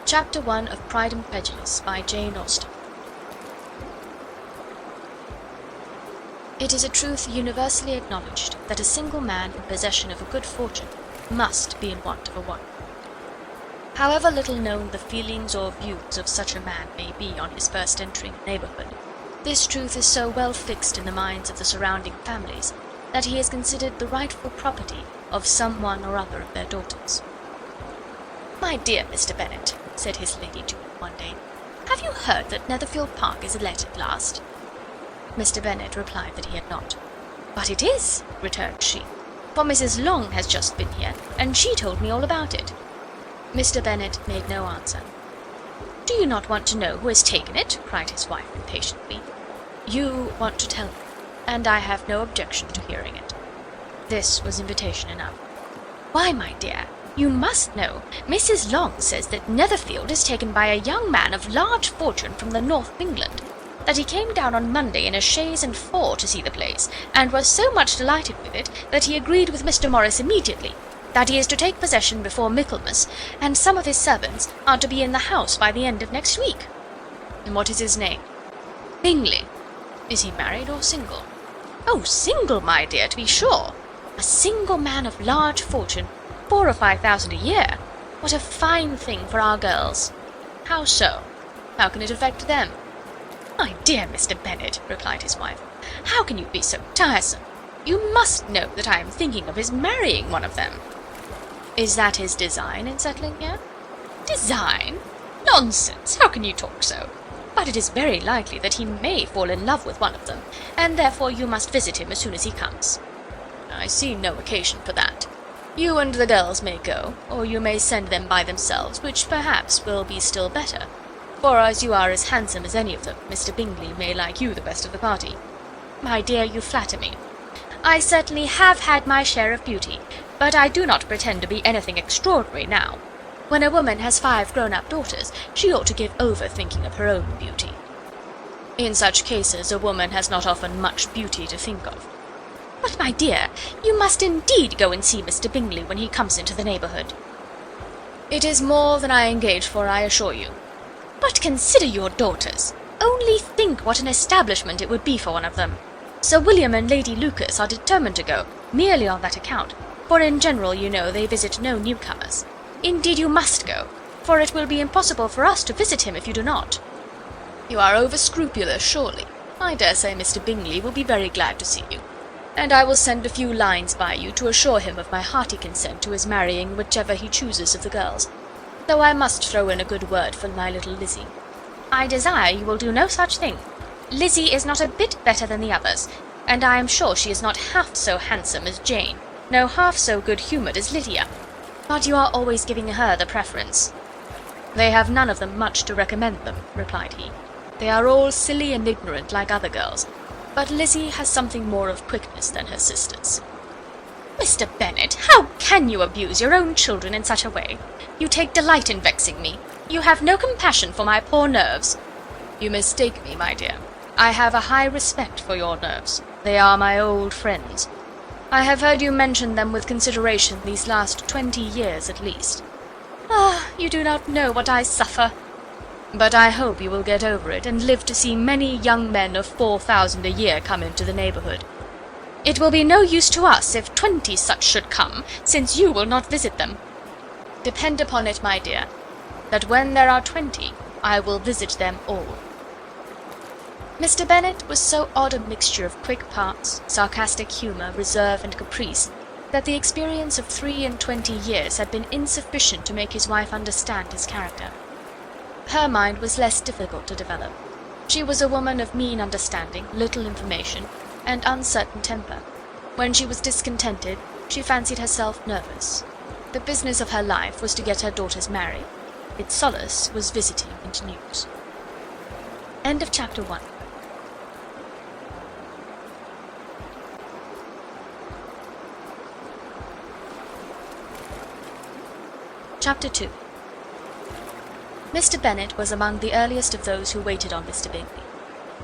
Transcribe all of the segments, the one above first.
Chapter 1 of Pride and Prejudice by Jane Austen. It is a truth universally acknowledged that a single man in possession of a good fortune must be in want of a wife. However little known the feelings or views of such a man may be on his first entering a neighbourhood, this truth is so well fixed in the minds of the surrounding families that he is considered the rightful property of some one or other of their daughters. "My dear Mr. Bennet," said his lady to him one day, "have you heard that Netherfield Park is let at last?" Mr. Bennet replied that he had not. "But it is," returned she, "for Mrs. Long has just been here, and she told me all about it." Mr. Bennet made no answer. "Do you not want to know who has taken it?" cried his wife impatiently. "You want to tell me, and I have no objection to hearing it." This was invitation enough. "Why, my dear, you must know. Mrs. Long says that Netherfield is taken by a young man of large fortune from the north of England, that he came down on Monday in a chaise and four to see the place, and was so much delighted with it that he agreed with Mr. Morris immediately, that he is to take possession before Michaelmas, and some of his servants are to be in the house by the end of next week." "And what is his name?" "Bingley." "Is he married or single?" "Oh, single, my dear, to be sure. A single man of large fortune, 4,000 or 5,000 a year. What a fine thing for our girls!" "How so? How can it affect them?" "My dear Mr. Bennet," replied his wife, "how can you be so tiresome? You must know that I am thinking of his marrying one of them." "Is that his design in settling here?" "Design? Nonsense! How can you talk so? But it is very likely that he may fall in love with one of them, and therefore you must visit him as soon as he comes." "I see no occasion for that. You and the girls may go, or you may send them by themselves, which perhaps will be still better, for as you are as handsome as any of them, Mr. Bingley may like you the best of the party." "My dear, you flatter me. I certainly have had my share of beauty, but I do not pretend to be anything extraordinary now. When a woman has 5 grown-up daughters, she ought to give over thinking of her own beauty." "In such cases a woman has not often much beauty to think of." "But, my dear, you must indeed go and see Mr. Bingley when he comes into the neighbourhood." "It is more than I engage for, I assure you." "But consider your daughters. Only think what an establishment it would be for one of them. Sir William and Lady Lucas are determined to go, merely on that account, for in general, you know, they visit no newcomers. Indeed you must go, for it will be impossible for us to visit him if you do not." "You are over-scrupulous, surely. I dare say Mr. Bingley will be very glad to see you, and I will send a few lines by you to assure him of my hearty consent to his marrying whichever he chooses of the girls, though I must throw in a good word for my little Lizzie." "I desire you will do no such thing. Lizzie is not a bit better than the others, and I am sure she is not half so handsome as Jane, no half so good-humoured as Lydia. But you are always giving her the preference." "They have none of them much to recommend them," replied he. "They are all silly and ignorant like other girls, but Lizzie has something more of quickness than her sisters." "Mr. Bennet, how can you abuse your own children in such a way? You take delight in vexing me. You have no compassion for my poor nerves." "You mistake me, my dear. I have a high respect for your nerves. They are my old friends. I have heard you mention them with consideration these last 20 years at least." "Ah, you do not know what I suffer." "But I hope you will get over it, and live to see many young men of 4,000 a year come into the neighbourhood." "It will be no use to us if 20 such should come, since you will not visit them." "Depend upon it, my dear, that when there are 20, I will visit them all." Mr. Bennet was so odd a mixture of quick parts, sarcastic humour, reserve, and caprice, that the experience of 23 years had been insufficient to make his wife understand his character. Her mind was less difficult to develop. She was a woman of mean understanding, little information, and uncertain temper. When she was discontented, she fancied herself nervous. The business of her life was to get her daughters married. Its solace was visiting and news. End of chapter 1. Chapter 2. Mr. Bennet was among the earliest of those who waited on Mr. Bingley.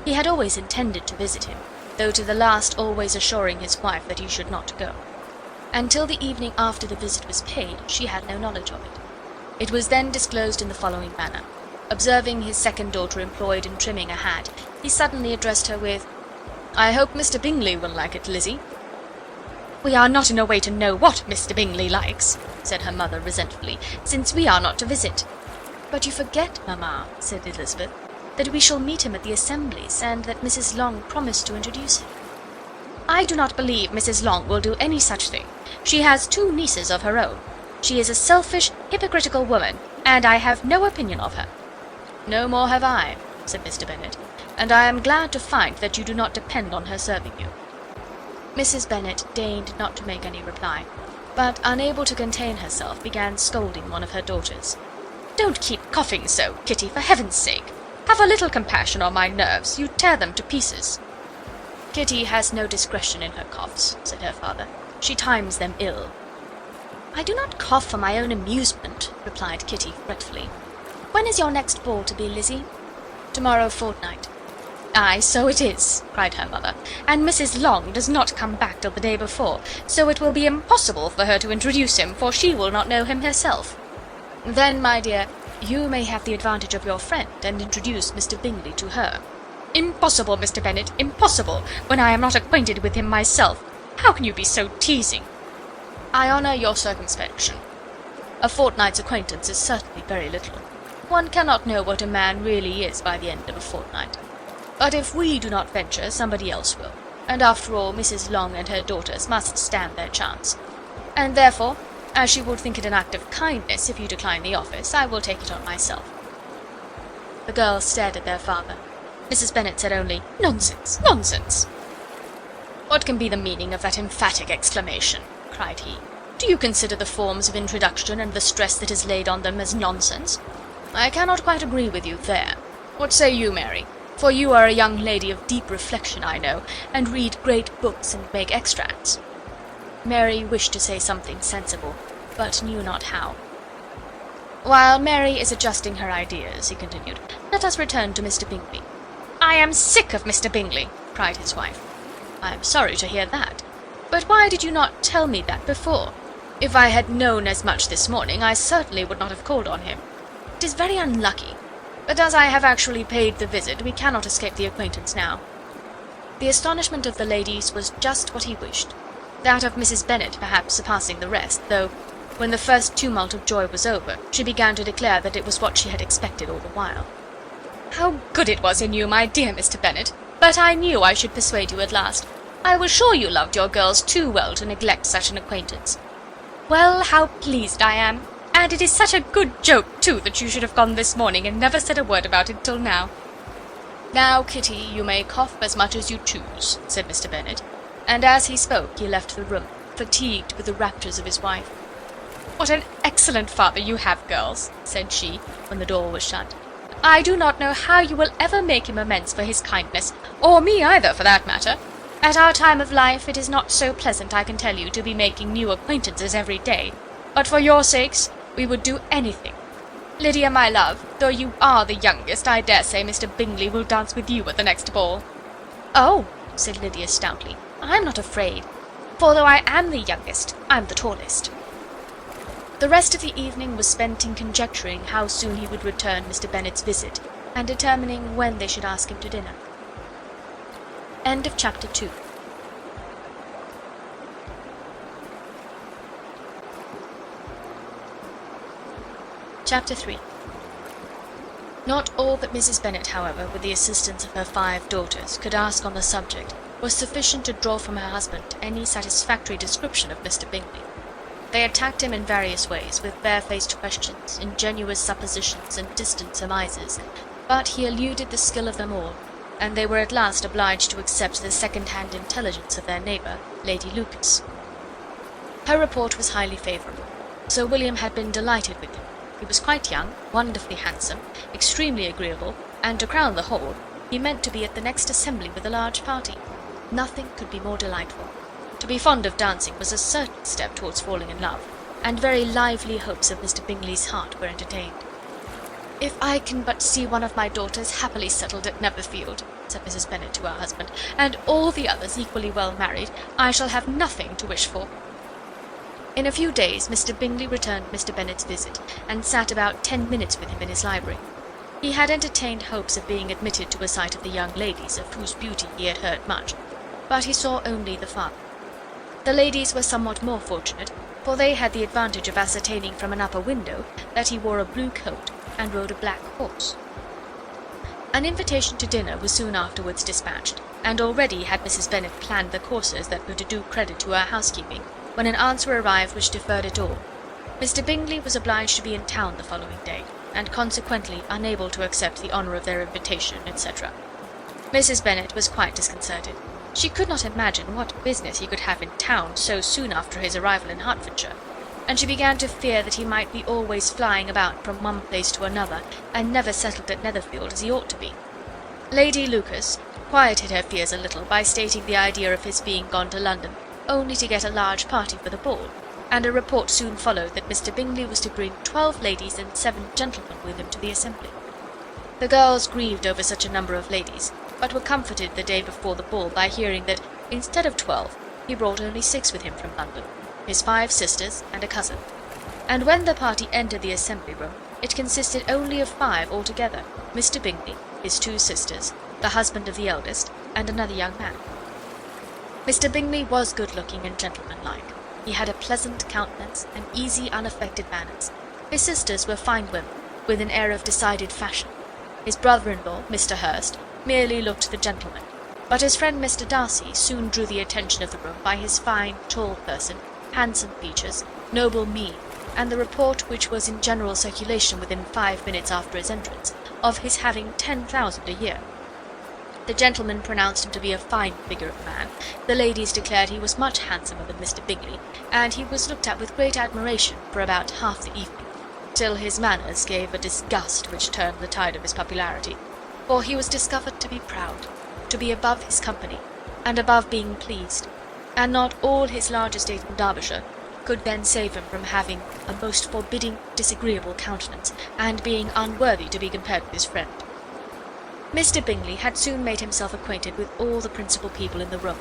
He had always intended to visit him, though to the last always assuring his wife that he should not go. Until the evening after the visit was paid, she had no knowledge of it. It was then disclosed in the following manner. Observing his second daughter employed in trimming a hat, he suddenly addressed her with, "I hope Mr. Bingley will like it, Lizzie." "We are not in a way to know what Mr. Bingley likes," said her mother resentfully, "since we are not to visit." "But you forget, mamma," said Elizabeth, "that we shall meet him at the assemblies, and that Mrs. Long promised to introduce him." "I do not believe Mrs. Long will do any such thing. She has 2 nieces of her own. She is a selfish, hypocritical woman, and I have no opinion of her." "No more have I," said Mr. Bennet, "and I am glad to find that you do not depend on her serving you." Mrs. Bennet deigned not to make any reply, but, unable to contain herself, began scolding one of her daughters. "Don't keep coughing so, Kitty, for heaven's sake! Have a little compassion on my nerves, you tear them to pieces." "Kitty has no discretion in her coughs," said her father. "She times them ill." "I do not cough for my own amusement," replied Kitty fretfully. "When is your next ball to be, Lizzie?" "Tomorrow fortnight." "Aye, so it is," cried her mother, "and Mrs. Long does not come back till the day before, so it will be impossible for her to introduce him, for she will not know him herself." "Then, my dear, you may have the advantage of your friend, and introduce Mr. Bingley to her." "Impossible, Mr. Bennet, impossible, when I am not acquainted with him myself. How can you be so teasing?" "I honour your circumspection. A fortnight's acquaintance is certainly very little. One cannot know what a man really is by the end of a fortnight. But if we do not venture, somebody else will, and after all Mrs. Long and her daughters must stand their chance. And therefore, as she would think it an act of kindness if you decline the office, I will take it on myself." The girls stared at their father. Mrs. Bennet said only, "Nonsense, nonsense!" "What can be the meaning of that emphatic exclamation?" cried he. "Do you consider the forms of introduction and the stress that is laid on them as nonsense? I cannot quite agree with you there. What say you, Mary? For you are a young lady of deep reflection, I know, and read great books and make extracts." Mary wished to say something sensible, but knew not how. "While Mary is adjusting her ideas," he continued, "let us return to Mr. Bingley." "I am sick of Mr. Bingley," cried his wife. "I am sorry to hear that. But why did you not tell me that before? If I had known as much this morning, I certainly would not have called on him. It is very unlucky, but as I have actually paid the visit, we cannot escape the acquaintance now." The astonishment of the ladies was just what he wished, that of Mrs. Bennet perhaps surpassing the rest, though, when the first tumult of joy was over, she began to declare that it was what she had expected all the while. "How good it was in you, my dear Mr. Bennet! But I knew I should persuade you at last. I was sure you loved your girls too well to neglect such an acquaintance. Well, how pleased I am! And it is such a good joke, too, that you should have gone this morning and never said a word about it till now." "Now, Kitty, you may cough as much as you choose," said Mr. Bennet, and as he spoke he left the room, fatigued with the raptures of his wife. "What an excellent father you have, girls," said she, when the door was shut. "I do not know how you will ever make him amends for his kindness, or me either, for that matter. At our time of life it is not so pleasant, I can tell you, to be making new acquaintances every day, but for your sakes we would do anything. Lydia, my love, though you are the youngest, I dare say Mr. Bingley will dance with you at the next ball." "Oh," said Lydia stoutly, "I'm not afraid, for though I am the youngest, I'm the tallest." The rest of the evening was spent in conjecturing how soon he would return Mr. Bennet's visit, and determining when they should ask him to dinner. End of Chapter 2. Chapter 3. Not all that Mrs. Bennet, however, with the assistance of her 5 daughters, could ask on the subject, was sufficient to draw from her husband any satisfactory description of Mr. Bingley. They attacked him in various ways, with barefaced questions, ingenuous suppositions, and distant surmises, but he eluded the skill of them all, and they were at last obliged to accept the second-hand intelligence of their neighbour, Lady Lucas. Her report was highly favourable. Sir William had been delighted with him. He was quite young, wonderfully handsome, extremely agreeable, and, to crown the whole, he meant to be at the next assembly with a large party. Nothing could be more delightful. To be fond of dancing was a certain step towards falling in love, and very lively hopes of Mr. Bingley's heart were entertained. "If I can but see one of my daughters happily settled at Netherfield," said Mrs. Bennet to her husband, "and all the others equally well married, I shall have nothing to wish for." In a few days Mr. Bingley returned Mr. Bennet's visit, and sat about 10 minutes with him in his library. He had entertained hopes of being admitted to a sight of the young ladies, of whose beauty he had heard much, but he saw only the father. The ladies were somewhat more fortunate, for they had the advantage of ascertaining from an upper window that he wore a blue coat and rode a black horse. An invitation to dinner was soon afterwards dispatched, and already had Mrs. Bennet planned the courses that were to do credit to her housekeeping, when an answer arrived which deferred it all. Mr. Bingley was obliged to be in town the following day, and consequently unable to accept the honour of their invitation, etc. Mrs. Bennet was quite disconcerted. She could not imagine what business he could have in town so soon after his arrival in Hertfordshire, and she began to fear that he might be always flying about from one place to another, and never settled at Netherfield as he ought to be. Lady Lucas quieted her fears a little by stating the idea of his being gone to London only to get a large party for the ball, and a report soon followed that Mr. Bingley was to bring 12 ladies and 7 gentlemen with him to the assembly. The girls grieved over such a number of ladies, but were comforted the day before the ball by hearing that, instead of 12, he brought only 6 with him from London, his 5 sisters and a cousin. And when the party entered the assembly room, it consisted only of 5 altogether: Mr. Bingley, his 2 sisters, the husband of the eldest, and another young man. Mr. Bingley was good-looking and gentlemanlike. He had a pleasant countenance and easy, unaffected manners. His sisters were fine women, with an air of decided fashion. His brother-in-law, Mr. Hurst, merely looked the gentleman, but his friend Mr. Darcy soon drew the attention of the room by his fine, tall person, handsome features, noble mien, and the report which was in general circulation within 5 minutes after his entrance, of his having 10,000 a year. The gentlemen pronounced him to be a fine figure of a man, the ladies declared he was much handsomer than Mr. Bingley, and he was looked at with great admiration for about half the evening, till his manners gave a disgust which turned the tide of his popularity, for he was discovered to be proud, to be above his company, and above being pleased, and not all his large estate in Derbyshire could then save him from having a most forbidding, disagreeable countenance, and being unworthy to be compared with his friend. Mr. Bingley had soon made himself acquainted with all the principal people in the room.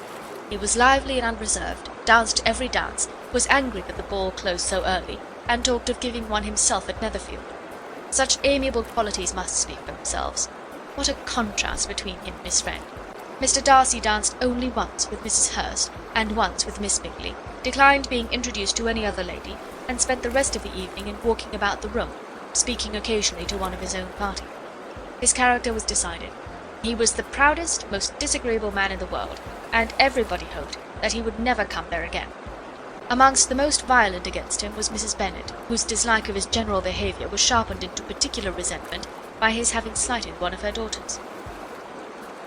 He was lively and unreserved, danced every dance, was angry that the ball closed so early, and talked of giving one himself at Netherfield. Such amiable qualities must speak for themselves. What a contrast between him and his friend! Mr. Darcy danced only once with Mrs. Hurst, and once with Miss Bingley, declined being introduced to any other lady, and spent the rest of the evening in walking about the room, speaking occasionally to one of his own party. His character was decided. He was the proudest, most disagreeable man in the world, and everybody hoped that he would never come there again. Amongst the most violent against him was Mrs. Bennet, whose dislike of his general behaviour was sharpened into particular resentment by his having slighted one of her daughters.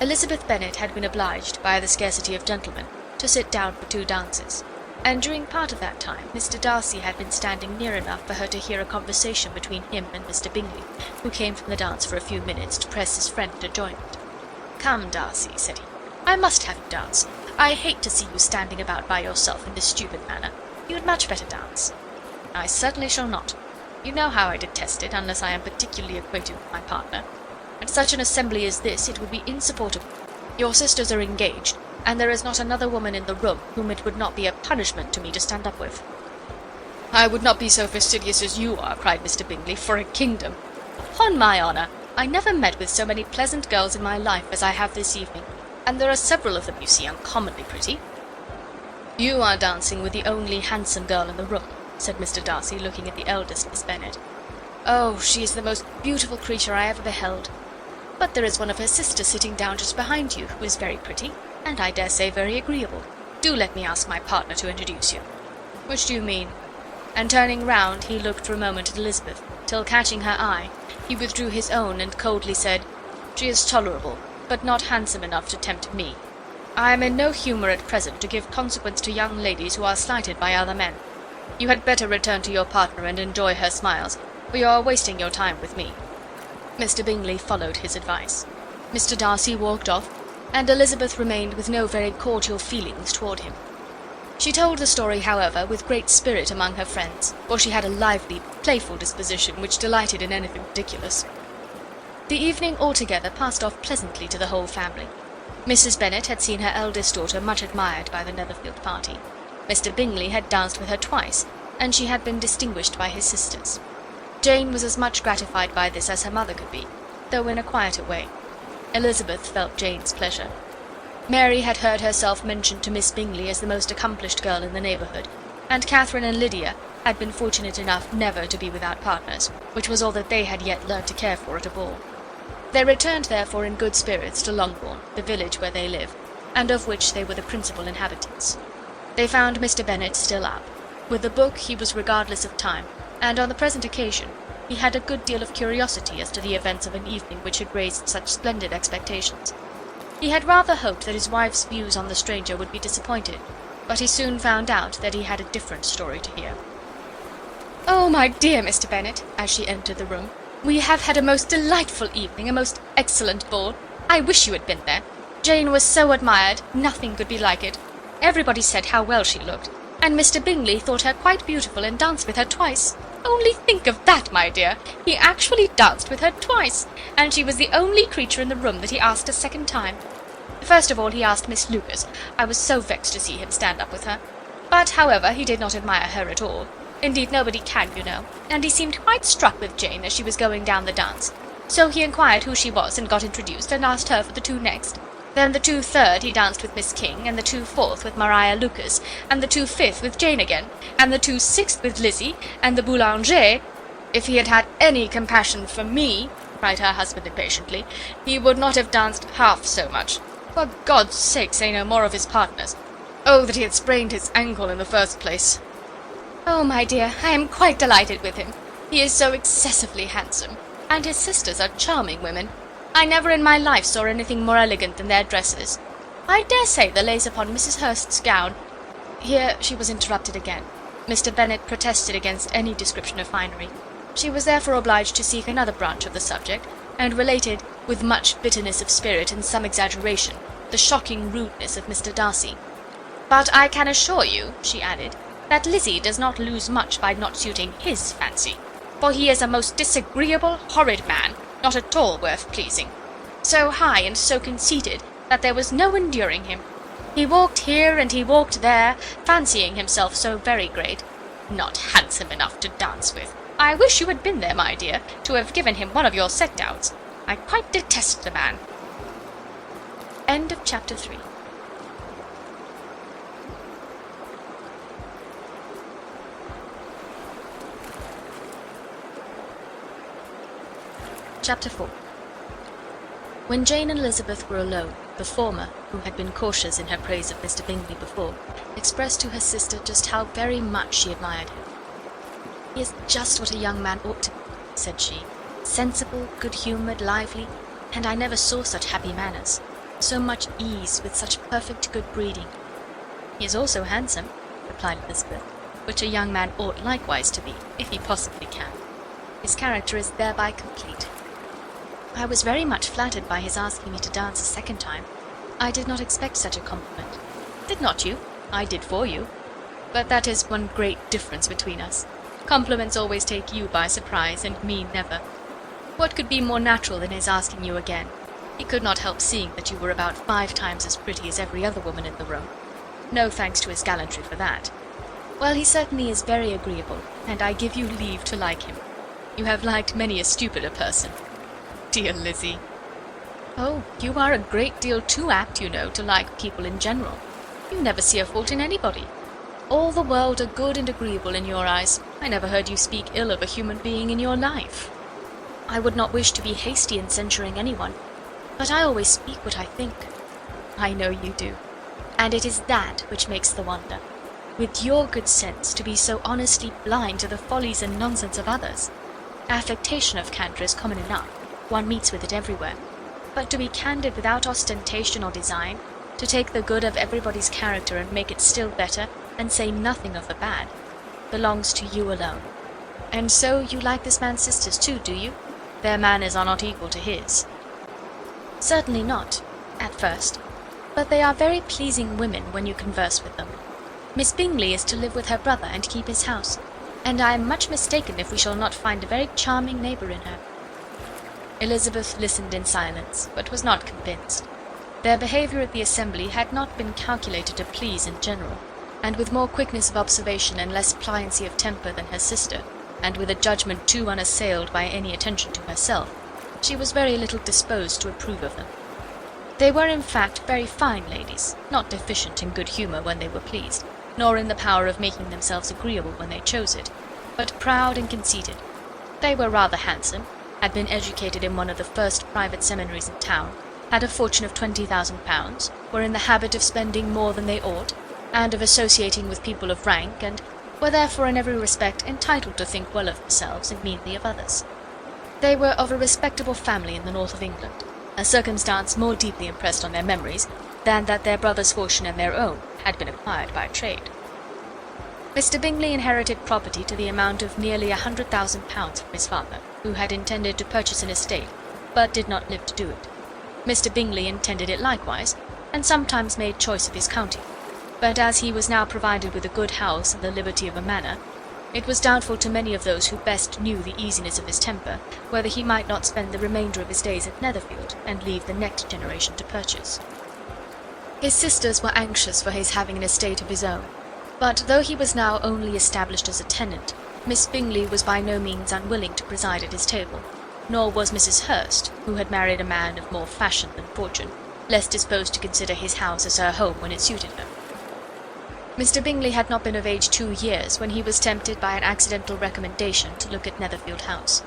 Elizabeth Bennet had been obliged, by the scarcity of gentlemen, to sit down for 2 dances, and during part of that time Mr. Darcy had been standing near enough for her to hear a conversation between him and Mr. Bingley, who came from the dance for a few minutes to press his friend to join it. "Come, Darcy," said he, "I must have you dance. I hate to see you standing about by yourself in this stupid manner. You had much better dance." "I certainly shall not. You know how I detest it, unless I am particularly acquainted with my partner. At such an assembly as this it would be insupportable. Your sisters are engaged, and there is not another woman in the room whom it would not be a punishment to me to stand up with." "I would not be so fastidious as you are," cried Mr. Bingley, "for a kingdom. Upon my honour, I never met with so many pleasant girls in my life as I have this evening, and there are several of them, you see, uncommonly pretty." "You are dancing with the only handsome girl in the room," said Mr. Darcy, looking at the eldest Miss Bennet. "Oh, she is the most beautiful creature I ever beheld. But there is one of her sisters sitting down just behind you, who is very pretty, and I dare say very agreeable. Do let me ask my partner to introduce you." "Which do you mean?" And turning round, he looked for a moment at Elizabeth, till catching her eye, he withdrew his own and coldly said, "She is tolerable, but not handsome enough to tempt me. I am in no humour at present to give consequence to young ladies who are slighted by other men. You had better return to your partner and enjoy her smiles, for you are wasting your time with me." Mr. Bingley followed his advice. Mr. Darcy walked off, and Elizabeth remained with no very cordial feelings toward him. She told the story, however, with great spirit among her friends, for she had a lively, playful disposition which delighted in anything ridiculous. The evening altogether passed off pleasantly to the whole family. Mrs. Bennet had seen her eldest daughter much admired by the Netherfield party. Mr. Bingley had danced with her twice, and she had been distinguished by his sisters. Jane was as much gratified by this as her mother could be, though in a quieter way. Elizabeth felt Jane's pleasure. Mary had heard herself mentioned to Miss Bingley as the most accomplished girl in the neighbourhood, and Catherine and Lydia had been fortunate enough never to be without partners, which was all that they had yet learnt to care for at a ball. They returned therefore in good spirits to Longbourn, the village where they lived, and of which they were the principal inhabitants. They found Mr. Bennet still up. With the book he was regardless of time, and on the present occasion he had a good deal of curiosity as to the events of an evening which had raised such splendid expectations. He had rather hoped that his wife's views on the stranger would be disappointed, but he soon found out that he had a different story to hear. "Oh, my dear Mr. Bennet," as she entered the room, "we have had a most delightful evening, a most excellent ball. I wish you had been there. Jane was so admired, nothing could be like it. Everybody said how well she looked, and Mr. Bingley thought her quite beautiful and danced with her twice. Only think of that, my dear! He actually danced with her twice, and she was the only creature in the room that he asked a second time. First of all he asked Miss Lucas. I was so vexed to see him stand up with her. But, however, he did not admire her at all. Indeed, nobody can, you know, and he seemed quite struck with Jane as she was going down the dance. So he inquired who she was, and got introduced, and asked her for the two next. Then the 2/3 he danced with Miss King, and the 2/4 with Maria Lucas, and the 2/5 with Jane again, and the 2/6 with Lizzie, and the boulanger. If he had had any compassion for me," cried her husband impatiently, "he would not have danced half so much. For God's sake, say no more of his partners. Oh, that he had sprained his ankle in the first place." "Oh, my dear, I am quite delighted with him. He is so excessively handsome, and his sisters are charming women. I never in my life saw anything more elegant than their dresses. I dare say the lace upon Mrs. Hurst's gown—" Here she was interrupted again. Mr. Bennet protested against any description of finery. She was therefore obliged to seek another branch of the subject, and related, with much bitterness of spirit and some exaggeration, the shocking rudeness of Mr. Darcy. "But I can assure you," she added, "that Lizzie does not lose much by not suiting his fancy, for he is a most disagreeable, horrid man, not at all worth pleasing. So high and so conceited that there was no enduring him. He walked here and he walked there, fancying himself so very great. Not handsome enough to dance with. I wish you had been there, my dear, to have given him one of your set-downs. I quite detest the man." End of chapter 3. Chapter 4. When Jane and Elizabeth were alone, the former, who had been cautious in her praise of Mr. Bingley before, expressed to her sister just how very much she admired him. "He is just what a young man ought to be," said she. "Sensible, good-humoured, lively, and I never saw such happy manners, so much ease, with such perfect good breeding." "He is also handsome," replied Elizabeth, "which a young man ought likewise to be, if he possibly can. His character is thereby complete. I was very much flattered by his asking me to dance a second time. I did not expect such a compliment." "Did not you? I did for you. But that is one great difference between us. Compliments always take you by surprise, and me never. What could be more natural than his asking you again? He could not help seeing that you were about 5 times as pretty as every other woman in the room. No thanks to his gallantry for that. Well, he certainly is very agreeable, and I give you leave to like him. You have liked many a stupider person." "Dear Lizzie." "Oh, you are a great deal too apt, you know, to like people in general. You never see a fault in anybody. All the world are good and agreeable in your eyes. I never heard you speak ill of a human being in your life." "I would not wish to be hasty in censuring anyone, but I always speak what I think." "I know you do, and it is that which makes the wonder. With your good sense, to be so honestly blind to the follies and nonsense of others. Affectation of candour is common enough, one meets with it everywhere, but to be candid without ostentation or design, to take the good of everybody's character and make it still better, and say nothing of the bad, belongs to you alone. And so you like this man's sisters too, do you? Their manners are not equal to his." "Certainly not, at first, but they are very pleasing women when you converse with them. Miss Bingley is to live with her brother and keep his house, and I am much mistaken if we shall not find a very charming neighbour in her." Elizabeth listened in silence, but was not convinced. Their behaviour at the assembly had not been calculated to please in general. and with more quickness of observation and less pliancy of temper than her sister, and with a judgment too unassailed by any attention to herself, she was very little disposed to approve of them. They were in fact very fine ladies, not deficient in good humour when they were pleased, nor in the power of making themselves agreeable when they chose it, but proud and conceited. They were rather handsome, had been educated in one of the first private seminaries in town, had a fortune of £20,000, were in the habit of spending more than they ought, and of associating with people of rank, and were therefore in every respect entitled to think well of themselves and meanly of others. They were of a respectable family in the north of England, a circumstance more deeply impressed on their memories than that their brother's fortune and their own had been acquired by trade. Mr. Bingley inherited property to the amount of nearly £100,000 from his father, who had intended to purchase an estate, but did not live to do it. Mr. Bingley intended it likewise, and sometimes made choice of his county, but as he was now provided with a good house and the liberty of a manor, it was doubtful to many of those who best knew the easiness of his temper, whether he might not spend the remainder of his days at Netherfield, and leave the next generation to purchase. His sisters were anxious for his having an estate of his own, but though he was now only established as a tenant, Miss Bingley was by no means unwilling to preside at his table, nor was Mrs. Hurst, who had married a man of more fashion than fortune, less disposed to consider his house as her home when it suited her. Mr. Bingley had not been of age 2 years when he was tempted by an accidental recommendation to look at Netherfield House.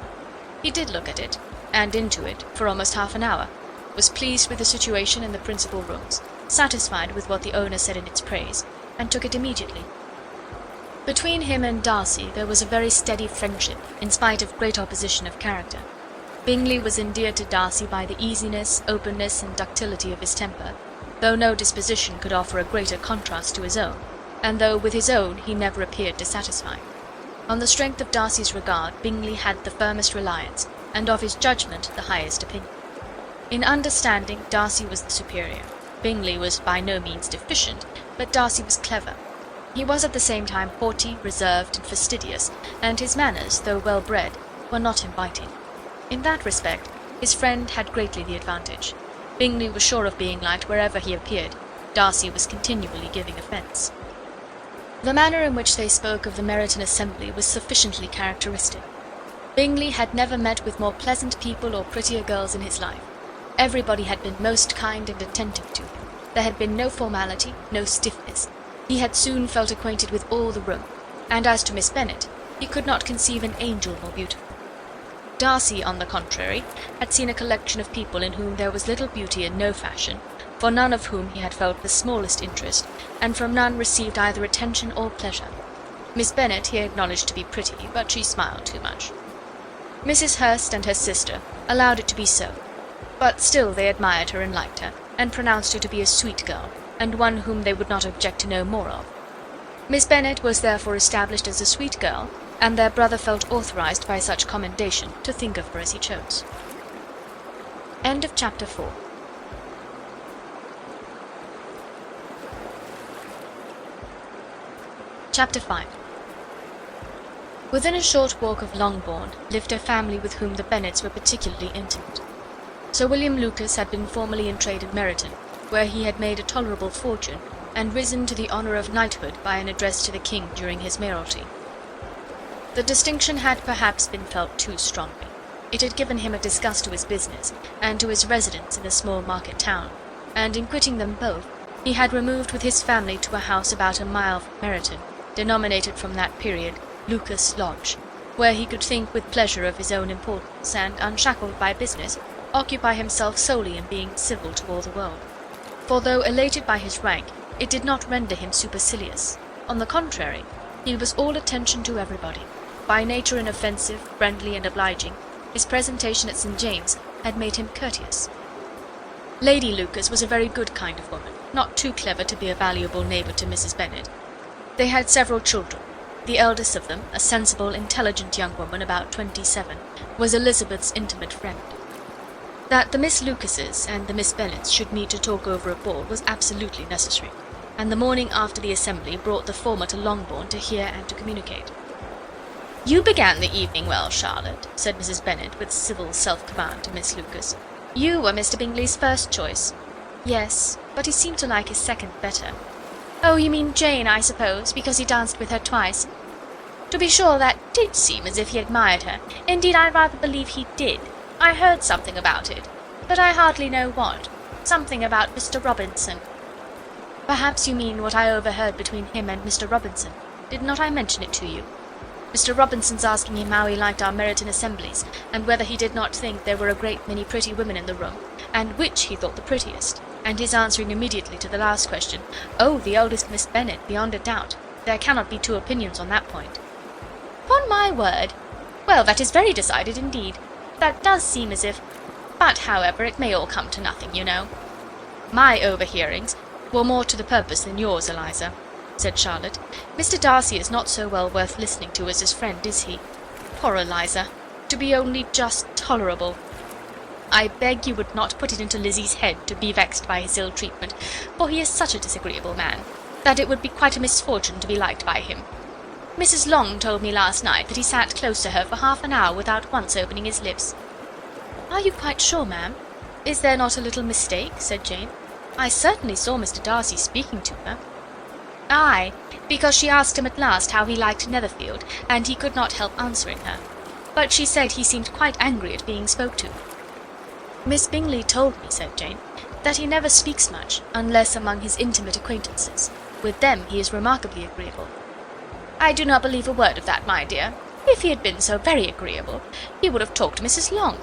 He did look at it, and into it, for almost half an hour, was pleased with the situation and the principal rooms, satisfied with what the owner said in its praise, and took it immediately. Between him and Darcy there was a very steady friendship, in spite of great opposition of character. Bingley was endeared to Darcy by the easiness, openness, and ductility of his temper, though no disposition could offer a greater contrast to his own, and though with his own he never appeared dissatisfied. On the strength of Darcy's regard Bingley had the firmest reliance, and of his judgment the highest opinion. In understanding, Darcy was the superior. Bingley was by no means deficient, but Darcy was clever. He was at the same time haughty, reserved, and fastidious, and his manners, though well bred, were not inviting. In that respect his friend had greatly the advantage. Bingley was sure of being liked wherever he appeared. Darcy was continually giving offence. The manner in which they spoke of the Meryton assembly was sufficiently characteristic. Bingley had never met with more pleasant people or prettier girls in his life. Everybody had been most kind and attentive to him. There had been no formality, no stiffness. He had soon felt acquainted with all the room, and as to Miss Bennet, he could not conceive an angel more beautiful. Darcy, on the contrary, had seen a collection of people in whom there was little beauty and no fashion, for none of whom he had felt the smallest interest, and from none received either attention or pleasure. Miss Bennet he acknowledged to be pretty, but she smiled too much. Mrs. Hurst and her sister allowed it to be so, but still they admired her and liked her, and pronounced her to be a sweet girl, and one whom they would not object to know more of. Miss Bennet was therefore established as a sweet girl, and their brother felt authorized by such commendation to think of her as he chose. End of chapter 4. Chapter 5. Within a short walk of Longbourn lived a family with whom the Bennets were particularly intimate. Sir William Lucas had been formerly in trade at Meryton, where he had made a tolerable fortune, and risen to the honour of knighthood by an address to the king during his mayoralty. The distinction had perhaps been felt too strongly. It had given him a disgust to his business, and to his residence in a small market town, and in quitting them both, he had removed with his family to a house about a mile from Meryton, denominated from that period Lucas Lodge, where he could think with pleasure of his own importance, and, unshackled by business, occupy himself solely in being civil to all the world. For though elated by his rank, it did not render him supercilious. On the contrary, he was all attention to everybody. By nature inoffensive, friendly, and obliging, his presentation at St. James had made him courteous. Lady Lucas was a very good kind of woman, not too clever to be a valuable neighbour to Mrs. Bennet. They had several children. The eldest of them, a sensible, intelligent young woman about 27, was Elizabeth's intimate friend. That the Miss Lucases and the Miss Bennets should meet to talk over a ball was absolutely necessary, and the morning after the assembly brought the former to Longbourn to hear and to communicate. "You began the evening well, Charlotte," said Mrs. Bennet, with civil self-command, to Miss Lucas. "You were Mr. Bingley's first choice." "Yes, but he seemed to like his second better." "Oh, you mean Jane, I suppose, because he danced with her twice. To be sure, that did seem as if he admired her. Indeed, I rather believe he did. I heard something about it, but I hardly know what. Something about Mr. Robinson." "Perhaps you mean what I overheard between him and Mr. Robinson. Did not I mention it to you? Mr. Robinson's asking him how he liked our Meryton assemblies, and whether he did not think there were a great many pretty women in the room, and which he thought the prettiest, and his answering immediately to the last question, 'Oh, the eldest Miss Bennet, beyond a doubt. There cannot be two opinions on that point.'" "'Pon my word! Well, that is very decided indeed. That does seem as if... But, however, it may all come to nothing, you know." "My overhearings were more to the purpose than yours, Eliza," said Charlotte. "Mr. Darcy is not so well worth listening to as his friend, is he? Poor Eliza! To be only just tolerable! I beg you would not put it into Lizzie's head to be vexed by his ill treatment, for he is such a disagreeable man, that it would be quite a misfortune to be liked by him. Mrs. Long told me last night that he sat close to her for half an hour without once opening his lips." "Are you quite sure, ma'am? Is there not a little mistake?" said Jane. "I certainly saw Mr. Darcy speaking to her." "Aye, because she asked him at last how he liked Netherfield, and he could not help answering her. But she said he seemed quite angry at being spoke to." "Miss Bingley told me," said Jane, "that he never speaks much, unless among his intimate acquaintances. With them he is remarkably agreeable." "I do not believe a word of that, my dear. If he had been so very agreeable, he would have talked to Mrs. Long.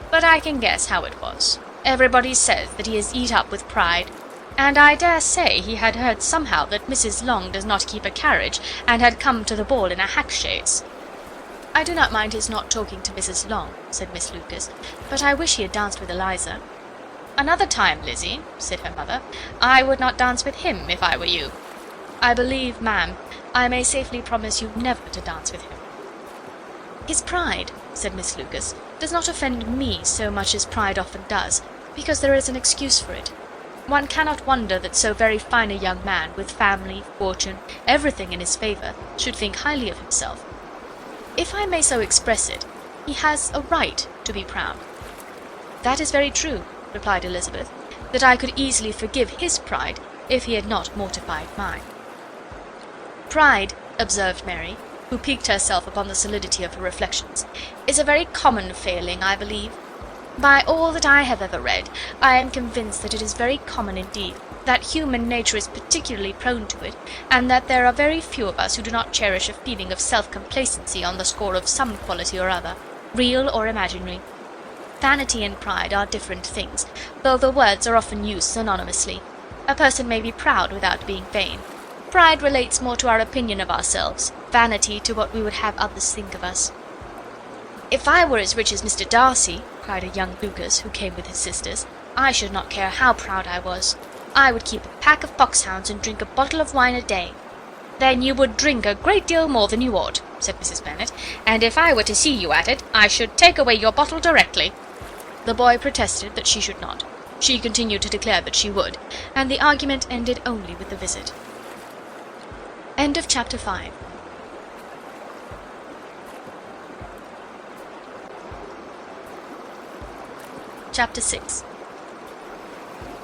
But I can guess how it was. Everybody says that he is eat up with pride, and I dare say he had heard somehow that Mrs. Long does not keep a carriage, and had come to the ball in a hack chaise." "I do not mind his not talking to Mrs. Long," said Miss Lucas, "but I wish he had danced with Eliza." "Another time, Lizzie," said her mother, "I would not dance with him, if I were you." "I believe, ma'am, I may safely promise you never to dance with him." "His pride," said Miss Lucas, "does not offend me so much as pride often does, because there is an excuse for it. One cannot wonder that so very fine a young man, with family, fortune, everything in his favour, should think highly of himself. If I may so express it, he has a right to be proud." "That is very true," replied Elizabeth, "that I could easily forgive his pride if he had not mortified mine." "Pride," observed Mary, who piqued herself upon the solidity of her reflections, "is a very common failing, I believe. By all that I have ever read, I am convinced that it is very common indeed, that human nature is particularly prone to it, and that there are very few of us who do not cherish a feeling of self-complacency on the score of some quality or other, real or imaginary. Vanity and pride are different things, though the words are often used synonymously. A person may be proud without being vain. Pride relates more to our opinion of ourselves, vanity to what we would have others think of us." "If I were as rich as Mr. Darcy," cried a young Lucas, who came with his sisters, "I should not care how proud I was. I would keep a pack of foxhounds and drink a bottle of wine a day." "Then you would drink a great deal more than you ought," said Mrs. Bennet, "and if I were to see you at it, I should take away your bottle directly." The boy protested that she should not. She continued to declare that she would, and the argument ended only with the visit. End of chapter 5. Chapter 6.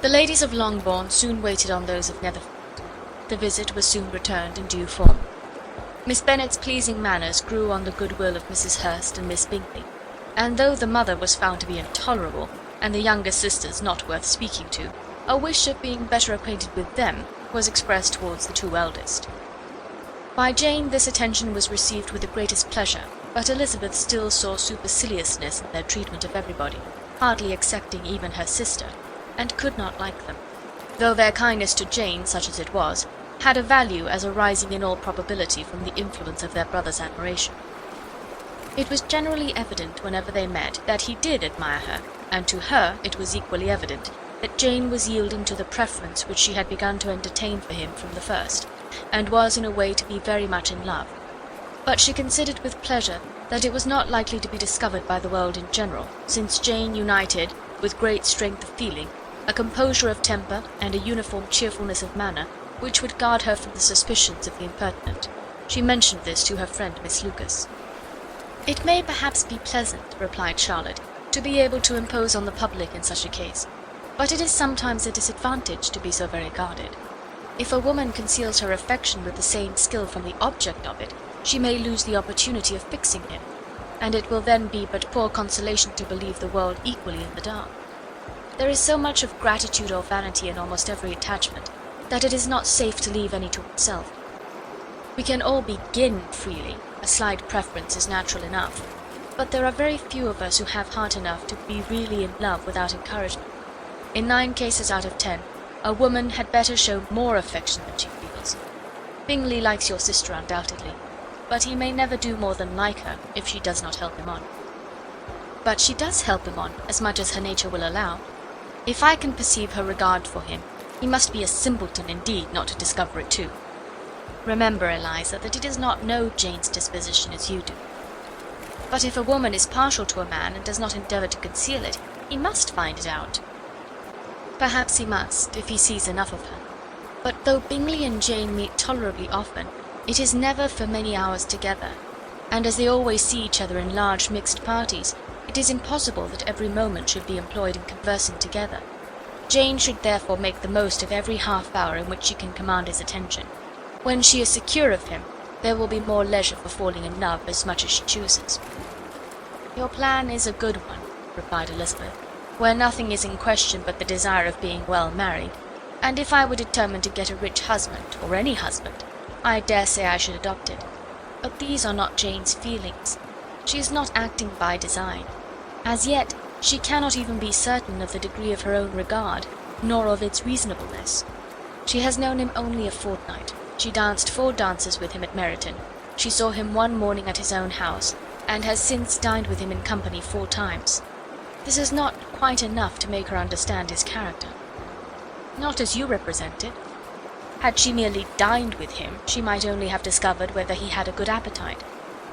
The ladies of Longbourn soon waited on those of Netherfield. The visit was soon returned in due form. Miss Bennet's pleasing manners grew on the goodwill of Mrs. Hurst and Miss Bingley, and though the mother was found to be intolerable, and the younger sisters not worth speaking to, a wish of being better acquainted with them was expressed towards the two eldest. By Jane this attention was received with the greatest pleasure, but Elizabeth still saw superciliousness in their treatment of everybody, hardly excepting even her sister, and could not like them, though their kindness to Jane, such as it was, had a value as arising in all probability from the influence of their brother's admiration. It was generally evident, whenever they met, that he did admire her, and to her it was equally evident that Jane was yielding to the preference which she had begun to entertain for him from the first, and was in a way to be very much in love. But she considered with pleasure that it was not likely to be discovered by the world in general, since Jane united, with great strength of feeling, a composure of temper and a uniform cheerfulness of manner, which would guard her from the suspicions of the impertinent. She mentioned this to her friend Miss Lucas. "It may perhaps be pleasant," replied Charlotte, "to be able to impose on the public in such a case, but it is sometimes a disadvantage to be so very guarded." If a woman conceals her affection with the same skill from the object of it, she may lose the opportunity of fixing him, and it will then be but poor consolation to believe the world equally in the dark. There is so much of gratitude or vanity in almost every attachment, that it is not safe to leave any to itself. We can all begin freely, a slight preference is natural enough, but there are very few of us who have heart enough to be really in love without encouragement. In 9 cases out of 10, a woman had better show more affection than she feels. Bingley likes your sister undoubtedly, but he may never do more than like her if she does not help him on. But she does help him on, as much as her nature will allow. If I can perceive her regard for him, he must be a simpleton indeed not to discover it too. Remember, Eliza, that he does not know Jane's disposition as you do. But if a woman is partial to a man and does not endeavour to conceal it, he must find it out. Perhaps he must, if he sees enough of her. But though Bingley and Jane meet tolerably often, it is never for many hours together, and as they always see each other in large mixed parties, it is impossible that every moment should be employed in conversing together. Jane should therefore make the most of every half-hour in which she can command his attention. When she is secure of him, there will be more leisure for falling in love as much as she chooses. "Your plan is a good one," replied Elizabeth, "where nothing is in question but the desire of being well married, and if I were determined to get a rich husband, or any husband, I dare say I should adopt it. But these are not Jane's feelings. She is not acting by design. As yet, she cannot even be certain of the degree of her own regard, nor of its reasonableness. She has known him only a fortnight. She danced 4 dances with him at Meryton. She saw him one morning at his own house, and has since dined with him in company 4 times. This is not quite enough to make her understand his character. Not as you represent it. Had she merely dined with him, she might only have discovered whether he had a good appetite.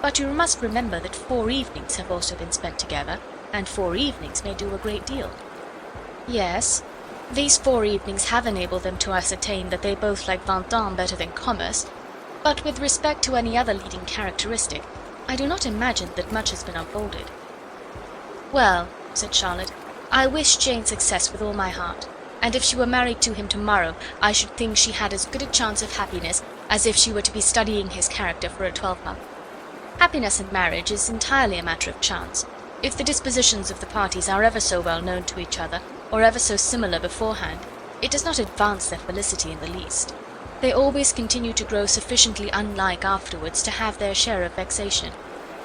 But you must remember that 4 evenings have also been spent together, and 4 evenings may do a great deal." "Yes, these 4 evenings have enabled them to ascertain that they both like Vendôme better than commerce, but with respect to any other leading characteristic, I do not imagine that much has been unfolded." "Well," said Charlotte, "I wish Jane success with all my heart, and if she were married to him tomorrow, I should think she had as good a chance of happiness as if she were to be studying his character for a 12-month. Happiness in marriage is entirely a matter of chance. If the dispositions of the parties are ever so well known to each other, or ever so similar beforehand, it does not advance their felicity in the least. They always continue to grow sufficiently unlike afterwards to have their share of vexation,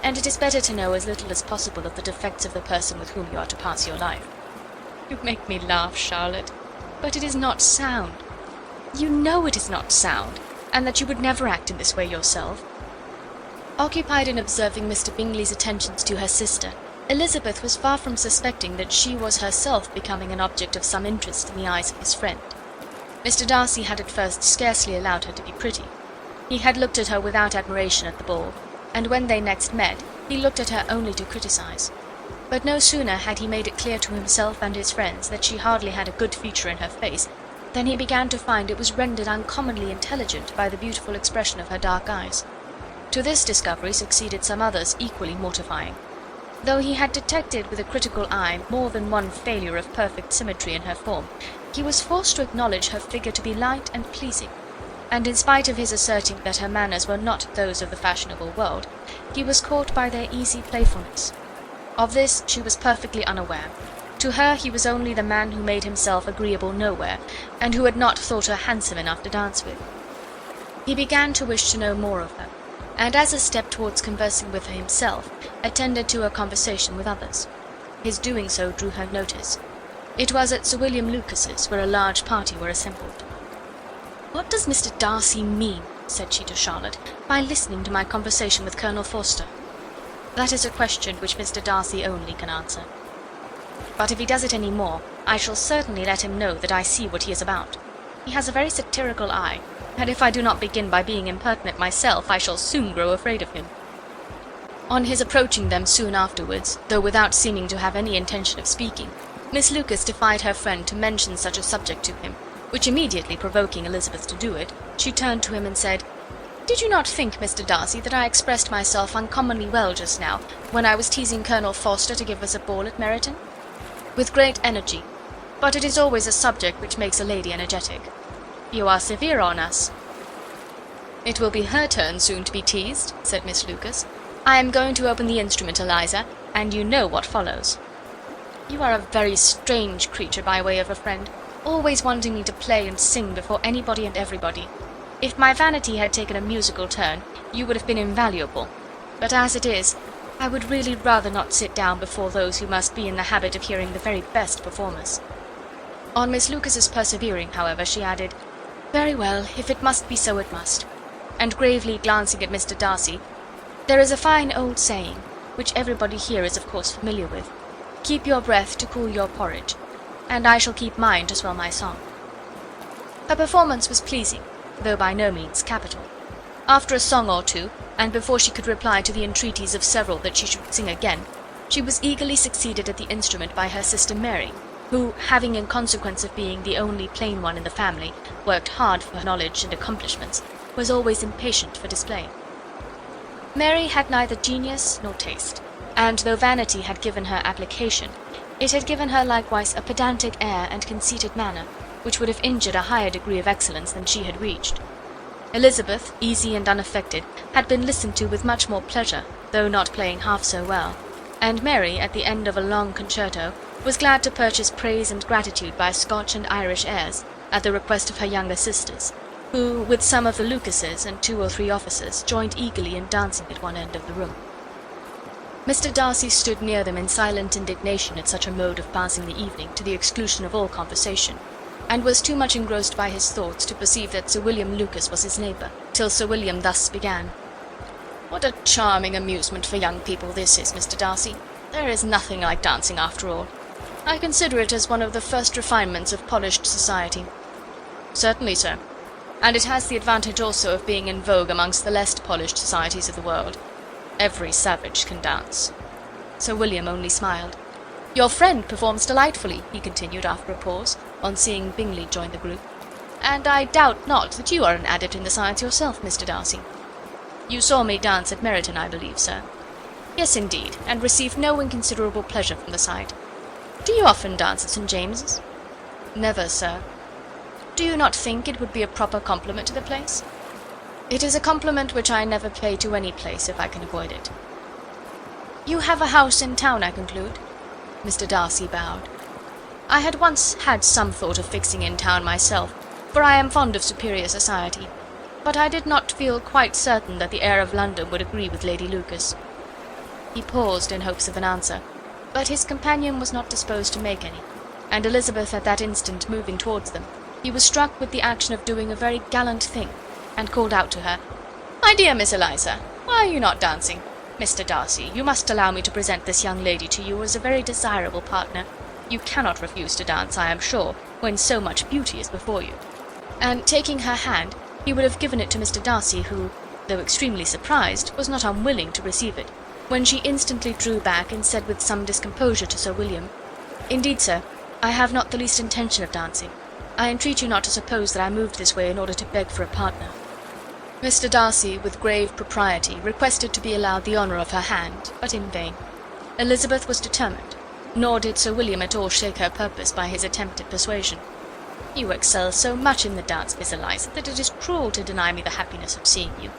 and it is better to know as little as possible of the defects of the person with whom you are to pass your life." "You make me laugh, Charlotte, but it is not sound. You know it is not sound, and that you would never act in this way yourself." Occupied in observing Mr. Bingley's attentions to her sister, Elizabeth was far from suspecting that she was herself becoming an object of some interest in the eyes of his friend. Mr. Darcy had at first scarcely allowed her to be pretty. He had looked at her without admiration at the ball, and when they next met, he looked at her only to criticise. But no sooner had he made it clear to himself and his friends that she hardly had a good feature in her face, than he began to find it was rendered uncommonly intelligent by the beautiful expression of her dark eyes. To this discovery succeeded some others equally mortifying. Though he had detected with a critical eye more than one failure of perfect symmetry in her form, he was forced to acknowledge her figure to be light and pleasing, and in spite of his asserting that her manners were not those of the fashionable world, he was caught by their easy playfulness. Of this she was perfectly unaware. To her he was only the man who made himself agreeable nowhere, and who had not thought her handsome enough to dance with. He began to wish to know more of her, and as a step towards conversing with her himself, attended to her conversation with others. His doing so drew her notice. It was at Sir William Lucas's, where a large party were assembled. "What does Mr. Darcy mean," said she to Charlotte, "by listening to my conversation with Colonel Forster?" "That is a question which Mr. Darcy only can answer. But if he does it any more, I shall certainly let him know that I see what he is about. He has a very satirical eye, and if I do not begin by being impertinent myself, I shall soon grow afraid of him." On his approaching them soon afterwards, though without seeming to have any intention of speaking, Miss Lucas defied her friend to mention such a subject to him, which immediately provoking Elizabeth to do it, she turned to him and said, "Did you not think, Mr. Darcy, that I expressed myself uncommonly well just now, when I was teasing Colonel Forster to give us a ball at Meryton?" "With great energy, but it is always a subject which makes a lady energetic." You are severe on us." "It will be her turn soon to be teased," said Miss Lucas. "I am going to open the instrument, Eliza, and you know what follows." "You are a very strange creature by way of a friend, always wanting me to play and sing before anybody and everybody. If my vanity had taken a musical turn, you would have been invaluable, but as it is, I would really rather not sit down before those who must be in the habit of hearing the very best performers." On Miss Lucas's persevering, however, she added, "Very well, if it must be so it must," and gravely glancing at Mr. Darcy, "There is a fine old saying, which everybody here is of course familiar with, 'Keep your breath to cool your porridge,' and I shall keep mine to swell my song." Her performance was pleasing, though by no means capital. After a song or two, and before she could reply to the entreaties of several that she should sing again, she was eagerly succeeded at the instrument by her sister Mary, who, having in consequence of being the only plain one in the family, worked hard for her knowledge and accomplishments, was always impatient for display. Mary had neither genius nor taste, and though vanity had given her application, it had given her likewise a pedantic air and conceited manner, which would have injured a higher degree of excellence than she had reached. Elizabeth, easy and unaffected, had been listened to with much more pleasure, though not playing half so well, and Mary, at the end of a long concerto, was glad to purchase praise and gratitude by Scotch and Irish airs, at the request of her younger sisters, who, with some of the Lucases and 2 or 3 officers, joined eagerly in dancing at one end of the room. Mr. Darcy stood near them in silent indignation at such a mode of passing the evening, to the exclusion of all conversation, and was too much engrossed by his thoughts to perceive that Sir William Lucas was his neighbour, till Sir William thus began: "What a charming amusement for young people this is, Mr. Darcy! There is nothing like dancing after all. I consider it as one of the first refinements of polished society." "Certainly, sir, and it has the advantage also of being in vogue amongst the less polished societies of the world. Every savage can dance." Sir William only smiled. "Your friend performs delightfully," he continued after a pause, on seeing Bingley join the group, "and I doubt not that you are an adept in the science yourself, Mr. Darcy. You saw me dance at Meryton, I believe, sir?" "Yes, indeed, and received no inconsiderable pleasure from the sight. Do you often dance at St. James's?" "Never, sir." "Do you not think it would be a proper compliment to the place?" "It is a compliment which I never pay to any place, if I can avoid it." "You have a house in town, I conclude?" Mr. Darcy bowed. "I had once had some thought of fixing in town myself, for I am fond of superior society, but I did not feel quite certain that the air of London would agree with Lady Lucas." He paused in hopes of an answer, but his companion was not disposed to make any, and Elizabeth at that instant moving towards them, he was struck with the action of doing a very gallant thing, and called out to her, "My dear Miss Eliza, why are you not dancing? Mr. Darcy, you must allow me to present this young lady to you as a very desirable partner. You cannot refuse to dance, I am sure, when so much beauty is before you." And taking her hand, he would have given it to Mr. Darcy, who, though extremely surprised, was not unwilling to receive it, when she instantly drew back and said with some discomposure to Sir William, "Indeed, sir, I have not the least intention of dancing. I entreat you not to suppose that I moved this way in order to beg for a partner." Mr. Darcy, with grave propriety, requested to be allowed the honour of her hand, but in vain. Elizabeth was determined, nor did Sir William at all shake her purpose by his attempt at persuasion. "You excel so much in the dance, Miss Eliza, that it is cruel to deny me the happiness of seeing you,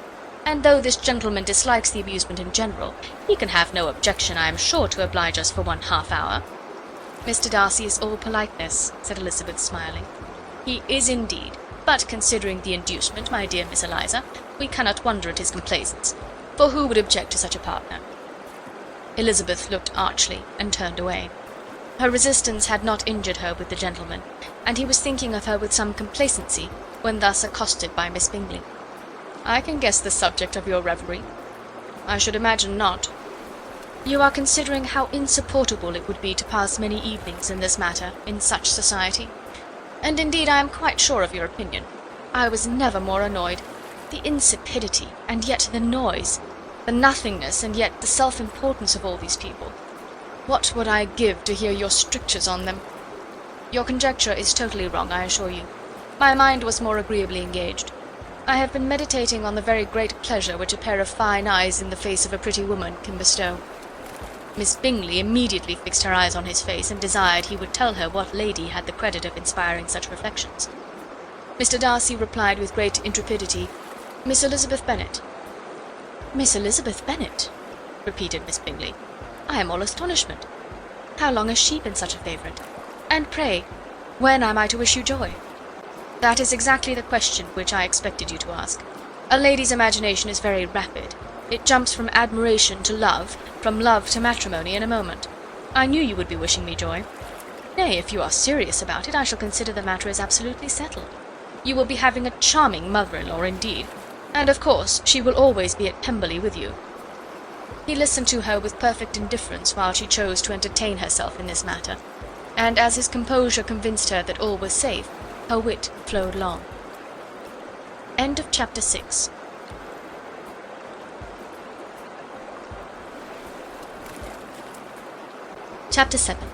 and though this gentleman dislikes the amusement in general, he can have no objection, I am sure, to oblige us for 1/2 hour." "Mr. Darcy is all politeness," said Elizabeth, smiling. "He is indeed, but considering the inducement, my dear Miss Eliza, we cannot wonder at his complaisance, for who would object to such a partner?" Elizabeth looked archly, and turned away. Her resistance had not injured her with the gentleman, and he was thinking of her with some complacency, when thus accosted by Miss Bingley. "I can guess the subject of your reverie." "I should imagine not." "You are considering how insupportable it would be to pass many evenings in this matter, in such society. And indeed I am quite sure of your opinion. I was never more annoyed. The insipidity, and yet the noise, the nothingness, and yet the self-importance of all these people. What would I give to hear your strictures on them? Your conjecture is totally wrong, I assure you. My mind was more agreeably engaged. I have been meditating on the very great pleasure which a pair of fine eyes in the face of a pretty woman can bestow." Miss Bingley immediately fixed her eyes on his face, and desired he would tell her what lady had the credit of inspiring such reflections. Mr. Darcy replied with great intrepidity, "Miss Elizabeth Bennet." "Miss Elizabeth Bennet?" repeated Miss Bingley. "I am all astonishment. How long has she been such a favourite? And pray, when am I to wish you joy?" "That is exactly the question which I expected you to ask. A lady's imagination is very rapid. It jumps from admiration to love, from love to matrimony in a moment. I knew you would be wishing me joy. Nay, if you are serious about it, I shall consider the matter as absolutely settled. You will be having a charming mother-in-law indeed, and of course she will always be at Pemberley with you." He listened to her with perfect indifference while she chose to entertain herself in this matter, and as his composure convinced her that all was safe, her wit flowed long. End of chapter 6. Chapter 7.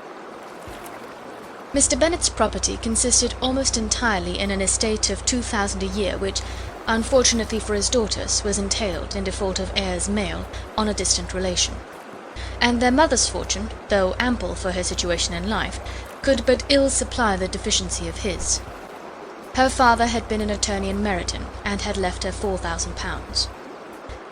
Mr. Bennet's property consisted almost entirely in an estate of 2,000 a year, which, unfortunately for his daughters, was entailed, in default of heirs male, on a distant relation. And their mother's fortune, though ample for her situation in life, could but ill supply the deficiency of his. Her father had been an attorney in Meryton, and had left her £4,000.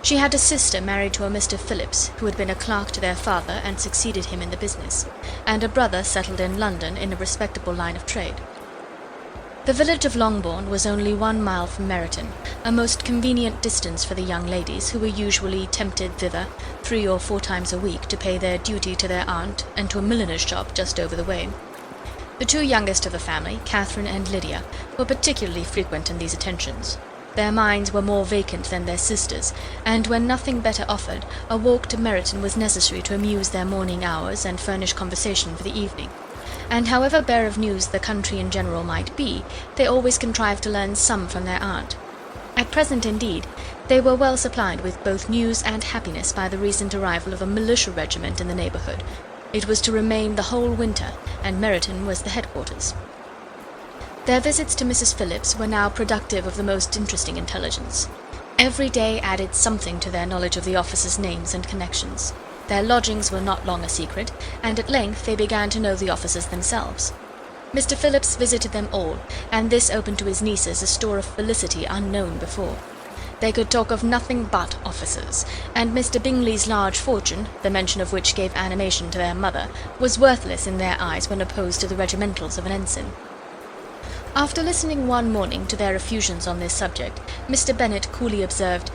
She had a sister married to a Mr. Phillips, who had been a clerk to their father and succeeded him in the business, and a brother settled in London in a respectable line of trade. The village of Longbourn was only 1 mile from Meryton, a most convenient distance for the young ladies, who were usually tempted thither 3 or 4 times a week to pay their duty to their aunt and to a milliner's shop just over the way. The 2 youngest of the family, Catherine and Lydia, were particularly frequent in these attentions. Their minds were more vacant than their sisters', and when nothing better offered, a walk to Meryton was necessary to amuse their morning hours and furnish conversation for the evening. And however bare of news the country in general might be, they always contrived to learn some from their aunt. At present, indeed, they were well supplied with both news and happiness by the recent arrival of a militia regiment in the neighbourhood. It was to remain the whole winter, and Meryton was the headquarters. Their visits to Mrs. Phillips were now productive of the most interesting intelligence. Every day added something to their knowledge of the officers' names and connections. Their lodgings were not long a secret, and at length they began to know the officers themselves. Mr. Phillips visited them all, and this opened to his nieces a store of felicity unknown before. They could talk of nothing but officers, and Mr. Bingley's large fortune, the mention of which gave animation to their mother, was worthless in their eyes when opposed to the regimentals of an ensign. After listening one morning to their effusions on this subject, Mr. Bennet coolly observed,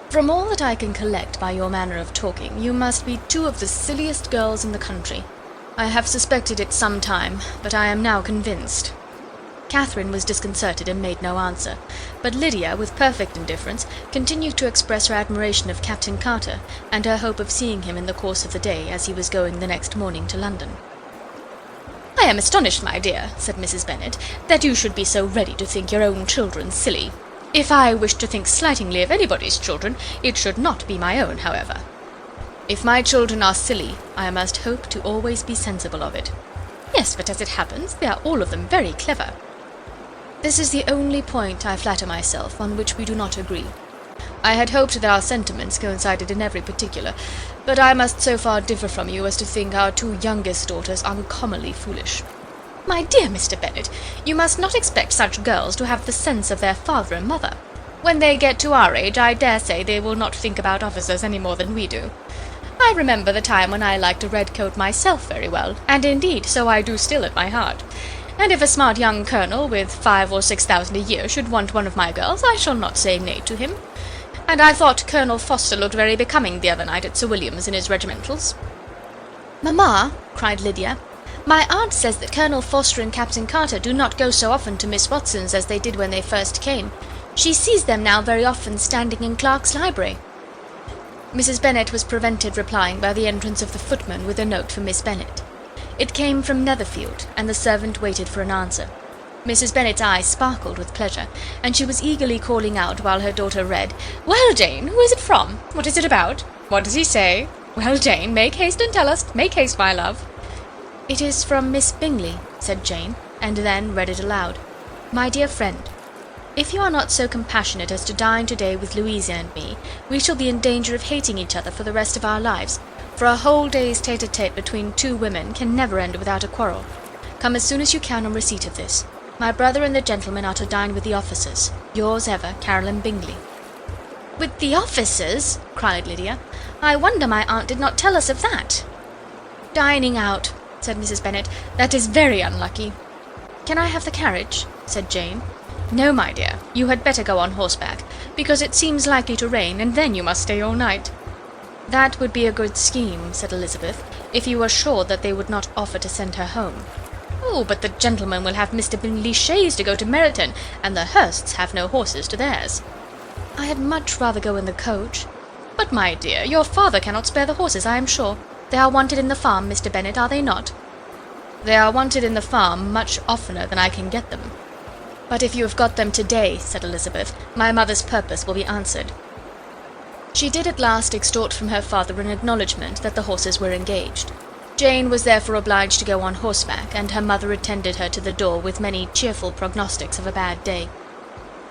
"From all that I can collect by your manner of talking, you must be 2 of the silliest girls in the country. I have suspected it some time, but I am now convinced." Catherine was disconcerted and made no answer, but Lydia, with perfect indifference, continued to express her admiration of Captain Carter, and her hope of seeing him in the course of the day, as he was going the next morning to London. "I am astonished, my dear," said Mrs. Bennet, "that you should be so ready to think your own children silly. If I wished to think slightingly of anybody's children, it should not be my own, however." "If my children are silly, I must hope to always be sensible of it." "Yes, but as it happens, they are all of them very clever." "This is the only point, I flatter myself, on which we do not agree. I had hoped that our sentiments coincided in every particular, but I must so far differ from you as to think our 2 youngest daughters uncommonly foolish." "My dear Mr. Bennet, you must not expect such girls to have the sense of their father and mother. When they get to our age, I dare say they will not think about officers any more than we do. I remember the time when I liked a red coat myself very well, and indeed so I do still at my heart. And if a smart young colonel with 5 or 6,000 a year should want one of my girls, I shall not say nay to him. And I thought Colonel Foster looked very becoming the other night at Sir William's in his regimentals." "Mamma," cried Lydia, "my aunt says that Colonel Foster and Captain Carter do not go so often to Miss Watson's as they did when they first came. She sees them now very often standing in Clark's library." Mrs. Bennet was prevented replying by the entrance of the footman with a note for Miss Bennet. It came from Netherfield, and the servant waited for an answer. Mrs. Bennet's eyes sparkled with pleasure, and she was eagerly calling out while her daughter read, "Well, Jane, who is it from? What is it about? What does he say? Well, Jane, make haste and tell us. Make haste, my love." "It is from Miss Bingley," said Jane, and then read it aloud. "My dear friend, if you are not so compassionate as to dine to-day with Louisa and me, we shall be in danger of hating each other for the rest of our lives, for a whole day's tete-a-tete between 2 women can never end without a quarrel. Come as soon as you can on receipt of this. My brother and the gentlemen are to dine with the officers. Yours ever, Caroline Bingley." "With the officers?" cried Lydia. "I wonder my aunt did not tell us of that." "Dining out," said Mrs. Bennet. "That is very unlucky." "Can I have the carriage?" said Jane. "No, my dear, you had better go on horseback, because it seems likely to rain, and then you must stay all night." "That would be a good scheme," said Elizabeth, "if you were sure that they would not offer to send her home." "Oh, but the gentlemen will have Mr. Bingley's chaise to go to Meryton, and the Hursts have no horses to theirs." "I had much rather go in the coach." "But, my dear, your father cannot spare the horses, I am sure. They are wanted in the farm, Mr. Bennet, are they not?" "They are wanted in the farm much oftener than I can get them." "But if you have got them to-day," said Elizabeth, "my mother's purpose will be answered." She did at last extort from her father an acknowledgment that the horses were engaged. Jane was therefore obliged to go on horseback, and her mother attended her to the door with many cheerful prognostics of a bad day.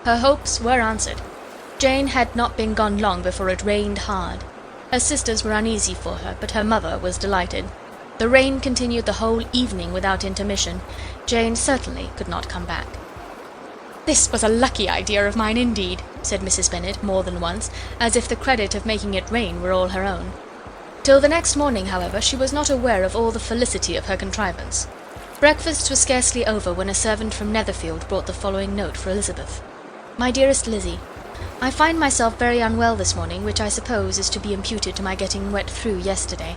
Her hopes were answered. Jane had not been gone long before it rained hard. Her sisters were uneasy for her, but her mother was delighted. The rain continued the whole evening without intermission. Jane certainly could not come back. "This was a lucky idea of mine indeed," said Mrs. Bennet more than once, as if the credit of making it rain were all her own. Till the next morning, however, she was not aware of all the felicity of her contrivance. Breakfast was scarcely over when a servant from Netherfield brought the following note for Elizabeth. "My dearest Lizzie, I find myself very unwell this morning, which I suppose is to be imputed to my getting wet through yesterday.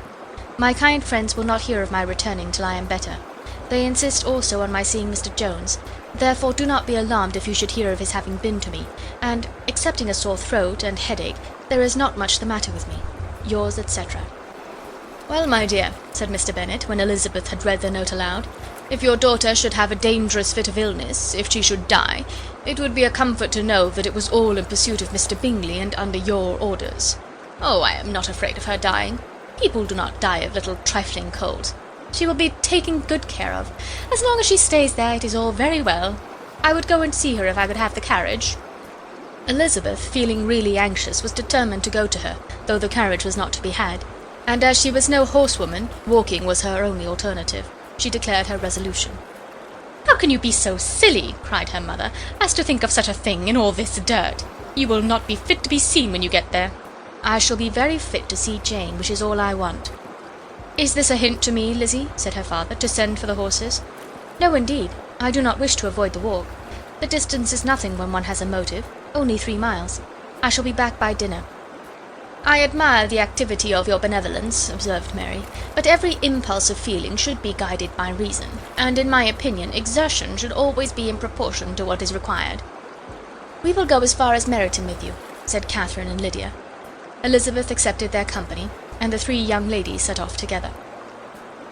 My kind friends will not hear of my returning till I am better. They insist also on my seeing Mr. Jones, therefore do not be alarmed if you should hear of his having been to me, and, excepting a sore throat and headache, there is not much the matter with me. Yours, etc." "Well, my dear," said Mr. Bennet, when Elizabeth had read the note aloud, "if your daughter should have a dangerous fit of illness, if she should die, it would be a comfort to know that it was all in pursuit of Mr. Bingley and under your orders. Oh, I am not afraid of her dying. People do not die of little trifling colds. She will be taken good care of. As long as she stays there, it is all very well. I would go and see her if I could have the carriage." Elizabeth, feeling really anxious, was determined to go to her, though the carriage was not to be had, and as she was no horsewoman, walking was her only alternative. She declared her resolution. "How can you be so silly," cried her mother, "as to think of such a thing in all this dirt? You will not be fit to be seen when you get there." "I shall be very fit to see Jane, which is all I want." "Is this a hint to me, Lizzie," said her father, "to send for the horses?" "No, indeed. I do not wish to avoid the walk. The distance is nothing when one has a motive, only 3 miles. I shall be back by dinner." "I admire the activity of your benevolence," observed Mary, "but every impulse of feeling should be guided by reason, and in my opinion exertion should always be in proportion to what is required." "We will go as far as Meryton with you," said Catherine and Lydia. Elizabeth accepted their company, and the 3 young ladies set off together.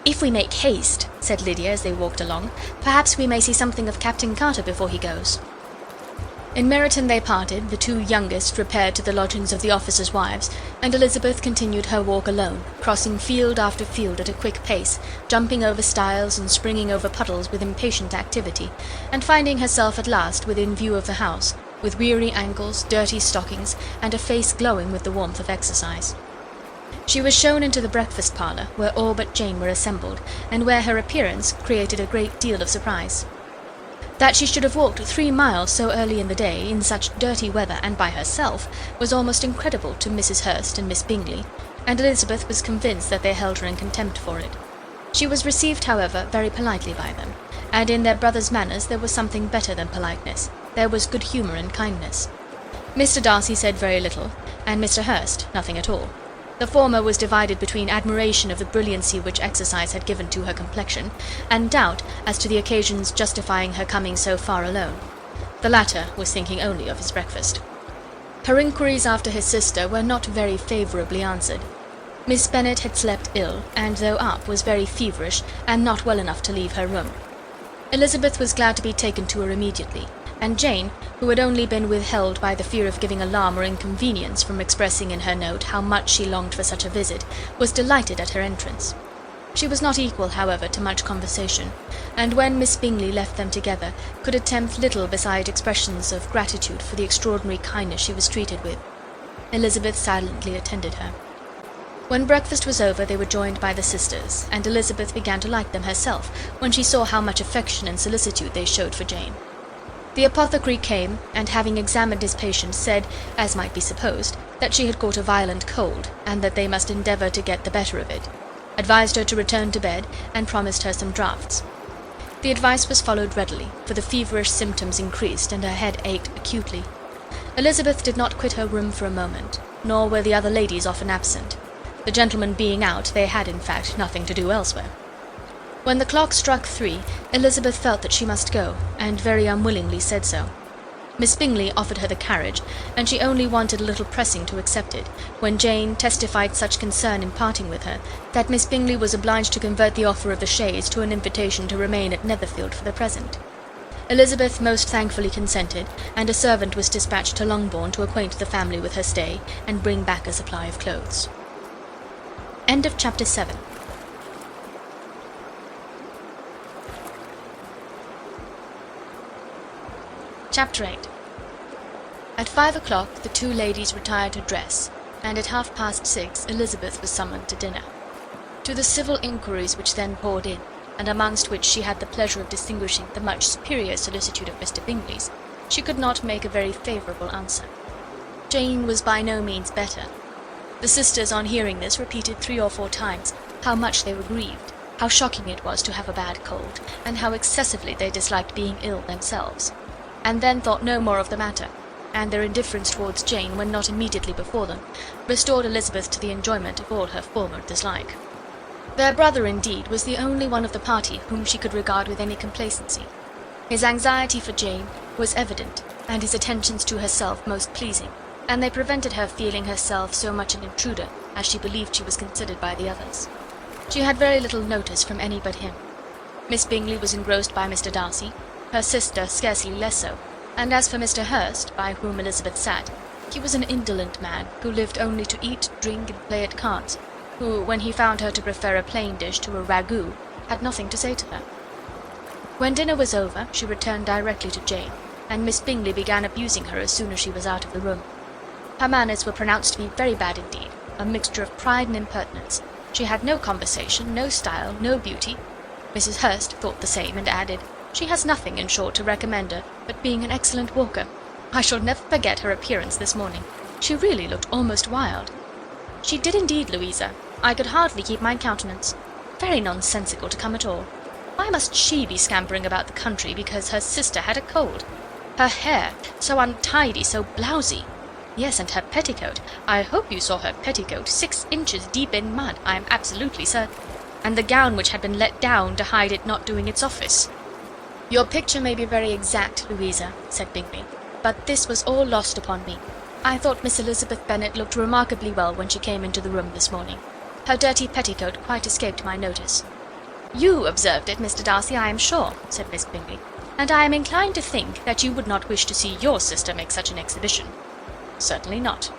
"If we make haste," said Lydia as they walked along, "perhaps we may see something of Captain Carter before he goes." In Meryton they parted, the 2 youngest repaired to the lodgings of the officers' wives, and Elizabeth continued her walk alone, crossing field after field at a quick pace, jumping over stiles and springing over puddles with impatient activity, and finding herself at last within view of the house, with weary ankles, dirty stockings, and a face glowing with the warmth of exercise. She was shown into the breakfast parlour, where all but Jane were assembled, and where her appearance created a great deal of surprise. That she should have walked 3 miles so early in the day, in such dirty weather, and by herself, was almost incredible to Mrs. Hurst and Miss Bingley, and Elizabeth was convinced that they held her in contempt for it. She was received, however, very politely by them, and in their brother's manners there was something better than politeness. There was good humour and kindness. Mr. Darcy said very little, and Mr. Hurst nothing at all. The former was divided between admiration of the brilliancy which exercise had given to her complexion, and doubt as to the occasions justifying her coming so far alone. The latter was thinking only of his breakfast. Her inquiries after his sister were not very favourably answered. Miss Bennet had slept ill, and though up, was very feverish, and not well enough to leave her room. Elizabeth was glad to be taken to her immediately, and Jane, who had only been withheld by the fear of giving alarm or inconvenience from expressing in her note how much she longed for such a visit, was delighted at her entrance. She was not equal, however, to much conversation, and when Miss Bingley left them together, could attempt little beside expressions of gratitude for the extraordinary kindness she was treated with. Elizabeth silently attended her. When breakfast was over they were joined by the sisters, and Elizabeth began to like them herself when she saw how much affection and solicitude they showed for Jane. The apothecary came, and having examined his patient, said, as might be supposed, that she had caught a violent cold, and that they must endeavour to get the better of it, advised her to return to bed, and promised her some draughts. The advice was followed readily, for the feverish symptoms increased, and her head ached acutely. Elizabeth did not quit her room for a moment, nor were the other ladies often absent. The gentlemen being out, they had, in fact, nothing to do elsewhere. When the clock struck 3, Elizabeth felt that she must go, and very unwillingly said so. Miss Bingley offered her the carriage, and she only wanted a little pressing to accept it, when Jane testified such concern in parting with her, that Miss Bingley was obliged to convert the offer of the chaise to an invitation to remain at Netherfield for the present. Elizabeth most thankfully consented, and a servant was dispatched to Longbourn to acquaint the family with her stay, and bring back a supply of clothes. End of Chapter 7. Chapter 8. At 5 o'clock the two ladies retired to dress, and at 6:30 Elizabeth was summoned to dinner. To the civil inquiries which then poured in, and amongst which she had the pleasure of distinguishing the much superior solicitude of Mr. Bingley's, she could not make a very favourable answer. Jane was by no means better. The sisters, on hearing this, repeated 3 or 4 times how much they were grieved, how shocking it was to have a bad cold, and how excessively they disliked being ill themselves, and then thought no more of the matter, and their indifference towards Jane, when not immediately before them, restored Elizabeth to the enjoyment of all her former dislike. Their brother, indeed, was the only one of the party whom she could regard with any complacency. His anxiety for Jane was evident, and his attentions to herself most pleasing, and they prevented her feeling herself so much an intruder as she believed she was considered by the others. She had very little notice from any but him. Miss Bingley was engrossed by Mr. Darcy, her sister scarcely less so, and as for Mr. Hurst, by whom Elizabeth sat, he was an indolent man, who lived only to eat, drink, and play at cards, who, when he found her to prefer a plain dish to a ragout, had nothing to say to her. When dinner was over, she returned directly to Jane, and Miss Bingley began abusing her as soon as she was out of the room. Her manners were pronounced to be very bad indeed, a mixture of pride and impertinence. She had no conversation, no style, no beauty. Mrs. Hurst thought the same, and added, "She has nothing, in short, to recommend her, but being an excellent walker. I shall never forget her appearance this morning. She really looked almost wild." "She did indeed, Louisa. I could hardly keep my countenance. Very nonsensical to come at all. Why must she be scampering about the country because her sister had a cold? Her hair, so untidy, so blousy. Yes, and her petticoat. I hope you saw her petticoat, 6 inches deep in mud, I am absolutely certain, and the gown which had been let down to hide it not doing its office." "Your picture may be very exact, Louisa," said Bingley, "but this was all lost upon me. I thought Miss Elizabeth Bennet looked remarkably well when she came into the room this morning. Her dirty petticoat quite escaped my notice." "You observed it, Mr. Darcy, I am sure," said Miss Bingley, "and I am inclined to think that you would not wish to see your sister make such an exhibition." "Certainly not.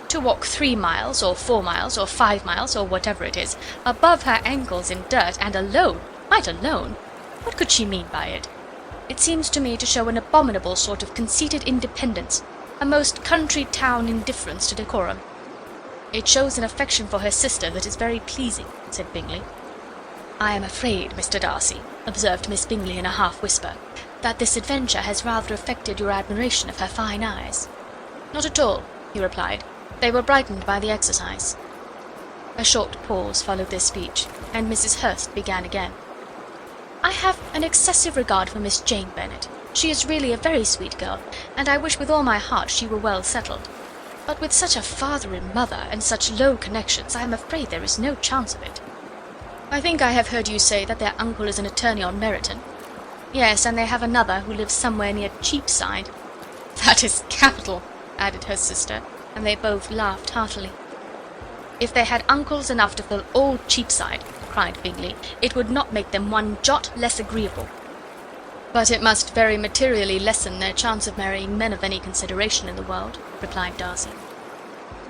To walk 3 miles, or 4 miles, or 5 miles, or whatever it is, above her ankles in dirt, and alone, quite alone, what could she mean by it? It seems to me to show an abominable sort of conceited independence, a most country town indifference to decorum." "It shows an affection for her sister that is very pleasing," said Bingley. "I am afraid, Mr. Darcy," observed Miss Bingley in a half-whisper, "that this adventure has rather affected your admiration of her fine eyes." "Not at all," he replied. "They were brightened by the exercise." A short pause followed this speech, and Mrs. Hurst began again. "I have an excessive regard for Miss Jane Bennet. She is really a very sweet girl, and I wish with all my heart she were well settled. But with such a father and mother, and such low connections, I am afraid there is no chance of it." "I think I have heard you say that their uncle is an attorney on Meryton." "Yes, and they have another who lives somewhere near Cheapside." "That is capital," added her sister, and they both laughed heartily. "If they had uncles enough to fill all Cheapside," cried Bingley, "it would not make them one jot less agreeable." "But it must very materially lessen their chance of marrying men of any consideration in the world," replied Darcy.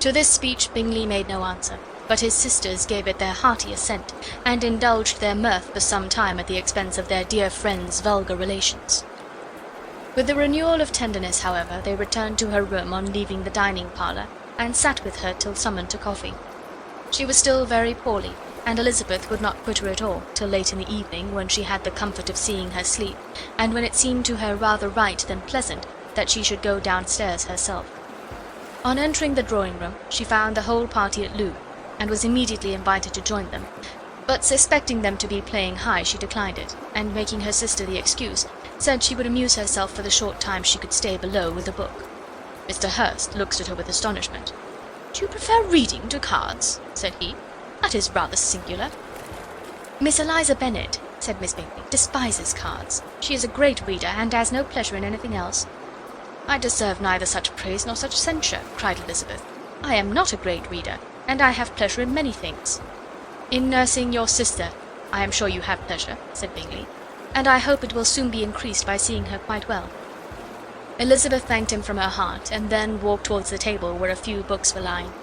To this speech Bingley made no answer, but his sisters gave it their hearty assent, and indulged their mirth for some time at the expense of their dear friend's vulgar relations. With a renewal of tenderness, however, they returned to her room on leaving the dining-parlour, and sat with her till summoned to coffee. She was still very poorly, and Elizabeth would not quit her at all till late in the evening, when she had the comfort of seeing her sleep, and when it seemed to her rather right than pleasant that she should go downstairs herself. On entering the drawing-room, she found the whole party at loo, and was immediately invited to join them, but suspecting them to be playing high, she declined it, and making her sister the excuse, said she would amuse herself for the short time she could stay below with a book. Mr. Hurst looked at her with astonishment. "Do you prefer reading to cards?" said he. "That is rather singular." "Miss Eliza Bennet," said Miss Bingley, "despises cards. She is a great reader, and has no pleasure in anything else." "I deserve neither such praise nor such censure," cried Elizabeth. "I am not a great reader, and I have pleasure in many things." "In nursing your sister, I am sure you have pleasure," said Bingley, "and I hope it will soon be increased by seeing her quite well." Elizabeth thanked him from her heart, and then walked towards the table where a few books were lying.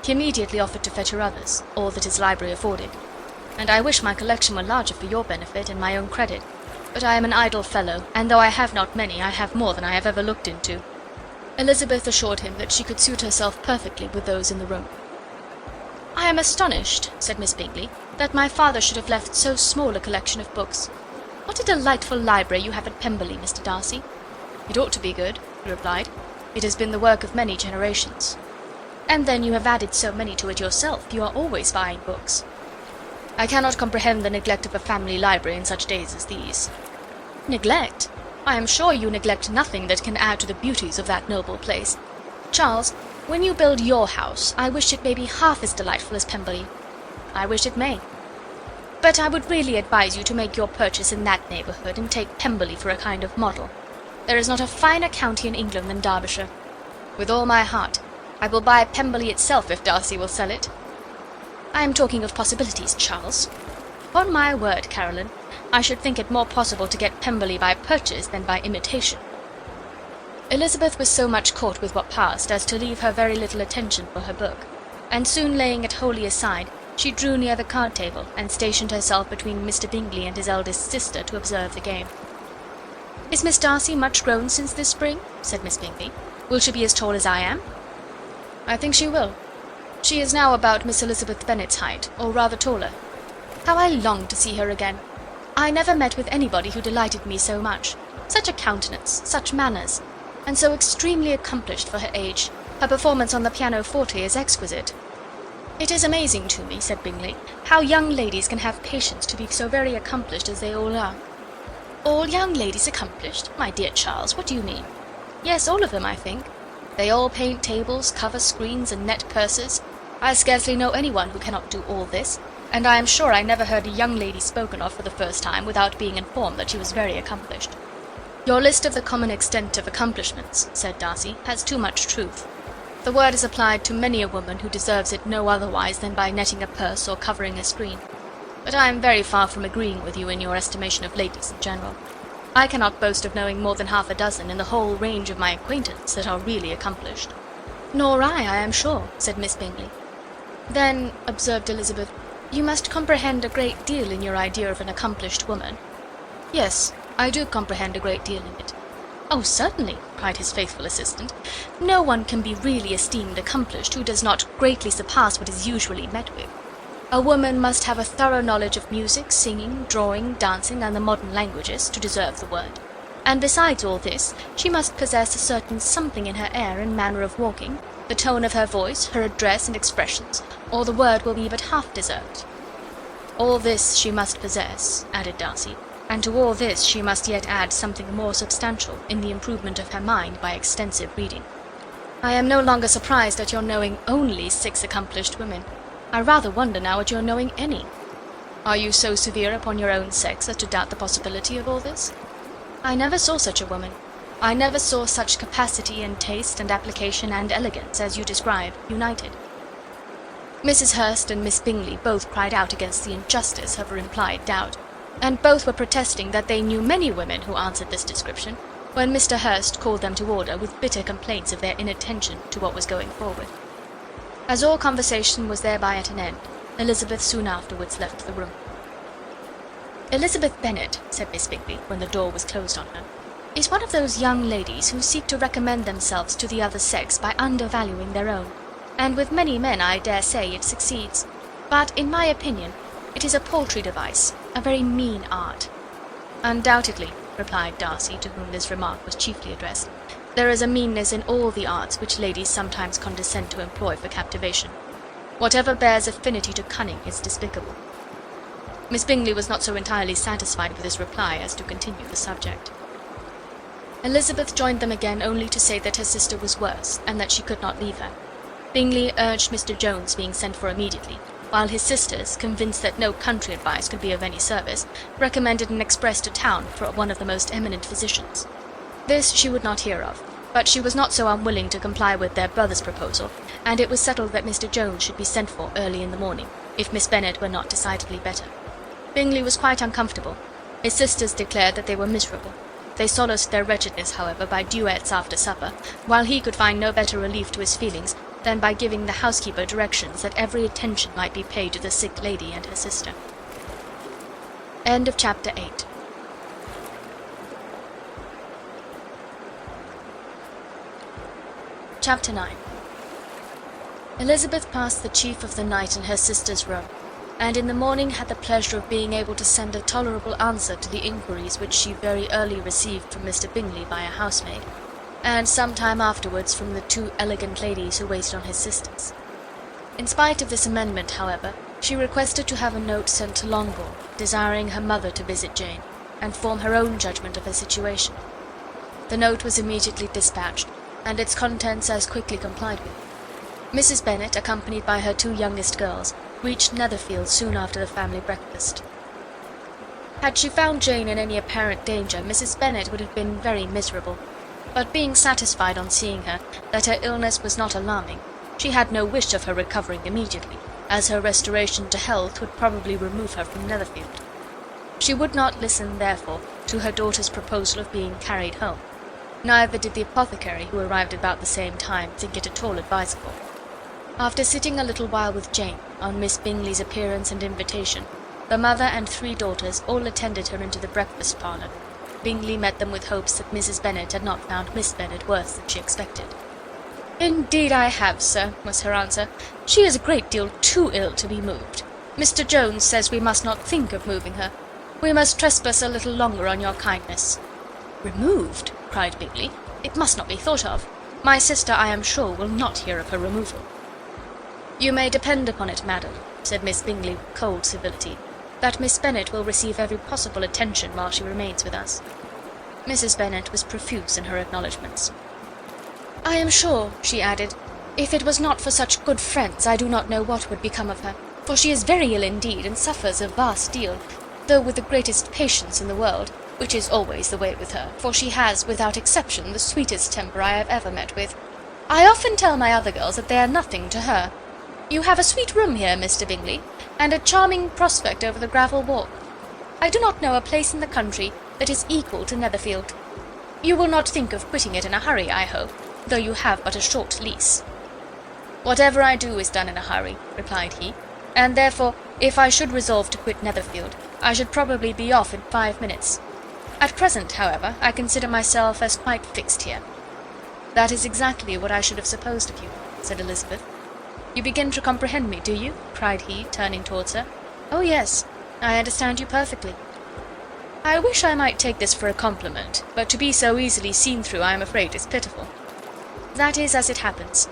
He immediately offered to fetch her others, all that his library afforded. "And I wish my collection were larger for your benefit and my own credit. But I am an idle fellow, and though I have not many, I have more than I have ever looked into." Elizabeth assured him that she could suit herself perfectly with those in the room. "I am astonished," said Miss Bingley, "that my father should have left so small a collection of books. What a delightful library you have at Pemberley, Mr. Darcy." "It ought to be good," he replied. "It has been the work of many generations." "And then you have added so many to it yourself. You are always buying books." "I cannot comprehend the neglect of a family library in such days as these." "Neglect? I am sure you neglect nothing that can add to the beauties of that noble place. Charles, when you build your house, I wish it may be half as delightful as Pemberley." "I wish it may." "But I would really advise you to make your purchase in that neighbourhood, and take Pemberley for a kind of model. There is not a finer county in England than Derbyshire." "With all my heart. I will buy Pemberley itself if Darcy will sell it." "I am talking of possibilities, Charles. Upon my word, Caroline, I should think it more possible to get Pemberley by purchase than by imitation." Elizabeth was so much caught with what passed as to leave her very little attention for her book, and soon laying it wholly aside, she drew near the card table, and stationed herself between Mr. Bingley and his eldest sister to observe the game. "Is Miss Darcy much grown since this spring?" said Miss Bingley. "Will she be as tall as I am?" "I think she will. She is now about Miss Elizabeth Bennet's height, or rather taller. How I long to see her again! I never met with anybody who delighted me so much. Such a countenance, such manners, and so extremely accomplished for her age. Her performance on the pianoforte is exquisite." "It is amazing to me," said Bingley, "how young ladies can have patience to be so very accomplished as they all are." "All young ladies accomplished? My dear Charles, what do you mean?" "Yes, all of them, I think. They all paint tables, cover screens, and net purses. I scarcely know anyone who cannot do all this, and I am sure I never heard a young lady spoken of for the first time without being informed that she was very accomplished." "Your list of the common extent of accomplishments," said Darcy, "has too much truth. The word is applied to many a woman who deserves it no otherwise than by netting a purse or covering a screen. But I am very far from agreeing with you in your estimation of ladies in general. I cannot boast of knowing more than half a dozen in the whole range of my acquaintance that are really accomplished." "Nor I am sure," said Miss Bingley. "Then," observed Elizabeth, "you must comprehend a great deal in your idea of an accomplished woman." "Yes, I do comprehend a great deal in it." "Oh, certainly," cried his faithful assistant. "No one can be really esteemed accomplished who does not greatly surpass what is usually met with. A woman must have a thorough knowledge of music, singing, drawing, dancing, and the modern languages, to deserve the word. And besides all this, she must possess a certain something in her air and manner of walking, the tone of her voice, her address and expressions, or the word will be but half deserved." "All this she must possess," added Darcy, "and to all this she must yet add something more substantial in the improvement of her mind by extensive reading. I am no longer surprised at your knowing only 6 accomplished women. I rather wonder now at your knowing any. Are you so severe upon your own sex as to doubt the possibility of all this? I never saw such a woman. I never saw such capacity and taste and application and elegance as you describe, united." Mrs. Hurst and Miss Bingley both cried out against the injustice of her implied doubt, and both were protesting that they knew many women who answered this description, when Mr. Hurst called them to order with bitter complaints of their inattention to what was going forward. As all conversation was thereby at an end, Elizabeth soon afterwards left the room. "Elizabeth Bennet," said Miss Bingley, when the door was closed on her, "is one of those young ladies who seek to recommend themselves to the other sex by undervaluing their own, and with many men I dare say it succeeds. but, in my opinion, it is a paltry device, a very mean art." "Undoubtedly," replied Darcy, to whom this remark was chiefly addressed, "there is a meanness in all the arts which ladies sometimes condescend to employ for captivation. Whatever bears affinity to cunning is despicable." Miss Bingley was not so entirely satisfied with his reply as to continue the subject. Elizabeth joined them again only to say that her sister was worse, and that she could not leave her. Bingley urged Mr. Jones being sent for immediately, while his sisters, convinced that no country advice could be of any service, recommended an express to town for one of the most eminent physicians. This she would not hear of, but she was not so unwilling to comply with their brother's proposal, and it was settled that Mr. Jones should be sent for early in the morning, if Miss Bennet were not decidedly better. Bingley was quite uncomfortable. His sisters declared that they were miserable. They solaced their wretchedness, however, by duets after supper, while he could find no better relief to his feelings than by giving the housekeeper directions that every attention might be paid to the sick lady and her sister. End of chapter 8. Chapter 9. Elizabeth passed the chief of the night in her sister's room, and in the morning had the pleasure of being able to send a tolerable answer to the inquiries which she very early received from Mr. Bingley by a housemaid, and some time afterwards from the 2 elegant ladies who waited on his sisters. In spite of this amendment, however, she requested to have a note sent to Longbourn, desiring her mother to visit Jane, and form her own judgment of her situation. The note was immediately dispatched, and its contents as quickly complied with. Mrs. Bennet, accompanied by her 2 youngest girls, reached Netherfield soon after the family breakfast. Had she found Jane in any apparent danger, Mrs. Bennet would have been very miserable, but being satisfied on seeing her that her illness was not alarming, she had no wish of her recovering immediately, as her restoration to health would probably remove her from Netherfield. She would not listen, therefore, to her daughter's proposal of being carried home. Neither did the apothecary, who arrived about the same time, think it at all advisable. After sitting a little while with Jane, on Miss Bingley's appearance and invitation, the mother and 3 daughters all attended her into the breakfast parlour. Bingley met them with hopes that Mrs. Bennet had not found Miss Bennet worse than she expected. "Indeed I have, sir," was her answer. "She is a great deal too ill to be moved. Mr. Jones says we must not think of moving her. We must trespass a little longer on your kindness." "Removed?" cried Bingley. "It must not be thought of. My sister, I am sure, will not hear of her removal." "You may depend upon it, madam," said Miss Bingley with cold civility, "that Miss Bennet will receive every possible attention while she remains with us." Mrs. Bennet was profuse in her acknowledgments. "I am sure," she added, "if it was not for such good friends, I do not know what would become of her, for she is very ill indeed, and suffers a vast deal, though with the greatest patience in the world, which is always the way with her, for she has, without exception, the sweetest temper I have ever met with. I often tell my other girls that they are nothing to her. You have a sweet room here, Mr. Bingley, and a charming prospect over the gravel walk. I do not know a place in the country that is equal to Netherfield. You will not think of quitting it in a hurry, I hope, though you have but a short lease." "Whatever I do is done in a hurry," replied he, "and therefore, if I should resolve to quit Netherfield, I should probably be off in 5 minutes. At present, however, I consider myself as quite fixed here." "That is exactly what I should have supposed of you," said Elizabeth. "You begin to comprehend me, do you?" cried he, turning towards her. "Oh, yes, I understand you perfectly." "I wish I might take this for a compliment, but to be so easily seen through I am afraid is pitiful. That is as it happens.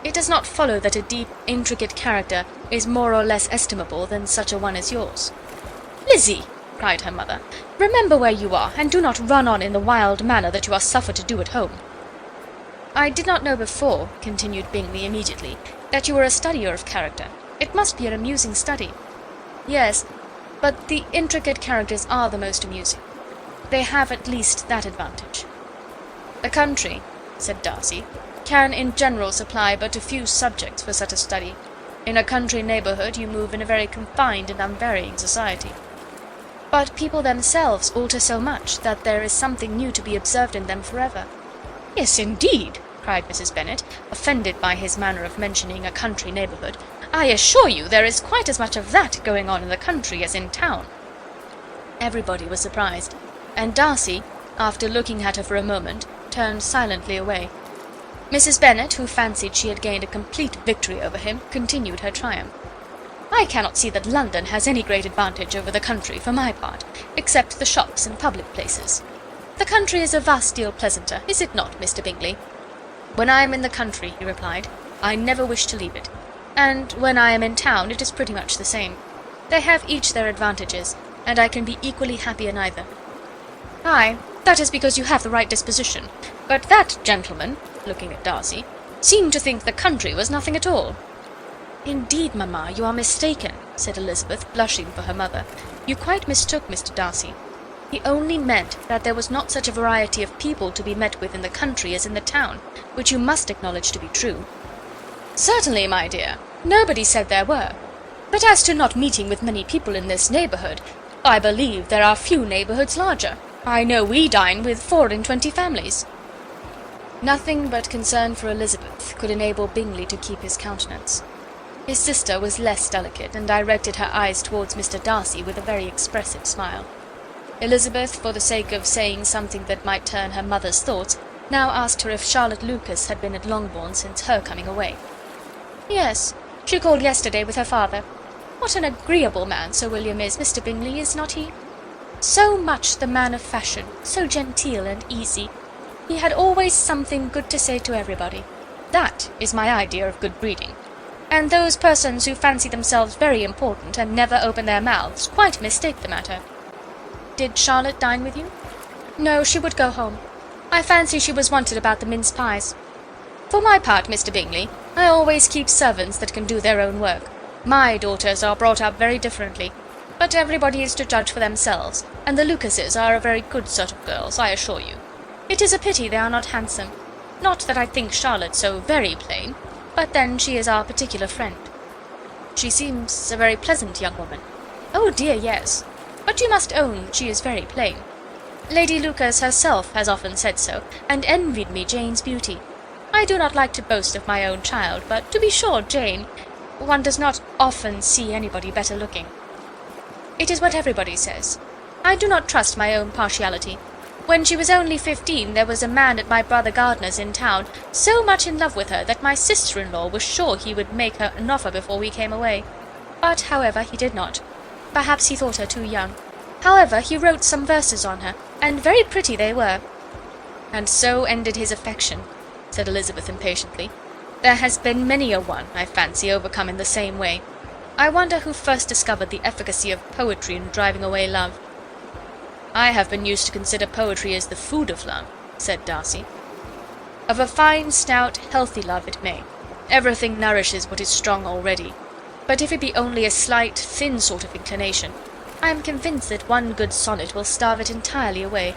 It does not follow that a deep, intricate character is more or less estimable than such a one as yours." "Lizzie!" cried her mother, "remember where you are, and do not run on in the wild manner that you are suffered to do at home." "I did not know before," continued Bingley immediately, "that you were a studier of character. It must be an amusing study." "Yes, but the intricate characters are the most amusing. They have at least that advantage." "The country," said Darcy, "can in general supply but a few subjects for such a study. In a country neighbourhood you move in a very confined and unvarying society." "But people themselves alter so much that there is something new to be observed in them forever." "Yes, indeed!" cried Mrs. Bennet, offended by his manner of mentioning a country neighbourhood. "I assure you there is quite as much of that going on in the country as in town." Everybody was surprised, and Darcy, after looking at her for a moment, turned silently away. Mrs. Bennet, who fancied she had gained a complete victory over him, continued her triumph. I cannot see that London has any great advantage over the country, for my part, except the shops and public places. The country is a vast deal pleasanter, is it not, Mr. Bingley?" "When I am in the country," he replied, "I never wish to leave it, and when I am in town it is pretty much the same. They have each their advantages, and I can be equally happy in either." "Ay, that is because you have the right disposition, but that gentleman," looking at Darcy, "seemed to think the country was nothing at all." "Indeed, mamma, you are mistaken," said Elizabeth, blushing for her mother. "You quite mistook Mr. Darcy. He only meant that there was not such a variety of people to be met with in the country as in the town, which you must acknowledge to be true." "Certainly, my dear, nobody said there were. But as to not meeting with many people in this neighbourhood, I believe there are few neighbourhoods larger. I know we dine with 24 families." Nothing but concern for Elizabeth could enable Bingley to keep his countenance. His sister was less delicate, and directed her eyes towards Mr. Darcy with a very expressive smile. Elizabeth, for the sake of saying something that might turn her mother's thoughts, now asked her if Charlotte Lucas had been at Longbourn since her coming away. "Yes, she called yesterday with her father. What an agreeable man Sir William is, Mr. Bingley, is not he? So much the man of fashion, so genteel and easy. He had always something good to say to everybody. That is my idea of good breeding. And those persons who fancy themselves very important and never open their mouths quite mistake the matter." "Did Charlotte dine with you?" "No, she would go home. I fancy she was wanted about the mince pies. For my part, Mr. Bingley, I always keep servants that can do their own work. My daughters are brought up very differently, but everybody is to judge for themselves, and the Lucases are a very good sort of girls, I assure you. It is a pity they are not handsome. Not that I think Charlotte so very plain, but then she is our particular friend." "She seems a very pleasant young woman." "Oh dear, yes. But you must own she is very plain. Lady Lucas herself has often said so, and envied me Jane's beauty. I do not like to boast of my own child, but to be sure Jane, one does not often see anybody better looking." "It is what everybody says. I do not trust my own partiality. When she was only 15, there was a man at my brother Gardner's in town so much in love with her that my sister-in-law was sure he would make her an offer before we came away. But, however, he did not. Perhaps he thought her too young. However, he wrote some verses on her, and very pretty they were." "And so ended his affection," said Elizabeth impatiently. "There has been many a one, I fancy, overcome in the same way. I wonder who first discovered the efficacy of poetry in driving away love." "I have been used to consider poetry as the food of love," said Darcy. "Of a fine, stout, healthy love it may. Everything nourishes what is strong already. But if it be only a slight, thin sort of inclination, I am convinced that one good sonnet will starve it entirely away."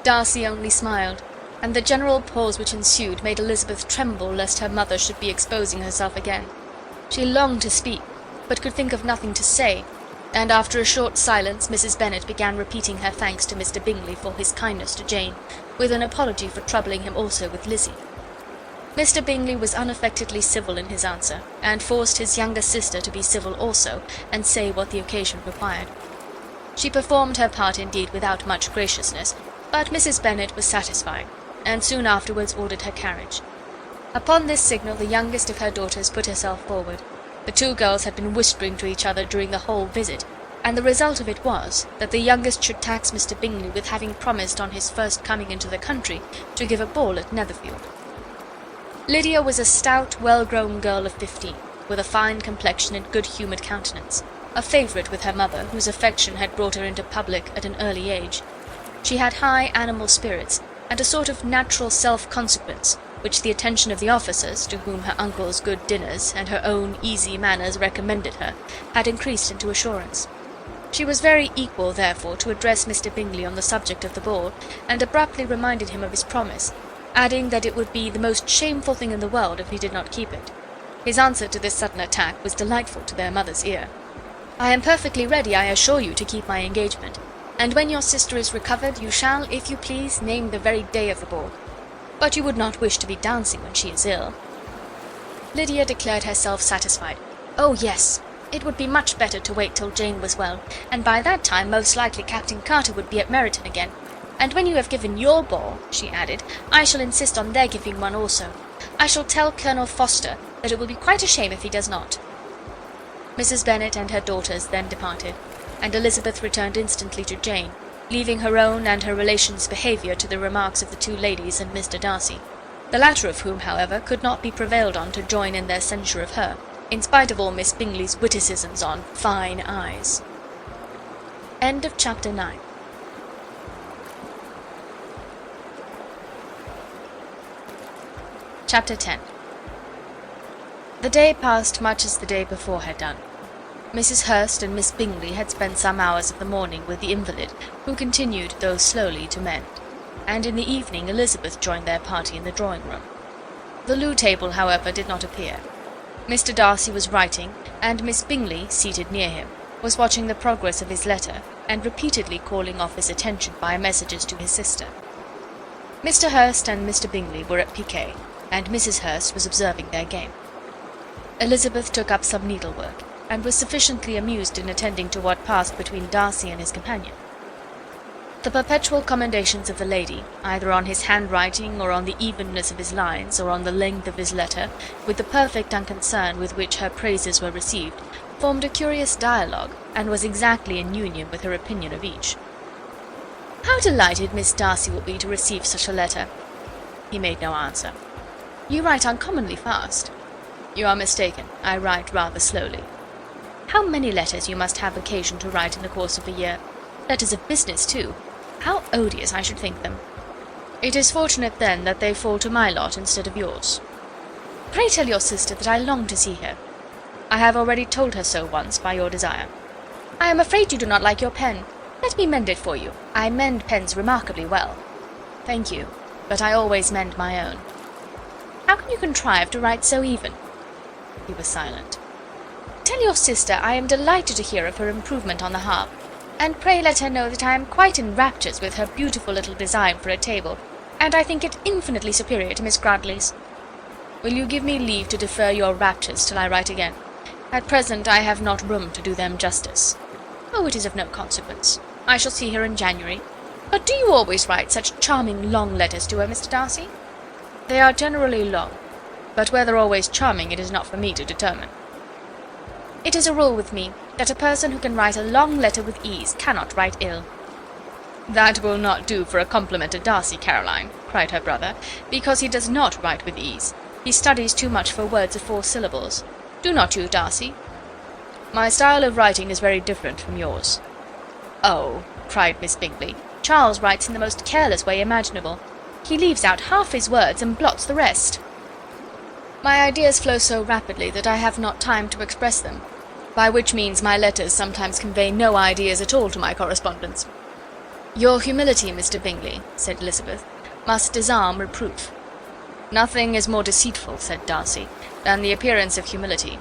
Darcy only smiled, and the general pause which ensued made Elizabeth tremble lest her mother should be exposing herself again. She longed to speak, but could think of nothing to say, and after a short silence Mrs. Bennet began repeating her thanks to Mr. Bingley for his kindness to Jane, with an apology for troubling him also with Lizzie. Mr. Bingley was unaffectedly civil in his answer, and forced his younger sister to be civil also, and say what the occasion required. She performed her part indeed without much graciousness, but Mrs. Bennet was satisfied, and soon afterwards ordered her carriage. Upon this signal the youngest of her daughters put herself forward. The two girls had been whispering to each other during the whole visit, and the result of it was that the youngest should tax Mr. Bingley with having promised on his first coming into the country to give a ball at Netherfield. Lydia was a stout, well-grown girl of 15, with a fine complexion and good-humoured countenance, a favourite with her mother, whose affection had brought her into public at an early age. She had high animal spirits, and a sort of natural self-consequence, which the attention of the officers, to whom her uncle's good dinners and her own easy manners recommended her, had increased into assurance. She was very equal, therefore, to address Mr. Bingley on the subject of the ball, and abruptly reminded him of his promise, adding that it would be the most shameful thing in the world if he did not keep it. His answer to this sudden attack was delightful to their mother's ear. "I am perfectly ready, I assure you, to keep my engagement, and when your sister is recovered, you shall, if you please, name the very day of the ball. But you would not wish to be dancing when she is ill." Lydia declared herself satisfied. "Oh, yes, it would be much better to wait till Jane was well, and by that time most likely Captain Carter would be at Meryton again. And when you have given your ball," she added, "I shall insist on their giving one also. I shall tell Colonel Forster that it will be quite a shame if he does not." Mrs. Bennet and her daughters then departed, and Elizabeth returned instantly to Jane, leaving her own and her relations' behaviour to the remarks of the two ladies and Mr. Darcy, the latter of whom, however, could not be prevailed on to join in their censure of her, in spite of all Miss Bingley's witticisms on fine eyes. End of Chapter 9. Chapter 10. The day passed much as the day before had done. Mrs. Hurst and Miss Bingley had spent some hours of the morning with the invalid, who continued, though slowly, to mend, and in the evening Elizabeth joined their party in the drawing-room. The loo table, however, did not appear. Mr. Darcy was writing, and Miss Bingley, seated near him, was watching the progress of his letter, and repeatedly calling off his attention by messages to his sister. Mr. Hurst and Mr. Bingley were at piquet, and Mrs. Hurst was observing their game. Elizabeth took up some needlework, and was sufficiently amused in attending to what passed between Darcy and his companion. The perpetual commendations of the lady, either on his handwriting, or on the evenness of his lines, or on the length of his letter, with the perfect unconcern with which her praises were received, formed a curious dialogue, and was exactly in union with her opinion of each. "How delighted Miss Darcy will be to receive such a letter!" He made no answer. "You write uncommonly fast." "You are mistaken. I write rather slowly." "How many letters you must have occasion to write in the course of a year! Letters of business, too. How odious I should think them!" "It is fortunate, then, that they fall to my lot instead of yours." "Pray tell your sister that I long to see her." "I have already told her so once, by your desire." "I am afraid you do not like your pen. Let me mend it for you. I mend pens remarkably well." "Thank you, but I always mend my own." "How can you contrive to write so even?" He was silent. "Tell your sister I am delighted to hear of her improvement on the harp, and pray let her know that I am quite in raptures with her beautiful little design for a table, and I think it infinitely superior to Miss Grantley's." "Will you give me leave to defer your raptures till I write again? At present I have not room to do them justice." "Oh, it is of no consequence. I shall see her in January. But do you always write such charming long letters to her, Mr. Darcy?" "They are generally long, but whether always charming it is not for me to determine." "It is a rule with me, that a person who can write a long letter with ease cannot write ill." "That will not do for a compliment to Darcy, Caroline," cried her brother, "because he does not write with ease. He studies too much for words of 4 syllables. Do not you, Darcy?" "My style of writing is very different from yours." "Oh," cried Miss Bingley, "Charles writes in the most careless way imaginable. He leaves out half his words and blots the rest." "My ideas flow so rapidly that I have not time to express them, by which means my letters sometimes convey no ideas at all to my correspondents." "Your humility, Mr. Bingley," said Elizabeth, "must disarm reproof." "Nothing is more deceitful," said Darcy, "than the appearance of humility.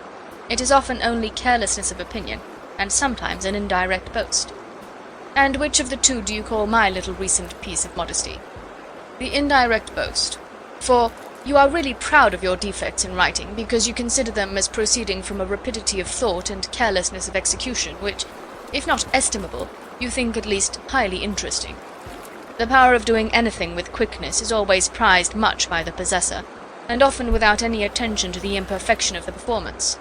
It is often only carelessness of opinion, and sometimes an indirect boast." "And which of the two do you call my little recent piece of modesty?" "The indirect boast. For you are really proud of your defects in writing, because you consider them as proceeding from a rapidity of thought and carelessness of execution, which, if not estimable, you think at least highly interesting. The power of doing anything with quickness is always prized much by the possessor, and often without any attention to the imperfection of the performance.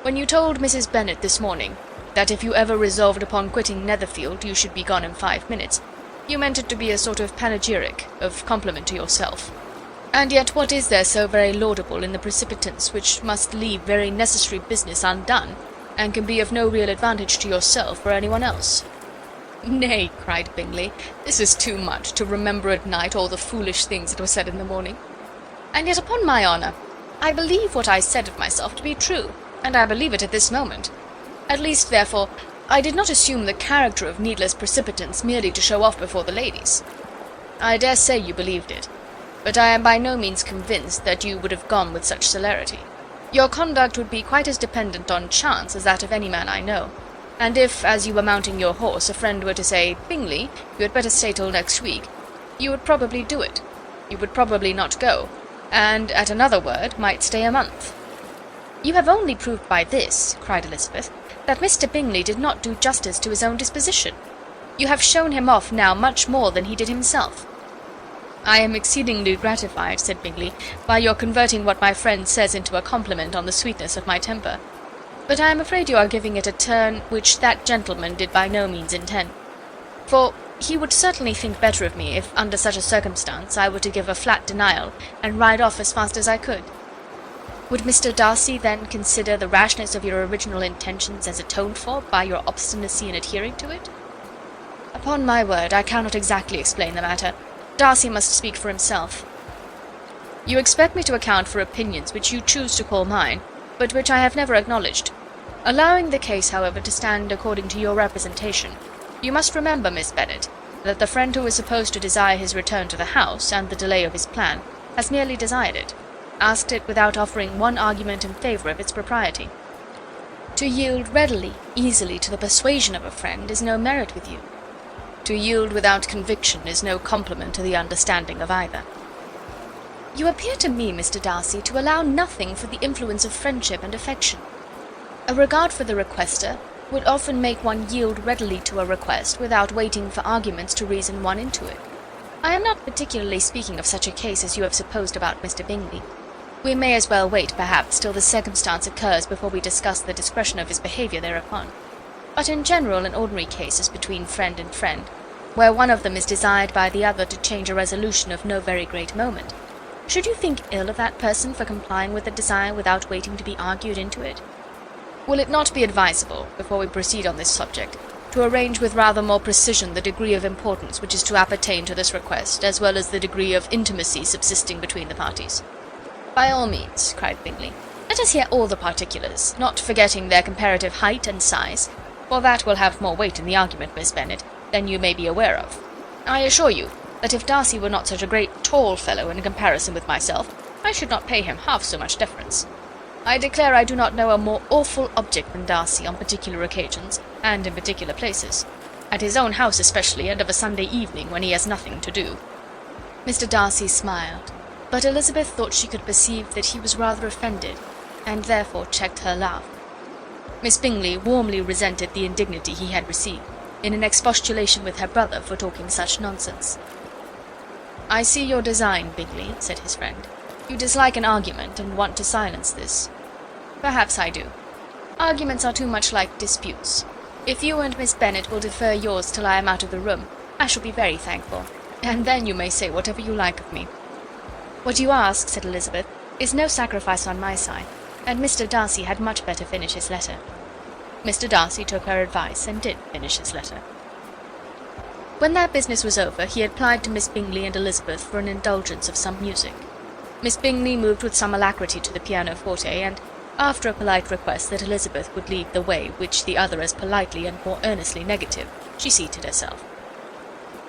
When you told Mrs. Bennet this morning that if you ever resolved upon quitting Netherfield you should be gone in 5 minutes, you meant it to be a sort of panegyric, of compliment to yourself. And yet what is there so very laudable in the precipitance which must leave very necessary business undone, and can be of no real advantage to yourself or any one else?" "Nay," cried Bingley, "this is too much, to remember at night all the foolish things that were said in the morning. And yet, upon my honour, I believe what I said of myself to be true, and I believe it at this moment. At least, therefore, I did not assume the character of needless precipitance merely to show off before the ladies." "I dare say you believed it, but I am by no means convinced that you would have gone with such celerity. Your conduct would be quite as dependent on chance as that of any man I know, and if, as you were mounting your horse, a friend were to say, 'Bingley, you had better stay till next week,' you would probably do it. You would probably not go, and, at another word, might stay a month." "You have only proved by this," cried Elizabeth, "that Mr. Bingley did not do justice to his own disposition. You have shown him off now much more than he did himself." "I am exceedingly gratified," said Bingley, "by your converting what my friend says into a compliment on the sweetness of my temper." but I am afraid you are giving it a turn which that gentleman did by no means intend. For he would certainly think better of me if, under such a circumstance, I were to give a flat denial, and ride off as fast as I could. Would Mr. Darcy then consider the rashness of your original intentions as atoned for by your obstinacy in adhering to it? Upon my word, I cannot exactly explain the matter. Darcy must speak for himself. You expect me to account for opinions which you choose to call mine, but which I have never acknowledged. Allowing the case, however, to stand according to your representation, you must remember, Miss Bennet, that the friend who is supposed to desire his return to the house, and the delay of his plan, has merely desired it, asked it without offering one argument in favour of its propriety. To yield readily, easily to the persuasion of a friend is no merit with you. To yield without conviction is no compliment to the understanding of either. You appear to me, Mr. Darcy, to allow nothing for the influence of friendship and affection. A regard for the requester would often make one yield readily to a request without waiting for arguments to reason one into it. I am not particularly speaking of such a case as you have supposed about Mr. Bingley. We may as well wait, perhaps, till the circumstance occurs before we discuss the discretion of his behaviour thereupon. But in general and ordinary cases between friend and friend, where one of them is desired by the other to change a resolution of no very great moment, should you think ill of that person for complying with the desire without waiting to be argued into it? Will it not be advisable, before we proceed on this subject, to arrange with rather more precision the degree of importance which is to appertain to this request, as well as the degree of intimacy subsisting between the parties? By all means, cried Bingley. Let us hear all the particulars, not forgetting their comparative height and size, for that will have more weight in the argument, Miss Bennet, than you may be aware of. I assure you that if Darcy were not such a great tall fellow in comparison with myself, I should not pay him half so much deference. I declare I do not know a more awful object than Darcy on particular occasions, and in particular places. At his own house especially, and of a Sunday evening, when he has nothing to do. Mr. Darcy smiled, but Elizabeth thought she could perceive that he was rather offended, and therefore checked her laugh. Miss Bingley warmly resented the indignity he had received, in an expostulation with her brother for talking such nonsense. "I see your design, Bingley," said his friend. "You dislike an argument, and want to silence this. Perhaps I do. Arguments are too much like disputes. If you and Miss Bennet will defer yours till I am out of the room, I shall be very thankful, and then you may say whatever you like of me." "What you ask," said Elizabeth, "is no sacrifice on my side, and Mr. Darcy had much better finish his letter." Mr. Darcy took her advice, and did finish his letter. When that business was over, he applied to Miss Bingley and Elizabeth for an indulgence of some music. Miss Bingley moved with some alacrity to the pianoforte, and, after a polite request that Elizabeth would lead the way, which the other as politely and more earnestly negatived, she seated herself.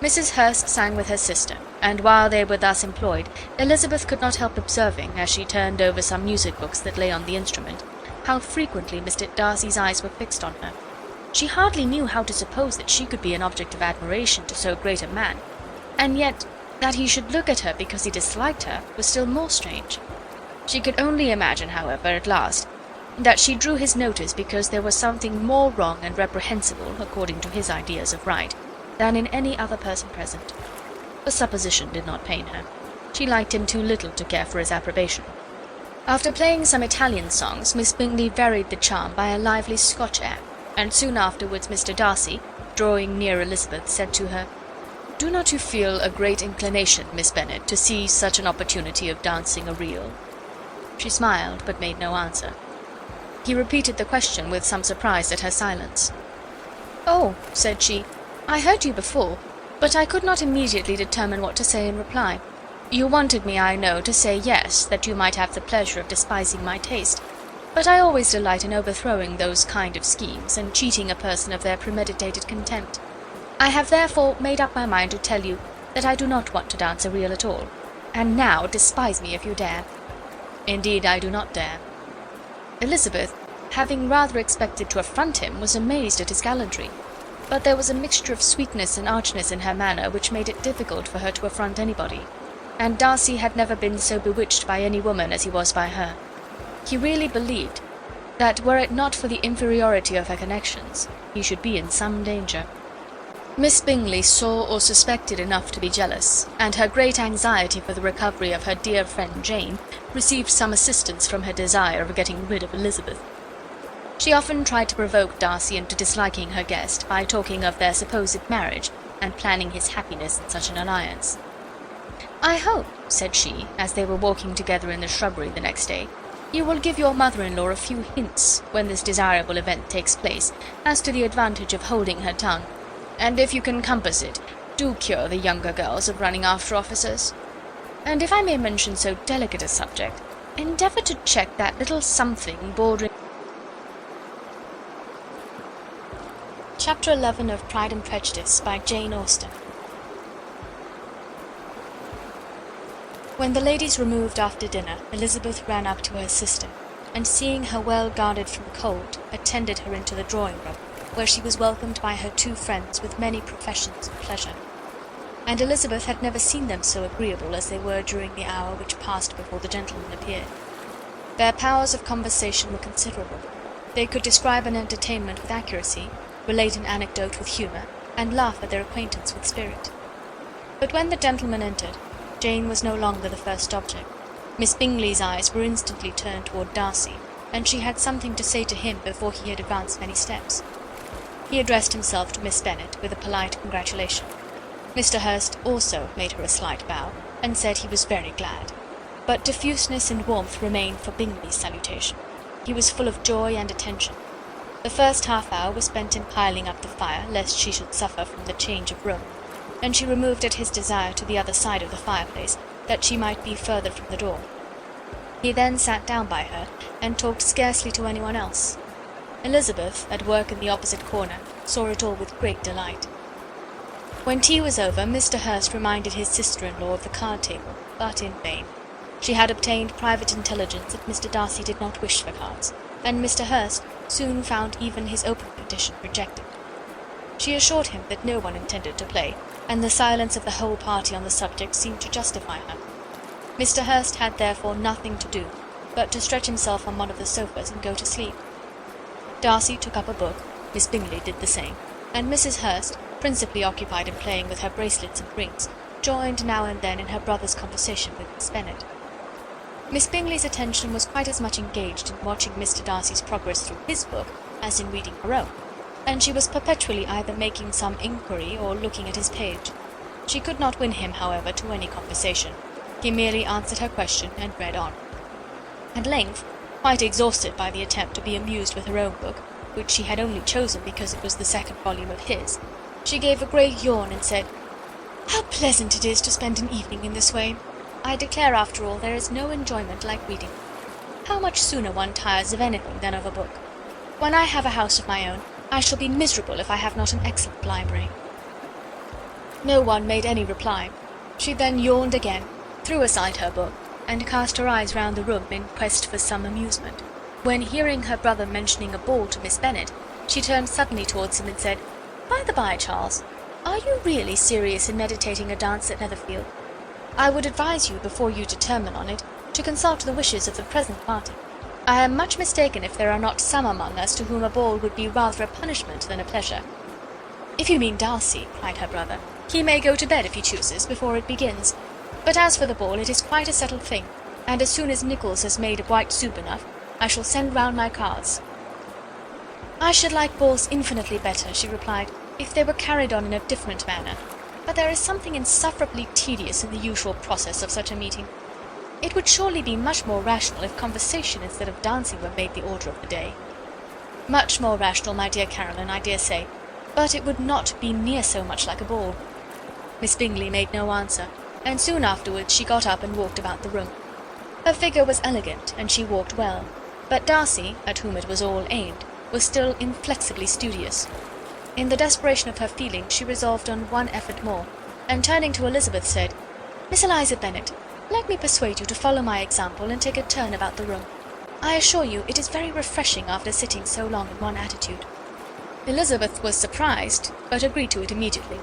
Mrs. Hurst sang with her sister, and while they were thus employed, Elizabeth could not help observing, as she turned over some music books that lay on the instrument, how frequently Mr. Darcy's eyes were fixed on her. She hardly knew how to suppose that she could be an object of admiration to so great a man, and yet that he should look at her because he disliked her was still more strange. She could only imagine, however, at last, that she drew his notice because there was something more wrong and reprehensible, according to his ideas of right, than in any other person present. The supposition did not pain her. She liked him too little to care for his approbation. After playing some Italian songs, Miss Bingley varied the charm by a lively Scotch air, and soon afterwards Mr. Darcy, drawing near Elizabeth, said to her, "Do not you feel a great inclination, Miss Bennet, to seize such an opportunity of dancing a reel?" She smiled, but made no answer. He repeated the question with some surprise at her silence. "Oh," said she, "I heard you before, but I could not immediately determine what to say in reply. You wanted me, I know, to say yes, that you might have the pleasure of despising my taste, but I always delight in overthrowing those kind of schemes, and cheating a person of their premeditated contempt. I have therefore made up my mind to tell you that I do not want to dance a reel at all, and now despise me if you dare." "Indeed I do not dare." Elizabeth, having rather expected to affront him, was amazed at his gallantry, but there was a mixture of sweetness and archness in her manner which made it difficult for her to affront anybody, and Darcy had never been so bewitched by any woman as he was by her. He really believed that, were it not for the inferiority of her connections, he should be in some danger. Miss Bingley saw or suspected enough to be jealous, and her great anxiety for the recovery of her dear friend Jane received some assistance from her desire of getting rid of Elizabeth. She often tried to provoke Darcy into disliking her guest by talking of their supposed marriage, and planning his happiness in such an alliance. "I hope," said she, as they were walking together in the shrubbery the next day, "you will give your mother-in-law a few hints, when this desirable event takes place, as to the advantage of holding her tongue, and if you can compass it, do cure the younger girls of running after officers. And if I may mention so delicate a subject, endeavour to check that little something bordering—" Chapter 11 of Pride and Prejudice, by Jane Austen. When the ladies removed after dinner, Elizabeth ran up to her sister, and seeing her well guarded from cold, attended her into the drawing-room, where she was welcomed by her two friends with many professions of pleasure. And Elizabeth had never seen them so agreeable as they were during the hour which passed before the gentlemen appeared. Their powers of conversation were considerable. They could describe an entertainment with accuracy, relate an anecdote with humour, and laugh at their acquaintance with spirit. But when the gentlemen entered, Jane was no longer the first object. Miss Bingley's eyes were instantly turned toward Darcy, and she had something to say to him before he had advanced many steps. He addressed himself to Miss Bennet with a polite congratulation. Mr. Hurst also made her a slight bow, and said he was very glad. But diffuseness and warmth remained for Bingley's salutation. He was full of joy and attention. The first half-hour was spent in piling up the fire, lest she should suffer from the change of room, and she removed at his desire to the other side of the fireplace, that she might be further from the door. He then sat down by her, and talked scarcely to anyone else. Elizabeth, at work in the opposite corner, saw it all with great delight. When tea was over, Mr. Hurst reminded his sister-in-law of the card-table, but in vain. She had obtained private intelligence that Mr. Darcy did not wish for cards, and Mr. Hurst soon found even his open petition rejected. She assured him that no one intended to play, and the silence of the whole party on the subject seemed to justify her. Mr. Hurst had therefore nothing to do but to stretch himself on one of the sofas and go to sleep. Darcy took up a book, Miss Bingley did the same, and Mrs. Hurst, principally occupied in playing with her bracelets and rings, joined now and then in her brother's conversation with Miss Bennet. Miss Bingley's attention was quite as much engaged in watching Mr. Darcy's progress through his book as in reading her own, and she was perpetually either making some inquiry or looking at his page. She could not win him, however, to any conversation. He merely answered her question and read on. At length, quite exhausted by the attempt to be amused with her own book, which she had only chosen because it was the second volume of his, she gave a great yawn and said, "How pleasant it is to spend an evening in this way! I declare, after all, there is no enjoyment like reading. How much sooner one tires of anything than of a book! When I have a house of my own, I shall be miserable if I have not an excellent library." No one made any reply. She then yawned again, threw aside her book, and cast her eyes round the room in quest for some amusement, when, hearing her brother mentioning a ball to Miss Bennet, she turned suddenly towards him and said, "By the by, Charles, are you really serious in meditating a dance at Netherfield? I would advise you, before you determine on it, to consult the wishes of the present party. I am much mistaken if there are not some among us to whom a ball would be rather a punishment than a pleasure." "If you mean Darcy," cried her brother, "he may go to bed, if he chooses, before it begins. But as for the ball, it is quite a settled thing, and as soon as Nicholls has made white soup enough, I shall send round my cards." "I should like balls infinitely better," she replied, "if they were carried on in a different manner. But there is something insufferably tedious in the usual process of such a meeting. It would surely be much more rational if conversation instead of dancing were made the order of the day." "Much more rational, my dear Caroline, I dare say, but it would not be near so much like a ball." Miss Bingley made no answer, and soon afterwards she got up and walked about the room. Her figure was elegant, and she walked well, but Darcy, at whom it was all aimed, was still inflexibly studious. In the desperation of her feelings she resolved on one effort more, and turning to Elizabeth said, "Miss Eliza Bennet, let me persuade you to follow my example and take a turn about the room. I assure you it is very refreshing after sitting so long in one attitude." Elizabeth was surprised, but agreed to it immediately.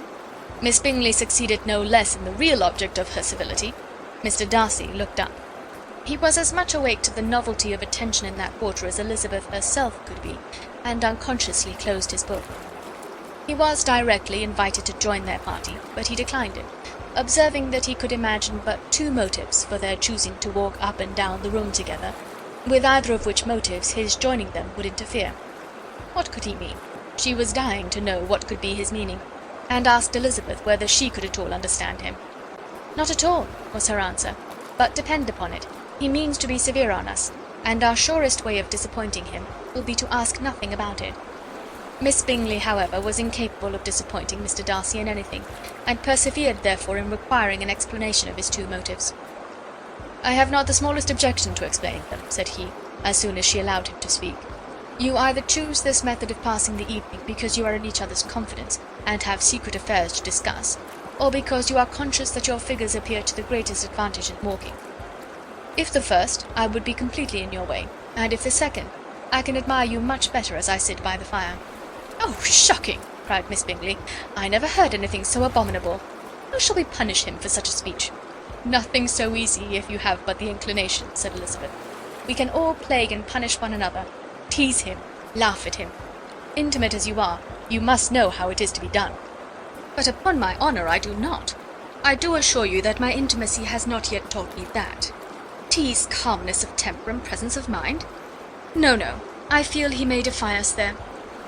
Miss Bingley succeeded no less in the real object of her civility. Mr. Darcy looked up. He was as much awake to the novelty of attention in that quarter as Elizabeth herself could be, and unconsciously closed his book. He was directly invited to join their party, but he declined it, observing that he could imagine but two motives for their choosing to walk up and down the room together, with either of which motives his joining them would interfere. What could he mean? She was dying to know what could be his meaning, and asked Elizabeth whether she could at all understand him. "Not at all," was her answer, "but depend upon it, he means to be severe on us, and our surest way of disappointing him will be to ask nothing about it." Miss Bingley, however, was incapable of disappointing Mr. Darcy in anything, and persevered therefore in requiring an explanation of his two motives. "I have not the smallest objection to explaining them," said he, as soon as she allowed him to speak. "You either choose this method of passing the evening because you are in each other's confidence, and have secret affairs to discuss, or because you are conscious that your figures appear to the greatest advantage in walking. If the first, I would be completely in your way, and if the second, I can admire you much better as I sit by the fire." "Oh, shocking!" cried Miss Bingley. "I never heard anything so abominable. How shall we punish him for such a speech?" "Nothing so easy, if you have but the inclination," said Elizabeth. "We can all plague and punish one another, tease him, laugh at him. Intimate as you are, you must know how it is to be done." "But upon my honour I do not. I do assure you that my intimacy has not yet taught me that. Tease calmness of temper and presence of mind? No, no, I feel he may defy us there.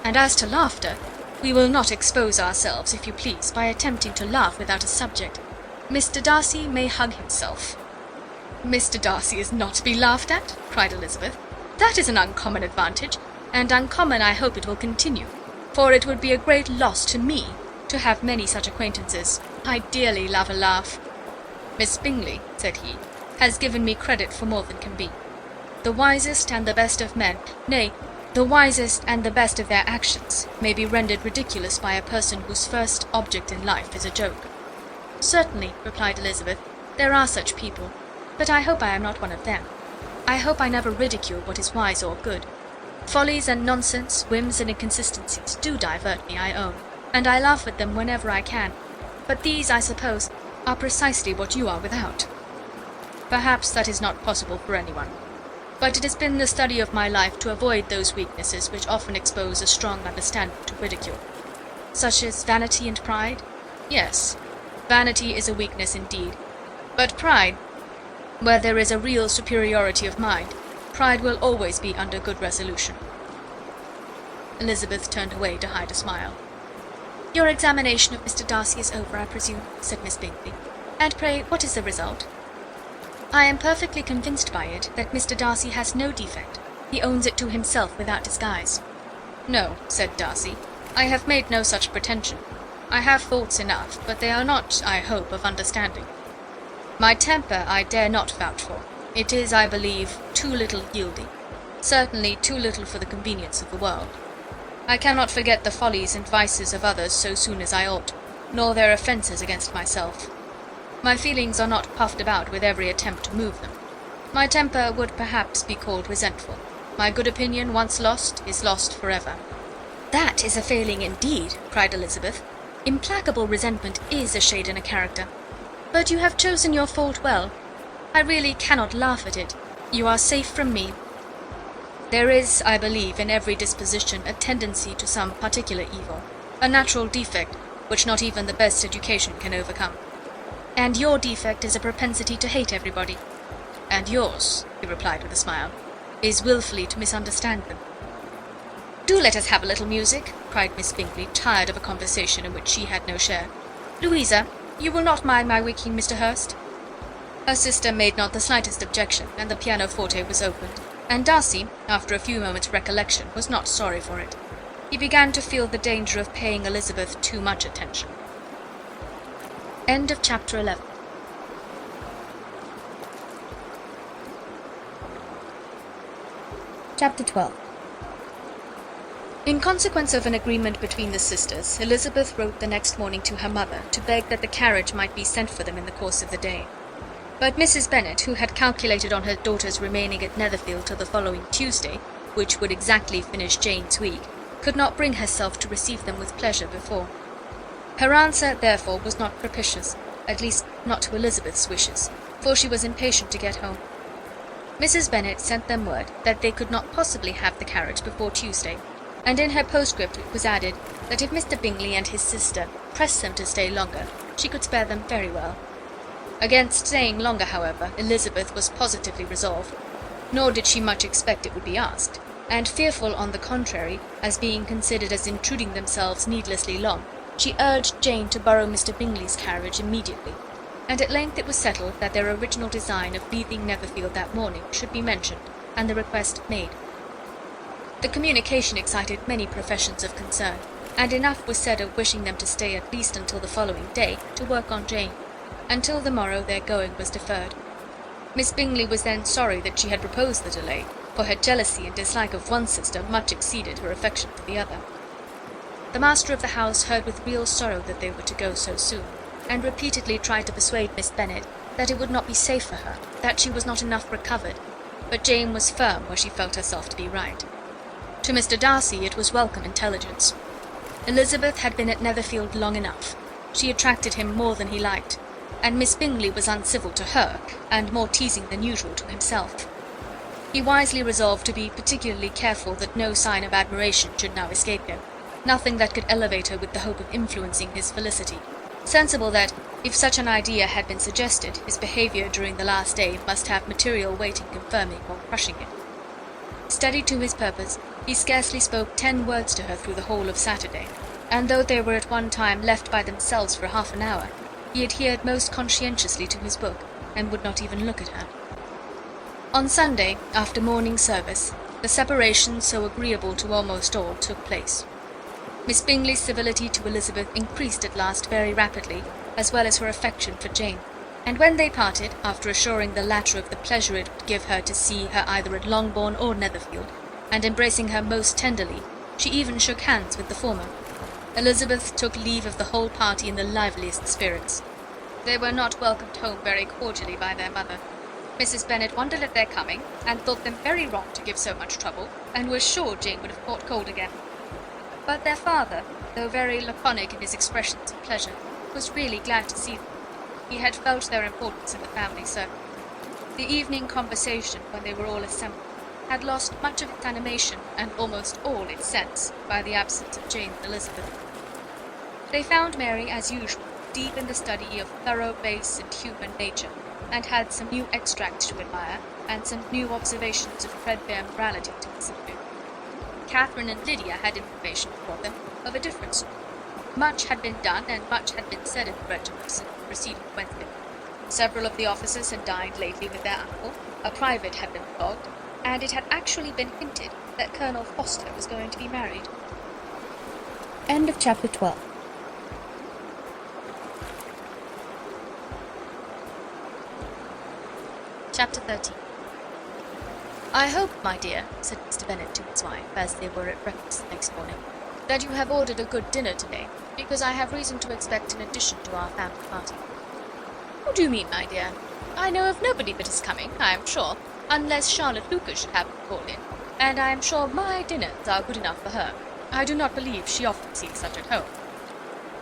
And as to laughter, we will not expose ourselves, if you please, by attempting to laugh without a subject. Mr. Darcy may hug himself." "Mr. Darcy is not to be laughed at?" cried Elizabeth. "That is an uncommon advantage, and uncommon I hope it will continue, for it would be a great loss to me to have many such acquaintances. I dearly love a laugh." "Miss Bingley," said he, "has given me credit for more than can be. The wisest and the best of men, nay, the wisest and the best of their actions, may be rendered ridiculous by a person whose first object in life is a joke." "Certainly," replied Elizabeth, "there are such people, but I hope I am not one of them. I hope I never ridicule what is wise or good. Follies and nonsense, whims and inconsistencies do divert me, I own, and I laugh at them whenever I can, but these, I suppose, are precisely what you are without." "Perhaps that is not possible for anyone. But it has been the study of my life to avoid those weaknesses which often expose a strong understanding to ridicule." "Such as vanity and pride?" "Yes, vanity is a weakness indeed, but pride, where there is a real superiority of mind, pride will always be under good resolution." Elizabeth turned away to hide a smile. "Your examination of Mr. Darcy is over, I presume," said Miss Bingley. "And pray, what is the result?" "I am perfectly convinced by it that Mr. Darcy has no defect. He owns it to himself without disguise." "No," said Darcy, "I have made no such pretension. I have faults enough, but they are not, I hope, of understanding. My temper I dare not vouch for. It is, I believe, too little yielding, certainly too little for the convenience of the world. I cannot forget the follies and vices of others so soon as I ought, nor their offences against myself. My feelings are not puffed about with every attempt to move them. My temper would perhaps be called resentful. My good opinion, once lost, is lost forever." "That is a failing indeed," cried Elizabeth. "Implacable resentment is a shade in a character. But you have chosen your fault well. I really cannot laugh at it. You are safe from me." "There is, I believe, in every disposition a tendency to some particular evil, a natural defect which not even the best education can overcome." "And your defect is a propensity to hate everybody." "And yours," he replied with a smile, "is wilfully to misunderstand them." "Do let us have a little music," cried Miss Bingley, tired of a conversation in which she had no share. "Louisa, you will not mind my waking Mr. Hurst?" Her sister made not the slightest objection, and the pianoforte was opened, and Darcy, after a few moments' recollection, was not sorry for it. He began to feel the danger of paying Elizabeth too much attention. End of chapter 11. Chapter 12. In consequence of an agreement between the sisters, Elizabeth wrote the next morning to her mother to beg that the carriage might be sent for them in the course of the day. But Mrs. Bennet, who had calculated on her daughter's remaining at Netherfield till the following Tuesday, which would exactly finish Jane's week, could not bring herself to receive them with pleasure before. Her answer, therefore, was not propitious, at least not to Elizabeth's wishes, for she was impatient to get home. Mrs. Bennet sent them word that they could not possibly have the carriage before Tuesday, and in her postscript it was added that if Mr. Bingley and his sister pressed them to stay longer, she could spare them very well. Against staying longer, however, Elizabeth was positively resolved. nor did she much expect it would be asked, and fearful, on the contrary, as being considered as intruding themselves needlessly long, she urged Jane to borrow Mr. Bingley's carriage immediately, and at length it was settled that their original design of leaving Netherfield that morning should be mentioned, and the request made. The communication excited many professions of concern, and enough was said of wishing them to stay at least until the following day to work on Jane. Until the morrow their going was deferred. Miss Bingley was then sorry that she had proposed the delay, for her jealousy and dislike of one sister much exceeded her affection for the other. The master of the house heard with real sorrow that they were to go so soon, and repeatedly tried to persuade Miss Bennet that it would not be safe for her, that she was not enough recovered, but Jane was firm where she felt herself to be right. To Mr. Darcy it was welcome intelligence. Elizabeth had been at Netherfield long enough. She attracted him more than he liked, and Miss Bingley was uncivil to her, and more teasing than usual to himself. He wisely resolved to be particularly careful that no sign of admiration should now escape him, nothing that could elevate her with the hope of influencing his felicity, sensible that, if such an idea had been suggested, his behaviour during the last day must have material weight in confirming or crushing it. Steady to his purpose, he scarcely spoke 10 words to her through the whole of Saturday, and though they were at one time left by themselves for half an hour, he adhered most conscientiously to his book, and would not even look at her. On Sunday, after morning service, the separation so agreeable to almost all took place. Miss Bingley's civility to Elizabeth increased at last very rapidly, as well as her affection for Jane, and when they parted, after assuring the latter of the pleasure it would give her to see her either at Longbourn or Netherfield, and embracing her most tenderly, she even shook hands with the former. Elizabeth took leave of the whole party in the liveliest spirits. They were not welcomed home very cordially by their mother. Mrs. Bennet wondered at their coming, and thought them very wrong to give so much trouble, and was sure Jane would have caught cold again. But their father, though very laconic in his expressions of pleasure, was really glad to see them. He had felt their importance in the family circle. The evening conversation, when they were all assembled, had lost much of its animation, and almost all its sense, by the absence of Jane and Elizabeth. They found Mary, as usual, deep in the study of thorough base and human nature, and had some new extracts to admire, and some new observations of threadbare morality to consider. Catherine and Lydia had information for them of a different sort. Much had been done, and much had been said in the regiment since the preceding Wednesday. Several of the officers had dined lately with their uncle, a private had been flogged, and it had actually been hinted that Colonel Foster was going to be married. End of chapter 12. Chapter 13. "I hope, my dear," said Mr. Bennet to his wife, as they were at breakfast the next morning, "that you have ordered a good dinner to-day, because I have reason to expect an addition to our family party." "What do you mean, my dear? I know of nobody but is coming, I am sure, unless Charlotte Lucas should happen to call in, and I am sure my dinners are good enough for her. I do not believe she often sees such at home.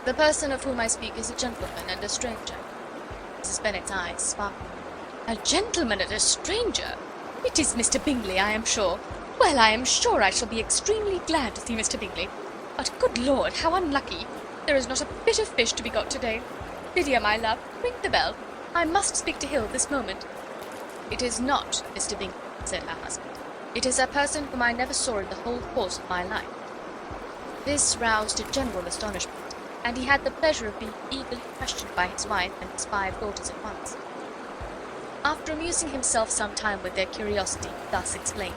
The person of whom I speak is a gentleman and a stranger." Mrs. Bennet's eyes sparkled. "A gentleman and a stranger? It is Mr. Bingley, I am sure. Well, I am sure I shall be extremely glad to see Mr. Bingley. But, good Lord, how unlucky! There is not a bit of fish to be got to-day. Lydia, my love, ring the bell. I must speak to Hill this moment." "It is not Mr. Bingley," said her husband. "It is a person whom I never saw in the whole course of my life." This roused a general astonishment, and he had the pleasure of being eagerly questioned by his wife and his 5 daughters at once. After amusing himself some time with their curiosity, thus explained: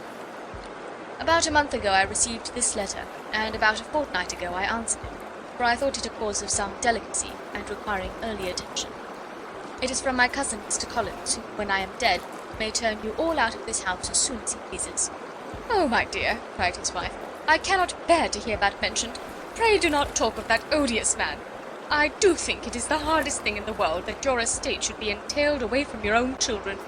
"About a month ago I received this letter, and about a fortnight ago I answered it, for I thought it a cause of some delicacy, and requiring early attention. It is from my cousin Mr. Collins, who, when I am dead, may turn you all out of this house as soon as he pleases." "Oh, my dear," cried his wife, "I cannot bear to hear that mentioned. Pray do not talk of that odious man. I do think it is the hardest thing in the world that your estate should be entailed away from your own children.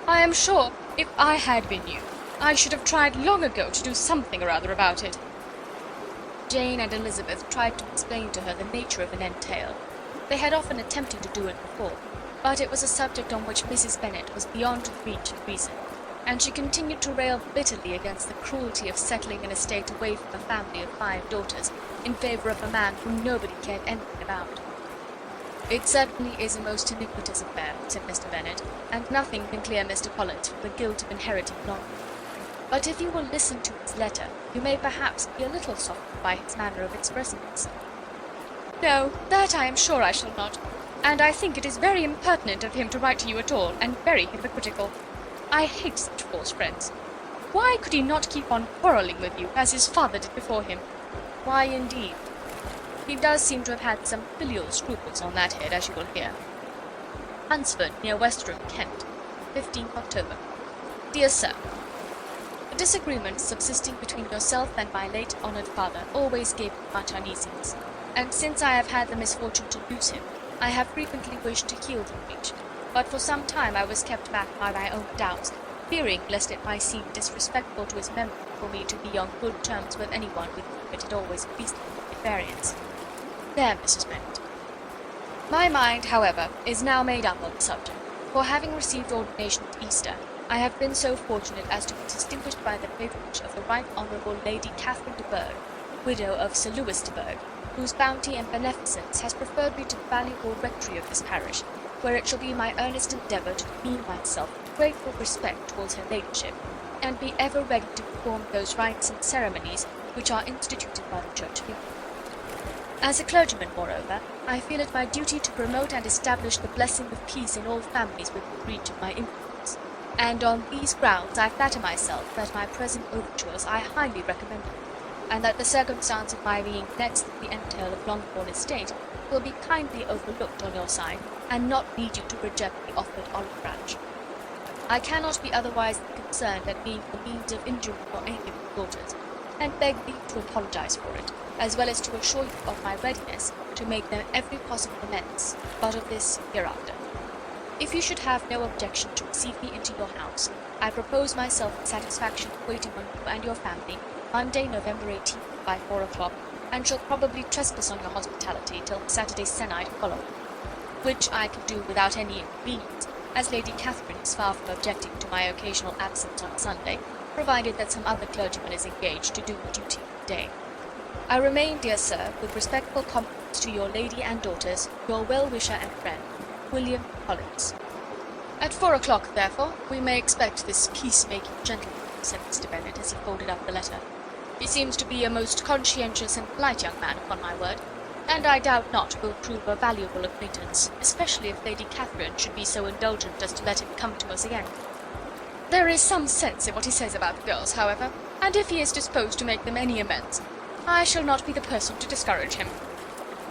I am sure, if I had been you, I should have tried long ago to do something or other about it." Jane and Elizabeth tried to explain to her the nature of an entail. They had often attempted to do it before, but it was a subject on which Mrs. Bennet was beyond the reach of reason, and she continued to rail bitterly against the cruelty of settling an estate away from a family of 5 daughters, in favour of a man whom nobody cared anything about. "It certainly is a most iniquitous affair," said Mr. Bennet, "and nothing can clear Mr. Collins from the guilt of inheriting Longbourn. But if you will listen to his letter, you may perhaps be a little softened by his manner of expressing it." "No, that I am sure I shall not, and I think it is very impertinent of him to write to you at all, and very hypocritical. I hate such false friends. Why could he not keep on quarrelling with you, as his father did before him?" "Why, indeed? He does seem to have had some filial scruples on that head, as you will hear." Hunsford, near Westerham, Kent, 15th October. Dear Sir, the disagreement subsisting between yourself and my late honoured father always gave me much uneasiness, and since I have had the misfortune to lose him, I have frequently wished to heal the breach, but for some time I was kept back by my own doubts, fearing lest it might seem disrespectful to his memory for me to be on good terms with anyone with whom it had always feasted at variance. There, Mrs. Bennet. My mind, however, is now made up on the subject, for having received ordination at Easter, I have been so fortunate as to be distinguished by the patronage of the Right Honourable Lady Catherine de Bourgh, widow of Sir Lewis de Bourgh, whose bounty and beneficence has preferred me to the valuable rectory of this parish, where it shall be my earnest endeavour to demean myself with grateful respect towards her ladyship, and be ever ready to perform those rites and ceremonies which are instituted by the Church of England. As a clergyman, moreover, I feel it my duty to promote and establish the blessing of peace in all families within the reach of my influence, and on these grounds I flatter myself that my present overtures I highly recommend, and that the circumstance of my being next in the entail of Longbourn estate will be kindly overlooked on your side, and not lead you to reject the offered olive branch. I cannot be otherwise than concerned at being the means of injuring your amiable daughters, and beg leave to apologize for it, as well as to assure you of my readiness to make them every possible amends, but of this hereafter. If you should have no objection to receive me into your house, I propose myself the satisfaction of waiting on you and your family Monday, November 18th, by 4 o'clock, and shall probably trespass on your hospitality till the Saturday sennight following, which I can do without any inconvenience, as Lady Catherine is far from objecting to my occasional absence on Sunday, provided that some other clergyman is engaged to do the duty of the day. I remain, dear sir, with respectful compliments to your lady and daughters, your well-wisher and friend, William Collins. At 4 o'clock, therefore, we may expect this peace-making gentleman, said Mr. Bennet, as he folded up the letter. He seems to be a most conscientious and polite young man, upon my word, and I doubt not will prove a valuable acquaintance, especially if Lady Catherine should be so indulgent as to let him come to us again. There is some sense in what he says about the girls, however, and if he is disposed to make them any amends, I shall not be the person to discourage him.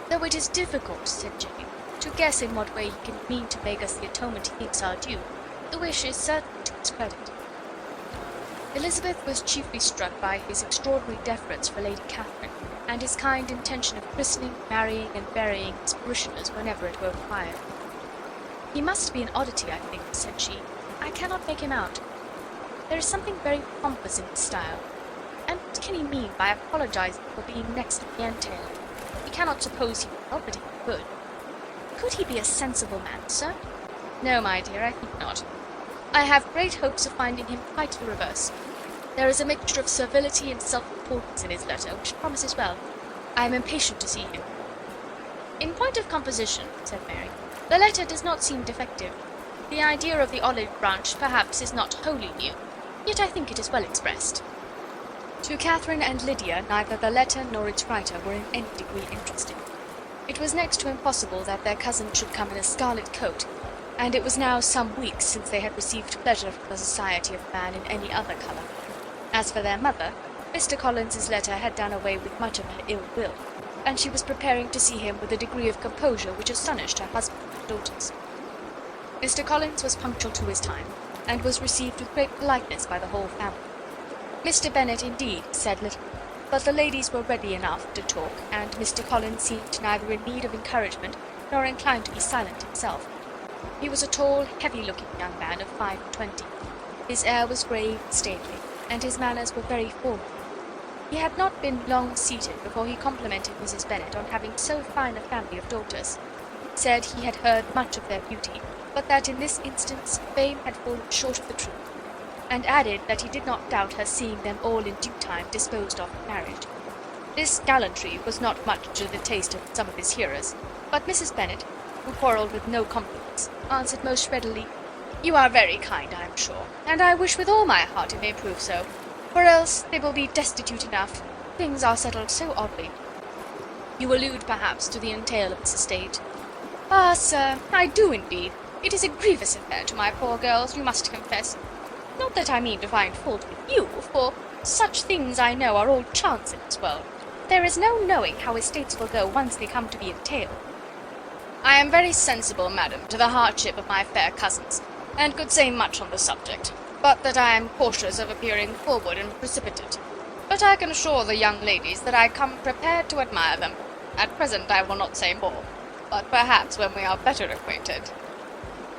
Though it is difficult, said Jane, to guess in what way he can mean to make us the atonement he thinks our due, the wish is certainly to his credit. Elizabeth was chiefly struck by his extraordinary deference for Lady Catherine, and his kind intention of christening, marrying, and burying his parishioners whenever it were required. He must be an oddity, I think, said she. I cannot make him out. There is something very pompous in his style. And what can he mean by apologizing for being next in the entail? We cannot suppose he will, but he could. Could he be a sensible man, sir? No, my dear, I think not. I have great hopes of finding him quite the reverse. There is a mixture of servility and self-importance in his letter, which promises well. I am impatient to see him. In point of composition, said Mary, the letter does not seem defective. The idea of the olive branch, perhaps, is not wholly new, yet I think it is well expressed. To Catherine and Lydia neither the letter nor its writer were in any degree interesting. It was next to impossible that their cousin should come in a scarlet coat, and it was now some weeks since they had received pleasure from the society of man in any other colour. As for their mother, Mr. Collins's letter had done away with much of her ill will, and she was preparing to see him with a degree of composure which astonished her husband and daughters. Mr. Collins was punctual to his time, and was received with great politeness by the whole family. Mr. Bennet, indeed, said little, but the ladies were ready enough to talk, and Mr. Collins seemed neither in need of encouragement nor inclined to be silent himself. He was a tall, heavy-looking young man of 25. His air was grave and stately, and his manners were very formal. He had not been long seated before he complimented Mrs. Bennet on having so fine a family of daughters, said he had heard much of their beauty, but that in this instance fame had fallen short of the truth, and added that he did not doubt her seeing them all in due time disposed of in marriage. This gallantry was not much to the taste of some of his hearers, but Mrs. Bennet, who quarrelled with no compliments, answered most readily, "You are very kind, I am sure, and I wish with all my heart it may prove so, or else they will be destitute enough. Things are settled so oddly." "You allude, perhaps, to the entail of this estate?" "Ah, sir, I do indeed. It is a grievous affair to my poor girls, you must confess. Not that I mean to find fault with you, for such things I know are all chance in this world. There is no knowing how estates will go once they come to be entailed. I am very sensible, madam, to the hardship of my fair cousins, and could say much on the subject, but that I am cautious of appearing forward and precipitate. But I can assure the young ladies that I come prepared to admire them. At present I will not say more, but perhaps when we are better acquainted."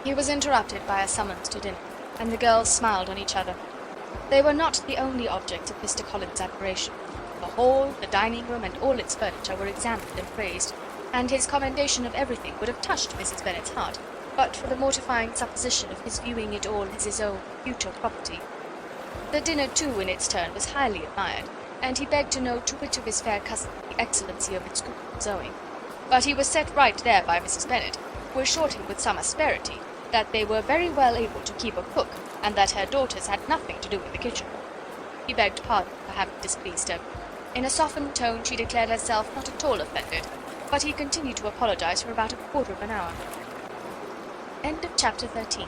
He was interrupted by a summons to dinner, and the girls smiled on each other. They were not the only objects of Mr. Collins's admiration. The hall, the dining room, and all its furniture were examined and praised, and his commendation of everything would have touched Mrs. Bennet's heart, but for the mortifying supposition of his viewing it all as his own future property. The dinner, too, in its turn, was highly admired, and he begged to know to which of his fair cousins the excellency of its cooking was owing. But he was set right there by Mrs. Bennet, who assured him with some asperity that they were very well able to keep a cook, and that her daughters had nothing to do with the kitchen. He begged pardon for having displeased her. In a softened tone she declared herself not at all offended, but he continued to apologize for about a quarter of an hour. End of chapter 13.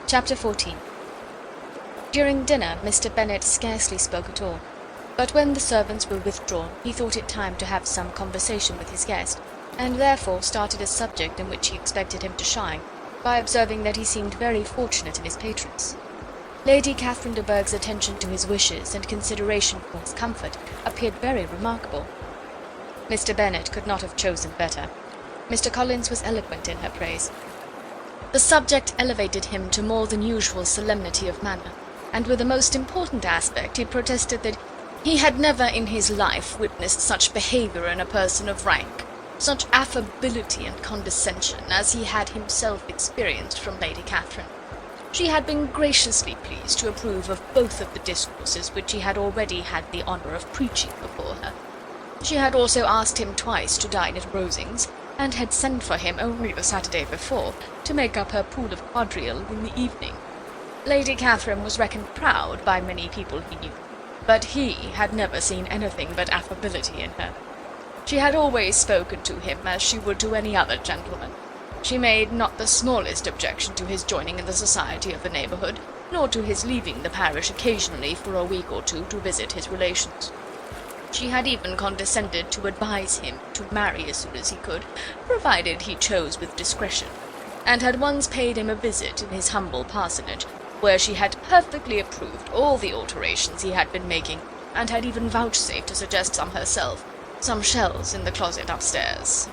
Chapter 14. During dinner Mr. Bennet scarcely spoke at all, but when the servants were withdrawn he thought it time to have some conversation with his guest, and therefore started a subject in which he expected him to shine, by observing that he seemed very fortunate in his patrons. Lady Catherine de Bourgh's attention to his wishes and consideration for his comfort appeared very remarkable. Mr. Bennet could not have chosen better. Mr. Collins was eloquent in her praise. The subject elevated him to more than usual solemnity of manner, and with the most important aspect he protested that he had never in his life witnessed such behaviour in a person of rank, such affability and condescension as he had himself experienced from Lady Catherine. She had been graciously pleased to approve of both of the discourses which he had already had the honour of preaching before her. She had also asked him twice to dine at Rosings, and had sent for him only the Saturday before, to make up her pool of quadrille in the evening. Lady Catherine was reckoned proud by many people he knew, but he had never seen anything but affability in her. She had always spoken to him as she would to any other gentleman. She made not the smallest objection to his joining in the society of the neighbourhood, nor to his leaving the parish occasionally for a week or two to visit his relations. She had even condescended to advise him to marry as soon as he could, provided he chose with discretion, and had once paid him a visit in his humble parsonage, where she had perfectly approved all the alterations he had been making, and had even vouchsafed to suggest some herself, some shelves in the closet upstairs.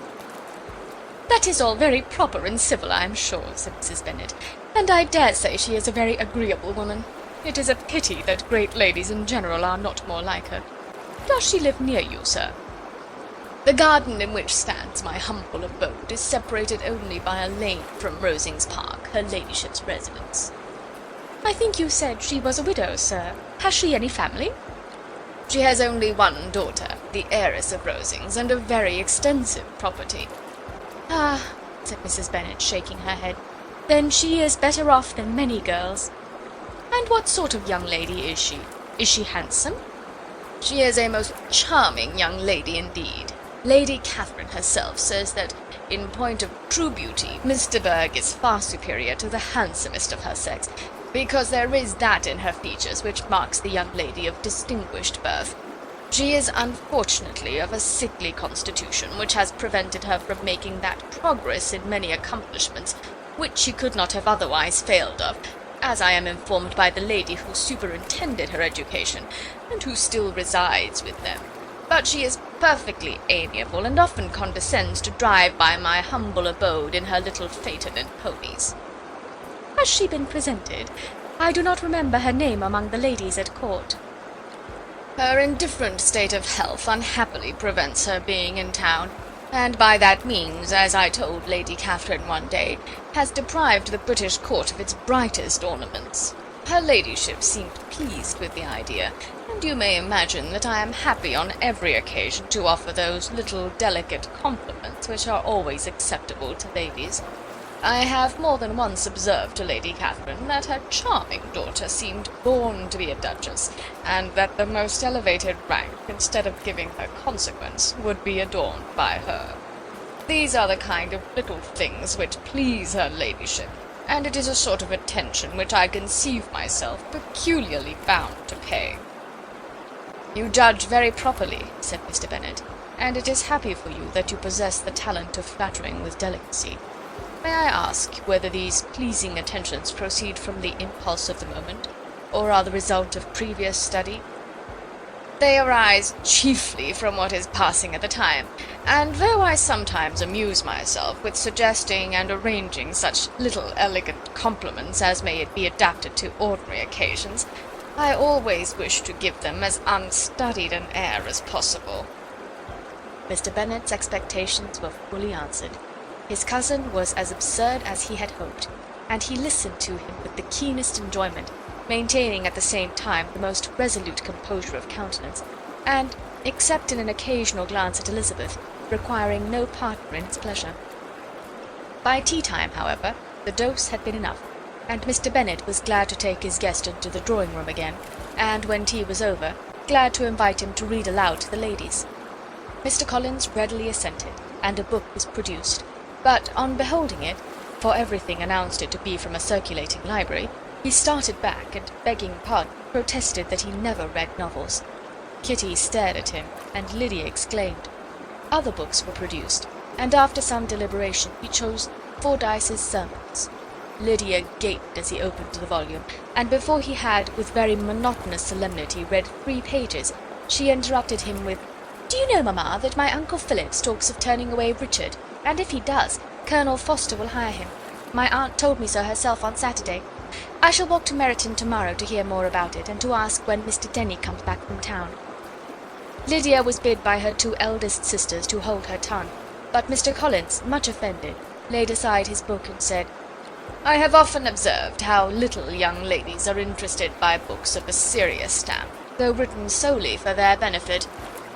"That is all very proper and civil, I am sure," said Mrs. Bennet, "and I dare say she is a very agreeable woman. It is a pity that great ladies in general are not more like her. Does she live near you, sir?" "The garden in which stands my humble abode is separated only by a lane from Rosings Park, her ladyship's residence." "I think you said she was a widow, sir. Has she any family?" "She has only one daughter, the heiress of Rosings, and a very extensive property." "Ah," said Mrs. Bennet, shaking her head, "then she is better off than many girls. And what sort of young lady is she? Is she handsome?" "She is a most charming young lady indeed. Lady Catherine herself says that, in point of true beauty, Miss de Bourgh is far superior to the handsomest of her sex, because there is that in her features which marks the young lady of distinguished birth. She is unfortunately of a sickly constitution, which has prevented her from making that progress in many accomplishments which she could not have otherwise failed of, as I am informed by the lady who superintended her education, and who still resides with them. But she is perfectly amiable, and often condescends to drive by my humble abode in her little phaeton and ponies." "Has she been presented? I do not remember her name among the ladies at court." "Her indifferent state of health unhappily prevents her being in town, and by that means, as I told Lady Catherine one day, has deprived the British court of its brightest ornaments. Her ladyship seemed pleased with the idea, and you may imagine that I am happy on every occasion to offer those little delicate compliments which are always acceptable to ladies. I have more than once observed to Lady Catherine that her charming daughter seemed born to be a duchess, and that the most elevated rank, instead of giving her consequence, would be adorned by her. These are the kind of little things which please her ladyship, and it is a sort of attention which I conceive myself peculiarly bound to pay." "You judge very properly," said Mr. Bennet, "and it is happy for you that you possess the talent of flattering with delicacy. May I ask whether these pleasing attentions proceed from the impulse of the moment, or are the result of previous study?" "They arise chiefly from what is passing at the time, and though I sometimes amuse myself with suggesting and arranging such little elegant compliments as may be adapted to ordinary occasions, I always wish to give them as unstudied an air as possible." Mr. Bennet's expectations were fully answered. His cousin was as absurd as he had hoped, and he listened to him with the keenest enjoyment, maintaining at the same time the most resolute composure of countenance, and, except in an occasional glance at Elizabeth, requiring no partner in its pleasure. By tea-time, however, the dose had been enough, and Mr. Bennet was glad to take his guest into the drawing-room again, and, when tea was over, glad to invite him to read aloud to the ladies. Mr. Collins readily assented, and a book was produced, but on beholding it, for everything announced it to be from a circulating library, he started back, and, begging pardon, protested that he never read novels. Kitty stared at him, and Lydia exclaimed. Other books were produced, and after some deliberation he chose Fordyce's Sermons. Lydia gaped as he opened the volume, and before he had, with very monotonous solemnity, read 3 pages, she interrupted him with, "Do you know, mamma, that my Uncle Phillips talks of turning away Richard, and if he does, Colonel Foster will hire him. My aunt told me so herself on Saturday. I shall walk to Meryton tomorrow to hear more about it, and to ask when Mr. Denny comes back from town." Lydia was bid by her 2 eldest sisters to hold her tongue, but Mr. Collins, much offended, laid aside his book and said, "I have often observed how little young ladies are interested by books of a serious stamp, though written solely for their benefit.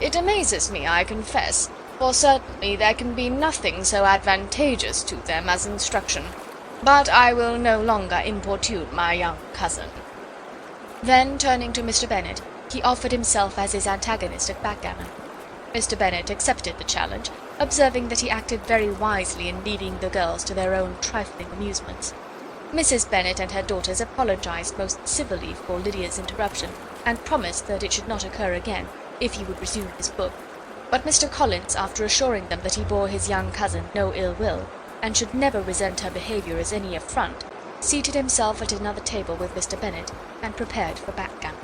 It amazes me, I confess, for certainly there can be nothing so advantageous to them as instruction. But I will no longer importune my young cousin." Then, turning to Mr. Bennet, he offered himself as his antagonist at backgammon. Mr. Bennet accepted the challenge, observing that he acted very wisely in leaving the girls to their own trifling amusements. Mrs. Bennet and her daughters apologized most civilly for Lydia's interruption, and promised that it should not occur again, if he would resume his book. But Mr. Collins, after assuring them that he bore his young cousin no ill will, and should never resent her behaviour as any affront, seated himself at another table with Mr. Bennet, and prepared for backgammon.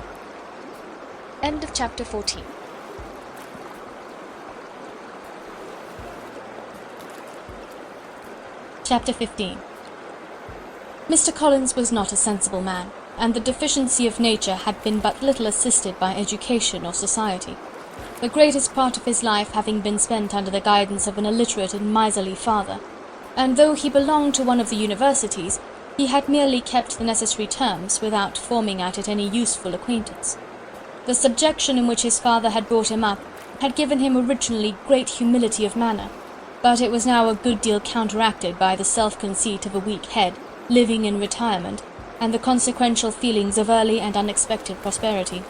End of chapter 14. Chapter 15. Mr. Collins was not a sensible man, and the deficiency of nature had been but little assisted by education or society, the greatest part of his life having been spent under the guidance of an illiterate and miserly father, and though he belonged to one of the universities, he had merely kept the necessary terms without forming at it any useful acquaintance. The subjection in which his father had brought him up had given him originally great humility of manner, but it was now a good deal counteracted by the self-conceit of a weak head, living in retirement, and the consequential feelings of early and unexpected prosperity.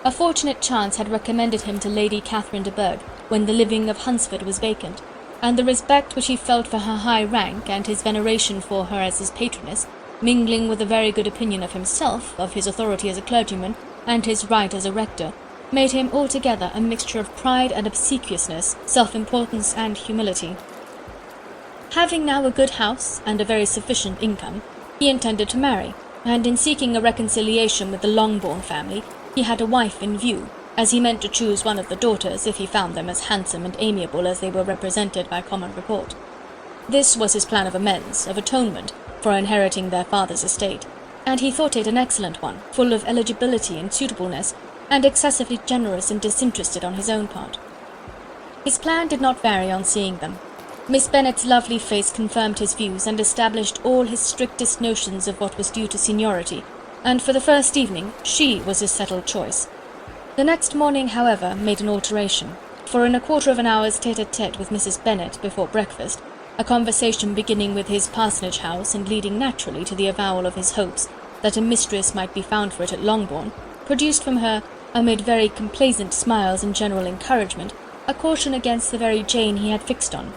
A fortunate chance had recommended him to Lady Catherine de Bourgh when the living of Hunsford was vacant, and the respect which he felt for her high rank, and his veneration for her as his patroness, mingling with a very good opinion of himself, of his authority as a clergyman, and his right as a rector, made him altogether a mixture of pride and obsequiousness, self-importance and humility. Having now a good house and a very sufficient income, he intended to marry, and in seeking a reconciliation with the Longbourn family, he had a wife in view, as he meant to choose one of the daughters if he found them as handsome and amiable as they were represented by common report. This was his plan of amends, of atonement, for inheriting their father's estate, and he thought it an excellent one, full of eligibility and suitableness, and excessively generous and disinterested on his own part. His plan did not vary on seeing them. Miss Bennet's lovely face confirmed his views, and established all his strictest notions of what was due to seniority, and for the first evening she was his settled choice, The next morning, however, made an alteration, for in a quarter of an hour's tete-a-tete with Mrs. Bennet before breakfast, a conversation beginning with his parsonage house and leading naturally to the avowal of his hopes that a mistress might be found for it at Longbourn, produced from her, amid very complaisant smiles and general encouragement, a caution against the very Jane he had fixed on.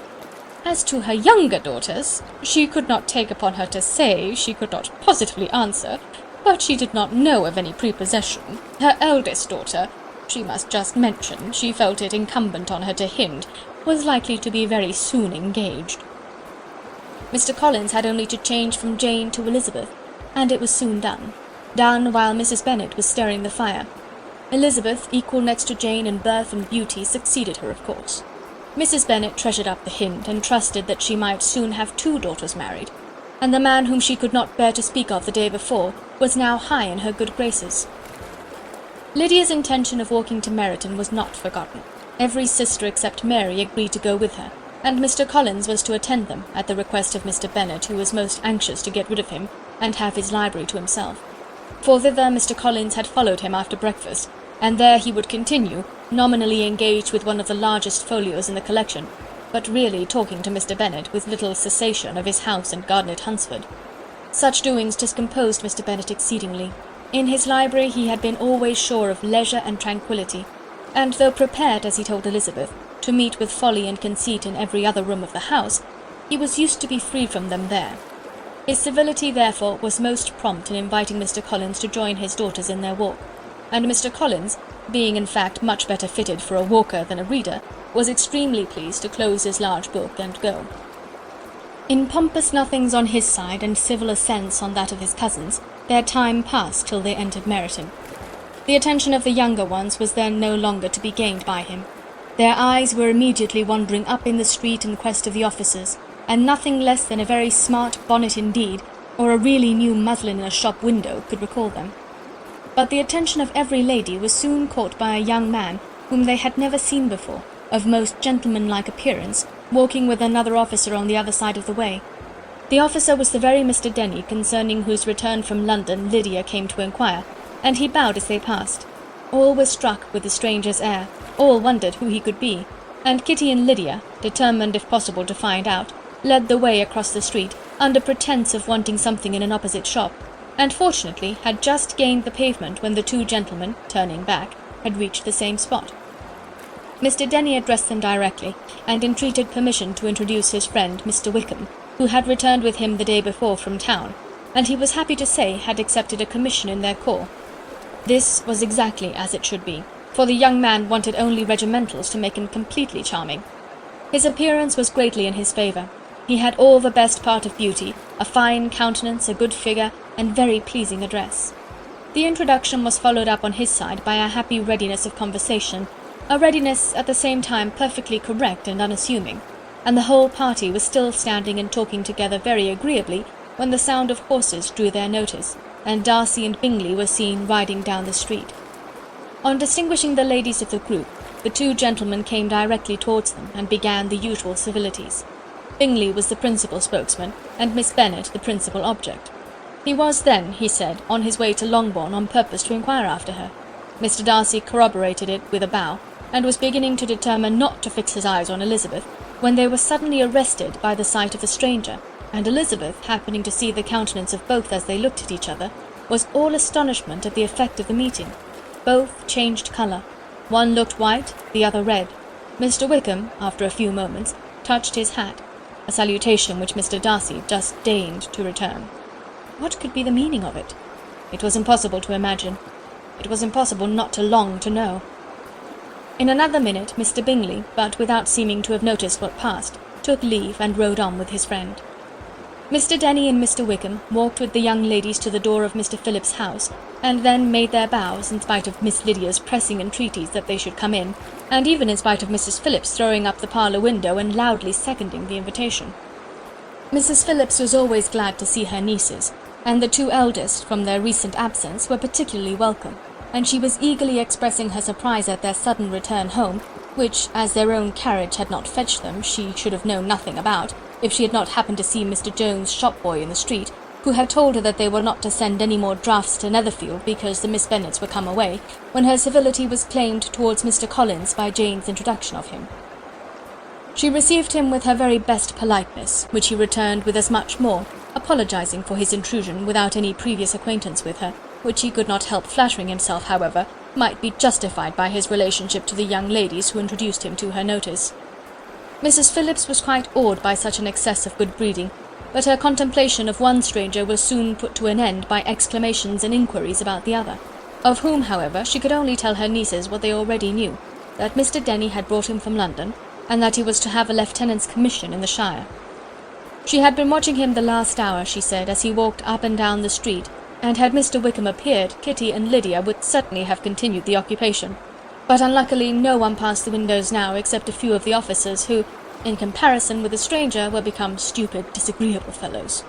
As to her younger daughters, she could not take upon her to say, she could not positively answer, but she did not know of any prepossession. Her eldest daughter, she must just mention, she felt it incumbent on her to hint, was likely to be very soon engaged. Mr. Collins had only to change from Jane to Elizabeth, and it was soon done while Mrs. Bennet was stirring the fire. Elizabeth, equal next to Jane in birth and beauty, succeeded her, of course. Mrs. Bennet treasured up the hint, and trusted that she might soon have 2 daughters married, and the man whom she could not bear to speak of the day before was now high in her good graces. Lydia's intention of walking to Meryton was not forgotten. Every sister except Mary agreed to go with her, and Mr. Collins was to attend them, at the request of Mr. Bennet, who was most anxious to get rid of him, and have his library to himself. For thither Mr. Collins had followed him after breakfast, and there he would continue, nominally engaged with one of the largest folios in the collection, but really talking to Mr. Bennet with little cessation of his house and garden at Hunsford. Such doings discomposed Mr. Bennet exceedingly. In his library he had been always sure of leisure and tranquillity, and though prepared, as he told Elizabeth, to meet with folly and conceit in every other room of the house, he was used to be free from them there. His civility, therefore, was most prompt in inviting Mr. Collins to join his daughters in their walk, and Mr. Collins, being in fact much better fitted for a walker than a reader, was extremely pleased to close his large book and go. In pompous nothings on his side and civil assents on that of his cousins, their time passed till they entered Meryton. The attention of the younger ones was then no longer to be gained by him. Their eyes were immediately wandering up in the street in quest of the officers, and nothing less than a very smart bonnet indeed, or a really new muslin in a shop window, could recall them. But the attention of every lady was soon caught by a young man whom they had never seen before, of most gentlemanlike appearance, walking with another officer on the other side of the way. The officer was the very Mr. Denny concerning whose return from London Lydia came to inquire, and he bowed as they passed. All were struck with the stranger's air, all wondered who he could be, and Kitty and Lydia, determined if possible to find out, led the way across the street, under pretence of wanting something in an opposite shop, and fortunately had just gained the pavement when the 2 gentlemen, turning back, had reached the same spot. Mr. Denny addressed them directly, and entreated permission to introduce his friend Mr. Wickham, who had returned with him the day before from town, and he was happy to say had accepted a commission in their corps. This was exactly as it should be, for the young man wanted only regimentals to make him completely charming. His appearance was greatly in his favour. He had all the best part of beauty, a fine countenance, a good figure, and very pleasing address. The introduction was followed up on his side by a happy readiness of conversation, a readiness at the same time perfectly correct and unassuming, and the whole party was still standing and talking together very agreeably when the sound of horses drew their notice, and Darcy and Bingley were seen riding down the street. On distinguishing the ladies of the group, the 2 gentlemen came directly towards them, and began the usual civilities. Bingley was the principal spokesman, and Miss Bennet the principal object. He was then, he said, on his way to Longbourn on purpose to inquire after her. Mr. Darcy corroborated it with a bow, and was beginning to determine not to fix his eyes on Elizabeth, when they were suddenly arrested by the sight of the stranger, and Elizabeth, happening to see the countenance of both as they looked at each other, was all astonishment at the effect of the meeting. Both changed colour. One looked white, the other red. Mr. Wickham, after a few moments, touched his hat, a salutation which Mr. Darcy just deigned to return. What could be the meaning of it? It was impossible to imagine. It was impossible not to long to know. In another minute Mr. Bingley, but without seeming to have noticed what passed, took leave and rode on with his friend. Mr. Denny and Mr. Wickham walked with the young ladies to the door of Mr. Phillips's house, and then made their bows, in spite of Miss Lydia's pressing entreaties that they should come in, and even in spite of Mrs. Phillips throwing up the parlour window and loudly seconding the invitation. Mrs. Phillips was always glad to see her nieces, and the 2 eldest, from their recent absence, were particularly welcome, and she was eagerly expressing her surprise at their sudden return home, which, as their own carriage had not fetched them, she should have known nothing about, if she had not happened to see Mr. Jones' shop-boy in the street, who had told her that they were not to send any more drafts to Netherfield because the Miss Bennets were come away, when her civility was claimed towards Mr. Collins by Jane's introduction of him. She received him with her very best politeness, which he returned with as much more, apologizing for his intrusion without any previous acquaintance with her, which he could not help flattering himself, however, might be justified by his relationship to the young ladies who introduced him to her notice. Mrs. Phillips was quite awed by such an excess of good breeding, but her contemplation of one stranger was soon put to an end by exclamations and inquiries about the other, of whom, however, she could only tell her nieces what they already knew, that Mr. Denny had brought him from London, and that he was to have a lieutenant's commission in the shire. She had been watching him the last hour, she said, as he walked up and down the street, and had Mr. Wickham appeared, Kitty and Lydia would certainly have continued the occupation. But unluckily no one passed the windows now except a few of the officers who, in comparison with a stranger, were become stupid, disagreeable fellows.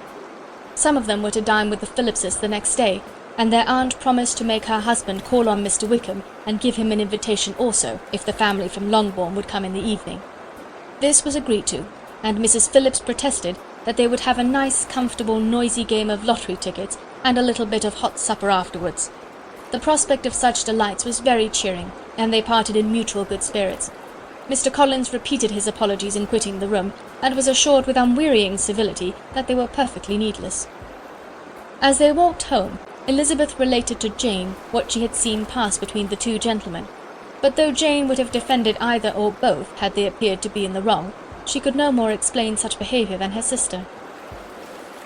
Some of them were to dine with the Phillipses the next day, and their aunt promised to make her husband call on Mr. Wickham and give him an invitation also, if the family from Longbourn would come in the evening. This was agreed to, and Mrs. Phillips protested that they would have a nice, comfortable, noisy game of lottery tickets and a little bit of hot supper afterwards. The prospect of such delights was very cheering, and they parted in mutual good spirits. Mr. Collins repeated his apologies in quitting the room, and was assured with unwearying civility that they were perfectly needless. As they walked home, Elizabeth related to Jane what she had seen pass between the two gentlemen, but though Jane would have defended either or both had they appeared to be in the wrong, she could no more explain such behaviour than her sister.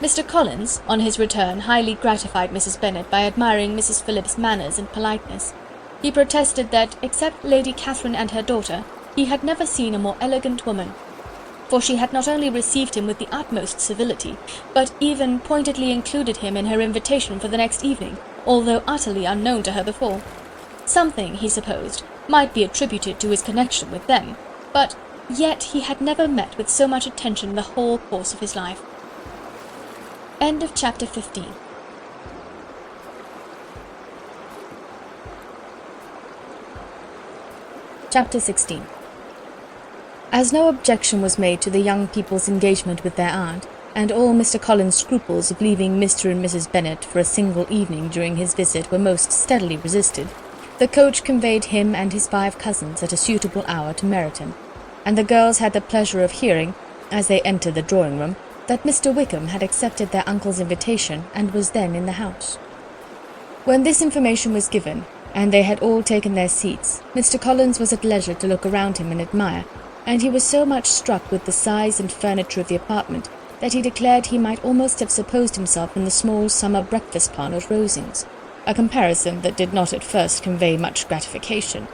Mr. Collins, on his return, highly gratified Mrs. Bennet by admiring Mrs. Phillips's manners and politeness. He protested that, except Lady Catherine and her daughter, he had never seen a more elegant woman, for she had not only received him with the utmost civility, but even pointedly included him in her invitation for the next evening, although utterly unknown to her before. Something, he supposed, might be attributed to his connection with them, but yet he had never met with so much attention in the whole course of his life. End of chapter 15. Chapter 16. As no objection was made to the young people's engagement with their aunt, and all Mr. Collins' scruples of leaving Mr. and Mrs. Bennet for a single evening during his visit were most steadily resisted, the coach conveyed him and his 5 cousins at a suitable hour to Meryton, and the girls had the pleasure of hearing, as they entered the drawing-room, that Mr. Wickham had accepted their uncle's invitation and was then in the house. When this information was given, and they had all taken their seats, Mr. Collins was at leisure to look around him and admire, and he was so much struck with the size and furniture of the apartment that he declared he might almost have supposed himself in the small summer breakfast parlour at Rosings, a comparison that did not at first convey much gratification.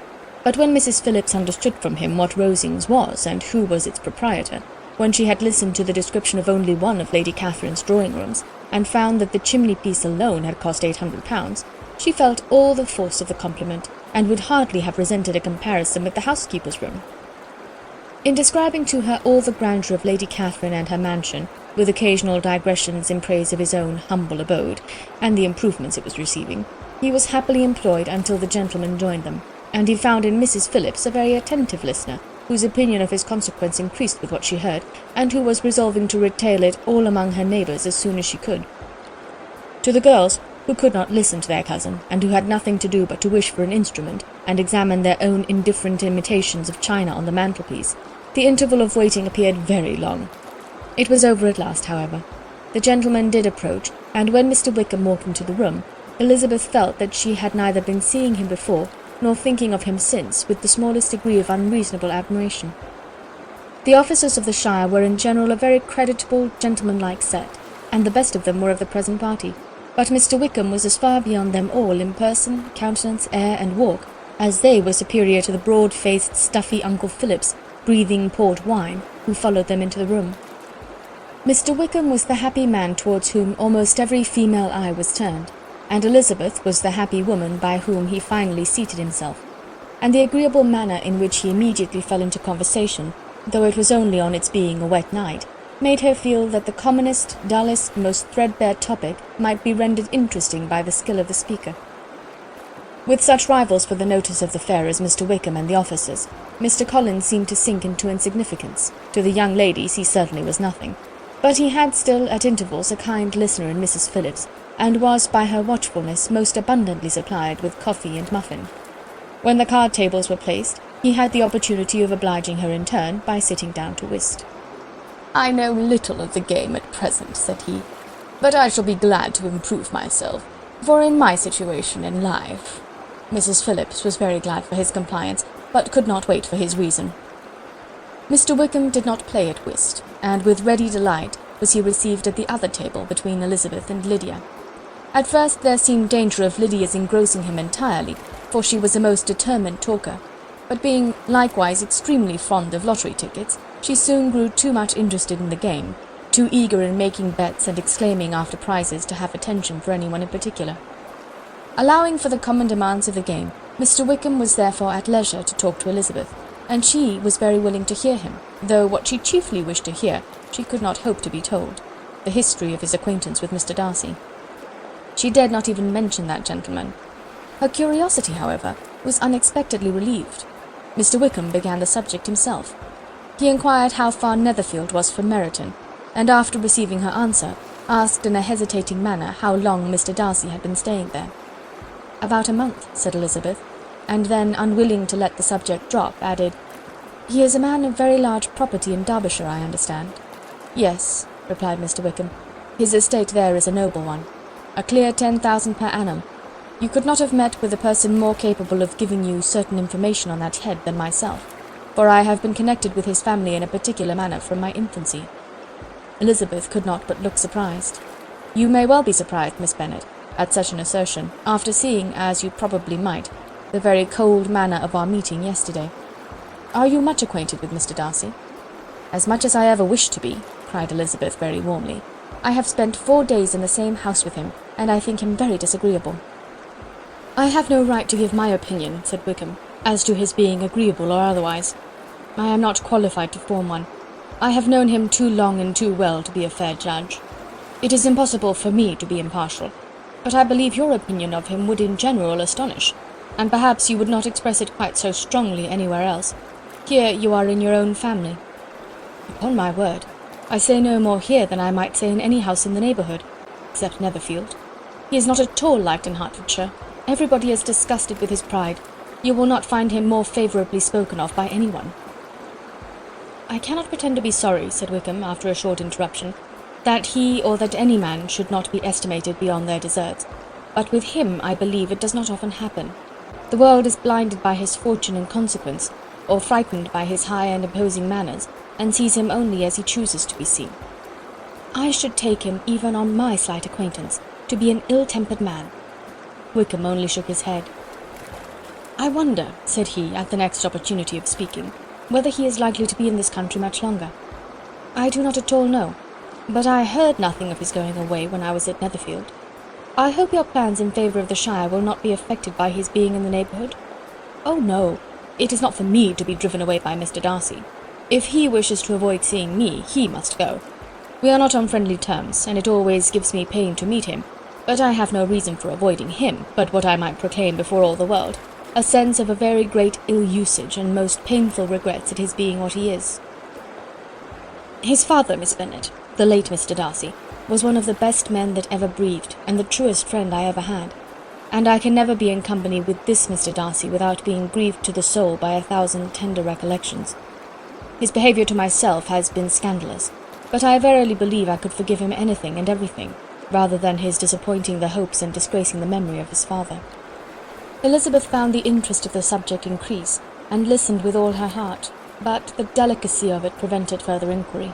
But when Mrs. Phillips understood from him what Rosings was, and who was its proprietor, when she had listened to the description of only one of Lady Catherine's drawing-rooms, and found that the chimney-piece alone had cost £800, she felt all the force of the compliment, and would hardly have resented a comparison with the housekeeper's room. In describing to her all the grandeur of Lady Catherine and her mansion, with occasional digressions in praise of his own humble abode, and the improvements it was receiving, he was happily employed until the gentlemen joined them, and he found in Mrs. Phillips a very attentive listener, whose opinion of his consequence increased with what she heard, and who was resolving to retail it all among her neighbours as soon as she could. To the girls, who could not listen to their cousin, and who had nothing to do but to wish for an instrument, and examine their own indifferent imitations of china on the mantelpiece, the interval of waiting appeared very long. It was over at last, however. The gentlemen did approach, and when Mr. Wickham walked into the room, Elizabeth felt that she had neither been seeing him before, nor thinking of him since, with the smallest degree of unreasonable admiration. The officers of the shire were in general a very creditable, gentlemanlike set, and the best of them were of the present party, but Mr. Wickham was as far beyond them all in person, countenance, air, and walk, as they were superior to the broad-faced, stuffy Uncle Phillips, breathing port wine, who followed them into the room. Mr. Wickham was the happy man towards whom almost every female eye was turned, and Elizabeth was the happy woman by whom he finally seated himself, and the agreeable manner in which he immediately fell into conversation, though it was only on its being a wet night, made her feel that the commonest, dullest, most threadbare topic might be rendered interesting by the skill of the speaker. With such rivals for the notice of the fair as Mr. Wickham and the officers, Mr. Collins seemed to sink into insignificance. To the young ladies he certainly was nothing, But he had still at intervals a kind listener in Mrs. Phillips, and was by her watchfulness most abundantly supplied with coffee and muffin. When the card tables were placed, he had the opportunity of obliging her in turn by sitting down to whist. "I know little of the game at present," said he, "but I shall be glad to improve myself, for in my situation in life—" Mrs. Phillips was very glad for his compliance, but could not wait for his reason. Mr. Wickham did not play at whist, and with ready delight was he received at the other table between Elizabeth and Lydia. At first there seemed danger of Lydia's engrossing him entirely, for she was a most determined talker, but being likewise extremely fond of lottery tickets, she soon grew too much interested in the game, too eager in making bets and exclaiming after prizes to have attention for anyone in particular. Allowing for the common demands of the game, Mr. Wickham was therefore at leisure to talk to Elizabeth, and she was very willing to hear him, though what she chiefly wished to hear she could not hope to be told, the history of his acquaintance with Mr. Darcy. She dared not even mention that gentleman. Her curiosity, however, was unexpectedly relieved. Mr. Wickham began the subject himself. He inquired how far Netherfield was from Meryton, and after receiving her answer, asked in a hesitating manner how long Mr. Darcy had been staying there. "About a month," said Elizabeth, and then, unwilling to let the subject drop, added, "He is a man of very large property in Derbyshire, I understand." "Yes," replied Mr. Wickham, "his estate there is a noble one. A clear 10,000 per annum. You could not have met with a person more capable of giving you certain information on that head than myself, for I have been connected with his family in a particular manner from my infancy." Elizabeth could not but look surprised. "You may well be surprised, Miss Bennet, at such an assertion, after seeing, as you probably might, the very cold manner of our meeting yesterday. Are you much acquainted with Mr. Darcy?" "As much as I ever wished to be," cried Elizabeth very warmly. "I have spent 4 days in the same house with him, and I think him very disagreeable." "I have no right to give my opinion," said Wickham, "as to his being agreeable or otherwise. I am not qualified to form one. I have known him too long and too well to be a fair judge. It is impossible for me to be impartial, but I believe your opinion of him would in general astonish, and perhaps you would not express it quite so strongly anywhere else. Here you are in your own family." "Upon my word, I say no more here than I might say in any house in the neighbourhood, except Netherfield. He is not at all liked in Hertfordshire. Everybody is disgusted with his pride. You will not find him more favourably spoken of by anyone." "I cannot pretend to be sorry," said Wickham, after a short interruption, "that he or that any man should not be estimated beyond their deserts, but with him, I believe, it does not often happen. The world is blinded by his fortune and consequence, or frightened by his high and imposing manners, and sees him only as he chooses to be seen. I should take him, even on my slight acquaintance, to be an ill-tempered man." Wickham only shook his head. "I wonder," said he, at the next opportunity of speaking, "whether he is likely to be in this country much longer. I do not at all know, but I heard nothing of his going away when I was at Netherfield. I hope your plans in favour of the Shire will not be affected by his being in the neighbourhood?" "Oh, no. It is not for me to be driven away by Mr. Darcy. If he wishes to avoid seeing me, he must go. We are not on friendly terms, and it always gives me pain to meet him, but I have no reason for avoiding him, but what I might proclaim before all the world, a sense of a very great ill-usage and most painful regrets at his being what he is. His father, Miss Bennet, the late Mr. Darcy, was one of the best men that ever breathed, and the truest friend I ever had, and I can never be in company with this Mr. Darcy without being grieved to the soul by 1,000 tender recollections. His behaviour to myself has been scandalous, but I verily believe I could forgive him anything and everything, rather than his disappointing the hopes and disgracing the memory of his father." Elizabeth found the interest of the subject increase, and listened with all her heart, but the delicacy of it prevented further inquiry.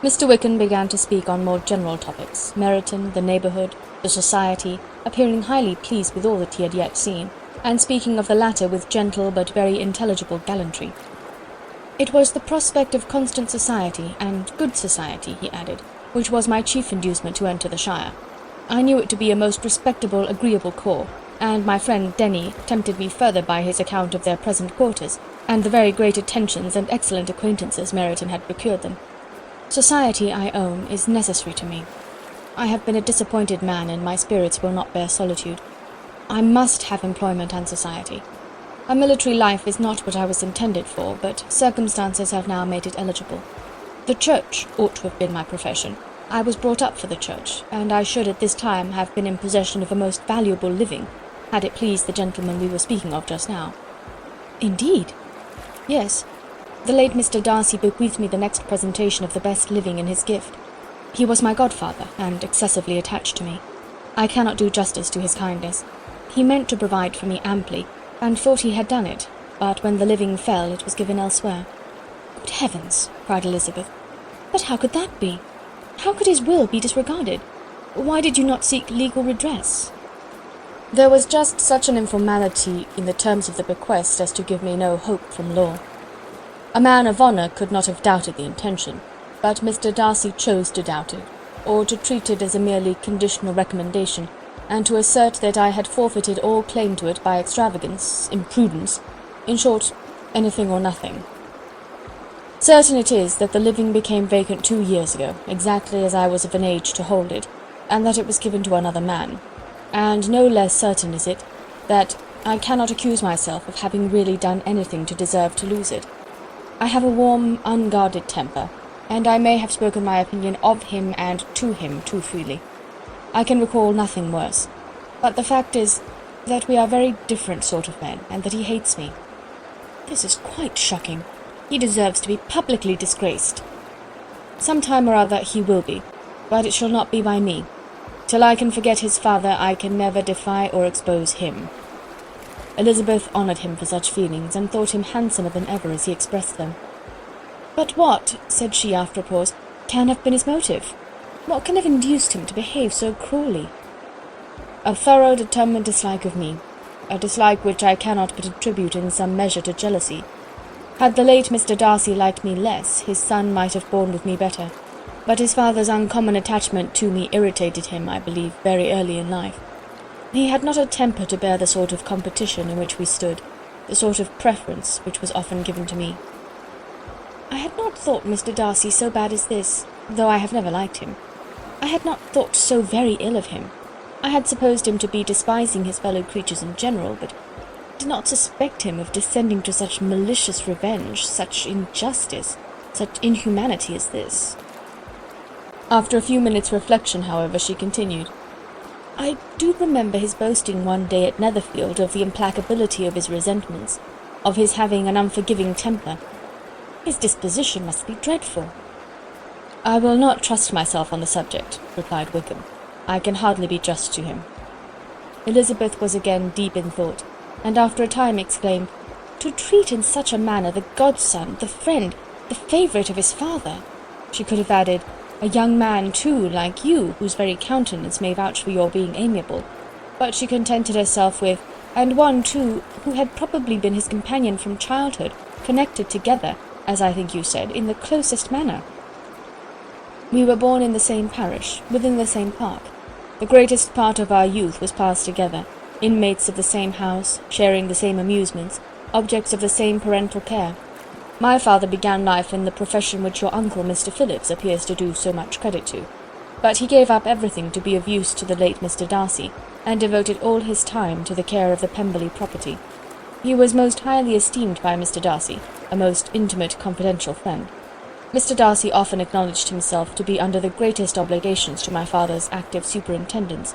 Mr. Wickham began to speak on more general topics, Meryton, the neighbourhood, the society, appearing highly pleased with all that he had yet seen, and speaking of the latter with gentle but very intelligible gallantry. "It was the prospect of constant society, and good society," he added, "which was my chief inducement to enter the Shire. I knew it to be a most respectable, agreeable corps, and my friend Denny tempted me further by his account of their present quarters, and the very great attentions and excellent acquaintances Meryton had procured them. Society, I own, is necessary to me. I have been a disappointed man, and my spirits will not bear solitude. I must have employment and society. A military life is not what I was intended for, but circumstances have now made it eligible. The church ought to have been my profession. I was brought up for the church, and I should at this time have been in possession of a most valuable living, had it pleased the gentleman we were speaking of just now." "Indeed?" "Yes. The late Mr. Darcy bequeathed me the next presentation of the best living in his gift. He was my godfather, and excessively attached to me. I cannot do justice to his kindness. He meant to provide for me amply, and thought he had done it, but when the living fell, it was given elsewhere." "Good heavens!" cried Elizabeth. "But how could that be? How could his will be disregarded? Why did you not seek legal redress?" "There was just such an informality in the terms of the bequest as to give me no hope from law. A man of honour could not have doubted the intention, but Mr. Darcy chose to doubt it, or to treat it as a merely conditional recommendation, and to assert that I had forfeited all claim to it by extravagance, imprudence, in short, anything or nothing. Certain it is that the living became vacant 2 years ago, exactly as I was of an age to hold it, and that it was given to another man, and no less certain is it that I cannot accuse myself of having really done anything to deserve to lose it. I have a warm, unguarded temper, and I may have spoken my opinion of him and to him too freely. I can recall nothing worse, but the fact is that we are very different sort of men, and that he hates me." "This is quite shocking. He deserves to be publicly disgraced." "Some time or other he will be, but it shall not be by me. Till I can forget his father, I can never defy or expose him." Elizabeth honoured him for such feelings, and thought him handsomer than ever as he expressed them. "But what," said she after a pause, "can have been his motive? What can have induced him to behave so cruelly?" "A thorough determined dislike of me, a dislike which I cannot but attribute in some measure to jealousy. Had the late Mr. Darcy liked me less, his son might have borne with me better, but his father's uncommon attachment to me irritated him, I believe, very early in life. He had not a temper to bear the sort of competition in which we stood, the sort of preference which was often given to me. I had not thought Mr. Darcy so bad as this, though I have never liked him. I had not thought so very ill of him. I had supposed him to be despising his fellow creatures in general, but did not suspect him of descending to such malicious revenge, such injustice, such inhumanity as this." After a few minutes' reflection, however, she continued, "I do remember his boasting one day at Netherfield of the implacability of his resentments, of his having an unforgiving temper. His disposition must be dreadful." "I will not trust myself on the subject," replied Wickham. "I can hardly be just to him." Elizabeth was again deep in thought, and after a time exclaimed, "To treat in such a manner the godson, the friend, the favourite of his father!" She could have added, "A young man, too, like you, whose very countenance may vouch for your being amiable," but she contented herself with, "and one, too, who had probably been his companion from childhood, connected together, as I think you said, in the closest manner. We were born in the same parish, within the same park. The greatest part of our youth was passed together, inmates of the same house, sharing the same amusements, objects of the same parental care. My father began life in the profession which your uncle, Mr. Phillips, appears to do so much credit to, but he gave up everything to be of use to the late Mr. Darcy, and devoted all his time to the care of the Pemberley property. He was most highly esteemed by Mr. Darcy, a most intimate confidential friend. Mr. Darcy often acknowledged himself to be under the greatest obligations to my father's active superintendence,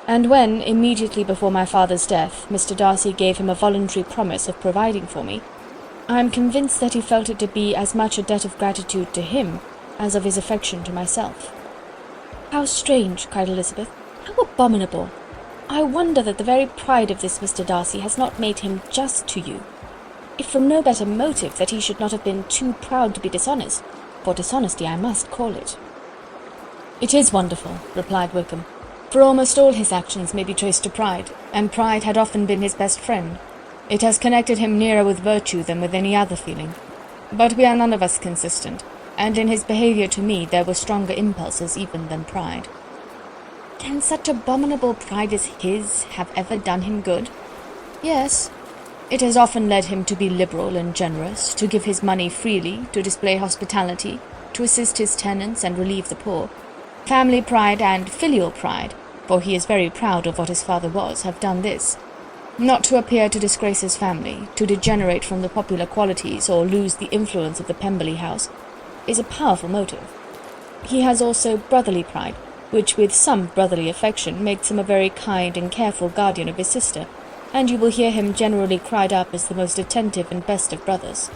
and when, immediately before my father's death, Mr. Darcy gave him a voluntary promise of providing for me, I am convinced that he felt it to be as much a debt of gratitude to him as of his affection to myself." "How strange!" cried Elizabeth. "How abominable! I wonder that the very pride of this Mr. Darcy has not made him just to you. If from no better motive, that he should not have been too proud to be dishonest, for dishonesty I must call it." "It is wonderful," replied Wickham, "for almost all his actions may be traced to pride, and pride had often been his best friend. It has connected him nearer with virtue than with any other feeling. But we are none of us consistent, and in his behaviour to me there were stronger impulses even than pride." "Can such abominable pride as his have ever done him good?" "Yes. It has often led him to be liberal and generous, to give his money freely, to display hospitality, to assist his tenants and relieve the poor. Family pride and filial pride, for he is very proud of what his father was, have done this. Not to appear to disgrace his family, to degenerate from the popular qualities, or lose the influence of the Pemberley house, is a powerful motive. He has also brotherly pride, which with some brotherly affection makes him a very kind and careful guardian of his sister, and you will hear him generally cried up as the most attentive and best of brothers.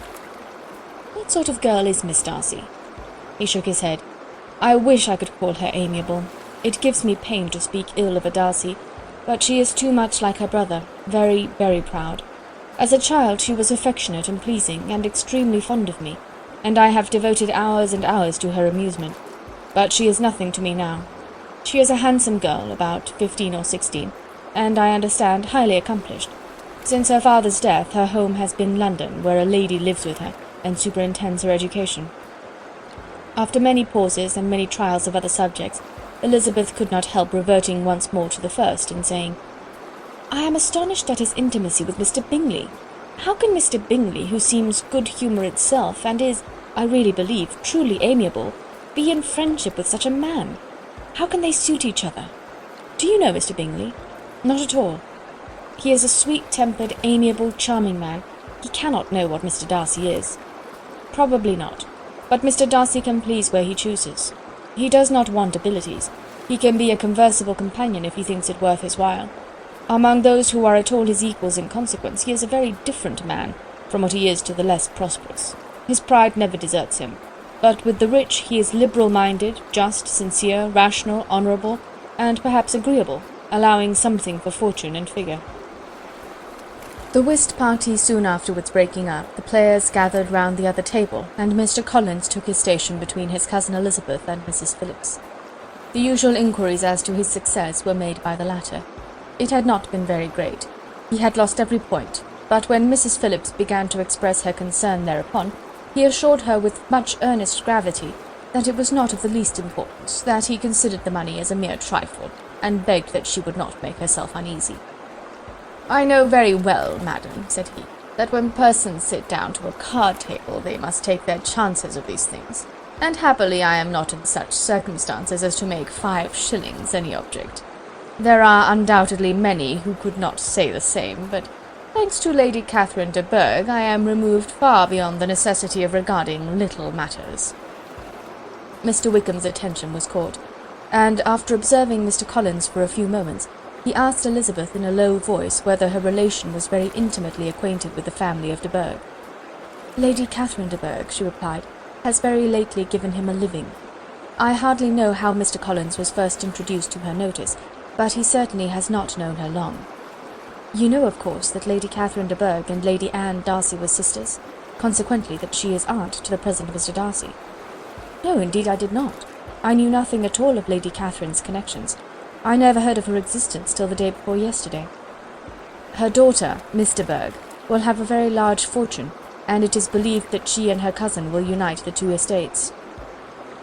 What sort of girl is Miss Darcy? He shook his head. I wish I could call her amiable. It gives me pain to speak ill of a Darcy, but she is too much like her brother, very, very proud. As a child she was affectionate and pleasing, and extremely fond of me, and I have devoted hours and hours to her amusement. But she is nothing to me now. She is a handsome girl, about 15 or 16, and I understand highly accomplished. Since her father's death her home has been London, where a lady lives with her, and superintends her education. After many pauses and many trials of other subjects, Elizabeth could not help reverting once more to the first, and saying, I am astonished at his intimacy with Mr. Bingley. How can Mr. Bingley, who seems good humour itself, and is, I really believe, truly amiable, be in friendship with such a man? How can they suit each other? Do you know Mr. Bingley? Not at all. He is a sweet-tempered, amiable, charming man. He cannot know what Mr. Darcy is. Probably not, but Mr. Darcy can please where he chooses. He does not want abilities. He can be a conversible companion if he thinks it worth his while. Among those who are at all his equals in consequence, he is a very different man from what he is to the less prosperous. His pride never deserts him. But with the rich he is liberal-minded, just, sincere, rational, honourable, and perhaps agreeable, allowing something for fortune and figure. The whist party soon afterwards breaking up, the players gathered round the other table, and Mr. Collins took his station between his cousin Elizabeth and Mrs. Phillips. The usual inquiries as to his success were made by the latter. It had not been very great. He had lost every point, but when Mrs. Phillips began to express her concern thereupon, he assured her with much earnest gravity that it was not of the least importance, that he considered the money as a mere trifle, and begged that she would not make herself uneasy. I know very well, madam, said he, that when persons sit down to a card-table they must take their chances of these things, and happily I am not in such circumstances as to make 5 shillings any object. There are undoubtedly many who could not say the same, but thanks to Lady Catherine de Bourgh, I am removed far beyond the necessity of regarding little matters. Mr. Wickham's attention was caught, and after observing Mr. Collins for a few moments, he asked Elizabeth in a low voice whether her relation was very intimately acquainted with the family of de Bourgh. Lady Catherine de Bourgh, she replied, has very lately given him a living. I hardly know how Mr. Collins was first introduced to her notice, but he certainly has not known her long. You know, of course, that Lady Catherine de Bourgh and Lady Anne Darcy were sisters, consequently that she is aunt to the present Mr. Darcy. No, indeed I did not. I knew nothing at all of Lady Catherine's connections. I never heard of her existence till the day before yesterday. Her daughter, Miss de Bourgh, will have a very large fortune, and it is believed that she and her cousin will unite the 2 estates.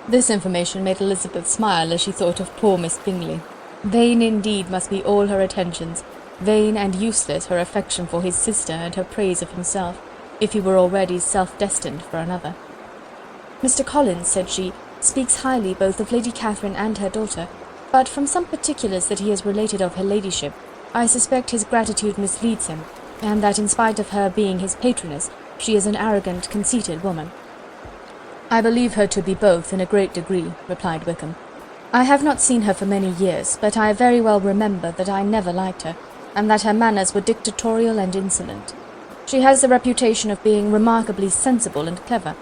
This information made Elizabeth smile as she thought of poor Miss Bingley. Vain indeed must be all her attentions, vain and useless her affection for his sister and her praise of himself, if he were already self-destined for another. Mr. Collins, said she, speaks highly both of Lady Catherine and her daughter, but from some particulars that he has related of her ladyship, I suspect his gratitude misleads him, and that in spite of her being his patroness, she is an arrogant, conceited woman. I believe her to be both in a great degree, replied Wickham. I have not seen her for many years, but I very well remember that I never liked her, and that her manners were dictatorial and insolent. She has the reputation of being remarkably sensible and clever,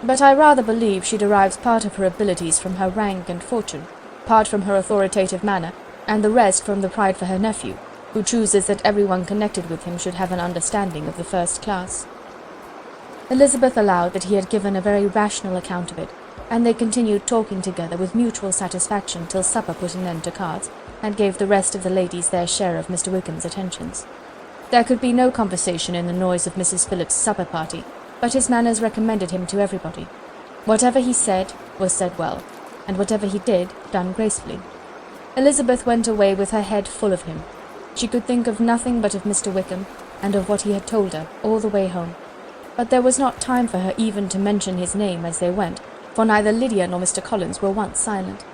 but I rather believe she derives part of her abilities from her rank and fortune, part from her authoritative manner, and the rest from the pride for her nephew, who chooses that everyone connected with him should have an understanding of the first class. Elizabeth allowed that he had given a very rational account of it, and they continued talking together with mutual satisfaction till supper put an end to cards, and gave the rest of the ladies their share of Mr. Wickham's attentions. There could be no conversation in the noise of Mrs. Phillips's supper party, but his manners recommended him to everybody. Whatever he said was said well, and whatever he did, done gracefully. Elizabeth went away with her head full of him. She could think of nothing but of Mr. Wickham, and of what he had told her, all the way home. But there was not time for her even to mention his name as they went, for neither Lydia nor Mr. Collins were once silent.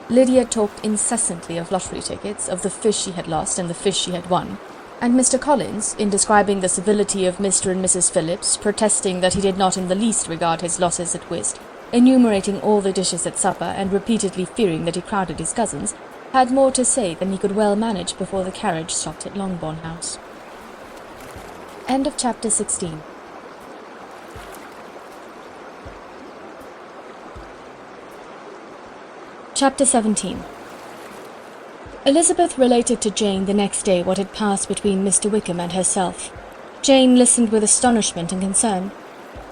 Lydia talked incessantly of lottery tickets, of the fish she had lost and the fish she had won, and Mr. Collins, in describing the civility of Mr. and Mrs. Phillips, protesting that he did not in the least regard his losses at whist, enumerating all the dishes at supper, and repeatedly fearing that he crowded his cousins, had more to say than he could well manage before the carriage stopped at Longbourn House. End of chapter 16. Chapter 17. Elizabeth related to Jane the next day what had passed between Mr. Wickham and herself. Jane listened with astonishment and concern.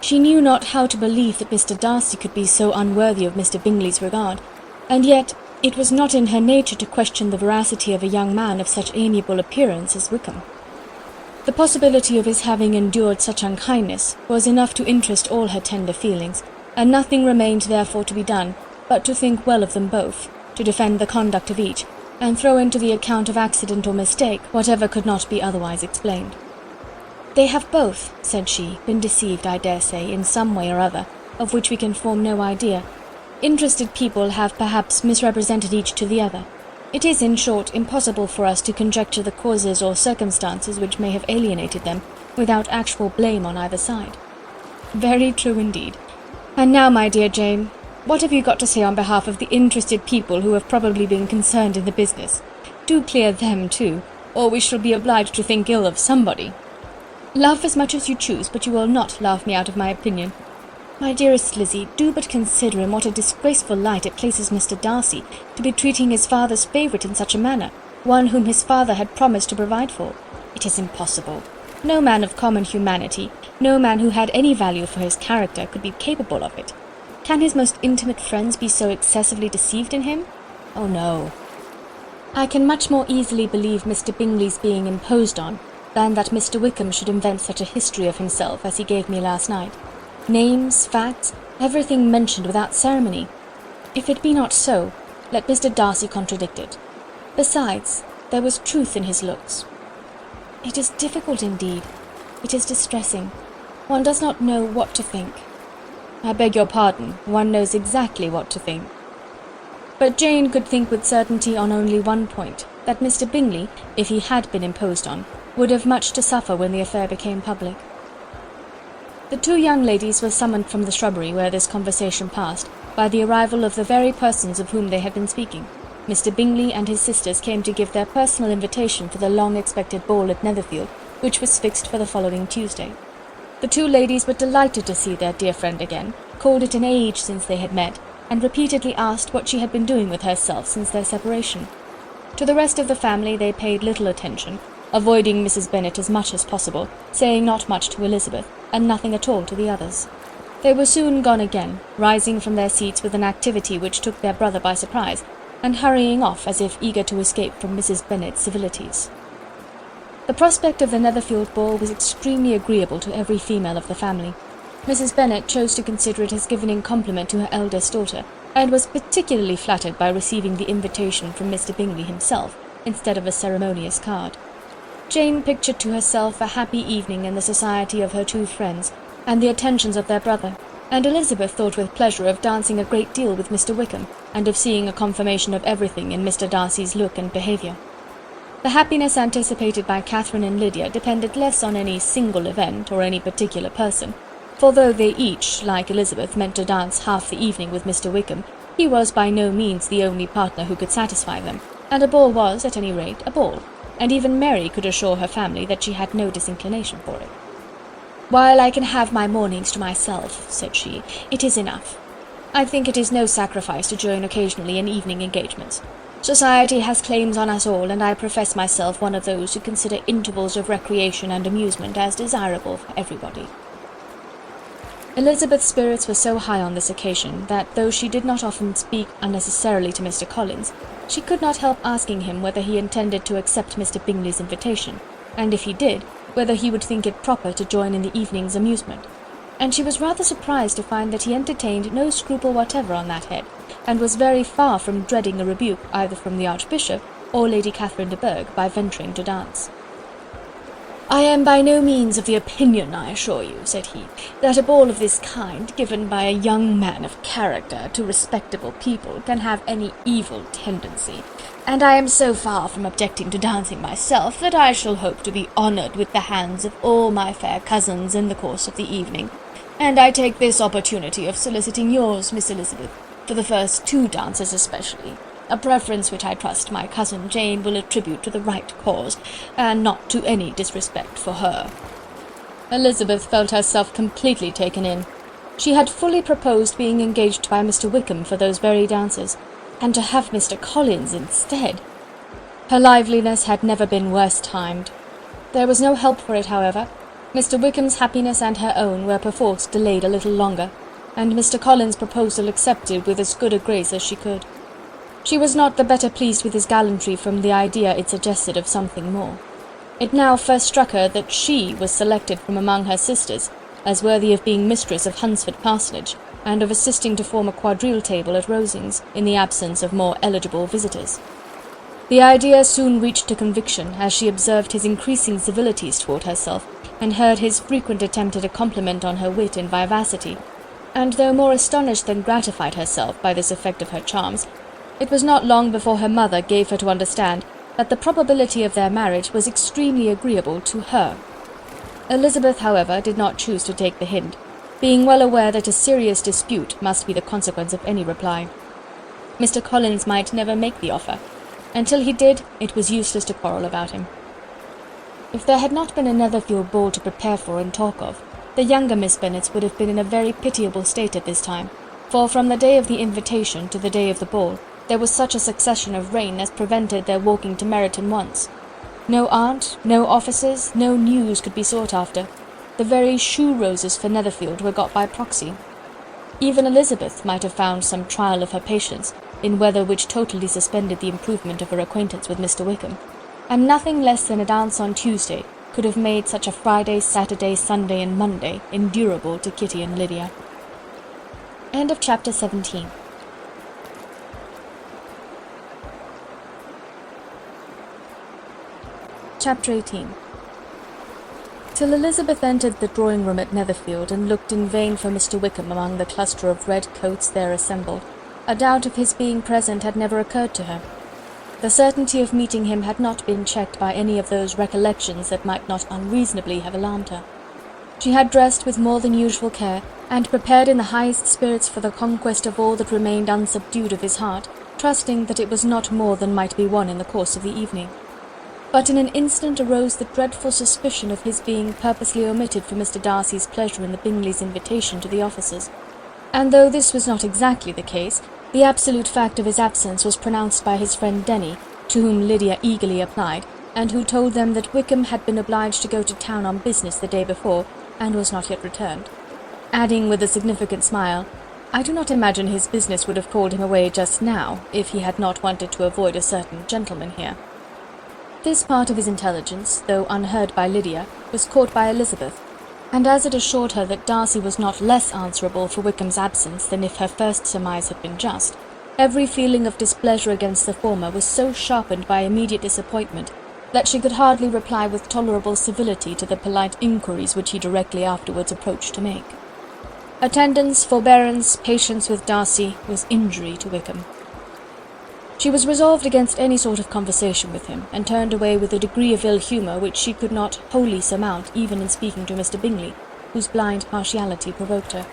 She knew not how to believe that Mr. Darcy could be so unworthy of Mr. Bingley's regard, and yet it was not in her nature to question the veracity of a young man of such amiable appearance as Wickham. The possibility of his having endured such unkindness was enough to interest all her tender feelings, and nothing remained therefore to be done but to think well of them both, to defend the conduct of each, and throw into the account of accident or mistake whatever could not be otherwise explained. "They have both," said she, "been deceived, I dare say, in some way or other, of which we can form no idea. Interested people have perhaps misrepresented each to the other. It is, in short, impossible for us to conjecture the causes or circumstances which may have alienated them, without actual blame on either side." "Very true indeed. And now, my dear Jane, what have you got to say on behalf of the interested people who have probably been concerned in the business? Do clear them too, or we shall be obliged to think ill of somebody." "Laugh as much as you choose, but you will not laugh me out of my opinion. My dearest Lizzie, do but consider in what a disgraceful light it places Mr. Darcy, to be treating his father's favourite in such a manner, one whom his father had promised to provide for. It is impossible. No man of common humanity, no man who had any value for his character, could be capable of it. Can his most intimate friends be so excessively deceived in him? Oh no. I can much more easily believe Mr. Bingley's being imposed on, than that Mr. Wickham should invent such a history of himself as he gave me last night. Names, facts, everything mentioned without ceremony. If it be not so, let Mr. Darcy contradict it. Besides, there was truth in his looks. It is difficult indeed. It is distressing. One does not know what to think." "I beg your pardon, one knows exactly what to think." But Jane could think with certainty on only one point, that Mr. Bingley, if he had been imposed on, would have much to suffer when the affair became public. The two young ladies were summoned from the shrubbery where this conversation passed, by the arrival of the very persons of whom they had been speaking. Mr. Bingley and his sisters came to give their personal invitation for the long-expected ball at Netherfield, which was fixed for the following Tuesday. The two ladies were delighted to see their dear friend again, called it an age since they had met, and repeatedly asked what she had been doing with herself since their separation. To the rest of the family they paid little attention, avoiding Mrs. Bennet as much as possible, saying not much to Elizabeth, and nothing at all to the others. They were soon gone again, rising from their seats with an activity which took their brother by surprise, and hurrying off as if eager to escape from Mrs. Bennet's civilities. The prospect of the Netherfield ball was extremely agreeable to every female of the family. Mrs. Bennet chose to consider it as given in compliment to her eldest daughter, and was particularly flattered by receiving the invitation from Mr. Bingley himself, instead of a ceremonious card. Jane pictured to herself a happy evening in the society of her two friends, and the attentions of their brother, and Elizabeth thought with pleasure of dancing a great deal with Mr. Wickham, and of seeing a confirmation of everything in Mr. Darcy's look and behaviour. The happiness anticipated by Catherine and Lydia depended less on any single event or any particular person, for though they each, like Elizabeth, meant to dance half the evening with Mr. Wickham, he was by no means the only partner who could satisfy them, and a ball was, at any rate, a ball, and even Mary could assure her family that she had no disinclination for it. "While I can have my mornings to myself," said she, "it is enough. I think it is no sacrifice to join occasionally in evening engagements. Society has claims on us all, and I profess myself one of those who consider intervals of recreation and amusement as desirable for everybody." Elizabeth's spirits were so high on this occasion, that though she did not often speak unnecessarily to Mr. Collins, she could not help asking him whether he intended to accept Mr. Bingley's invitation, and if he did, whether he would think it proper to join in the evening's amusement. And she was rather surprised to find that he entertained no scruple whatever on that head, and was very far from dreading a rebuke either from the Archbishop or Lady Catherine de Bourgh by venturing to dance. "I am by no means of the opinion, I assure you," said he, "that a ball of this kind, given by a young man of character to respectable people, can have any evil tendency, and I am so far from objecting to dancing myself, that I shall hope to be honoured with the hands of all my fair cousins in the course of the evening. and I take this opportunity of soliciting yours, Miss Elizabeth, for the first 2 dances especially, a preference which I trust my cousin Jane will attribute to the right cause, and not to any disrespect for her." Elizabeth felt herself completely taken in. She had fully proposed being engaged by Mr. Wickham for those very dances, and to have Mr. Collins instead! Her liveliness had never been worse timed. There was no help for it, however. Mr. Wickham's happiness and her own were perforce delayed a little longer, and Mr. Collins' proposal accepted with as good a grace as she could. She was not the better pleased with his gallantry from the idea it suggested of something more. It now first struck her that she was selected from among her sisters as worthy of being mistress of Hunsford Parsonage, and of assisting to form a quadrille table at Rosings, in the absence of more eligible visitors. The idea soon reached a conviction, as she observed his increasing civilities toward herself, and heard his frequent attempt at a compliment on her wit and vivacity, and though more astonished than gratified herself by this effect of her charms, it was not long before her mother gave her to understand that the probability of their marriage was extremely agreeable to her. Elizabeth, however, did not choose to take the hint, being well aware that a serious dispute must be the consequence of any reply. Mr. Collins might never make the offer. Until he did, it was useless to quarrel about him. If there had not been a Netherfield ball to prepare for and talk of, the younger Miss Bennets would have been in a very pitiable state at this time, for from the day of the invitation to the day of the ball, there was such a succession of rain as prevented their walking to Meryton once. No aunt, no officers, no news could be sought after. The very shoe-roses for Netherfield were got by proxy. Even Elizabeth might have found some trial of her patience in weather which totally suspended the improvement of her acquaintance with Mr. Wickham, and nothing less than a dance on Tuesday could have made such a Friday, Saturday, Sunday, and Monday endurable to Kitty and Lydia. End of chapter 17. Chapter 18. Till Elizabeth entered the drawing-room at Netherfield, and looked in vain for Mr. Wickham among the cluster of red coats there assembled, a doubt of his being present had never occurred to her. The certainty of meeting him had not been checked by any of those recollections that might not unreasonably have alarmed her. She had dressed with more than usual care, and prepared in the highest spirits for the conquest of all that remained unsubdued of his heart, trusting that it was not more than might be won in the course of the evening. But in an instant arose the dreadful suspicion of his being purposely omitted from Mr. Darcy's pleasure in the Bingleys' invitation to the officers, and though this was not exactly the case, the absolute fact of his absence was pronounced by his friend Denny, to whom Lydia eagerly applied, and who told them that Wickham had been obliged to go to town on business the day before, and was not yet returned, adding with a significant smile, "I do not imagine his business would have called him away just now, if he had not wanted to avoid a certain gentleman here." This part of his intelligence, though unheard by Lydia, was caught by Elizabeth, and as it assured her that Darcy was not less answerable for Wickham's absence than if her first surmise had been just, every feeling of displeasure against the former was so sharpened by immediate disappointment that she could hardly reply with tolerable civility to the polite inquiries which he directly afterwards approached to make. Attendance, forbearance, patience with Darcy, was injury to Wickham. She was resolved against any sort of conversation with him, and turned away with a degree of ill-humour which she could not wholly surmount even in speaking to Mr. Bingley, whose blind partiality provoked her.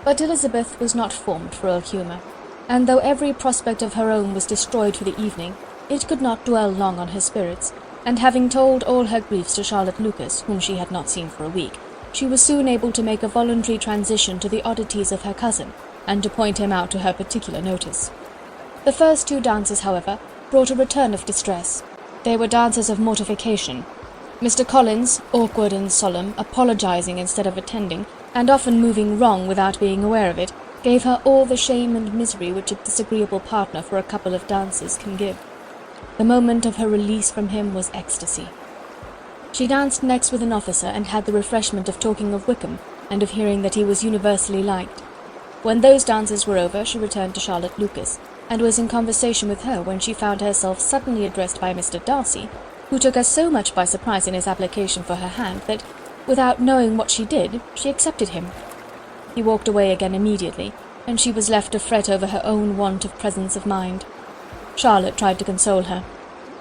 But Elizabeth was not formed for ill-humour, and though every prospect of her own was destroyed for the evening, it could not dwell long on her spirits, and having told all her griefs to Charlotte Lucas, whom she had not seen for a week, she was soon able to make a voluntary transition to the oddities of her cousin, and to point him out to her particular notice. The first 2 dances, however, brought a return of distress. They were dances of mortification. Mr. Collins, awkward and solemn, apologizing instead of attending, and often moving wrong without being aware of it, gave her all the shame and misery which a disagreeable partner for a couple of dances can give. The moment of her release from him was ecstasy. She danced next with an officer, and had the refreshment of talking of Wickham, and of hearing that he was universally liked. When those dances were over, she returned to Charlotte Lucas, and was in conversation with her when she found herself suddenly addressed by Mr. Darcy, who took her so much by surprise in his application for her hand that, without knowing what she did, she accepted him. He walked away again immediately, and she was left to fret over her own want of presence of mind. Charlotte tried to console her.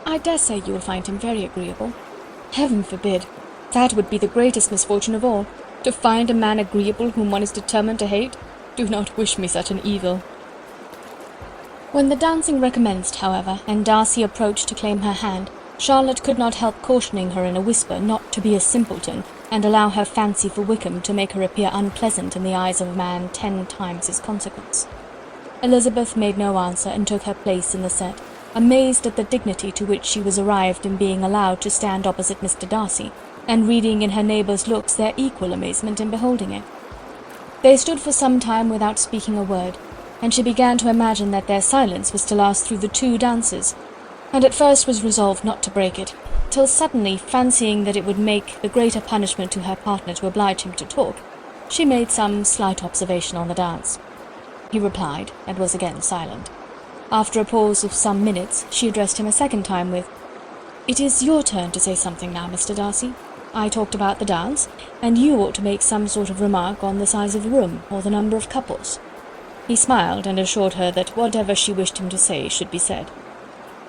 "I dare say you will find him very agreeable." "Heaven forbid! That would be the greatest misfortune of all. To find a man agreeable whom one is determined to hate? Do not wish me such an evil." When the dancing recommenced, however, and Darcy approached to claim her hand, Charlotte could not help cautioning her in a whisper not to be a simpleton, and allow her fancy for Wickham to make her appear unpleasant in the eyes of a man 10 times his consequence. Elizabeth made no answer, and took her place in the set, amazed at the dignity to which she was arrived in being allowed to stand opposite Mr. Darcy, and reading in her neighbours' looks their equal amazement in beholding it. They stood for some time without speaking a word, and she began to imagine that their silence was to last through the 2 dances, and at first was resolved not to break it, till suddenly, fancying that it would make the greater punishment to her partner to oblige him to talk, she made some slight observation on the dance. He replied, and was again silent. After a pause of some minutes, she addressed him a second time with, "It is your turn to say something now, Mr. Darcy. I talked about the dance, and you ought to make some sort of remark on the size of the room, or the number of couples." He smiled, and assured her that whatever she wished him to say should be said.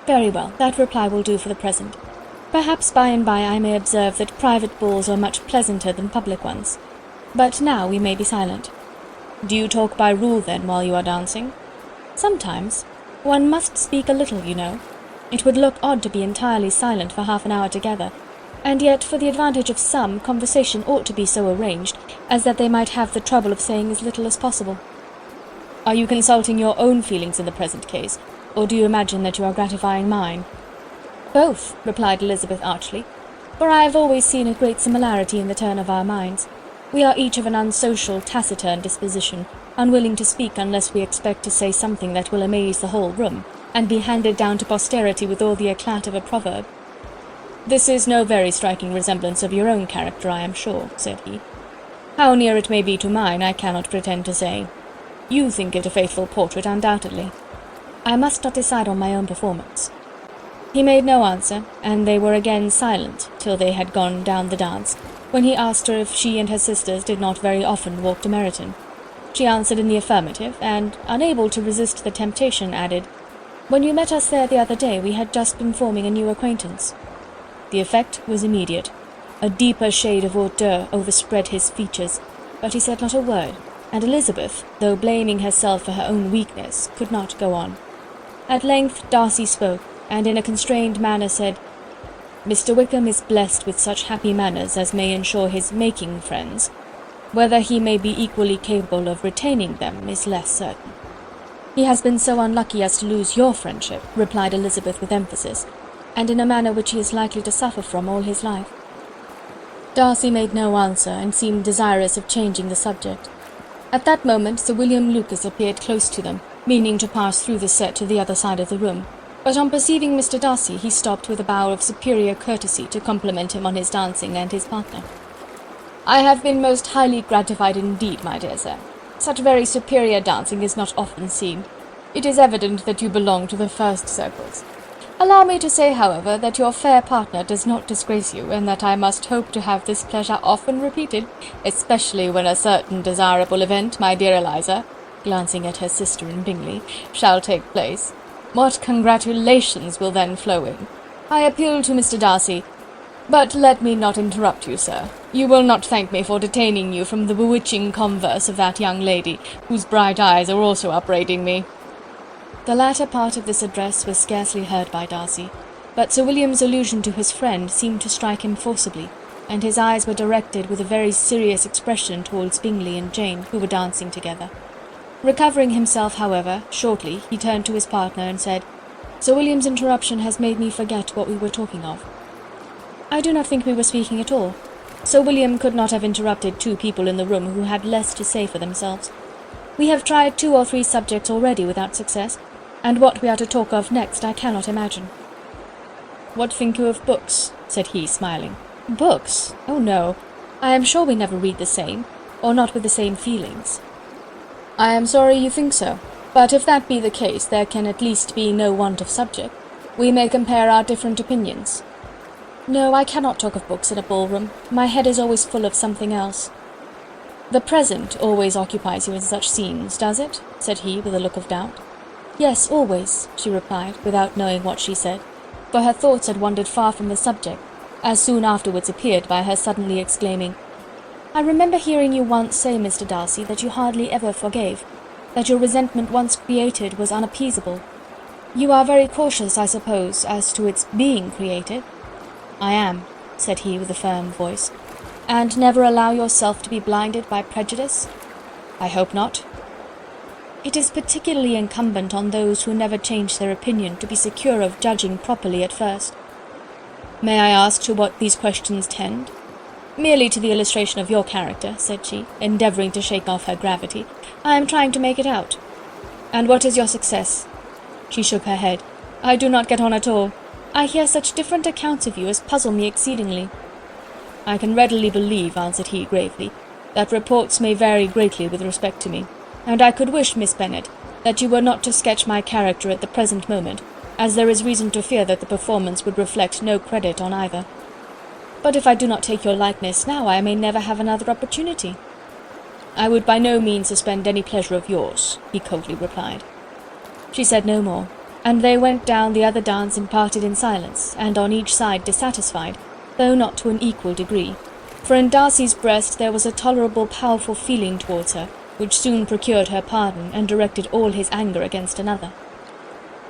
"Very well, that reply will do for the present. Perhaps by and by I may observe that private balls are much pleasanter than public ones. But now we may be silent." "Do you talk by rule, then, while you are dancing?" "Sometimes. One must speak a little, you know. It would look odd to be entirely silent for half an hour together, and yet, for the advantage of some, conversation ought to be so arranged as that they might have the trouble of saying as little as possible." "Are you consulting your own feelings in the present case, or do you imagine that you are gratifying mine?" "Both," replied Elizabeth archly, "for I have always seen a great similarity in the turn of our minds. We are each of an unsocial, taciturn disposition, unwilling to speak unless we expect to say something that will amaze the whole room, and be handed down to posterity with all the eclat of a proverb." "This is no very striking resemblance of your own character, I am sure," said he. "How near it may be to mine, I cannot pretend to say. You think it a faithful portrait, undoubtedly." "I must not decide on my own performance." He made no answer, and they were again silent till they had gone down the dance, when he asked her if she and her sisters did not very often walk to Meryton. She answered in the affirmative, and, unable to resist the temptation, added, "When you met us there the other day, we had just been forming a new acquaintance." The effect was immediate. A deeper shade of hauteur overspread his features, but he said not a word, and Elizabeth, though blaming herself for her own weakness, could not go on. At length Darcy spoke, and in a constrained manner said, "Mr. Wickham is blessed with such happy manners as may ensure his making friends. Whether he may be equally capable of retaining them is less certain." "He has been so unlucky as to lose your friendship," replied Elizabeth with emphasis, "and in a manner which he is likely to suffer from all his life." Darcy made no answer, and seemed desirous of changing the subject. At that moment Sir William Lucas appeared close to them, meaning to pass through the set to the other side of the room, but on perceiving Mr. Darcy he stopped with a bow of superior courtesy to compliment him on his dancing and his partner. "I have been most highly gratified indeed, my dear sir. Such very superior dancing is not often seen. It is evident that you belong to the first circles. Allow me to say, however, that your fair partner does not disgrace you, and that I must hope to have this pleasure often repeated, especially when a certain desirable event, my dear Eliza," glancing at her sister in Bingley, "shall take place. What congratulations will then flow in! I appeal to Mr. Darcy. But let me not interrupt you, sir. You will not thank me for detaining you from the bewitching converse of that young lady, whose bright eyes are also upbraiding me." The latter part of this address was scarcely heard by Darcy, but Sir William's allusion to his friend seemed to strike him forcibly, and his eyes were directed with a very serious expression towards Bingley and Jane, who were dancing together. Recovering himself, however, shortly, he turned to his partner and said, "Sir William's interruption has made me forget what we were talking of." "I do not think we were speaking at all. Sir William could not have interrupted 2 people in the room who had less to say for themselves. We have tried 2 or 3 subjects already without success, and what we are to talk of next I cannot imagine." "What think you of books?" said he, smiling. "Books? Oh no, I am sure we never read the same, or not with the same feelings." "I am sorry you think so, but if that be the case, there can at least be no want of subject. We may compare our different opinions." "No, I cannot talk of books in a ballroom. My head is always full of something else." "The present always occupies you in such scenes, does it?" said he, with a look of doubt. "Yes, always," she replied, without knowing what she said, for her thoughts had wandered far from the subject, as soon afterwards appeared by her suddenly exclaiming, I remember hearing you once say, Mr. Darcy, that you hardly ever forgave, that your resentment once created was unappeasable. You are very cautious, I suppose, as to its being created?" "I am," said he with a firm voice. "And never allow yourself to be blinded by prejudice?" "I hope not." "It is particularly incumbent on those who never change their opinion to be secure of judging properly at first." "May I ask to what these questions tend?" "Merely to the illustration of your character," said she, endeavouring to shake off her gravity. "I am trying to make it out." "And what is your success?" She shook her head. "I do not get on at all. I hear such different accounts of you as puzzle me exceedingly." "I can readily believe," answered he gravely, "that reports may vary greatly with respect to me, and I could wish, Miss Bennet, that you were not to sketch my character at the present moment, as there is reason to fear that the performance would reflect no credit on either." "But if I do not take your likeness now, I may never have another opportunity." "I would by no means suspend any pleasure of yours," he coldly replied. She said no more, and they went down the other dance and parted in silence, and on each side dissatisfied, though not to an equal degree, for in Darcy's breast there was a tolerable powerful feeling towards her, which soon procured her pardon, and directed all his anger against another.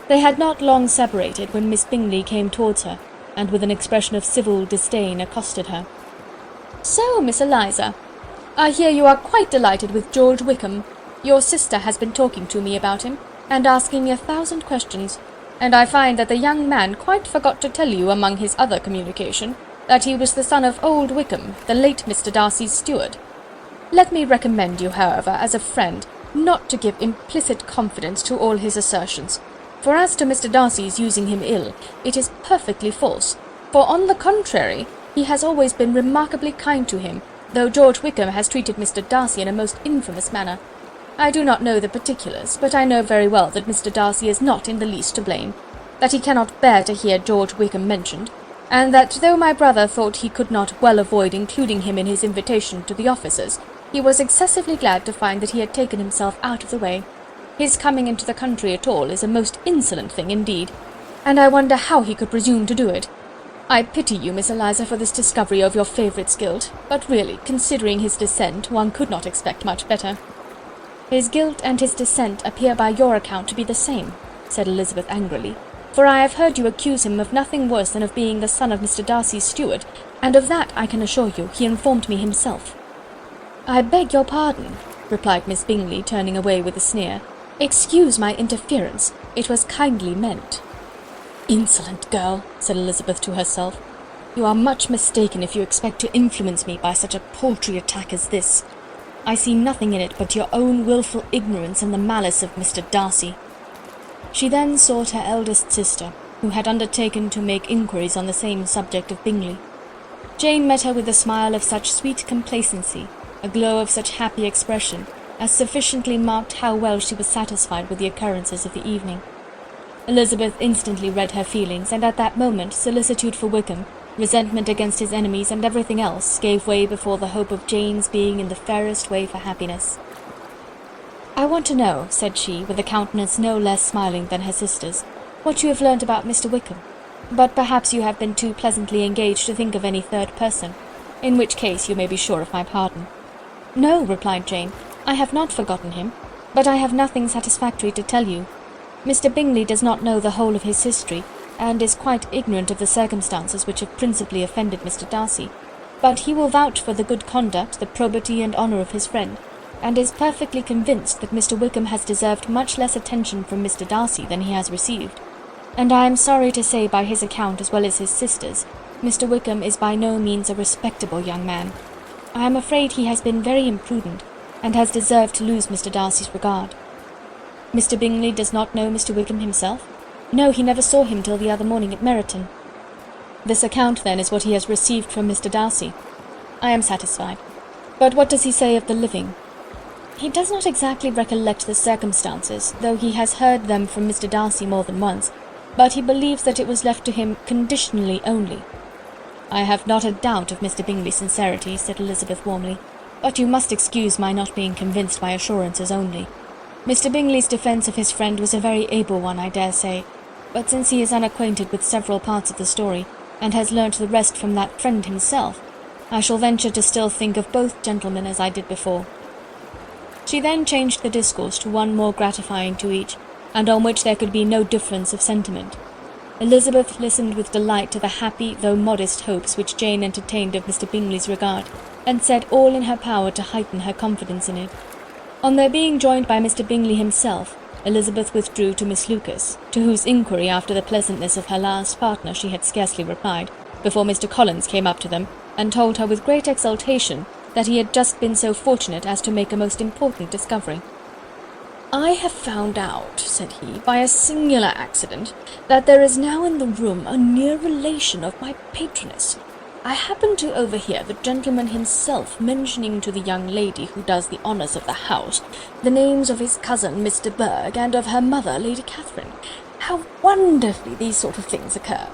They had not long separated when Miss Bingley came towards her, and with an expression of civil disdain accosted her. "So, Miss Eliza, I hear you are quite delighted with George Wickham. Your sister has been talking to me about him, and asking me 1,000 questions, and I find that the young man quite forgot to tell you, among his other communication, that he was the son of old Wickham, the late Mr. Darcy's steward. Let me recommend you, however, as a friend, not to give implicit confidence to all his assertions, for as to Mr. Darcy's using him ill, it is perfectly false, for on the contrary, he has always been remarkably kind to him, though George Wickham has treated Mr. Darcy in a most infamous manner. I do not know the particulars, but I know very well that Mr. Darcy is not in the least to blame, that he cannot bear to hear George Wickham mentioned, and that though my brother thought he could not well avoid including him in his invitation to the officers, he was excessively glad to find that he had taken himself out of the way. His coming into the country at all is a most insolent thing indeed, and I wonder how he could presume to do it. I pity you, Miss Eliza, for this discovery of your favourite's guilt, but really, considering his descent, one could not expect much better." "His guilt and his descent appear by your account to be the same," said Elizabeth angrily, "for I have heard you accuse him of nothing worse than of being the son of Mr. Darcy's steward, and of that, I can assure you, he informed me himself." "I beg your pardon," replied Miss Bingley, turning away with a sneer. "Excuse my interference, it was kindly meant." "Insolent girl," said Elizabeth to herself, "you are much mistaken if you expect to influence me by such a paltry attack as this. I see nothing in it but your own wilful ignorance and the malice of Mr. Darcy." She then sought her eldest sister, who had undertaken to make inquiries on the same subject of Bingley. Jane met her with a smile of such sweet complacency, a glow of such happy expression, as sufficiently marked how well she was satisfied with the occurrences of the evening. Elizabeth instantly read her feelings, and at that moment solicitude for Wickham, resentment against his enemies, and everything else, gave way before the hope of Jane's being in the fairest way for happiness. "I want to know," said she, with a countenance no less smiling than her sister's, "what you have learnt about Mr. Wickham. But perhaps you have been too pleasantly engaged to think of any third person, in which case you may be sure of my pardon." "No," replied Jane, "I have not forgotten him, but I have nothing satisfactory to tell you. Mr. Bingley does not know the whole of his history, and is quite ignorant of the circumstances which have principally offended Mr. Darcy, but he will vouch for the good conduct, the probity and honour of his friend, and is perfectly convinced that Mr. Wickham has deserved much less attention from Mr. Darcy than he has received, and I am sorry to say by his account as well as his sister's, Mr. Wickham is by no means a respectable young man. I am afraid he has been very imprudent, and has deserved to lose Mr. Darcy's regard." "Mr. Bingley does not know Mr. Wickham himself?" "No, he never saw him till the other morning at Meryton." "This account, then, is what he has received from Mr. Darcy. I am satisfied. But what does he say of the living?" "He does not exactly recollect the circumstances, though he has heard them from Mr. Darcy more than once, but he believes that it was left to him conditionally only." "I have not a doubt of Mr. Bingley's sincerity," said Elizabeth warmly, "but you must excuse my not being convinced by assurances only. Mr. Bingley's defence of his friend was a very able one, I dare say, but since he is unacquainted with several parts of the story, and has learnt the rest from that friend himself, I shall venture to still think of both gentlemen as I did before." She then changed the discourse to one more gratifying to each, and on which there could be no difference of sentiment. Elizabeth listened with delight to the happy though modest hopes which Jane entertained of Mr. Bingley's regard, and said all in her power to heighten her confidence in it. On their being joined by Mr. Bingley himself, Elizabeth withdrew to Miss Lucas, to whose inquiry after the pleasantness of her last partner she had scarcely replied, before Mr. Collins came up to them, and told her with great exultation that he had just been so fortunate as to make a most important discovery. "I have found out," said he, "by a singular accident, that there is now in the room a near relation of my patroness. I happened to overhear the gentleman himself mentioning to the young lady who does the honours of the house the names of his cousin Miss de Bourgh and of her mother Lady Catherine. How wonderfully these sort of things occur!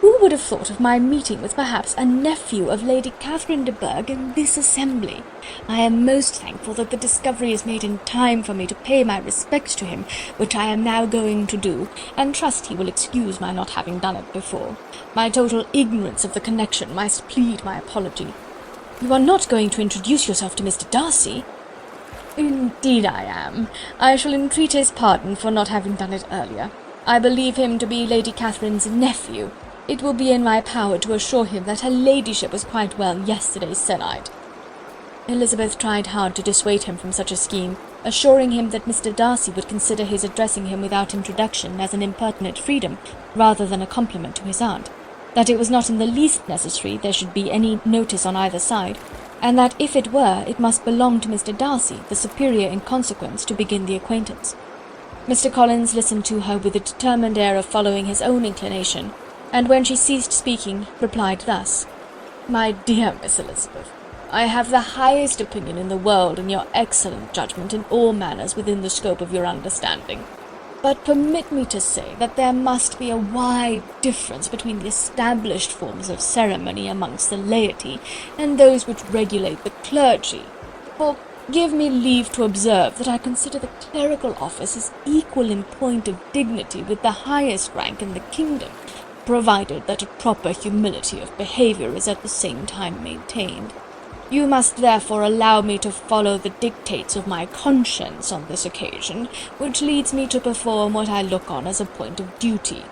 Who would have thought of my meeting with perhaps a nephew of Lady Catherine de Bourgh in this assembly? I am most thankful that the discovery is made in time for me to pay my respects to him, which I am now going to do, and trust he will excuse my not having done it before. My total ignorance of the connection must plead my apology." "You are not going to introduce yourself to Mr. Darcy?" "Indeed I am. I shall entreat his pardon for not having done it earlier. I believe him to be Lady Catherine's nephew. It will be in my power to assure him that her ladyship was quite well yesterday se'nnight." Elizabeth tried hard to dissuade him from such a scheme, assuring him that Mr. Darcy would consider his addressing him without introduction as an impertinent freedom, rather than a compliment to his aunt, that it was not in the least necessary there should be any notice on either side, and that if it were, it must belong to Mr. Darcy, the superior in consequence, to begin the acquaintance. Mr. Collins listened to her with a determined air of following his own inclination, and when she ceased speaking, replied thus: "My dear Miss Elizabeth, I have the highest opinion in the world in your excellent judgment in all matters within the scope of your understanding. But permit me to say that there must be a wide difference between the established forms of ceremony amongst the laity and those which regulate the clergy. For give me leave to observe that I consider the clerical office as equal in point of dignity with the highest rank in the kingdom, provided that a proper humility of behaviour is at the same time maintained. You must therefore allow me to follow the dictates of my conscience on this occasion, which leads me to perform what I look on as a point of duty.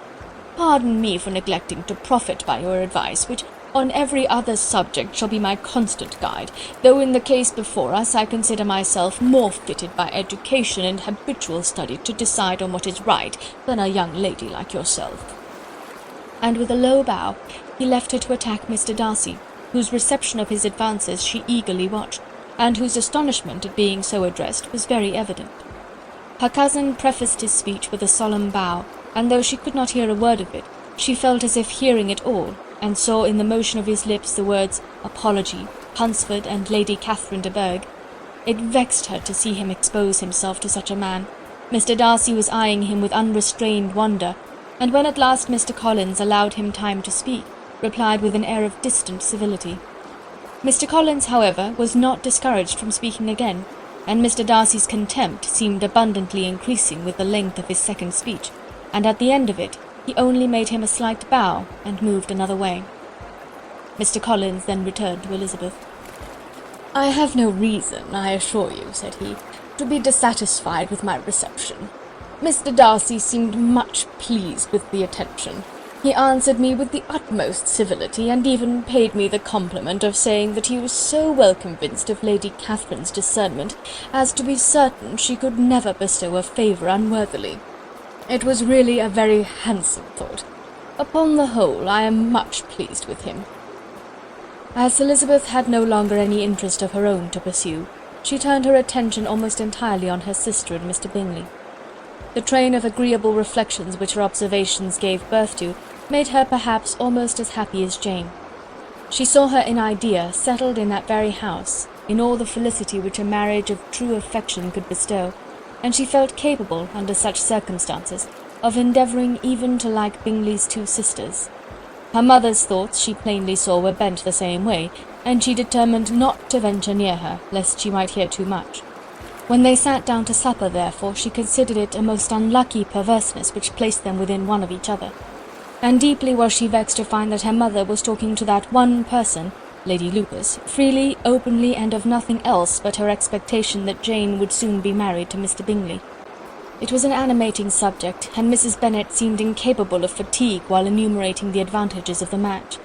Pardon me for neglecting to profit by your advice, which on every other subject shall be my constant guide, though in the case before us I consider myself more fitted by education and habitual study to decide on what is right than a young lady like yourself." And with a low bow he left her to attack Mr. Darcy, whose reception of his advances she eagerly watched, and whose astonishment at being so addressed was very evident. Her cousin prefaced his speech with a solemn bow, and though she could not hear a word of it, she felt as if hearing it all, and saw in the motion of his lips the words apology, Hunsford, and Lady Catherine de Bourgh. It vexed her to see him expose himself to such a man. Mr. Darcy was eyeing him with unrestrained wonder, and when at last Mr. Collins allowed him time to speak, replied with an air of distant civility. Mr. Collins, however, was not discouraged from speaking again, and Mr. Darcy's contempt seemed abundantly increasing with the length of his second speech, and at the end of it he only made him a slight bow and moved another way. Mr. Collins then returned to Elizabeth. "I have no reason, I assure you," said he, "to be dissatisfied with my reception. Mr. Darcy seemed much pleased with the attention. He answered me with the utmost civility, and even paid me the compliment of saying that he was so well convinced of Lady Catherine's discernment as to be certain she could never bestow a favour unworthily. It was really a very handsome thought. Upon the whole, I am much pleased with him." As Elizabeth had no longer any interest of her own to pursue, she turned her attention almost entirely on her sister and Mr. Bingley. The train of agreeable reflections which her observations gave birth to made her perhaps almost as happy as Jane. She saw her in idea settled in that very house, in all the felicity which a marriage of true affection could bestow, and she felt capable, under such circumstances, of endeavouring even to like Bingley's two sisters. Her mother's thoughts she plainly saw were bent the same way, and she determined not to venture near her, lest she might hear too much. When they sat down to supper, therefore, she considered it a most unlucky perverseness which placed them within one of each other, and deeply was she vexed to find that her mother was talking to that one person Lady Lucas, freely, openly, and of nothing else but her expectation that Jane would soon be married to Mr. Bingley. It was an animating subject, and Mrs. Bennet seemed incapable of fatigue while enumerating the advantages of the match.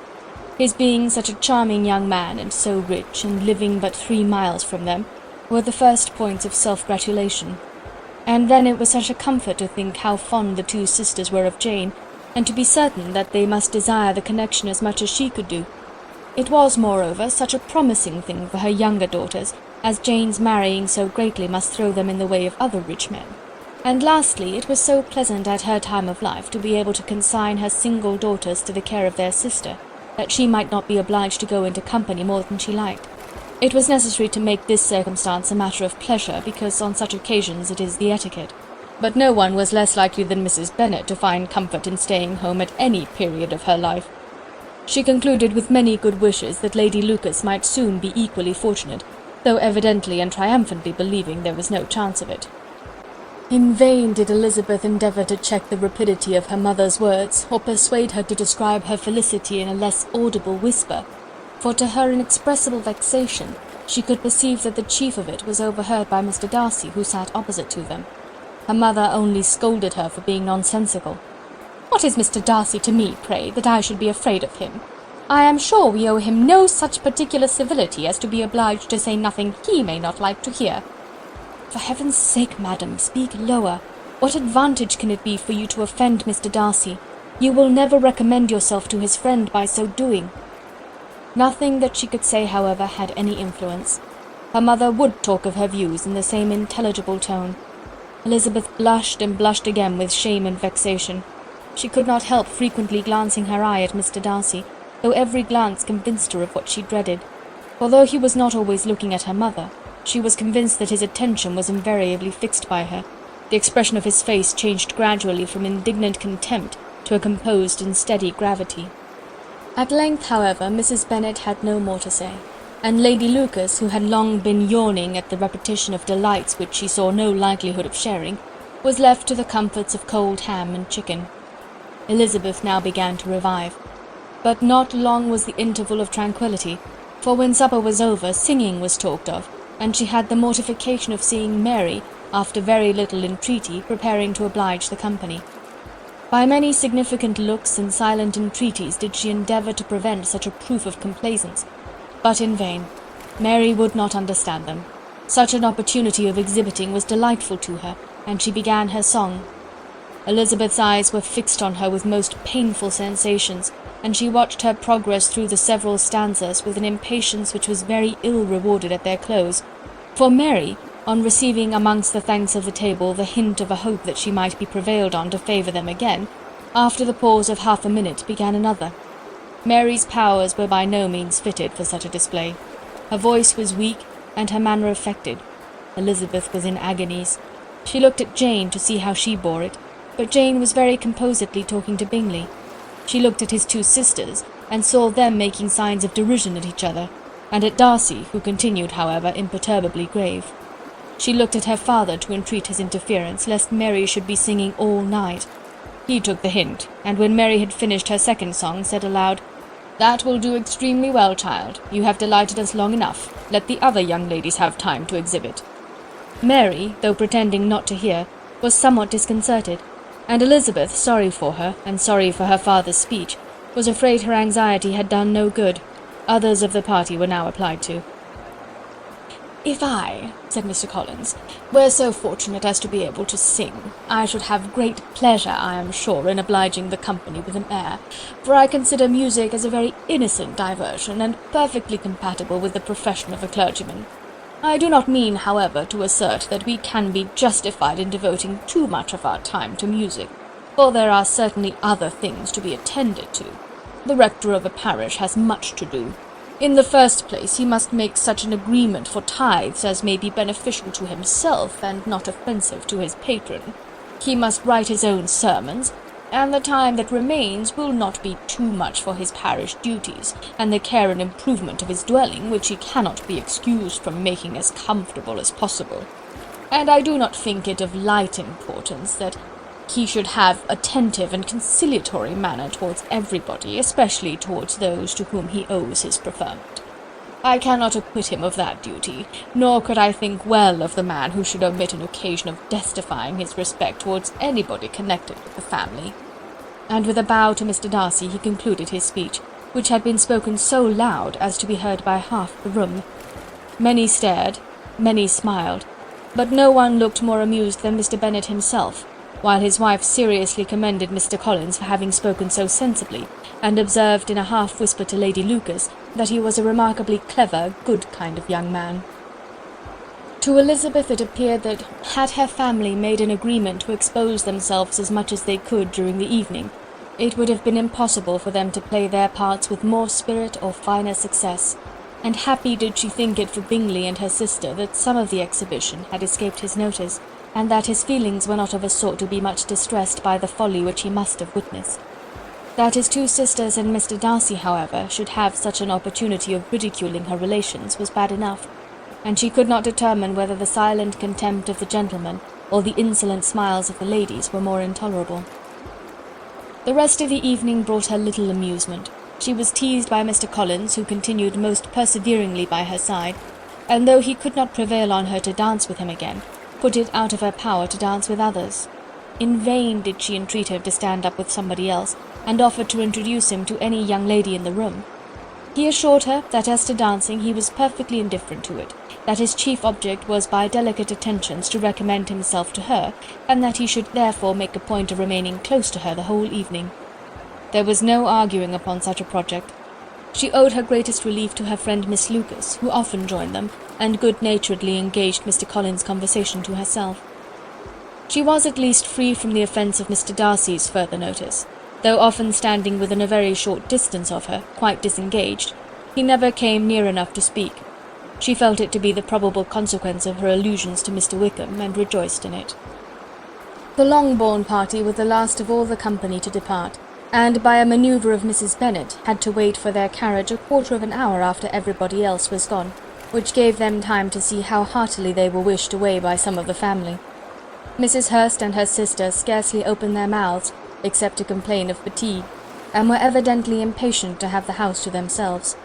His being such a charming young man, and so rich, and living but 3 miles from them, were the first points of self-gratulation. And then it was such a comfort to think how fond the 2 sisters were of Jane, and to be certain that they must desire the connection as much as she could do. It was, moreover, such a promising thing for her younger daughters, as Jane's marrying so greatly must throw them in the way of other rich men. And lastly, it was so pleasant at her time of life to be able to consign her single daughters to the care of their sister, that she might not be obliged to go into company more than she liked. It was necessary to make this circumstance a matter of pleasure, because on such occasions it is the etiquette. But no one was less likely than Mrs. Bennet to find comfort in staying home at any period of her life. She concluded with many good wishes that Lady Lucas might soon be equally fortunate, though evidently and triumphantly believing there was no chance of it. In vain did Elizabeth endeavour to check the rapidity of her mother's words, or persuade her to describe her felicity in a less audible whisper, for to her inexpressible vexation she could perceive that the chief of it was overheard by Mr. Darcy, who sat opposite to them. Her mother only scolded her for being nonsensical. "What is Mr. Darcy to me, pray, that I should be afraid of him? I am sure we owe him no such particular civility as to be obliged to say nothing he may not like to hear." "For heaven's sake, madam, speak lower. What advantage can it be for you to offend Mr. Darcy? You will never recommend yourself to his friend by so doing." Nothing that she could say, however, had any influence. Her mother would talk of her views in the same intelligible tone. Elizabeth blushed and blushed again with shame and vexation. She could not help frequently glancing her eye at Mr. Darcy, though every glance convinced her of what she dreaded. For though he was not always looking at her mother, she was convinced that his attention was invariably fixed by her. The expression of his face changed gradually from indignant contempt to a composed and steady gravity. At length, however, Mrs. Bennet had no more to say, and Lady Lucas, who had long been yawning at the repetition of delights which she saw no likelihood of sharing, was left to the comforts of cold ham and chicken. Elizabeth now began to revive. But not long was the interval of tranquillity, for when supper was over, singing was talked of, and she had the mortification of seeing Mary, after very little entreaty, preparing to oblige the company. By many significant looks and silent entreaties did she endeavour to prevent such a proof of complaisance, but in vain. Mary would not understand them. Such an opportunity of exhibiting was delightful to her, and she began her song. Elizabeth's eyes were fixed on her with most painful sensations, and she watched her progress through the several stanzas with an impatience which was very ill rewarded at their close, for Mary, on receiving amongst the thanks of the table the hint of a hope that she might be prevailed on to favour them again, after the pause of half a minute began another. Mary's powers were by no means fitted for such a display. Her voice was weak, and her manner affected. Elizabeth was in agonies. She looked at Jane to see how she bore it, but Jane was very composedly talking to Bingley. She looked at his 2 sisters, and saw them making signs of derision at each other, and at Darcy, who continued, however, imperturbably grave. She looked at her father to entreat his interference, lest Mary should be singing all night. He took the hint, and when Mary had finished her second song, said aloud, "That will do extremely well, child. You have delighted us long enough. Let the other young ladies have time to exhibit." Mary, though pretending not to hear, was somewhat disconcerted, and Elizabeth, sorry for her, and sorry for her father's speech, was afraid her anxiety had done no good. Others of the party were now applied to. "If I," said Mr. Collins, "were so fortunate as to be able to sing, I should have great pleasure, I am sure, in obliging the company with an air, for I consider music as a very innocent diversion, and perfectly compatible with the profession of a clergyman. I do not mean, however, to assert that we can be justified in devoting too much of our time to music, for there are certainly other things to be attended to. The rector of a parish has much to do. In the first place, he must make such an agreement for tithes as may be beneficial to himself, and not offensive to his patron. He must write his own sermons, and the time that remains will not be too much for his parish duties, and the care and improvement of his dwelling, which he cannot be excused from making as comfortable as possible. And I do not think it of light importance that he should have attentive and conciliatory manner towards everybody, especially towards those to whom he owes his preferment. I cannot acquit him of that duty, nor could I think well of the man who should omit an occasion of testifying his respect towards anybody connected with the family." And with a bow to Mr. Darcy he concluded his speech, which had been spoken so loud as to be heard by half the room. Many stared, many smiled, but no one looked more amused than Mr. Bennet himself, while his wife seriously commended Mr. Collins for having spoken so sensibly, and observed in a half-whisper to Lady Lucas that he was a remarkably clever, good kind of young man. To Elizabeth it appeared that, had her family made an agreement to expose themselves as much as they could during the evening, it would have been impossible for them to play their parts with more spirit or finer success, and happy did she think it for Bingley and her sister that some of the exhibition had escaped his notice, and that his feelings were not of a sort to be much distressed by the folly which he must have witnessed. That his two sisters and Mr. Darcy, however, should have such an opportunity of ridiculing her relations was bad enough, and she could not determine whether the silent contempt of the gentlemen or the insolent smiles of the ladies were more intolerable. The rest of the evening brought her little amusement. She was teased by Mr. Collins, who continued most perseveringly by her side, and though he could not prevail on her to dance with him again, put it out of her power to dance with others. In vain did she entreat him to stand up with somebody else, and offered to introduce him to any young lady in the room. He assured her that as to dancing he was perfectly indifferent to it, that his chief object was by delicate attentions to recommend himself to her, and that he should therefore make a point of remaining close to her the whole evening. There was no arguing upon such a project. She owed her greatest relief to her friend Miss Lucas, who often joined them, and good-naturedly engaged Mr. Collins' conversation to herself. She was at least free from the offence of Mr. Darcy's further notice. Though often standing within a very short distance of her, quite disengaged, he never came near enough to speak. She felt it to be the probable consequence of her allusions to Mr. Wickham, and rejoiced in it. The Longbourn party were the last of all the company to depart, and by a manoeuvre of Mrs. Bennet had to wait for their carriage a quarter of an hour after everybody else was gone, which gave them time to see how heartily they were wished away by some of the family. Mrs. Hurst and her sister scarcely opened their mouths, except to complain of fatigue, and were evidently impatient to have the house to themselves.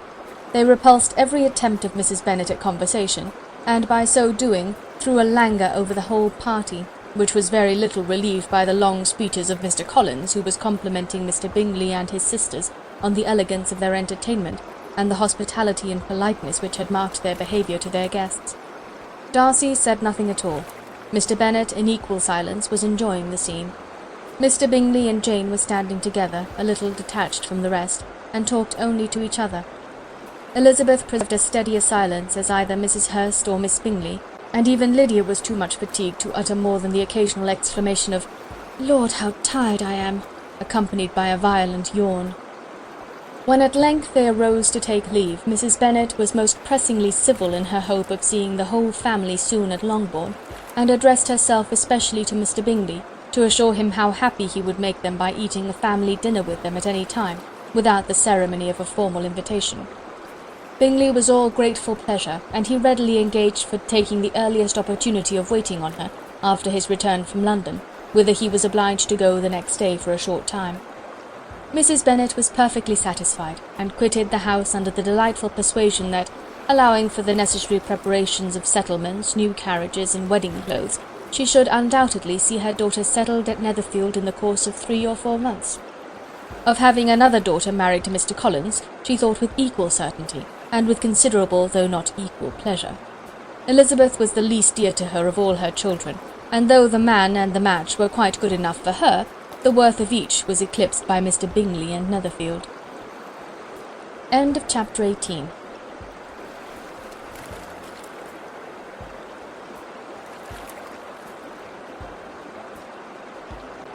They repulsed every attempt of Mrs. Bennet at conversation, and by so doing threw a languor over the whole party, which was very little relieved by the long speeches of Mr. Collins, who was complimenting Mr. Bingley and his sisters on the elegance of their entertainment, and the hospitality and politeness which had marked their behaviour to their guests. Darcy said nothing at all. Mr. Bennet, in equal silence, was enjoying the scene. Mr. Bingley and Jane were standing together, a little detached from the rest, and talked only to each other. Elizabeth preserved as steady a silence as either Mrs. Hurst or Miss Bingley, and even Lydia was too much fatigued to utter more than the occasional exclamation of "Lord, how tired I am!" accompanied by a violent yawn. When at length they arose to take leave, Mrs. Bennet was most pressingly civil in her hope of seeing the whole family soon at Longbourn, and addressed herself especially to Mr. Bingley, to assure him how happy he would make them by eating a family dinner with them at any time, without the ceremony of a formal invitation. Bingley was all grateful pleasure, and he readily engaged for taking the earliest opportunity of waiting on her, after his return from London, whither he was obliged to go the next day for a short time. Mrs. Bennet was perfectly satisfied, and quitted the house under the delightful persuasion that, allowing for the necessary preparations of settlements, new carriages, and wedding clothes, she should undoubtedly see her daughter settled at Netherfield in the course of 3 or 4 months. Of having another daughter married to Mr. Collins, she thought with equal certainty, and with considerable though not equal pleasure. Elizabeth was the least dear to her of all her children, and though the man and the match were quite good enough for her, the worth of each was eclipsed by Mr. Bingley and Netherfield. End of chapter 18.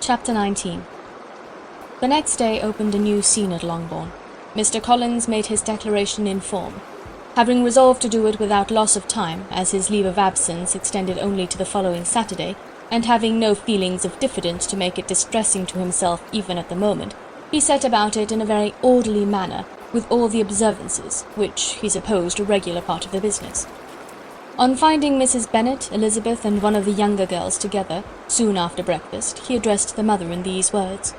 Chapter 19. The next day opened a new scene at Longbourn. Mr. Collins made his declaration in form. Having resolved to do it without loss of time, as his leave of absence extended only to the following Saturday, and having no feelings of diffidence to make it distressing to himself even at the moment, he set about it in a very orderly manner, with all the observances, which he supposed a regular part of the business. On finding Mrs. Bennet, Elizabeth, and one of the younger girls together, soon after breakfast, he addressed the mother in these words: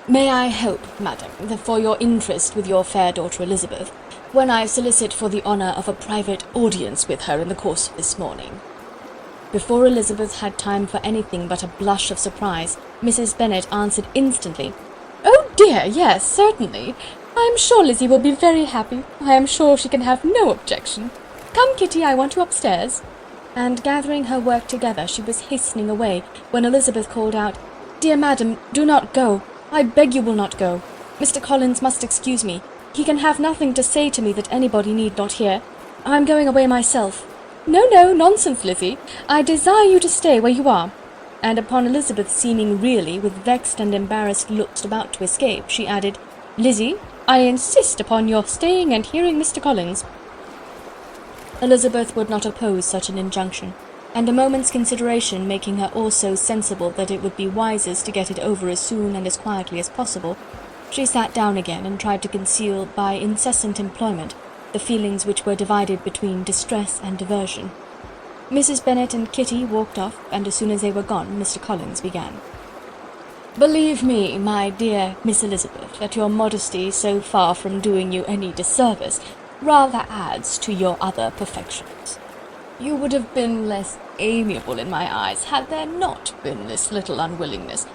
"May I hope, madam, that for your interest with your fair daughter Elizabeth, when I solicit for the honour of a private audience with her in the course of this morning." Before Elizabeth had time for anything but a blush of surprise, Mrs. Bennet answered instantly, "Oh dear, yes, certainly. I am sure Lizzie will be very happy. I am sure she can have no objection. Come, Kitty, I want you upstairs." And gathering her work together, she was hastening away, when Elizabeth called out, "Dear madam, do not go. I beg you will not go. Mr. Collins must excuse me. He can have nothing to say to me that anybody need not hear. I am going away myself." "No, no, nonsense, Lizzie. I desire you to stay where you are." And upon Elizabeth seeming really, with vexed and embarrassed looks about to escape, she added, "Lizzie, I insist upon your staying and hearing Mr. Collins." Elizabeth would not oppose such an injunction, and a moment's consideration making her also sensible that it would be wisest to get it over as soon and as quietly as possible, she sat down again and tried to conceal by incessant employment the feelings which were divided between distress and diversion. Mrs. Bennet and Kitty walked off, and as soon as they were gone, Mr. Collins began. "Believe me, my dear Miss Elizabeth, that your modesty, so far from doing you any disservice, rather adds to your other perfections. You would have been less amiable in my eyes had there not been this little unwillingness,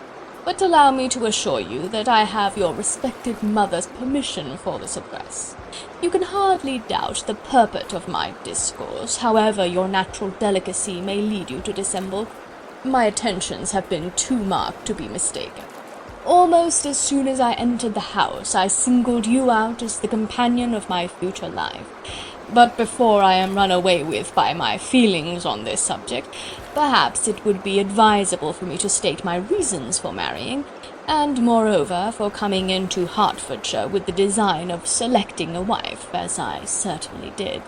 but allow me to assure you that I have your respected mother's permission for this address. You can hardly doubt the purport of my discourse, however your natural delicacy may lead you to dissemble. My attentions have been too marked to be mistaken. Almost as soon as I entered the house, I singled you out as the companion of my future life. But before I am run away with by my feelings on this subject, perhaps it would be advisable for me to state my reasons for marrying, and moreover for coming into Hertfordshire with the design of selecting a wife, as I certainly did."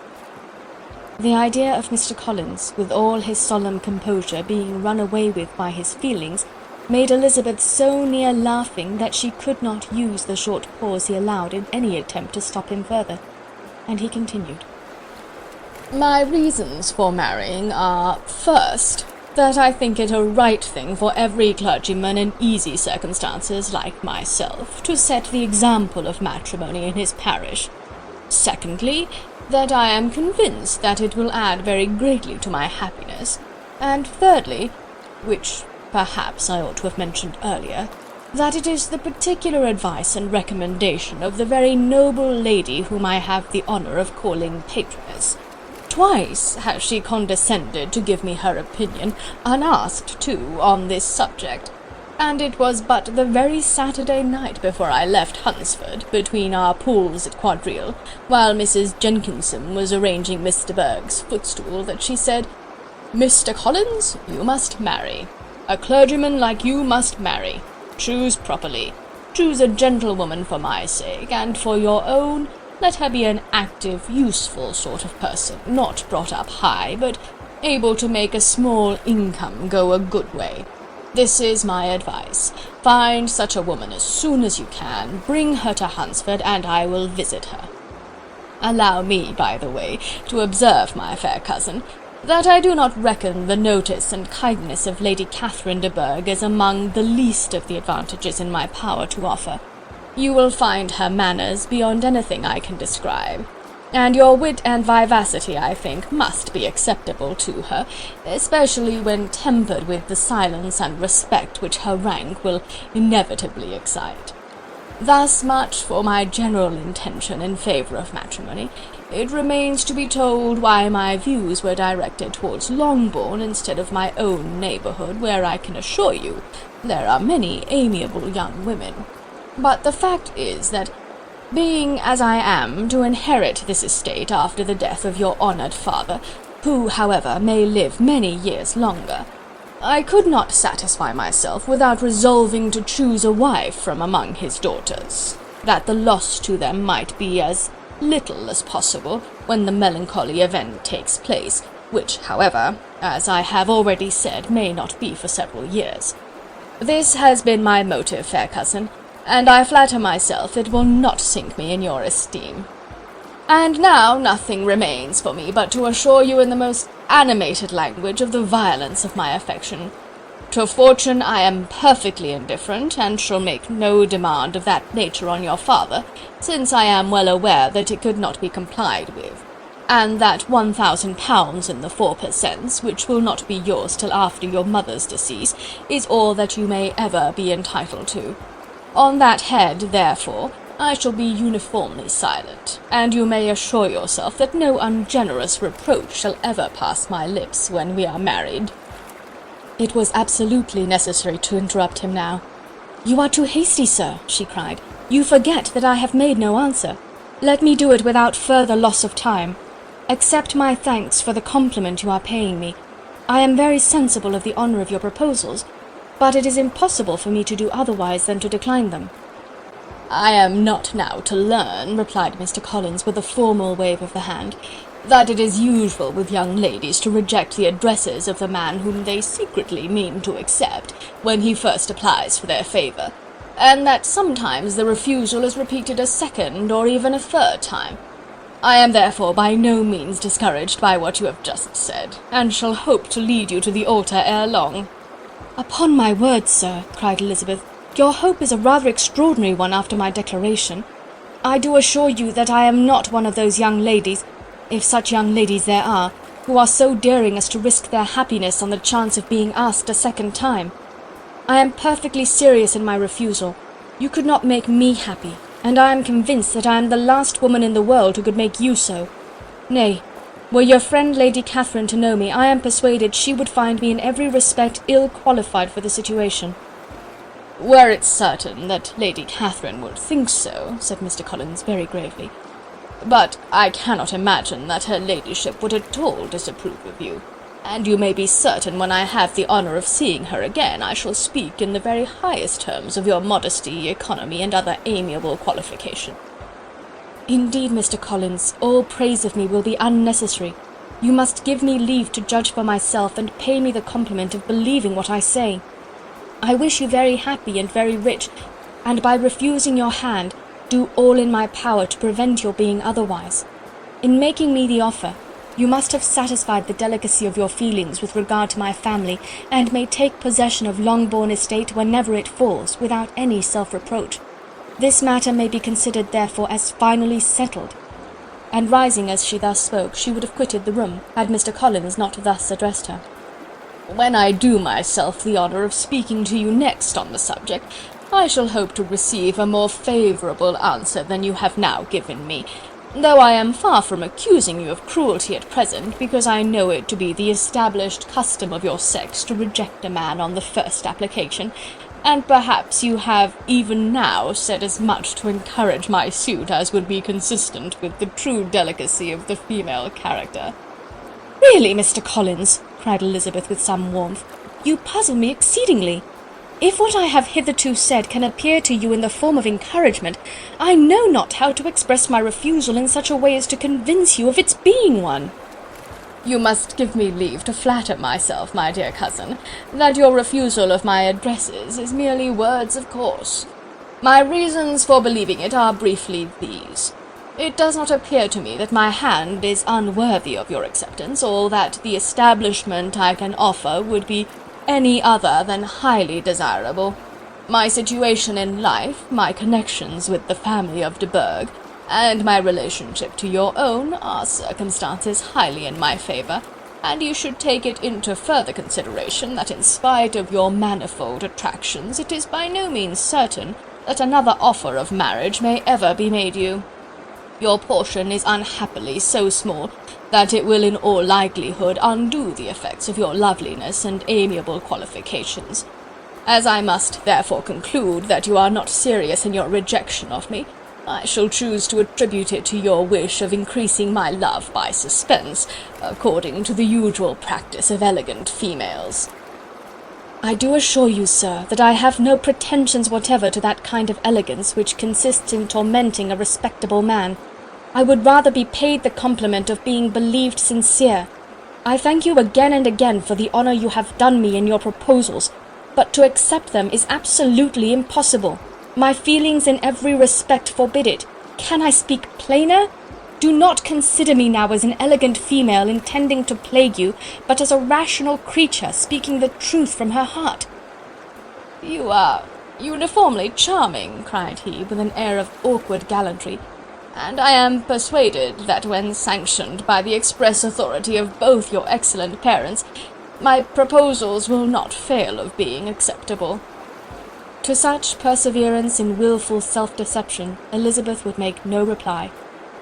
The idea of Mr. Collins, with all his solemn composure, being run away with by his feelings, made Elizabeth so near laughing that she could not use the short pause he allowed in any attempt to stop him further, and he continued. "My reasons for marrying are, first, that I think it a right thing for every clergyman in easy circumstances, like myself, to set the example of matrimony in his parish. Secondly, that I am convinced that it will add very greatly to my happiness. And thirdly, which perhaps I ought to have mentioned earlier, that it is the particular advice and recommendation of the very noble lady whom I have the honour of calling patroness. Twice has she condescended to give me her opinion, unasked too, on this subject, and it was but the very Saturday night before I left Hunsford, between our pools at quadrille, while Mrs. Jenkinson was arranging Mr. Berg's footstool, that she said, 'Mr. Collins, you must marry. A clergyman like you must marry. Choose properly. Choose a gentlewoman for my sake, and for your own, let her be an active, useful sort of person, not brought up high, but able to make a small income go a good way. This is my advice. Find such a woman as soon as you can, bring her to Hunsford, and I will visit her. Allow me, by the way, to observe, my fair cousin, that I do not reckon the notice and kindness of Lady Catherine de Bourgh as among the least of the advantages in my power to offer. You will find her manners beyond anything I can describe, and your wit and vivacity, I think, must be acceptable to her, especially when tempered with the silence and respect which her rank will inevitably excite. Thus much for my general intention in favour of matrimony. It remains to be told why my views were directed towards Longbourn instead of my own neighbourhood, where I can assure you there are many amiable young women. But the fact is that, being as I am to inherit this estate after the death of your honoured father, who, however, may live many years longer, I could not satisfy myself without resolving to choose a wife from among his daughters, that the loss to them might be as little as possible when the melancholy event takes place, which, however, as I have already said, may not be for several years. This has been my motive, fair cousin, and I flatter myself it will not sink me in your esteem. And now nothing remains for me but to assure you in the most animated language of the violence of my affection. To fortune I am perfectly indifferent, and shall make no demand of that nature on your father, since I am well aware that it could not be complied with, and that £1,000 in the 4%, which will not be yours till after your mother's decease, is all that you may ever be entitled to. On that head, therefore, I shall be uniformly silent, and you may assure yourself that no ungenerous reproach shall ever pass my lips when we are married." It was absolutely necessary to interrupt him now. "You are too hasty, sir," she cried. "You forget that I have made no answer. Let me do it without further loss of time. Accept my thanks for the compliment you are paying me. I am very sensible of the honour of your proposals, but it is impossible for me to do otherwise than to decline them." "I am not now to learn," replied Mr. Collins, with a formal wave of the hand, "that it is usual with young ladies to reject the addresses of the man whom they secretly mean to accept, when he first applies for their favour, and that sometimes the refusal is repeated a second or even a third time. I am therefore by no means discouraged by what you have just said, and shall hope to lead you to the altar ere long." "Upon my word, sir," cried Elizabeth, "your hope is a rather extraordinary one after my declaration. I do assure you that I am not one of those young ladies, if such young ladies there are, who are so daring as to risk their happiness on the chance of being asked a second time. I am perfectly serious in my refusal. You could not make me happy, and I am convinced that I am the last woman in the world who could make you so. Nay, were your friend Lady Catherine to know me, I am persuaded she would find me in every respect ill qualified for the situation." "Were it certain that Lady Catherine would think so," said Mr. Collins very gravely, "but I cannot imagine that her ladyship would at all disapprove of you, and you may be certain when I have the honour of seeing her again I shall speak in the very highest terms of your modesty, economy, and other amiable qualification." "Indeed, Mr. Collins, all praise of me will be unnecessary. You must give me leave to judge for myself, and pay me the compliment of believing what I say. I wish you very happy and very rich, and by refusing your hand, do all in my power to prevent your being otherwise. In making me the offer, you must have satisfied the delicacy of your feelings with regard to my family, and may take possession of Longbourn estate whenever it falls, without any self-reproach. This matter may be considered, therefore, as finally settled." And rising as she thus spoke, she would have quitted the room, had Mr. Collins not thus addressed her. "When I do myself the honour of speaking to you next on the subject, I shall hope to receive a more favourable answer than you have now given me, though I am far from accusing you of cruelty at present, because I know it to be the established custom of your sex to reject a man on the first application, and perhaps you have even now said as much to encourage my suit as would be consistent with the true delicacy of the female character." "Really, Mr. Collins," cried Elizabeth with some warmth, "you puzzle me exceedingly. If what I have hitherto said can appear to you in the form of encouragement, I know not how to express my refusal in such a way as to convince you of its being one." "You must give me leave to flatter myself, my dear cousin, that your refusal of my addresses is merely words of course. My reasons for believing it are briefly these. It does not appear to me that my hand is unworthy of your acceptance, or that the establishment I can offer would be any other than highly desirable. My situation in life, my connections with the family of de Bourgh, and my relationship to your own are circumstances highly in my favour, and you should take it into further consideration that in spite of your manifold attractions, it is by no means certain that another offer of marriage may ever be made you. Your portion is unhappily so small that it will in all likelihood undo the effects of your loveliness and amiable qualifications. As I must therefore conclude that you are not serious in your rejection of me, I shall choose to attribute it to your wish of increasing my love by suspense, according to the usual practice of elegant females." "I do assure you, sir, that I have no pretensions whatever to that kind of elegance which consists in tormenting a respectable man. I would rather be paid the compliment of being believed sincere. I thank you again and again for the honour you have done me in your proposals, but to accept them is absolutely impossible. My feelings in every respect forbid it. Can I speak plainer? Do not consider me now as an elegant female intending to plague you, but as a rational creature speaking the truth from her heart." "You are uniformly charming," cried he, with an air of awkward gallantry, "and I am persuaded that when sanctioned by the express authority of both your excellent parents, my proposals will not fail of being acceptable." To such perseverance in wilful self-deception Elizabeth would make no reply,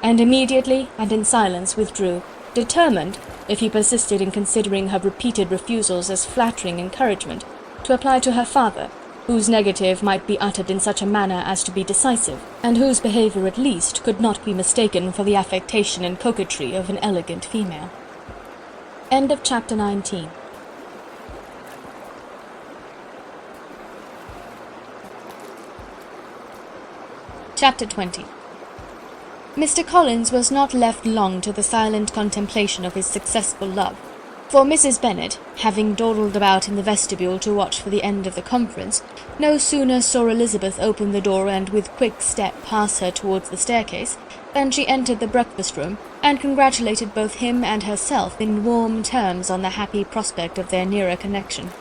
and immediately and in silence withdrew, determined, if he persisted in considering her repeated refusals as flattering encouragement, to apply to her father, whose negative might be uttered in such a manner as to be decisive, and whose behaviour at least could not be mistaken for the affectation and coquetry of an elegant female. End of chapter 19. Chapter 20. Mr. Collins was not left long to the silent contemplation of his successful love, for Mrs. Bennet, having dawdled about in the vestibule to watch for the end of the conference, no sooner saw Elizabeth open the door and with quick step pass her towards the staircase, than she entered the breakfast-room, and congratulated both him and herself in warm terms on the happy prospect of their nearer connection.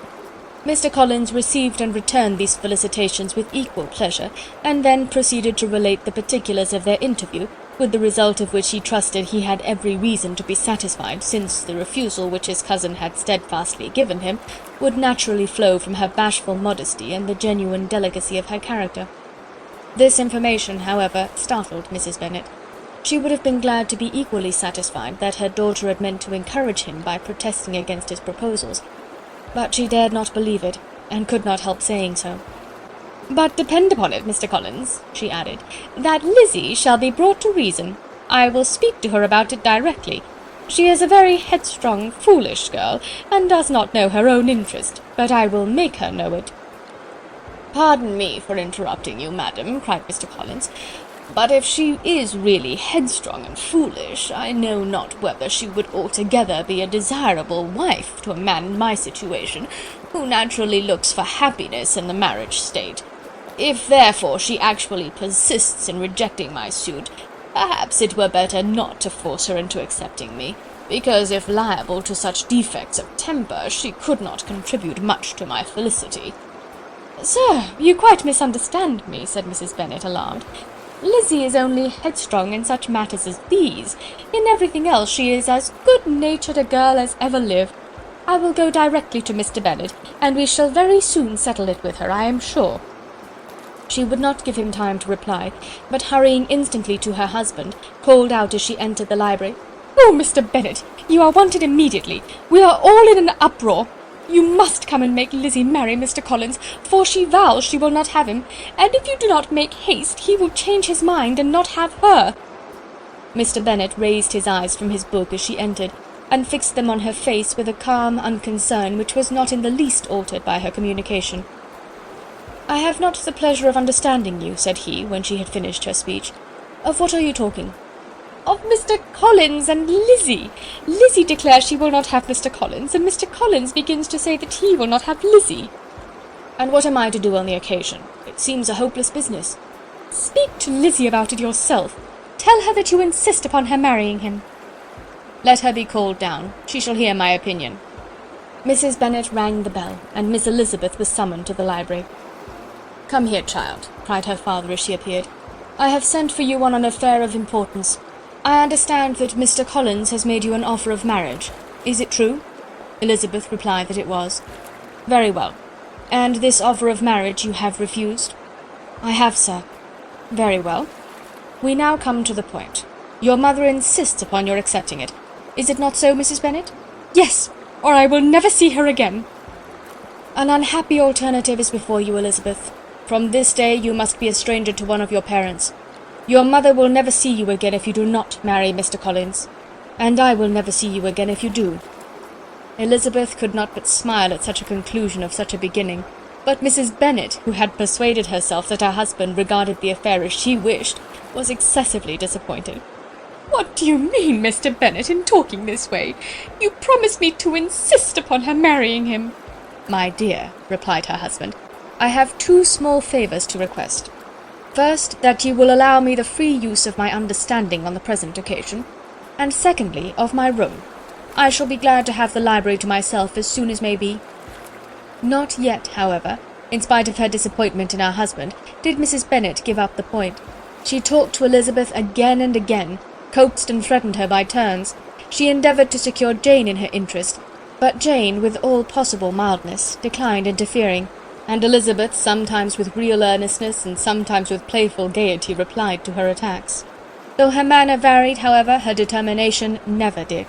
Mr. Collins received and returned these felicitations with equal pleasure, and then proceeded to relate the particulars of their interview, with the result of which he trusted he had every reason to be satisfied, since the refusal which his cousin had steadfastly given him would naturally flow from her bashful modesty and the genuine delicacy of her character. This information, however, startled Mrs. Bennet. She would have been glad to be equally satisfied that her daughter had meant to encourage him by protesting against his proposals, but she dared not believe it, and could not help saying so. "But depend upon it, Mr. Collins," she added, "that Lizzie shall be brought to reason. I will speak to her about it directly. She is a very headstrong, foolish girl, and does not know her own interest, but I will make her know it." "Pardon me for interrupting you, madam," cried Mr. Collins, "but if she is really headstrong and foolish, I know not whether she would altogether be a desirable wife to a man in my situation, who naturally looks for happiness in the marriage state. If therefore she actually persists in rejecting my suit, perhaps it were better not to force her into accepting me, because if liable to such defects of temper, she could not contribute much to my felicity." "Sir, you quite misunderstand me," said Mrs. Bennet, alarmed. "Lizzie is only headstrong in such matters as these. In everything else she is as good-natured a girl as ever lived. I will go directly to Mr. Bennet, and we shall very soon settle it with her, I am sure." She would not give him time to reply, but hurrying instantly to her husband, called out as she entered the library, "Oh, Mr. Bennet, you are wanted immediately. We are all in an uproar. You must come and make Lizzie marry Mr. Collins, for she vows she will not have him, and if you do not make haste, he will change his mind and not have her." Mr. Bennet raised his eyes from his book as she entered, and fixed them on her face with a calm unconcern which was not in the least altered by her communication. "I have not the pleasure of understanding you," said he, when she had finished her speech. "Of what are you talking?" "Of Mr. Collins and Lizzie. Lizzie declares she will not have Mr. Collins, and Mr. Collins begins to say that he will not have Lizzie." "And what am I to do on the occasion? It seems a hopeless business." "Speak to Lizzie about it yourself. Tell her that you insist upon her marrying him." "Let her be called down. She shall hear my opinion." Mrs. Bennet rang the bell, and Miss Elizabeth was summoned to the library. "Come here, child," cried her father as she appeared. "I have sent for you on an affair of importance. I understand that Mr. Collins has made you an offer of marriage. Is it true?" Elizabeth replied that it was. "Very well. And this offer of marriage you have refused?" "I have, sir." "Very well. We now come to the point. Your mother insists upon your accepting it. Is it not so, Mrs. Bennet?" "Yes, or I will never see her again." "An unhappy alternative is before you, Elizabeth. From this day you must be a stranger to one of your parents. Your mother will never see you again if you do not marry Mr. Collins, and I will never see you again if you do." Elizabeth could not but smile at such a conclusion of such a beginning, but Mrs. Bennet, who had persuaded herself that her husband regarded the affair as she wished, was excessively disappointed. "What do you mean, Mr. Bennet, in talking this way? You promised me to insist upon her marrying him." "My dear," replied her husband, "I have two small favours to request. First, that you will allow me the free use of my understanding on the present occasion, and secondly, of my room. I shall be glad to have the library to myself as soon as may be." Not yet, however, in spite of her disappointment in her husband, did Mrs. Bennet give up the point. She talked to Elizabeth again and again, coaxed and threatened her by turns. She endeavoured to secure Jane in her interest, but Jane, with all possible mildness, declined interfering, and Elizabeth, sometimes with real earnestness and sometimes with playful gaiety, replied to her attacks. Though her manner varied, however, her determination never did.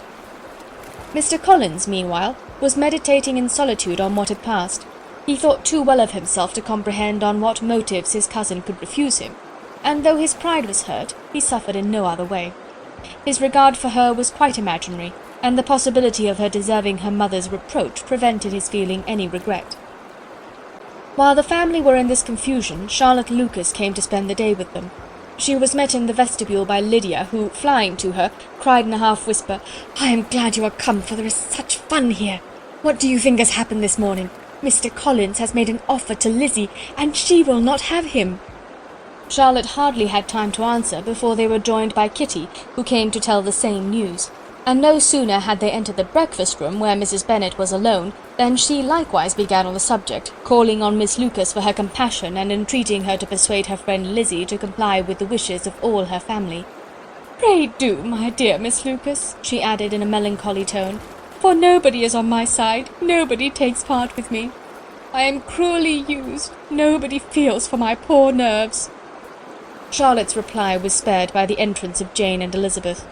Mr. Collins, meanwhile, was meditating in solitude on what had passed. He thought too well of himself to comprehend on what motives his cousin could refuse him, and though his pride was hurt, he suffered in no other way. His regard for her was quite imaginary, and the possibility of her deserving her mother's reproach prevented his feeling any regret. While the family were in this confusion, Charlotte Lucas came to spend the day with them. She was met in the vestibule by Lydia, who, flying to her, cried in a half-whisper, "I am glad you are come, for there is such fun here. What do you think has happened this morning? Mr. Collins has made an offer to Lizzie, and she will not have him." Charlotte hardly had time to answer before they were joined by Kitty, who came to tell the same news, and no sooner had they entered the breakfast-room, where Mrs. Bennet was alone, than she likewise began on the subject, calling on Miss Lucas for her compassion, and entreating her to persuade her friend Lizzie to comply with the wishes of all her family. "Pray do, my dear Miss Lucas," she added in a melancholy tone, "for nobody is on my side, nobody takes part with me. I am cruelly used, nobody feels for my poor nerves." Charlotte's reply was spared by the entrance of Jane and Elizabeth.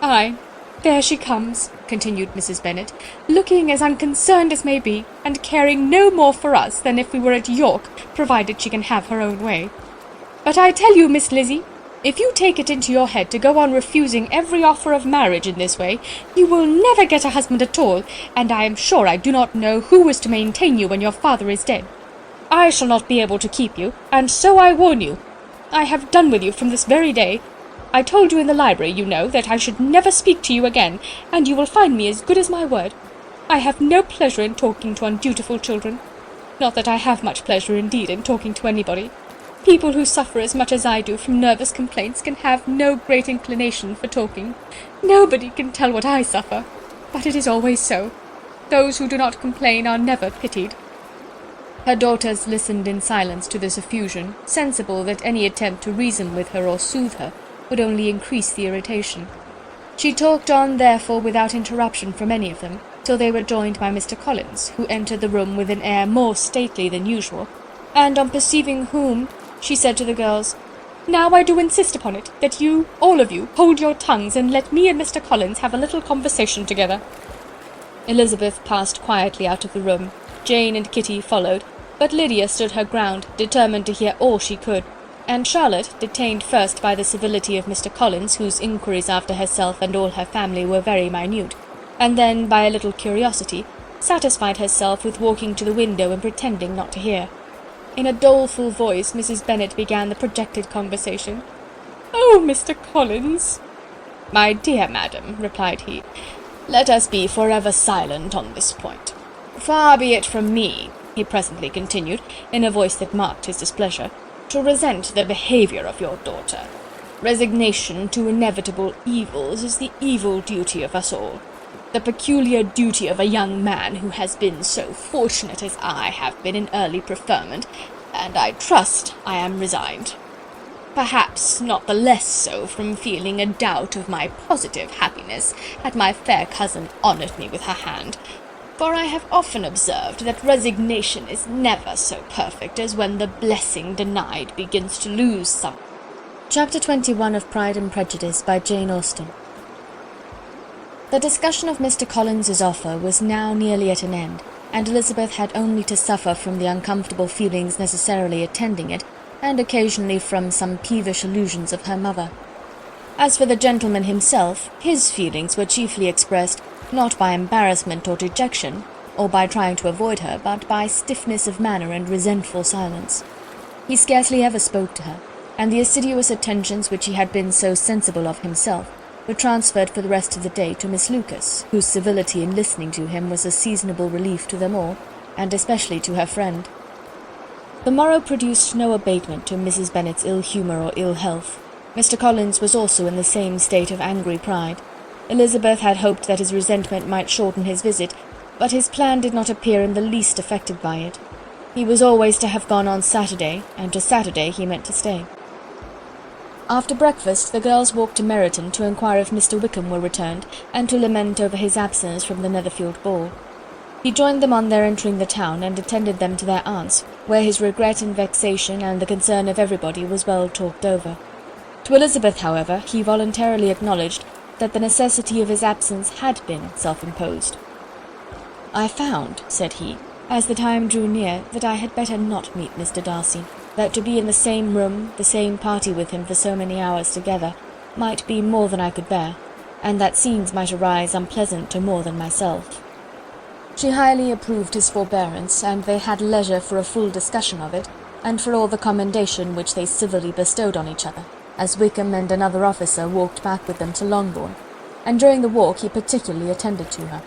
"Ay, there she comes," continued Mrs. Bennet, "looking as unconcerned as may be, and caring no more for us than if we were at York, provided she can have her own way. But I tell you, Miss Lizzie, if you take it into your head to go on refusing every offer of marriage in this way, you will never get a husband at all, and I am sure I do not know who is to maintain you when your father is dead. I shall not be able to keep you, and so I warn you. I have done with you from this very day. I told you in the library, you know, that I should never speak to you again, and you will find me as good as my word. I have no pleasure in talking to undutiful children. Not that I have much pleasure indeed in talking to anybody. People who suffer as much as I do from nervous complaints can have no great inclination for talking. Nobody can tell what I suffer, but it is always so. Those who do not complain are never pitied." Her daughters listened in silence to this effusion, sensible that any attempt to reason with her or soothe her would only increase the irritation. She talked on, therefore, without interruption from any of them, till they were joined by Mr. Collins, who entered the room with an air more stately than usual, and on perceiving whom, she said to the girls, "Now I do insist upon it, that you, all of you, hold your tongues, and let me and Mr. Collins have a little conversation together." Elizabeth passed quietly out of the room. Jane and Kitty followed, but Lydia stood her ground, determined to hear all she could, and Charlotte, detained first by the civility of Mr. Collins, whose inquiries after herself and all her family were very minute, and then by a little curiosity, satisfied herself with walking to the window and pretending not to hear. In a doleful voice Mrs. Bennet began the projected conversation. "Oh, Mr. Collins!" "My dear madam," replied he, "let us be forever silent on this point. Far be it from me," he presently continued, in a voice that marked his displeasure, "to resent the behaviour of your daughter. Resignation to inevitable evils is the evil duty of us all, the peculiar duty of a young man who has been so fortunate as I have been in early preferment, and I trust I am resigned. Perhaps not the less so from feeling a doubt of my positive happiness had my fair cousin honoured me with her hand, for I have often observed that resignation is never so perfect as when the blessing denied begins to lose some." Chapter 21 of Pride and Prejudice by Jane Austen. The discussion of Mr. Collins's offer was now nearly at an end, and Elizabeth had only to suffer from the uncomfortable feelings necessarily attending it, and occasionally from some peevish allusions of her mother. As for the gentleman himself, his feelings were chiefly expressed, not by embarrassment or dejection, or by trying to avoid her, but by stiffness of manner and resentful silence. He scarcely ever spoke to her, and the assiduous attentions which he had been so sensible of himself were transferred for the rest of the day to Miss Lucas, whose civility in listening to him was a seasonable relief to them all, and especially to her friend. The morrow produced no abatement to Mrs. Bennet's ill humour or ill health. Mr. Collins was also in the same state of angry pride. Elizabeth had hoped that his resentment might shorten his visit, but his plan did not appear in the least affected by it. He was always to have gone on Saturday, and to Saturday he meant to stay. After breakfast the girls walked to Meryton to inquire if Mr. Wickham were returned, and to lament over his absence from the Netherfield ball. He joined them on their entering the town, and attended them to their aunt's, where his regret and vexation and the concern of everybody was well talked over. To Elizabeth, however, he voluntarily acknowledged that the necessity of his absence had been self-imposed. "I found," said he, as the time drew near, "that I had better not meet Mr. Darcy, that to be in the same room, the same party with him for so many hours together, might be more than I could bear, and that scenes might arise unpleasant to more than myself." She highly approved his forbearance, and they had leisure for a full discussion of it, and for all the commendation which they civilly bestowed on each other, as Wickham and another officer walked back with them to Longbourn, and during the walk he particularly attended to her.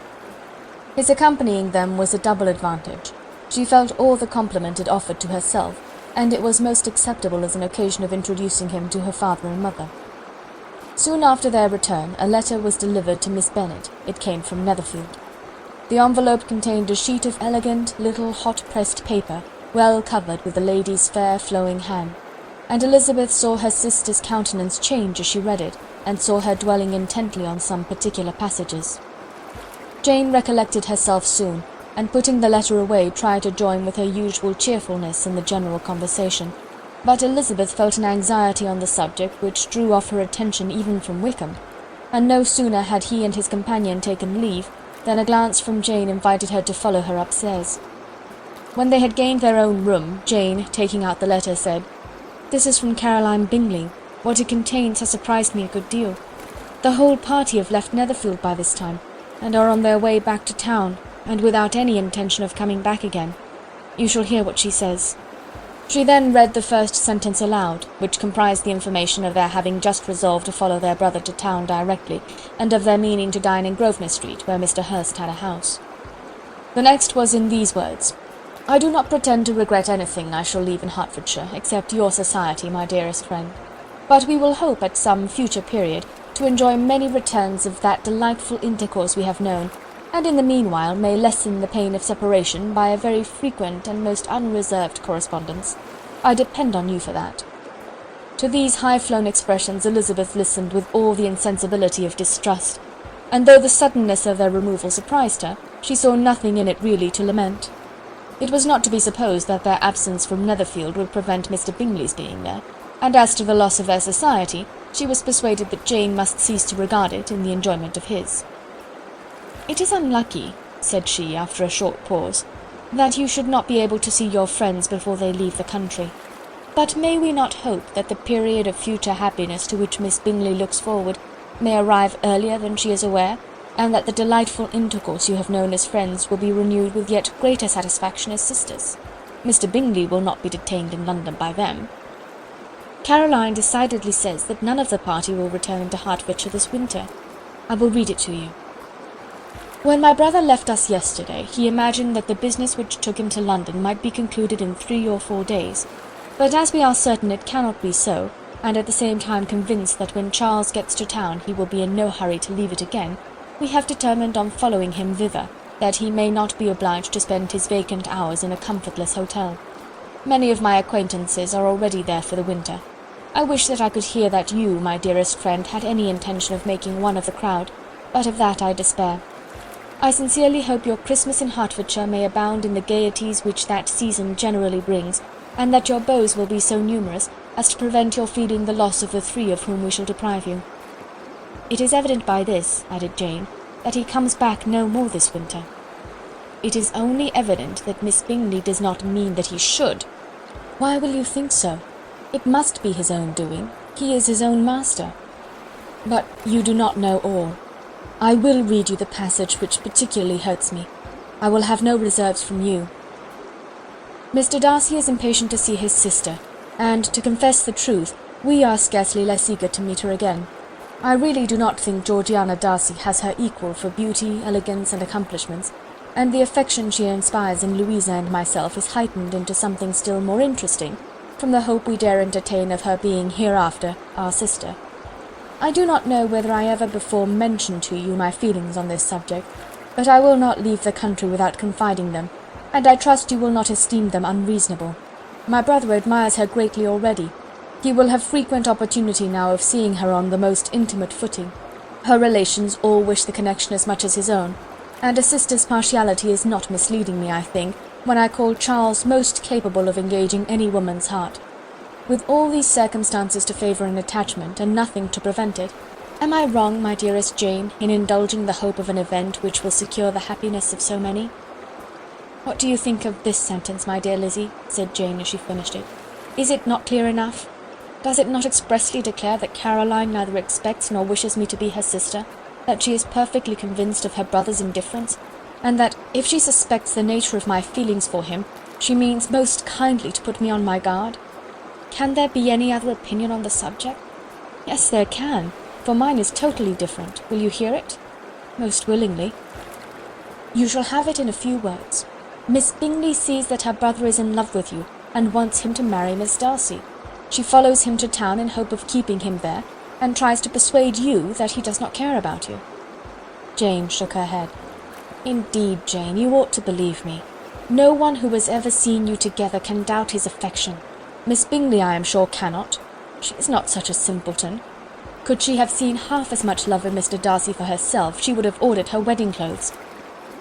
His accompanying them was a double advantage. She felt all the compliment it offered to herself, and it was most acceptable as an occasion of introducing him to her father and mother. Soon after their return a letter was delivered to Miss Bennet. It came from Netherfield. The envelope contained a sheet of elegant, little hot-pressed paper, well covered with the lady's fair flowing hand, and Elizabeth saw her sister's countenance change as she read it, and saw her dwelling intently on some particular passages. Jane recollected herself soon, and putting the letter away tried to join with her usual cheerfulness in the general conversation, but Elizabeth felt an anxiety on the subject which drew off her attention even from Wickham, and no sooner had he and his companion taken leave than a glance from Jane invited her to follow her upstairs. When they had gained their own room, Jane, taking out the letter, said, "This is from Caroline Bingley. What it contains has surprised me a good deal. The whole party have left Netherfield by this time, and are on their way back to town, and without any intention of coming back again. You shall hear what she says." She then read the first sentence aloud, which comprised the information of their having just resolved to follow their brother to town directly, and of their meaning to dine in Grosvenor Street, where Mr. Hurst had a house. The next was in these words: "I do not pretend to regret anything I shall leave in Hertfordshire, except your society, my dearest friend. But we will hope at some future period to enjoy many returns of that delightful intercourse we have known, and in the meanwhile may lessen the pain of separation by a very frequent and most unreserved correspondence. I depend on you for that." To these high-flown expressions Elizabeth listened with all the insensibility of distrust, and though the suddenness of their removal surprised her, she saw nothing in it really to lament. It was not to be supposed that their absence from Netherfield would prevent Mr. Bingley's being there, and as to the loss of their society, she was persuaded that Jane must cease to regard it in the enjoyment of his. "It is unlucky," said she, after a short pause, "that you should not be able to see your friends before they leave the country. But may we not hope that the period of future happiness to which Miss Bingley looks forward may arrive earlier than she is aware, and that the delightful intercourse you have known as friends will be renewed with yet greater satisfaction as sisters? Mr. Bingley will not be detained in London by them. Caroline decidedly says that none of the party will return into Hertfordshire this winter. I will read it to you. When my brother left us yesterday, he imagined that the business which took him to London might be concluded in 3 or 4 days, but as we are certain it cannot be so, and at the same time convinced that when Charles gets to town he will be in no hurry to leave it again, we have determined on following him thither, that he may not be obliged to spend his vacant hours in a comfortless hotel. Many of my acquaintances are already there for the winter. I wish that I could hear that you, my dearest friend, had any intention of making one of the crowd, but of that I despair. I sincerely hope your Christmas in Hertfordshire may abound in the gaieties which that season generally brings, and that your beaux will be so numerous as to prevent your feeling the loss of the 3 of whom we shall deprive you. It is evident by this," added Jane, "that he comes back no more this winter." "It is only evident that Miss Bingley does not mean that he should." "Why will you think so? It must be his own doing. He is his own master." "But you do not know all. I will read you the passage which particularly hurts me. I will have no reserves from you. Mr. Darcy is impatient to see his sister, and, to confess the truth, we are scarcely less eager to meet her again. I really do not think Georgiana Darcy has her equal for beauty, elegance, and accomplishments, and the affection she inspires in Louisa and myself is heightened into something still more interesting, from the hope we dare entertain of her being hereafter our sister. I do not know whether I ever before mentioned to you my feelings on this subject, but I will not leave the country without confiding them, and I trust you will not esteem them unreasonable. My brother admires her greatly already. He will have frequent opportunity now of seeing her on the most intimate footing. Her relations all wish the connection as much as his own, and a sister's partiality is not misleading me, I think, when I call Charles most capable of engaging any woman's heart. With all these circumstances to favour an attachment, and nothing to prevent it, am I wrong, my dearest Jane, in indulging the hope of an event which will secure the happiness of so many? What do you think of this sentence, my dear Lizzie? Said Jane as she finished it. Is it not clear enough? Does it not expressly declare that Caroline neither expects nor wishes me to be her sister, that she is perfectly convinced of her brother's indifference, and that, if she suspects the nature of my feelings for him, she means most kindly to put me on my guard? Can there be any other opinion on the subject? Yes, there can, for mine is totally different. Will you hear it? Most willingly. You shall have it in a few words. Miss Bingley sees that her brother is in love with you, and wants him to marry Miss Darcy. She follows him to town in hope of keeping him there, and tries to persuade you that he does not care about you. Jane shook her head. Indeed, Jane, you ought to believe me. No one who has ever seen you together can doubt his affection. Miss Bingley, I am sure, cannot. She is not such a simpleton. Could she have seen half as much love in Mr. Darcy for herself, she would have ordered her wedding clothes.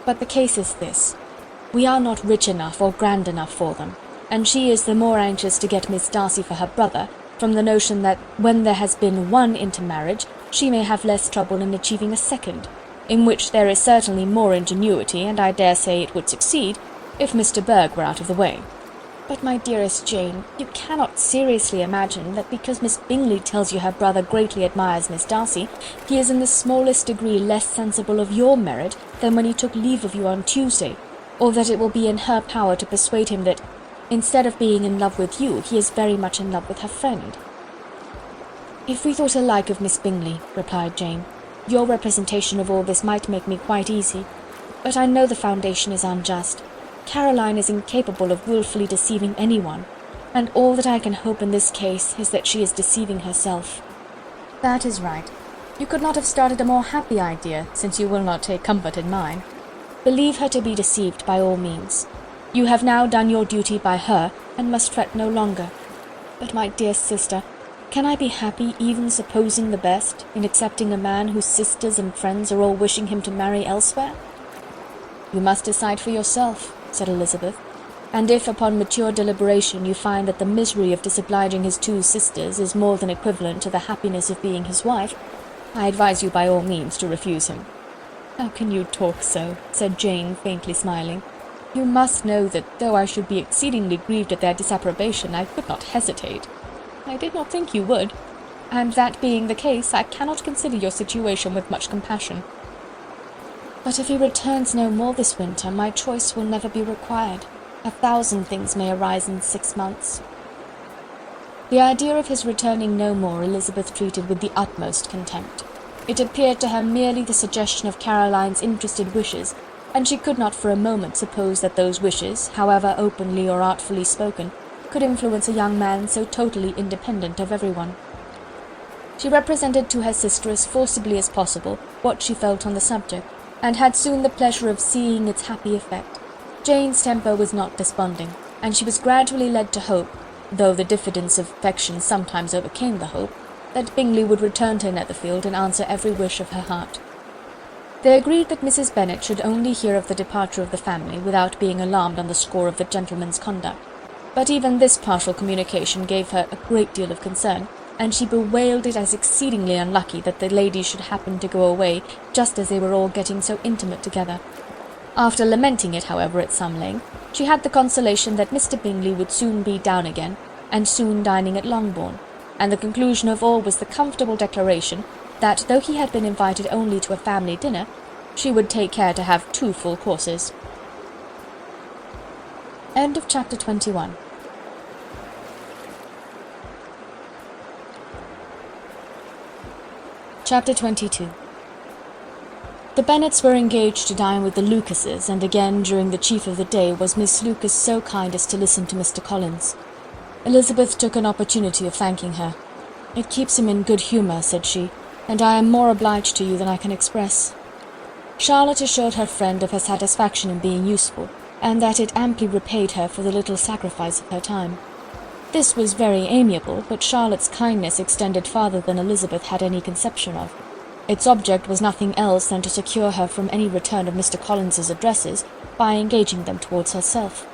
But the case is this. We are not rich enough or grand enough for them, and she is the more anxious to get Miss Darcy for her brother, from the notion that when there has been one intermarriage, she may have less trouble in achieving a second, in which there is certainly more ingenuity, and I dare say it would succeed, if Mr. Berg were out of the way. But, my dearest Jane, you cannot seriously imagine that because Miss Bingley tells you her brother greatly admires Miss Darcy, he is in the smallest degree less sensible of your merit than when he took leave of you on Tuesday, or that it will be in her power to persuade him that, instead of being in love with you, he is very much in love with her friend. If we thought alike of Miss Bingley, replied Jane, your representation of all this might make me quite easy, but I know the foundation is unjust. Caroline is incapable of wilfully deceiving anyone, and all that I can hope in this case is that she is deceiving herself. That is right. You could not have started a more happy idea, since you will not take comfort in mine. Believe her to be deceived by all means. You have now done your duty by her, and must fret no longer. But, my dear sister, can I be happy, even supposing the best, in accepting a man whose sisters and friends are all wishing him to marry elsewhere? You must decide for yourself, said Elizabeth, and if upon mature deliberation you find that the misery of disobliging his two sisters is more than equivalent to the happiness of being his wife, I advise you by all means to refuse him. How can you talk so? Said Jane, faintly smiling. You must know that, though I should be exceedingly grieved at their disapprobation, I could not hesitate. I did not think you would, and that being the case, I cannot consider your situation with much compassion. But if he returns no more this winter, my choice will never be required. 1,000 things may arise in 6 months. The idea of his returning no more Elizabeth treated with the utmost contempt. It appeared to her merely the suggestion of Caroline's interested wishes, and she could not for a moment suppose that those wishes, however openly or artfully spoken, could influence a young man so totally independent of everyone. She represented to her sister as forcibly as possible what she felt on the subject, and had soon the pleasure of seeing its happy effect. Jane's temper was not desponding, and she was gradually led to hope, though the diffidence of affection sometimes overcame the hope, that Bingley would return to Netherfield and answer every wish of her heart. They agreed that Mrs. Bennet should only hear of the departure of the family without being alarmed on the score of the gentleman's conduct, but even this partial communication gave her a great deal of concern, and she bewailed it as exceedingly unlucky that the ladies should happen to go away just as they were all getting so intimate together. After lamenting it, however, at some length, she had the consolation that Mr. Bingley would soon be down again, and soon dining at Longbourn, and the conclusion of all was the comfortable declaration that, though he had been invited only to a family dinner, she would take care to have 2 full courses. End of chapter 21. Chapter 22. The Bennets were engaged to dine with the Lucases, and again during the chief of the day was Miss Lucas so kind as to listen to Mr. Collins. Elizabeth took an opportunity of thanking her. "It keeps him in good humour," said she, "and I am more obliged to you than I can express." Charlotte assured her friend of her satisfaction in being useful, and that it amply repaid her for the little sacrifice of her time. This was very amiable, but Charlotte's kindness extended farther than Elizabeth had any conception of. Its object was nothing else than to secure her from any return of Mr. Collins's addresses by engaging them towards herself.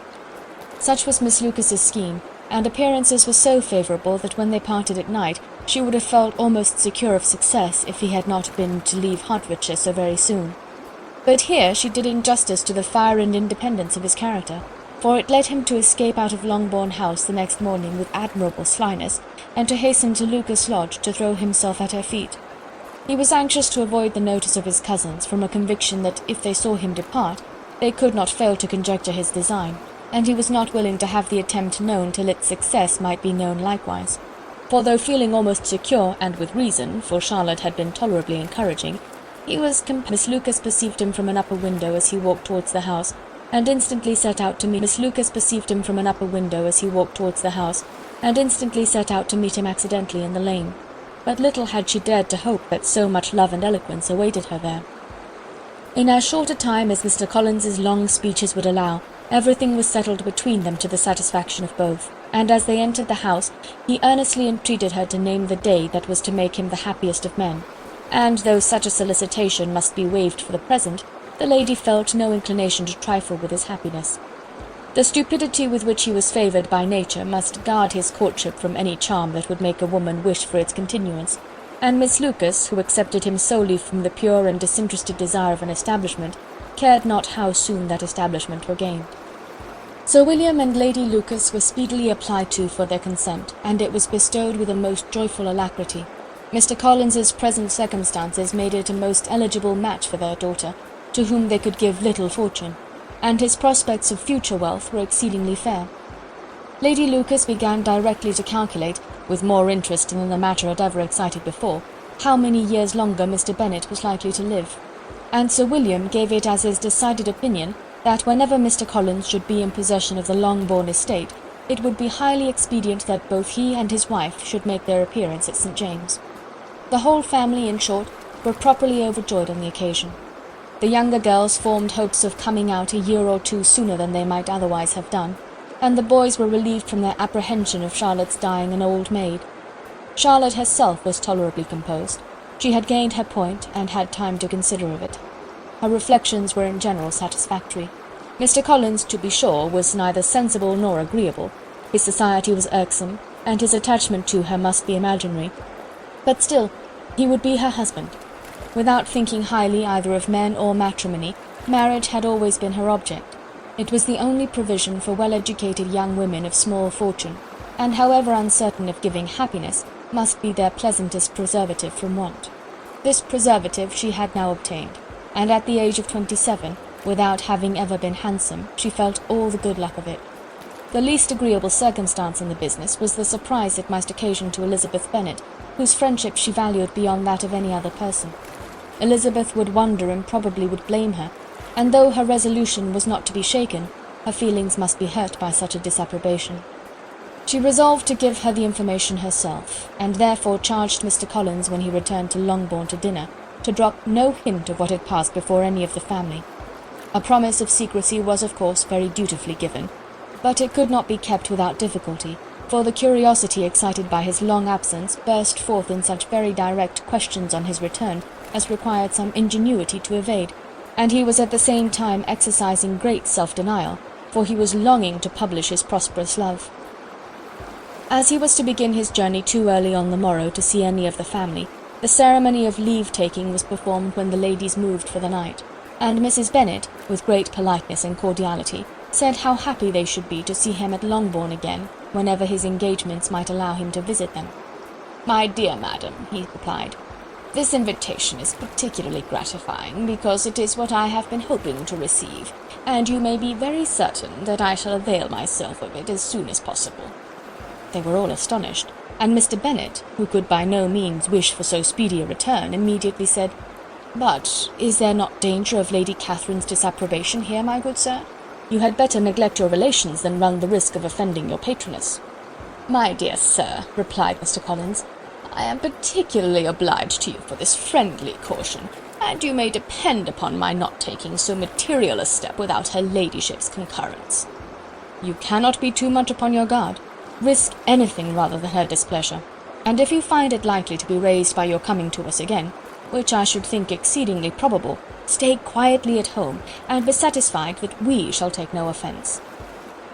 Such was Miss Lucas's scheme, and appearances were so favourable that when they parted at night she would have felt almost secure of success if he had not been to leave Hertfordshire so very soon. But here she did injustice to the fire and independence of his character, for it led him to escape out of Longbourn House the next morning with admirable slyness, and to hasten to Lucas Lodge to throw himself at her feet. He was anxious to avoid the notice of his cousins, from a conviction that if they saw him depart, they could not fail to conjecture his design, and he was not willing to have the attempt known till its success might be known likewise. For though feeling almost secure, and with reason, for Charlotte had been tolerably encouraging, he was Miss Lucas perceived him from an upper window as he walked towards the house, and instantly set out to meet him accidentally in the lane. But little had she dared to hope that so much love and eloquence awaited her there. In as short a time as Mr. Collins's long speeches would allow, everything was settled between them to the satisfaction of both, and as they entered the house, he earnestly entreated her to name the day that was to make him the happiest of men, and though such a solicitation must be waived for the present, the lady felt no inclination to trifle with his happiness. The stupidity with which he was favoured by nature must guard his courtship from any charm that would make a woman wish for its continuance, and Miss Lucas, who accepted him solely from the pure and disinterested desire of an establishment, cared not how soon that establishment were gained. Sir William and Lady Lucas were speedily applied to for their consent, and it was bestowed with a most joyful alacrity. Mr. Collins's present circumstances made it a most eligible match for their daughter, to whom they could give little fortune, and his prospects of future wealth were exceedingly fair. Lady Lucas began directly to calculate, with more interest than the matter had ever excited before, how many years longer Mr. Bennet was likely to live, and Sir William gave it as his decided opinion that whenever Mr. Collins should be in possession of the Longbourn estate, it would be highly expedient that both he and his wife should make their appearance at St. James'. The whole family, in short, were properly overjoyed on the occasion. The younger girls formed hopes of coming out a year or two sooner than they might otherwise have done, and the boys were relieved from their apprehension of Charlotte's dying an old maid. Charlotte herself was tolerably composed. She had gained her point, and had time to consider of it. Her reflections were in general satisfactory. Mr. Collins, to be sure, was neither sensible nor agreeable. His society was irksome, and his attachment to her must be imaginary. But still, he would be her husband. Without thinking highly either of men or matrimony, marriage had always been her object. It was the only provision for well-educated young women of small fortune, and however uncertain of giving happiness, must be their pleasantest preservative from want. This preservative she had now obtained, and at the age of 27, without having ever been handsome, she felt all the good luck of it. The least agreeable circumstance in the business was the surprise it must occasion to Elizabeth Bennet, whose friendship she valued beyond that of any other person. Elizabeth would wonder and probably would blame her, and though her resolution was not to be shaken, her feelings must be hurt by such a disapprobation. She resolved to give her the information herself, and therefore charged Mr. Collins, when he returned to Longbourn to dinner, to drop no hint of what had passed before any of the family. A promise of secrecy was of course very dutifully given, but it could not be kept without difficulty, for the curiosity excited by his long absence burst forth in such very direct questions on his return as required some ingenuity to evade, and he was at the same time exercising great self-denial, for he was longing to publish his prosperous love. As he was to begin his journey too early on the morrow to see any of the family, the ceremony of leave-taking was performed when the ladies moved for the night, and Mrs. Bennet, with great politeness and cordiality, said how happy they should be to see him at Longbourn again, whenever his engagements might allow him to visit them. "My dear madam," he replied, "this invitation is particularly gratifying, because it is what I have been hoping to receive, and you may be very certain that I shall avail myself of it as soon as possible." They were all astonished, and Mr. Bennet, who could by no means wish for so speedy a return, immediately said, But is there not danger of Lady Catherine's disapprobation here, my good sir? You had better neglect your relations than run the risk of offending your patroness." "My dear sir," replied Mr. Collins, "I am particularly obliged to you for this friendly caution, and you may depend upon my not taking so material a step without her ladyship's concurrence." "You cannot be too much upon your guard. Risk anything rather than her displeasure, and if you find it likely to be raised by your coming to us again, which I should think exceedingly probable, stay quietly at home, and be satisfied that we shall take no offence."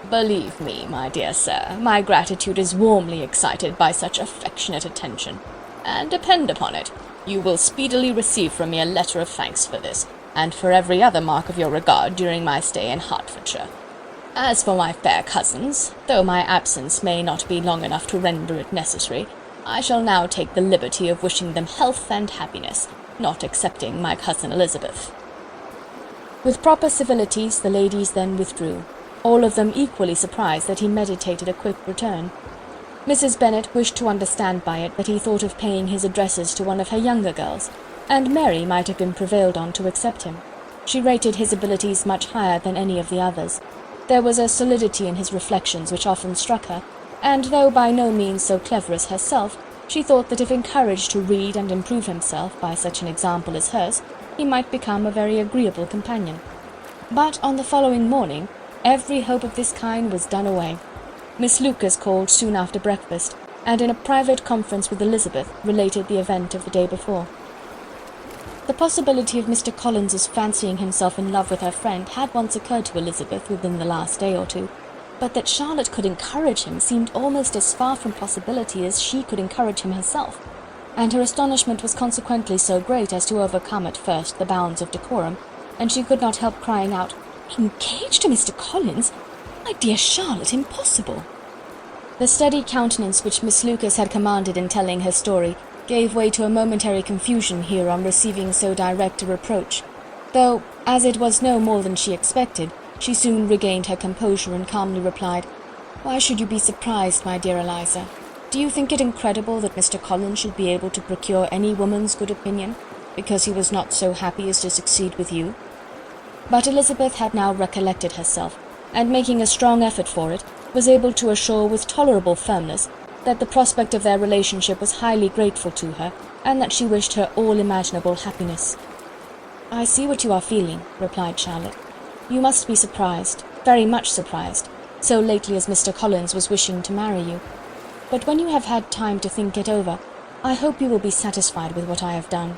"Believe me, my dear sir, my gratitude is warmly excited by such affectionate attention, and depend upon it, you will speedily receive from me a letter of thanks for this, and for every other mark of your regard during my stay in Hertfordshire. As for my fair cousins, though my absence may not be long enough to render it necessary, I shall now take the liberty of wishing them health and happiness, not excepting my cousin Elizabeth." With proper civilities the ladies then withdrew, all of them equally surprised that he meditated a quick return. Mrs. Bennet wished to understand by it that he thought of paying his addresses to one of her younger girls, and Mary might have been prevailed on to accept him. She rated his abilities much higher than any of the others. There was a solidity in his reflections which often struck her, and though by no means so clever as herself, she thought that if encouraged to read and improve himself by such an example as hers, he might become a very agreeable companion. But on the following morning every hope of this kind was done away. Miss Lucas called soon after breakfast, and in a private conference with Elizabeth related the event of the day before. The possibility of Mr. Collins's fancying himself in love with her friend had once occurred to Elizabeth within the last day or two, but that Charlotte could encourage him seemed almost as far from possibility as she could encourage him herself, and her astonishment was consequently so great as to overcome at first the bounds of decorum, and she could not help crying out, "Engaged to Mr. Collins? My dear Charlotte, impossible!" The steady countenance which Miss Lucas had commanded in telling her story gave way to a momentary confusion here on receiving so direct a reproach, though, as it was no more than she expected, she soon regained her composure and calmly replied, "Why should you be surprised, my dear Eliza? Do you think it incredible that Mr. Collins should be able to procure any woman's good opinion, because he was not so happy as to succeed with you?" But Elizabeth had now recollected herself, and making a strong effort for it, was able to assure with tolerable firmness that the prospect of their relationship was highly grateful to her, and that she wished her all imaginable happiness. "I see what you are feeling," replied Charlotte. "You must be surprised, very much surprised, so lately as Mr. Collins was wishing to marry you. But when you have had time to think it over, I hope you will be satisfied with what I have done.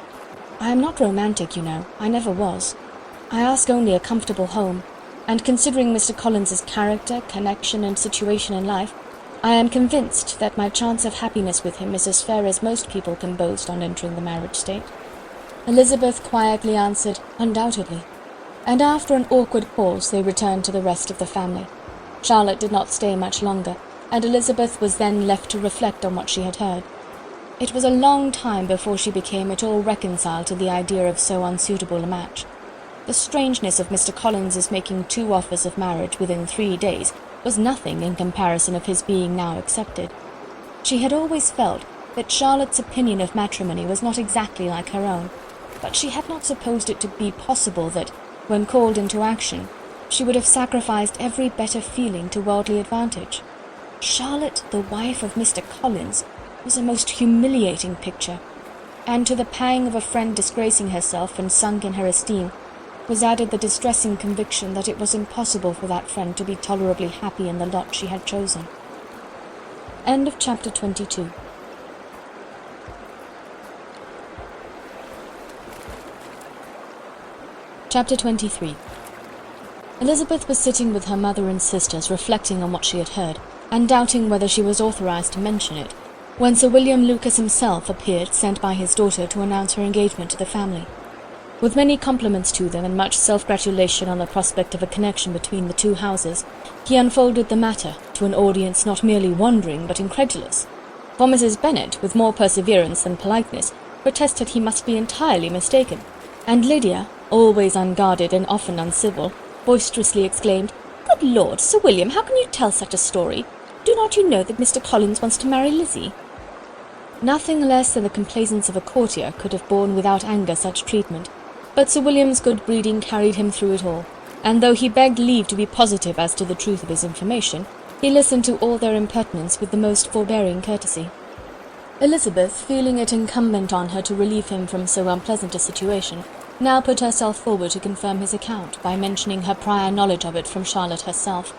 I am not romantic, you know, I never was. I ask only a comfortable home, and considering Mr. Collins's character, connection, and situation in life, I am convinced that my chance of happiness with him is as fair as most people can boast on entering the marriage state." Elizabeth quietly answered, "Undoubtedly," and after an awkward pause they returned to the rest of the family. Charlotte did not stay much longer, and Elizabeth was then left to reflect on what she had heard. It was a long time before she became at all reconciled to the idea of so unsuitable a match. The strangeness of Mr. Collins's making 2 offers of marriage within 3 days was nothing in comparison of his being now accepted. She had always felt that Charlotte's opinion of matrimony was not exactly like her own, but she had not supposed it to be possible that, when called into action, she would have sacrificed every better feeling to worldly advantage. Charlotte, the wife of Mr. Collins, was a most humiliating picture, and to the pang of a friend disgracing herself and sunk in her esteem, was added the distressing conviction that it was impossible for that friend to be tolerably happy in the lot she had chosen. End of chapter 22. Chapter 23. Elizabeth was sitting with her mother and sisters reflecting on what she had heard, and doubting whether she was authorized to mention it, when Sir William Lucas himself appeared, sent by his daughter to announce her engagement to the family. With many compliments to them and much self-gratulation on the prospect of a connection between the 2 houses, he unfolded the matter to an audience not merely wondering but incredulous. For Mrs. Bennet, with more perseverance than politeness, protested he must be entirely mistaken, and Lydia, always unguarded and often uncivil, boisterously exclaimed, "Good Lord, Sir William, how can you tell such a story? Do not you know that Mr. Collins wants to marry Lizzie?" Nothing less than the complaisance of a courtier could have borne without anger such treatment, but Sir William's good breeding carried him through it all, and though he begged leave to be positive as to the truth of his information, he listened to all their impertinence with the most forbearing courtesy. Elizabeth, feeling it incumbent on her to relieve him from so unpleasant a situation, now put herself forward to confirm his account by mentioning her prior knowledge of it from Charlotte herself,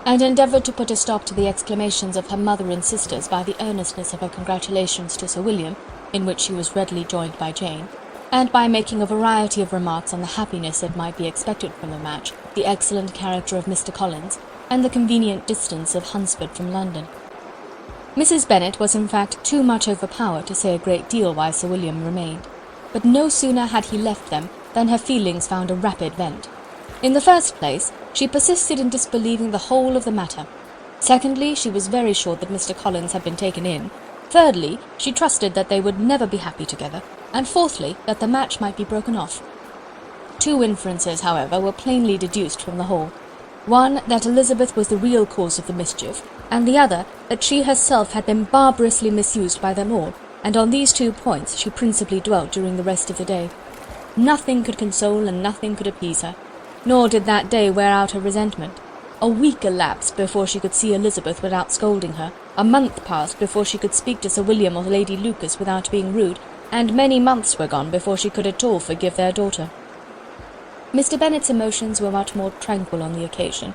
and endeavoured to put a stop to the exclamations of her mother and sisters by the earnestness of her congratulations to Sir William, in which she was readily joined by Jane, and by making a variety of remarks on the happiness that might be expected from the match, the excellent character of Mr. Collins, and the convenient distance of Hunsford from London. Mrs. Bennet was in fact too much overpowered to say a great deal while Sir William remained, but no sooner had he left them than her feelings found a rapid vent. In the first place, she persisted in disbelieving the whole of the matter. Secondly, she was very sure that Mr. Collins had been taken in. Thirdly, she trusted that they would never be happy together, and fourthly, that the match might be broken off. Two inferences, however, were plainly deduced from the whole. One, that Elizabeth was the real cause of the mischief, and the other, that she herself had been barbarously misused by them all, and on these 2 points she principally dwelt during the rest of the day. Nothing could console and nothing could appease her, nor did that day wear out her resentment. A week elapsed before she could see Elizabeth without scolding her, a month passed before she could speak to Sir William or Lady Lucas without being rude, and many months were gone before she could at all forgive their daughter. Mr. Bennet's emotions were much more tranquil on the occasion,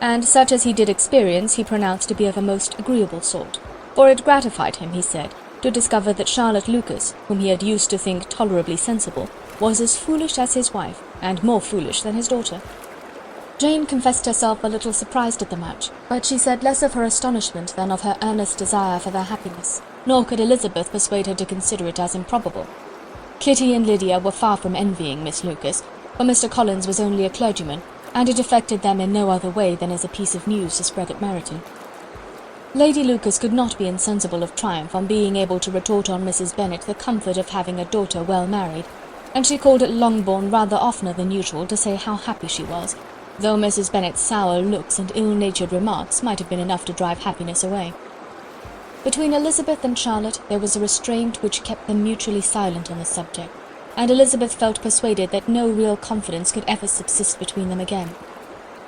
and such as he did experience he pronounced to be of a most agreeable sort, for it gratified him, he said, to discover that Charlotte Lucas, whom he had used to think tolerably sensible, was as foolish as his wife, and more foolish than his daughter. Jane confessed herself a little surprised at the match, but she said less of her astonishment than of her earnest desire for their happiness, nor could Elizabeth persuade her to consider it as improbable. Kitty and Lydia were far from envying Miss Lucas, for Mr. Collins was only a clergyman, and it affected them in no other way than as a piece of news to spread at Meryton. Lady Lucas could not be insensible of triumph on being able to retort on Mrs. Bennet the comfort of having a daughter well married, and she called at Longbourn rather oftener than usual to say how happy she was, though Mrs. Bennet's sour looks and ill-natured remarks might have been enough to drive happiness away. Between Elizabeth and Charlotte there was a restraint which kept them mutually silent on the subject, and Elizabeth felt persuaded that no real confidence could ever subsist between them again.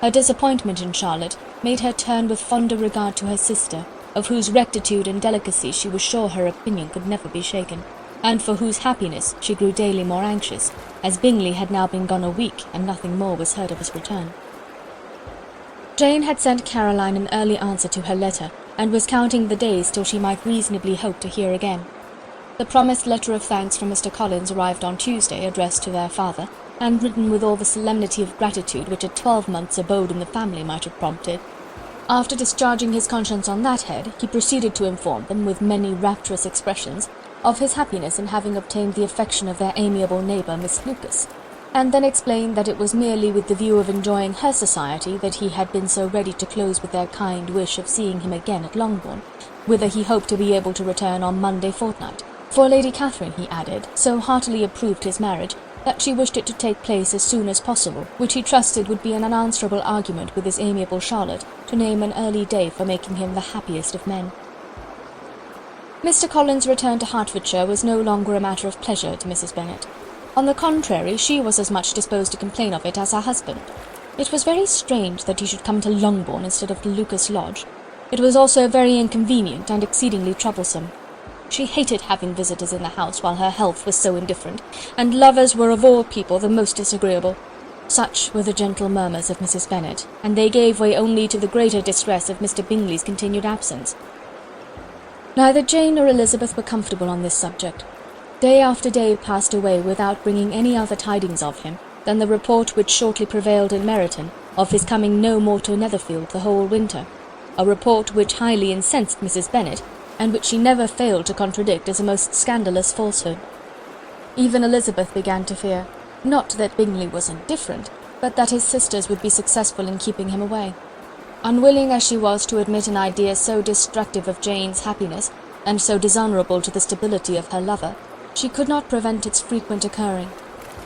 Her disappointment in Charlotte made her turn with fonder regard to her sister, of whose rectitude and delicacy she was sure her opinion could never be shaken, and for whose happiness she grew daily more anxious, as Bingley had now been gone a week, and nothing more was heard of his return. Jane had sent Caroline an early answer to her letter, and was counting the days till she might reasonably hope to hear again. The promised letter of thanks from Mr. Collins arrived on Tuesday, addressed to their father, and written with all the solemnity of gratitude which a 12-month's abode in the family might have prompted. After discharging his conscience on that head, he proceeded to inform them, with many rapturous expressions, of his happiness in having obtained the affection of their amiable neighbour Miss Lucas, and then explained that it was merely with the view of enjoying her society that he had been so ready to close with their kind wish of seeing him again at Longbourn, whither he hoped to be able to return on Monday fortnight. For Lady Catherine, he added, so heartily approved his marriage, that she wished it to take place as soon as possible, which he trusted would be an unanswerable argument with his amiable Charlotte to name an early day for making him the happiest of men. Mr. Collins' return to Hertfordshire was no longer a matter of pleasure to Mrs. Bennet. On the contrary, she was as much disposed to complain of it as her husband. It was very strange that he should come to Longbourn instead of to Lucas Lodge. It was also very inconvenient and exceedingly troublesome. She hated having visitors in the house while her health was so indifferent, and lovers were of all people the most disagreeable. Such were the gentle murmurs of Mrs. Bennet, and they gave way only to the greater distress of Mr. Bingley's continued absence. Neither Jane nor Elizabeth were comfortable on this subject. Day after day passed away without bringing any other tidings of him than the report which shortly prevailed in Meryton of his coming no more to Netherfield the whole winter, a report which highly incensed Mrs. Bennet, and which she never failed to contradict as a most scandalous falsehood. Even Elizabeth began to fear, not that Bingley was indifferent, but that his sisters would be successful in keeping him away. Unwilling as she was to admit an idea so destructive of Jane's happiness, and so dishonourable to the stability of her lover, she could not prevent its frequent occurring.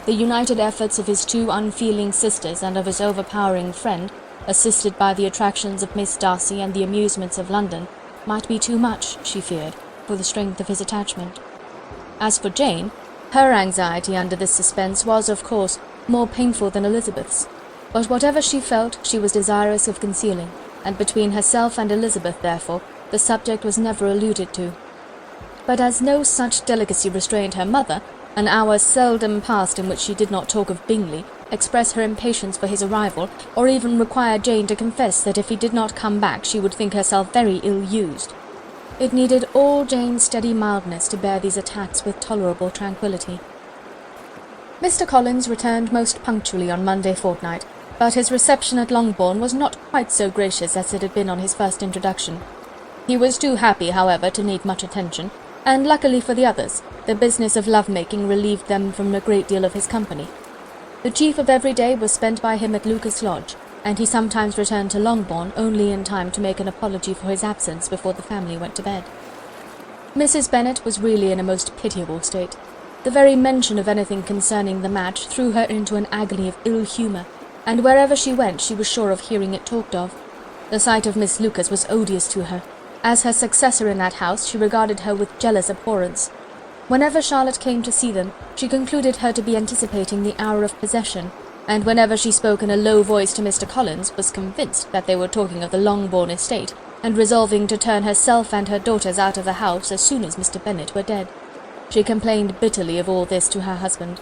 The united efforts of his two unfeeling sisters and of his overpowering friend, assisted by the attractions of Miss Darcy and the amusements of London, might be too much, she feared, for the strength of his attachment. As for Jane, her anxiety under this suspense was, of course, more painful than Elizabeth's, but whatever she felt she was desirous of concealing, and between herself and Elizabeth, therefore, the subject was never alluded to. But as no such delicacy restrained her mother, an hour seldom passed in which she did not talk of Bingley, express her impatience for his arrival, or even require Jane to confess that if he did not come back she would think herself very ill-used. It needed all Jane's steady mildness to bear these attacks with tolerable tranquillity. Mr. Collins returned most punctually on Monday fortnight, but his reception at Longbourn was not quite so gracious as it had been on his first introduction. He was too happy, however, to need much attention, and luckily for the others, the business of love-making relieved them from a great deal of his company. The chief of every day was spent by him at Lucas Lodge, and he sometimes returned to Longbourn only in time to make an apology for his absence before the family went to bed. Mrs. Bennet was really in a most pitiable state. The very mention of anything concerning the match threw her into an agony of ill-humour, and wherever she went she was sure of hearing it talked of. The sight of Miss Lucas was odious to her. As her successor in that house, she regarded her with jealous abhorrence. Whenever Charlotte came to see them, she concluded her to be anticipating the hour of possession, and whenever she spoke in a low voice to Mr. Collins, was convinced that they were talking of the Longbourn estate, and resolving to turn herself and her daughters out of the house as soon as Mr. Bennet were dead. She complained bitterly of all this to her husband.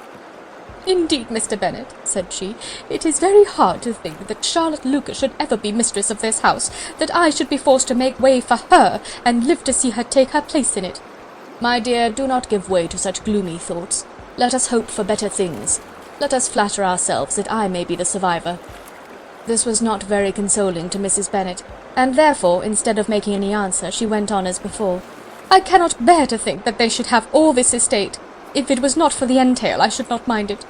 "Indeed, Mr. Bennet," said she, "it is very hard to think that Charlotte Lucas should ever be mistress of this house, that I should be forced to make way for her, and live to see her take her place in it. My dear, do not give way to such gloomy thoughts. Let us hope for better things. Let us flatter ourselves that I may be the survivor." This was not very consoling to Mrs. Bennet, and therefore, instead of making any answer, she went on as before. "I cannot bear to think that they should have all this estate. If it was not for the entail, I should not mind it."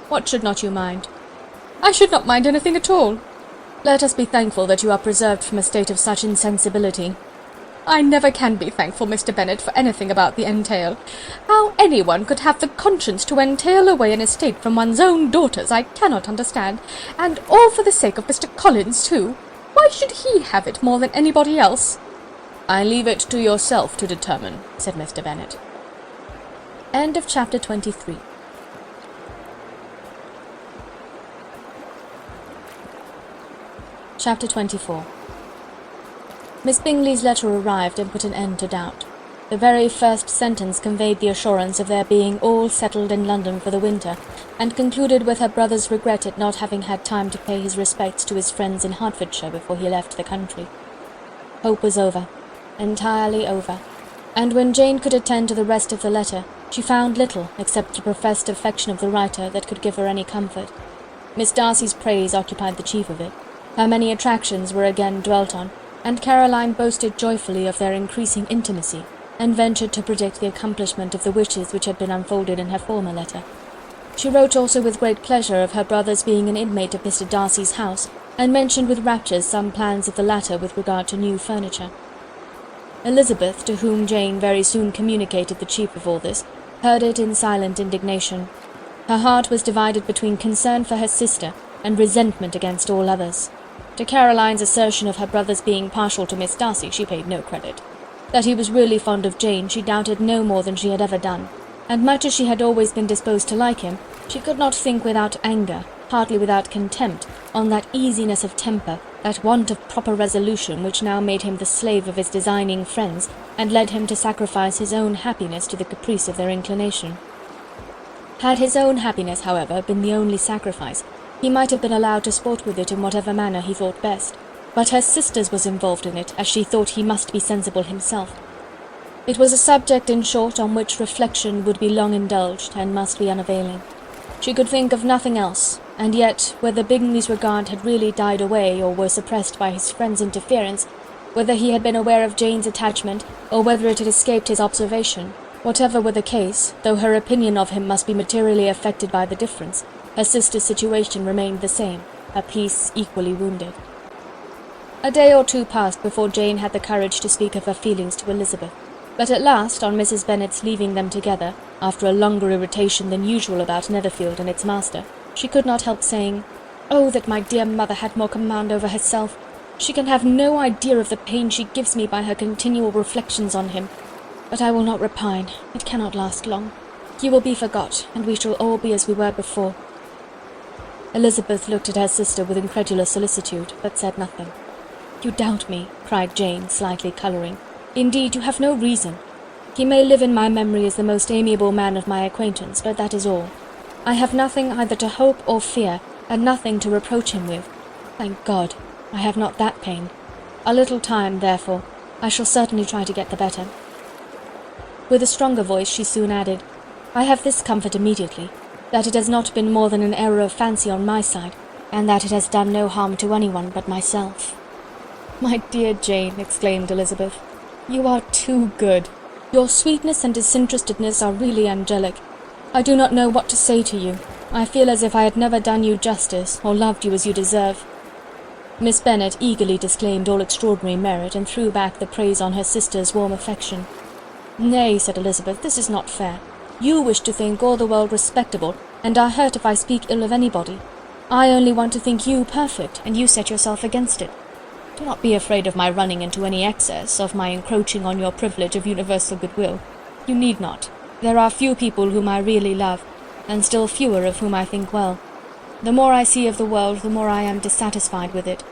"What should not you mind?" "I should not mind anything at all." "Let us be thankful that you are preserved from a state of such insensibility." "I never can be thankful, Mr. Bennet, for anything about the entail. How anyone could have the conscience to entail away an estate from one's own daughters, I cannot understand, and all for the sake of Mr. Collins, too. Why should he have it more than anybody else?" "I leave it to yourself to determine," said Mr. Bennet. End of chapter 23. Chapter 24. Miss Bingley's letter arrived and put an end to doubt. The very first sentence conveyed the assurance of their being all settled in London for the winter, and concluded with her brother's regret at not having had time to pay his respects to his friends in Hertfordshire before he left the country. Hope was over, entirely over, and when Jane could attend to the rest of the letter, she found little, except the professed affection of the writer, that could give her any comfort. Miss Darcy's praise occupied the chief of it. Her many attractions were again dwelt on, and Caroline boasted joyfully of their increasing intimacy, and ventured to predict the accomplishment of the wishes which had been unfolded in her former letter. She wrote also with great pleasure of her brother's being an inmate of Mr. Darcy's house, and mentioned with rapture some plans of the latter with regard to new furniture. Elizabeth, to whom Jane very soon communicated the chief of all this, heard it in silent indignation. Her heart was divided between concern for her sister and resentment against all others. To Caroline's assertion of her brother's being partial to Miss Darcy she paid no credit. That he was really fond of Jane she doubted no more than she had ever done, and much as she had always been disposed to like him, she could not think without anger, hardly without contempt, on that easiness of temper, that want of proper resolution which now made him the slave of his designing friends, and led him to sacrifice his own happiness to the caprice of their inclination. Had his own happiness, however, been the only sacrifice, he might have been allowed to sport with it in whatever manner he thought best, but her sister's was involved in it, as she thought he must be sensible himself. It was a subject, in short, on which reflection would be long indulged, and must be unavailing. She could think of nothing else, and yet, whether Bingley's regard had really died away, or were suppressed by his friend's interference, whether he had been aware of Jane's attachment, or whether it had escaped his observation, whatever were the case, though her opinion of him must be materially affected by the difference, her sister's situation remained the same, her peace equally wounded. A day or two passed before Jane had the courage to speak of her feelings to Elizabeth, but at last, on Mrs. Bennet's leaving them together, after a longer irritation than usual about Netherfield and its master, she could not help saying, "Oh, that my dear mother had more command over herself! She can have no idea of the pain she gives me by her continual reflections on him. But I will not repine. It cannot last long. You will be forgot, and we shall all be as we were before." Elizabeth looked at her sister with incredulous solicitude, but said nothing. "You doubt me," cried Jane, slightly colouring. "Indeed, you have no reason. He may live in my memory as the most amiable man of my acquaintance, but that is all. I have nothing either to hope or fear, and nothing to reproach him with. Thank God, I have not that pain. A little time, therefore. I shall certainly try to get the better." With a stronger voice she soon added, "I have this comfort immediately, that it has not been more than an error of fancy on my side, and that it has done no harm to anyone but myself." "My dear Jane," exclaimed Elizabeth, "you are too good. Your sweetness and disinterestedness are really angelic. I do not know what to say to you. I feel as if I had never done you justice, or loved you as you deserve." Miss Bennet eagerly disclaimed all extraordinary merit, and threw back the praise on her sister's warm affection. "Nay," said Elizabeth, "this is not fair. You wish to think all the world respectable, and are hurt if I speak ill of anybody. I only want to think you perfect, and you set yourself against it. Do not be afraid of my running into any excess, of my encroaching on your privilege of universal goodwill. You need not. There are few people whom I really love, and still fewer of whom I think well. The more I see of the world, the more I am dissatisfied with it,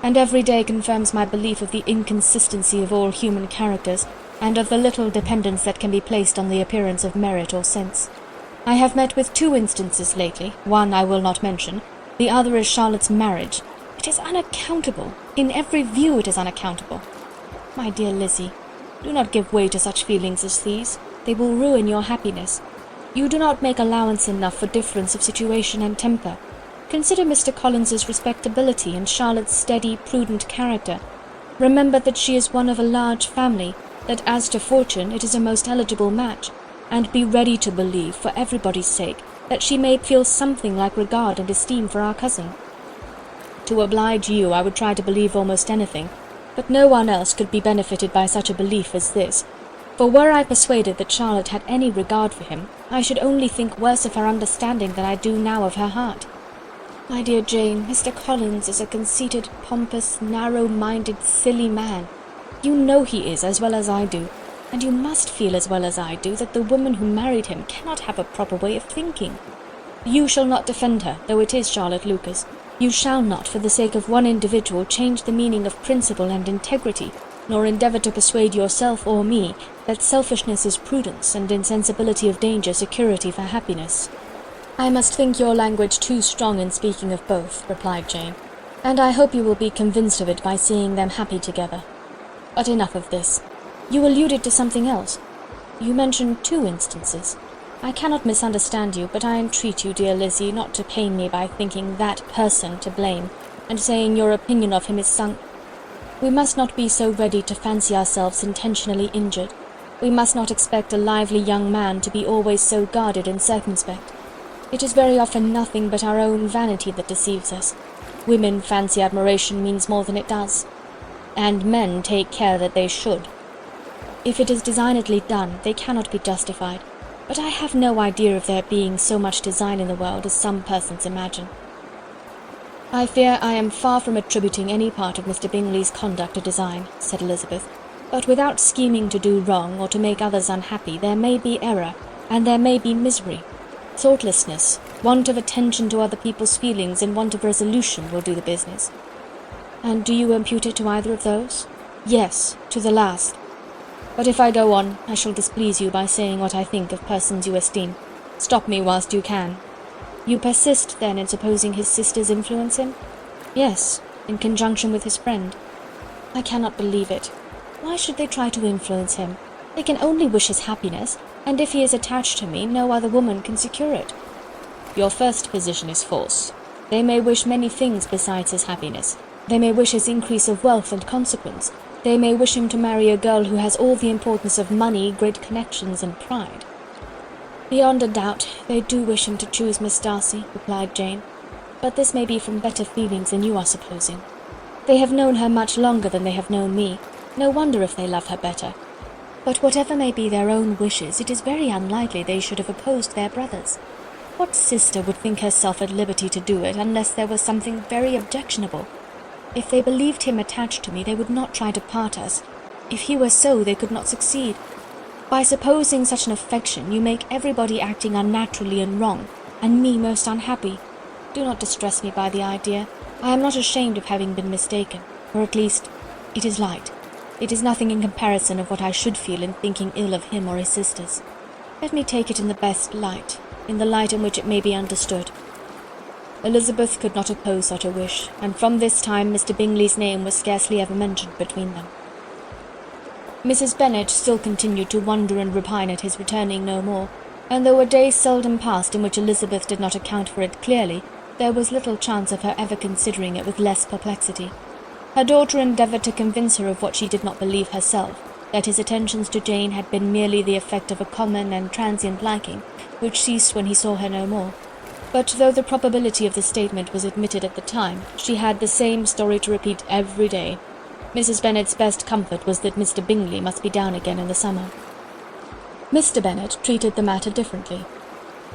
and every day confirms my belief of the inconsistency of all human characters, and of the little dependence that can be placed on the appearance of merit or sense. I have met with 2 instances lately, one I will not mention, the other is Charlotte's marriage. It is unaccountable, in every view it is unaccountable. My dear Lizzie, do not give way to such feelings as these, they will ruin your happiness. You do not make allowance enough for difference of situation and temper. Consider Mr. Collins's respectability and Charlotte's steady, prudent character. Remember that she is one of a large family, that as to fortune it is a most eligible match, and be ready to believe, for everybody's sake, that she may feel something like regard and esteem for our cousin. To oblige you, I would try to believe almost anything, but no one else could be benefited by such a belief as this, for were I persuaded that Charlotte had any regard for him, I should only think worse of her understanding than I do now of her heart. My dear Jane, Mr. Collins is a conceited, pompous, narrow-minded, silly man. You know he is as well as I do, and you must feel as well as I do that the woman who married him cannot have a proper way of thinking. You shall not defend her, though it is Charlotte Lucas. You shall not, for the sake of one individual, change the meaning of principle and integrity, nor endeavour to persuade yourself or me that selfishness is prudence, and insensibility of danger security for happiness." "I must think your language too strong in speaking of both," replied Jane, "and I hope you will be convinced of it by seeing them happy together. But enough of this. You alluded to something else. You mentioned 2 instances. I cannot misunderstand you, but I entreat you, dear Lizzie, not to pain me by thinking that person to blame, and saying your opinion of him is sunk. We must not be so ready to fancy ourselves intentionally injured. We must not expect a lively young man to be always so guarded and circumspect. It is very often nothing but our own vanity that deceives us. Women fancy admiration means more than it does, and men take care that they should. If it is designedly done, they cannot be justified, but I have no idea of there being so much design in the world as some persons imagine." "I fear I am far from attributing any part of Mr. Bingley's conduct to design," said Elizabeth, "but without scheming to do wrong, or to make others unhappy, there may be error, and there may be misery. Thoughtlessness, want of attention to other people's feelings, and want of resolution will do the business." "And do you impute it to either of those?" "Yes, to the last. But if I go on, I shall displease you by saying what I think of persons you esteem. Stop me whilst you can. You persist, then, in supposing his sisters influence him?" "Yes, in conjunction with his friend." "I cannot believe it. Why should they try to influence him? They can only wish his happiness, and if he is attached to me, no other woman can secure it." "Your first position is false. They may wish many things besides his happiness. They may wish his increase of wealth and consequence. They may wish him to marry a girl who has all the importance of money, great connections, and pride." "Beyond a doubt, they do wish him to choose Miss Darcy," replied Jane, "but this may be from better feelings than you are supposing. They have known her much longer than they have known me. No wonder if they love her better. But whatever may be their own wishes, it is very unlikely they should have opposed their brothers. What sister would think herself at liberty to do it, unless there was something very objectionable? If they believed him attached to me, they would not try to part us. If he were so, they could not succeed. By supposing such an affection, you make everybody acting unnaturally and wrong, and me most unhappy. Do not distress me by the idea. I am not ashamed of having been mistaken, or at least, it is light. It is nothing in comparison of what I should feel in thinking ill of him or his sisters. Let me take it in the best light, in the light in which it may be understood. Elizabeth could not oppose such a wish, and from this time Mr. Bingley's name was scarcely ever mentioned between them. Mrs. Bennet still continued to wonder and repine at his returning no more, and though a day seldom passed in which Elizabeth did not account for it clearly, there was little chance of her ever considering it with less perplexity. Her daughter endeavoured to convince her of what she did not believe herself, that his attentions to Jane had been merely the effect of a common and transient liking, which ceased when he saw her no more. But though the probability of the statement was admitted at the time, she had the same story to repeat every day. Mrs. Bennet's best comfort was that Mr. Bingley must be down again in the summer. Mr. Bennet treated the matter differently.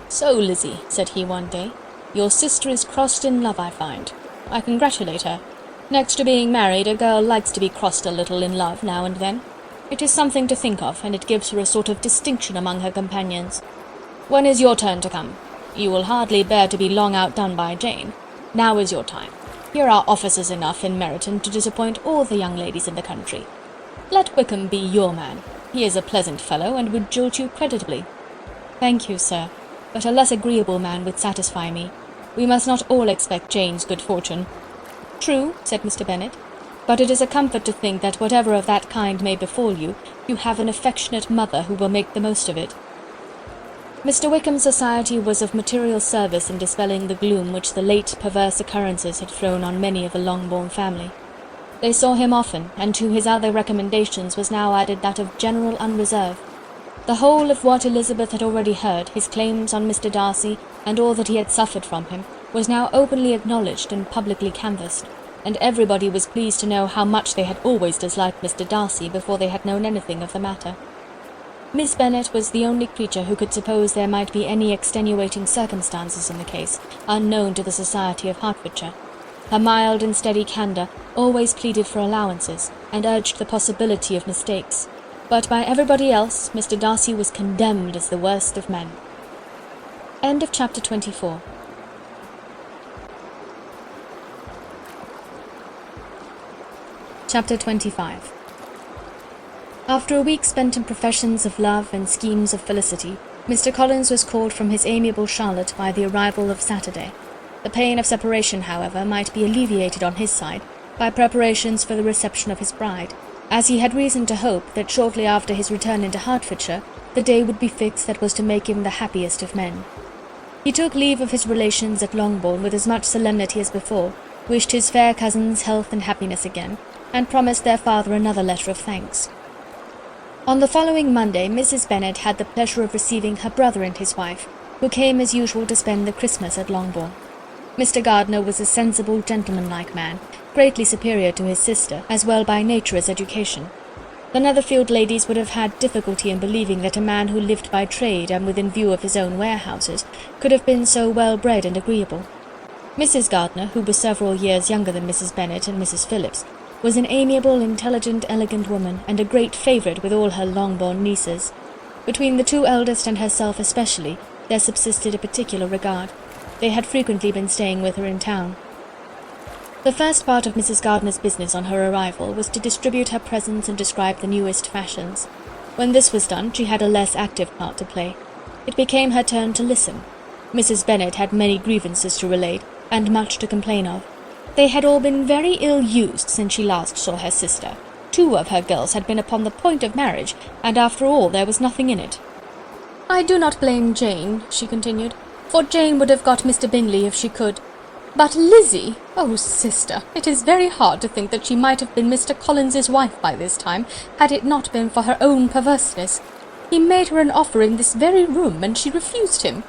"So, Lizzie," said he one day, "your sister is crossed in love, I find. I congratulate her. Next to being married, a girl likes to be crossed a little in love now and then. It is something to think of, and it gives her a sort of distinction among her companions. When is your turn to come? You will hardly bear to be long outdone by Jane. Now is your time. Here are officers enough in Meryton to disappoint all the young ladies in the country. Let Wickham be your man. He is a pleasant fellow, and would jilt you creditably." "Thank you, sir, but a less agreeable man would satisfy me. We must not all expect Jane's good fortune." "True," said Mr. Bennet, "but it is a comfort to think that whatever of that kind may befall you, you have an affectionate mother who will make the most of it." Mr. Wickham's society was of material service in dispelling the gloom which the late perverse occurrences had thrown on many of the Longbourn family. They saw him often, and to his other recommendations was now added that of general unreserve. The whole of what Elizabeth had already heard, his claims on Mr. Darcy, and all that he had suffered from him, was now openly acknowledged and publicly canvassed, and everybody was pleased to know how much they had always disliked Mr. Darcy before they had known anything of the matter. Miss Bennet was the only creature who could suppose there might be any extenuating circumstances in the case, unknown to the society of Hertfordshire. Her mild and steady candour always pleaded for allowances, and urged the possibility of mistakes, but by everybody else Mr. Darcy was condemned as the worst of men. End of chapter 24. Chapter 25. After a week spent in professions of love and schemes of felicity, Mr. Collins was called from his amiable Charlotte by the arrival of Saturday. The pain of separation, however, might be alleviated on his side by preparations for the reception of his bride, as he had reason to hope that shortly after his return into Hertfordshire the day would be fixed that was to make him the happiest of men. He took leave of his relations at Longbourn with as much solemnity as before, wished his fair cousins health and happiness again, and promised their father another letter of thanks. On the following Monday Mrs. Bennet had the pleasure of receiving her brother and his wife, who came as usual to spend the Christmas at Longbourn. Mr. Gardiner was a sensible, gentlemanlike man, greatly superior to his sister, as well by nature as education. The Netherfield ladies would have had difficulty in believing that a man who lived by trade and within view of his own warehouses could have been so well bred and agreeable. Mrs. Gardiner, who was several years younger than Mrs. Bennet and Mrs. Phillips, was an amiable, intelligent, elegant woman, and a great favourite with all her Longbourn nieces. Between the two eldest and herself especially, there subsisted a particular regard. They had frequently been staying with her in town. The first part of Mrs. Gardiner's business on her arrival was to distribute her presents and describe the newest fashions. When this was done, she had a less active part to play. It became her turn to listen. Mrs. Bennet had many grievances to relate, and much to complain of. They had all been very ill-used since she last saw her sister. 2 of her girls had been upon the point of marriage, and after all there was nothing in it. "I do not blame Jane," she continued, "for Jane would have got Mr. Bingley if she could. But Lizzie, oh sister, it is very hard to think that she might have been Mr. Collins's wife by this time, had it not been for her own perverseness. He made her an offer in this very room, and she refused him.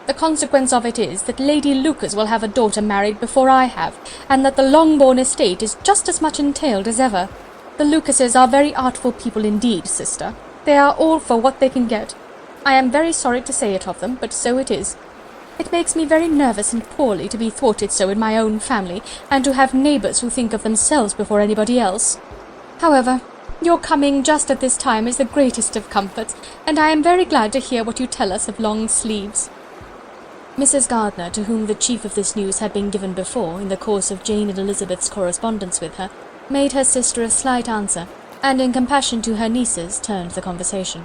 The consequence of it is that Lady Lucas will have a daughter married before I have, and that the Longbourn estate is just as much entailed as ever. The Lucases are very artful people indeed, sister. They are all for what they can get. I am very sorry to say it of them, but so it is. It makes me very nervous and poorly to be thwarted so in my own family, and to have neighbours who think of themselves before anybody else. However, Your coming just at this time is the greatest of comforts, and I am very glad to hear what you tell us of long sleeves." Mrs. Gardiner, to whom the chief of this news had been given before, in the course of Jane and Elizabeth's correspondence with her, made her sister a slight answer, and in compassion to her nieces turned the conversation.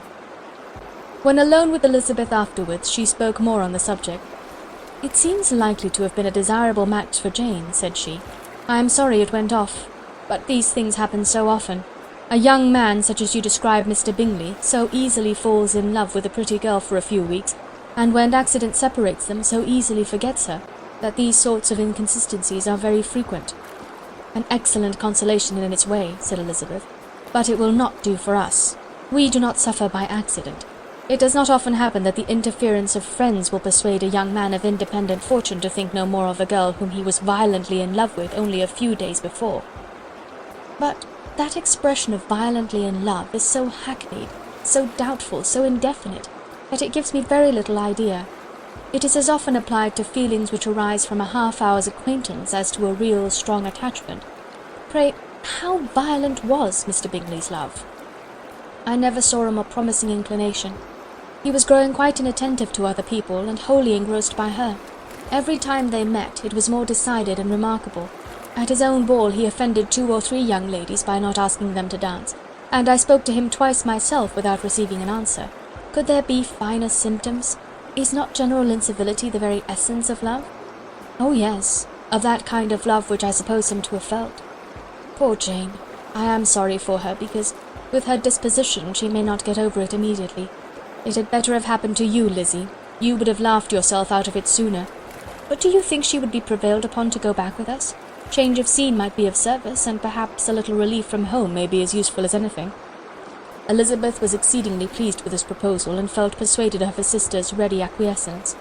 When alone with Elizabeth afterwards, she spoke more on the subject. "It seems likely to have been a desirable match for Jane," said she. "I am sorry it went off, but these things happen so often. A young man, such as you describe Mr. Bingley, so easily falls in love with a pretty girl for a few weeks, and when accident separates them, so easily forgets her, that these sorts of inconsistencies are very frequent." "An excellent consolation in its way," said Elizabeth, "but it will not do for us. We do not suffer by accident. It does not often happen that the interference of friends will persuade a young man of independent fortune to think no more of a girl whom he was violently in love with only a few days before." "But that expression of violently in love is so hackneyed, so doubtful, so indefinite, that it gives me very little idea. It is as often applied to feelings which arise from a half-hour's acquaintance as to a real strong attachment. Pray, how violent was Mr. Bingley's love?" "I never saw a more promising inclination. He was growing quite inattentive to other people, and wholly engrossed by her. Every time they met, it was more decided and remarkable. At his own ball he offended 2 or 3 young ladies by not asking them to dance, and I spoke to him twice myself without receiving an answer. Could there be finer symptoms? Is not general incivility the very essence of love?" "Oh yes, of that kind of love which I suppose him to have felt. Poor Jane! I am sorry for her, because with her disposition she may not get over it immediately. It had better have happened to you, Lizzie. You would have laughed yourself out of it sooner. But do you think she would be prevailed upon to go back with us? Change of scene might be of service, and perhaps a little relief from home may be as useful as anything." Elizabeth was exceedingly pleased with this proposal, and felt persuaded of her sister's ready acquiescence.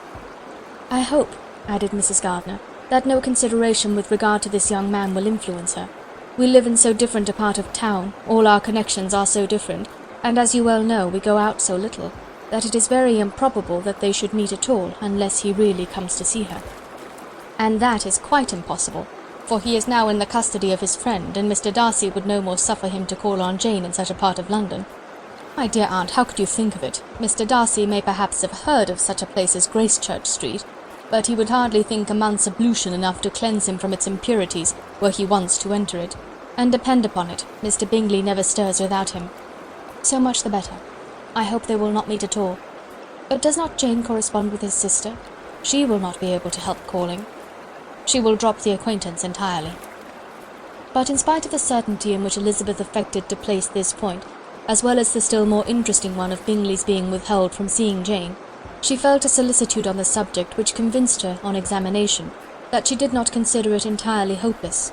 "I hope," added Mrs. Gardiner, "that no consideration with regard to this young man will influence her. We live in so different a part of town, all our connections are so different, and as you well know, we go out so little, that it is very improbable that they should meet at all, unless he really comes to see her." "And that is quite impossible, for he is now in the custody of his friend, and Mr. Darcy would no more suffer him to call on Jane in such a part of London." "My dear aunt, how could you think of it? Mr. Darcy may perhaps have heard of such a place as Gracechurch Street, but he would hardly think a month's ablution enough to cleanse him from its impurities, were he once to enter it, and depend upon it, Mr. Bingley never stirs without him." "So much the better. I hope they will not meet at all. But does not Jane correspond with his sister? She will not be able to help calling." "She will drop the acquaintance entirely." But in spite of the certainty in which Elizabeth affected to place this point, as well as the still more interesting one of Bingley's being withheld from seeing Jane, she felt a solicitude on the subject which convinced her, on examination, that she did not consider it entirely hopeless.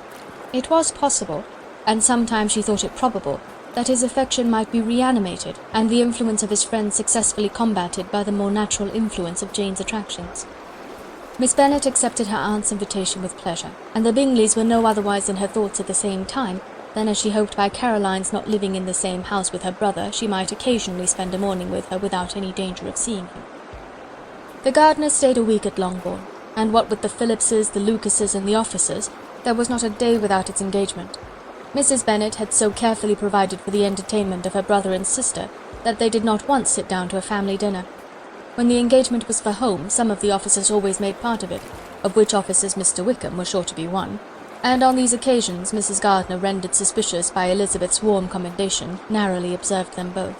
It was possible, and sometimes she thought it probable, that his affection might be reanimated, and the influence of his friend successfully combated by the more natural influence of Jane's attractions. Miss Bennet accepted her aunt's invitation with pleasure, and the Bingleys were no otherwise in her thoughts at the same time than as she hoped by Caroline's not living in the same house with her brother, she might occasionally spend a morning with her without any danger of seeing him. The Gardiners stayed a week at Longbourn, and what with the Phillipses, the Lucases, and the officers, there was not a day without its engagement. Mrs. Bennet had so carefully provided for the entertainment of her brother and sister that they did not once sit down to a family dinner. When the engagement was for home, some of the officers always made part of it, of which officers Mr. Wickham was sure to be one, and on these occasions Mrs. Gardiner, rendered suspicious by Elizabeth's warm commendation, narrowly observed them both.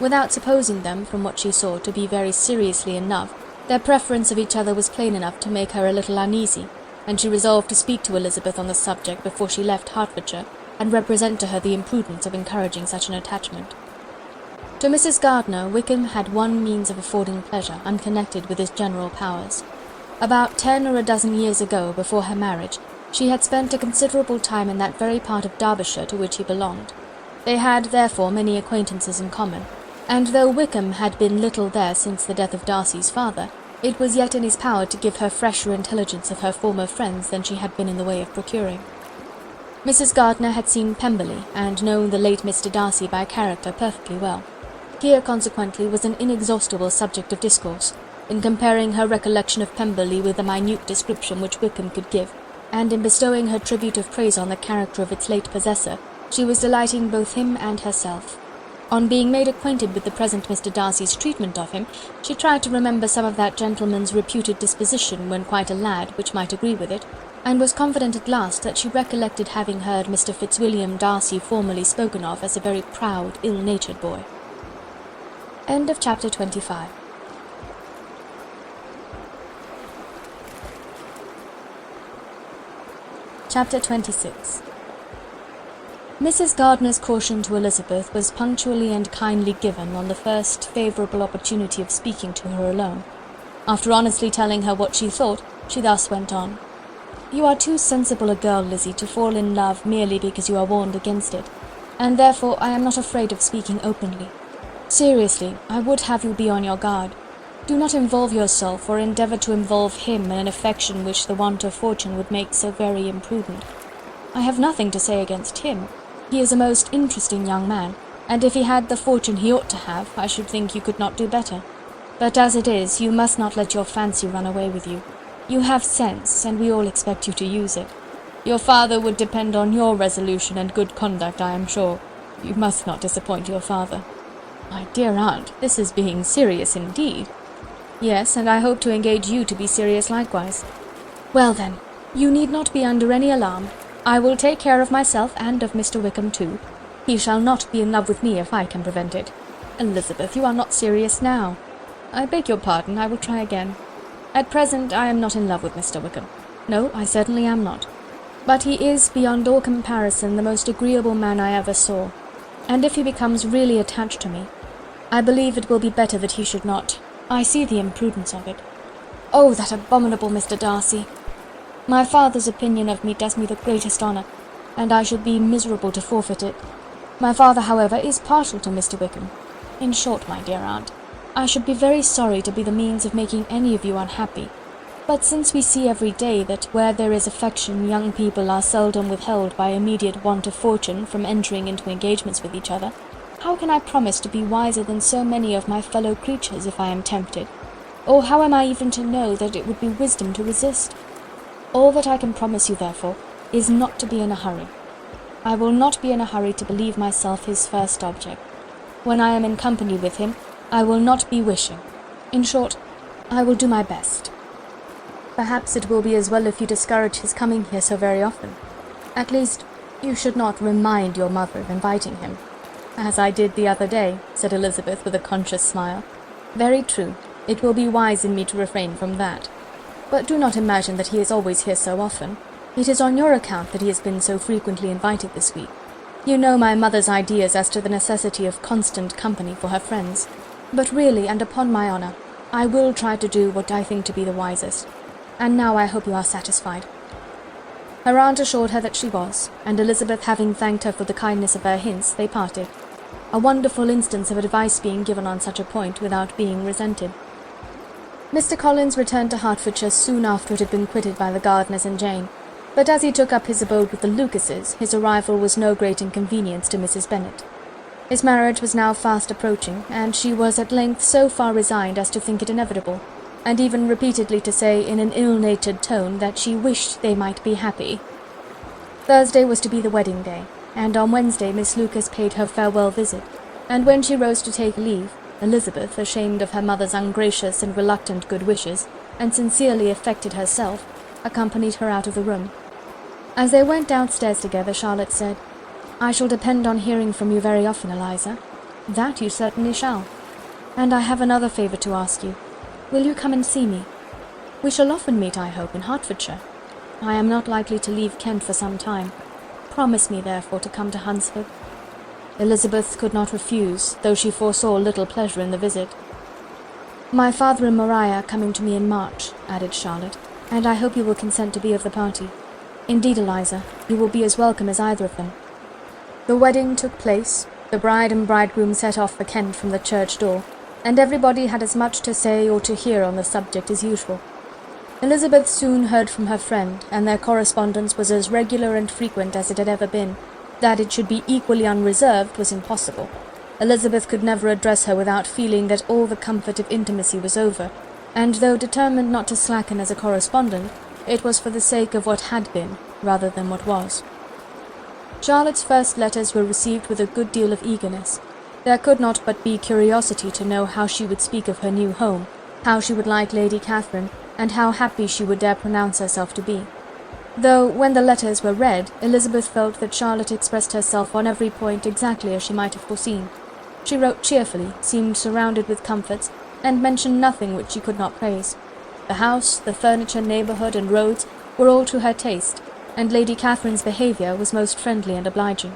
Without supposing them, from what she saw, to be very seriously in love, their preference of each other was plain enough to make her a little uneasy, and she resolved to speak to Elizabeth on the subject before she left Hertfordshire, and represent to her the imprudence of encouraging such an attachment. To Mrs. Gardiner, Wickham had one means of affording pleasure, unconnected with his general powers. About 10 or a dozen years ago, before her marriage, she had spent a considerable time in that very part of Derbyshire to which he belonged. They had, therefore, many acquaintances in common, and though Wickham had been little there since the death of Darcy's father, it was yet in his power to give her fresher intelligence of her former friends than she had been in the way of procuring. Mrs. Gardiner had seen Pemberley, and known the late Mr. Darcy by character perfectly well. Here, consequently, was an inexhaustible subject of discourse, in comparing her recollection of Pemberley with the minute description which Wickham could give, and in bestowing her tribute of praise on the character of its late possessor, She was delighting both him and herself. On being made acquainted with the present Mr. Darcy's treatment of him, she tried to remember some of that gentleman's reputed disposition when quite a lad, which might agree with it, and was confident at last that she recollected having heard Mr. Fitzwilliam Darcy formerly spoken of as a very proud, ill-natured boy. End of chapter 25. Chapter 26. Mrs. Gardiner's caution to Elizabeth was punctually and kindly given on the first favourable opportunity of speaking to her alone. After honestly telling her what she thought, she thus went on. "You are too sensible a girl, Lizzie, to fall in love merely because you are warned against it, and therefore I am not afraid of speaking openly. Seriously, I would have you be on your guard. Do not involve yourself, or endeavour to involve him in an affection which the want of fortune would make so very imprudent. I have nothing to say against him. He is a most interesting young man, and if he had the fortune he ought to have, I should think you could not do better. But as it is, you must not let your fancy run away with you. You have sense, and we all expect you to use it. Your father would depend on your resolution and good conduct, I am sure. You must not disappoint your father." "My dear aunt, this is being serious indeed." "Yes, and I hope to engage you to be serious likewise." "Well then, you need not be under any alarm. I will take care of myself and of Mr. Wickham too. He shall not be in love with me if I can prevent it." "Elizabeth, you are not serious now." "I beg your pardon, I will try again. At present I am not in love with Mr. Wickham. No, I certainly am not. But he is, beyond all comparison, the most agreeable man I ever saw, and if he becomes really attached to me, I believe it will be better that he should not. I see the imprudence of it. Oh, that abominable Mr. Darcy! My father's opinion of me does me the greatest honour, and I should be miserable to forfeit it. My father, however, is partial to Mr. Wickham. In short, my dear aunt, I should be very sorry to be the means of making any of you unhappy, but since we see every day that where there is affection young people are seldom withheld by immediate want of fortune from entering into engagements with each other, how can I promise to be wiser than so many of my fellow creatures if I am tempted? Or how am I even to know that it would be wisdom to resist? All that I can promise you, therefore, is not to be in a hurry. I will not be in a hurry to believe myself his first object. When I am in company with him, I will not be wishing. In short, I will do my best. Perhaps it will be as well if you discourage his coming here so very often. At least, you should not remind your mother of inviting him." "As I did the other day," said Elizabeth with a conscious smile. "Very true. It will be wise in me to refrain from that. But do not imagine that he is always here so often. It is on your account that he has been so frequently invited this week. You know my mother's ideas as to the necessity of constant company for her friends. But really, and upon my honour, I will try to do what I think to be the wisest. And now I hope you are satisfied." Her aunt assured her that she was, and Elizabeth having thanked her for the kindness of her hints, they parted. A wonderful instance of advice being given on such a point without being resented. Mr. Collins returned to Hertfordshire soon after it had been quitted by the Gardiners and Jane, but as he took up his abode with the Lucases, his arrival was no great inconvenience to Mrs. Bennet. His marriage was now fast approaching, and she was at length so far resigned as to think it inevitable, and even repeatedly to say in an ill-natured tone that she wished they might be happy. Thursday was to be the wedding day, and on Wednesday Miss Lucas paid her farewell visit, and when she rose to take leave, Elizabeth, ashamed of her mother's ungracious and reluctant good wishes, and sincerely affected herself, accompanied her out of the room. As they went downstairs together, Charlotte said, "I shall depend on hearing from you very often, Eliza." "That you certainly shall. And I have another favour to ask you. Will you come and see me? We shall often meet, I hope, in Hertfordshire. I am not likely to leave Kent for some time. Promise me, therefore, to come to Hunsford." Elizabeth could not refuse, though she foresaw little pleasure in the visit. "My father and Maria are coming to me in March," added Charlotte, "and I hope you will consent to be of the party. Indeed, Eliza, you will be as welcome as either of them." The wedding took place, the bride and bridegroom set off for Kent from the church door, and everybody had as much to say or to hear on the subject as usual. Elizabeth soon heard from her friend, and their correspondence was as regular and frequent as it had ever been. That it should be equally unreserved was impossible. Elizabeth could never address her without feeling that all the comfort of intimacy was over, and though determined not to slacken as a correspondent, it was for the sake of what had been rather than what was. Charlotte's first letters were received with a good deal of eagerness. There could not but be curiosity to know how she would speak of her new home, how she would like Lady Catherine, and how happy she would dare pronounce herself to be. Though, when the letters were read, Elizabeth felt that Charlotte expressed herself on every point exactly as she might have foreseen. She wrote cheerfully, seemed surrounded with comforts, and mentioned nothing which she could not praise. The house, the furniture, neighbourhood, and roads were all to her taste, and Lady Catherine's behaviour was most friendly and obliging.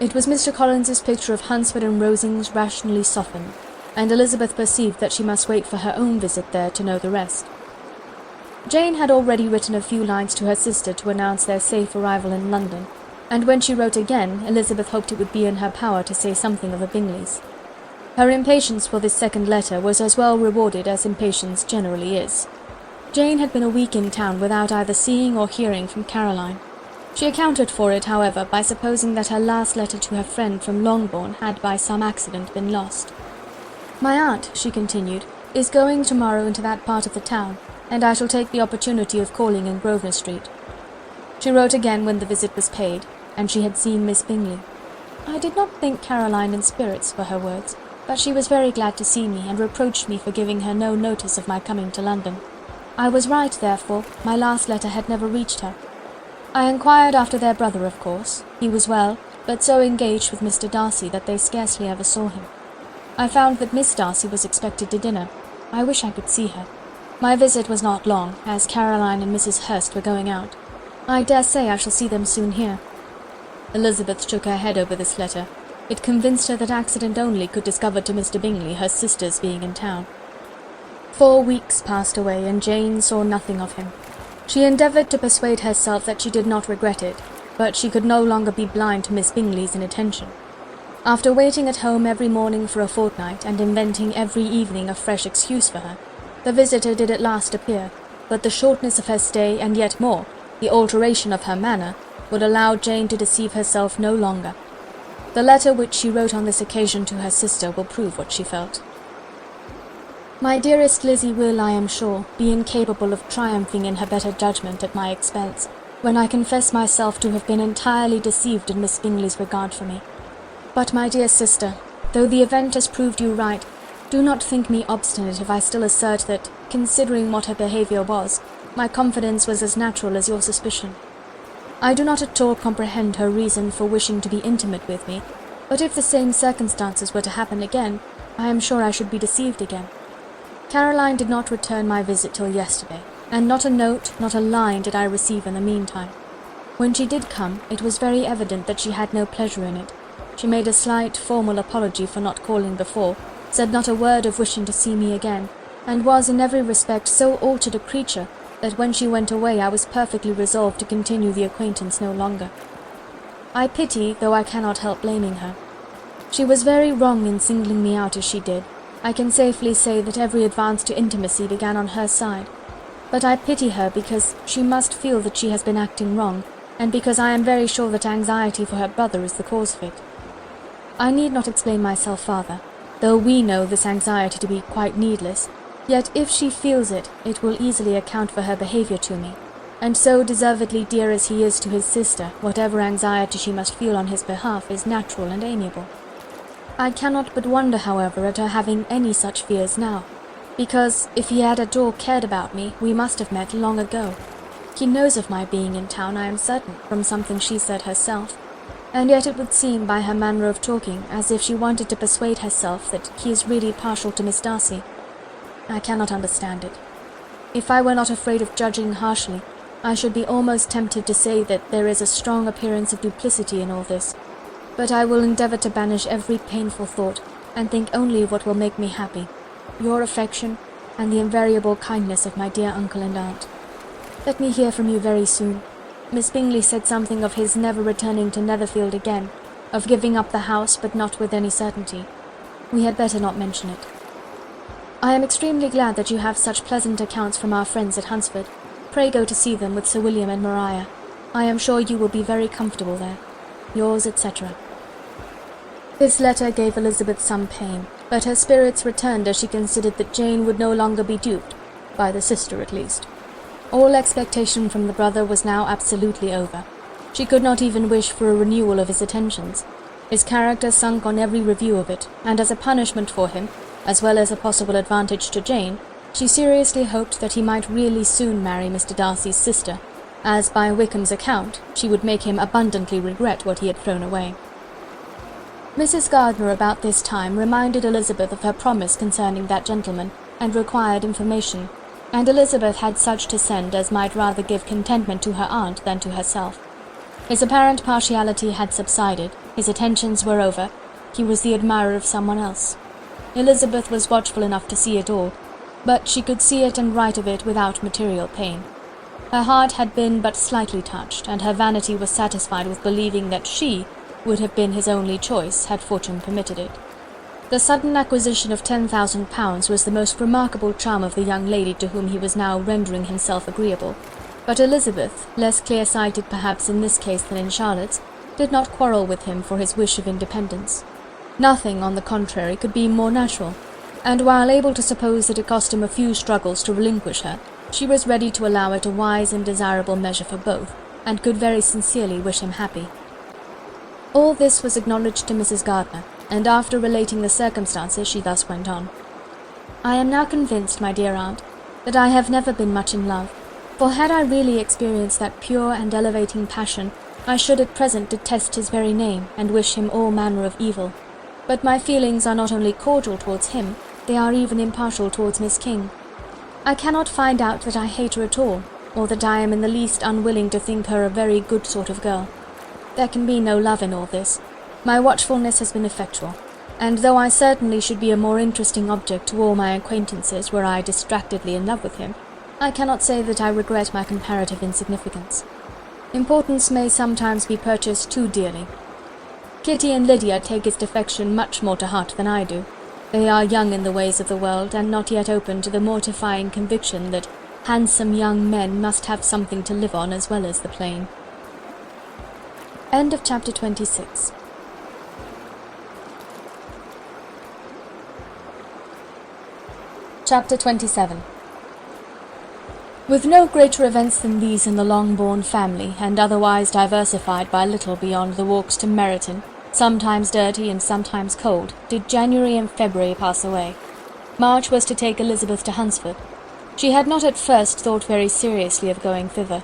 It was Mr. Collins's picture of Hunsford and Rosings rationally softened, and Elizabeth perceived that she must wait for her own visit there to know the rest. Jane had already written a few lines to her sister to announce their safe arrival in London, and when she wrote again, Elizabeth hoped it would be in her power to say something of the Bingleys. Her impatience for this second letter was as well rewarded as impatience generally is. Jane had been a week in town without either seeing or hearing from Caroline. She accounted for it, however, by supposing that her last letter to her friend from Longbourn had by some accident been lost. "My aunt," she continued, "is going tomorrow into that part of the town, and I shall take the opportunity of calling in Grosvenor Street." She wrote again when the visit was paid, and she had seen Miss Bingley. "I did not think Caroline in spirits," were her words, "but she was very glad to see me, and reproached me for giving her no notice of my coming to London. I was right, therefore, my last letter had never reached her. I inquired after their brother, of course. He was well, but so engaged with Mr. Darcy that they scarcely ever saw him. I found that Miss Darcy was expected to dinner. I wish I could see her. My visit was not long, as Caroline and Mrs. Hurst were going out. I dare say I shall see them soon here." Elizabeth shook her head over this letter. It convinced her that accident only could discover to Mr. Bingley her sister's being in town. 4 weeks passed away, and Jane saw nothing of him. She endeavoured to persuade herself that she did not regret it, but she could no longer be blind to Miss Bingley's inattention. After waiting at home every morning for a fortnight, and inventing every evening a fresh excuse for her, the visitor did at last appear, but the shortness of her stay, and yet more, the alteration of her manner, would allow Jane to deceive herself no longer. The letter which she wrote on this occasion to her sister will prove what she felt. "My dearest Lizzie will, I am sure, be incapable of triumphing in her better judgment at my expense, when I confess myself to have been entirely deceived in Miss Bingley's regard for me. But, my dear sister, though the event has proved you right, do not think me obstinate if I still assert that, considering what her behaviour was, my confidence was as natural as your suspicion. I do not at all comprehend her reason for wishing to be intimate with me, but if the same circumstances were to happen again, I am sure I should be deceived again. Caroline did not return my visit till yesterday, and not a note, not a line did I receive in the meantime. When she did come, it was very evident that she had no pleasure in it. She made a slight, formal apology for not calling before, said not a word of wishing to see me again, and was in every respect so altered a creature that when she went away I was perfectly resolved to continue the acquaintance no longer. I pity, though I cannot help blaming her. She was very wrong in singling me out as she did. I can safely say that every advance to intimacy began on her side. But I pity her because she must feel that she has been acting wrong, and because I am very sure that anxiety for her brother is the cause of it. I need not explain myself farther, though we know this anxiety to be quite needless, yet if she feels it, it will easily account for her behaviour to me, and so deservedly dear as he is to his sister, whatever anxiety she must feel on his behalf is natural and amiable. I cannot but wonder, however, at her having any such fears now, because, if he had at all cared about me, we must have met long ago. He knows of my being in town, I am certain, from something she said herself, and yet it would seem, by her manner of talking, as if she wanted to persuade herself that he is really partial to Miss Darcy. I cannot understand it. If I were not afraid of judging harshly, I should be almost tempted to say that there is a strong appearance of duplicity in all this, but I will endeavour to banish every painful thought, and think only of what will make me happy, your affection, and the invariable kindness of my dear uncle and aunt. Let me hear from you very soon. Miss Bingley said something of his never returning to Netherfield again, of giving up the house, but not with any certainty. We had better not mention it. I am extremely glad that you have such pleasant accounts from our friends at Hunsford. Pray go to see them with Sir William and Maria. I am sure you will be very comfortable there. Yours, etc. This letter gave Elizabeth some pain, but her spirits returned as she considered that Jane would no longer be duped, by the sister at least. All expectation from the brother was now absolutely over. She could not even wish for a renewal of his attentions. His character sunk on every review of it, and as a punishment for him, as well as a possible advantage to Jane, she seriously hoped that he might really soon marry Mr. Darcy's sister, as by Wickham's account she would make him abundantly regret what he had thrown away. Mrs. Gardiner about this time reminded Elizabeth of her promise concerning that gentleman, and required information, and Elizabeth had such to send as might rather give contentment to her aunt than to herself. His apparent partiality had subsided, his attentions were over, he was the admirer of someone else. Elizabeth was watchful enough to see it all, but she could see it and write of it without material pain. Her heart had been but slightly touched, and her vanity was satisfied with believing that she would have been his only choice, had fortune permitted it. The sudden acquisition of £10,000 was the most remarkable charm of the young lady to whom he was now rendering himself agreeable, but Elizabeth, less clear-sighted perhaps in this case than in Charlotte's, did not quarrel with him for his wish of independence. Nothing, on the contrary, could be more natural, and while able to suppose that it cost him a few struggles to relinquish her, she was ready to allow it a wise and desirable measure for both, and could very sincerely wish him happy. All this was acknowledged to Mrs. Gardiner, and after relating the circumstances she thus went on. "I am now convinced, my dear aunt, that I have never been much in love, for had I really experienced that pure and elevating passion, I should at present detest his very name, and wish him all manner of evil. But my feelings are not only cordial towards him, they are even impartial towards Miss King. I cannot find out that I hate her at all, or that I am in the least unwilling to think her a very good sort of girl. There can be no love in all this. My watchfulness has been effectual, and though I certainly should be a more interesting object to all my acquaintances were I distractedly in love with him, I cannot say that I regret my comparative insignificance. Importance may sometimes be purchased too dearly. Kitty and Lydia take his defection much more to heart than I do. They are young in the ways of the world, and not yet open to the mortifying conviction that handsome young men must have something to live on as well as the plain." End of chapter 26. Chapter 27. With no greater events than these in the Longbourn family, and otherwise diversified by little beyond the walks to Meryton, sometimes dirty and sometimes cold, did January and February pass away. March was to take Elizabeth to Hunsford. She had not at first thought very seriously of going thither,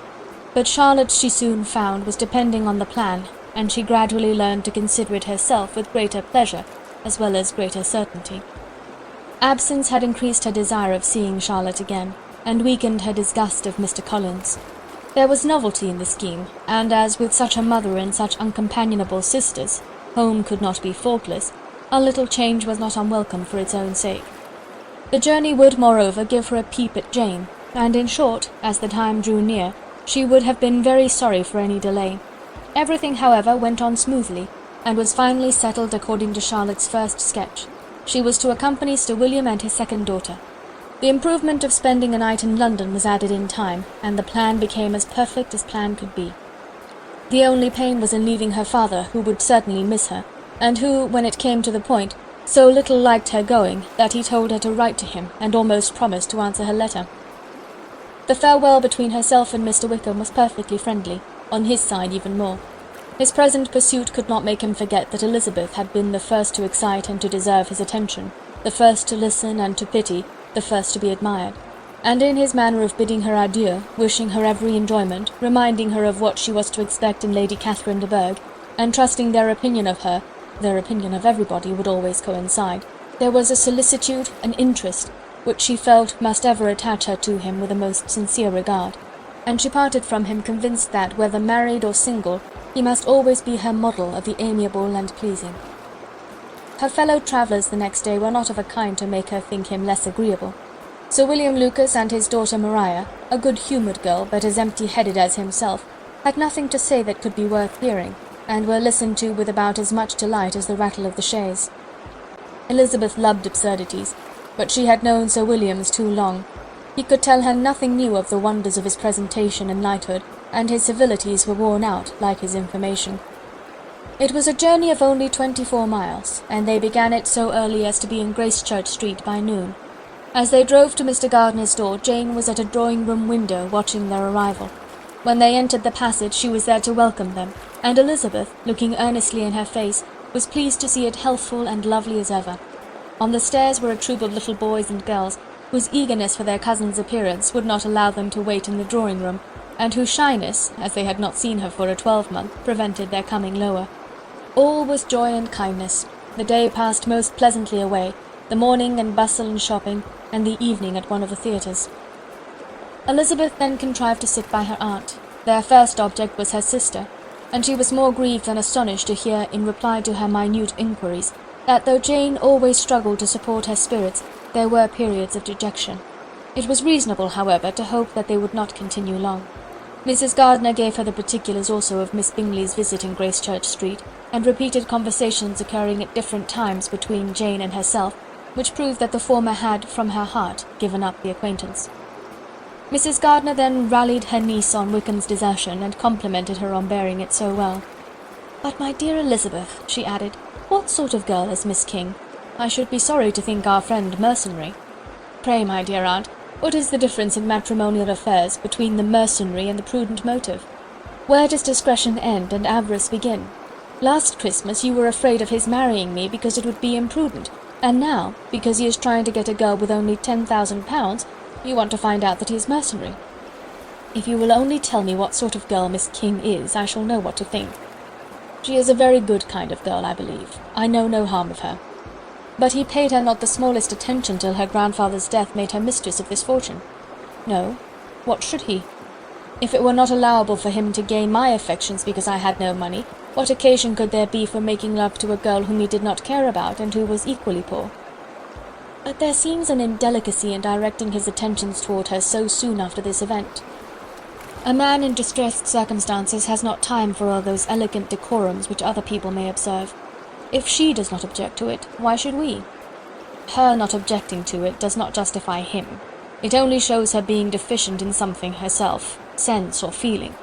but Charlotte, she soon found, was depending on the plan, and she gradually learned to consider it herself with greater pleasure as well as greater certainty. Absence had increased her desire of seeing Charlotte again, and weakened her disgust of Mr. Collins. There was novelty in the scheme, and as with such a mother and such uncompanionable sisters, home could not be faultless, a little change was not unwelcome for its own sake. The journey would, moreover, give her a peep at Jane, and in short, as the time drew near, she would have been very sorry for any delay. Everything, however, went on smoothly, and was finally settled according to Charlotte's first sketch. She was to accompany Sir William and his second daughter. The improvement of spending a night in London was added in time, and the plan became as perfect as plan could be. The only pain was in leaving her father, who would certainly miss her, and who, when it came to the point, so little liked her going that he told her to write to him, and almost promised to answer her letter. The farewell between herself and Mr. Wickham was perfectly friendly, on his side even more. His present pursuit could not make him forget that Elizabeth had been the first to excite and to deserve his attention, the first to listen and to pity, the first to be admired, and in his manner of bidding her adieu, wishing her every enjoyment, reminding her of what she was to expect in Lady Catherine de Bourgh, and trusting their opinion of her, their opinion of everybody, would always coincide, there was a solicitude, an interest, which she felt must ever attach her to him with a most sincere regard, and she parted from him convinced that, whether married or single, he must always be her model of the amiable and pleasing. Her fellow travellers the next day were not of a kind to make her think him less agreeable. Sir William Lucas and his daughter Maria, a good-humoured girl, but as empty-headed as himself, had nothing to say that could be worth hearing, and were listened to with about as much delight as the rattle of the chaise. Elizabeth loved absurdities, but she had known Sir William's too long. He could tell her nothing new of the wonders of his presentation and knighthood, and his civilities were worn out, like his information. It was a journey of only 24 miles, and they began it so early as to be in Gracechurch Street by noon. As they drove to Mr. Gardiner's door, Jane was at a drawing-room window watching their arrival. When they entered the passage she was there to welcome them, and Elizabeth, looking earnestly in her face, was pleased to see it healthful and lovely as ever. On the stairs were a troop of little boys and girls, whose eagerness for their cousin's appearance would not allow them to wait in the drawing-room, and whose shyness, as they had not seen her for a 12-month, prevented their coming lower. All was joy and kindness. The day passed most pleasantly away, the morning and bustle and shopping, and the evening at one of the theatres. Elizabeth then contrived to sit by her aunt. Their first object was her sister, and she was more grieved than astonished to hear, in reply to her minute inquiries, that though Jane always struggled to support her spirits, there were periods of dejection. It was reasonable, however, to hope that they would not continue long. Mrs. Gardiner gave her the particulars also of Miss Bingley's visit in Gracechurch Street, and repeated conversations occurring at different times between Jane and herself, which proved that the former had, from her heart, given up the acquaintance. Mrs. Gardiner then rallied her niece on Wickham's desertion, and complimented her on bearing it so well. "But, my dear Elizabeth," she added, "what sort of girl is Miss King? I should be sorry to think our friend mercenary." "Pray, my dear aunt, what is the difference in matrimonial affairs between the mercenary and the prudent motive? Where does discretion end and avarice begin? Last Christmas you were afraid of his marrying me because it would be imprudent, and now, because he is trying to get a girl with only £10,000, you want to find out that he is mercenary. If you will only tell me what sort of girl Miss King is, I shall know what to think. She is a very good kind of girl, I believe. I know no harm of her. But he paid her not the smallest attention till her grandfather's death made her mistress of this fortune. No, what should he? If it were not allowable for him to gain my affections because I had no money, what occasion could there be for making love to a girl whom he did not care about, and who was equally poor? But there seems an indelicacy in directing his attentions toward her so soon after this event. A man in distressed circumstances has not time for all those elegant decorums which other people may observe. If she does not object to it, why should we? Her not objecting to it does not justify him. It only shows her being deficient in something herself, sense or feeling.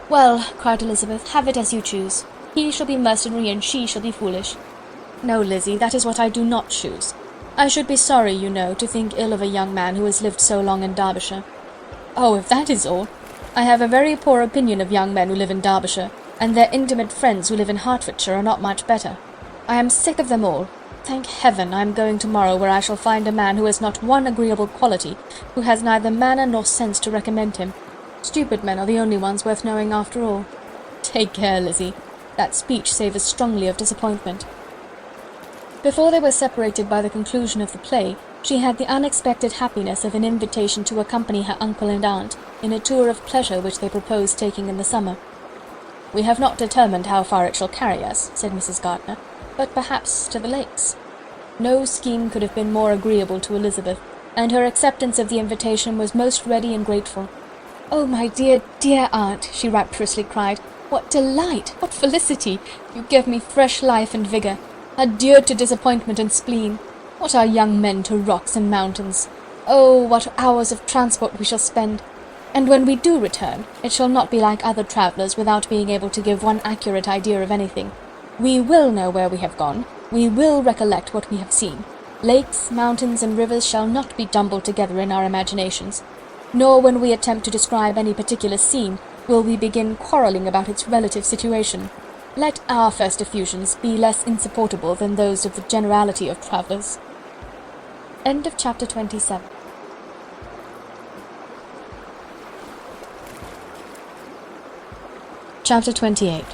"Well," cried Elizabeth, "have it as you choose. He shall be mercenary and she shall be foolish." "No, Lizzie, that is what I do not choose. I should be sorry, you know, to think ill of a young man who has lived so long in Derbyshire." "Oh, if that is all! I have a very poor opinion of young men who live in Derbyshire, and their intimate friends who live in Hertfordshire are not much better. I am sick of them all. Thank heaven I am going tomorrow, where I shall find a man who has not one agreeable quality, who has neither manner nor sense to recommend him. Stupid men are the only ones worth knowing after all." "Take care, Lizzie. That speech savours strongly of disappointment." Before they were separated by the conclusion of the play, she had the unexpected happiness of an invitation to accompany her uncle and aunt in a tour of pleasure which they proposed taking in the summer. "We have not determined how far it shall carry us," said Mrs. Gardiner, "but perhaps to the lakes." No scheme could have been more agreeable to Elizabeth, and her acceptance of the invitation was most ready and grateful. "Oh, my dear, dear aunt," she rapturously cried, "what delight! What felicity! You give me fresh life and vigour. Adieu to disappointment and spleen. What are young men to rocks and mountains? Oh, what hours of transport we shall spend! And when we do return, it shall not be like other travellers, without being able to give one accurate idea of anything. We will know where we have gone, we will recollect what we have seen. Lakes, mountains, and rivers shall not be jumbled together in our imaginations, nor when we attempt to describe any particular scene, will we begin quarrelling about its relative situation. Let our first effusions be less insupportable than those of the generality of travellers." End of chapter 27. Chapter 28.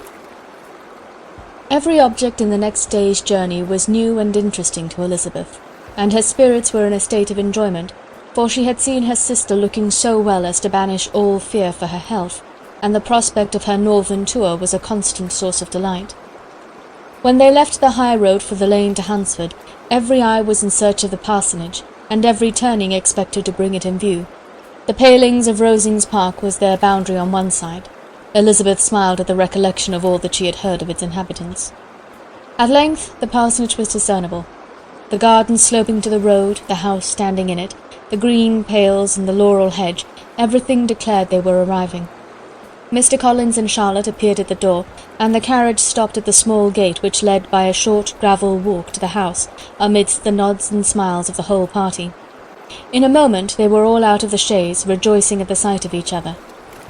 Every object in the next day's journey was new and interesting to Elizabeth, and her spirits were in a state of enjoyment, for she had seen her sister looking so well as to banish all fear for her health, and the prospect of her northern tour was a constant source of delight. When they left the high road for the lane to Hunsford, every eye was in search of the parsonage, and every turning expected to bring it in view. The palings of Rosings Park was their boundary on one side. Elizabeth smiled at the recollection of all that she had heard of its inhabitants. At length the parsonage was discernible. The garden sloping to the road, the house standing in it, the green pales and the laurel hedge, everything declared they were arriving. Mr. Collins and Charlotte appeared at the door, and the carriage stopped at the small gate which led by a short gravel walk to the house, amidst the nods and smiles of the whole party. In a moment they were all out of the chaise, rejoicing at the sight of each other.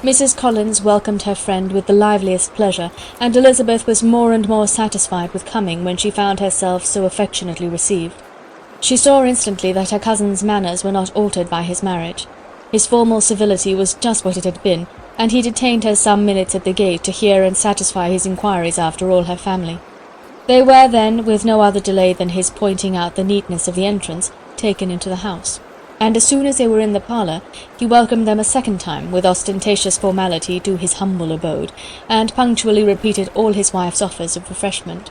Mrs. Collins welcomed her friend with the liveliest pleasure, and Elizabeth was more and more satisfied with coming when she found herself so affectionately received. She saw instantly that her cousin's manners were not altered by his marriage. His formal civility was just what it had been, and he detained her some minutes at the gate to hear and satisfy his inquiries after all her family. They were then, with no other delay than his pointing out the neatness of the entrance, taken into the house, and as soon as they were in the parlour, he welcomed them a second time with ostentatious formality to his humble abode, and punctually repeated all his wife's offers of refreshment.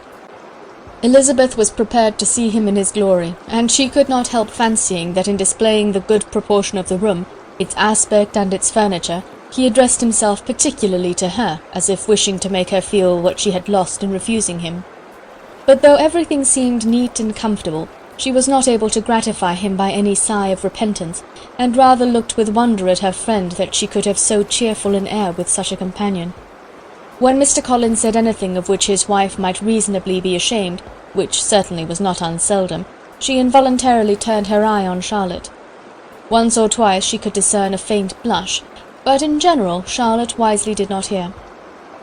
Elizabeth was prepared to see him in his glory, and she could not help fancying that in displaying the good proportion of the room, its aspect and its furniture, he addressed himself particularly to her, as if wishing to make her feel what she had lost in refusing him. But though everything seemed neat and comfortable, she was not able to gratify him by any sigh of repentance, and rather looked with wonder at her friend that she could have so cheerful an air with such a companion. When Mr. Collins said anything of which his wife might reasonably be ashamed, which certainly was not unseldom, she involuntarily turned her eye on Charlotte. Once or twice she could discern a faint blush, but in general Charlotte wisely did not hear.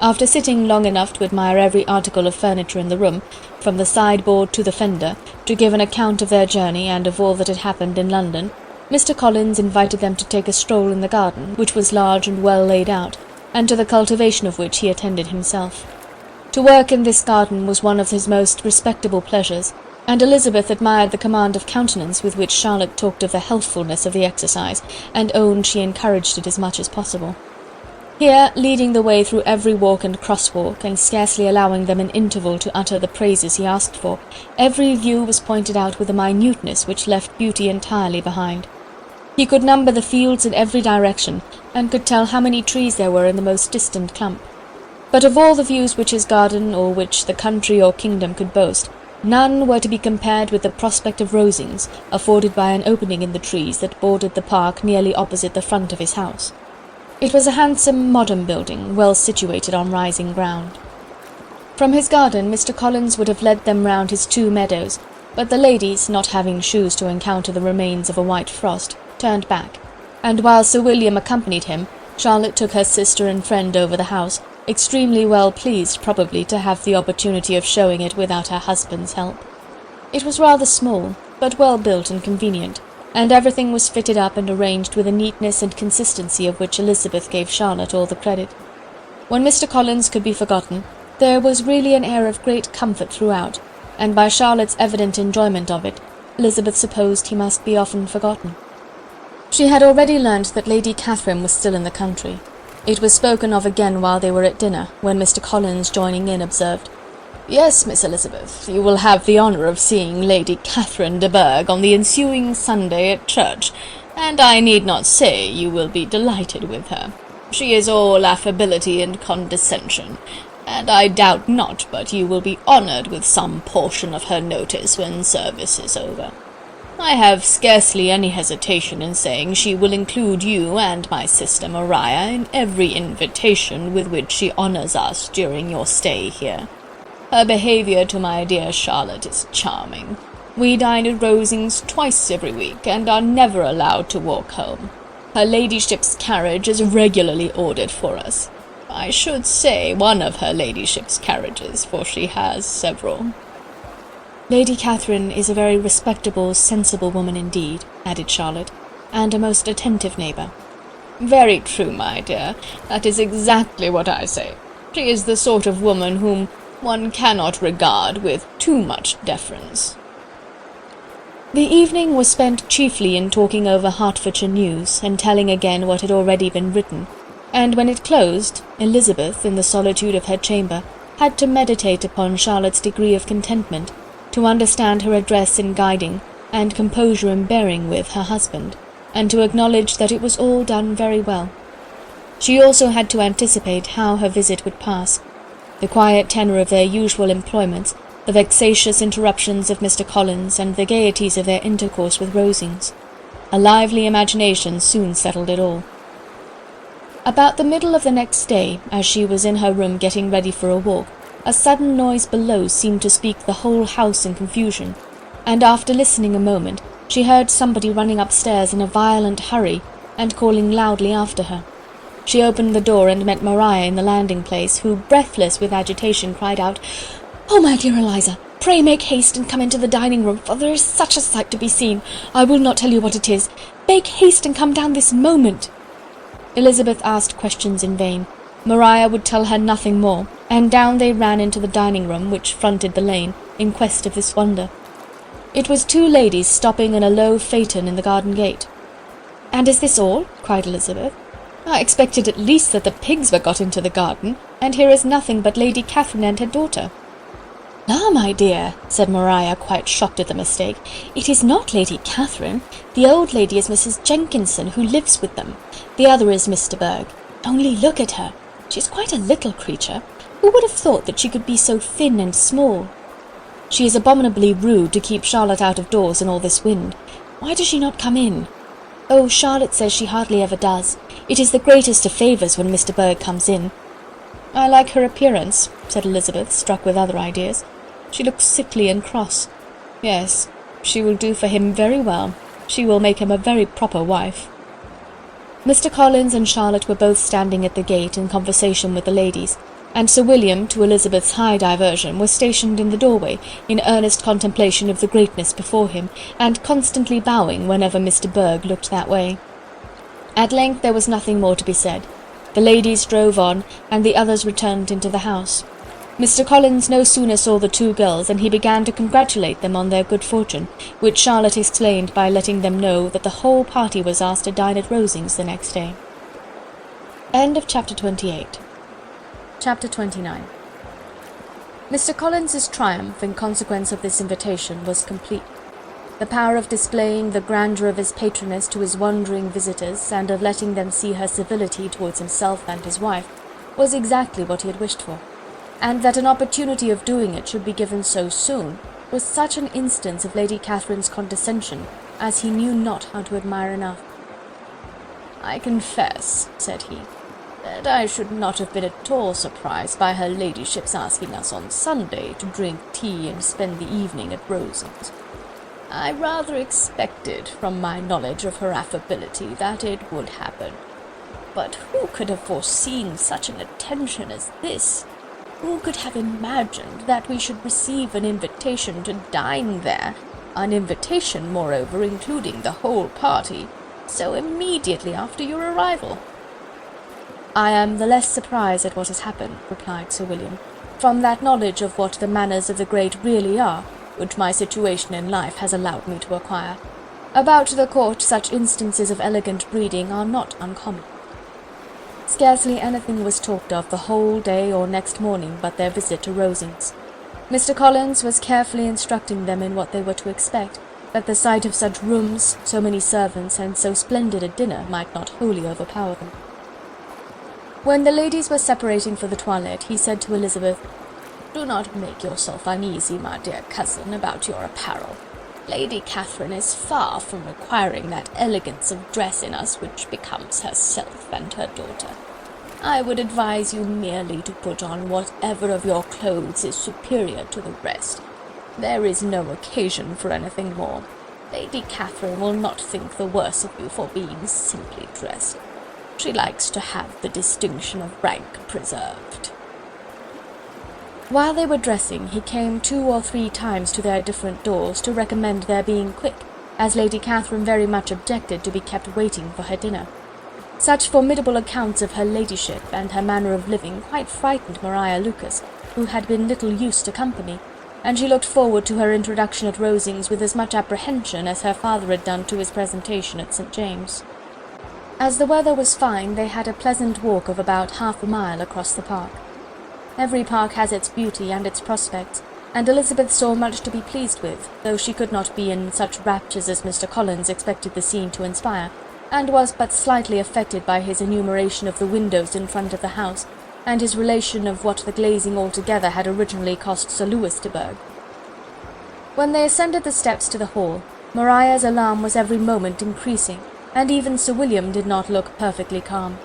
After sitting long enough to admire every article of furniture in the room, from the sideboard to the fender, to give an account of their journey and of all that had happened in London, Mr. Collins invited them to take a stroll in the garden, which was large and well laid out, and to the cultivation of which he attended himself. To work in this garden was one of his most respectable pleasures, and Elizabeth admired the command of countenance with which Charlotte talked of the healthfulness of the exercise, and owned she encouraged it as much as possible. Here, leading the way through every walk and crosswalk, and scarcely allowing them an interval to utter the praises he asked for, every view was pointed out with a minuteness which left beauty entirely behind. He could number the fields in every direction, and could tell how many trees there were in the most distant clump. But of all the views which his garden, or which the country or kingdom could boast, none were to be compared with the prospect of rosings, afforded by an opening in the trees that bordered the park nearly opposite the front of his house. It was a handsome modern building, well situated on rising ground. From his garden Mr. Collins would have led them round his 2 meadows, but the ladies, not having shoes to encounter the remains of a white frost, turned back, and while Sir William accompanied him, Charlotte took her sister and friend over the house, extremely well pleased probably to have the opportunity of showing it without her husband's help. It was rather small, but well built and convenient, and everything was fitted up and arranged with a neatness and consistency of which Elizabeth gave Charlotte all the credit. When Mr. Collins could be forgotten, there was really an air of great comfort throughout, and by Charlotte's evident enjoyment of it, Elizabeth supposed he must be often forgotten. She had already learnt that Lady Catherine was still in the country. It was spoken of again while they were at dinner, when Mr. Collins, joining in, observed, "Yes, Miss Elizabeth, you will have the honour of seeing Lady Catherine de Bourgh on the ensuing Sunday at church, and I need not say you will be delighted with her. She is all affability and condescension, and I doubt not but you will be honoured with some portion of her notice when service is over. I have scarcely any hesitation in saying she will include you and my sister Maria in every invitation with which she honours us during your stay here. Her behaviour to my dear Charlotte is charming. We dine at Rosings twice every week, and are never allowed to walk home. Her ladyship's carriage is regularly ordered for us. I should say one of her ladyship's carriages, for she has several." "Lady Catherine is a very respectable, sensible woman indeed," added Charlotte, "and a most attentive neighbour." "Very true, my dear. That is exactly what I say. She is the sort of woman whom one cannot regard with too much deference." The evening was spent chiefly in talking over Hertfordshire news, and telling again what had already been written, and when it closed, Elizabeth, in the solitude of her chamber, had to meditate upon Charlotte's degree of contentment, to understand her address in guiding, and composure in bearing with, her husband, and to acknowledge that it was all done very well. She also had to anticipate how her visit would pass, the quiet tenor of their usual employments, the vexatious interruptions of Mr. Collins, and the gaieties of their intercourse with Rosings. A lively imagination soon settled it all. About the middle of the next day, as she was in her room getting ready for a walk, a sudden noise below seemed to speak the whole house in confusion, and after listening a moment, she heard somebody running upstairs in a violent hurry, and calling loudly after her. She opened the door and met Maria in the landing-place, who, breathless with agitation, cried out, "Oh, my dear Eliza, pray make haste and come into the dining-room, for there is such a sight to be seen. I will not tell you what it is. Make haste and come down this moment." Elizabeth asked questions in vain. Maria would tell her nothing more, and down they ran into the dining-room, which fronted the lane, in quest of this wonder. It was two ladies stopping in a low phaeton in the garden gate. "And is this all?" cried Elizabeth. "I expected at least that the pigs were got into the garden, and here is nothing but Lady Catherine and her daughter." "La, my dear," said Maria, quite shocked at the mistake, "it is not Lady Catherine. The old lady is Mrs. Jenkinson, who lives with them. The other is Miss de Bourgh. Only look at her. She is quite a little creature. Who would have thought that she could be so thin and small? She is abominably rude to keep Charlotte out of doors in all this wind. Why does she not come in?" "Oh, Charlotte says she hardly ever does. It is the greatest of favours when Mr. Bourgh comes in." "I like her appearance," said Elizabeth, struck with other ideas. "She looks sickly and cross. Yes, she will do for him very well. She will make him a very proper wife." Mr. Collins and Charlotte were both standing at the gate in conversation with the ladies, and Sir William, to Elizabeth's high diversion, was stationed in the doorway, in earnest contemplation of the greatness before him, and constantly bowing whenever Mr. Bourgh looked that way. At length there was nothing more to be said. The ladies drove on, and the others returned into the house. Mr. Collins no sooner saw the two girls than he began to congratulate them on their good fortune, which Charlotte explained by letting them know that the whole party was asked to dine at Rosings the next day. End of chapter 28. Chapter 29. Mr. Collins's triumph in consequence of this invitation was complete. The power of displaying the grandeur of his patroness to his wondering visitors, and of letting them see her civility towards himself and his wife, was exactly what he had wished for, and that an opportunity of doing it should be given so soon was such an instance of Lady Catherine's condescension as he knew not how to admire enough. "I confess," said he, "that I should not have been at all surprised by her ladyship's asking us on Sunday to drink tea and spend the evening at Rosings. I rather expected, from my knowledge of her affability, that it would happen. But who could have foreseen such an attention as this? Who could have imagined that we should receive an invitation to dine there, an invitation, moreover, including the whole party, so immediately after your arrival?" "I am the less surprised at what has happened," replied Sir William, "from that knowledge of what the manners of the great really are, which my situation in life has allowed me to acquire. About the court such instances of elegant breeding are not uncommon." Scarcely anything was talked of the whole day or next morning but their visit to Rosings. Mr. Collins was carefully instructing them in what they were to expect, that the sight of such rooms, so many servants, and so splendid a dinner might not wholly overpower them. When the ladies were separating for the toilette, he said to Elizabeth, "Do not make yourself uneasy, my dear cousin, about your apparel. Lady Catherine is far from requiring that elegance of dress in us which becomes herself and her daughter. I would advise you merely to put on whatever of your clothes is superior to the rest. There is no occasion for anything more. Lady Catherine will not think the worse of you for being simply dressed. She likes to have the distinction of rank preserved." While they were dressing, he came 2 or 3 times to their different doors to recommend their being quick, as Lady Catherine very much objected to be kept waiting for her dinner. Such formidable accounts of her ladyship and her manner of living quite frightened Maria Lucas, who had been little used to company, and she looked forward to her introduction at Rosings with as much apprehension as her father had done to his presentation at St. James'. As the weather was fine, they had a pleasant walk of about half a mile across the park. Every park has its beauty and its prospects, and Elizabeth saw much to be pleased with, though she could not be in such raptures as Mr. Collins expected the scene to inspire, and was but slightly affected by his enumeration of the windows in front of the house, and his relation of what the glazing altogether had originally cost Sir Louis de Bourgh. When they ascended the steps to the hall, Maria's alarm was every moment increasing, and even Sir William did not look perfectly calm.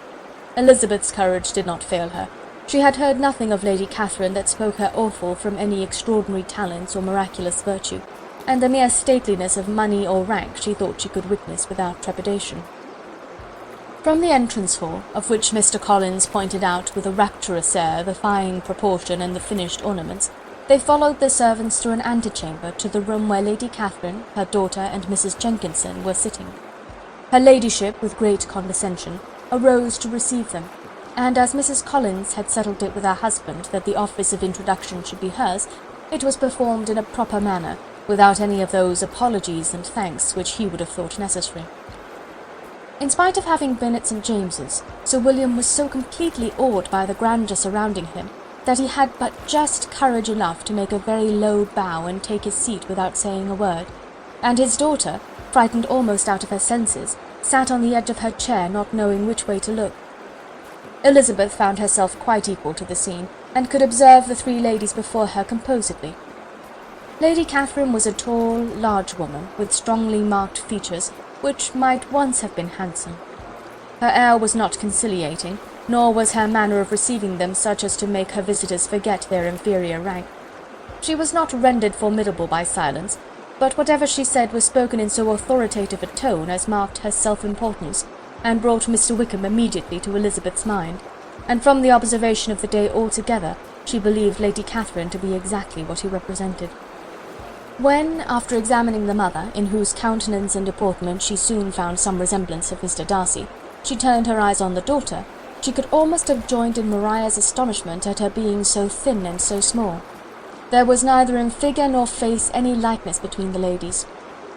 Elizabeth's courage did not fail her. She had heard nothing of Lady Catherine that spoke her awful from any extraordinary talents or miraculous virtue, and the mere stateliness of money or rank she thought she could witness without trepidation. From the entrance hall, of which Mr. Collins pointed out with a rapturous air the fine proportion and the finished ornaments, they followed the servants through an antechamber to the room where Lady Catherine, her daughter, and Mrs. Jenkinson were sitting. Her ladyship, with great condescension, arose to receive them, and as Mrs. Collins had settled it with her husband that the office of introduction should be hers, it was performed in a proper manner, without any of those apologies and thanks which he would have thought necessary. In spite of having been at St. James's, Sir William was so completely awed by the grandeur surrounding him, that he had but just courage enough to make a very low bow and take his seat without saying a word, and his daughter, frightened almost out of her senses, sat on the edge of her chair, not knowing which way to look. Elizabeth found herself quite equal to the scene, and could observe the three ladies before her composedly. Lady Catherine was a tall, large woman, with strongly marked features, which might once have been handsome. Her air was not conciliating, nor was her manner of receiving them such as to make her visitors forget their inferior rank. She was not rendered formidable by silence, but whatever she said was spoken in so authoritative a tone as marked her self-importance, and brought Mr. Wickham immediately to Elizabeth's mind, and from the observation of the day altogether, she believed Lady Catherine to be exactly what he represented. When, after examining the mother, in whose countenance and deportment she soon found some resemblance of Mr. Darcy, she turned her eyes on the daughter, she could almost have joined in Maria's astonishment at her being so thin and so small. There was neither in figure nor face any likeness between the ladies.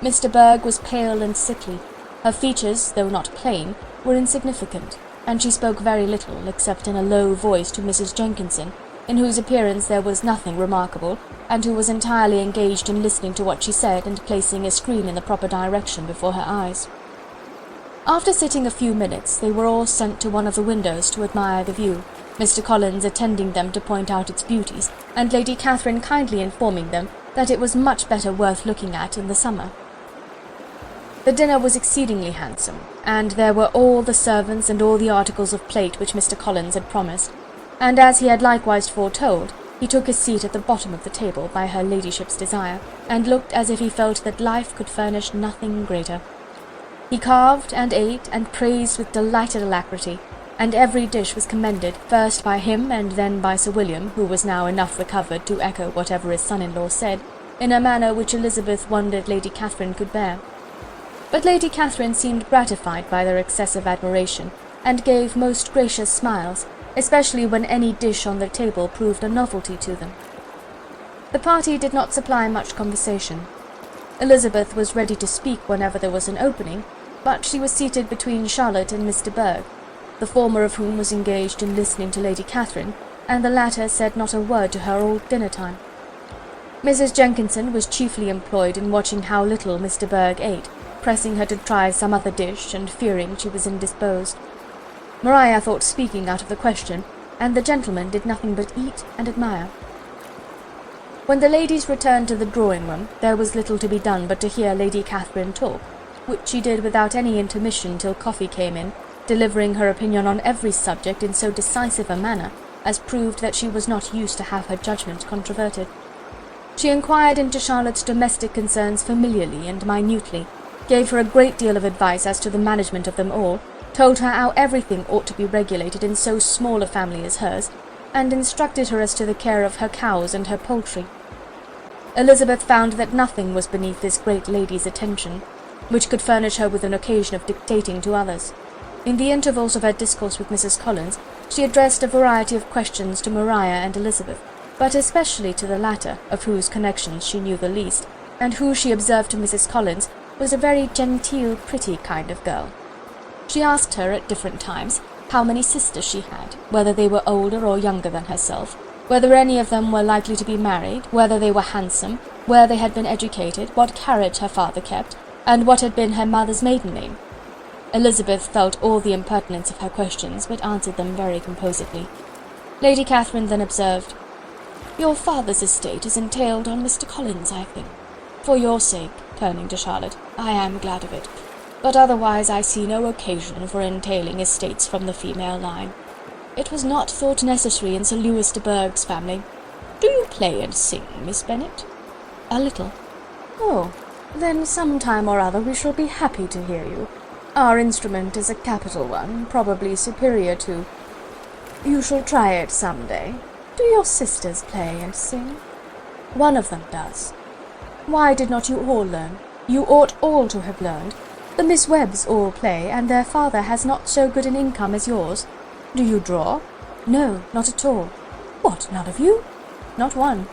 Mr. Berg was pale and sickly. Her features, though not plain, were insignificant, and she spoke very little, except in a low voice to Mrs. Jenkinson, in whose appearance there was nothing remarkable, and who was entirely engaged in listening to what she said and placing a screen in the proper direction before her eyes. After sitting a few minutes, they were all sent to one of the windows to admire the view, Mr. Collins attending them to point out its beauties, and Lady Catherine kindly informing them that it was much better worth looking at in the summer. The dinner was exceedingly handsome, and there were all the servants and all the articles of plate which Mr. Collins had promised, and as he had likewise foretold, he took his seat at the bottom of the table by her ladyship's desire, and looked as if he felt that life could furnish nothing greater. He carved and ate and praised with delighted alacrity, and every dish was commended, first by him and then by Sir William, who was now enough recovered to echo whatever his son-in-law said, in a manner which Elizabeth wondered Lady Catherine could bear. But Lady Catherine seemed gratified by their excessive admiration, and gave most gracious smiles, especially when any dish on the table proved a novelty to them. The party did not supply much conversation. Elizabeth was ready to speak whenever there was an opening, but she was seated between Charlotte and Mr. Berg, the former of whom was engaged in listening to Lady Catherine, and the latter said not a word to her all dinner-time. Mrs. Jenkinson was chiefly employed in watching how little Mr. Berg ate, pressing her to try some other dish, and fearing she was indisposed. Maria thought speaking out of the question, and the gentlemen did nothing but eat and admire. When the ladies returned to the drawing-room, there was little to be done but to hear Lady Catherine talk, which she did without any intermission till coffee came in, delivering her opinion on every subject in so decisive a manner as proved that she was not used to have her judgment controverted. She inquired into Charlotte's domestic concerns familiarly and minutely, gave her a great deal of advice as to the management of them all, told her how everything ought to be regulated in so small a family as hers, and instructed her as to the care of her cows and her poultry. Elizabeth found that nothing was beneath this great lady's attention, which could furnish her with an occasion of dictating to others. In the intervals of her discourse with Mrs. Collins, she addressed a variety of questions to Maria and Elizabeth, but especially to the latter, of whose connections she knew the least, and who, she observed to Mrs. Collins, was a very genteel, pretty kind of girl. She asked her, at different times, how many sisters she had, whether they were older or younger than herself, whether any of them were likely to be married, whether they were handsome, where they had been educated, what carriage her father kept, and what had been her mother's maiden name. Elizabeth felt all the impertinence of her questions, but answered them very composedly. Lady Catherine then observed, "Your father's estate is entailed on Mr. Collins, I think. For your sake," turning to Charlotte, "I am glad of it, but otherwise I see no occasion for entailing estates from the female line. It was not thought necessary in Sir Lewis de Bourgh's family. Do you play and sing, Miss Bennet?" "A little." "Oh, then some time or other we shall be happy to hear you. Our instrument is a capital one, probably superior to... You shall try it some day. Do your sisters play and sing? One of them does. Why did not you all learn? You ought all to have learned. The Miss Webbs all play, and their father has not so good an income as yours. Do you draw? No, not at all. What, none of you? Not one.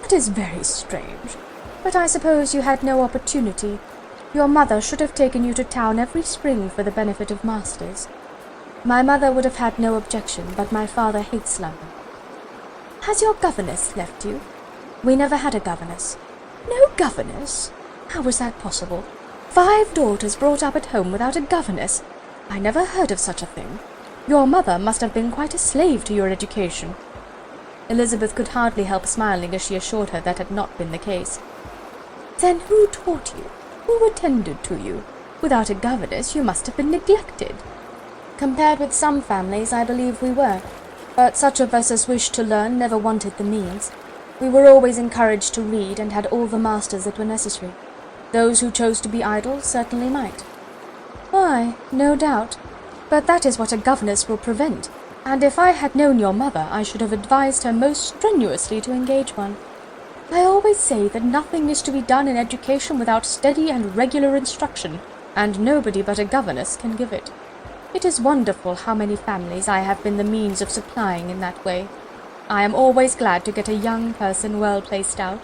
That is very strange. But I suppose you had no opportunity. Your mother should have taken you to town every spring for the benefit of masters. My mother would have had no objection, but my father hates London. Has your governess left you? We never had a governess. No governess? How was that possible? 5 daughters brought up at home without a governess? I never heard of such a thing. Your mother must have been quite a slave to your education. Elizabeth could hardly help smiling as she assured her that had not been the case. Then who taught you? Who attended to you? Without a governess, you must have been neglected. Compared with some families, I believe we were, but such of us as wished to learn never wanted the means. We were always encouraged to read, and had all the masters that were necessary. Those who chose to be idle certainly might. Why, no doubt, but that is what a governess will prevent, and if I had known your mother, I should have advised her most strenuously to engage one. I always say that nothing is to be done in education without steady and regular instruction, and nobody but a governess can give it. It is wonderful how many families I have been the means of supplying in that way. I am always glad to get a young person well placed out.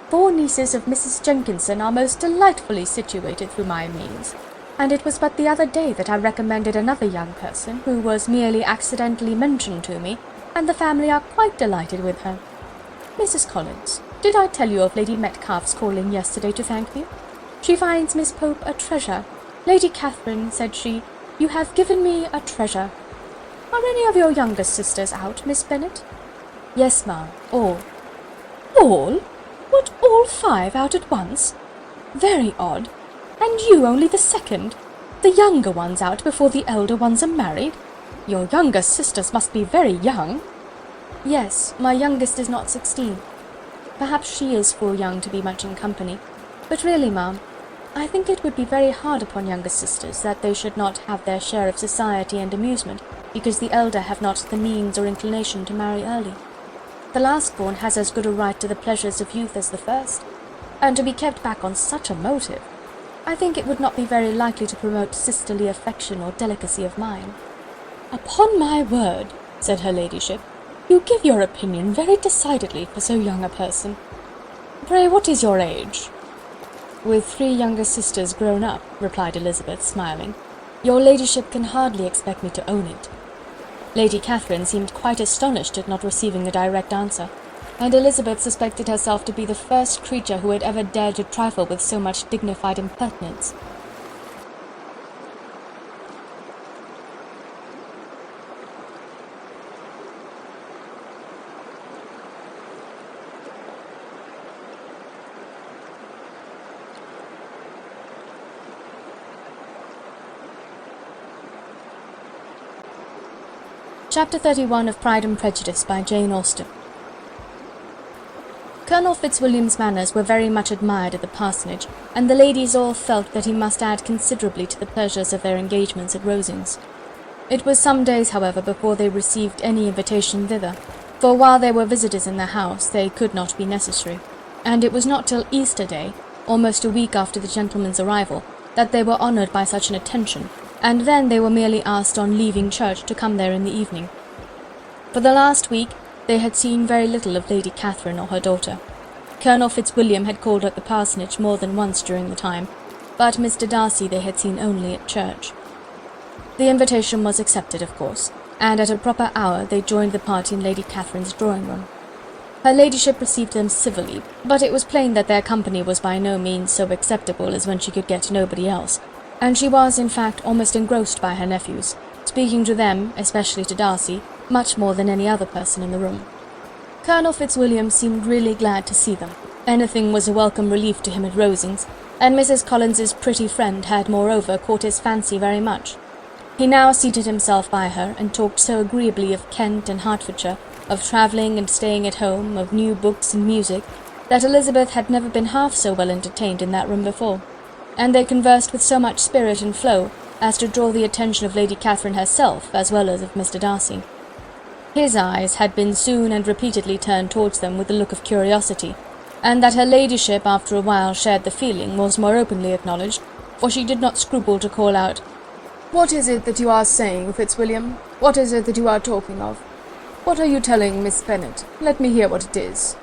4 nieces of Mrs. Jenkinson are most delightfully situated through my means, and it was but the other day that I recommended another young person, who was merely accidentally mentioned to me, and the family are quite delighted with her. Mrs. Collins, did I tell you of Lady Metcalfe's calling yesterday to thank me? She finds Miss Pope a treasure. Lady Catherine, said she, you have given me a treasure. Are any of your younger sisters out, Miss Bennet? Yes, ma'am, all. All? What, all 5 out at once? Very odd. And you only the second? The younger ones out before the elder ones are married? Your younger sisters must be very young. Yes, my youngest is not 16. Perhaps she is full young to be much in company. But really, ma'am, I think it would be very hard upon younger sisters that they should not have their share of society and amusement, because the elder have not the means or inclination to marry early. The last-born has as good a right to the pleasures of youth as the first, and to be kept back on such a motive, I think it would not be very likely to promote sisterly affection or delicacy of mind. Upon my word, said her ladyship, you give your opinion very decidedly for so young a person. Pray, what is your age? With 3 younger sisters grown up, replied Elizabeth, smiling, your ladyship can hardly expect me to own it. Lady Catherine seemed quite astonished at not receiving a direct answer, and Elizabeth suspected herself to be the first creature who had ever dared to trifle with so much dignified impertinence. Chapter 31 of Pride and Prejudice by Jane Austen. Colonel Fitzwilliam's manners were very much admired at the parsonage, and the ladies all felt that he must add considerably to the pleasures of their engagements at Rosings. It was some days, however, before they received any invitation thither, for while there were visitors in the house, they could not be necessary, and it was not till Easter Day, almost a week after the gentlemen's arrival, that they were honoured by such an attention, and then they were merely asked on leaving church to come there in the evening. For the last week they had seen very little of Lady Catherine or her daughter. Colonel Fitzwilliam had called at the parsonage more than once during the time, but Mr. Darcy they had seen only at church. The invitation was accepted, of course, and at a proper hour they joined the party in Lady Catherine's drawing-room. Her ladyship received them civilly, but it was plain that their company was by no means so acceptable as when she could get nobody else, and she was, in fact, almost engrossed by her nephews, speaking to them, especially to Darcy, much more than any other person in the room. Colonel Fitzwilliam seemed really glad to see them. Anything was a welcome relief to him at Rosings, and Mrs. Collins's pretty friend had moreover caught his fancy very much. He now seated himself by her, and talked so agreeably of Kent and Hertfordshire, of travelling and staying at home, of new books and music, that Elizabeth had never been half so well entertained in that room before, and they conversed with so much spirit and flow as to draw the attention of Lady Catherine herself, as well as of Mr. Darcy. His eyes had been soon and repeatedly turned towards them with a look of curiosity, and that her ladyship after a while shared the feeling was more openly acknowledged, for she did not scruple to call out, "What is it that you are saying, Fitzwilliam? What is it that you are talking of? What are you telling Miss Bennet? Let me hear what it is."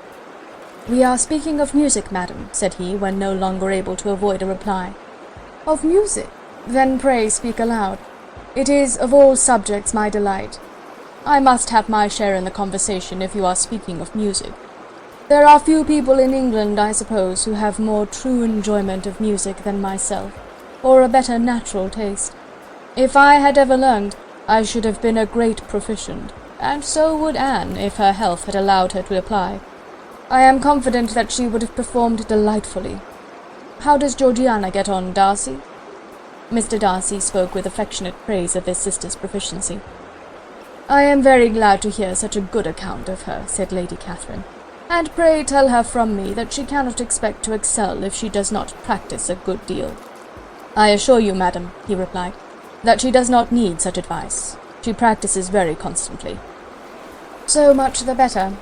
"We are speaking of music, madam," said he, when no longer able to avoid a reply. "Of music? Then pray speak aloud. It is, of all subjects, my delight. I must have my share in the conversation if you are speaking of music. There are few people in England, I suppose, who have more true enjoyment of music than myself, or a better natural taste. If I had ever learned, I should have been a great proficient, and so would Anne, if her health had allowed her to apply. I am confident that she would have performed delightfully. How does Georgiana get on, Darcy?" Mr. Darcy spoke with affectionate praise of his sister's proficiency. "I am very glad to hear such a good account of her," said Lady Catherine, "and pray tell her from me that she cannot expect to excel if she does not practice a good deal." "I assure you, madam," he replied, "that she does not need such advice. She practices very constantly." "So much the better.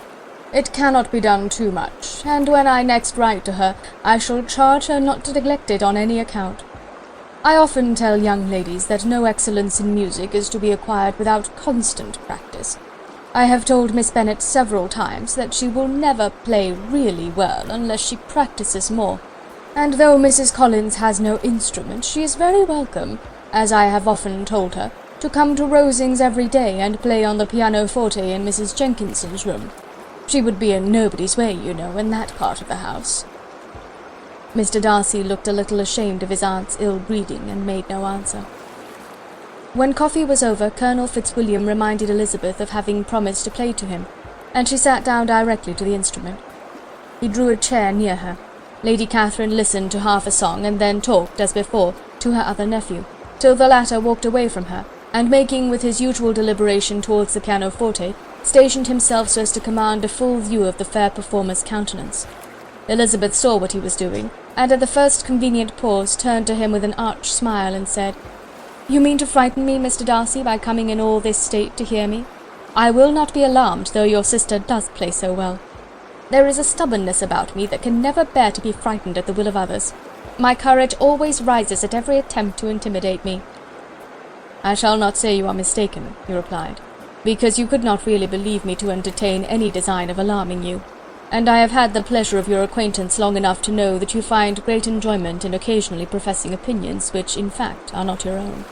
It cannot be done too much, and when I next write to her, I shall charge her not to neglect it on any account. I often tell young ladies that no excellence in music is to be acquired without constant practice. I have told Miss Bennet several times that she will never play really well unless she practices more, and though Mrs. Collins has no instrument, she is very welcome, as I have often told her, to come to Rosings every day and play on the pianoforte in Mrs. Jenkinson's room. She would be in nobody's way, you know, in that part of the house." Mr. Darcy looked a little ashamed of his aunt's ill-breeding, and made no answer. When coffee was over, Colonel Fitzwilliam reminded Elizabeth of having promised to play to him, and she sat down directly to the instrument. He drew a chair near her. Lady Catherine listened to half a song, and then talked, as before, to her other nephew, till the latter walked away from her, and making with his usual deliberation towards the pianoforte, stationed himself so as to command a full view of the fair performer's countenance. Elizabeth saw what he was doing, and at the first convenient pause turned to him with an arch smile, and said, "You mean to frighten me, Mr. Darcy, by coming in all this state to hear me? I will not be alarmed, though your sister does play so well. There is a stubbornness about me that can never bear to be frightened at the will of others. My courage always rises at every attempt to intimidate me." "I shall not say you are mistaken," he replied, "because you could not really believe me to entertain any design of alarming you, and I have had the pleasure of your acquaintance long enough to know that you find great enjoyment in occasionally professing opinions which, in fact, are not your own."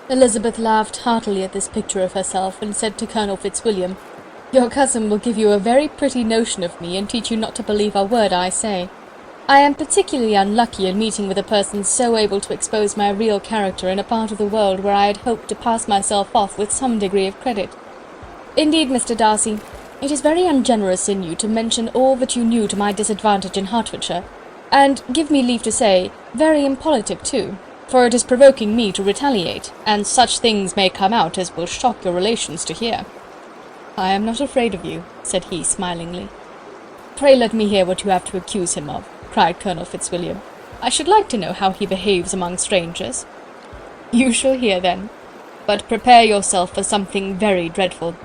Elizabeth laughed heartily at this picture of herself, and said to Colonel Fitzwilliam, "Your cousin will give you a very pretty notion of me, and teach you not to believe a word I say. I am particularly unlucky in meeting with a person so able to expose my real character in a part of the world where I had hoped to pass myself off with some degree of credit. Indeed, Mr. Darcy, it is very ungenerous in you to mention all that you knew to my disadvantage in Hertfordshire, and, give me leave to say, very impolitic too, for it is provoking me to retaliate, and such things may come out as will shock your relations to hear." "I am not afraid of you," said he, smilingly. "Pray let me hear what you have to accuse him of," cried Colonel Fitzwilliam. "I should like to know how he behaves among strangers." "You shall hear, then. But prepare yourself for something very dreadful.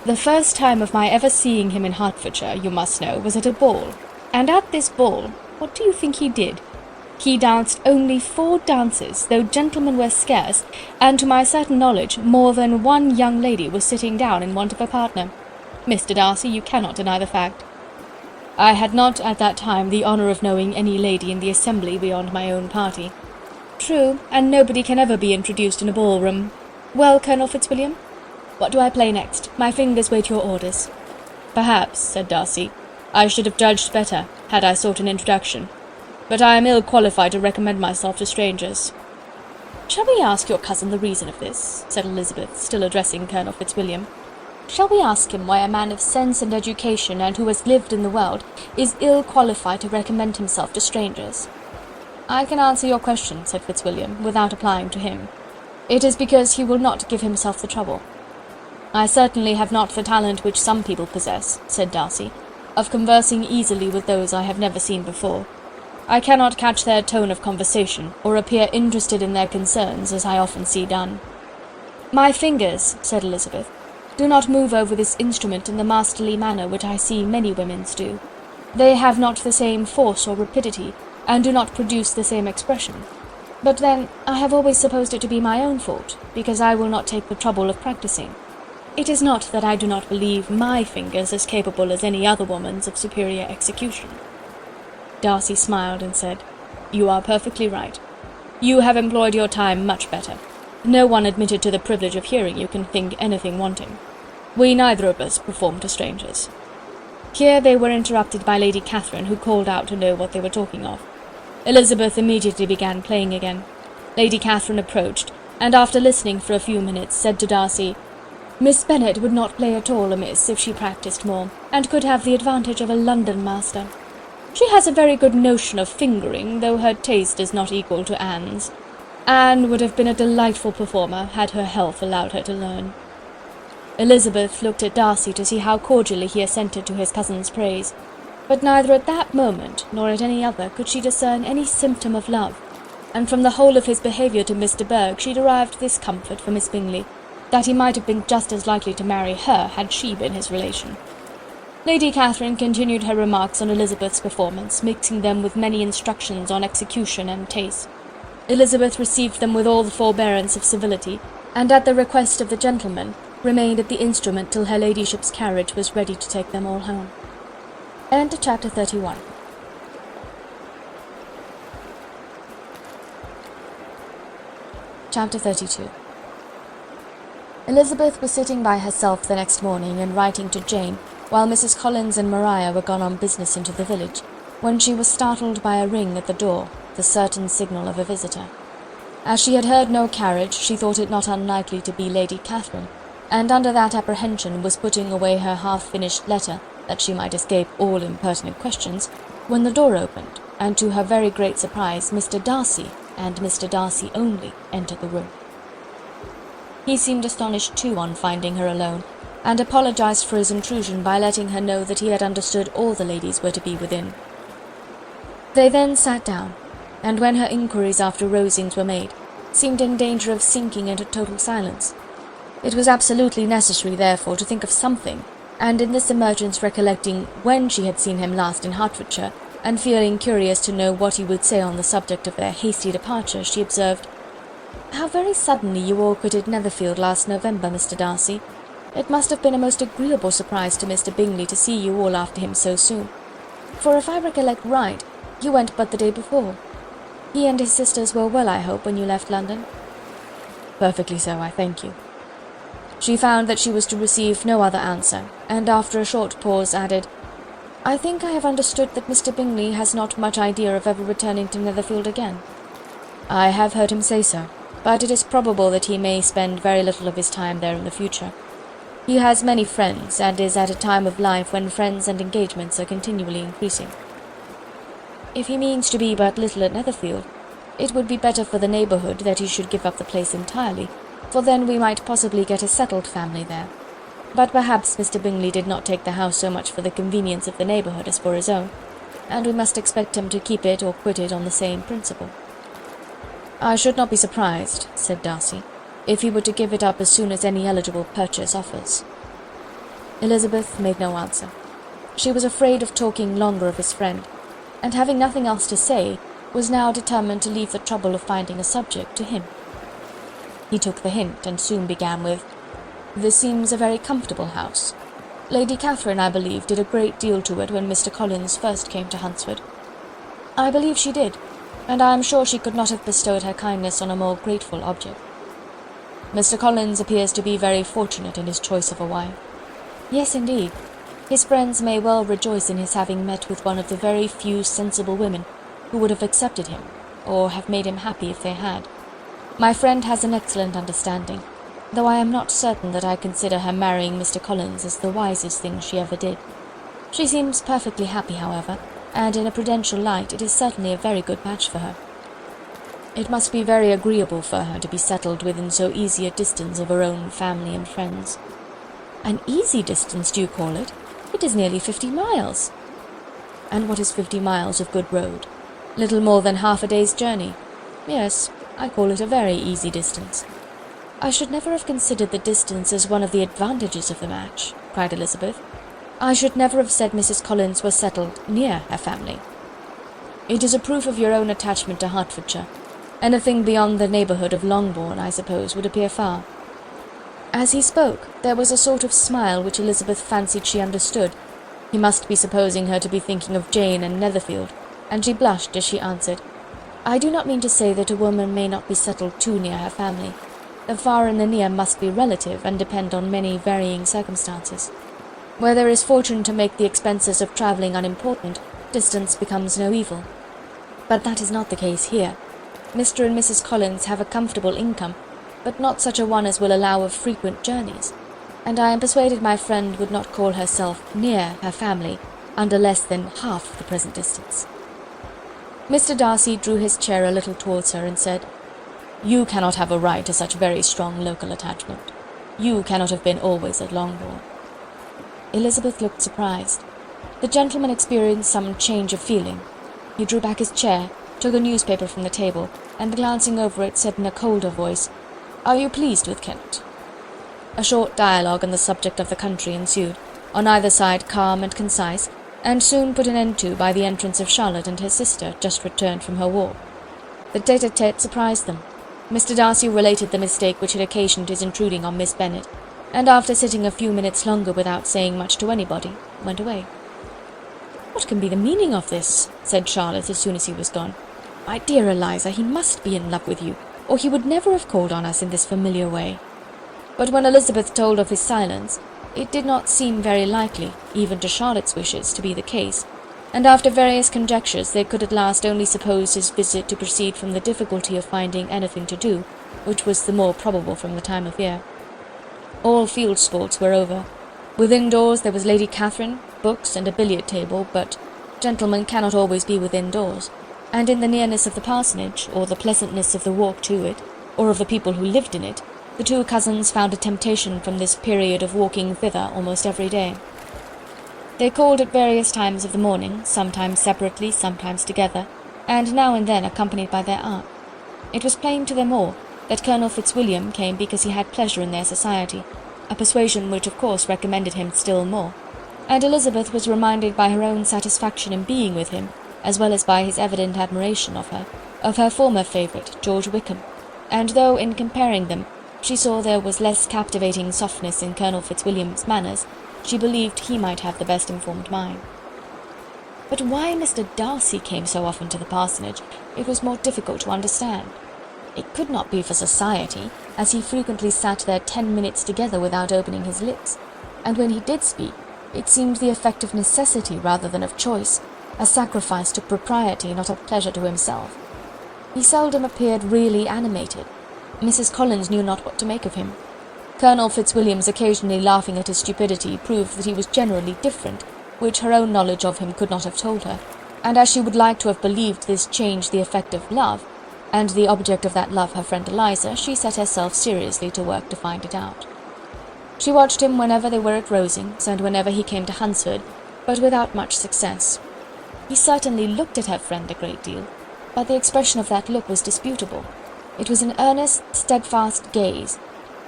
The first time of my ever seeing him in Hertfordshire, you must know, was at a ball, and at this ball, what do you think he did? He danced only 4 dances, though gentlemen were scarce, and to my certain knowledge more than one young lady was sitting down in want of a partner. Mr. Darcy, you cannot deny the fact." "I had not at that time the honour of knowing any lady in the assembly beyond my own party." "True, and nobody can ever be introduced in a ball-room. Well, Colonel Fitzwilliam, what do I play next? My fingers wait your orders." "Perhaps," said Darcy, "I should have judged better, had I sought an introduction. But I am ill qualified to recommend myself to strangers." "Shall we ask your cousin the reason of this?" said Elizabeth, still addressing Colonel Fitzwilliam. "Shall we ask him why a man of sense and education, and who has lived in the world, is ill qualified to recommend himself to strangers?" "I can answer your question," said Fitzwilliam, without applying to him. "It is because he will not give himself the trouble." "I certainly have not the talent which some people possess," said Darcy, "of conversing easily with those I have never seen before. I cannot catch their tone of conversation, or appear interested in their concerns, as I often see done." "My fingers," said Elizabeth, "do not move over this instrument in the masterly manner which I see many women's do. They have not the same force or rapidity, and do not produce the same expression. But then, I have always supposed it to be my own fault, because I will not take the trouble of practising. It is not that I do not believe my fingers as capable as any other woman's of superior execution." Darcy smiled and said, "You are perfectly right. You have employed your time much better. No one admitted to the privilege of hearing you can think anything wanting. We neither of us perform to strangers." Here they were interrupted by Lady Catherine, who called out to know what they were talking of. Elizabeth immediately began playing again. Lady Catherine approached, and after listening for a few minutes, said to Darcy, "Miss Bennet would not play at all amiss if she practised more, and could have the advantage of a London master. She has a very good notion of fingering, though her taste is not equal to Anne's. Anne would have been a delightful performer, had her health allowed her to learn." Elizabeth looked at Darcy to see how cordially he assented to his cousin's praise, but neither at that moment nor at any other could she discern any symptom of love, and from the whole of his behaviour to Miss de Bourgh she derived this comfort for Miss Bingley, that he might have been just as likely to marry her had she been his relation. Lady Catherine continued her remarks on Elizabeth's performance, mixing them with many instructions on execution and taste. Elizabeth received them with all the forbearance of civility, and at the request of the gentlemen, remained at the instrument till her ladyship's carriage was ready to take them all home. End of chapter 31. Chapter 32. Elizabeth was sitting by herself the next morning and writing to Jane, while Mrs. Collins and Maria were gone on business into the village, when she was startled by a ring at the door, the certain signal of a visitor. As she had heard no carriage, she thought it not unlikely to be Lady Catherine, and under that apprehension was putting away her half-finished letter, that she might escape all impertinent questions, when the door opened, and to her very great surprise Mr. Darcy, and Mr. Darcy only, entered the room. He seemed astonished too on finding her alone, and apologized for his intrusion by letting her know that he had understood all the ladies were to be within. They then sat down, and when her inquiries after Rosings were made, seemed in danger of sinking into total silence. It was absolutely necessary, therefore, to think of something, and in this emergence recollecting when she had seen him last in Hertfordshire, and feeling curious to know what he would say on the subject of their hasty departure, she observed, "How very suddenly you all quitted Netherfield last November, Mr. Darcy. It must have been a most agreeable surprise to Mr. Bingley to see you all after him so soon, for if I recollect right, you went but the day before. He and his sisters were well, I hope, when you left London?" "Perfectly so, I thank you." She found that she was to receive no other answer, and after a short pause added, "I think I have understood that Mr. Bingley has not much idea of ever returning to Netherfield again." "I have heard him say so, but it is probable that he may spend very little of his time there in the future. He has many friends, and is at a time of life when friends and engagements are continually increasing." "If he means to be but little at Netherfield, it would be better for the neighbourhood that he should give up the place entirely, for then we might possibly get a settled family there. But perhaps Mr. Bingley did not take the house so much for the convenience of the neighbourhood as for his own, and we must expect him to keep it or quit it on the same principle." "I should not be surprised," said Darcy, "if he were to give it up as soon as any eligible purchase offers." Elizabeth made no answer. She was afraid of talking longer of his friend, and having nothing else to say, was now determined to leave the trouble of finding a subject to him. He took the hint, and soon began with, "This seems a very comfortable house. Lady Catherine, I believe, did a great deal to it when Mr. Collins first came to Hunsford." "I believe she did, and I am sure she could not have bestowed her kindness on a more grateful object." "Mr. Collins appears to be very fortunate in his choice of a wife." "Yes, indeed. His friends may well rejoice in his having met with one of the very few sensible women who would have accepted him, or have made him happy if they had. My friend has an excellent understanding, though I am not certain that I consider her marrying Mr. Collins as the wisest thing she ever did. She seems perfectly happy, however, and in a prudential light it is certainly a very good match for her. It must be very agreeable for her to be settled within so easy a distance of her own family and friends." "An easy distance, do you call it? It is nearly 50 miles." "And what is 50 miles of good road? Little more than half a day's journey. Yes, I call it a very easy distance." "I should never have considered the distance as one of the advantages of the match," cried Elizabeth. "I should never have said Mrs. Collins was settled near her family." "It is a proof of your own attachment to Hertfordshire. Anything beyond the neighbourhood of Longbourn, I suppose, would appear far." As he spoke, there was a sort of smile which Elizabeth fancied she understood. He must be supposing her to be thinking of Jane and Netherfield, and she blushed as she answered, "I do not mean to say that a woman may not be settled too near her family. The far and the near must be relative, and depend on many varying circumstances. Where there is fortune to make the expenses of travelling unimportant, distance becomes no evil. But that is not the case here. Mr. and Mrs. Collins have a comfortable income, but not such a one as will allow of frequent journeys, and I am persuaded my friend would not call herself near her family under less than half the present distance." Mr. Darcy drew his chair a little towards her and said, "You cannot have a right to such very strong local attachment. You cannot have been always at Longbourn." Elizabeth looked surprised. The gentleman experienced some change of feeling. He drew back his chair, took a newspaper from the table, and glancing over it, said in a colder voice, "Are you pleased with Kent?" A short dialogue on the subject of the country ensued, on either side calm and concise, and soon put an end to by the entrance of Charlotte and her sister, just returned from her walk. The tete-a-tete surprised them. Mr. Darcy related the mistake which had occasioned his intruding on Miss Bennet, and after sitting a few minutes longer without saying much to anybody, went away. "What can be the meaning of this?" said Charlotte as soon as he was gone. "My dear Eliza, he must be in love with you, or he would never have called on us in this familiar way." But when Elizabeth told of his silence, it did not seem very likely, even to Charlotte's wishes, to be the case, and after various conjectures they could at last only suppose his visit to proceed from the difficulty of finding anything to do, which was the more probable from the time of year. All field sports were over. Within doors there was Lady Catherine, books, and a billiard table, but gentlemen cannot always be within doors, and in the nearness of the parsonage, or the pleasantness of the walk to it, or of the people who lived in it, the two cousins found a temptation from this period of walking thither almost every day. They called at various times of the morning, sometimes separately, sometimes together, and now and then accompanied by their aunt. It was plain to them all that Colonel Fitzwilliam came because he had pleasure in their society, a persuasion which of course recommended him still more, and Elizabeth was reminded by her own satisfaction in being with him, as well as by his evident admiration of her former favourite, George Wickham, and though, in comparing them, she saw there was less captivating softness in Colonel Fitzwilliam's manners, she believed he might have the best informed mind. But why Mr. Darcy came so often to the parsonage, it was more difficult to understand. It could not be for society, as he frequently sat there 10 minutes together without opening his lips, and when he did speak, it seemed the effect of necessity rather than of choice, a sacrifice to propriety, not of pleasure to himself. He seldom appeared really animated. Mrs. Collins knew not what to make of him. Colonel Fitzwilliam's occasionally laughing at his stupidity proved that he was generally different, which her own knowledge of him could not have told her, and as she would like to have believed this changed the effect of love, and the object of that love her friend Eliza, she set herself seriously to work to find it out. She watched him whenever they were at Rosings, and whenever he came to Hunsford, but without much success. He certainly looked at her friend a great deal, but the expression of that look was disputable. It was an earnest, steadfast gaze,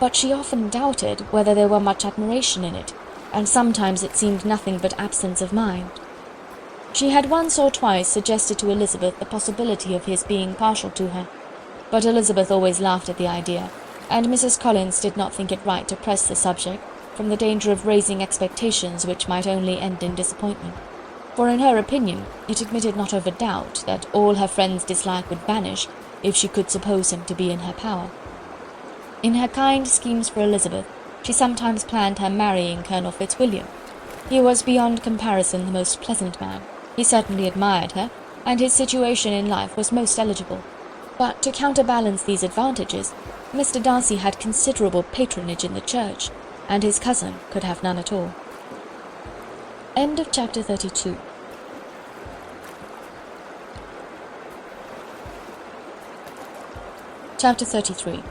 but she often doubted whether there were much admiration in it, and sometimes it seemed nothing but absence of mind. She had once or twice suggested to Elizabeth the possibility of his being partial to her, but Elizabeth always laughed at the idea, and Mrs. Collins did not think it right to press the subject, from the danger of raising expectations which might only end in disappointment, for in her opinion it admitted not of a doubt that all her friend's dislike would vanish if she could suppose him to be in her power. In her kind schemes for Elizabeth, she sometimes planned her marrying Colonel Fitzwilliam. He was beyond comparison the most pleasant man. He certainly admired her, and his situation in life was most eligible. But to counterbalance these advantages, Mr. Darcy had considerable patronage in the church, and his cousin could have none at all. End of chapter 32. Chapter 33.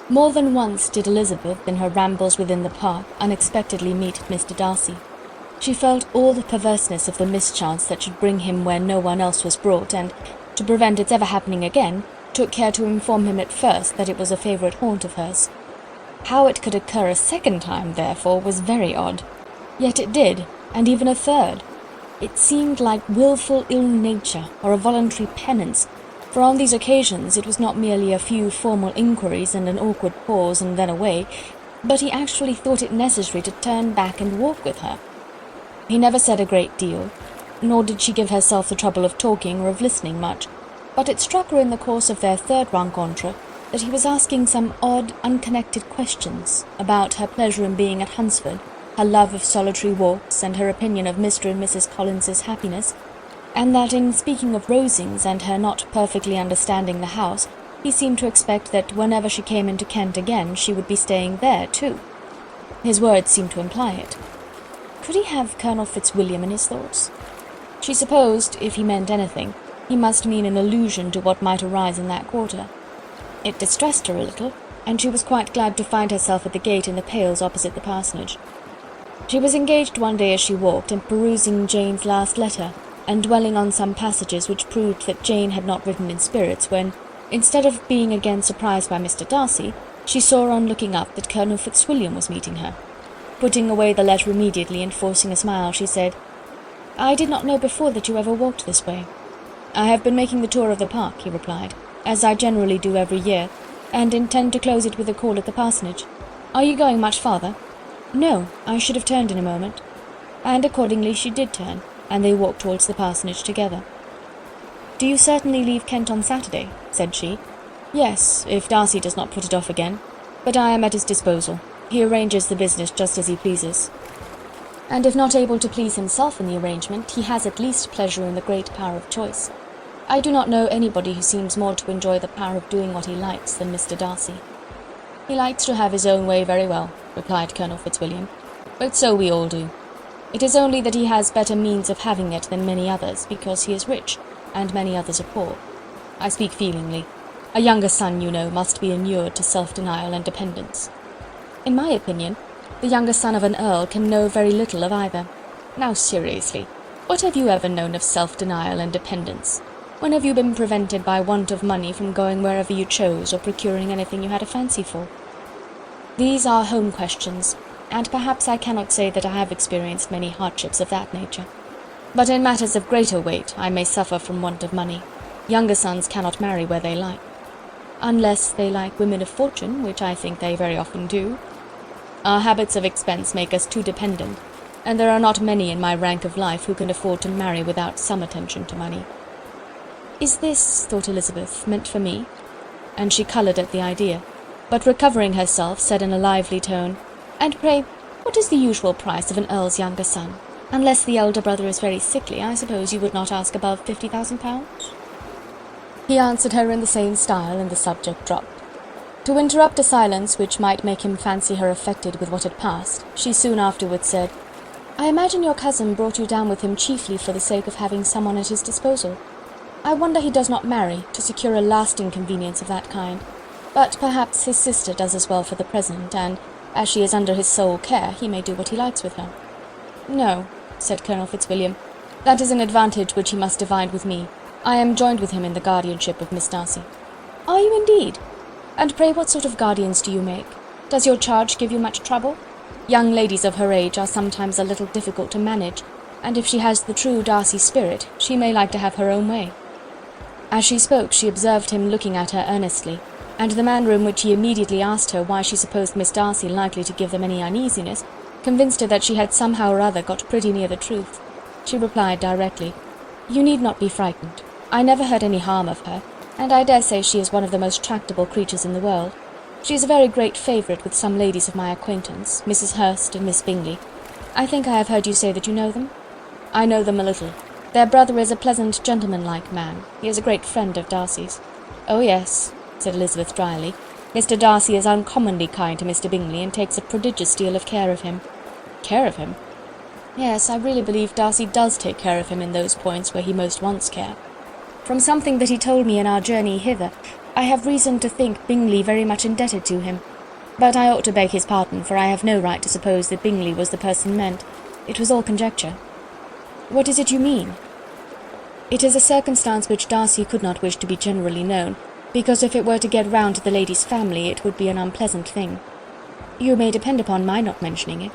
More than once did Elizabeth, in her rambles within the park, unexpectedly meet Mr. Darcy. She felt all the perverseness of the mischance that should bring him where no one else was brought, and, to prevent its ever happening again, took care to inform him at first that it was a favourite haunt of hers. How it could occur a second time, therefore, was very odd. Yet it did, and even a third. It seemed like wilful ill-nature, or a voluntary penance, for on these occasions it was not merely a few formal inquiries and an awkward pause and then away, but he actually thought it necessary to turn back and walk with her. He never said a great deal, nor did she give herself the trouble of talking or of listening much, but it struck her in the course of their third rencontre that he was asking some odd, unconnected questions about her pleasure in being at Hunsford, her love of solitary walks, and her opinion of Mr. and Mrs. Collins's happiness, and that in speaking of Rosings and her not perfectly understanding the house, he seemed to expect that whenever she came into Kent again she would be staying there too. His words seemed to imply it. Could he have Colonel Fitzwilliam in his thoughts? She supposed, if he meant anything, he must mean an allusion to what might arise in that quarter. It distressed her a little, and she was quite glad to find herself at the gate in the pales opposite the parsonage. She was engaged one day as she walked in perusing Jane's last letter, and dwelling on some passages which proved that Jane had not written in spirits, when, instead of being again surprised by Mr. Darcy, she saw on looking up that Colonel Fitzwilliam was meeting her. Putting away the letter immediately and forcing a smile, she said, "I did not know before that you ever walked this way." "I have been making the tour of the park," he replied, "as I generally do every year, and intend to close it with a call at the parsonage. Are you going much farther?" "No, I should have turned in a moment." And accordingly she did turn, and they walked towards the parsonage together. "Do you certainly leave Kent on Saturday?" said she. "Yes, if Darcy does not put it off again, but I am at his disposal. He arranges the business just as he pleases." And if not able to please himself in the arrangement, he has at least pleasure in the great power of choice. I do not know anybody who seems more to enjoy the power of doing what he likes than Mr. Darcy. "He likes to have his own way very well," replied Colonel Fitzwilliam, "but so we all do. It is only that he has better means of having it than many others, because he is rich, and many others are poor. I speak feelingly. A younger son, you know, must be inured to self-denial and dependence. In my opinion, the younger son of an earl can know very little of either. Now seriously, what have you ever known of self-denial and dependence? When have you been prevented by want of money from going wherever you chose, or procuring anything you had a fancy for? These are home questions, and perhaps I cannot say that I have experienced many hardships of that nature. But in matters of greater weight I may suffer from want of money. Younger sons cannot marry where they like. Unless they like women of fortune, which I think they very often do. Our habits of expense make us too dependent, and there are not many in my rank of life who can afford to marry without some attention to money." "Is this," thought Elizabeth, "meant for me?" And she coloured at the idea, but recovering herself, said in a lively tone, "And pray, what is the usual price of an earl's younger son? Unless the elder brother is very sickly, I suppose you would not ask above 50,000 pounds?" He answered her in the same style, and the subject dropped. To interrupt a silence which might make him fancy her affected with what had passed, she soon afterwards said, "I imagine your cousin brought you down with him chiefly for the sake of having someone at his disposal. I wonder he does not marry, to secure a lasting convenience of that kind, but perhaps his sister does as well for the present, and, as she is under his sole care, he may do what he likes with her." "No," said Colonel Fitzwilliam, "that is an advantage which he must divide with me. I am joined with him in the guardianship of Miss Darcy." "Are you indeed? And pray what sort of guardians do you make? Does your charge give you much trouble? Young ladies of her age are sometimes a little difficult to manage, and if she has the true Darcy spirit, she may like to have her own way." As she spoke she observed him looking at her earnestly, and the manner in which he immediately asked her why she supposed Miss Darcy likely to give them any uneasiness, convinced her that she had somehow or other got pretty near the truth. She replied directly, "You need not be frightened. I never heard any harm of her, and I dare say she is one of the most tractable creatures in the world. She is a very great favourite with some ladies of my acquaintance, Mrs. Hurst and Miss Bingley. I think I have heard you say that you know them?" "I know them a little. Their brother is a pleasant gentlemanlike man. He is a great friend of Darcy's." "Oh yes," said Elizabeth dryly. "Mr. Darcy is uncommonly kind to Mr. Bingley, and takes a prodigious deal of care of him." "Care of him?" "Yes, I really believe Darcy does take care of him in those points where he most wants care. From something that he told me in our journey hither, I have reason to think Bingley very much indebted to him. But I ought to beg his pardon, for I have no right to suppose that Bingley was the person meant. It was all conjecture." "What is it you mean?" "It is a circumstance which Darcy could not wish to be generally known, because if it were to get round to the lady's family it would be an unpleasant thing. You may depend upon my not mentioning it.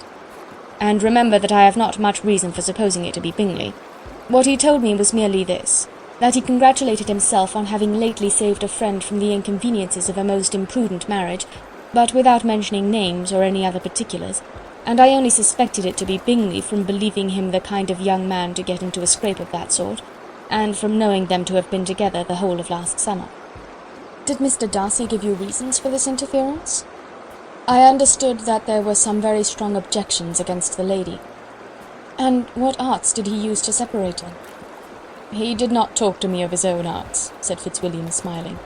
And remember that I have not much reason for supposing it to be Bingley. What he told me was merely this, that he congratulated himself on having lately saved a friend from the inconveniences of a most imprudent marriage, but without mentioning names or any other particulars, and I only suspected it to be Bingley from believing him the kind of young man to get into a scrape of that sort, and from knowing them to have been together the whole of last summer." "Did Mr. Darcy give you reasons for this interference?" "I understood that there were some very strong objections against the lady." "And what arts did he use to separate her?" "He did not talk to me of his own arts," said Fitzwilliam, smiling.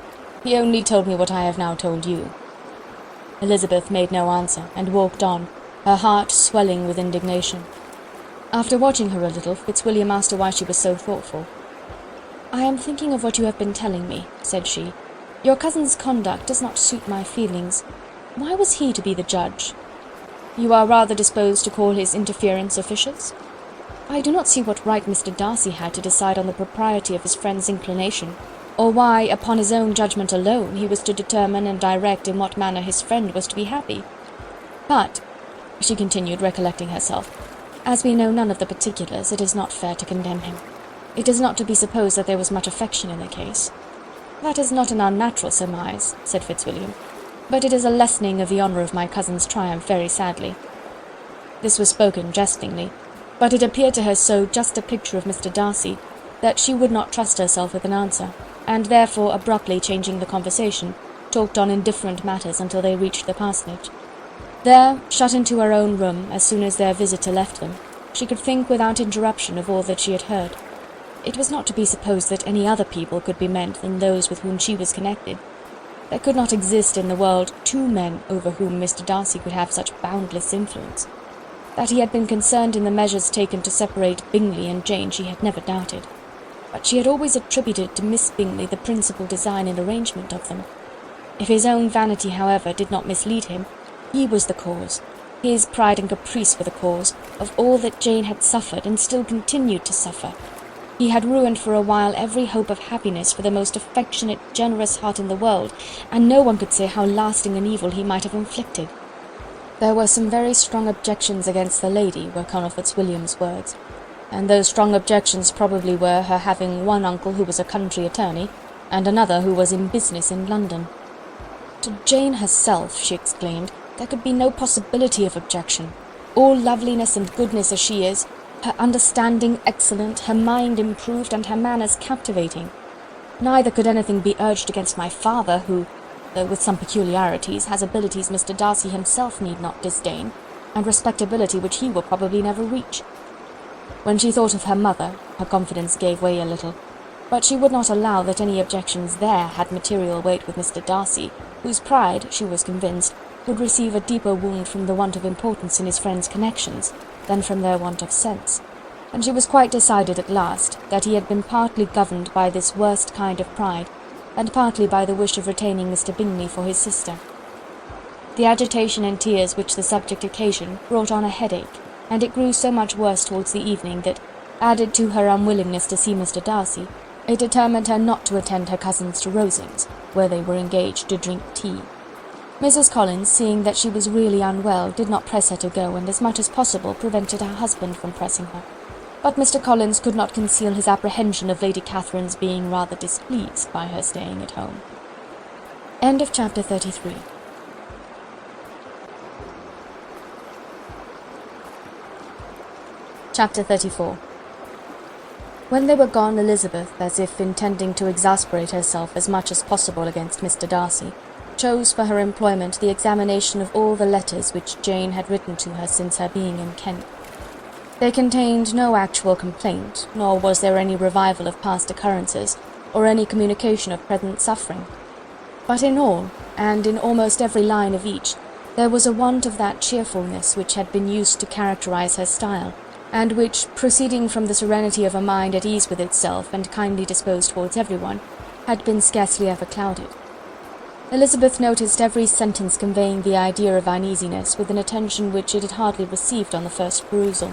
"He only told me what I have now told you." Elizabeth made no answer, and walked on, her heart swelling with indignation. After watching her a little, Fitzwilliam asked her why she was so thoughtful. "I am thinking of what you have been telling me," said she. "Your cousin's conduct does not suit my feelings. Why was he to be the judge?" "You are rather disposed to call his interference officious?" "I do not see what right Mr. Darcy had to decide on the propriety of his friend's inclination, or why, upon his own judgment alone, he was to determine and direct in what manner his friend was to be happy. But," she continued, recollecting herself, "as we know none of the particulars, it is not fair to condemn him. It is not to be supposed that there was much affection in the case." "That is not an unnatural surmise," said Fitzwilliam, "but it is a lessening of the honour of my cousin's triumph very sadly." This was spoken jestingly, but it appeared to her so just a picture of Mr. Darcy that she would not trust herself with an answer, and therefore, abruptly changing the conversation, talked on indifferent matters until they reached the parsonage. There, shut into her own room, as soon as their visitor left them, she could think without interruption of all that she had heard. It was not to be supposed that any other people could be meant than those with whom she was connected. There could not exist in the world two men over whom Mr. Darcy could have such boundless influence. That he had been concerned in the measures taken to separate Bingley and Jane she had never doubted, but she had always attributed to Miss Bingley the principal design and arrangement of them. If his own vanity, however, did not mislead him, he was the cause, his pride and caprice were the cause, of all that Jane had suffered and still continued to suffer. He had ruined for a while every hope of happiness for the most affectionate, generous heart in the world, and no one could say how lasting an evil he might have inflicted. There were some very strong objections against the lady, were Colonel Fitzwilliam's words, and those strong objections probably were her having one uncle who was a country attorney, and another who was in business in London. To Jane herself, she exclaimed, there could be no possibility of objection. All loveliness and goodness as she is, her understanding excellent, her mind improved, and her manners captivating. Neither could anything be urged against my father, who, though with some peculiarities, has abilities Mr. Darcy himself need not disdain, and respectability which he will probably never reach. When she thought of her mother, her confidence gave way a little, but she would not allow that any objections there had material weight with Mr. Darcy, whose pride, she was convinced, would receive a deeper wound from the want of importance in his friend's connections than from their want of sense, and she was quite decided at last that he had been partly governed by this worst kind of pride, and partly by the wish of retaining Mr. Bingley for his sister. The agitation and tears which the subject occasioned brought on a headache, and it grew so much worse towards the evening that, added to her unwillingness to see Mr. Darcy, it determined her not to attend her cousins to Rosings, where they were engaged to drink tea. Mrs. Collins, seeing that she was really unwell, did not press her to go, and as much as possible prevented her husband from pressing her. But Mr. Collins could not conceal his apprehension of Lady Catherine's being rather displeased by her staying at home. End of chapter 33. Chapter 34. When they were gone, Elizabeth, as if intending to exasperate herself as much as possible against Mr. Darcy, chose for her employment the examination of all the letters which Jane had written to her since her being in Kent. They contained no actual complaint, nor was there any revival of past occurrences, or any communication of present suffering. But in all, and in almost every line of each, there was a want of that cheerfulness which had been used to characterize her style, and which, proceeding from the serenity of a mind at ease with itself and kindly disposed towards everyone, had been scarcely ever clouded. Elizabeth noticed every sentence conveying the idea of uneasiness with an attention which it had hardly received on the first perusal.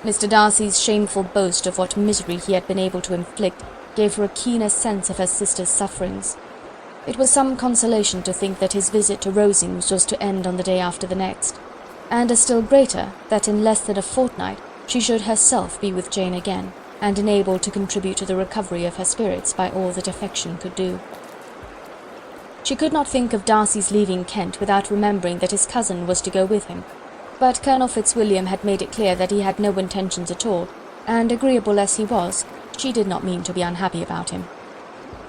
Mr. Darcy's shameful boast of what misery he had been able to inflict gave her a keener sense of her sister's sufferings. It was some consolation to think that his visit to Rosings was to end on the day after the next, and a still greater that in less than a fortnight she should herself be with Jane again, and enabled to contribute to the recovery of her spirits by all that affection could do. She could not think of Darcy's leaving Kent without remembering that his cousin was to go with him, but Colonel Fitzwilliam had made it clear that he had no intentions at all, and agreeable as he was, she did not mean to be unhappy about him.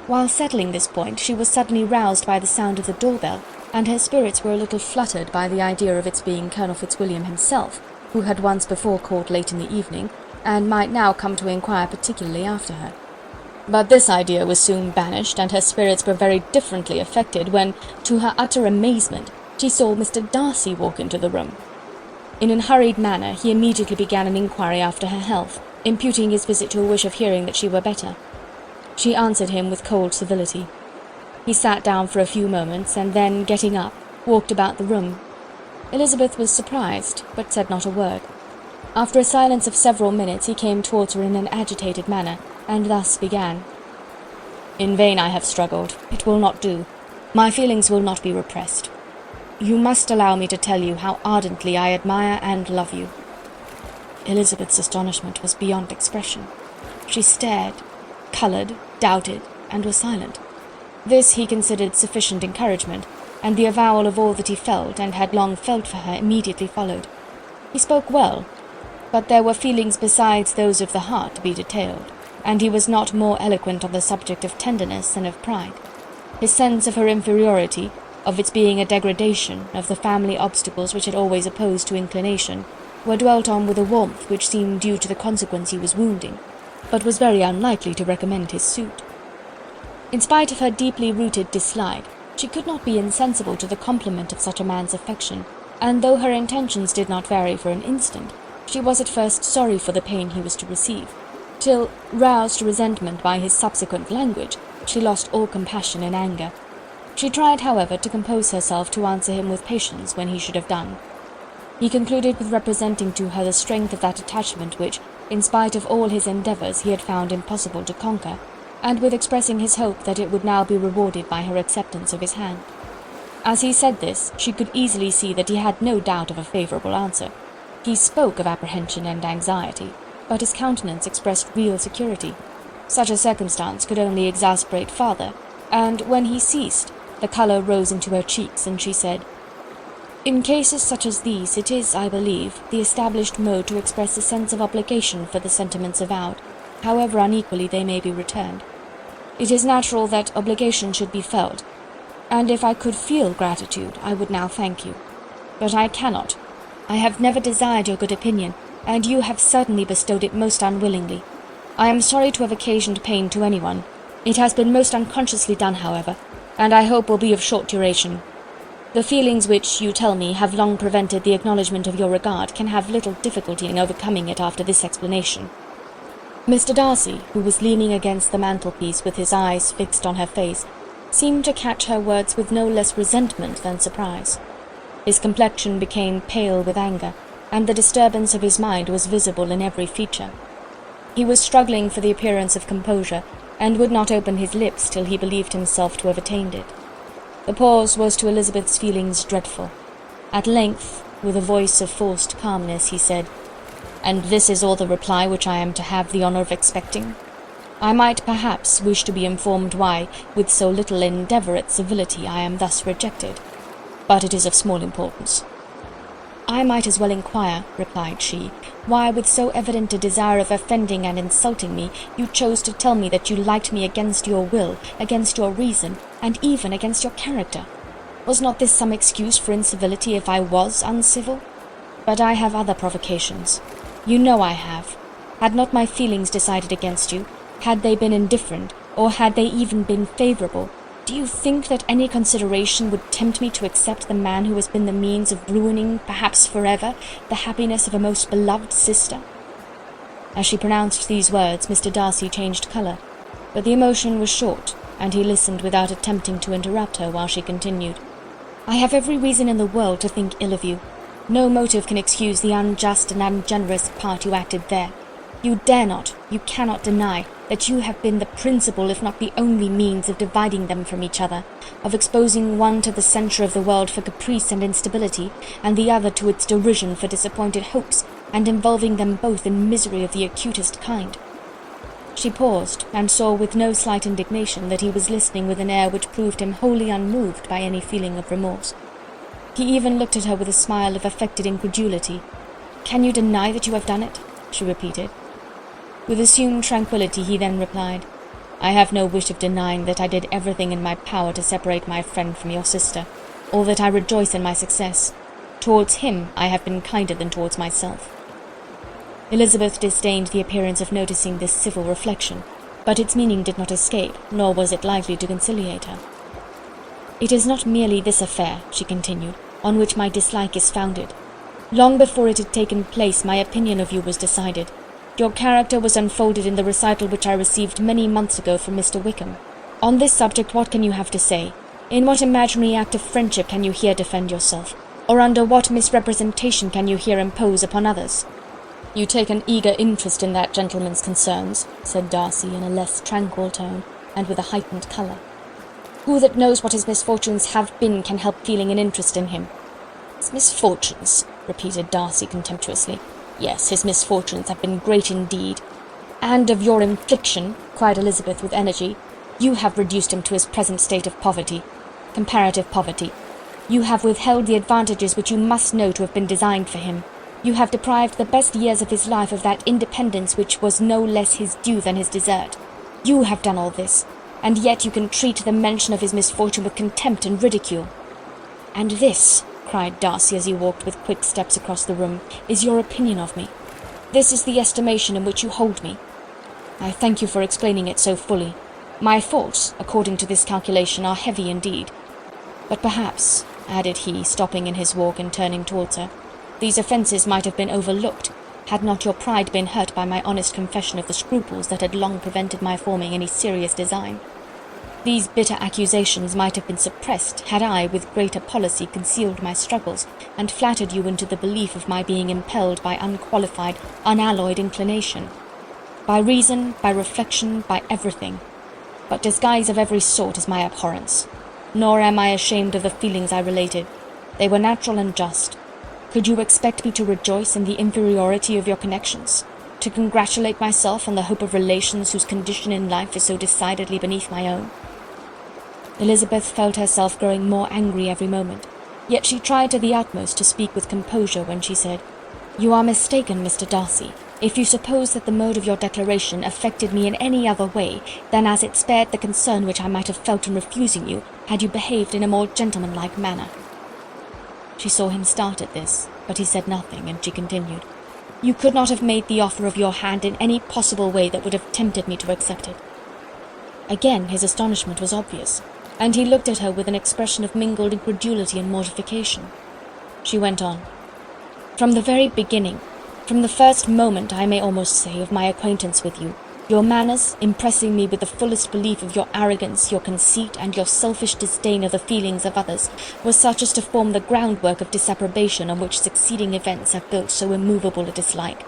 While settling this point, she was suddenly roused by the sound of the door-bell, and her spirits were a little fluttered by the idea of its being Colonel Fitzwilliam himself, who had once before called late in the evening, and might now come to inquire particularly after her. But this idea was soon banished, and her spirits were very differently affected when, to her utter amazement, she saw Mr. Darcy walk into the room. In a hurried manner he immediately began an inquiry after her health, imputing his visit to a wish of hearing that she were better. She answered him with cold civility. He sat down for a few moments, and then, getting up, walked about the room. Elizabeth was surprised, but said not a word. After a silence of several minutes he came towards her in an agitated manner, and thus began. "In vain I have struggled. It will not do. My feelings will not be repressed. You must allow me to tell you how ardently I admire and love you." Elizabeth's astonishment was beyond expression. She stared, coloured, doubted, and was silent. This he considered sufficient encouragement, and the avowal of all that he felt, and had long felt for her, immediately followed. He spoke well, but there were feelings besides those of the heart to be detailed, and he was not more eloquent on the subject of tenderness than of pride. His sense of her inferiority, of its being a degradation, of the family obstacles which had always opposed to inclination, were dwelt on with a warmth which seemed due to the consequence he was wounding, but was very unlikely to recommend his suit. In spite of her deeply rooted dislike, she could not be insensible to the compliment of such a man's affection, and though her intentions did not vary for an instant, she was at first sorry for the pain he was to receive, till, roused to resentment by his subsequent language, she lost all compassion in anger. She tried, however, to compose herself to answer him with patience when he should have done. He concluded with representing to her the strength of that attachment which, in spite of all his endeavours, he had found impossible to conquer, and with expressing his hope that it would now be rewarded by her acceptance of his hand. As he said this, she could easily see that he had no doubt of a favourable answer. He spoke of apprehension and anxiety, but his countenance expressed real security. Such a circumstance could only exasperate farther, and when he ceased, the colour rose into her cheeks, and she said, "In cases such as these, it is, I believe, the established mode to express a sense of obligation for the sentiments avowed, however unequally they may be returned. It is natural that obligation should be felt, and if I could feel gratitude, I would now thank you. But I cannot. I have never desired your good opinion, and you have certainly bestowed it most unwillingly. I am sorry to have occasioned pain to anyone. It has been most unconsciously done, however, and I hope will be of short duration. The feelings which, you tell me, have long prevented the acknowledgment of your regard can have little difficulty in overcoming it after this explanation." Mr. Darcy, who was leaning against the mantelpiece with his eyes fixed on her face, seemed to catch her words with no less resentment than surprise. His complexion became pale with anger, and the disturbance of his mind was visible in every feature. He was struggling for the appearance of composure, and would not open his lips till he believed himself to have attained it. The pause was to Elizabeth's feelings dreadful. At length, with a voice of forced calmness, he said, "And this is all the reply which I am to have the honour of expecting? I might, perhaps, wish to be informed why, with so little endeavour at civility, I am thus rejected. But it is of small importance." "I might as well inquire," replied she, "why, with so evident a desire of offending and insulting me, you chose to tell me that you liked me against your will, against your reason, and even against your character. Was not this some excuse for incivility if I was uncivil? But I have other provocations. You know I have. Had not my feelings decided against you, had they been indifferent, or had they even been favourable, do you think that any consideration would tempt me to accept the man who has been the means of ruining, perhaps forever, the happiness of a most beloved sister?" As she pronounced these words, Mr. Darcy changed colour, but the emotion was short, and he listened without attempting to interrupt her while she continued. "I have every reason in the world to think ill of you. No motive can excuse the unjust and ungenerous part you acted there. You dare not, you cannot deny that you have been the principal, if not the only means of dividing them from each other, of exposing one to the censure of the world for caprice and instability, and the other to its derision for disappointed hopes, and involving them both in misery of the acutest kind." She paused, and saw with no slight indignation that he was listening with an air which proved him wholly unmoved by any feeling of remorse. He even looked at her with a smile of affected incredulity. "Can you deny that you have done it?" she repeated. With assumed tranquillity he then replied, "I have no wish of denying that I did everything in my power to separate my friend from your sister, or that I rejoice in my success. Towards him I have been kinder than towards myself." Elizabeth disdained the appearance of noticing this civil reflection, but its meaning did not escape, nor was it likely to conciliate her. "It is not merely this affair," she continued, "on which my dislike is founded. Long before it had taken place my opinion of you was decided. Your character was unfolded in the recital which I received many months ago from Mr. Wickham. On this subject what can you have to say? In what imaginary act of friendship can you here defend yourself? Or under what misrepresentation can you here impose upon others?" "You take an eager interest in that gentleman's concerns," said Darcy in a less tranquil tone, and with a heightened colour. "Who that knows what his misfortunes have been can help feeling an interest in him?" "His misfortunes," repeated Darcy contemptuously. "Yes, his misfortunes have been great indeed." "And of your infliction," cried Elizabeth with energy, "you have reduced him to his present state of poverty, comparative poverty. You have withheld the advantages which you must know to have been designed for him. You have deprived the best years of his life of that independence which was no less his due than his desert. You have done all this, and yet you can treat the mention of his misfortune with contempt and ridicule." "And this," cried Darcy as he walked with quick steps across the room, "is your opinion of me? This is the estimation in which you hold me? I thank you for explaining it so fully. My faults, according to this calculation, are heavy indeed. But perhaps," added he, stopping in his walk and turning towards her, "these offences might have been overlooked, had not your pride been hurt by my honest confession of the scruples that had long prevented my forming any serious design. These bitter accusations might have been suppressed, had I, with greater policy, concealed my struggles, and flattered you into the belief of my being impelled by unqualified, unalloyed inclination. By reason, by reflection, by everything. But disguise of every sort is my abhorrence. Nor am I ashamed of the feelings I related. They were natural and just. Could you expect me to rejoice in the inferiority of your connections? To congratulate myself on the hope of relations whose condition in life is so decidedly beneath my own?" Elizabeth felt herself growing more angry every moment, yet she tried to the utmost to speak with composure when she said, "You are mistaken, Mr. Darcy, if you suppose that the mode of your declaration affected me in any other way than as it spared the concern which I might have felt in refusing you, had you behaved in a more gentlemanlike manner." She saw him start at this, but he said nothing, and she continued, "You could not have made the offer of your hand in any possible way that would have tempted me to accept it." Again his astonishment was obvious, and he looked at her with an expression of mingled incredulity and mortification. She went on, "From the very beginning, from the first moment, I may almost say, of my acquaintance with you, your manners, impressing me with the fullest belief of your arrogance, your conceit, and your selfish disdain of the feelings of others, was such as to form the groundwork of disapprobation on which succeeding events have built so immovable a dislike.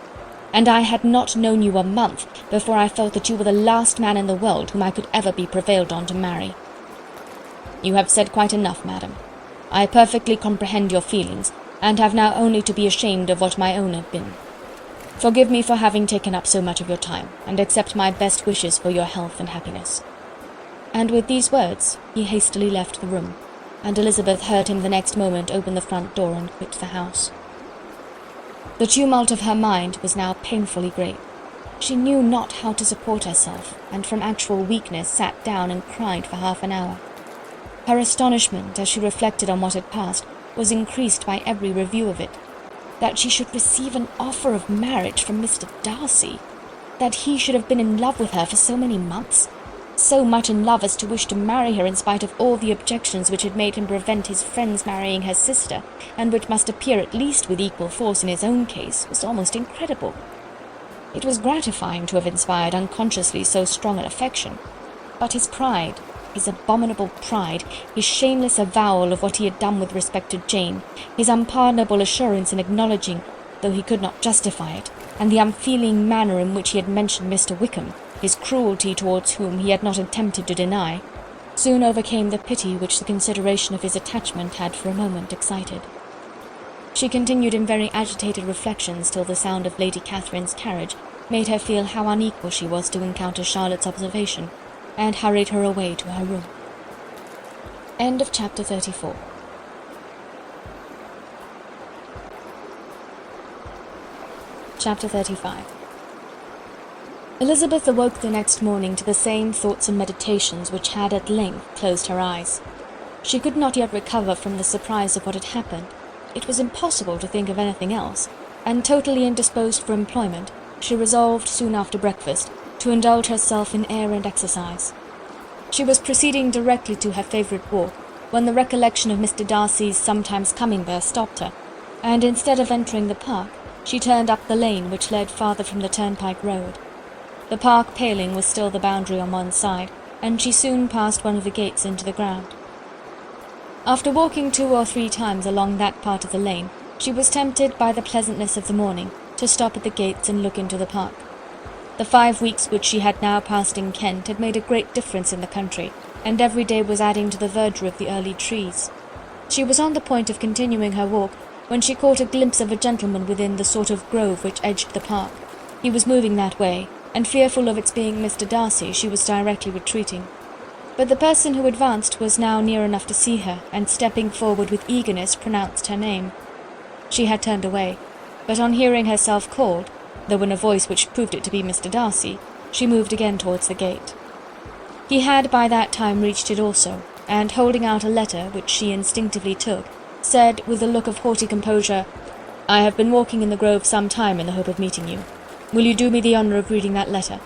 And I had not known you a month before I felt that you were the last man in the world whom I could ever be prevailed on to marry." "You have said quite enough, madam. I perfectly comprehend your feelings, and have now only to be ashamed of what my own have been. Forgive me for having taken up so much of your time, and accept my best wishes for your health and happiness." And with these words he hastily left the room, and Elizabeth heard him the next moment open the front door and quit the house. The tumult of her mind was now painfully great. She knew not how to support herself, and from actual weakness sat down and cried for half an hour. Her astonishment, as she reflected on what had passed, was increased by every review of it. That she should receive an offer of marriage from Mr. Darcy! That he should have been in love with her for so many months! So much in love as to wish to marry her in spite of all the objections which had made him prevent his friends marrying her sister, and which must appear at least with equal force in his own case, was almost incredible. It was gratifying to have inspired unconsciously so strong an affection, but his pride, his abominable pride, his shameless avowal of what he had done with respect to Jane, his unpardonable assurance in acknowledging, though he could not justify it, and the unfeeling manner in which he had mentioned Mr. Wickham, his cruelty towards whom he had not attempted to deny, soon overcame the pity which the consideration of his attachment had for a moment excited. She continued in very agitated reflections till the sound of Lady Catherine's carriage made her feel how unequal she was to encounter Charlotte's observation, and hurried her away to her room. End of chapter 34. Chapter 35. Elizabeth awoke the next morning to the same thoughts and meditations which had at length closed her eyes. She could not yet recover from the surprise of what had happened. It was impossible to think of anything else, and totally indisposed for employment, she resolved soon after breakfast to indulge herself in air and exercise. She was proceeding directly to her favourite walk, when the recollection of Mr. Darcy's sometimes coming there stopped her, and instead of entering the park, she turned up the lane which led farther from the turnpike road. The park paling was still the boundary on one side, and she soon passed one of the gates into the ground. After walking 2 or 3 times along that part of the lane, she was tempted by the pleasantness of the morning to stop at the gates and look into the park. The 5 weeks which she had now passed in Kent had made a great difference in the country, and every day was adding to the verdure of the early trees. She was on the point of continuing her walk, when she caught a glimpse of a gentleman within the sort of grove which edged the park. He was moving that way, and fearful of its being Mr. Darcy, she was directly retreating. But the person who advanced was now near enough to see her, and stepping forward with eagerness pronounced her name. She had turned away, but on hearing herself called, though in a voice which proved it to be Mr. Darcy, she moved again towards the gate. He had by that time reached it also, and holding out a letter, which she instinctively took, said, with a look of haughty composure, "I have been walking in the grove some time in the hope of meeting you. Will you do me the honour of reading that letter?"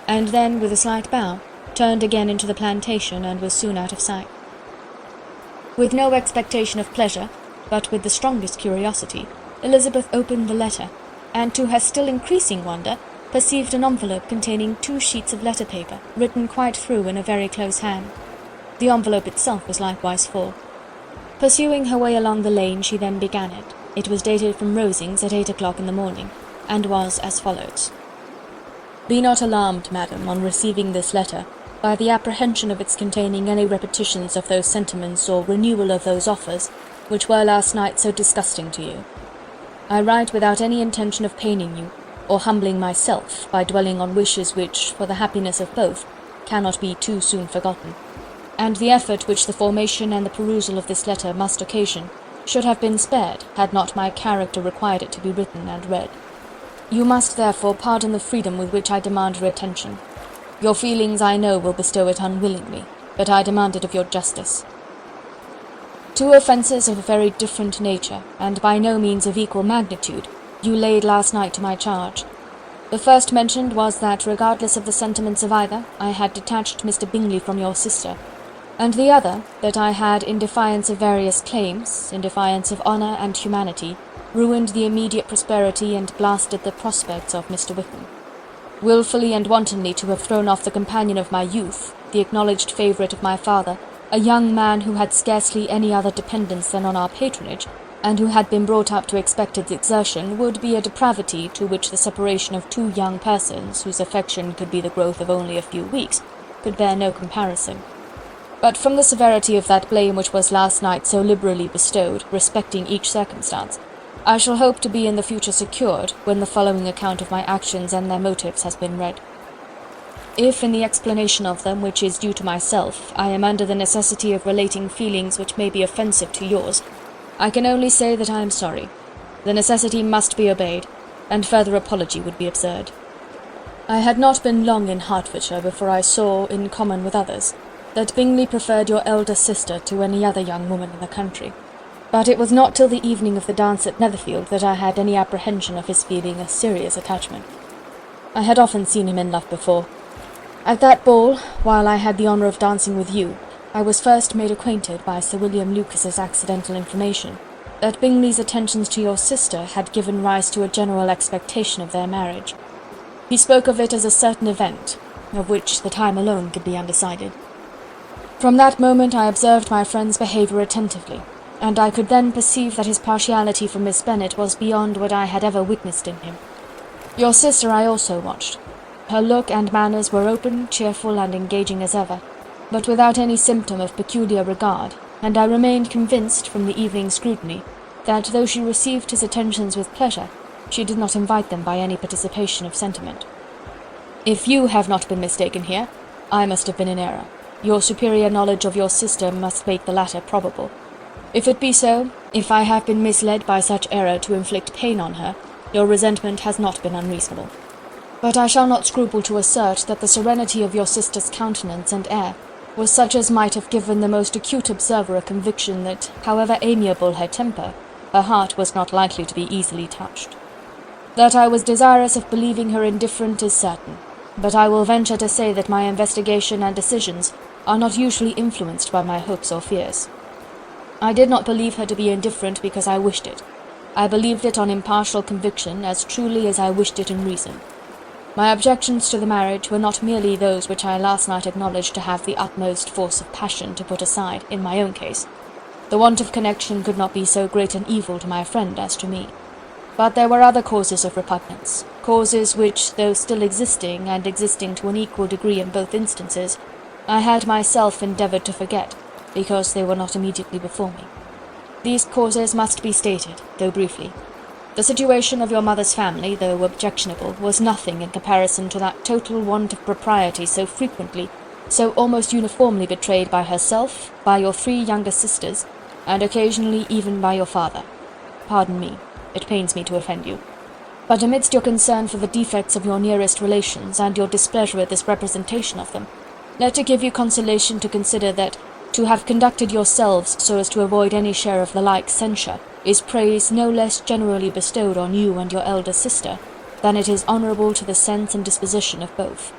And then, with a slight bow, turned again into the plantation, and was soon out of sight. With no expectation of pleasure, but with the strongest curiosity, Elizabeth opened the letter, and to her still increasing wonder, perceived an envelope containing 2 sheets of letter paper, written quite through in a very close hand. The envelope itself was likewise full. Pursuing her way along the lane, she then began it. It was dated from Rosings at 8 o'clock in the morning, and was as follows: "Be not alarmed, madam, on receiving this letter, by the apprehension of its containing any repetitions of those sentiments or renewal of those offers, which were last night so disgusting to you. I write without any intention of paining you, or humbling myself by dwelling on wishes which, for the happiness of both, cannot be too soon forgotten, and the effort which the formation and the perusal of this letter must occasion should have been spared had not my character required it to be written and read. You must therefore pardon the freedom with which I demand your attention. Your feelings, I know, will bestow it unwillingly, but I demand it of your justice. 2 offences of a very different nature, and by no means of equal magnitude, you laid last night to my charge. The first mentioned was that, regardless of the sentiments of either, I had detached Mr. Bingley from your sister, and the other, that I had, in defiance of various claims, in defiance of honour and humanity, ruined the immediate prosperity and blasted the prospects of Mr. Wickham. Wilfully and wantonly to have thrown off the companion of my youth, the acknowledged favourite of my father, a young man who had scarcely any other dependence than on our patronage, and who had been brought up to expect its exertion, would be a depravity to which the separation of 2 young persons, whose affection could be the growth of only a few weeks, could bear no comparison. But from the severity of that blame which was last night so liberally bestowed, respecting each circumstance, I shall hope to be in the future secured, when the following account of my actions and their motives has been read. If, in the explanation of them, which is due to myself, I am under the necessity of relating feelings which may be offensive to yours, I can only say that I am sorry. The necessity must be obeyed, and further apology would be absurd. I had not been long in Hertfordshire before I saw, in common with others, that Bingley preferred your elder sister to any other young woman in the country. But it was not till the evening of the dance at Netherfield that I had any apprehension of his feeling a serious attachment. I had often seen him in love before. At that ball, while I had the honour of dancing with you, I was first made acquainted by Sir William Lucas's accidental information that Bingley's attentions to your sister had given rise to a general expectation of their marriage. He spoke of it as a certain event, of which the time alone could be undecided. From that moment I observed my friend's behaviour attentively, and I could then perceive that his partiality for Miss Bennet was beyond what I had ever witnessed in him. Your sister I also watched. Her look and manners were open, cheerful, and engaging as ever, but without any symptom of peculiar regard, and I remained convinced, from the evening's scrutiny, that though she received his attentions with pleasure, she did not invite them by any participation of sentiment. If you have not been mistaken here, I must have been in error. Your superior knowledge of your sister must make the latter probable. If it be so, if I have been misled by such error to inflict pain on her, your resentment has not been unreasonable. But I shall not scruple to assert that the serenity of your sister's countenance and air was such as might have given the most acute observer a conviction that, however amiable her temper, her heart was not likely to be easily touched. That I was desirous of believing her indifferent is certain, but I will venture to say that my investigation and decisions are not usually influenced by my hopes or fears. I did not believe her to be indifferent because I wished it. I believed it on impartial conviction as truly as I wished it in reason. My objections to the marriage were not merely those which I last night acknowledged to have the utmost force of passion to put aside, in my own case. The want of connection could not be so great an evil to my friend as to me. But there were other causes of repugnance, causes which, though still existing, and existing to an equal degree in both instances, I had myself endeavoured to forget, because they were not immediately before me. These causes must be stated, though briefly. The situation of your mother's family, though objectionable, was nothing in comparison to that total want of propriety so frequently, so almost uniformly betrayed by herself, by your 3 younger sisters, and occasionally even by your father. Pardon me, it pains me to offend you. But amidst your concern for the defects of your nearest relations, and your displeasure at this representation of them, let it give you consolation to consider that to have conducted yourselves so as to avoid any share of the like censure is praise no less generally bestowed on you and your elder sister than it is honourable to the sense and disposition of both.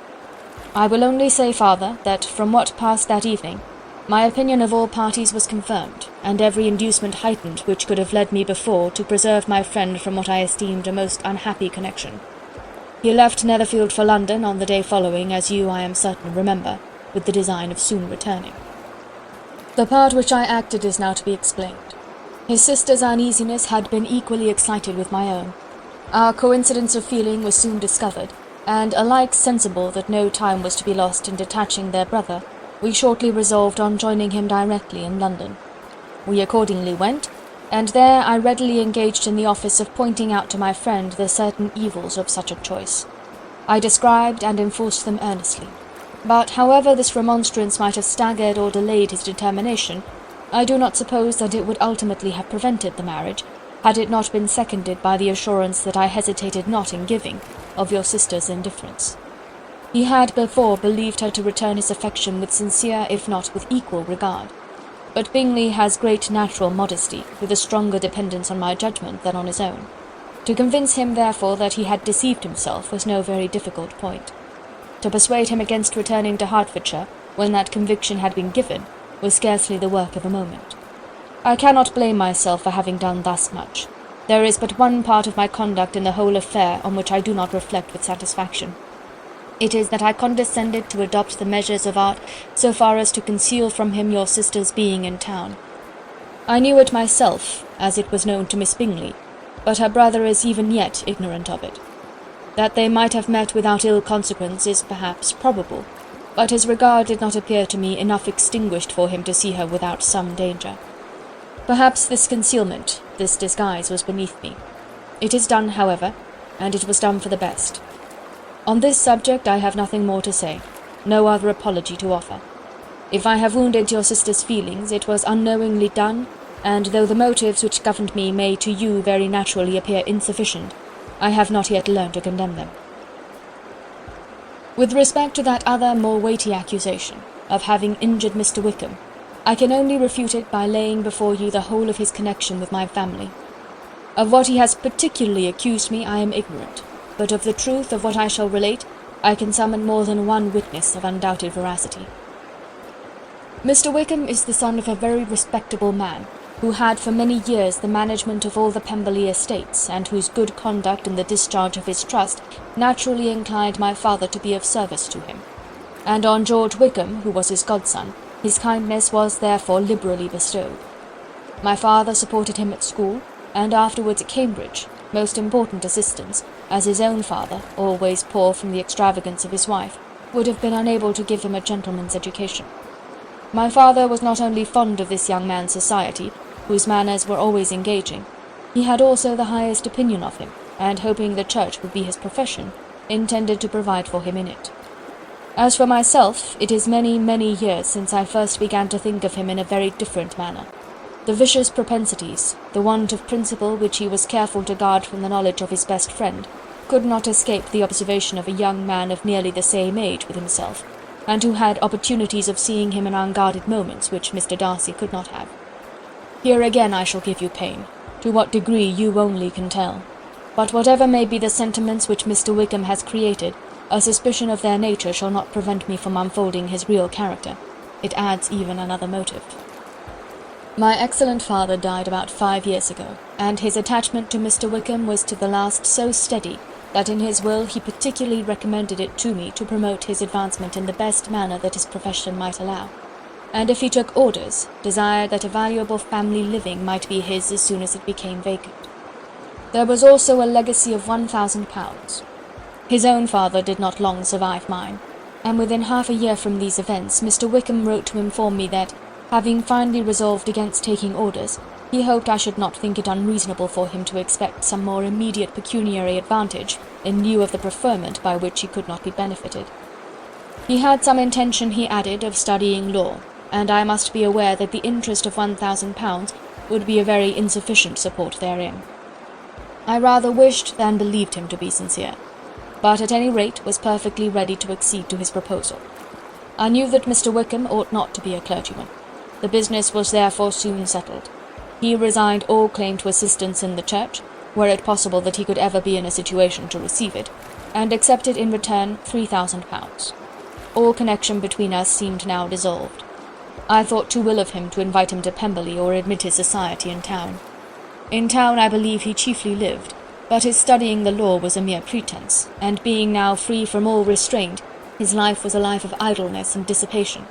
I will only say, Father, that from what passed that evening, my opinion of all parties was confirmed, and every inducement heightened which could have led me before to preserve my friend from what I esteemed a most unhappy connection. He left Netherfield for London on the day following, as you, I am certain, remember, with the design of soon returning. The part which I acted is now to be explained. His sister's uneasiness had been equally excited with my own. Our coincidence of feeling was soon discovered, and, alike sensible that no time was to be lost in detaching their brother, we shortly resolved on joining him directly in London. We accordingly went, and there I readily engaged in the office of pointing out to my friend the certain evils of such a choice. I described and enforced them earnestly. But however this remonstrance might have staggered or delayed his determination, I do not suppose that it would ultimately have prevented the marriage, had it not been seconded by the assurance that I hesitated not in giving, of your sister's indifference. He had before believed her to return his affection with sincere, if not with equal, regard. But Bingley has great natural modesty, with a stronger dependence on my judgment than on his own. To convince him, therefore, that he had deceived himself was no very difficult point. To persuade him against returning to Hertfordshire, when that conviction had been given, was scarcely the work of a moment. I cannot blame myself for having done thus much. There is but one part of my conduct in the whole affair on which I do not reflect with satisfaction. It is that I condescended to adopt the measures of art so far as to conceal from him your sister's being in town. I knew it myself, as it was known to Miss Bingley, but her brother is even yet ignorant of it. That they might have met without ill consequence is perhaps probable, but his regard did not appear to me enough extinguished for him to see her without some danger. Perhaps this concealment, this disguise, was beneath me. It is done, however, and it was done for the best. On this subject I have nothing more to say, no other apology to offer. If I have wounded your sister's feelings, it was unknowingly done, and though the motives which governed me may to you very naturally appear insufficient, I have not yet learned to condemn them. With respect to that other more weighty accusation, of having injured Mr. Wickham, I can only refute it by laying before you the whole of his connection with my family. Of what he has particularly accused me I am ignorant, but of the truth of what I shall relate I can summon more than one witness of undoubted veracity. Mr. Wickham is the son of a very respectable man, who had for many years the management of all the Pemberley estates, and whose good conduct in the discharge of his trust naturally inclined my father to be of service to him. And on George Wickham, who was his godson, His kindness was therefore liberally bestowed. My father supported him at school, and afterwards at Cambridge, most important assistance, as his own father, always poor from the extravagance of his wife, would have been unable to give him a gentleman's education. My father was not only fond of this young man's society, whose manners were always engaging, he had also the highest opinion of him, and hoping the church would be his profession, intended to provide for him in it. As for myself, it is many, many years since I first began to think of him in a very different manner. The vicious propensities, the want of principle which he was careful to guard from the knowledge of his best friend, could not escape the observation of a young man of nearly the same age with himself, and who had opportunities of seeing him in unguarded moments which Mr. Darcy could not have. Here again I shall give you pain, to what degree you only can tell. But whatever may be the sentiments which Mr. Wickham has created, a suspicion of their nature shall not prevent me from unfolding his real character. It adds even another motive. My excellent father died about 5 years ago, and his attachment to Mr. Wickham was to the last so steady that in his will he particularly recommended it to me to promote his advancement in the best manner that his profession might allow, and if he took orders, desired that a valuable family living might be his as soon as it became vacant. There was also a legacy of £1,000. His own father did not long survive mine, and within half a year from these events Mr. Wickham wrote to inform me that, having finally resolved against taking orders, he hoped I should not think it unreasonable for him to expect some more immediate pecuniary advantage in lieu of the preferment by which he could not be benefited. He had some intention, he added, of studying law, and I must be aware that the interest of £1,000 would be a very insufficient support therein. I rather wished than believed him to be sincere, but at any rate was perfectly ready to accede to his proposal. I knew that Mr. Wickham ought not to be a clergyman. The business was therefore soon settled. He resigned all claim to assistance in the church, were it possible that he could ever be in a situation to receive it, and accepted in return £3,000. All connection between us seemed now dissolved. I thought too ill of him to invite him to Pemberley or admit his society in town. In town I believe he chiefly lived, but his studying the law was a mere pretence, and being now free from all restraint, his life was a life of idleness and dissipation.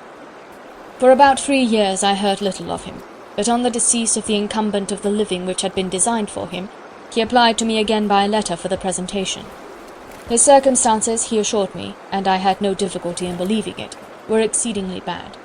For about 3 years I heard little of him, but on the decease of the incumbent of the living which had been designed for him, he applied to me again by letter for the presentation. His circumstances, he assured me, and I had no difficulty in believing it, were exceedingly bad.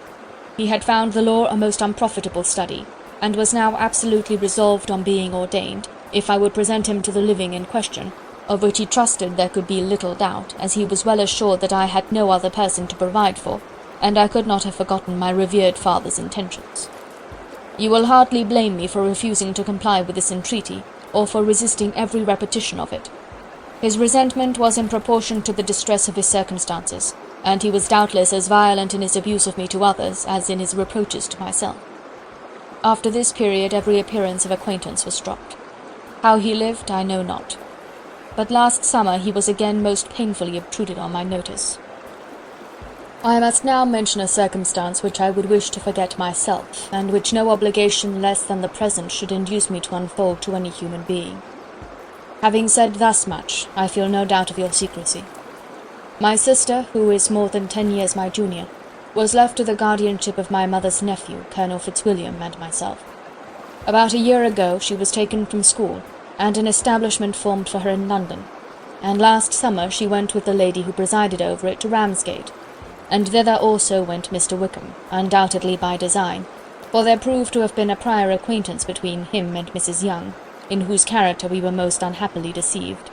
He had found the law a most unprofitable study, and was now absolutely resolved on being ordained, if I would present him to the living in question, of which he trusted there could be little doubt, as he was well assured that I had no other person to provide for, and I could not have forgotten my revered father's intentions. You will hardly blame me for refusing to comply with this entreaty, or for resisting every repetition of it. His resentment was in proportion to the distress of his circumstances, and he was doubtless as violent in his abuse of me to others as in his reproaches to myself. After this period every appearance of acquaintance was dropped. How he lived I know not, but last summer he was again most painfully obtruded on my notice. I must now mention a circumstance which I would wish to forget myself, and which no obligation less than the present should induce me to unfold to any human being. Having said thus much, I feel no doubt of your secrecy. My sister, who is more than 10 years my junior, was left to the guardianship of my mother's nephew, Colonel Fitzwilliam, and myself. About a year ago she was taken from school, and an establishment formed for her in London, and last summer she went with the lady who presided over it to Ramsgate, and thither also went Mr. Wickham, undoubtedly by design, for there proved to have been a prior acquaintance between him and Mrs. Young, in whose character we were most unhappily deceived.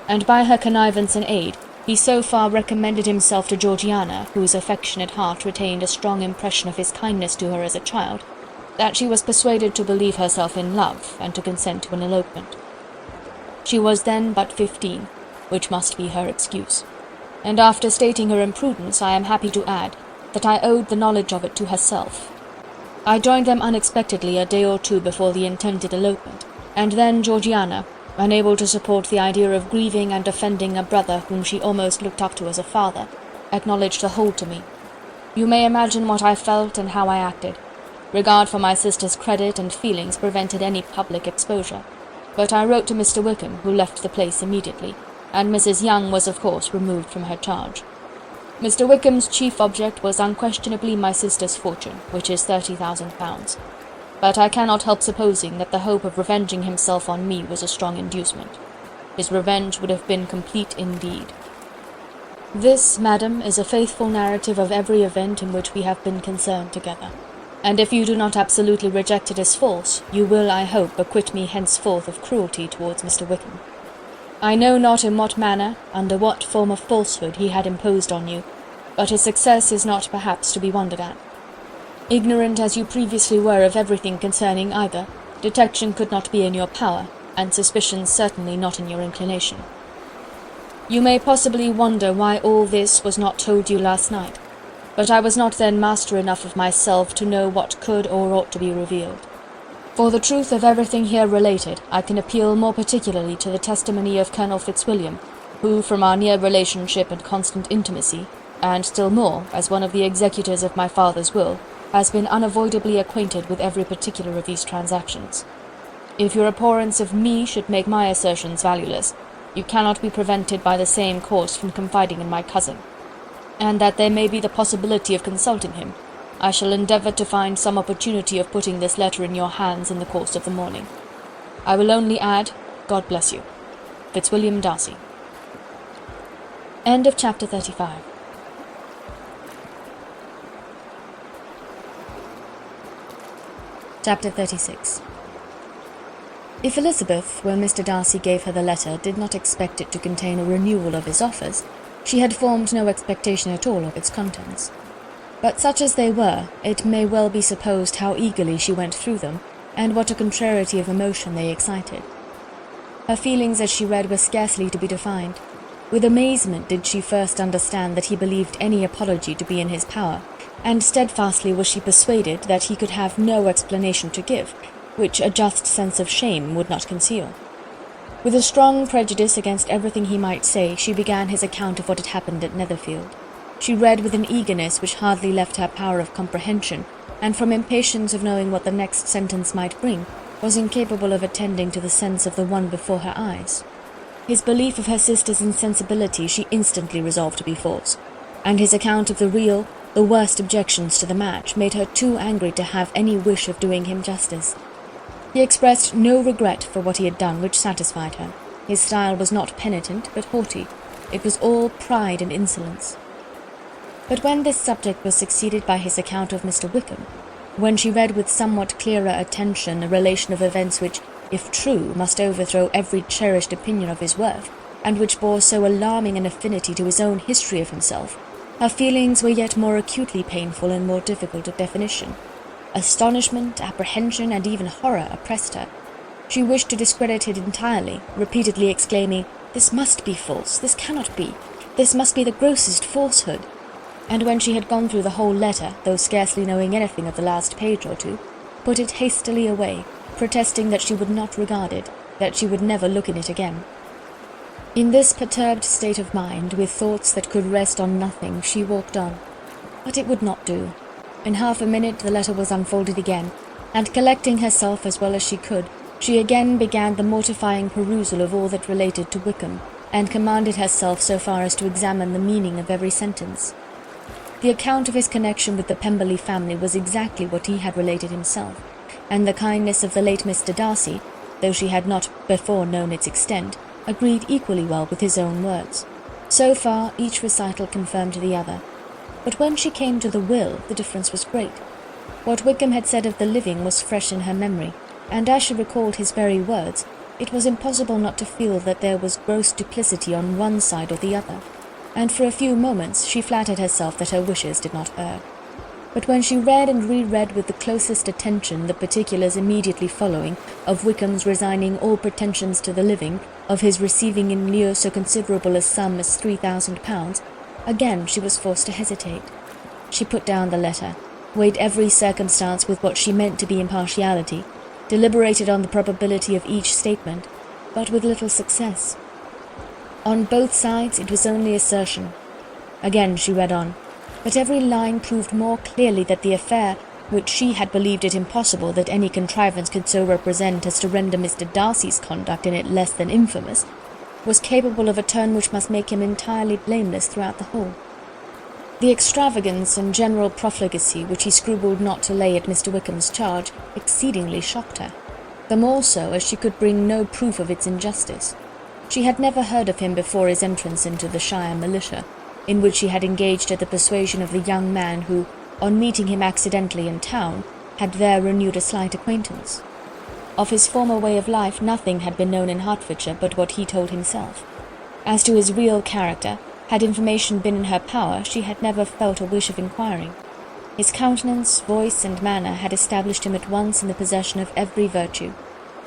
And by her connivance and aid, he so far recommended himself to Georgiana, whose affectionate heart retained a strong impression of his kindness to her as a child, that she was persuaded to believe herself in love, and to consent to an elopement. She was then but 15, which must be her excuse, and after stating her imprudence, I am happy to add that I owed the knowledge of it to herself. I joined them unexpectedly a day or two before the intended elopement, and then Georgiana, unable to support the idea of grieving and offending a brother whom she almost looked up to as a father, acknowledged the whole to me. You may imagine what I felt and how I acted. Regard for my sister's credit and feelings prevented any public exposure, but I wrote to Mr. Wickham, who left the place immediately, and Mrs. Young was of course removed from her charge. Mr. Wickham's chief object was unquestionably my sister's fortune, which is £30,000. But I cannot help supposing that the hope of revenging himself on me was a strong inducement. His revenge would have been complete indeed. This, madam, is a faithful narrative of every event in which we have been concerned together, and if you do not absolutely reject it as false, you will, I hope, acquit me henceforth of cruelty towards Mr. Wickham. I know not in what manner, under what form of falsehood he had imposed on you, but his success is not perhaps to be wondered at. Ignorant as you previously were of everything concerning either, detection could not be in your power, and suspicion certainly not in your inclination. You may possibly wonder why all this was not told you last night, but I was not then master enough of myself to know what could or ought to be revealed. For the truth of everything here related, I can appeal more particularly to the testimony of Colonel Fitzwilliam, who, from our near relationship and constant intimacy, and still more, as one of the executors of my father's will, has been unavoidably acquainted with every particular of these transactions. If your abhorrence of me should make my assertions valueless, you cannot be prevented by the same course from confiding in my cousin, and that there may be the possibility of consulting him, I shall endeavour to find some opportunity of putting this letter in your hands in the course of the morning. I will only add, God bless you. Fitzwilliam Darcy. End of chapter 35. Chapter 36. If Elizabeth, when Mr. Darcy gave her the letter, did not expect it to contain a renewal of his offers, she had formed no expectation at all of its contents. But such as they were, it may well be supposed how eagerly she went through them, and what a contrariety of emotion they excited. Her feelings as she read were scarcely to be defined. With amazement did she first understand that he believed any apology to be in his power, and steadfastly was she persuaded that he could have no explanation to give, which a just sense of shame would not conceal. With a strong prejudice against everything he might say, she began his account of what had happened at Netherfield. She read with an eagerness which hardly left her power of comprehension, and from impatience of knowing what the next sentence might bring, was incapable of attending to the sense of the one before her eyes. His belief of her sister's insensibility she instantly resolved to be false, and his account of the real, the worst objections to the match, made her too angry to have any wish of doing him justice. He expressed no regret for what he had done, which satisfied her. His style was not penitent, but haughty. It was all pride and insolence. But when this subject was succeeded by his account of Mr. Wickham, when she read with somewhat clearer attention a relation of events which, if true, must overthrow every cherished opinion of his worth, and which bore so alarming an affinity to his own history of himself, her feelings were yet more acutely painful and more difficult of definition. Astonishment, apprehension, and even horror oppressed her. She wished to discredit it entirely, repeatedly exclaiming, "This must be false, this cannot be, this must be the grossest falsehood." And when she had gone through the whole letter, though scarcely knowing anything of the last page or two, put it hastily away, protesting that she would not regard it, that she would never look in it again. In this perturbed state of mind, with thoughts that could rest on nothing, she walked on. But it would not do. In half a minute the letter was unfolded again, and collecting herself as well as she could, she again began the mortifying perusal of all that related to Wickham, and commanded herself so far as to examine the meaning of every sentence. The account of his connection with the Pemberley family was exactly what he had related himself, and the kindness of the late Mr. Darcy, though she had not before known its extent, agreed equally well with his own words. So far each recital confirmed the other. But when she came to the will, the difference was great. What Wickham had said of the living was fresh in her memory, and as she recalled his very words, it was impossible not to feel that there was gross duplicity on one side or the other, and for a few moments she flattered herself that her wishes did not err. But when she read and re-read with the closest attention the particulars immediately following, of Wickham's resigning all pretensions to the living, of his receiving in lieu so considerable a sum as £3,000, again she was forced to hesitate. She put down the letter, weighed every circumstance with what she meant to be impartiality, deliberated on the probability of each statement, but with little success. On both sides it was only assertion. Again she read on, but every line proved more clearly that the affair, which she had believed it impossible that any contrivance could so represent as to render Mr. Darcy's conduct in it less than infamous, was capable of a turn which must make him entirely blameless throughout the whole. The extravagance and general profligacy which he scrupled not to lay at Mr. Wickham's charge exceedingly shocked her, the more so as she could bring no proof of its injustice. She had never heard of him before his entrance into the Shire militia, in which he had engaged at the persuasion of the young man who, on meeting him accidentally in town, had there renewed a slight acquaintance. Of his former way of life nothing had been known in Hertfordshire but what he told himself. As to his real character, had information been in her power, she had never felt a wish of inquiring. His countenance, voice, and manner had established him at once in the possession of every virtue.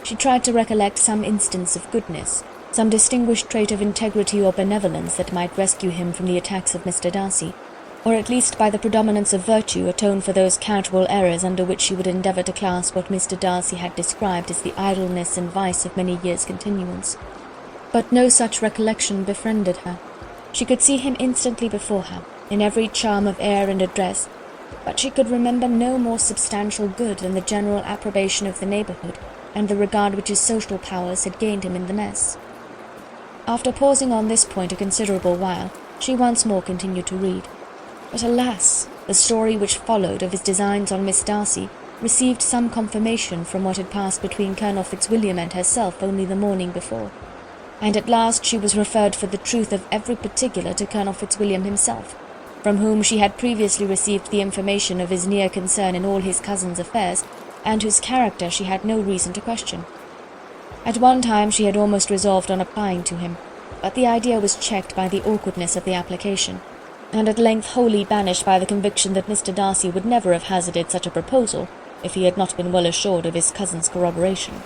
She tried to recollect some instance of goodness, some distinguished trait of integrity or benevolence that might rescue him from the attacks of Mr. Darcy, or at least by the predominance of virtue atone for those casual errors under which she would endeavour to class what Mr. Darcy had described as the idleness and vice of many years' continuance. But no such recollection befriended her. She could see him instantly before her, in every charm of air and address, but she could remember no more substantial good than the general approbation of the neighbourhood, and the regard which his social powers had gained him in the mess. After pausing on this point a considerable while, she once more continued to read. But alas! The story which followed of his designs on Miss Darcy received some confirmation from what had passed between Colonel Fitzwilliam and herself only the morning before, and at last she was referred for the truth of every particular to Colonel Fitzwilliam himself, from whom she had previously received the information of his near concern in all his cousin's affairs, and whose character she had no reason to question. At one time she had almost resolved on applying to him, but the idea was checked by the awkwardness of the application, and at length wholly banished by the conviction that Mr. Darcy would never have hazarded such a proposal if he had not been well assured of his cousin's corroboration.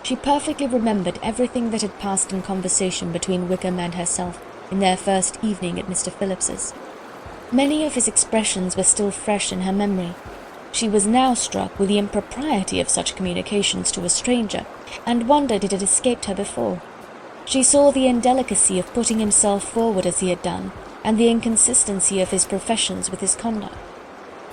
She perfectly remembered everything that had passed in conversation between Wickham and herself in their first evening at Mr. Phillips's. Many of his expressions were still fresh in her memory. She was now struck with the impropriety of such communications to a stranger, and wondered it had escaped her before. She saw the indelicacy of putting himself forward as he had done, and the inconsistency of his professions with his conduct.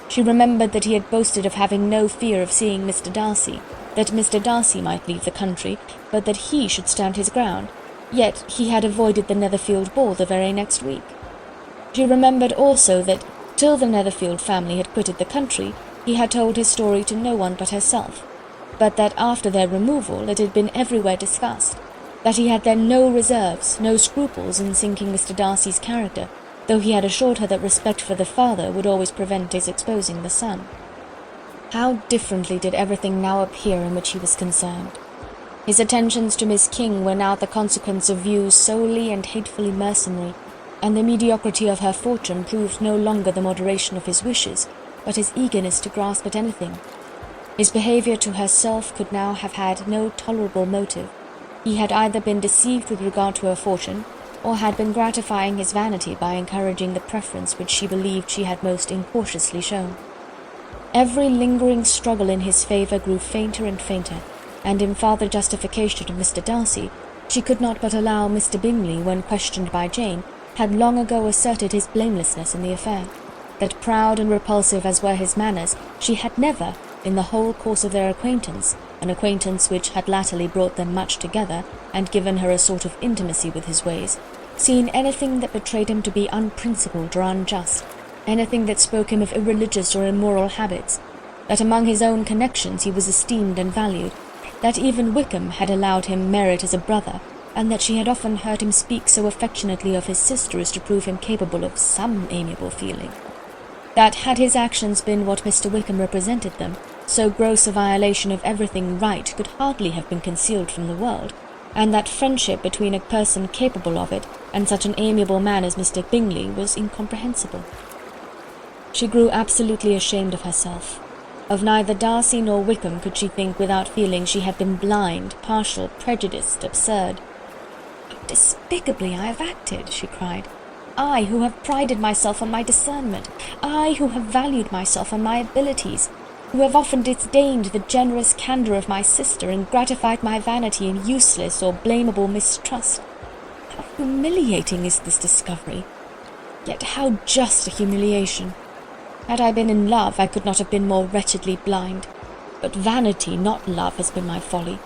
She remembered that he had boasted of having no fear of seeing Mr. Darcy, that Mr. Darcy might leave the country, but that he should stand his ground, yet he had avoided the Netherfield ball the very next week. She remembered also that, till the Netherfield family had quitted the country, he had told his story to no one but herself, but that after their removal it had been everywhere discussed, that he had then no reserves, no scruples in sinking Mr. Darcy's character, though he had assured her that respect for the father would always prevent his exposing the son. How differently did everything now appear in which he was concerned! His attentions to Miss King were now the consequence of views solely and hatefully mercenary, and the mediocrity of her fortune proved no longer the moderation of his wishes, but his eagerness to grasp at anything. His behaviour to herself could now have had no tolerable motive. He had either been deceived with regard to her fortune, or had been gratifying his vanity by encouraging the preference which she believed she had most incautiously shown. Every lingering struggle in his favour grew fainter and fainter, and in farther justification of Mr. Darcy, she could not but allow Mr. Bingley, when questioned by Jane, had long ago asserted his blamelessness in the affair, that proud and repulsive as were his manners, she had never, in the whole course of their acquaintance, an acquaintance which had latterly brought them much together, and given her a sort of intimacy with his ways, seen anything that betrayed him to be unprincipled or unjust, anything that spoke him of irreligious or immoral habits, that among his own connections he was esteemed and valued, that even Wickham had allowed him merit as a brother, and that she had often heard him speak so affectionately of his sister as to prove him capable of some amiable feeling, that had his actions been what Mr. Wickham represented them, so gross a violation of everything right could hardly have been concealed from the world, and that friendship between a person capable of it and such an amiable man as Mr. Bingley was incomprehensible. She grew absolutely ashamed of herself. Of neither Darcy nor Wickham could she think without feeling she had been blind, partial, prejudiced, absurd. "How despicably I have acted!" she cried. "I, who have prided myself on my discernment, I, who have valued myself on my abilities, who have often disdained the generous candour of my sister, and gratified my vanity in useless or blameable mistrust. How humiliating is this discovery! Yet how just a humiliation! Had I been in love, I could not have been more wretchedly blind. But vanity, not love, has been my folly.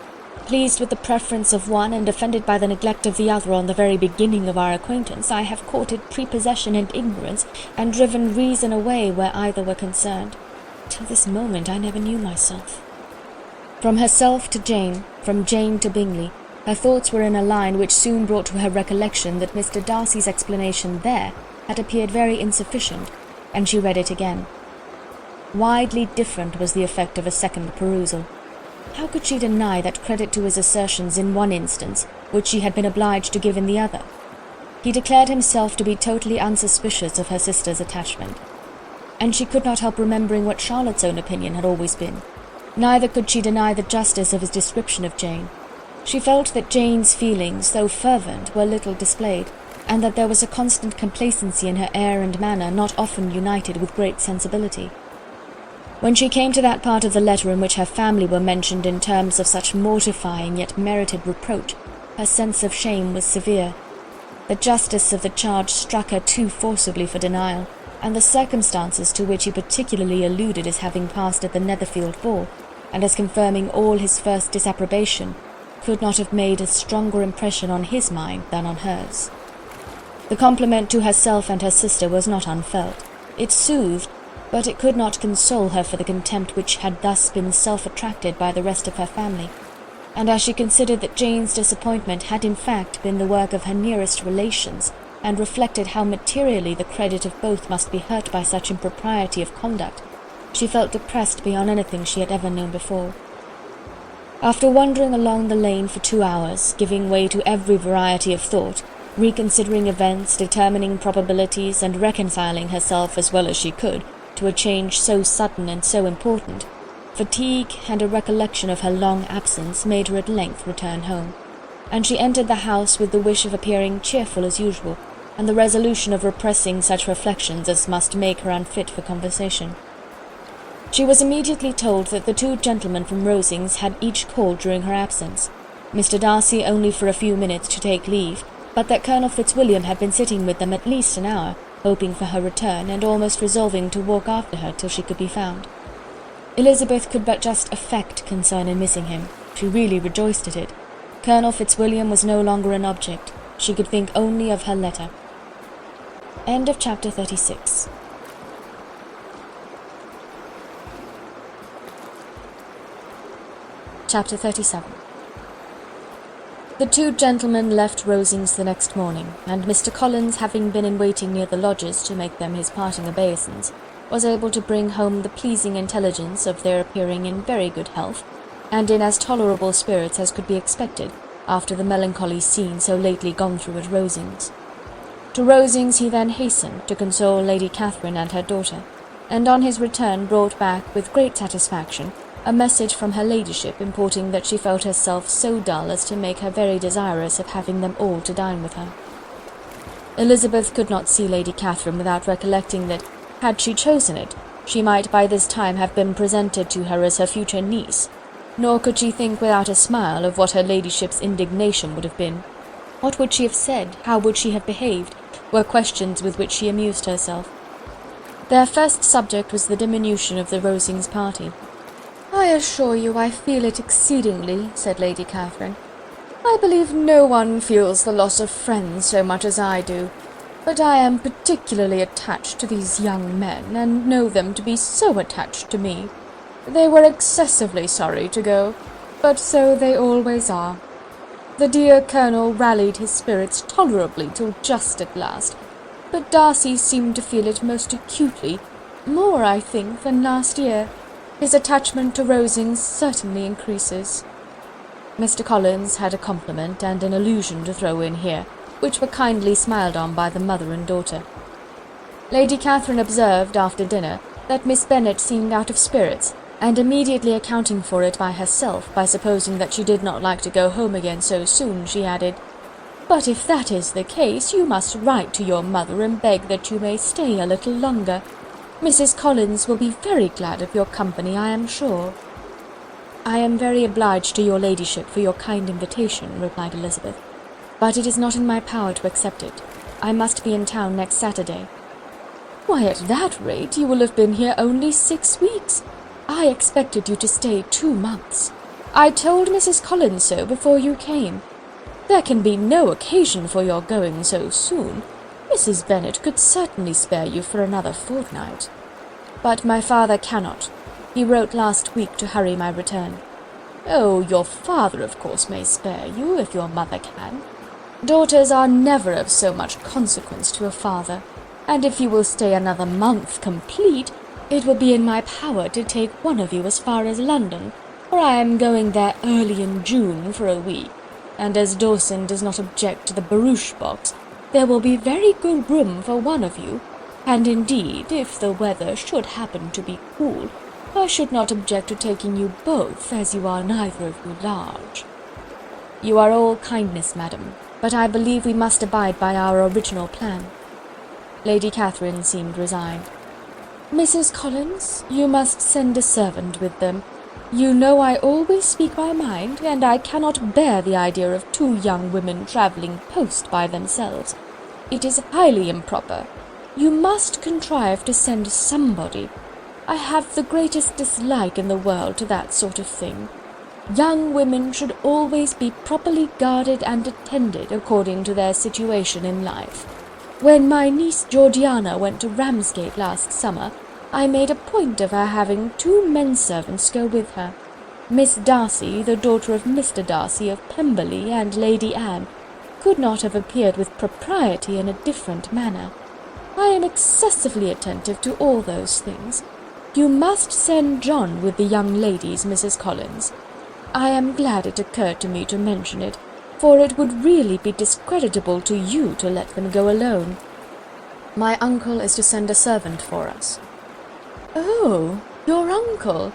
Pleased with the preference of one, and offended by the neglect of the other on the very beginning of our acquaintance, I have courted prepossession and ignorance, and driven reason away where either were concerned. Till this moment I never knew myself." From herself to Jane, from Jane to Bingley, her thoughts were in a line which soon brought to her recollection that Mr. Darcy's explanation there had appeared very insufficient, and she read it again. Widely different was the effect of a second perusal. How could she deny that credit to his assertions in one instance, which she had been obliged to give in the other? He declared himself to be totally unsuspicious of her sister's attachment, and she could not help remembering what Charlotte's own opinion had always been. Neither could she deny the justice of his description of Jane. She felt that Jane's feelings, though fervent, were little displayed, and that there was a constant complacency in her air and manner not often united with great sensibility. When she came to that part of the letter in which her family were mentioned in terms of such mortifying yet merited reproach, her sense of shame was severe. The justice of the charge struck her too forcibly for denial, and the circumstances to which he particularly alluded as having passed at the Netherfield ball, and as confirming all his first disapprobation, could not have made a stronger impression on his mind than on hers. The compliment to herself and her sister was not unfelt. It soothed, but it could not console her for the contempt which had thus been self-attracted by the rest of her family, and as she considered that Jane's disappointment had in fact been the work of her nearest relations, and reflected how materially the credit of both must be hurt by such impropriety of conduct, she felt depressed beyond anything she had ever known before. After wandering along the lane for 2 hours, giving way to every variety of thought, reconsidering events, determining probabilities, and reconciling herself as well as she could to a change so sudden and so important, fatigue and a recollection of her long absence made her at length return home, and she entered the house with the wish of appearing cheerful as usual, and the resolution of repressing such reflections as must make her unfit for conversation. She was immediately told that the 2 gentlemen from Rosings had each called during her absence, Mr. Darcy only for a few minutes to take leave, but that Colonel Fitzwilliam had been sitting with them at least an hour, hoping for her return, and almost resolving to walk after her till she could be found. Elizabeth could but just affect concern in missing him. She really rejoiced at it. Colonel Fitzwilliam was no longer an object. She could think only of her letter. End of chapter 36. Chapter 37. The 2 gentlemen left Rosings the next morning, and Mr. Collins, having been in waiting near the lodges to make them his parting obeisance, was able to bring home the pleasing intelligence of their appearing in very good health, and in as tolerable spirits as could be expected, after the melancholy scene so lately gone through at Rosings. To Rosings he then hastened to console Lady Catherine and her daughter, and on his return brought back, with great satisfaction, a message from her ladyship importing that she felt herself so dull as to make her very desirous of having them all to dine with her. Elizabeth could not see Lady Catherine without recollecting that, had she chosen it, she might by this time have been presented to her as her future niece, nor could she think without a smile of what her ladyship's indignation would have been. What would she have said, how would she have behaved, were questions with which she amused herself. Their first subject was the diminution of the Rosings party. "I assure you I feel it exceedingly," said Lady Catherine. "I believe no one feels the loss of friends so much as I do, but I am particularly attached to these young men, and know them to be so attached to me. They were excessively sorry to go, but so they always are. The dear Colonel rallied his spirits tolerably till just at last, but Darcy seemed to feel it most acutely, more, I think, than last year. His attachment to Rosings certainly increases." Mr. Collins had a compliment and an allusion to throw in here, which were kindly smiled on by the mother and daughter. Lady Catherine observed, after dinner, that Miss Bennet seemed out of spirits, and immediately accounting for it by herself, by supposing that she did not like to go home again so soon, she added, "But if that is the case, you must write to your mother and beg that you may stay a little longer. Mrs. Collins will be very glad of your company, I am sure." "I am very obliged to your ladyship for your kind invitation," replied Elizabeth, "but it is not in my power to accept it. I must be in town next Saturday." "Why, at that rate you will have been here only 6 weeks. I expected you to stay 2 months." I told Mrs. Collins so before you came. There can be no occasion for your going so soon. Mrs. Bennet could certainly spare you for another fortnight. But my father cannot. He wrote last week to hurry my return. Oh, your father, of course, may spare you, if your mother can. Daughters are never of so much consequence to a father, and if you will stay another month complete, it will be in my power to take one of you as far as London, for I am going there early in June for a week, and as Dawson does not object to the barouche box, there will be very good room for one of you, and indeed, if the weather should happen to be cool, I should not object to taking you both, as you are neither of you large. You are all kindness, madam, but I believe we must abide by our original plan. Lady Catherine seemed resigned. Mrs. Collins, you must send a servant with them. You know I always speak my mind, and I cannot bear the idea of two young women travelling post by themselves. It is highly improper. You must contrive to send somebody. I have the greatest dislike in the world to that sort of thing. Young women should always be properly guarded and attended according to their situation in life. When my niece Georgiana went to Ramsgate last summer, I made a point of her having 2 men-servants go with her. Miss Darcy, the daughter of Mr. Darcy of Pemberley, and Lady Anne, could not have appeared with propriety in a different manner. I am excessively attentive to all those things. You must send John with the young ladies, Mrs. Collins. I am glad it occurred to me to mention it, for it would really be discreditable to you to let them go alone. My uncle is to send a servant for us. Oh, your uncle?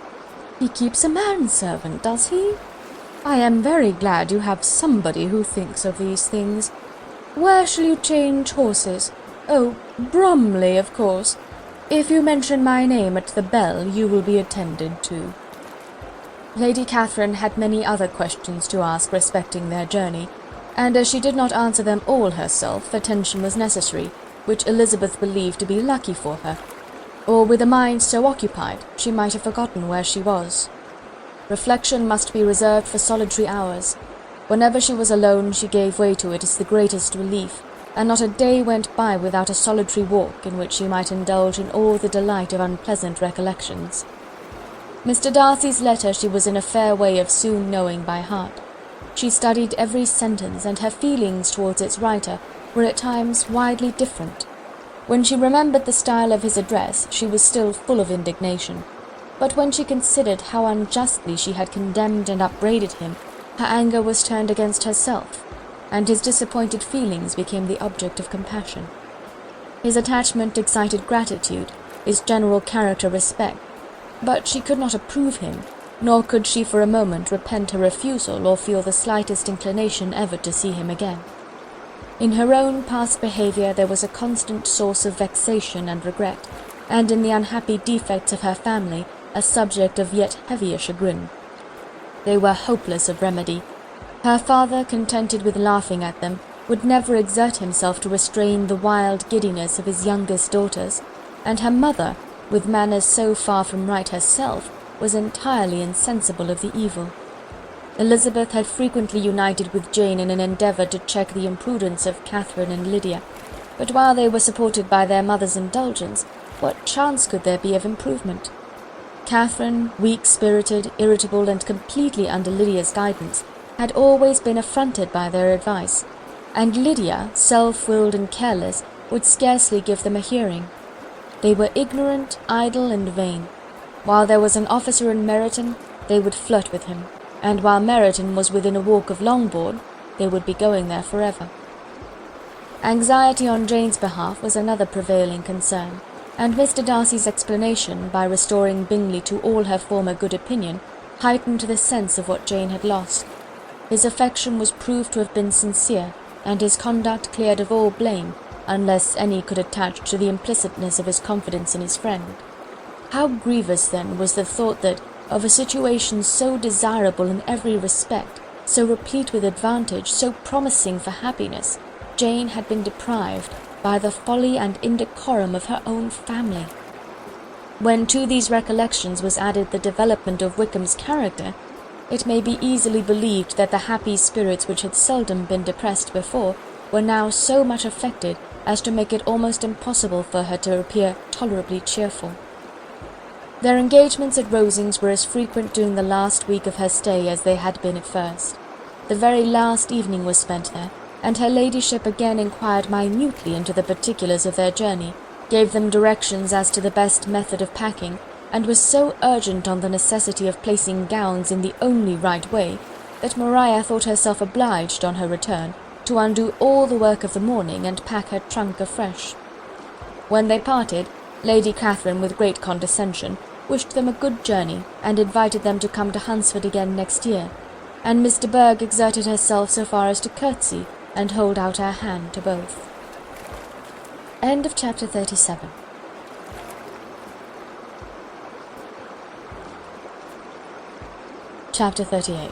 He keeps a manservant, does he? I am very glad you have somebody who thinks of these things. Where shall you change horses? Oh, Bromley, of course. If you mention my name at the bell, you will be attended to. Lady Catherine had many other questions to ask respecting their journey, and as she did not answer them all herself, attention was necessary, which Elizabeth believed to be lucky for her, or with a mind so occupied she might have forgotten where she was. Reflection must be reserved for solitary hours. Whenever she was alone, she gave way to it as the greatest relief, and not a day went by without a solitary walk in which she might indulge in all the delight of unpleasant recollections. Mr. Darcy's letter she was in a fair way of soon knowing by heart. She studied every sentence, and her feelings towards its writer were at times widely different. When she remembered the style of his address, she was still full of indignation, but when she considered how unjustly she had condemned and upbraided him, her anger was turned against herself, and his disappointed feelings became the object of compassion. His attachment excited gratitude, his general character respect, but she could not approve him, nor could she for a moment repent her refusal or feel the slightest inclination ever to see him again. In her own past behaviour there was a constant source of vexation and regret, and in the unhappy defects of her family a subject of yet heavier chagrin. They were hopeless of remedy. Her father, contented with laughing at them, would never exert himself to restrain the wild giddiness of his youngest daughters, and her mother, with manners so far from right herself, was entirely insensible of the evil. Elizabeth had frequently united with Jane in an endeavour to check the imprudence of Catherine and Lydia, but while they were supported by their mother's indulgence, what chance could there be of improvement? Catherine, weak-spirited, irritable, and completely under Lydia's guidance, had always been affronted by their advice, and Lydia, self-willed and careless, would scarcely give them a hearing. They were ignorant, idle, and vain. While there was an officer in Meryton, they would flirt with him, and while Meryton was within a walk of Longbourn, they would be going there forever. Anxiety on Jane's behalf was another prevailing concern, and Mr. Darcy's explanation, by restoring Bingley to all her former good opinion, heightened the sense of what Jane had lost. His affection was proved to have been sincere, and his conduct cleared of all blame, unless any could attach to the implicitness of his confidence in his friend. How grievous, then, was the thought that, of a situation so desirable in every respect, so replete with advantage, so promising for happiness, Jane had been deprived by the folly and indecorum of her own family. When to these recollections was added the development of Wickham's character, It may be easily believed that the happy spirits which had seldom been depressed before were now so much affected as to make it almost impossible for her to appear tolerably cheerful. Their engagements at Rosings were as frequent during the last week of her stay as they had been at first. The very last evening was spent there, and her ladyship again inquired minutely into the particulars of their journey, gave them directions as to the best method of packing, and was so urgent on the necessity of placing gowns in the only right way, that Maria thought herself obliged, on her return, to undo all the work of the morning and pack her trunk afresh. When they parted, Lady Catherine, with great condescension, wished them a good journey, and invited them to come to Hunsford again next year, and Miss de Bourgh exerted herself so far as to curtsy and hold out her hand to both. End of chapter 37. Chapter 38.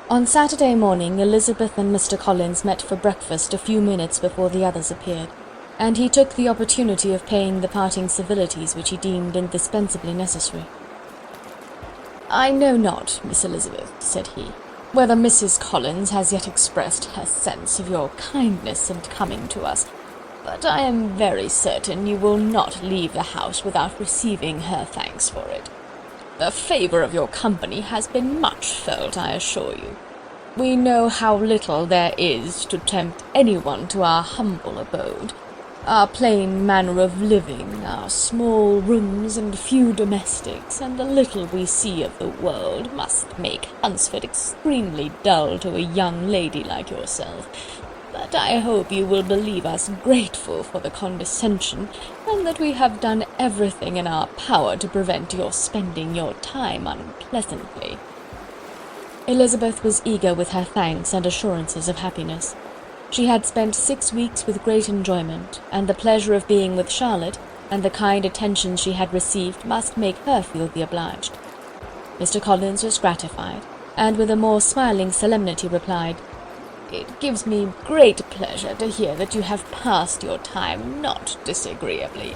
On Saturday morning, Elizabeth and Mr. Collins met for breakfast a few minutes before the others appeared, and he took the opportunity of paying the parting civilities which he deemed indispensably necessary. "I know not, Miss Elizabeth," said he, "whether Mrs. Collins has yet expressed her sense of your kindness in coming to us, but I am very certain you will not leave the house without receiving her thanks for it. The favour of your company has been much felt, I assure you. We know how little there is to tempt anyone to our humble abode. Our plain manner of living, our small rooms and few domestics, and the little we see of the world, must make Hunsford extremely dull to a young lady like yourself. But I hope you will believe us grateful for the condescension, and that we have done everything in our power to prevent your spending your time unpleasantly." Elizabeth was eager with her thanks and assurances of happiness. She had spent 6 weeks with great enjoyment, and the pleasure of being with Charlotte, and the kind attentions she had received, must make her feel the obliged. Mr. Collins was gratified, and with a more smiling solemnity replied, "It gives me great pleasure to hear that you have passed your time not disagreeably.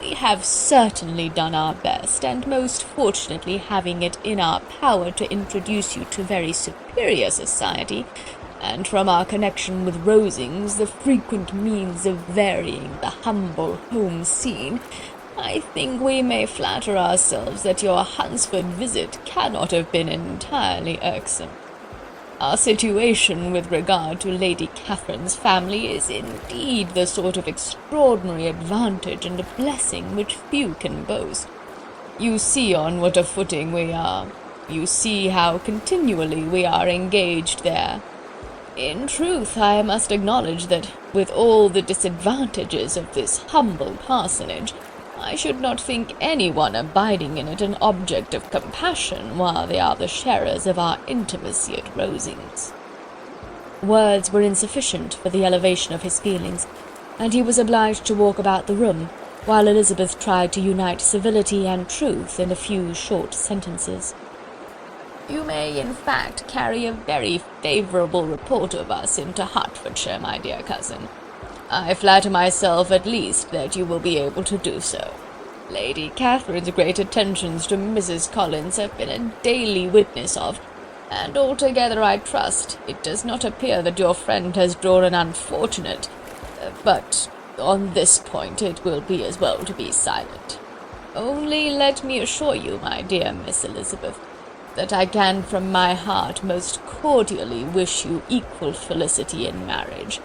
We have certainly done our best, and most fortunately having it in our power to introduce you to very superior society, and from our connection with Rosings, the frequent means of varying the humble home scene, I think we may flatter ourselves that your Hunsford visit cannot have been entirely irksome. Our situation with regard to Lady Catherine's family is indeed the sort of extraordinary advantage and blessing which few can boast. You see on what a footing we are. You see how continually we are engaged there. In truth, I must acknowledge that, with all the disadvantages of this humble parsonage, I should not think anyone abiding in it an object of compassion while they are the sharers of our intimacy at Rosings." Words were insufficient for the elevation of his feelings, and he was obliged to walk about the room, while Elizabeth tried to unite civility and truth in a few short sentences. "You may, in fact, carry a very favourable report of us into Hertfordshire, my dear cousin. I flatter myself, at least, that you will be able to do so. Lady Catherine's great attentions to Mrs. Collins have been a daily witness of, and altogether, I trust, it does not appear that your friend has drawn an unfortunate, but on this point it will be as well to be silent. Only let me assure you, my dear Miss Elizabeth, that I can from my heart most cordially wish you equal felicity in marriage.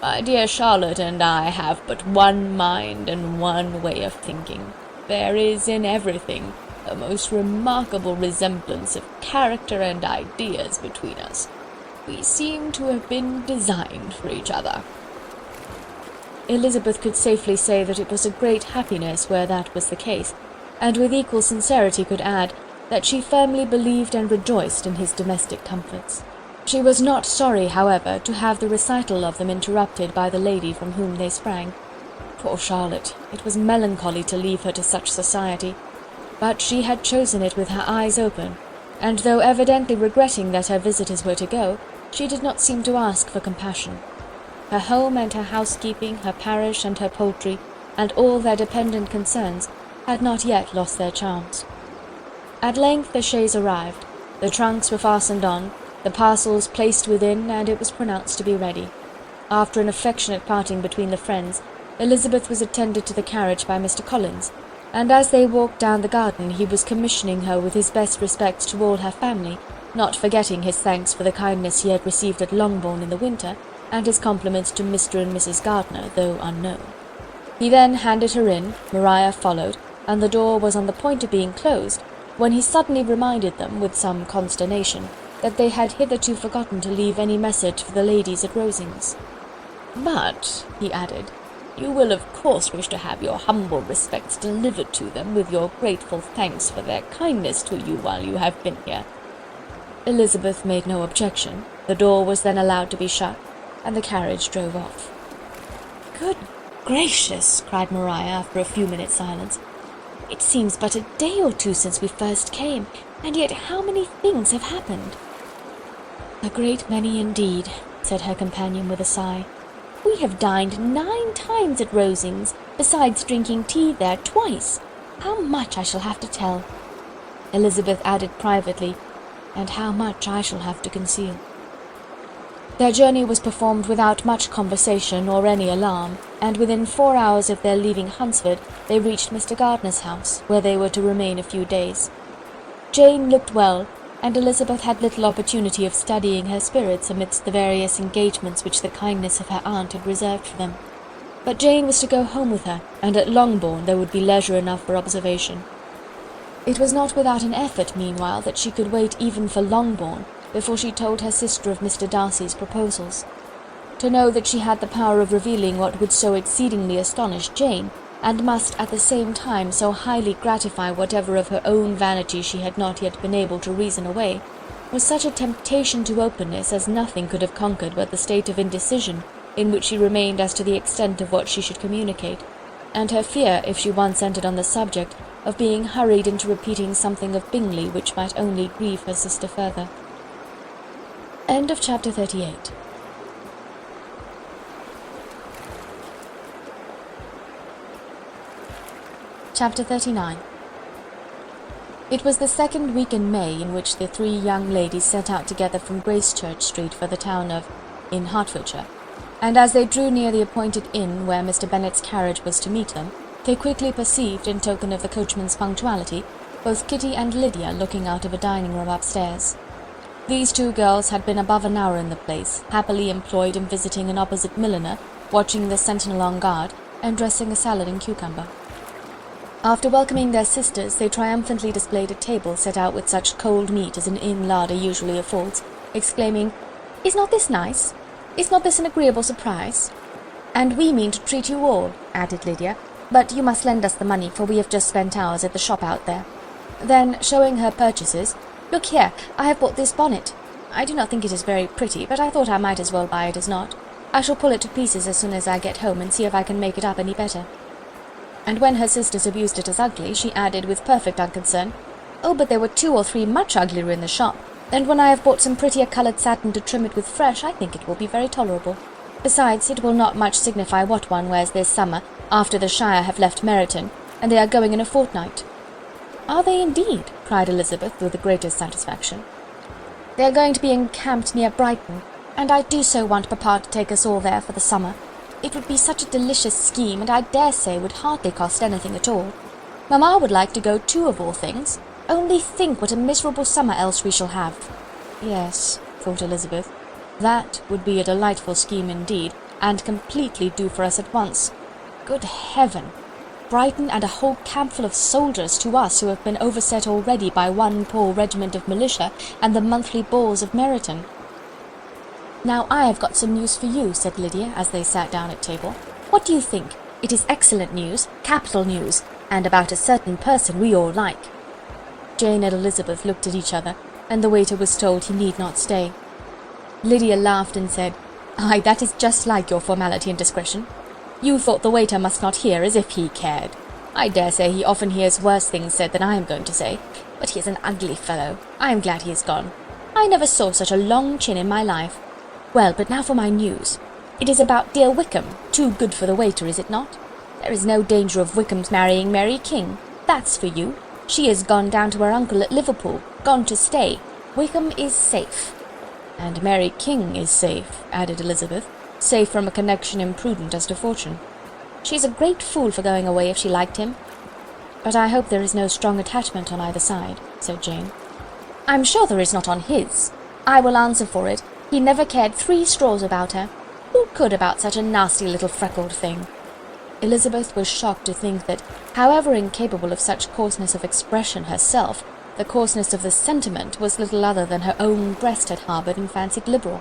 My dear Charlotte and I have but one mind and one way of thinking. There is in everything a most remarkable resemblance of character and ideas between us. We seem to have been designed for each other." Elizabeth could safely say that it was a great happiness where that was the case, and with equal sincerity could add that she firmly believed and rejoiced in his domestic comforts. She was not sorry, however, to have the recital of them interrupted by the lady from whom they sprang. Poor Charlotte! It was melancholy to leave her to such society, but she had chosen it with her eyes open, and though evidently regretting that her visitors were to go, she did not seem to ask for compassion. Her home and her housekeeping, her parish and her poultry, and all their dependent concerns, had not yet lost their charms. At length the chaise arrived, The trunks were fastened on, the parcels placed within, and it was pronounced to be ready. After an affectionate parting between the friends, Elizabeth was attended to the carriage by Mr. Collins, and as they walked down the garden he was commissioning her with his best respects to all her family, not forgetting his thanks for the kindness he had received at Longbourn in the winter, and his compliments to Mr. and Mrs. Gardiner, though unknown. He then handed her in, Maria followed, and the door was on the point of being closed, when he suddenly reminded them, with some consternation, that they had hitherto forgotten to leave any message for the ladies at Rosings. "But," he added, "you will of course wish to have your humble respects delivered to them, with your grateful thanks for their kindness to you while you have been here." Elizabeth made no objection. The door was then allowed to be shut, and the carriage drove off. "Good gracious!" cried Maria, after a few minutes' silence. "It seems but a day or two since we first came, and yet how many things have happened!" "A great many indeed," said her companion with a sigh. "We have dined 9 times at Rosings, besides drinking tea there twice. How much I shall have to tell!" Elizabeth added privately, "and how much I shall have to conceal." Their journey was performed without much conversation or any alarm, and within 4 hours of their leaving Hunsford they reached Mr. Gardiner's house, where they were to remain a few days. Jane looked well, and Elizabeth had little opportunity of studying her spirits amidst the various engagements which the kindness of her aunt had reserved for them. But Jane was to go home with her, and at Longbourn there would be leisure enough for observation. It was not without an effort, meanwhile, that she could wait even for Longbourn before she told her sister of Mr. Darcy's proposals. To know that she had the power of revealing what would so exceedingly astonish Jane, and must at the same time so highly gratify whatever of her own vanity she had not yet been able to reason away, was such a temptation to openness as nothing could have conquered but the state of indecision in which she remained as to the extent of what she should communicate, and her fear, if she once entered on the subject, of being hurried into repeating something of Bingley which might only grieve her sister further. End of chapter 38. Chapter 39. It was the second week in May in which the 3 young ladies set out together from Gracechurch Street for the town of in Hertfordshire, and as they drew near the appointed inn where Mr. Bennet's carriage was to meet them, they quickly perceived, in token of the coachman's punctuality, both Kitty and Lydia looking out of a dining-room upstairs. These 2 girls had been above an hour in the place, happily employed in visiting an opposite milliner, watching the sentinel on guard, and dressing a salad and cucumber. After welcoming their sisters, they triumphantly displayed a table set out with such cold meat as an inn larder usually affords, exclaiming, "Is not this nice? Is not this an agreeable surprise? And we mean to treat you all," added Lydia, "but you must lend us the money, for we have just spent ours at the shop out there." Then, showing her purchases, "Look here, I have bought this bonnet. I do not think it is very pretty, but I thought I might as well buy it as not. I shall pull it to pieces as soon as I get home, and see if I can make it up any better." And when her sisters abused it as ugly, she added with perfect unconcern, "Oh, but there were 2 or 3 much uglier in the shop, and when I have bought some prettier coloured satin to trim it with fresh, I think it will be very tolerable. Besides, it will not much signify what one wears this summer, after the Shire have left Meryton, and they are going in a fortnight." "Are they indeed?" cried Elizabeth with the greatest satisfaction. "They are going to be encamped near Brighton, and I do so want papa to take us all there for the summer. It would be such a delicious scheme, and I dare say would hardly cost anything at all. Mamma would like to go too, of all things. Only think what a miserable summer else we shall have." Yes, thought Elizabeth, that would be a delightful scheme indeed, and completely do for us at once. Good heaven! Brighton and a whole campful of soldiers to us who have been overset already by one poor regiment of militia and the monthly balls of Meryton. "Now I have got some news for you," said Lydia, as they sat down at table. "What do you think? It is excellent news, capital news, and about a certain person we all like." Jane and Elizabeth looked at each other, and the waiter was told he need not stay. Lydia laughed and said, "Aye, that is just like your formality and discretion. You thought the waiter must not hear, as if he cared. I dare say he often hears worse things said than I am going to say, but he is an ugly fellow. I am glad he is gone. I never saw such a long chin in my life. Well, but now for my news. It is about dear Wickham, too good for the waiter, is it not? There is no danger of Wickham's marrying Mary King. That's for you. She is gone down to her uncle at Liverpool, gone to stay. Wickham is safe." "And Mary King is safe," added Elizabeth, "safe from a connection imprudent as to fortune." "She's a great fool for going away if she liked him." "But I hope there is no strong attachment on either side," said Jane. "I'm sure there is not on his. I will answer for it, he never cared 3 straws about her. Who could about such a nasty little freckled thing?" Elizabeth was shocked to think that, however incapable of such coarseness of expression herself, the coarseness of the sentiment was little other than her own breast had harboured and fancied liberal.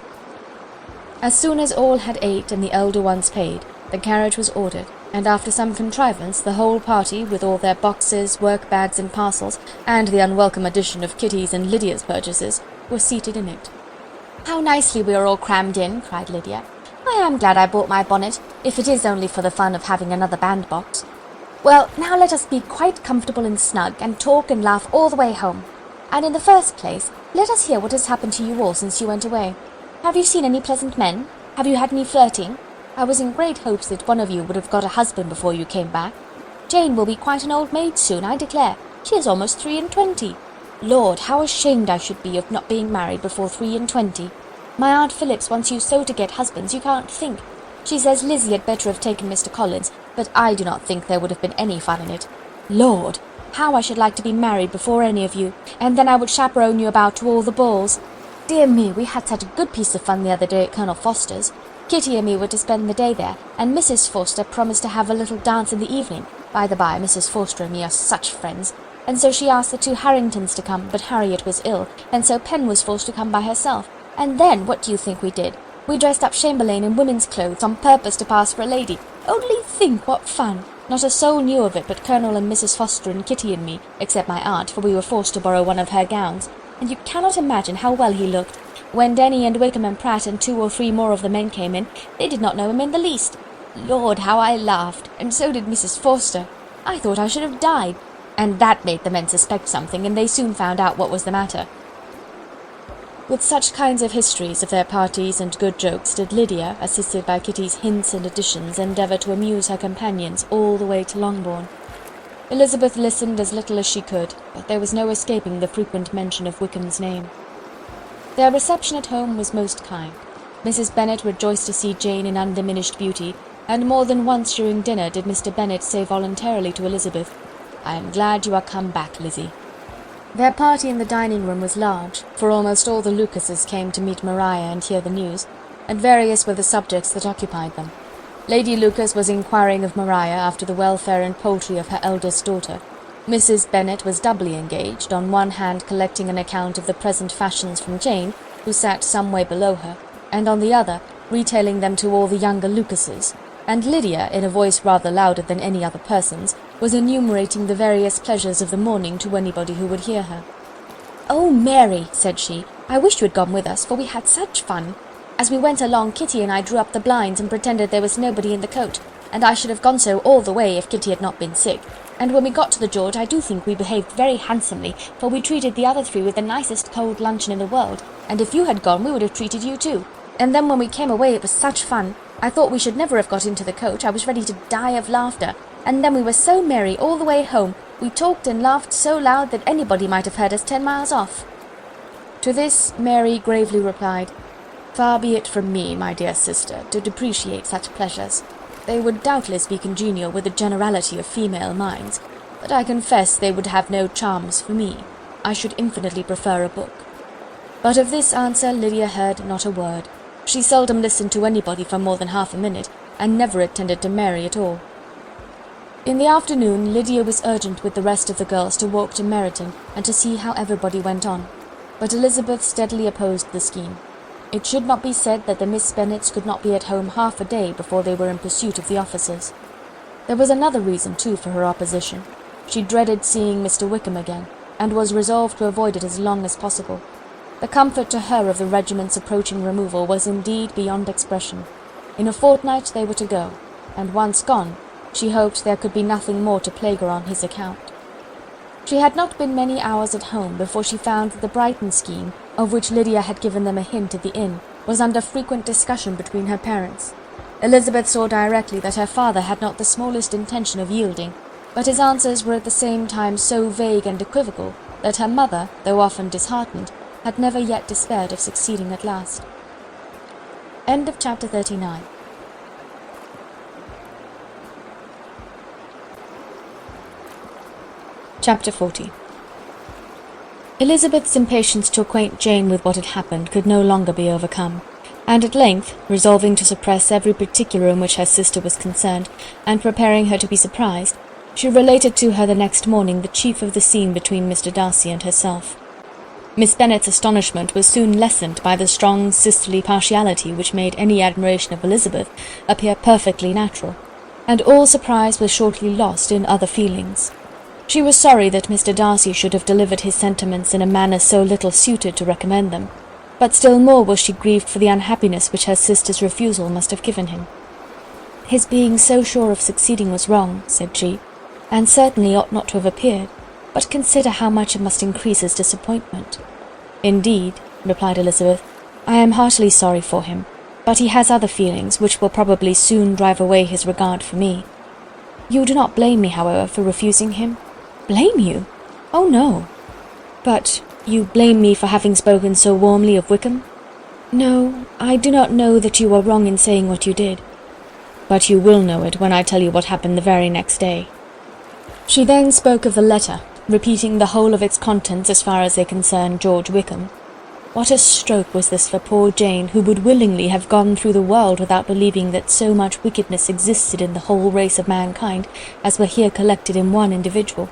As soon as all had ate and the elder ones paid, the carriage was ordered, and after some contrivance the whole party, with all their boxes, work-bags and parcels, and the unwelcome addition of Kitty's and Lydia's purchases, were seated in it. "How nicely we are all crammed in," cried Lydia. "I am glad I bought my bonnet, if it is only for the fun of having another bandbox. Well, now let us be quite comfortable and snug, and talk and laugh all the way home. And in the first place, let us hear what has happened to you all since you went away. Have you seen any pleasant men? Have you had any flirting? I was in great hopes that one of you would have got a husband before you came back. Jane will be quite an old maid soon, I declare. She is almost 23. Lord, how ashamed I should be of not being married before 23. My Aunt Phillips wants you so to get husbands you can't think. She says Lizzie had better have taken Mr. Collins, but I do not think there would have been any fun in it. Lord, how I should like to be married before any of you, and then I would chaperone you about to all the balls. Dear me, we had such a good piece of fun the other day at Colonel Foster's. Kitty and me were to spend the day there, and Mrs. Forster promised to have a little dance in the evening. By the by, Mrs. Forster and me are such friends, and so she asked the 2 Harringtons to come, but Harriet was ill, and so Pen was forced to come by herself. And then, what do you think we did? We dressed up Chamberlain in women's clothes on purpose to pass for a lady. Only think what fun! Not a soul knew of it but Colonel and Mrs. Foster and Kitty and me, except my aunt, for we were forced to borrow one of her gowns, and you cannot imagine how well he looked. When Denny and Wickham and Pratt and 2 or 3 more of the men came in, they did not know him in the least. Lord, how I laughed, and so did Mrs. Forster. I thought I should have died, and that made the men suspect something, and they soon found out what was the matter. With such kinds of histories of their parties and good jokes did Lydia, assisted by Kitty's hints and additions, endeavour to amuse her companions all the way to Longbourn. Elizabeth listened as little as she could, but there was no escaping the frequent mention of Wickham's name. Their reception at home was most kind. Mrs. Bennet rejoiced to see Jane in undiminished beauty, and more than once during dinner did Mr. Bennet say voluntarily to Elizabeth, "I am glad you are come back, Lizzie." Their party in the dining-room was large, for almost all the Lucases came to meet Maria and hear the news, and various were the subjects that occupied them. Lady Lucas was inquiring of Maria after the welfare and poultry of her eldest daughter. Mrs. Bennet was doubly engaged, on one hand collecting an account of the present fashions from Jane, who sat some way below her, and on the other retailing them to all the younger Lucases, and Lydia, in a voice rather louder than any other person's, was enumerating the various pleasures of the morning to anybody who would hear her. "Oh, Mary," said she, "I wish you had gone with us, for we had such fun. As we went along, Kitty and I drew up the blinds and pretended there was nobody in the coach, and I should have gone so all the way if Kitty had not been sick. And when we got to the George, I do think we behaved very handsomely, for we treated the other 3 with the nicest cold luncheon in the world, and if you had gone we would have treated you too. And then when we came away it was such fun. I thought we should never have got into the coach. I was ready to die of laughter, and then we were so merry all the way home. We talked and laughed so loud that anybody might have heard us 10 miles off." To this Mary gravely replied, "Far be it from me, my dear sister, to depreciate such pleasures. They would doubtless be congenial with the generality of female minds, but I confess they would have no charms for me. I should infinitely prefer a book." But of this answer Lydia heard not a word. She seldom listened to anybody for more than half a minute, and never attended to Mary at all. In the afternoon Lydia was urgent with the rest of the girls to walk to Meryton, and to see how everybody went on, but Elizabeth steadily opposed the scheme. It should not be said that the Miss Bennets could not be at home half a day before they were in pursuit of the officers. There was another reason, too, for her opposition. She dreaded seeing Mr. Wickham again, and was resolved to avoid it as long as possible. The comfort to her of the regiment's approaching removal was indeed beyond expression. In a fortnight they were to go, and once gone, she hoped there could be nothing more to plague her on his account. She had not been many hours at home before she found that the Brighton scheme, of which Lydia had given them a hint at the inn, was under frequent discussion between her parents. Elizabeth saw directly that her father had not the smallest intention of yielding, but his answers were at the same time so vague and equivocal that her mother, though often disheartened, had never yet despaired of succeeding at last. End of chapter 39. Chapter 40. Elizabeth's impatience to acquaint Jane with what had happened could no longer be overcome, and at length, resolving to suppress every particular in which her sister was concerned, and preparing her to be surprised, she related to her the next morning the chief of the scene between Mr. Darcy and herself. Miss Bennet's astonishment was soon lessened by the strong sisterly partiality which made any admiration of Elizabeth appear perfectly natural, and all surprise was shortly lost in other feelings. She was sorry that Mr. Darcy should have delivered his sentiments in a manner so little suited to recommend them, but still more was she grieved for the unhappiness which her sister's refusal must have given him. "His being so sure of succeeding was wrong," said she, "and certainly ought not to have appeared, but consider how much it must increase his disappointment." "Indeed," replied Elizabeth, "I am heartily sorry for him, but he has other feelings, which will probably soon drive away his regard for me. You do not blame me, however, for refusing him?" "Blame you? Oh, no." "But you blame me for having spoken so warmly of Wickham?" "No, I do not know that you were wrong in saying what you did." "But you will know it when I tell you what happened the very next day." She then spoke of the letter, repeating the whole of its contents as far as they concerned George Wickham. What a stroke was this for poor Jane, who would willingly have gone through the world without believing that so much wickedness existed in the whole race of mankind as were here collected in one individual.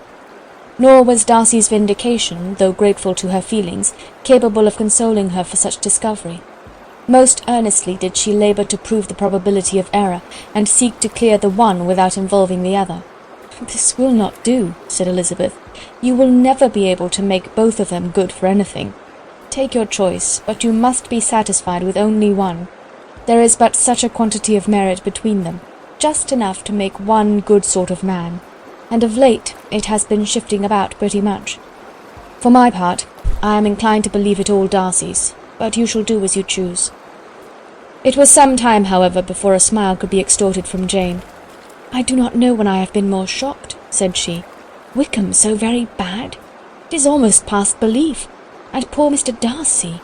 Nor was Darcy's vindication, though grateful to her feelings, capable of consoling her for such discovery. Most earnestly did she labour to prove the probability of error, and seek to clear the one without involving the other. "This will not do," said Elizabeth. "You will never be able to make both of them good for anything. Take your choice, but you must be satisfied with only one. There is but such a quantity of merit between them, just enough to make one good sort of man, and of late it has been shifting about pretty much. For my part, I am inclined to believe it all Darcy's, but you shall do as you choose." It was some time, however, before a smile could be extorted from Jane. "I do not know when I have been more shocked," said she. "Wickham so very bad? It is almost past belief. And poor Mr. Darcy!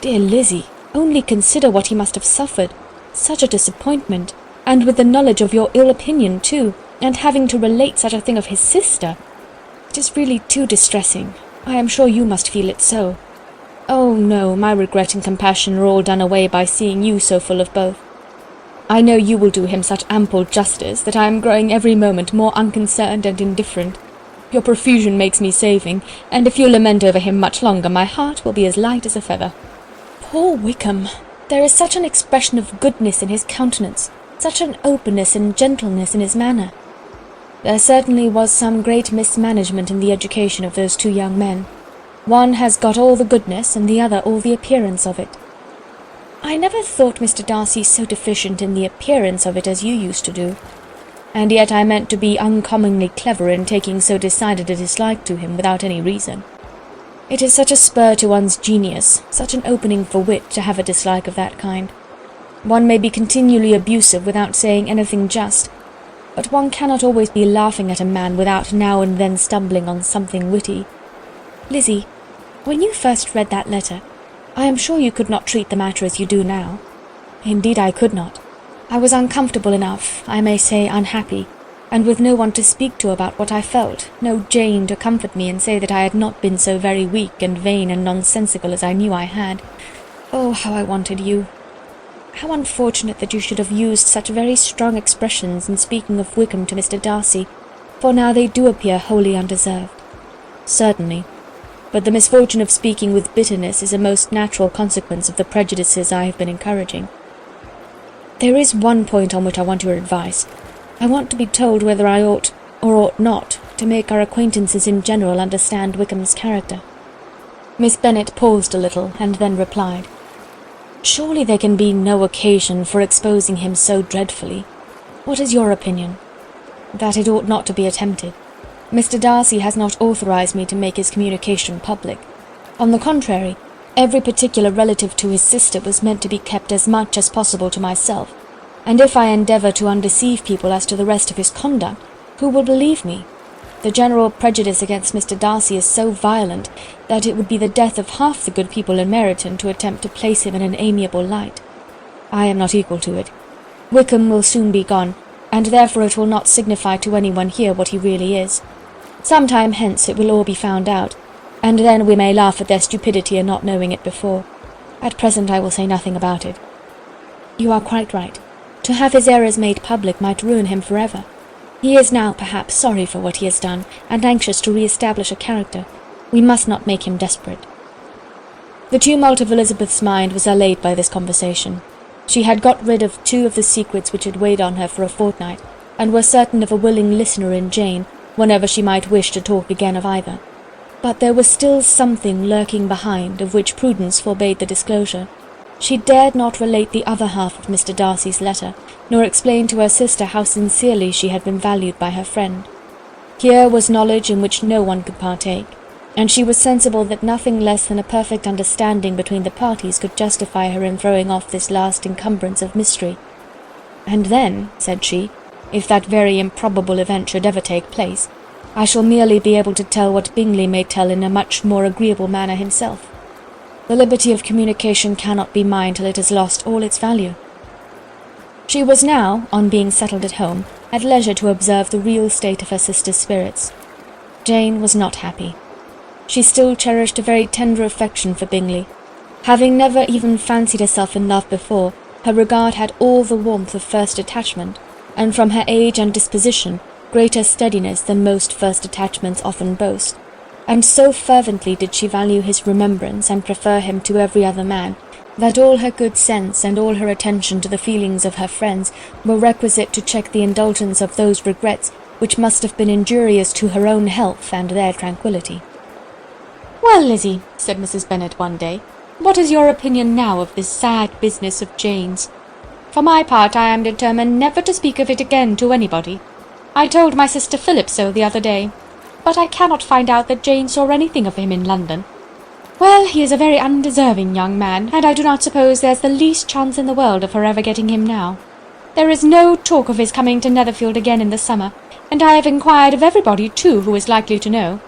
Dear Lizzie, only consider what he must have suffered. Such a disappointment, and with the knowledge of your ill opinion too, and having to relate such a thing of his sister. It is really too distressing. I am sure you must feel it so." "Oh, no, my regret and compassion are all done away by seeing you so full of both. I know you will do him such ample justice, that I am growing every moment more unconcerned and indifferent. Your profusion makes me saving, and if you lament over him much longer, my heart will be as light as a feather." "Poor Wickham! There is such an expression of goodness in his countenance, such an openness and gentleness in his manner." "There certainly was some great mismanagement in the education of those two young men. One has got all the goodness, and the other all the appearance of it." "I never thought Mr. Darcy so deficient in the appearance of it as you used to do. And yet I meant to be uncommonly clever in taking so decided a dislike to him without any reason. It is such a spur to one's genius, such an opening for wit, to have a dislike of that kind. One may be continually abusive without saying anything just, but one cannot always be laughing at a man without now and then stumbling on something witty. Lizzie, when you first read that letter, I am sure you could not treat the matter as you do now." "Indeed I could not. I was uncomfortable enough, I may say unhappy, and with no one to speak to about what I felt, no Jane to comfort me and say that I had not been so very weak and vain and nonsensical as I knew I had. Oh, how I wanted you! How unfortunate that you should have used such very strong expressions in speaking of Wickham to Mr. Darcy, for now they do appear wholly undeserved." "Certainly, but the misfortune of speaking with bitterness is a most natural consequence of the prejudices I have been encouraging. There is one point on which I want your advice. I want to be told whether I ought, or ought not, to make our acquaintances in general understand Wickham's character." Miss Bennet paused a little, and then replied, "Surely there can be no occasion for exposing him so dreadfully. What is your opinion?" "That it ought not to be attempted. Mr. Darcy has not authorized me to make his communication public. On the contrary, every particular relative to his sister was meant to be kept as much as possible to myself, and if I endeavour to undeceive people as to the rest of his conduct, who will believe me? The general prejudice against Mr. Darcy is so violent that it would be the death of half the good people in Meryton to attempt to place him in an amiable light. I am not equal to it. Wickham will soon be gone, and therefore it will not signify to anyone here what he really is. Some time hence it will all be found out, and then we may laugh at their stupidity in not knowing it before. At present I will say nothing about it. You are quite right. To have his errors made public might ruin him forever. He is now, perhaps, sorry for what he has done, and anxious to re-establish a character. We must not make him desperate. The tumult of Elizabeth's mind was allayed by this conversation. She had got rid of 2 of the secrets which had weighed on her for a fortnight, and was certain of a willing listener in Jane, whenever she might wish to talk again of either. But there was still something lurking behind, of which prudence forbade the disclosure. She dared not relate the other half of Mr. Darcy's letter, nor explain to her sister how sincerely she had been valued by her friend. Here was knowledge in which no one could partake, and she was sensible that nothing less than a perfect understanding between the parties could justify her in throwing off this last encumbrance of mystery. "And then," said she, "if that very improbable event should ever take place, I shall merely be able to tell what Bingley may tell in a much more agreeable manner himself. The liberty of communication cannot be mine till it has lost all its value." She was now, on being settled at home, at leisure to observe the real state of her sister's spirits. Jane was not happy. She still cherished a very tender affection for Bingley. Having never even fancied herself in love before, her regard had all the warmth of first attachment, and from her age and disposition, greater steadiness than most first attachments often boast. And so fervently did she value his remembrance and prefer him to every other man, that all her good sense and all her attention to the feelings of her friends were requisite to check the indulgence of those regrets which must have been injurious to her own health and their tranquillity. "Well, Lizzie," said Mrs. Bennet one day, "what is your opinion now of this sad business of Jane's? For my part, I am determined never to speak of it again to anybody. I told my sister Philip so the other day, but I cannot find out that Jane saw anything of him in London. Well, he is a very undeserving young man, and I do not suppose there's the least chance in the world of her ever getting him now. There is no talk of his coming to Netherfield again in the summer, and I have inquired of everybody, too, who is likely to know."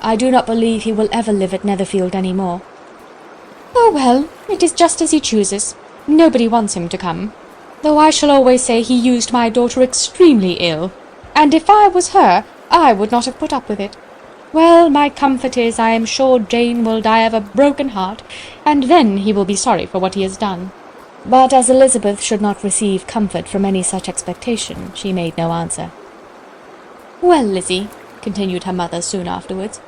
"I do not believe he will ever live at Netherfield any more." "Oh, well, it is just as he chooses. Nobody wants him to come, though I shall always say he used my daughter extremely ill, and if I was her, I would not have put up with it. Well, my comfort is, I am sure Jane will die of a broken heart, and then he will be sorry for what he has done." But as Elizabeth should not receive comfort from any such expectation, she made no answer. "Well, Lizzie," continued her mother soon afterwards,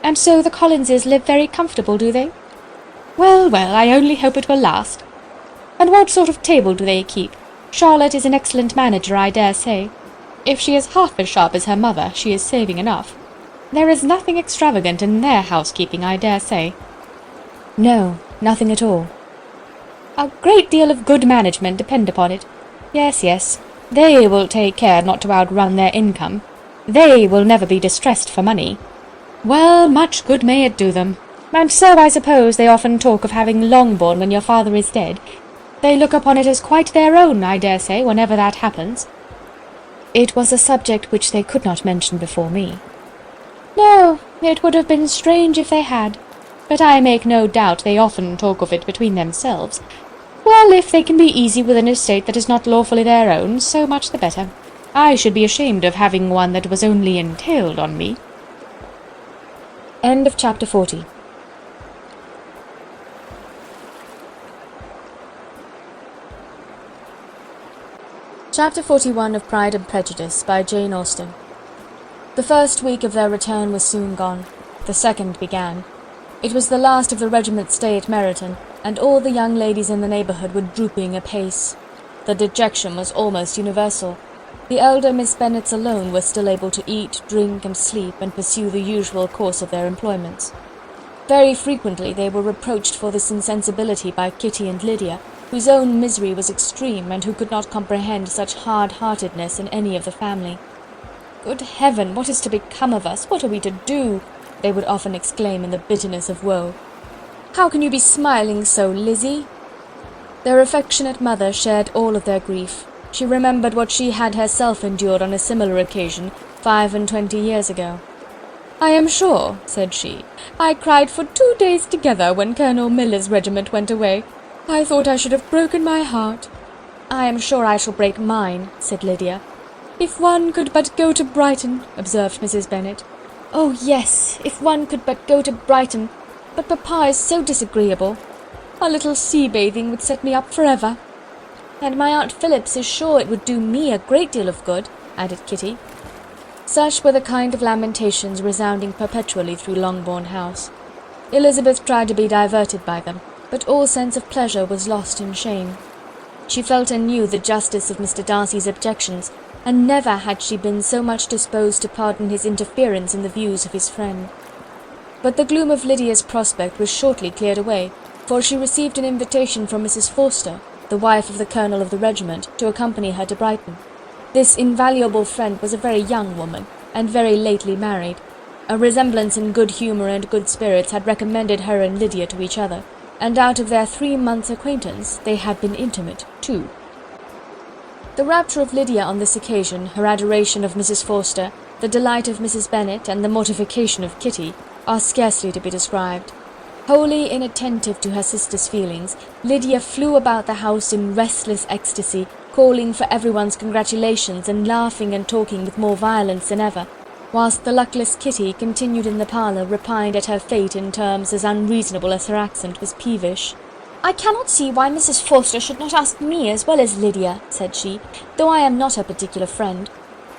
"and so the Collinses live very comfortable, do they?" "Well, well, I only hope it will last." "And what sort of table do they keep? Charlotte is an excellent manager, I dare say. If she is half as sharp as her mother, she is saving enough. There is nothing extravagant in their housekeeping, I dare say." "No, nothing at all." "A great deal of good management, depend upon it. Yes, yes, they will take care not to outrun their income. They will never be distressed for money. Well, much good may it do them. And so I suppose they often talk of having Longbourn when your father is dead. They look upon it as quite their own, I dare say, whenever that happens." "It was a subject which they could not mention before me." "No, it would have been strange if they had, but I make no doubt they often talk of it between themselves. Well, if they can be easy with an estate that is not lawfully their own, so much the better. I should be ashamed of having one that was only entailed on me." End of chapter 40. Chapter 41 of Pride and Prejudice by Jane Austen. The first week of their return was soon gone. The second began. It was the last of the regiment's stay at Meryton, and all the young ladies in the neighbourhood were drooping apace. The dejection was almost universal. The elder Miss Bennets alone were still able to eat, drink, and sleep, and pursue the usual course of their employments. Very frequently they were reproached for this insensibility by Kitty and Lydia, whose own misery was extreme, and who could not comprehend such hard-heartedness in any of the family. "Good heaven, what is to become of us? What are we to do?" they would often exclaim in the bitterness of woe. "How can you be smiling so, Lizzie?" Their affectionate mother shared all of their grief. She remembered what she had herself endured on a similar occasion, 25 years ago. "I am sure," said she, "I cried for 2 days together when Colonel Miller's regiment went away. I thought I should have broken my heart." "I am sure I shall break mine," said Lydia. "If one could but go to Brighton," observed Mrs. Bennet. "Oh yes, if one could but go to Brighton, but papa is so disagreeable. A little sea-bathing would set me up for ever." "And my Aunt Phillips is sure it would do me a great deal of good," added Kitty. Such were the kind of lamentations resounding perpetually through Longbourn House. Elizabeth tried to be diverted by them, but all sense of pleasure was lost in shame. She felt anew the justice of Mr. Darcy's objections, and never had she been so much disposed to pardon his interference in the views of his friend. But the gloom of Lydia's prospect was shortly cleared away, for she received an invitation from Mrs. Forster, the wife of the colonel of the regiment, to accompany her to Brighton. This invaluable friend was a very young woman, and very lately married. A resemblance in good humour and good spirits had recommended her and Lydia to each other, and out of their 3 months' acquaintance they had been intimate too. The rapture of Lydia on this occasion, her adoration of Mrs. Forster, the delight of Mrs. Bennet, and the mortification of Kitty, are scarcely to be described. Wholly inattentive to her sister's feelings, Lydia flew about the house in restless ecstasy, calling for everyone's congratulations, and laughing and talking with more violence than ever, whilst the luckless Kitty continued in the parlour, repined at her fate in terms as unreasonable as her accent was peevish. "I cannot see why Mrs. Forster should not ask me as well as Lydia," said she, "though I am not her particular friend.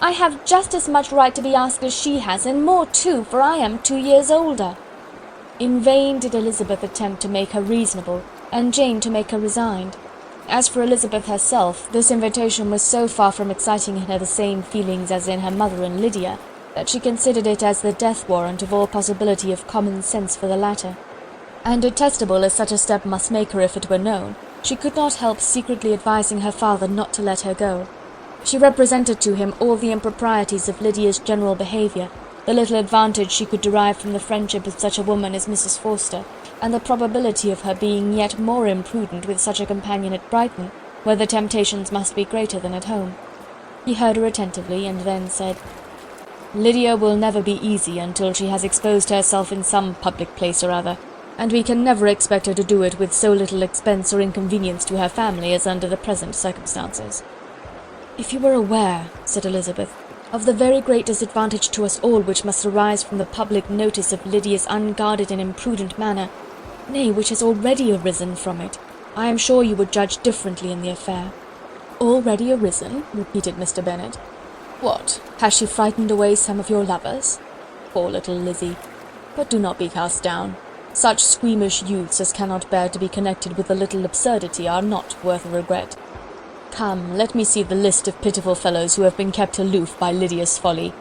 I have just as much right to be asked as she has, and more too, for I am 2 years older." In vain did Elizabeth attempt to make her reasonable, and Jane to make her resigned. As for Elizabeth herself, this invitation was so far from exciting in her the same feelings as in her mother and Lydia, that she considered it as the death warrant of all possibility of common sense for the latter. And detestable as such a step must make her if it were known, she could not help secretly advising her father not to let her go. She represented to him all the improprieties of Lydia's general behaviour, the little advantage she could derive from the friendship of such a woman as Mrs. Forster, and the probability of her being yet more imprudent with such a companion at Brighton, where the temptations must be greater than at home. He heard her attentively, and then said, "Lydia will never be easy until she has exposed herself in some public place or other, and we can never expect her to do it with so little expense or inconvenience to her family as under the present circumstances." "If you were aware," said Elizabeth, "of the very great disadvantage to us all which must arise from the public notice of Lydia's unguarded and imprudent manner, nay, which has already arisen from it, I am sure you would judge differently in the affair." "Already arisen?" repeated Mr. Bennet. "What, has she frightened away some of your lovers? Poor little Lizzie! But do not be cast down. Such squeamish youths as cannot bear to be connected with a little absurdity are not worth a regret. Come, let me see the list of pitiful fellows who have been kept aloof by Lydia's folly."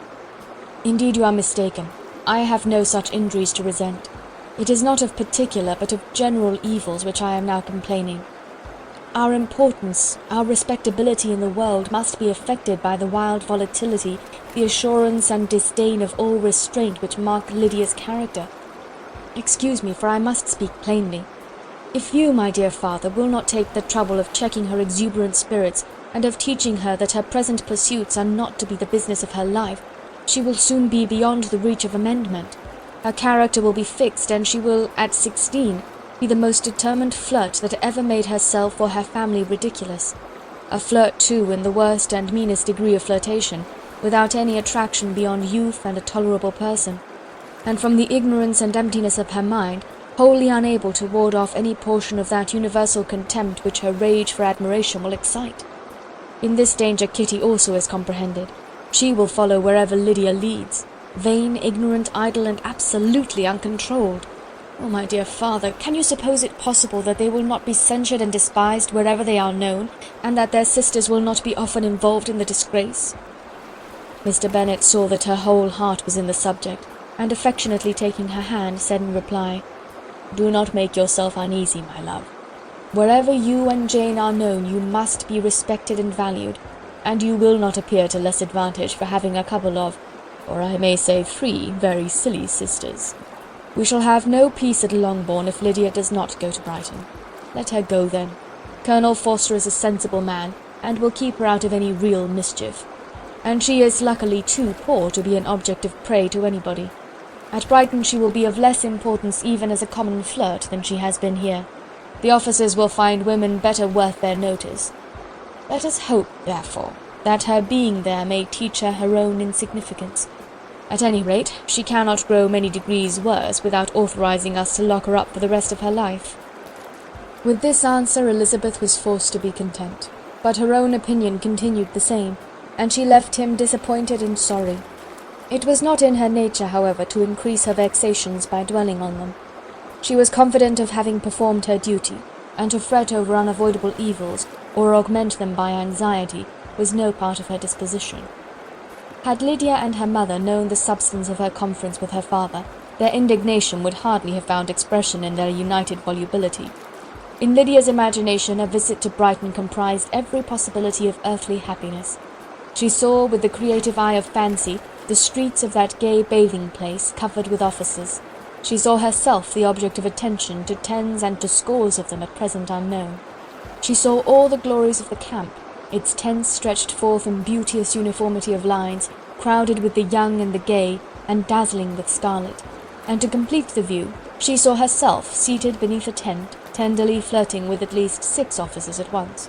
"Indeed you are mistaken. I have no such injuries to resent. It is not of particular, but of general evils which I am now complaining. Our importance, our respectability in the world must be affected by the wild volatility, the assurance and disdain of all restraint which mark Lydia's character. Excuse me, for I must speak plainly. If you, my dear father, will not take the trouble of checking her exuberant spirits, and of teaching her that her present pursuits are not to be the business of her life, she will soon be beyond the reach of amendment. Her character will be fixed, and she will, at 16, be the most determined flirt that ever made herself or her family ridiculous. A flirt, too, in the worst and meanest degree of flirtation, without any attraction beyond youth and a tolerable person, and from the ignorance and emptiness of her mind, wholly unable to ward off any portion of that universal contempt which her rage for admiration will excite. In this danger Kitty also is comprehended. She will follow wherever Lydia leads, vain, ignorant, idle, and absolutely uncontrolled. Oh, my dear father, can you suppose it possible that they will not be censured and despised wherever they are known, and that their sisters will not be often involved in the disgrace?" Mr. Bennet saw that her whole heart was in the subject, and affectionately taking her hand, said in reply, "Do not make yourself uneasy, my love. Wherever you and Jane are known, you must be respected and valued, and you will not appear to less advantage for having a couple of, or I may say 3, very silly sisters. We shall have no peace at Longbourn if Lydia does not go to Brighton. Let her go then. Colonel Forster is a sensible man, and will keep her out of any real mischief. and she is luckily too poor to be an object of prey to anybody. At Brighton she will be of less importance even as a common flirt than she has been here. The officers will find women better worth their notice. Let us hope, therefore, that her being there may teach her her own insignificance. At any rate, she cannot grow many degrees worse without authorizing us to lock her up for the rest of her life." With this answer Elizabeth was forced to be content, but her own opinion continued the same, and she left him disappointed and sorry. It was not in her nature, however, to increase her vexations by dwelling on them. She was confident of having performed her duty, and to fret over unavoidable evils, or augment them by anxiety, was no part of her disposition. Had Lydia and her mother known the substance of her conference with her father, their indignation would hardly have found expression in their united volubility. In Lydia's imagination a visit to Brighton comprised every possibility of earthly happiness. She saw, with the creative eye of fancy, the streets of that gay bathing-place covered with officers. She saw herself the object of attention to tens and to scores of them at present unknown. She saw all the glories of the camp, its tents stretched forth in beauteous uniformity of lines, crowded with the young and the gay, and dazzling with scarlet. And to complete the view, she saw herself seated beneath a tent, tenderly flirting with at least 6 officers at once.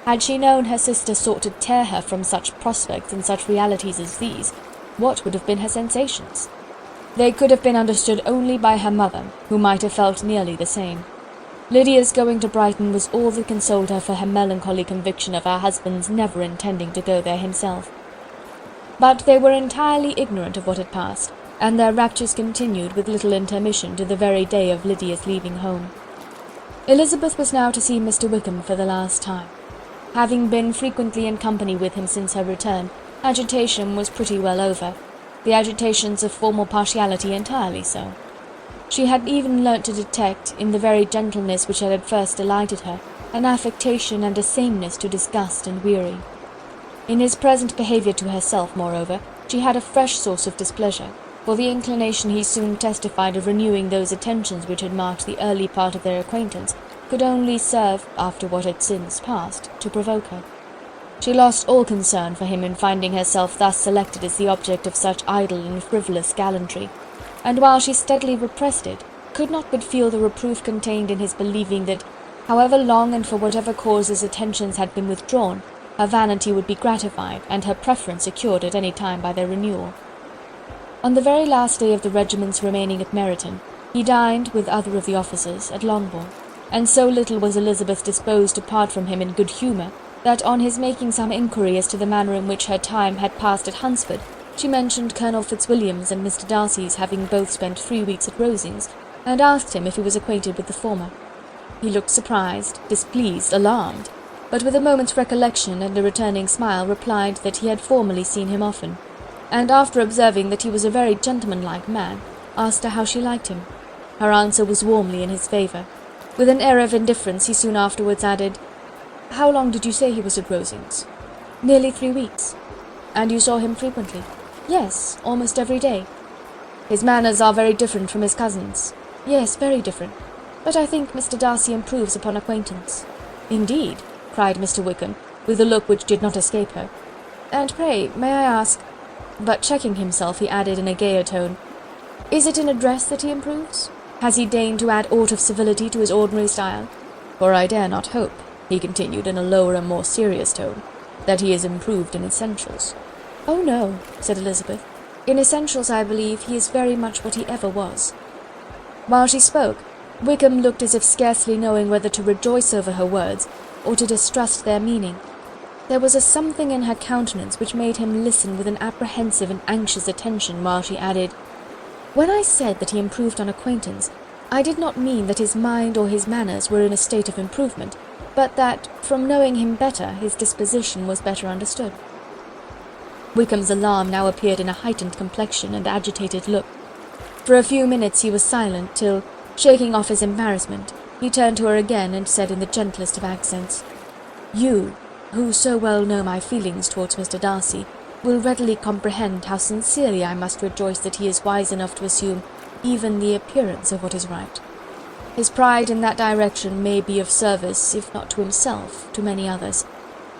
Had she known her sister sought to tear her from such prospects and such realities as these, what would have been her sensations? They could have been understood only by her mother, who might have felt nearly the same. Lydia's going to Brighton was all that consoled her for her melancholy conviction of her husband's never intending to go there himself. But they were entirely ignorant of what had passed, and their raptures continued with little intermission to the very day of Lydia's leaving home. Elizabeth was now to see Mr. Wickham for the last time. Having been frequently in company with him since her return, agitation was pretty well over, the agitations of formal partiality entirely so. She had even learnt to detect, in the very gentleness which had at first delighted her, an affectation and a sameness to disgust and weary. In his present behaviour to herself, moreover, she had a fresh source of displeasure, for the inclination he soon testified of renewing those attentions which had marked the early part of their acquaintance could only serve, after what had since passed, to provoke her. She lost all concern for him in finding herself thus selected as the object of such idle and frivolous gallantry, and while she steadily repressed it, could not but feel the reproof contained in his believing that, however long and for whatever cause his attentions had been withdrawn, her vanity would be gratified, and her preference secured at any time by their renewal. On the very last day of the regiment's remaining at Meryton, he dined, with other of the officers, at Longbourn, and so little was Elizabeth disposed to part from him in good humour, that on his making some inquiry as to the manner in which her time had passed at Hunsford, she mentioned Colonel Fitzwilliam's and Mr. Darcy's having both spent 3 weeks at Rosings, and asked him if he was acquainted with the former. He looked surprised, displeased, alarmed, but with a moment's recollection and a returning smile replied that he had formerly seen him often, and after observing that he was a very gentlemanlike man, asked her how she liked him. Her answer was warmly in his favour. With an air of indifference he soon afterwards added, "How long did you say he was at Rosings?" "Nearly 3 weeks." "And you saw him frequently?" "Yes, almost every day." "His manners are very different from his cousin's." "Yes, very different. But I think Mr. Darcy improves upon acquaintance." "Indeed?" cried Mr. Wickham, with a look which did not escape her. "And pray, may I ask—" But checking himself, he added in a gayer tone, "Is it in address that he improves? Has he deigned to add aught of civility to his ordinary style? For I dare not hope," he continued in a lower and more serious tone, "that he is improved in essentials." "Oh no," said Elizabeth. "In essentials, I believe, he is very much what he ever was." While she spoke, Wickham looked as if scarcely knowing whether to rejoice over her words, or to distrust their meaning. There was a something in her countenance which made him listen with an apprehensive and anxious attention, while she added, "When I said that he improved on acquaintance, I did not mean that his mind or his manners were in a state of improvement, but that, from knowing him better, his disposition was better understood." Wickham's alarm now appeared in a heightened complexion and agitated look. For a few minutes he was silent, till, shaking off his embarrassment, he turned to her again and said in the gentlest of accents, "You, who so well know my feelings towards Mr. Darcy, will readily comprehend how sincerely I must rejoice that he is wise enough to assume even the appearance of what is right. His pride in that direction may be of service, if not to himself, to many others.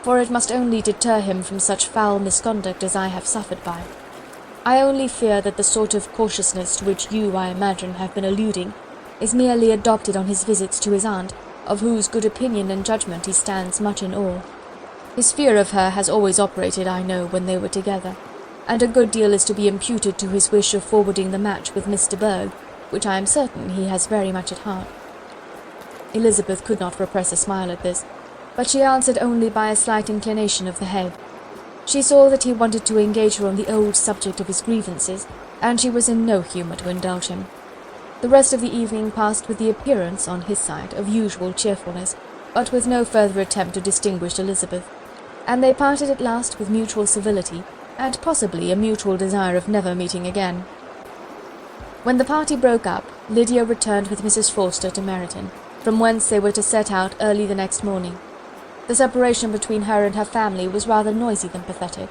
for it must only deter him from such foul misconduct as I have suffered by. I only fear that the sort of cautiousness to which you, I imagine, have been alluding, is merely adopted on his visits to his aunt, of whose good opinion and judgment he stands much in awe. His fear of her has always operated, I know, when they were together, and a good deal is to be imputed to his wish of forwarding the match with Miss de Bourgh, which I am certain he has very much at heart." Elizabeth could not repress a smile at this, but she answered only by a slight inclination of the head. She saw that he wanted to engage her on the old subject of his grievances, and she was in no humour to indulge him. The rest of the evening passed with the appearance, on his side, of usual cheerfulness, but with no further attempt to distinguish Elizabeth, and they parted at last with mutual civility, and possibly a mutual desire of never meeting again. When the party broke up, Lydia returned with Mrs. Forster to Meryton, from whence they were to set out early the next morning. The separation between her and her family was rather noisy than pathetic.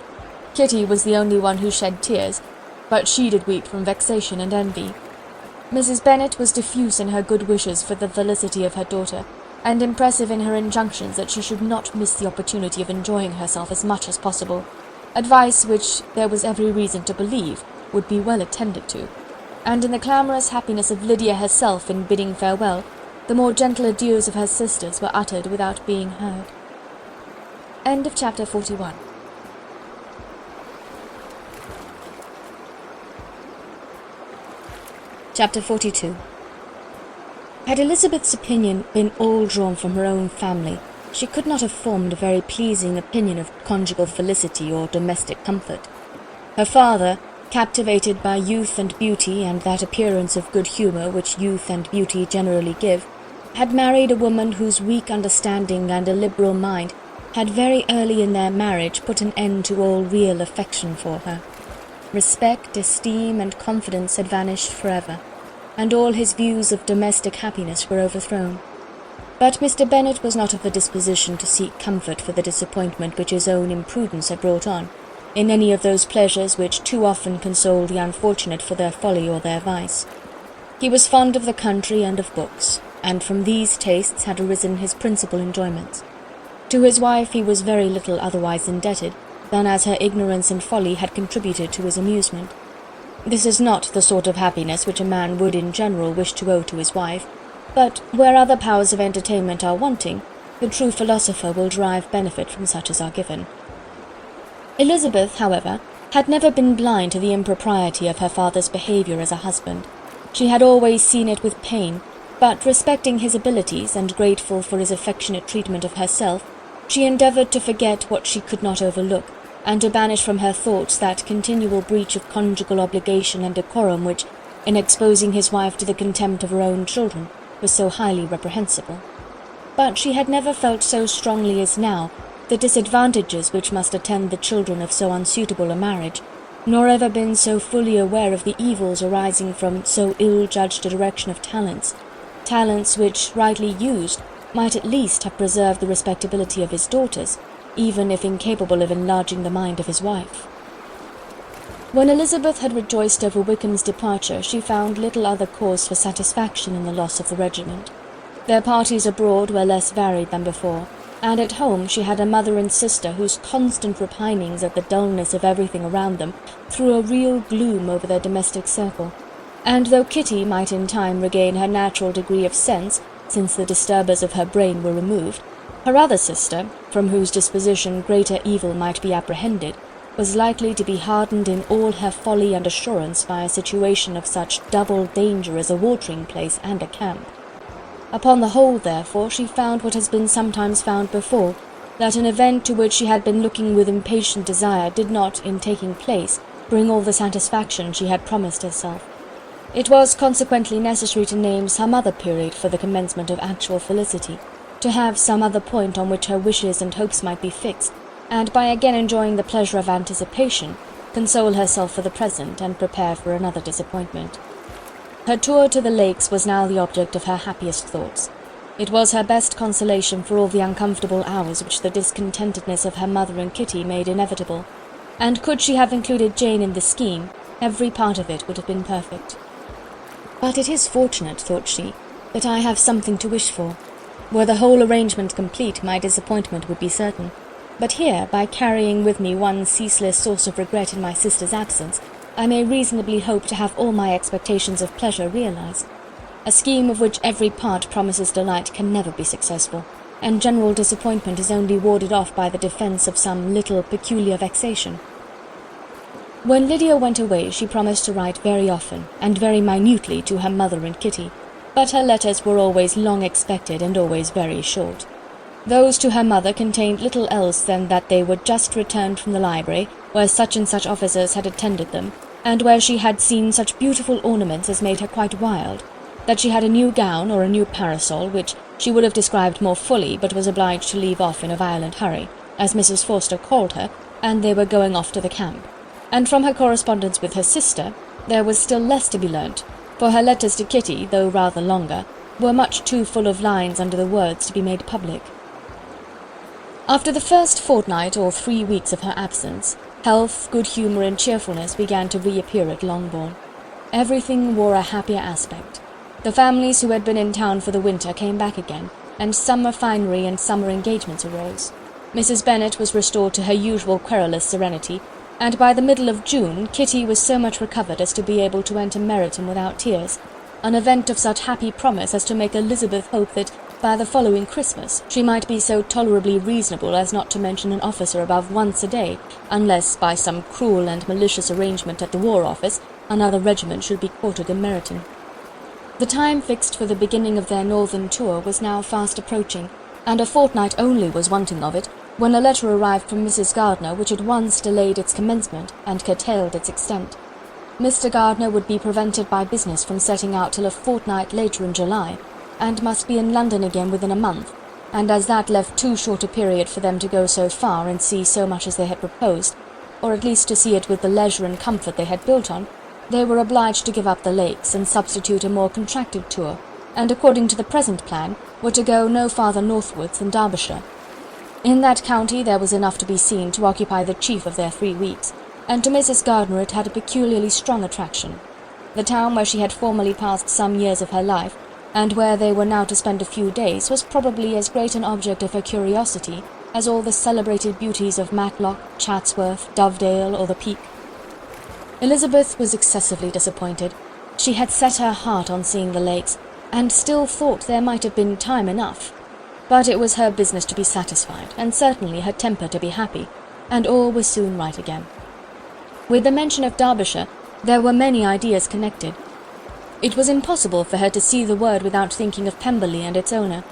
Kitty was the only one who shed tears, but she did weep from vexation and envy. Mrs. Bennet was diffuse in her good wishes for the felicity of her daughter, and impressive in her injunctions that she should not miss the opportunity of enjoying herself as much as possible, advice which there was every reason to believe would be well attended to, and in the clamorous happiness of Lydia herself in bidding farewell, the more gentle adieus of her sisters were uttered without being heard. End of chapter 41. Chapter 42. Had Elizabeth's opinion been all drawn from her own family, she could not have formed a very pleasing opinion of conjugal felicity or domestic comfort. Her father, captivated by youth and beauty and that appearance of good humour which youth and beauty generally give, had married a woman whose weak understanding and illiberal mind had very early in their marriage put an end to all real affection for her. Respect, esteem, and confidence had vanished forever, and all his views of domestic happiness were overthrown. But Mr. Bennet was not of the disposition to seek comfort for the disappointment which his own imprudence had brought on, in any of those pleasures which too often console the unfortunate for their folly or their vice. He was fond of the country and of books, and from these tastes had arisen his principal enjoyments. To his wife he was very little otherwise indebted than as her ignorance and folly had contributed to his amusement. This is not the sort of happiness which a man would in general wish to owe to his wife, but where other powers of entertainment are wanting, the true philosopher will derive benefit from such as are given. Elizabeth, however, had never been blind to the impropriety of her father's behaviour as a husband. She had always seen it with pain, but respecting his abilities, and grateful for his affectionate treatment of herself, she endeavoured to forget what she could not overlook, and to banish from her thoughts that continual breach of conjugal obligation and decorum which, in exposing his wife to the contempt of her own children, was so highly reprehensible. But she had never felt so strongly as now the disadvantages which must attend the children of so unsuitable a marriage, nor ever been so fully aware of the evils arising from so ill-judged a direction of talents which, rightly used, might at least have preserved the respectability of his daughters, even if incapable of enlarging the mind of his wife. When Elizabeth had rejoiced over Wickham's departure, she found little other cause for satisfaction in the loss of the regiment. Their parties abroad were less varied than before, and at home she had a mother and sister whose constant repinings at the dullness of everything around them threw a real gloom over their domestic circle, and though Kitty might in time regain her natural degree of sense, since the disturbers of her brain were removed, her other sister, from whose disposition greater evil might be apprehended, was likely to be hardened in all her folly and assurance by a situation of such double danger as a watering-place and a camp. Upon the whole, therefore, she found what has been sometimes found before, that an event to which she had been looking with impatient desire did not, in taking place, bring all the satisfaction she had promised herself. It was consequently necessary to name some other period for the commencement of actual felicity, to have some other point on which her wishes and hopes might be fixed, and by again enjoying the pleasure of anticipation, console herself for the present, and prepare for another disappointment. Her tour to the lakes was now the object of her happiest thoughts. It was her best consolation for all the uncomfortable hours which the discontentedness of her mother and Kitty made inevitable, and could she have included Jane in the scheme, every part of it would have been perfect. But it is fortunate, thought she, that I have something to wish for. Were the whole arrangement complete, my disappointment would be certain. But here, by carrying with me one ceaseless source of regret in my sister's absence, I may reasonably hope to have all my expectations of pleasure realized. A scheme of which every part promises delight can never be successful, and general disappointment is only warded off by the defence of some little peculiar vexation. When Lydia went away, she promised to write very often, and very minutely, to her mother and Kitty, but her letters were always long expected and always very short. Those to her mother contained little else than that they were just returned from the library, where such and such officers had attended them, and where she had seen such beautiful ornaments as made her quite wild, that she had a new gown or a new parasol, which she would have described more fully, but was obliged to leave off in a violent hurry, as Mrs. Forster called her, and they were going off to the camp. And from her correspondence with her sister, there was still less to be learnt, for her letters to Kitty, though rather longer, were much too full of lines under the words to be made public. After the first fortnight or 3 weeks of her absence, health, good humour, and cheerfulness began to reappear at Longbourn. Everything wore a happier aspect. The families who had been in town for the winter came back again, and summer finery and summer engagements arose. Mrs. Bennet was restored to her usual querulous serenity, and by the middle of June Kitty was so much recovered as to be able to enter Meryton without tears, an event of such happy promise as to make Elizabeth hope that by the following Christmas she might be so tolerably reasonable as not to mention an officer above once a day, unless, by some cruel and malicious arrangement at the War Office, another regiment should be quartered in Meryton. The time fixed for the beginning of their northern tour was now fast approaching, and a fortnight only was wanting of it, when a letter arrived from Mrs. Gardiner which at once delayed its commencement and curtailed its extent. Mr. Gardiner would be prevented by business from setting out till a fortnight later in July, and must be in London again within a month, and as that left too short a period for them to go so far and see so much as they had proposed, or at least to see it with the leisure and comfort they had built on, they were obliged to give up the lakes and substitute a more contracted tour, and according to the present plan were to go no farther northwards than Derbyshire. In that county there was enough to be seen to occupy the chief of their 3 weeks, and to Mrs. Gardiner it had a peculiarly strong attraction. The town where she had formerly passed some years of her life, and where they were now to spend a few days, was probably as great an object of her curiosity as all the celebrated beauties of Matlock, Chatsworth, Dovedale, or the Peak. Elizabeth was excessively disappointed. She had set her heart on seeing the lakes, and still thought there might have been time enough. But it was her business to be satisfied, and certainly her temper to be happy, and all was soon right again. With the mention of Derbyshire, there were many ideas connected. It was impossible for her to see the word without thinking of Pemberley and its owner.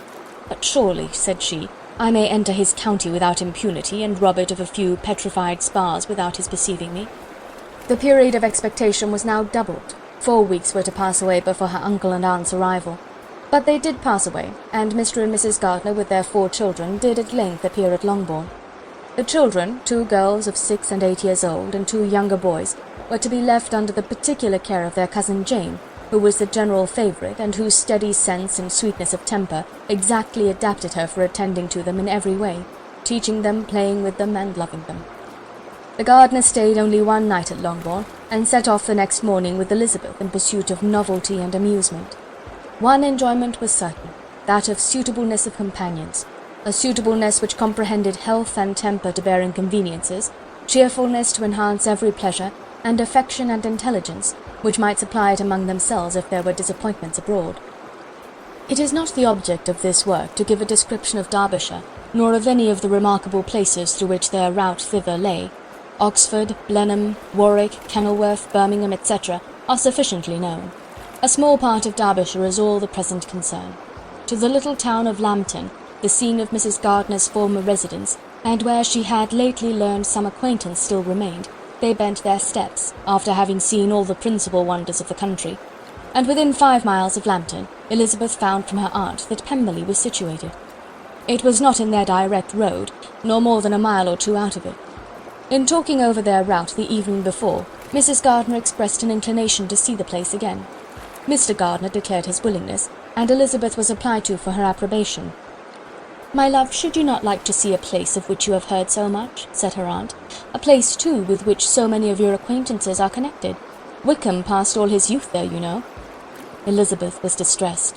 But surely, said she, I may enter his county without impunity, and rob it of a few petrified spars without his perceiving me. The period of expectation was now doubled. 4 weeks were to pass away before her uncle and aunt's arrival. But they did pass away, and Mr. and Mrs. Gardiner with their 4 children did at length appear at Longbourn. The children, 2 girls of 6 and 8 years old, and 2 younger boys, were to be left under the particular care of their cousin Jane, who was the general favourite, and whose steady sense and sweetness of temper exactly adapted her for attending to them in every way, teaching them, playing with them, and loving them. The Gardiner stayed only 1 night at Longbourn, and set off the next morning with Elizabeth in pursuit of novelty and amusement. One enjoyment was certain, that of suitableness of companions, a suitableness which comprehended health and temper to bear inconveniences, cheerfulness to enhance every pleasure, and affection and intelligence, which might supply it among themselves if there were disappointments abroad. It is not the object of this work to give a description of Derbyshire, nor of any of the remarkable places through which their route thither lay. Oxford, Blenheim, Warwick, Kenilworth, Birmingham, etc., are sufficiently known. A small part of Derbyshire is all the present concern. To the little town of Lambton, the scene of Mrs. Gardiner's former residence, and where she had lately learned some acquaintance still remained, they bent their steps, after having seen all the principal wonders of the country, and within 5 miles of Lambton, Elizabeth found from her aunt that Pemberley was situated. It was not in their direct road, nor more than a mile or 2 out of it. In talking over their route the evening before, Mrs. Gardiner expressed an inclination to see the place again. Mr. Gardiner declared his willingness, and Elizabeth was applied to for her approbation. "My love, should you not like to see a place of which you have heard so much?" said her aunt. "A place, too, with which so many of your acquaintances are connected. Wickham passed all his youth there, you know." Elizabeth was distressed.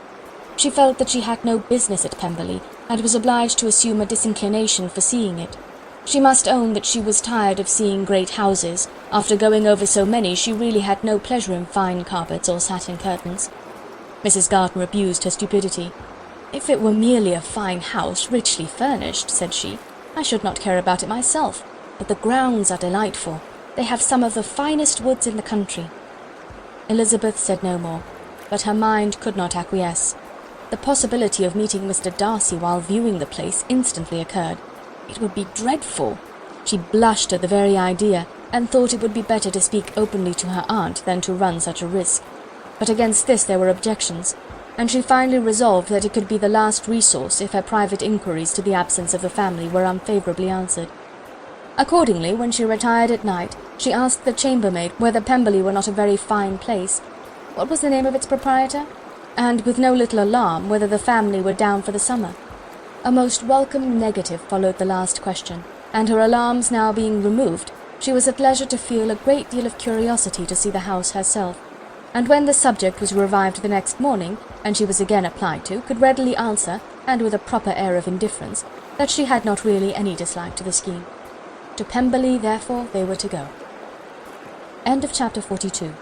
She felt that she had no business at Pemberley, and was obliged to assume a disinclination for seeing it. She must own that she was tired of seeing great houses. After going over so many, she really had no pleasure in fine carpets or satin curtains. Mrs. Gardiner abused her stupidity. "If it were merely a fine house, richly furnished," said she, "I should not care about it myself, but the grounds are delightful. They have some of the finest woods in the country." Elizabeth said no more, but her mind could not acquiesce. The possibility of meeting Mr. Darcy while viewing the place instantly occurred. It would be dreadful. She blushed at the very idea, and thought it would be better to speak openly to her aunt than to run such a risk. But against this there were objections, and she finally resolved that it could be the last resource if her private inquiries to the absence of the family were unfavourably answered. Accordingly, when she retired at night, she asked the chambermaid whether Pemberley were not a very fine place. What was the name of its proprietor? And, with no little alarm, whether the family were down for the summer. A most welcome negative followed the last question, and her alarms now being removed, she was at leisure to feel a great deal of curiosity to see the house herself, and when the subject was revived the next morning, and she was again applied to, could readily answer, and with a proper air of indifference, that she had not really any dislike to the scheme. To Pemberley, therefore, they were to go. End of chapter 42.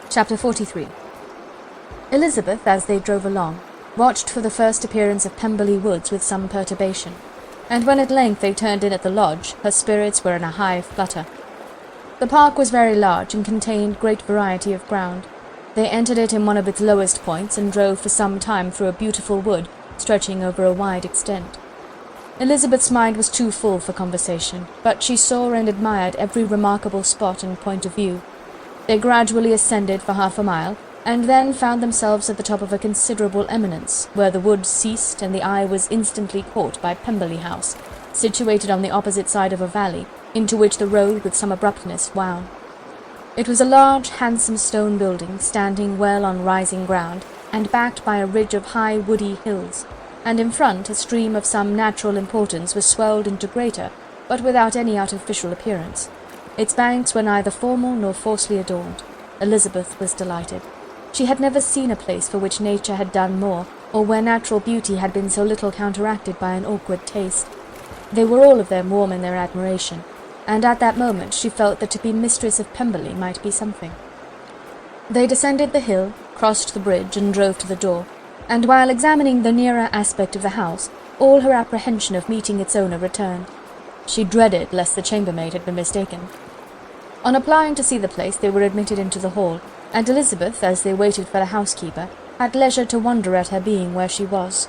Chapter 43. Elizabeth, as they drove along, watched for the first appearance of Pemberley Woods with some perturbation, and when at length they turned in at the lodge, her spirits were in a high flutter. The park was very large, and contained great variety of ground. They entered it in one of its lowest points, and drove for some time through a beautiful wood, stretching over a wide extent. Elizabeth's mind was too full for conversation, but she saw and admired every remarkable spot and point of view. They gradually ascended for half a mile, and then found themselves at the top of a considerable eminence, where the wood ceased, and the eye was instantly caught by Pemberley House, situated on the opposite side of a valley, into which the road with some abruptness wound. It was a large, handsome stone building, standing well on rising ground, and backed by a ridge of high woody hills, and in front a stream of some natural importance was swelled into greater, but without any artificial appearance. Its banks were neither formal nor falsely adorned. Elizabeth was delighted. She had never seen a place for which nature had done more, or where natural beauty had been so little counteracted by an awkward taste. They were all of them warm in their admiration, and at that moment she felt that to be mistress of Pemberley might be something. They descended the hill, crossed the bridge, and drove to the door, and while examining the nearer aspect of the house, all her apprehension of meeting its owner returned. She dreaded lest the chambermaid had been mistaken. On applying to see the place, they were admitted into the hall, and Elizabeth, as they waited for the housekeeper, had leisure to wonder at her being where she was.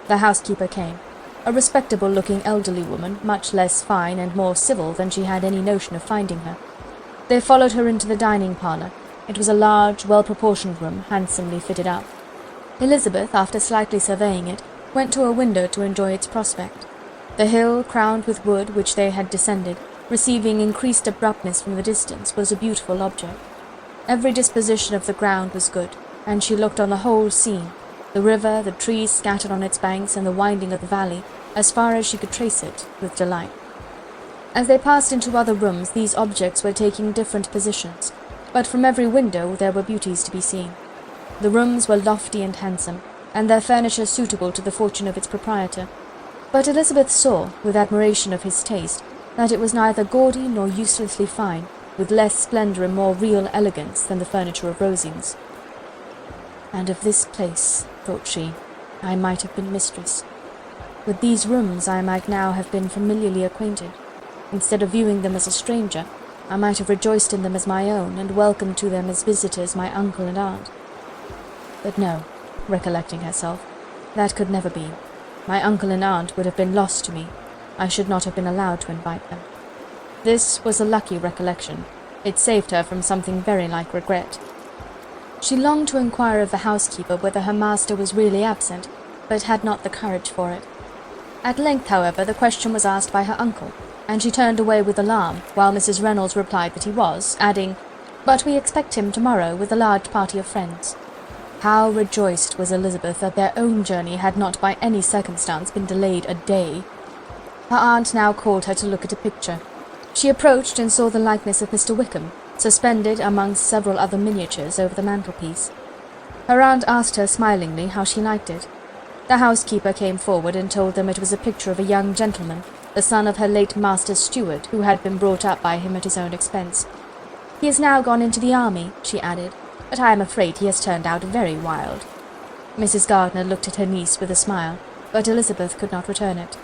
The housekeeper came, a respectable-looking elderly woman, much less fine and more civil than she had any notion of finding her. They followed her into the dining-parlour. It was a large, well-proportioned room, handsomely fitted up. Elizabeth, after slightly surveying it, went to a window to enjoy its prospect. The hill, crowned with wood, which they had descended, receiving increased abruptness from the distance, was a beautiful object. Every disposition of the ground was good, and she looked on the whole scene, the river, the trees scattered on its banks, and the winding of the valley, as far as she could trace it, with delight. As they passed into other rooms, these objects were taking different positions, but from every window there were beauties to be seen. The rooms were lofty and handsome, and their furniture suitable to the fortune of its proprietor. But Elizabeth saw, with admiration of his taste, that it was neither gaudy nor uselessly fine, with less splendour and more real elegance than the furniture of Rosings. "And of this place," thought she, "I might have been mistress. With these rooms I might now have been familiarly acquainted. Instead of viewing them as a stranger, I might have rejoiced in them as my own, and welcomed to them as visitors my uncle and aunt. But no," recollecting herself, "that could never be. My uncle and aunt would have been lost to me. I should not have been allowed to invite them." This was a lucky recollection. It saved her from something very like regret. She longed to inquire of the housekeeper whether her master was really absent, but had not the courage for it. At length, however, the question was asked by her uncle, and she turned away with alarm, while Mrs. Reynolds replied that he was, adding, "But we expect him tomorrow with a large party of friends." How rejoiced was Elizabeth that their own journey had not by any circumstance been delayed a day. Her aunt now called her to look at a picture. She approached and saw the likeness of Mr. Wickham, suspended amongst several other miniatures over the mantelpiece. Her aunt asked her smilingly how she liked it. The housekeeper came forward and told them it was a picture of a young gentleman, the son of her late master's steward, who had been brought up by him at his own expense. "He has now gone into the army," she added, "but I am afraid he has turned out very wild." Mrs. Gardiner looked at her niece with a smile, but Elizabeth could not return it.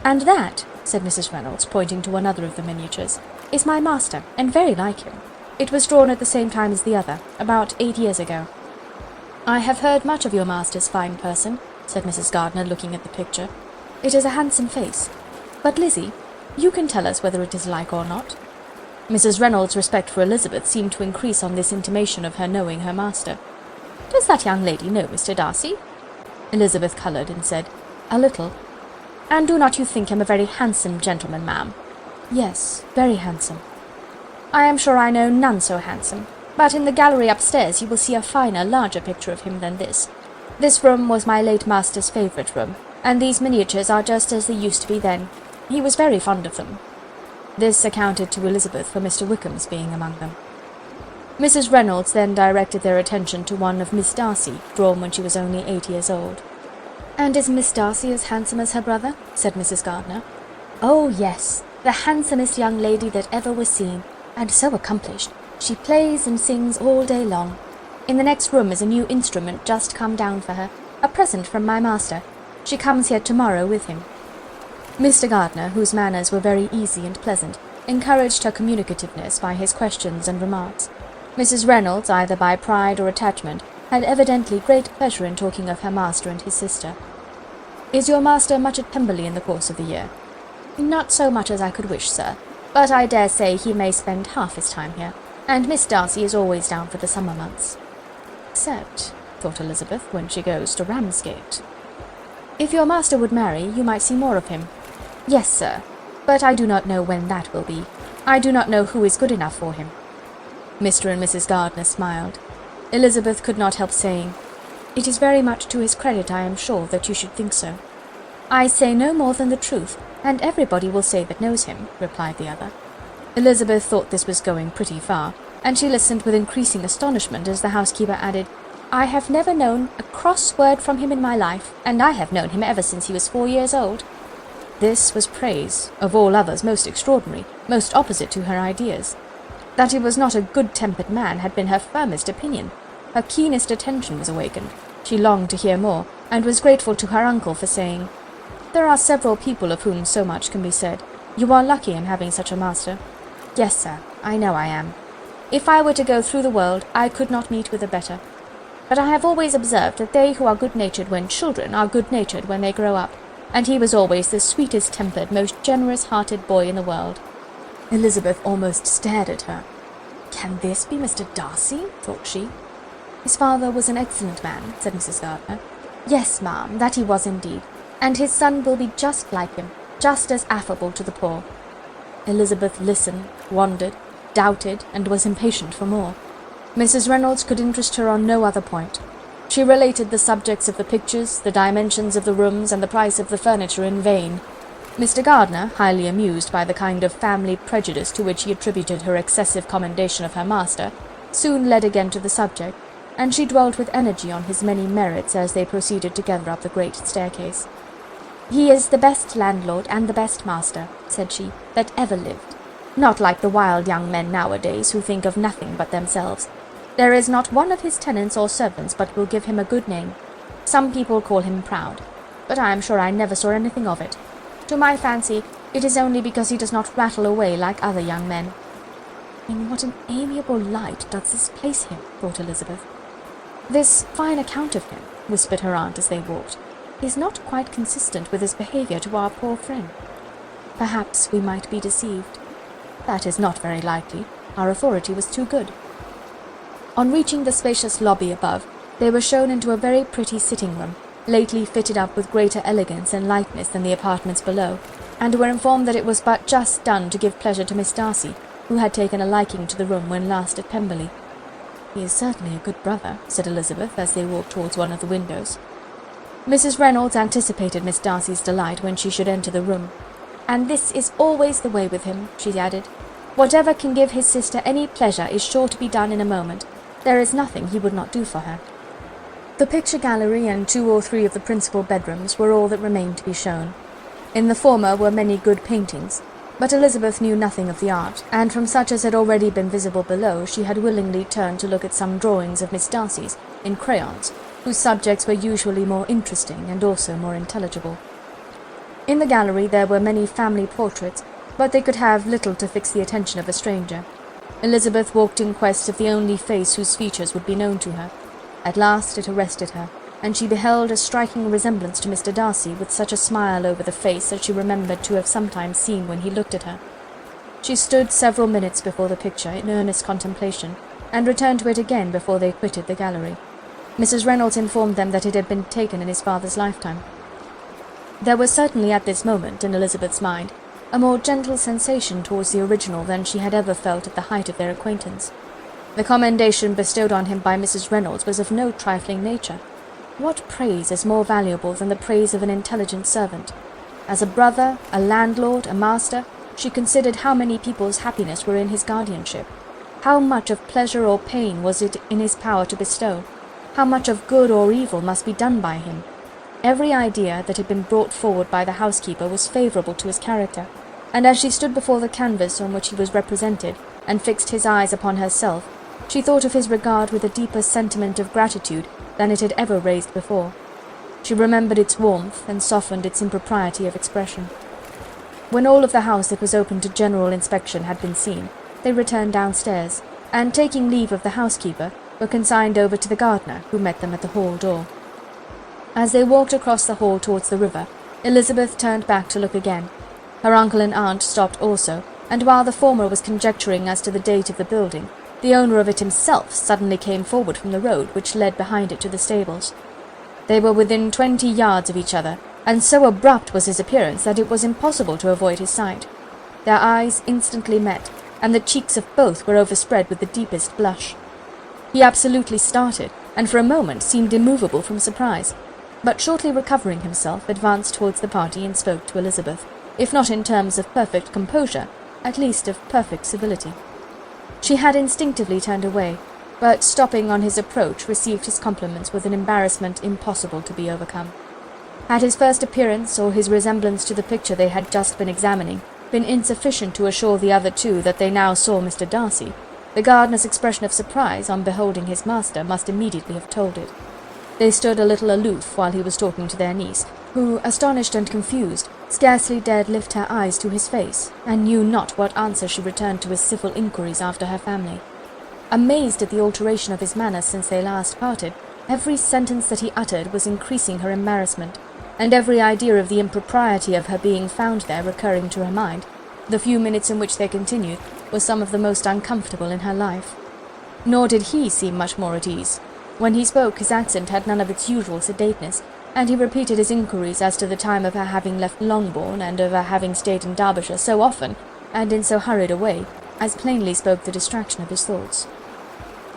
"And that," said Mrs. Reynolds, pointing to another of the miniatures, "is my master, and very like him. It was drawn at the same time as the other, about 8 years ago." "I have heard much of your master's fine person," said Mrs. Gardiner, looking at the picture. "It is a handsome face. But, Lizzie, you can tell us whether it is like or not." Mrs. Reynolds' respect for Elizabeth seemed to increase on this intimation of her knowing her master. "Does that young lady know Mr. Darcy?" Elizabeth coloured and said, "A little." "And do not you think him a very handsome gentleman, ma'am?" "Yes, very handsome." "I am sure I know none so handsome, but in the gallery upstairs you will see a finer, larger picture of him than this. This room was my late master's favourite room, and these miniatures are just as they used to be then. He was very fond of them." This accounted to Elizabeth for Mr. Wickham's being among them. Mrs. Reynolds then directed their attention to one of Miss Darcy, drawn when she was only 8 years old. "And is Miss Darcy as handsome as her brother?" said Mrs. Gardiner. "Oh, yes, the handsomest young lady that ever was seen, and so accomplished. She plays and sings all day long. In the next room is a new instrument just come down for her, a present from my master. She comes here tomorrow with him." Mr. Gardiner, whose manners were very easy and pleasant, encouraged her communicativeness by his questions and remarks. Mrs. Reynolds, either by pride or attachment, had evidently great pleasure in talking of her master and his sister. "Is your master much at Pemberley in the course of the year?" "Not so much as I could wish, sir, but I dare say he may spend half his time here, and Miss Darcy is always down for the summer months." "Except," thought Elizabeth, "when she goes to Ramsgate." "If your master would marry, you might see more of him." "Yes, sir, but I do not know when that will be. I do not know who is good enough for him." Mr. and Mrs. Gardiner smiled. Elizabeth could not help saying, "It is very much to his credit, I am sure, that you should think so." "I say no more than the truth, and everybody will say that knows him," replied the other. Elizabeth thought this was going pretty far, and she listened with increasing astonishment as the housekeeper added, "I have never known a cross word from him in my life, and I have known him ever since he was 4 years old." This was praise, of all others most extraordinary, most opposite to her ideas. That he was not a good-tempered man had been her firmest opinion. Her keenest attention was awakened. She longed to hear more, and was grateful to her uncle for saying, "There are several people of whom so much can be said. You are lucky in having such a master." "Yes, sir, I know I am. If I were to go through the world, I could not meet with a better. But I have always observed that they who are good-natured when children are good-natured when they grow up, and he was always the sweetest-tempered, most generous-hearted boy in the world." Elizabeth almost stared at her. "Can this be Mr. Darcy?" thought she. "His father was an excellent man," said Mrs. Gardiner. "Yes, ma'am, that he was indeed, and his son will be just like him, just as affable to the poor." Elizabeth listened, wondered, doubted, and was impatient for more. Mrs. Reynolds could interest her on no other point. She related the subjects of the pictures, the dimensions of the rooms, and the price of the furniture in vain. Mr. Gardiner, highly amused by the kind of family prejudice to which he attributed her excessive commendation of her master, soon led again to the subject, and she dwelt with energy on his many merits as they proceeded together up the great staircase. "He is the best landlord and the best master," said she, "that ever lived. Not like the wild young men nowadays, who think of nothing but themselves. There is not one of his tenants or servants but will give him a good name. Some people call him proud, but I am sure I never saw anything of it. To my fancy, it is only because he does not rattle away like other young men." "In what an amiable light does this place him," thought Elizabeth. "This fine account of him," whispered her aunt as they walked, "is not quite consistent with his behaviour to our poor friend. Perhaps we might be deceived. That is not very likely. Our authority was too good." On reaching the spacious lobby above, they were shown into a very pretty sitting-room, lately fitted up with greater elegance and lightness than the apartments below, and were informed that it was but just done to give pleasure to Miss Darcy, who had taken a liking to the room when last at Pemberley. "He is certainly a good brother," said Elizabeth, as they walked towards one of the windows. Mrs. Reynolds anticipated Miss Darcy's delight when she should enter the room. "And this is always the way with him," she added. "Whatever can give his sister any pleasure is sure to be done in a moment. There is nothing he would not do for her." The picture gallery and 2 or 3 of the principal bedrooms were all that remained to be shown. In the former were many good paintings, but Elizabeth knew nothing of the art, and from such as had already been visible below she had willingly turned to look at some drawings of Miss Darcy's, in crayons, whose subjects were usually more interesting and also more intelligible. In the gallery there were many family portraits, but they could have little to fix the attention of a stranger. Elizabeth walked in quest of the only face whose features would be known to her. At last it arrested her, and she beheld a striking resemblance to Mr. Darcy, with such a smile over the face as she remembered to have sometimes seen when he looked at her. She stood several minutes before the picture in earnest contemplation, and returned to it again before they quitted the gallery. Mrs. Reynolds informed them that it had been taken in his father's lifetime. There was certainly at this moment, in Elizabeth's mind, a more gentle sensation towards the original than she had ever felt at the height of their acquaintance. The commendation bestowed on him by Mrs. Reynolds was of no trifling nature. What praise is more valuable than the praise of an intelligent servant? As a brother, a landlord, a master, she considered how many people's happiness were in his guardianship. How much of pleasure or pain was it in his power to bestow? How much of good or evil must be done by him? Every idea that had been brought forward by the housekeeper was favourable to his character, and as she stood before the canvas on which he was represented, and fixed his eyes upon herself, she thought of his regard with a deeper sentiment of gratitude than it had ever raised before. She remembered its warmth, and softened its impropriety of expression. When all of the house that was open to general inspection had been seen, they returned downstairs, and taking leave of the housekeeper, were consigned over to the gardener, who met them at the hall door. As they walked across the hall towards the river, Elizabeth turned back to look again. Her uncle and aunt stopped also, and while the former was conjecturing as to the date of the building, the owner of it himself suddenly came forward from the road which led behind it to the stables. They were within 20 yards of each other, and so abrupt was his appearance that it was impossible to avoid his sight. Their eyes instantly met, and the cheeks of both were overspread with the deepest blush. He absolutely started, and for a moment seemed immovable from surprise, but shortly recovering himself, advanced towards the party and spoke to Elizabeth, if not in terms of perfect composure, at least of perfect civility. She had instinctively turned away, but stopping on his approach received his compliments with an embarrassment impossible to be overcome. Had his first appearance, or his resemblance to the picture they had just been examining, been insufficient to assure the other two that they now saw Mr. Darcy, the gardener's expression of surprise on beholding his master must immediately have told it. They stood a little aloof while he was talking to their niece, who, astonished and confused, scarcely dared lift her eyes to his face, and knew not what answer she returned to his civil inquiries after her family. Amazed at the alteration of his manner since they last parted, every sentence that he uttered was increasing her embarrassment, and every idea of the impropriety of her being found there recurring to her mind, the few minutes in which they continued were some of the most uncomfortable in her life. Nor did he seem much more at ease. When he spoke, his accent had none of its usual sedateness, and he repeated his inquiries as to the time of her having left Longbourn, and of her having stayed in Derbyshire so often, and in so hurried a way, as plainly spoke the distraction of his thoughts.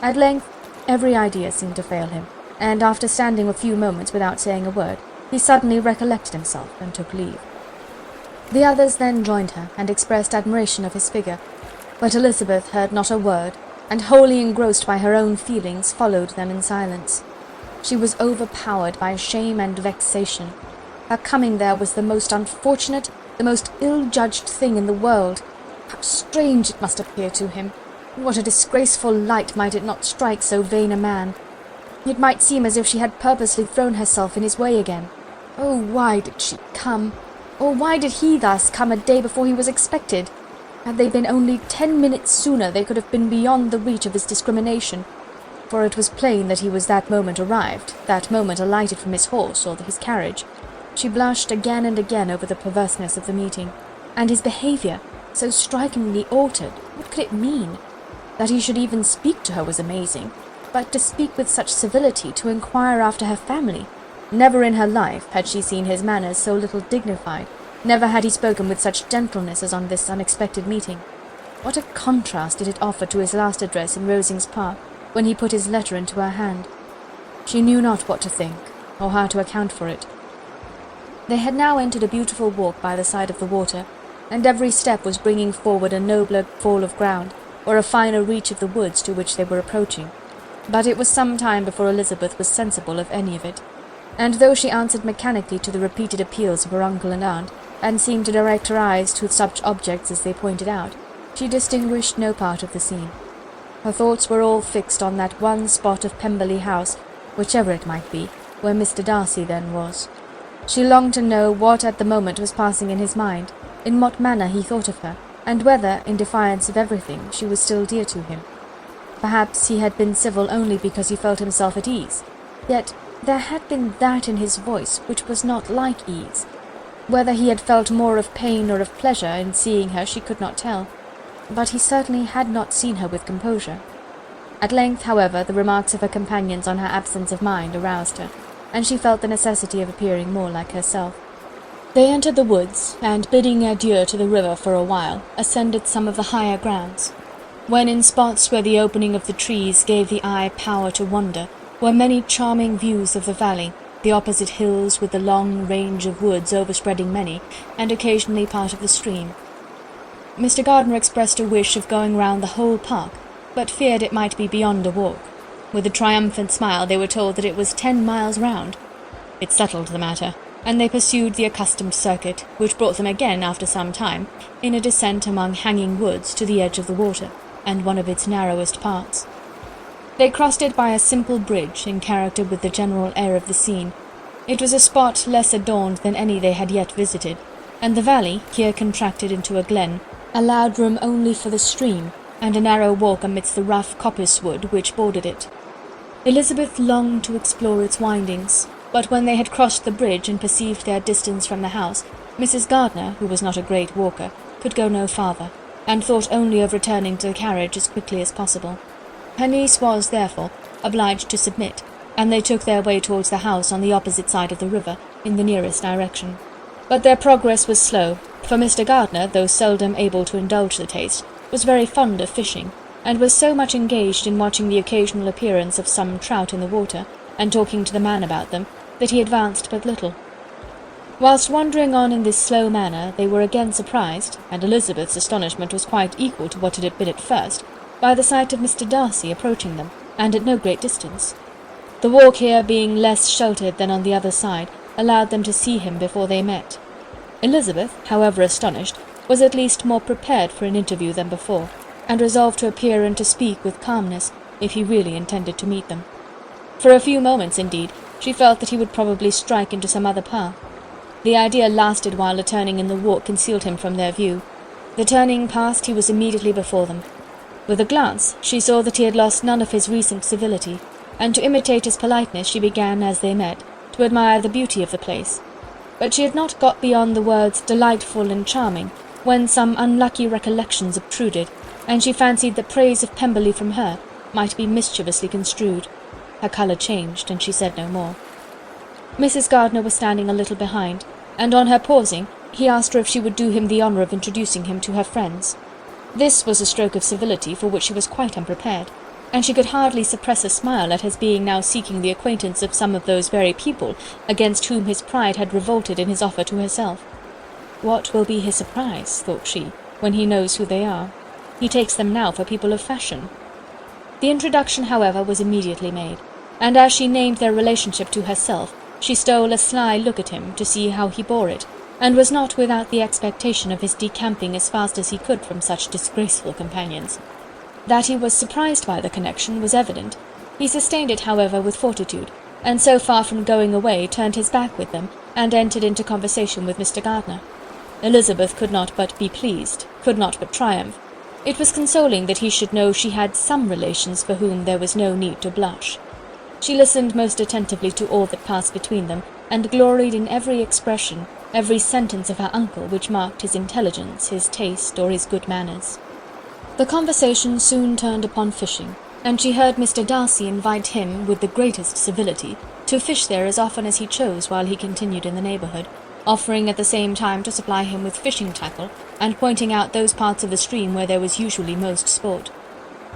At length every idea seemed to fail him, and after standing a few moments without saying a word, he suddenly recollected himself and took leave. The others then joined her, and expressed admiration of his figure, but Elizabeth heard not a word, and wholly engrossed by her own feelings followed them in silence. She was overpowered by shame and vexation. Her coming there was the most unfortunate, the most ill-judged thing in the world. How strange it must appear to him! What a disgraceful light might it not strike so vain a man! It might seem as if she had purposely thrown herself in his way again. Oh, why did she come? Or why did he thus come a day before he was expected? Had they been only 10 minutes sooner, they could have been beyond the reach of his discrimination, for it was plain that he was that moment arrived, that moment alighted from his horse or his carriage. She blushed again and again over the perverseness of the meeting, and his behaviour, so strikingly altered, what could it mean? That he should even speak to her was amazing, but to speak with such civility, to inquire after her family. Never in her life had she seen his manners so little dignified, never had he spoken with such gentleness as on this unexpected meeting. What a contrast did it offer to his last address in Rosings Park, when he put his letter into her hand. She knew not what to think, or how to account for it. They had now entered a beautiful walk by the side of the water, and every step was bringing forward a nobler fall of ground, or a finer reach of the woods to which they were approaching. but it was some time before Elizabeth was sensible of any of it, and though she answered mechanically to the repeated appeals of her uncle and aunt, and seemed to direct her eyes to such objects as they pointed out, she distinguished no part of the scene. Her thoughts were all fixed on that one spot of Pemberley House, whichever it might be, where Mr. Darcy then was. She longed to know what at the moment was passing in his mind, in what manner he thought of her, and whether, in defiance of everything, she was still dear to him. Perhaps he had been civil only because he felt himself at ease, yet there had been that in his voice which was not like ease. Whether he had felt more of pain or of pleasure in seeing her she could not tell, but he certainly had not seen her with composure. At length, however, the remarks of her companions on her absence of mind aroused her, and she felt the necessity of appearing more like herself. They entered the woods, and bidding adieu to the river for a while, ascended some of the higher grounds. When in spots where the opening of the trees gave the eye power to wander, were many charming views of the valley, the opposite hills with the long range of woods overspreading many, and occasionally part of the stream. Mr. Gardiner expressed a wish of going round the whole park, but feared it might be beyond a walk. With a triumphant smile they were told that it was 10 miles round. It settled the matter, and they pursued the accustomed circuit, which brought them again, after some time, in a descent among hanging woods to the edge of the water, and one of its narrowest parts. They crossed it by a simple bridge, in character with the general air of the scene. It was a spot less adorned than any they had yet visited, and the valley, here contracted into a glen, allowed room only for the stream, and a narrow walk amidst the rough coppice wood which bordered it. Elizabeth longed to explore its windings, but when they had crossed the bridge and perceived their distance from the house, Mrs. Gardiner, who was not a great walker, could go no farther, and thought only of returning to the carriage as quickly as possible. Her niece was, therefore, obliged to submit, and they took their way towards the house on the opposite side of the river, in the nearest direction. But their progress was slow, for Mr. Gardiner, though seldom able to indulge the taste, was very fond of fishing, and was so much engaged in watching the occasional appearance of some trout in the water, and talking to the man about them, that he advanced but little. Whilst wandering on in this slow manner, they were again surprised, and Elizabeth's astonishment was quite equal to what it had been at first, by the sight of Mr. Darcy approaching them, and at no great distance. The walk here being less sheltered than on the other side, allowed them to see him before they met. Elizabeth, however astonished, was at least more prepared for an interview than before, and resolved to appear and to speak with calmness, if he really intended to meet them. For a few moments, indeed, she felt that he would probably strike into some other path. The idea lasted while a turning in the walk concealed him from their view. The turning past, he was immediately before them. With a glance, she saw that he had lost none of his recent civility, and to imitate his politeness she began, as they met, to admire the beauty of the place. But she had not got beyond the words delightful and charming, when some unlucky recollections obtruded, and she fancied that praise of Pemberley from her might be mischievously construed. Her colour changed, and she said no more. Mrs. Gardiner was standing a little behind, and on her pausing, he asked her if she would do him the honour of introducing him to her friends. This was a stroke of civility for which she was quite unprepared, and she could hardly suppress a smile at his being now seeking the acquaintance of some of those very people against whom his pride had revolted in his offer to herself. What will be his surprise, thought she, when he knows who they are? He takes them now for people of fashion. The introduction, however, was immediately made, and as she named their relationship to herself, she stole a sly look at him to see how he bore it, and was not without the expectation of his decamping as fast as he could from such disgraceful companions. That he was surprised by the connection was evident. He sustained it, however, with fortitude, and so far from going away, turned his back with them, and entered into conversation with Mr. Gardiner. Elizabeth could not but be pleased, could not but triumph. It was consoling that he should know she had some relations for whom there was no need to blush. She listened most attentively to all that passed between them, and gloried in every expression, every sentence of her uncle which marked his intelligence, his taste, or his good manners. The conversation soon turned upon fishing, and she heard Mr. Darcy invite him, with the greatest civility, to fish there as often as he chose while he continued in the neighbourhood, offering at the same time to supply him with fishing tackle, and pointing out those parts of the stream where there was usually most sport.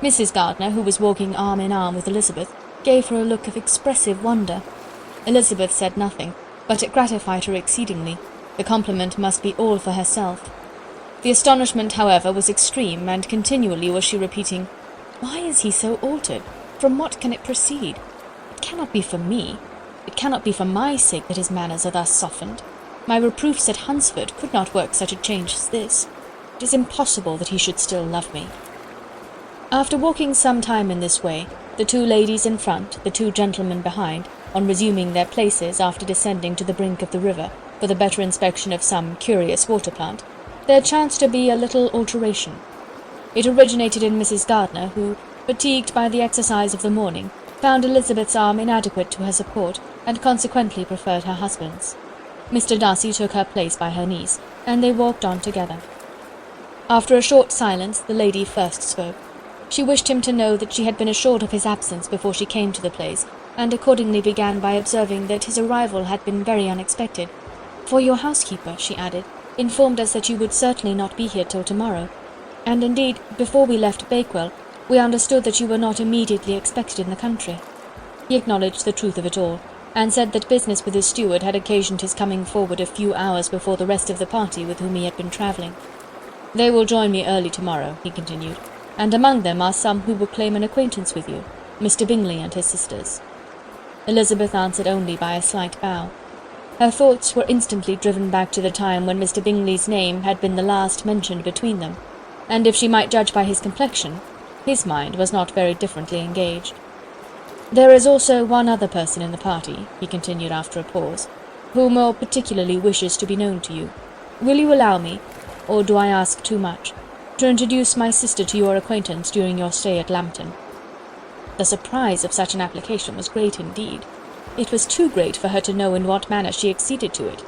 Mrs. Gardiner, who was walking arm in arm with Elizabeth, gave her a look of expressive wonder. Elizabeth said nothing, but it gratified her exceedingly. The compliment must be all for herself. The astonishment, however, was extreme, and continually was she repeating, "Why is he so altered? From what can it proceed? It cannot be for me. It cannot be for my sake that his manners are thus softened. My reproofs at Hunsford could not work such a change as this. It is impossible that he should still love me." After walking some time in this way, the two ladies in front, the two gentlemen behind, on resuming their places after descending to the brink of the river for the better inspection of some curious water plant, there chanced to be a little alteration. It originated in Mrs. Gardiner, who, fatigued by the exercise of the morning, found Elizabeth's arm inadequate to her support, and consequently preferred her husband's. Mr. Darcy took her place by her niece, and they walked on together. After a short silence, the lady first spoke. She wished him to know that she had been assured of his absence before she came to the place, and accordingly began by observing that his arrival had been very unexpected. "For your housekeeper," she added, "informed us that you would certainly not be here till tomorrow, and indeed, before we left Bakewell, we understood that you were not immediately expected in the country." He acknowledged the truth of it all, and said that business with his steward had occasioned his coming forward a few hours before the rest of the party with whom he had been travelling. "They will join me early tomorrow," he continued, "and among them are some who will claim an acquaintance with you, Mr. Bingley and his sisters." Elizabeth answered only by a slight bow. Her thoughts were instantly driven back to the time when Mr. Bingley's name had been the last mentioned between them, and if she might judge by his complexion, his mind was not very differently engaged. "There is also one other person in the party," he continued after a pause, "who more particularly wishes to be known to you. Will you allow me, or do I ask too much, to introduce my sister to your acquaintance during your stay at Lambton?" The surprise of such an application was great indeed. It was too great for her to know in what manner she acceded to it.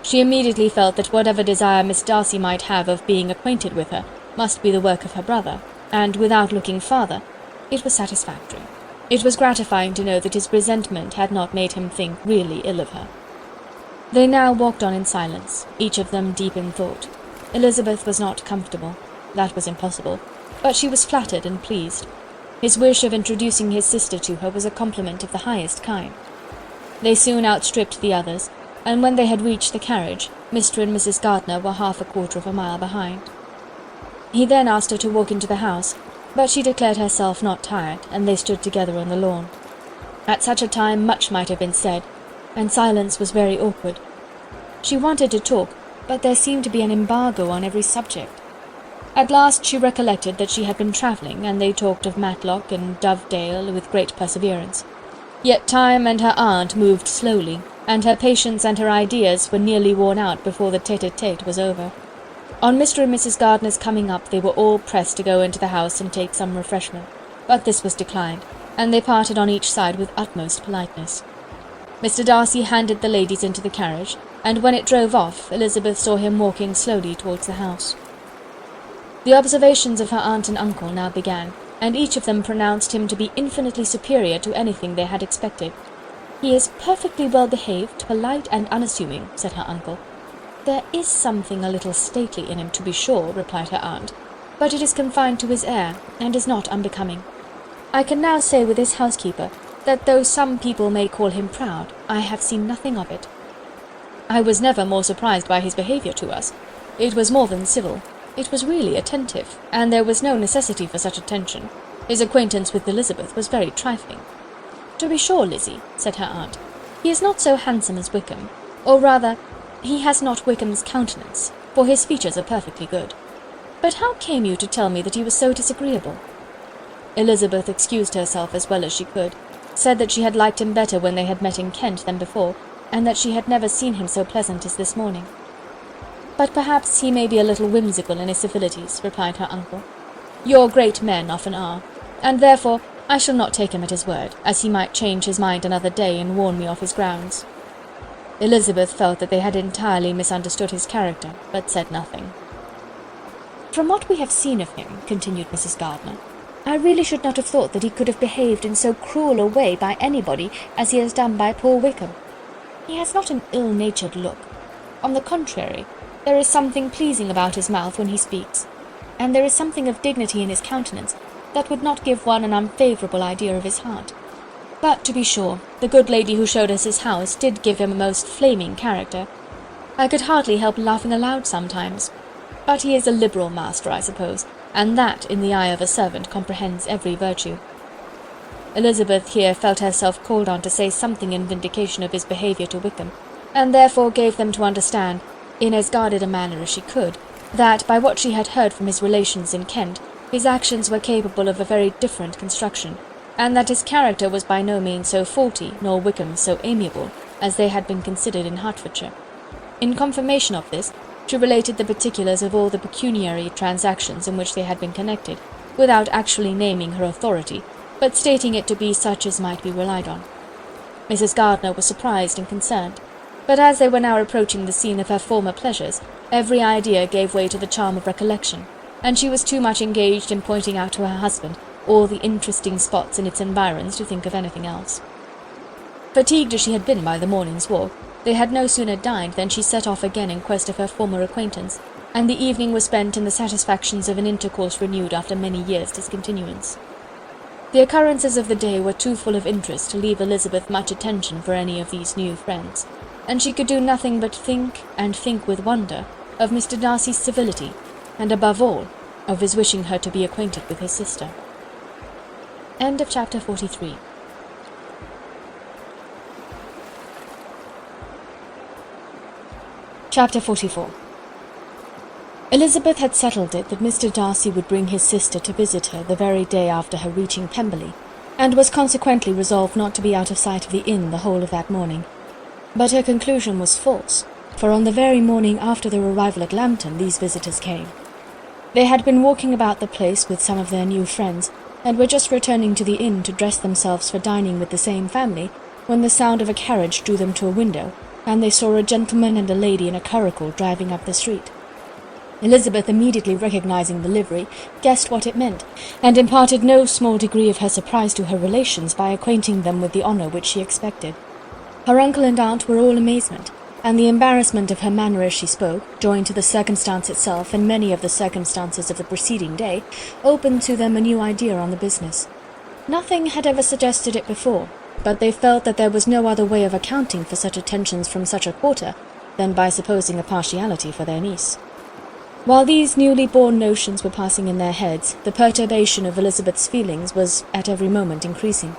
She immediately felt that whatever desire Miss Darcy might have of being acquainted with her must be the work of her brother, and, without looking farther, it was satisfactory. It was gratifying to know that his resentment had not made him think really ill of her. They now walked on in silence, each of them deep in thought. Elizabeth was not comfortable. That was impossible, but she was flattered and pleased. His wish of introducing his sister to her was a compliment of the highest kind. They soon outstripped the others, and when they had reached the carriage, Mr. and Mrs. Gardiner were half a quarter of a mile behind. He then asked her to walk into the house, but she declared herself not tired, and they stood together on the lawn. At such a time much might have been said, and silence was very awkward. She wanted to talk, but there seemed to be an embargo on every subject. At last she recollected that she had been travelling, and they talked of Matlock and Dovedale with great perseverance. Yet time and her aunt moved slowly, and her patience and her ideas were nearly worn out before the tete-a-tete was over. On Mr. and Mrs. Gardiner's coming up, they were all pressed to go into the house and take some refreshment, but this was declined, and they parted on each side with utmost politeness. Mr. Darcy handed the ladies into the carriage, and when it drove off, Elizabeth saw him walking slowly towards the house. The observations of her aunt and uncle now began, and each of them pronounced him to be infinitely superior to anything they had expected. "He is perfectly well behaved, polite, and unassuming," said her uncle. "There is something a little stately in him, to be sure," replied her aunt, "but it is confined to his air, and is not unbecoming. I can now say with his housekeeper, that though some people may call him proud, I have seen nothing of it." "I was never more surprised by his behaviour to us. It was more than civil. It was really attentive, and there was no necessity for such attention. His acquaintance with Elizabeth was very trifling." "To be sure, Lizzie," said her aunt, "he is not so handsome as Wickham, or rather, he has not Wickham's countenance, for his features are perfectly good. But how came you to tell me that he was so disagreeable?" Elizabeth excused herself as well as she could, said that she had liked him better when they had met in Kent than before, and that she had never seen him so pleasant as this morning. "But perhaps he may be a little whimsical in his civilities," replied her uncle. "Your great men often are, and therefore I shall not take him at his word, as he might change his mind another day and warn me off his grounds." Elizabeth felt that they had entirely misunderstood his character, but said nothing. "From what we have seen of him," continued Mrs. Gardiner, "I really should not have thought that he could have behaved in so cruel a way by anybody as he has done by poor Wickham. He has not an ill-natured look. On the contrary, there is something pleasing about his mouth when he speaks, and there is something of dignity in his countenance that would not give one an unfavourable idea of his heart. But, to be sure, the good lady who showed us his house did give him a most flaming character. I could hardly help laughing aloud sometimes. But he is a liberal master, I suppose, and that, in the eye of a servant, comprehends every virtue." Elizabeth here felt herself called on to say something in vindication of his behaviour to Wickham, and therefore gave them to understand, in as guarded a manner as she could, that, by what she had heard from his relations in Kent, his actions were capable of a very different construction, and that his character was by no means so faulty, nor Wickham so amiable, as they had been considered in Hertfordshire. In confirmation of this, she related the particulars of all the pecuniary transactions in which they had been connected, without actually naming her authority, but stating it to be such as might be relied on. Mrs. Gardiner was surprised and concerned, but as they were now approaching the scene of her former pleasures, every idea gave way to the charm of recollection, and she was too much engaged in pointing out to her husband all the interesting spots in its environs to think of anything else. Fatigued as she had been by the morning's walk, they had no sooner dined than she set off again in quest of her former acquaintance, and the evening was spent in the satisfactions of an intercourse renewed after many years' discontinuance. The occurrences of the day were too full of interest to leave Elizabeth much attention for any of these new friends, and she could do nothing but think, and think with wonder, of Mr. Darcy's civility, and above all, of his wishing her to be acquainted with his sister. End of chapter 43. Chapter 44. Elizabeth had settled it that Mr. Darcy would bring his sister to visit her the very day after her reaching Pemberley, and was consequently resolved not to be out of sight of the inn the whole of that morning. But her conclusion was false, for on the very morning after their arrival at Lambton these visitors came. They had been walking about the place with some of their new friends, and were just returning to the inn to dress themselves for dining with the same family, when the sound of a carriage drew them to a window, and they saw a gentleman and a lady in a curricle driving up the street. Elizabeth, immediately recognizing the livery, guessed what it meant, and imparted no small degree of her surprise to her relations by acquainting them with the honour which she expected. Her uncle and aunt were all amazement, and the embarrassment of her manner as she spoke, joined to the circumstance itself and many of the circumstances of the preceding day, opened to them a new idea on the business. Nothing had ever suggested it before, but they felt that there was no other way of accounting for such attentions from such a quarter than by supposing a partiality for their niece. While these newly born notions were passing in their heads, the perturbation of Elizabeth's feelings was at every moment increasing.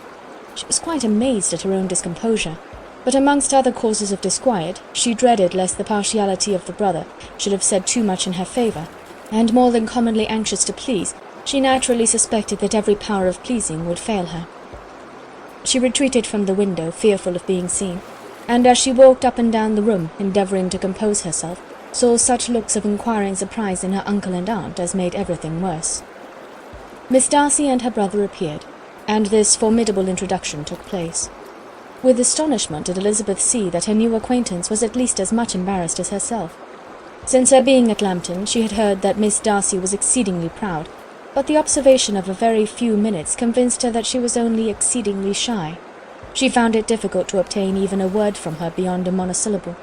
She was quite amazed at her own discomposure, but amongst other causes of disquiet, she dreaded lest the partiality of the brother should have said too much in her favour, and more than commonly anxious to please, she naturally suspected that every power of pleasing would fail her. She retreated from the window, fearful of being seen, and as she walked up and down the room, endeavouring to compose herself, saw such looks of inquiring surprise in her uncle and aunt as made everything worse. Miss Darcy and her brother appeared, and this formidable introduction took place. With astonishment did Elizabeth see that her new acquaintance was at least as much embarrassed as herself. Since her being at Lambton, she had heard that Miss Darcy was exceedingly proud, but the observation of a very few minutes convinced her that she was only exceedingly shy. She found it difficult to obtain even a word from her beyond a monosyllable.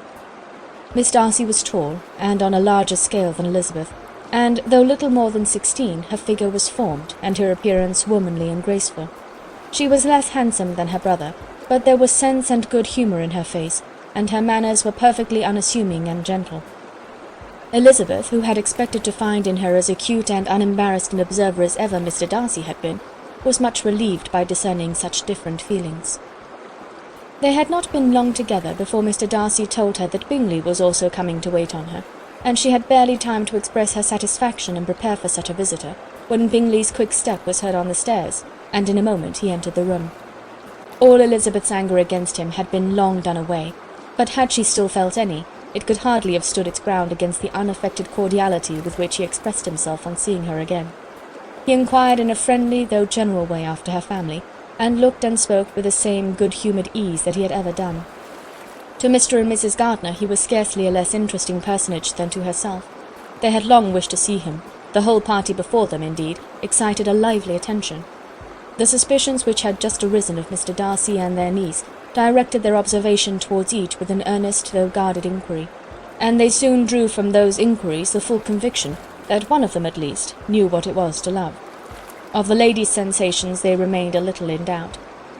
Miss Darcy was tall, and on a larger scale than Elizabeth, and, though little more than 16, her figure was formed, and her appearance womanly and graceful. She was less handsome than her brother, but there was sense and good humour in her face, and her manners were perfectly unassuming and gentle. Elizabeth, who had expected to find in her as acute and unembarrassed an observer as ever Mr. Darcy had been, was much relieved by discerning such different feelings. They had not been long together before Mr. Darcy told her that Bingley was also coming to wait on her, and she had barely time to express her satisfaction and prepare for such a visitor, when Bingley's quick step was heard on the stairs, and in a moment he entered the room. All Elizabeth's anger against him had been long done away, but had she still felt any, it could hardly have stood its ground against the unaffected cordiality with which he expressed himself on seeing her again. He inquired in a friendly though general way after her family, and looked and spoke with the same good-humoured ease that he had ever done. To Mr. and Mrs. Gardiner he was scarcely a less interesting personage than to herself. They had long wished to see him. The whole party before them, indeed, excited a lively attention. The suspicions which had just arisen of Mr. Darcy and their niece directed their observation towards each with an earnest though guarded inquiry, and they soon drew from those inquiries the full conviction that one of them at least knew what it was to love. Of the lady's sensations they remained a little in doubt,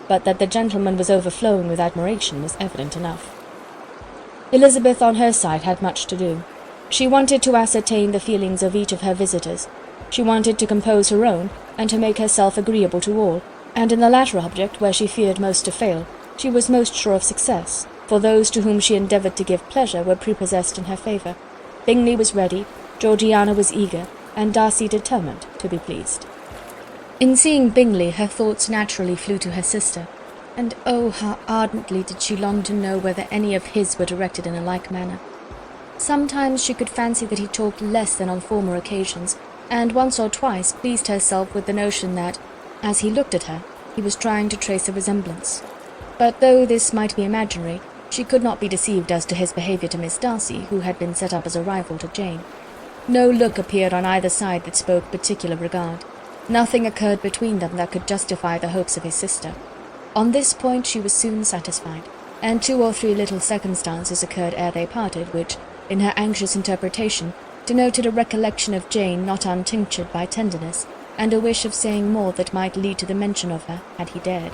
but that the gentleman was overflowing with admiration was evident enough. Elizabeth on her side had much to do. She wanted to ascertain the feelings of each of her visitors. She wanted to compose her own, and to make herself agreeable to all, And in the latter object, where she feared most to fail, she was most sure of success, for those to whom she endeavoured to give pleasure were prepossessed in her favour. Bingley was ready, Georgiana was eager, and Darcy determined to be pleased. In seeing Bingley, her thoughts naturally flew to her sister, and oh, how ardently did she long to know whether any of his were directed in a like manner. Sometimes she could fancy that he talked less than on former occasions, and once or twice pleased herself with the notion that, as he looked at her, he was trying to trace a resemblance. But though this might be imaginary, she could not be deceived as to his behaviour to Miss Darcy, who had been set up as a rival to Jane. No look appeared on either side that spoke particular regard. Nothing occurred between them that could justify the hopes of his sister. On this point she was soon satisfied, and 2 or 3 little circumstances occurred ere they parted, which, in her anxious interpretation, denoted a recollection of Jane not untinctured by tenderness, and a wish of saying more that might lead to the mention of her, had he dared.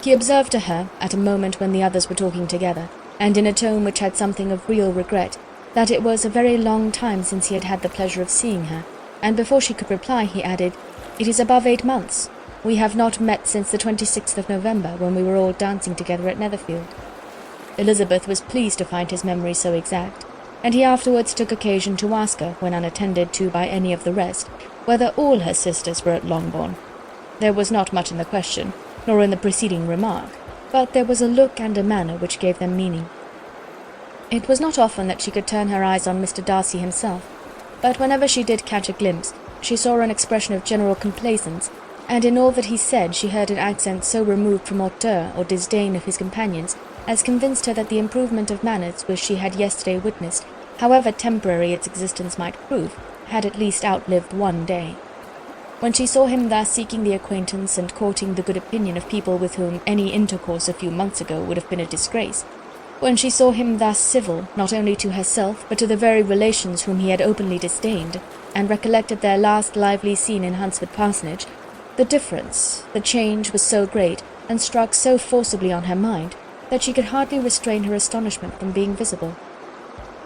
He observed to her, at a moment when the others were talking together, and in a tone which had something of real regret, that it was a very long time since he had had the pleasure of seeing her, and before she could reply, he added, "It is above 8 months. We have not met since the 26th of November, when we were all dancing together at Netherfield." Elizabeth was pleased to find his memory so exact, and he afterwards took occasion to ask her, when unattended to by any of the rest, whether all her sisters were at Longbourn. There was not much in the question, nor in the preceding remark, but there was a look and a manner which gave them meaning. It was not often that she could turn her eyes on Mr. Darcy himself, but whenever she did catch a glimpse, she saw an expression of general complaisance, and in all that he said she heard an accent so removed from hauteur or disdain of his companions as convinced her that the improvement of manners which she had yesterday witnessed, however temporary its existence might prove, had at least outlived 1 day. When she saw him thus seeking the acquaintance and courting the good opinion of people with whom any intercourse a few months ago would have been a disgrace, when she saw him thus civil, not only to herself, but to the very relations whom he had openly disdained, and recollected their last lively scene in Hunsford Parsonage, the difference, the change was so great, and struck so forcibly on her mind, that she could hardly restrain her astonishment from being visible.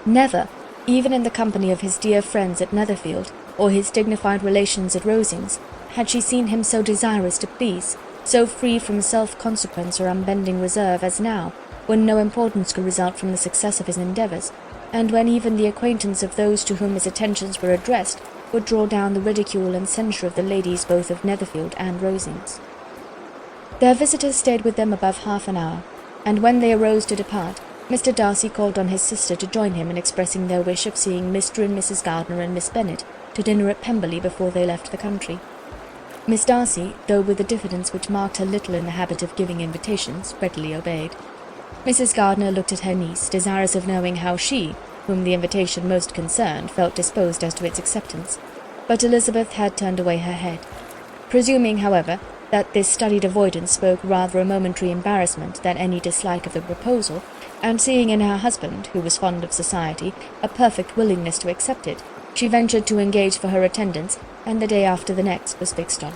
Never, even in the company of his dear friends at Netherfield, or his dignified relations at Rosings, had she seen him so desirous to please, so free from self-consequence or unbending reserve as now, when no importance could result from the success of his endeavours, and when even the acquaintance of those to whom his attentions were addressed would draw down the ridicule and censure of the ladies both of Netherfield and Rosings. Their visitors stayed with them above half an hour, and when they arose to depart, Mr. Darcy called on his sister to join him in expressing their wish of seeing Mr. and Mrs. Gardiner and Miss Bennet to dinner at Pemberley before they left the country. Miss Darcy, though with a diffidence which marked her little in the habit of giving invitations, readily obeyed. Mrs. Gardiner looked at her niece, desirous of knowing how she, whom the invitation most concerned, felt disposed as to its acceptance, but Elizabeth had turned away her head. Presuming, however, that this studied avoidance spoke rather a momentary embarrassment than any dislike of the proposal, and seeing in her husband, who was fond of society, a perfect willingness to accept it, she ventured to engage for her attendance, and the day after the next was fixed on.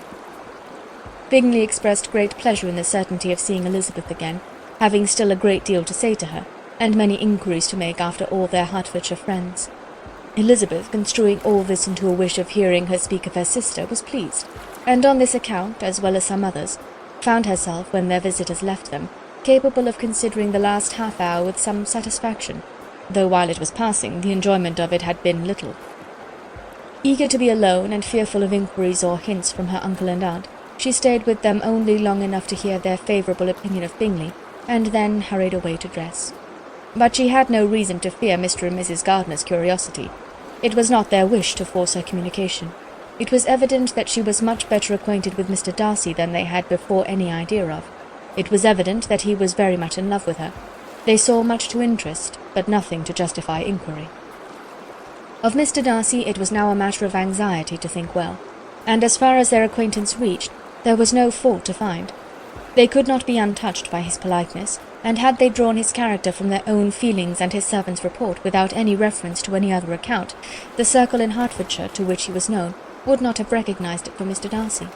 Bingley expressed great pleasure in the certainty of seeing Elizabeth again, having still a great deal to say to her, and many inquiries to make after all their Hertfordshire friends. Elizabeth, construing all this into a wish of hearing her speak of her sister, was pleased, and on this account, as well as some others, found herself, when their visitors left them, capable of considering the last half-hour with some satisfaction, though while it was passing, the enjoyment of it had been little. Eager to be alone, and fearful of inquiries or hints from her uncle and aunt, she stayed with them only long enough to hear their favourable opinion of Bingley, and then hurried away to dress. But she had no reason to fear Mr. and Mrs. Gardiner's curiosity. It was not their wish to force her communication. It was evident that she was much better acquainted with Mr. Darcy than they had before any idea of. It was evident that he was very much in love with her. They saw much to interest, but nothing to justify inquiry. Of Mr. Darcy it was now a matter of anxiety to think well, and as far as their acquaintance reached, there was no fault to find. They could not be untouched by his politeness, and had they drawn his character from their own feelings and his servant's report without any reference to any other account, the circle in Hertfordshire to which he was known would not have recognized it for Mr. Darcy.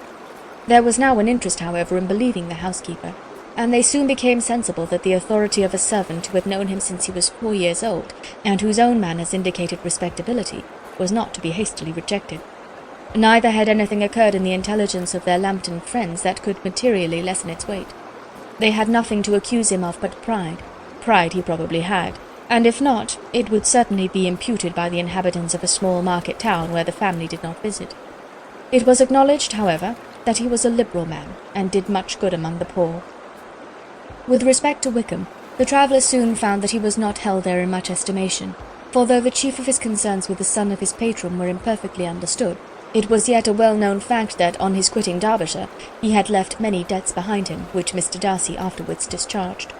There was now an interest, however, in believing the housekeeper, and they soon became sensible that the authority of a servant who had known him since he was 4 years old, and whose own manners indicated respectability, was not to be hastily rejected. Neither had anything occurred in the intelligence of their Lambton friends that could materially lessen its weight. They had nothing to accuse him of but pride. Pride he probably had, and if not, it would certainly be imputed by the inhabitants of a small market town where the family did not visit. It was acknowledged, however, that he was a liberal man, and did much good among the poor. With respect to Wickham, the traveller soon found that he was not held there in much estimation, for though the chief of his concerns with the son of his patron were imperfectly understood, it was yet a well-known fact that, on his quitting Derbyshire, he had left many debts behind him, which Mr. Darcy afterwards discharged.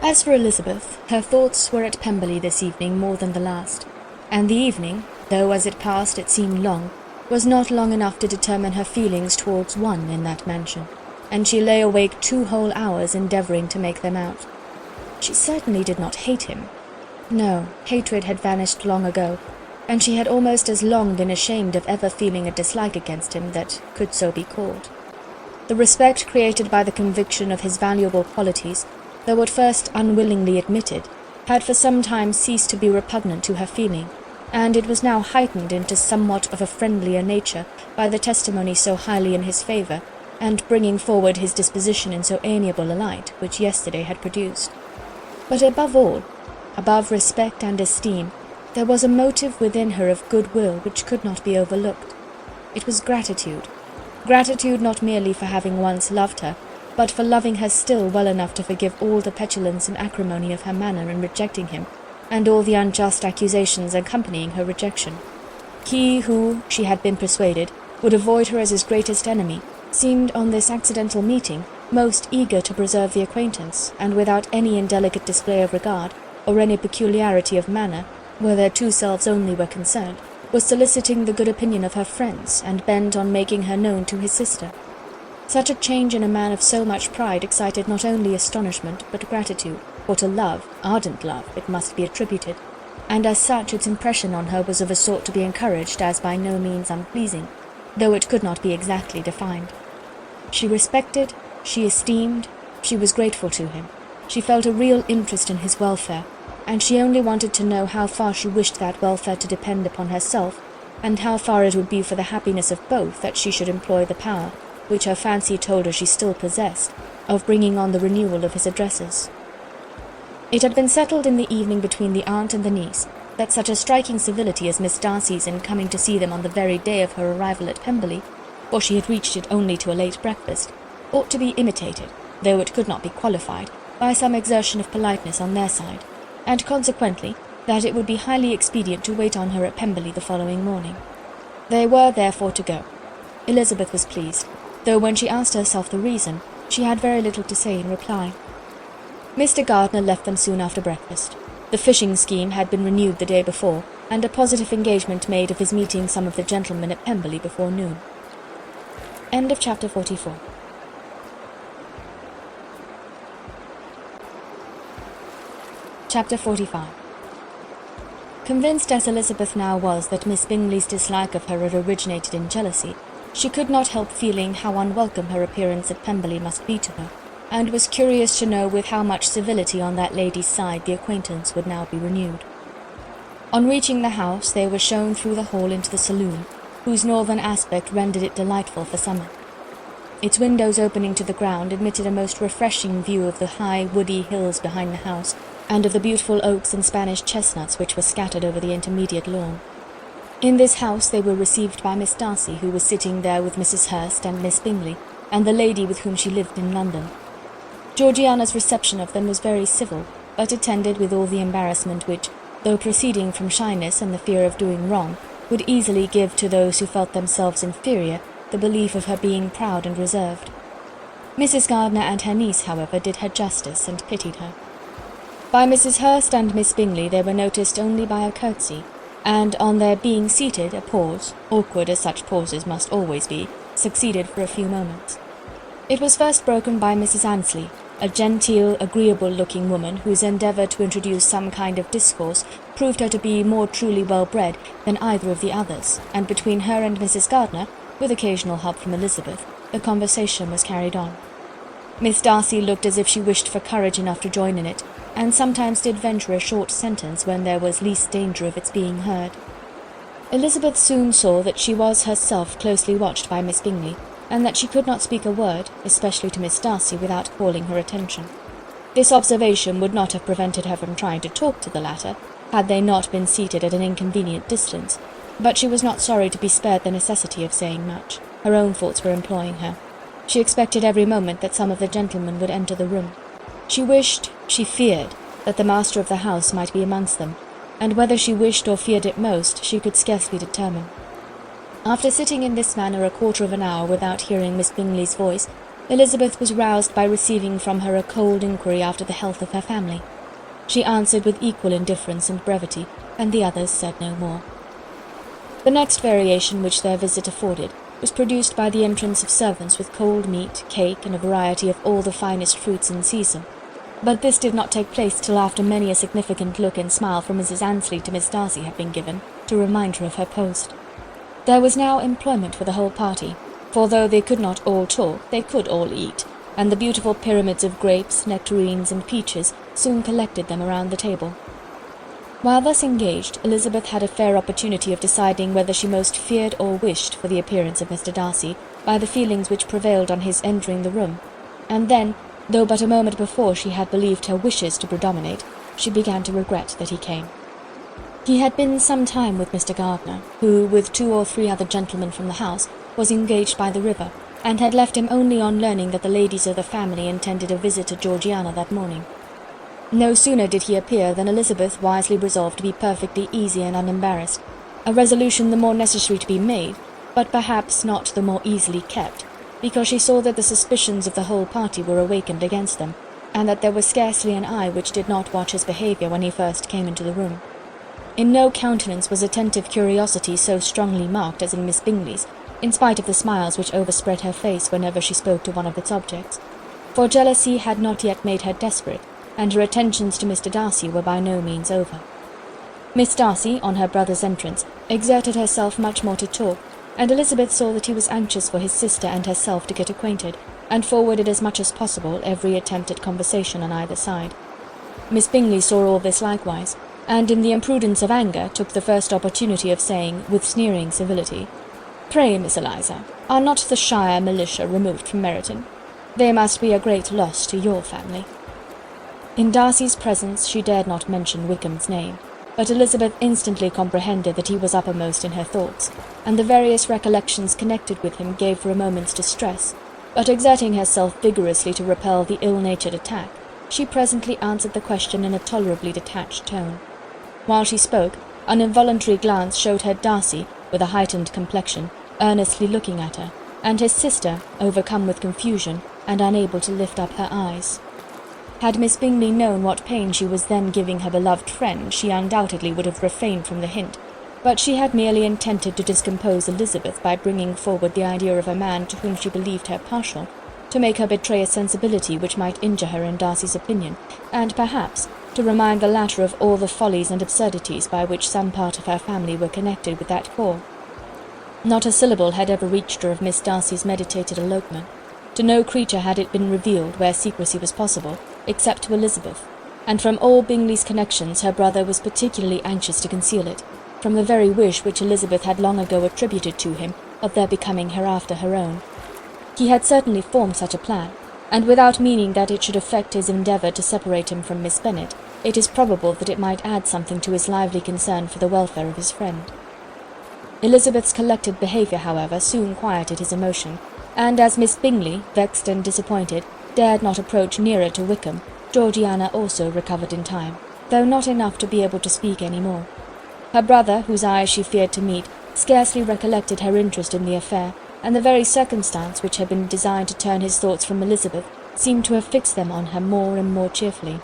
As for Elizabeth, her thoughts were at Pemberley this evening more than the last, and the evening, though as it passed it seemed long, was not long enough to determine her feelings towards one in that mansion, and she lay awake 2 whole hours endeavouring to make them out. She certainly did not hate him. No, hatred had vanished long ago, and she had almost as long been ashamed of ever feeling a dislike against him that could so be called. The respect created by the conviction of his valuable qualities, though at first unwillingly admitted, had for some time ceased to be repugnant to her feeling, and it was now heightened into somewhat of a friendlier nature by the testimony so highly in his favour, and bringing forward his disposition in so amiable a light, which yesterday had produced. But above all, above respect and esteem, there was a motive within her of goodwill which could not be overlooked. It was gratitude. Gratitude not merely for having once loved her, but for loving her still well enough to forgive all the petulance and acrimony of her manner in rejecting him, and all the unjust accusations accompanying her rejection. He who, she had been persuaded, would avoid her as his greatest enemy, seemed on this accidental meeting most eager to preserve the acquaintance, and without any indelicate display of regard, or any peculiarity of manner, where their 2 selves only were concerned, was soliciting the good opinion of her friends, and bent on making her known to his sister. Such a change in a man of so much pride excited not only astonishment, but gratitude, for to love, ardent love, it must be attributed, and as such its impression on her was of a sort to be encouraged as by no means unpleasing, though it could not be exactly defined. She respected, she esteemed, she was grateful to him, she felt a real interest in his welfare, and she only wanted to know how far she wished that welfare to depend upon herself, and how far it would be for the happiness of both that she should employ the power, which her fancy told her she still possessed, of bringing on the renewal of his addresses. It had been settled in the evening between the aunt and the niece that such a striking civility as Miss Darcy's in coming to see them on the very day of her arrival at Pemberley, for she had reached it only to a late breakfast, ought to be imitated, though it could not be qualified, by some exertion of politeness on their side, and consequently that it would be highly expedient to wait on her at Pemberley the following morning. They were therefore to go. Elizabeth was pleased, though when she asked herself the reason, she had very little to say in reply. Mr. Gardiner left them soon after breakfast. The fishing scheme had been renewed the day before, and a positive engagement made of his meeting some of the gentlemen at Pemberley before noon. End of chapter 44. Chapter 45. Convinced as Elizabeth now was that Miss Bingley's dislike of her had originated in jealousy, she could not help feeling how unwelcome her appearance at Pemberley must be to her, and was curious to know with how much civility on that lady's side the acquaintance would now be renewed. On reaching the house, they were shown through the hall into the saloon, whose northern aspect rendered it delightful for summer. Its windows opening to the ground admitted a most refreshing view of the high woody hills behind the house, and of the beautiful oaks and Spanish chestnuts which were scattered over the intermediate lawn. In this house they were received by Miss Darcy, who was sitting there with Mrs. Hurst and Miss Bingley, and the lady with whom she lived in London. Georgiana's reception of them was very civil, but attended with all the embarrassment which, though proceeding from shyness and the fear of doing wrong, would easily give to those who felt themselves inferior the belief of her being proud and reserved. Mrs. Gardiner and her niece, however, did her justice and pitied her. By Mrs. Hurst and Miss Bingley they were noticed only by a curtsy, and on their being seated a pause, awkward as such pauses must always be, succeeded for a few moments. It was first broken by Mrs. Annesley, a genteel, agreeable-looking woman, whose endeavour to introduce some kind of discourse proved her to be more truly well-bred than either of the others, and between her and Mrs. Gardiner, with occasional help from Elizabeth, the conversation was carried on. Miss Darcy looked as if she wished for courage enough to join in it, and sometimes did venture a short sentence when there was least danger of its being heard. Elizabeth soon saw that she was herself closely watched by Miss Bingley, and that she could not speak a word, especially to Miss Darcy, without calling her attention. This observation would not have prevented her from trying to talk to the latter, had they not been seated at an inconvenient distance, but she was not sorry to be spared the necessity of saying much. Her own thoughts were employing her. She expected every moment that some of the gentlemen would enter the room. She wished, she feared, that the master of the house might be amongst them, and whether she wished or feared it most, she could scarcely determine. After sitting in this manner a quarter of an hour without hearing Miss Bingley's voice, Elizabeth was roused by receiving from her a cold inquiry after the health of her family. She answered with equal indifference and brevity, and the others said no more. The next variation which their visit afforded was produced by the entrance of servants with cold meat, cake, and a variety of all the finest fruits in season. But this did not take place till after many a significant look and smile from Mrs. Annesley to Miss Darcy had been given, to remind her of her post. There was now employment for the whole party, for though they could not all talk, they could all eat, and the beautiful pyramids of grapes, nectarines, and peaches soon collected them around the table. While thus engaged, Elizabeth had a fair opportunity of deciding whether she most feared or wished for the appearance of Mr. Darcy, by the feelings which prevailed on his entering the room, and then, though but a moment before she had believed her wishes to predominate, she began to regret that he came. He had been some time with Mr. Gardiner, who, with 2 or 3 other gentlemen from the house, was engaged by the river, and had left him only on learning that the ladies of the family intended a visit to Georgiana that morning. No sooner did he appear than Elizabeth wisely resolved to be perfectly easy and unembarrassed, a resolution the more necessary to be made, but perhaps not the more easily kept, because she saw that the suspicions of the whole party were awakened against them, and that there was scarcely an eye which did not watch his behaviour when he first came into the room. In no countenance was attentive curiosity so strongly marked as in Miss Bingley's, in spite of the smiles which overspread her face whenever she spoke to one of its objects, for jealousy had not yet made her desperate, and her attentions to Mr. Darcy were by no means over. Miss Darcy, on her brother's entrance, exerted herself much more to talk, and Elizabeth saw that he was anxious for his sister and herself to get acquainted, and forwarded as much as possible every attempt at conversation on either side. Miss Bingley saw all this likewise, and in the imprudence of anger took the first opportunity of saying, with sneering civility, "Pray, Miss Eliza, are not the shire militia removed from Meryton? They must be a great loss to your family." In Darcy's presence she dared not mention Wickham's name, but Elizabeth instantly comprehended that he was uppermost in her thoughts, and the various recollections connected with him gave her a moment's distress, but exerting herself vigorously to repel the ill-natured attack, she presently answered the question in a tolerably detached tone. While she spoke, an involuntary glance showed her Darcy, with a heightened complexion, earnestly looking at her, and his sister, overcome with confusion, and unable to lift up her eyes. Had Miss Bingley known what pain she was then giving her beloved friend, she undoubtedly would have refrained from the hint, but she had merely intended to discompose Elizabeth by bringing forward the idea of a man to whom she believed her partial, to make her betray a sensibility which might injure her in Darcy's opinion, and perhaps to remind the latter of all the follies and absurdities by which some part of her family were connected with that corps. Not a syllable had ever reached her of Miss Darcy's meditated elopement. To no creature had it been revealed where secrecy was possible, except to Elizabeth, and from all Bingley's connections her brother was particularly anxious to conceal it, from the very wish which Elizabeth had long ago attributed to him of their becoming hereafter her own. He had certainly formed such a plan, and without meaning that it should affect his endeavour to separate him from Miss Bennet, it is probable that it might add something to his lively concern for the welfare of his friend. Elizabeth's collected behaviour, however, soon quieted his emotion, and as Miss Bingley, vexed and disappointed, dared not approach nearer to Wickham, Georgiana also recovered in time, though not enough to be able to speak any more. Her brother, whose eyes she feared to meet, scarcely recollected her interest in the affair, and the very circumstance which had been designed to turn his thoughts from Elizabeth seemed to have fixed them on her more and more cheerfully.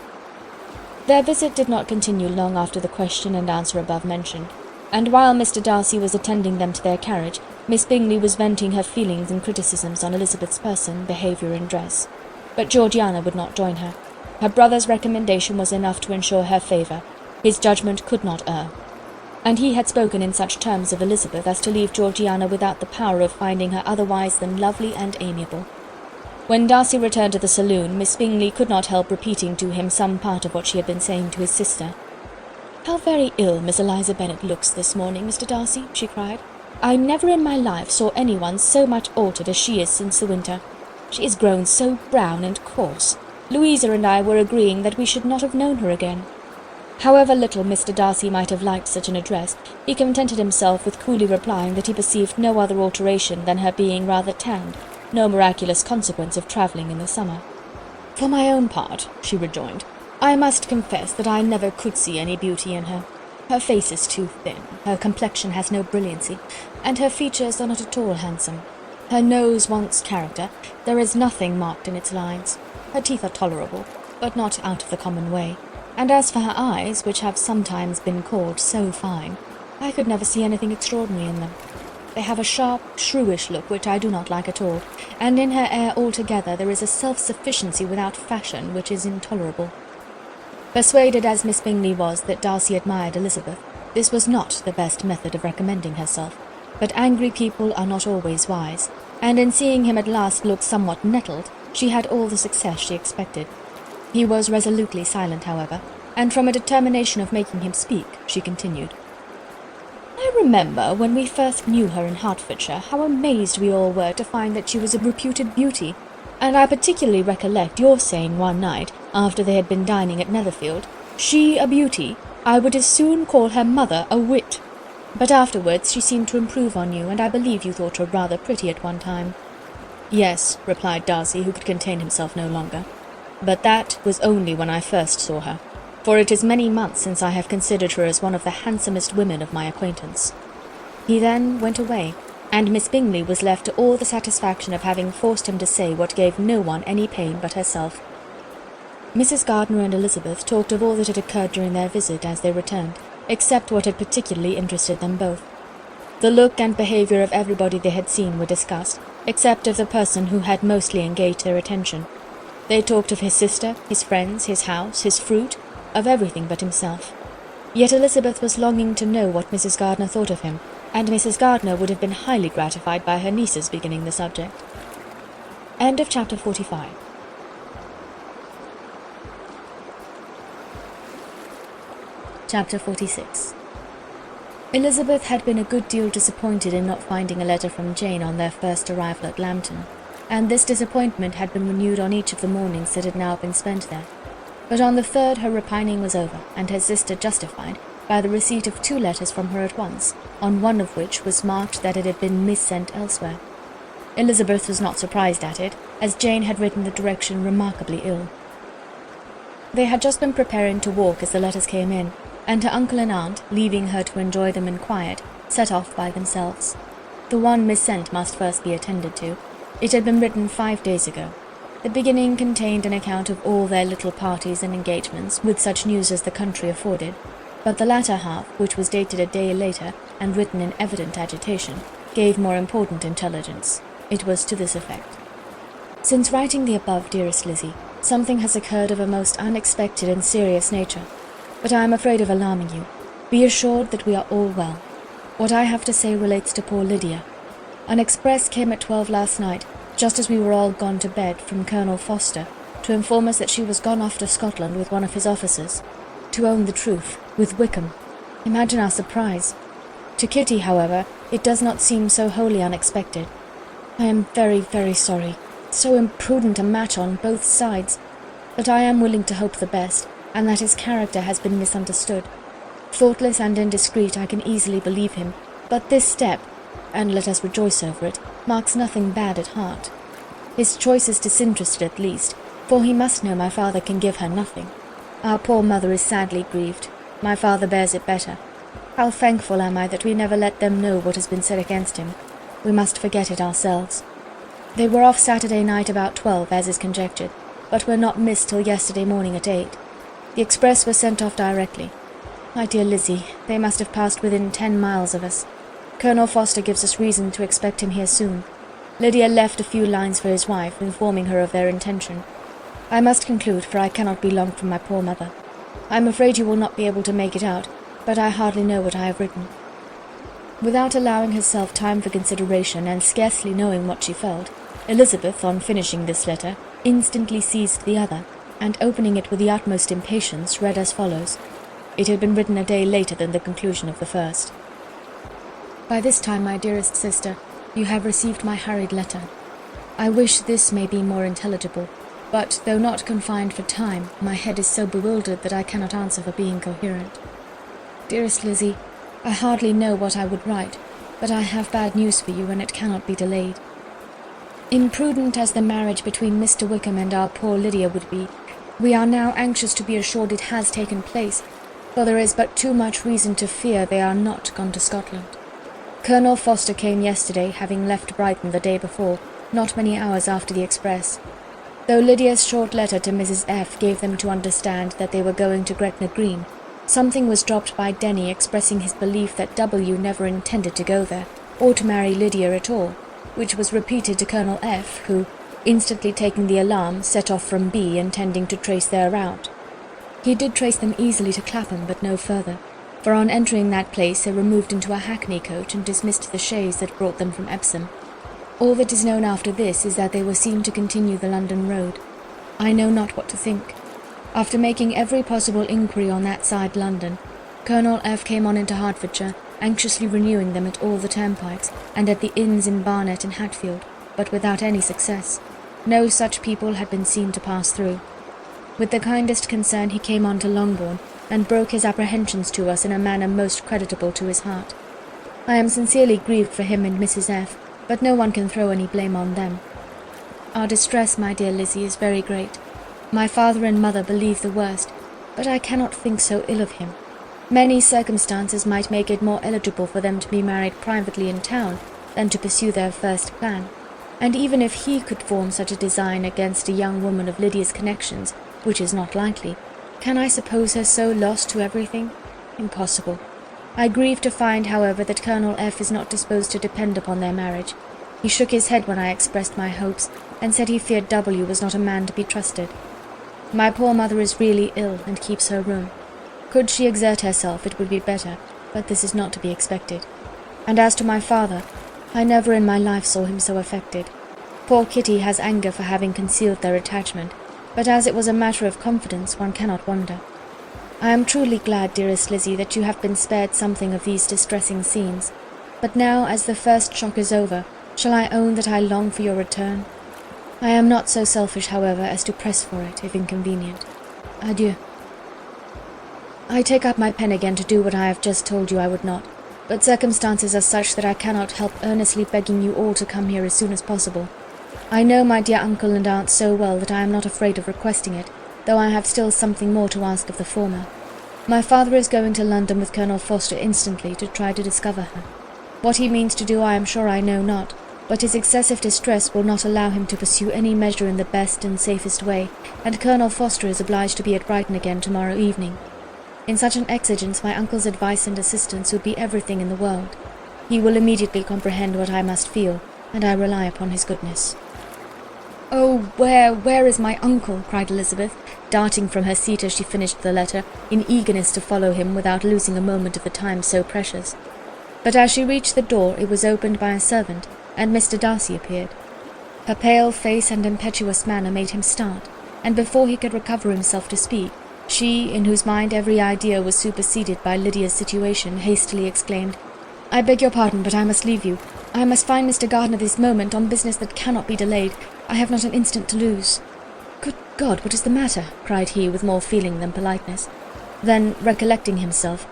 Their visit did not continue long after the question and answer above mentioned, and while Mr. Darcy was attending them to their carriage, Miss Bingley was venting her feelings and criticisms on Elizabeth's person, behaviour, and dress. But Georgiana would not join her. Her brother's recommendation was enough to ensure her favour. His judgment could not err, and he had spoken in such terms of Elizabeth as to leave Georgiana without the power of finding her otherwise than lovely and amiable. When Darcy returned to the saloon, Miss Bingley could not help repeating to him some part of what she had been saying to his sister. "How very ill Miss Eliza Bennet looks this morning, Mr. Darcy," she cried. "I never in my life saw anyone so much altered as she is since the winter. She is grown so brown and coarse. Louisa and I were agreeing that we should not have known her again." However little Mr. Darcy might have liked such an address, he contented himself with coolly replying that he perceived no other alteration than her being rather tanned, no miraculous consequence of travelling in the summer. "For my own part," she rejoined, "I must confess that I never could see any beauty in her. Her face is too thin, her complexion has no brilliancy, and her features are not at all handsome. Her nose wants character, there is nothing marked in its lines. Her teeth are tolerable, but not out of the common way. And as for her eyes, which have sometimes been called so fine, I could never see anything extraordinary in them. They have a sharp, shrewish look which I do not like at all, and in her air altogether there is a self-sufficiency without fashion which is intolerable." Persuaded as Miss Bingley was that Darcy admired Elizabeth, this was not the best method of recommending herself, but angry people are not always wise, and in seeing him at last look somewhat nettled, she had all the success she expected. He was resolutely silent, however, and from a determination of making him speak, she continued. "I remember when we first knew her in Hertfordshire, how amazed we all were to find that she was a reputed beauty, and I particularly recollect your saying one night, after they had been dining at Netherfield, 'She a beauty? I would as soon call her mother a wit.' But afterwards she seemed to improve on you, and I believe you thought her rather pretty at one time." "Yes," replied Darcy, who could contain himself no longer, "but that was only when I first saw her, for it is many months since I have considered her as one of the handsomest women of my acquaintance." He then went away, and Miss Bingley was left to all the satisfaction of having forced him to say what gave no one any pain but herself. Mrs. Gardiner and Elizabeth talked of all that had occurred during their visit as they returned, except what had particularly interested them both. The look and behaviour of everybody they had seen were discussed, except of the person who had mostly engaged their attention. They talked of his sister, his friends, his house, his fruit, of everything but himself. Yet Elizabeth was longing to know what Mrs. Gardiner thought of him, and Mrs. Gardiner would have been highly gratified by her niece's beginning the subject. End of chapter 45. Chapter 46. Elizabeth had been a good deal disappointed in not finding a letter from Jane on their first arrival at Lambton, and this disappointment had been renewed on each of the mornings that had now been spent there. But on the third her repining was over, and her sister justified, by the receipt of 2 letters from her at once, on one of which was marked that it had been missent elsewhere. Elizabeth was not surprised at it, as Jane had written the direction remarkably ill. They had just been preparing to walk as the letters came in, and her uncle and aunt, leaving her to enjoy them in quiet, set off by themselves. The one missent must first be attended to. It had been written 5 days ago. The beginning contained an account of all their little parties and engagements, with such news as the country afforded, but the latter half, which was dated a day later, and written in evident agitation, gave more important intelligence. It was to this effect. "Since writing the above, dearest Lizzie, something has occurred of a most unexpected and serious nature, but I am afraid of alarming you. Be assured that we are all well. What I have to say relates to poor Lydia. An express came at 12 last night, just as we were all gone to bed, from Colonel Forster, to inform us that she was gone off to Scotland with one of his officers. To own the truth, with Wickham. Imagine our surprise. To Kitty, however, it does not seem so wholly unexpected. I am very, very sorry. So imprudent a match on both sides. But I am willing to hope the best, and that his character has been misunderstood. Thoughtless and indiscreet, I can easily believe him, but this step, and let us rejoice over it, marks nothing bad at heart. His choice is disinterested at least, for he must know my father can give her nothing. Our poor mother is sadly grieved. My father bears it better. How thankful am I that we never let them know what has been said against him. We must forget it ourselves. They were off Saturday night about 12, as is conjectured, but were not missed till yesterday morning at 8. The express was sent off directly. My dear Lizzie, they must have passed within 10 miles of us. Colonel Forster gives us reason to expect him here soon. Lydia left a few lines for his wife, informing her of their intention. I must conclude, for I cannot be long from my poor mother. I am afraid you will not be able to make it out, but I hardly know what I have written." Without allowing herself time for consideration, and scarcely knowing what she felt, Elizabeth, on finishing this letter, instantly seized the other, and opening it with the utmost impatience, read as follows: It had been written a day later than the conclusion of the first. By this time, my dearest sister, you have received my hurried letter. I wish this may be more intelligible, but though not confined for time, my head is so bewildered that I cannot answer for being coherent. Dearest Lizzie, I hardly know what I would write, but I have bad news for you, and it cannot be delayed. Imprudent as the marriage between Mr. Wickham and our poor Lydia would be, we are now anxious to be assured it has taken place, for there is but too much reason to fear they are not gone to Scotland. Colonel Forster came yesterday, having left Brighton the day before, not many hours after the express. Though Lydia's short letter to Mrs. F. gave them to understand that they were going to Gretna Green, something was dropped by Denny expressing his belief that W. never intended to go there, or to marry Lydia at all, which was repeated to Colonel F., who, instantly taking the alarm, set off from B., intending to trace their route. He did trace them easily to Clapham, but no further, for on entering that place they removed into a hackney coach and dismissed the chaise that brought them from Epsom. All that is known after this is that they were seen to continue the London road. I know not what to think. After making every possible inquiry on that side London, Colonel F. came on into Hertfordshire, anxiously renewing them at all the turnpikes, and at the inns in Barnet and Hatfield, but without any success. No such people had been seen to pass through. With the kindest concern he came on to Longbourn, and broke his apprehensions to us in a manner most creditable to his heart. I am sincerely grieved for him and Mrs. F., but no one can throw any blame on them. Our distress, my dear Lizzie, is very great. My father and mother believe the worst, but I cannot think so ill of him. Many circumstances might make it more eligible for them to be married privately in town than to pursue their first plan, and even if he could form such a design against a young woman of Lydia's connections, which is not likely, can I suppose her so lost to everything? Impossible. I grieve to find, however, that Colonel F. is not disposed to depend upon their marriage. He shook his head when I expressed my hopes, and said he feared W. was not a man to be trusted. My poor mother is really ill, and keeps her room. Could she exert herself, it would be better, but this is not to be expected. And as to my father, I never in my life saw him so affected. Poor Kitty has anger for having concealed their attachment, but as it was a matter of confidence, one cannot wonder. I am truly glad, dearest Lizzie, that you have been spared something of these distressing scenes. But now, as the first shock is over, shall I own that I long for your return? I am not so selfish, however, as to press for it, if inconvenient. Adieu. I take up my pen again to do what I have just told you I would not, but circumstances are such that I cannot help earnestly begging you all to come here as soon as possible. I know my dear uncle and aunt so well that I am not afraid of requesting it, though I have still something more to ask of the former. My father is going to London with Colonel Forster instantly to try to discover her. What he means to do I am sure I know not, but his excessive distress will not allow him to pursue any measure in the best and safest way, and Colonel Forster is obliged to be at Brighton again tomorrow evening. In such an exigence my uncle's advice and assistance would be everything in the world. He will immediately comprehend what I must feel, and I rely upon his goodness. "Oh, where is my uncle?" cried Elizabeth, darting from her seat as she finished the letter, in eagerness to follow him without losing a moment of the time so precious. But as she reached the door it was opened by a servant, and Mr. Darcy appeared. Her pale face and impetuous manner made him start, and before he could recover himself to speak, she, in whose mind every idea was superseded by Lydia's situation, hastily exclaimed, "I beg your pardon, but I must leave you. I must find Mr. Gardiner this moment, on business that cannot be delayed. I have not an instant to lose." "Good God, what is the matter?" cried he, with more feeling than politeness. Then, recollecting himself,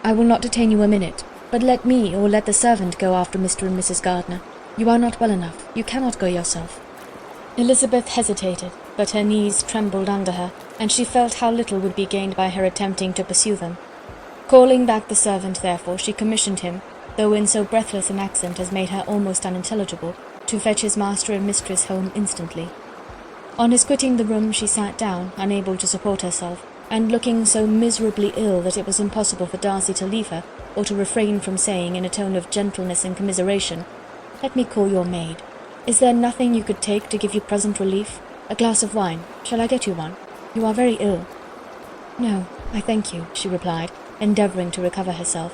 "I will not detain you a minute, but let me or let the servant go after Mr. and Mrs. Gardiner. You are not well enough. You cannot go yourself." Elizabeth hesitated, but her knees trembled under her, and she felt how little would be gained by her attempting to pursue them. Calling back the servant, therefore, she commissioned him, though in so breathless an accent as made her almost unintelligible, to fetch his master and mistress home instantly. On his quitting the room she sat down, unable to support herself, and looking so miserably ill that it was impossible for Darcy to leave her, or to refrain from saying, in a tone of gentleness and commiseration, "Let me call your maid. Is there nothing you could take to give you present relief? A glass of wine. Shall I get you one? You are very ill." "No, I thank you," she replied, endeavouring to recover herself.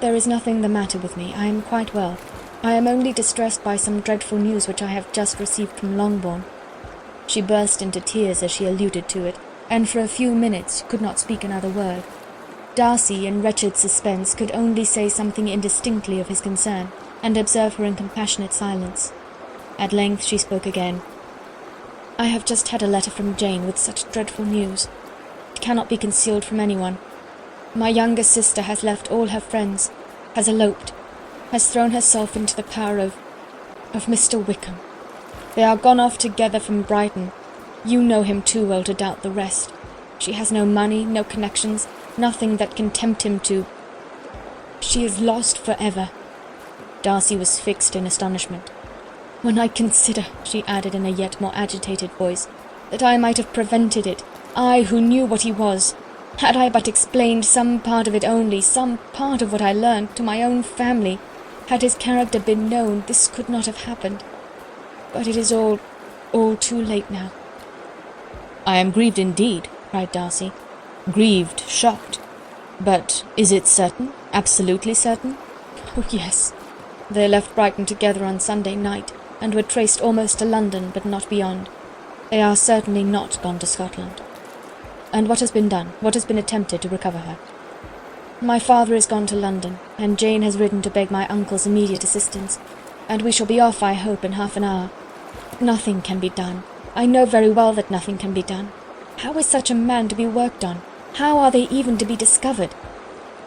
"There is nothing the matter with me. I am quite well. I am only distressed by some dreadful news which I have just received from Longbourn." She burst into tears as she alluded to it, and for a few minutes could not speak another word. Darcy, in wretched suspense, could only say something indistinctly of his concern, and observe her in compassionate silence. At length she spoke again. "I have just had a letter from Jane with such dreadful news. It cannot be concealed from anyone. My younger sister has left all her friends, has eloped, has thrown herself into the power of Mr. Wickham. They are gone off together from Brighton. You know him too well to doubt the rest. She has no money, no connections, nothing that can tempt him to... She is lost for ever." Darcy was fixed in astonishment. "When I consider," she added in a yet more agitated voice, "that I might have prevented it, I who knew what he was. Had I but explained some part of it only, some part of what I learned, to my own family, had his character been known, this could not have happened. But it is all too late now." "I am grieved indeed," cried Darcy. "Grieved, shocked. But is it certain, absolutely certain?" "Oh, yes. They left Brighton together on Sunday night, and were traced almost to London, but not beyond. They are certainly not gone to Scotland." "And what has been done? What has been attempted to recover her?" "My father is gone to London, and Jane has written to beg my uncle's immediate assistance, and we shall be off, I hope, in half an hour. Nothing can be done. I know very well that nothing can be done. How is such a man to be worked on? How are they even to be discovered?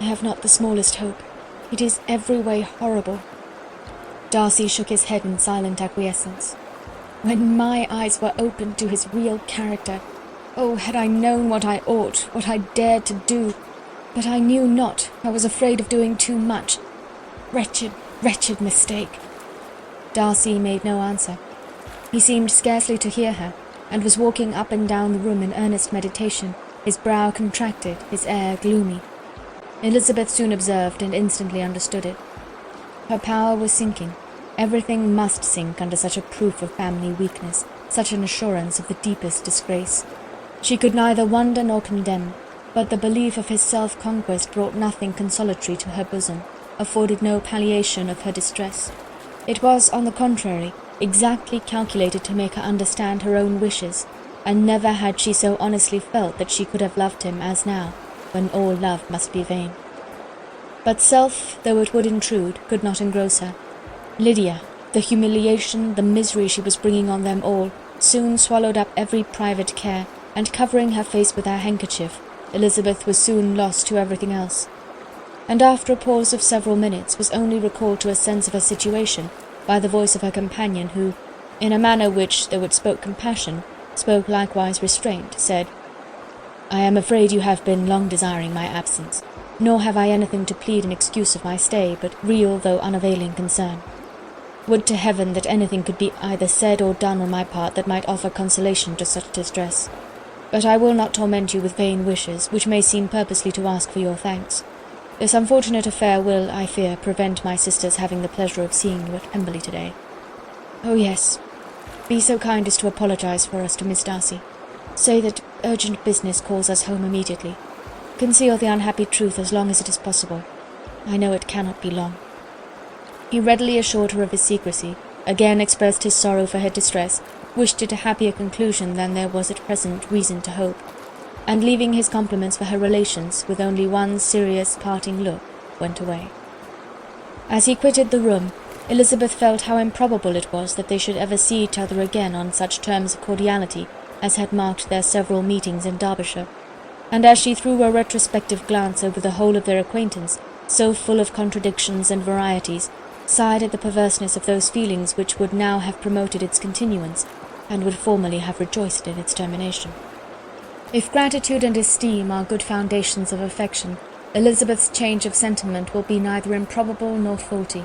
I have not the smallest hope. It is every way horrible." Darcy shook his head in silent acquiescence. "When my eyes were opened to his real character, oh, had I known what I ought, what I dared to do! But I knew not, I was afraid of doing too much. Wretched, wretched mistake!" Darcy made no answer. He seemed scarcely to hear her, and was walking up and down the room in earnest meditation, his brow contracted, his air gloomy. Elizabeth soon observed, and instantly understood it. Her power was sinking. Everything must sink under such a proof of family weakness, such an assurance of the deepest disgrace. She could neither wonder nor condemn, but the belief of his self-conquest brought nothing consolatory to her bosom, afforded no palliation of her distress. It was, on the contrary, exactly calculated to make her understand her own wishes, and never had she so honestly felt that she could have loved him as now, when all love must be vain. But self, though it would intrude, could not engross her. Lydia, the humiliation, the misery she was bringing on them all, soon swallowed up every private care, and covering her face with her handkerchief, Elizabeth was soon lost to everything else, and after a pause of several minutes was only recalled to a sense of her situation by the voice of her companion, who, in a manner which, though it spoke compassion, spoke likewise restraint, said, "I am afraid you have been long desiring my absence, nor have I anything to plead in excuse of my stay, but real though unavailing concern. Would to heaven that anything could be either said or done on my part that might offer consolation to such distress. But I will not torment you with vain wishes, which may seem purposely to ask for your thanks. This unfortunate affair will, I fear, prevent my sister's having the pleasure of seeing you at Pemberley today. Oh yes, be so kind as to apologize for us to Miss Darcy. Say that urgent business calls us home immediately. Conceal the unhappy truth as long as it is possible. I know it cannot be long." He readily assured her of his secrecy, again expressed his sorrow for her distress, wished it a happier conclusion than there was at present reason to hope, and leaving his compliments for her relations, with only one serious parting look, went away. As he quitted the room, Elizabeth felt how improbable it was that they should ever see each other again on such terms of cordiality as had marked their several meetings in Derbyshire, and as she threw a retrospective glance over the whole of their acquaintance, so full of contradictions and varieties, sighed at the perverseness of those feelings which would now have promoted its continuance, and would formerly have rejoiced in its termination. If gratitude and esteem are good foundations of affection, Elizabeth's change of sentiment will be neither improbable nor faulty.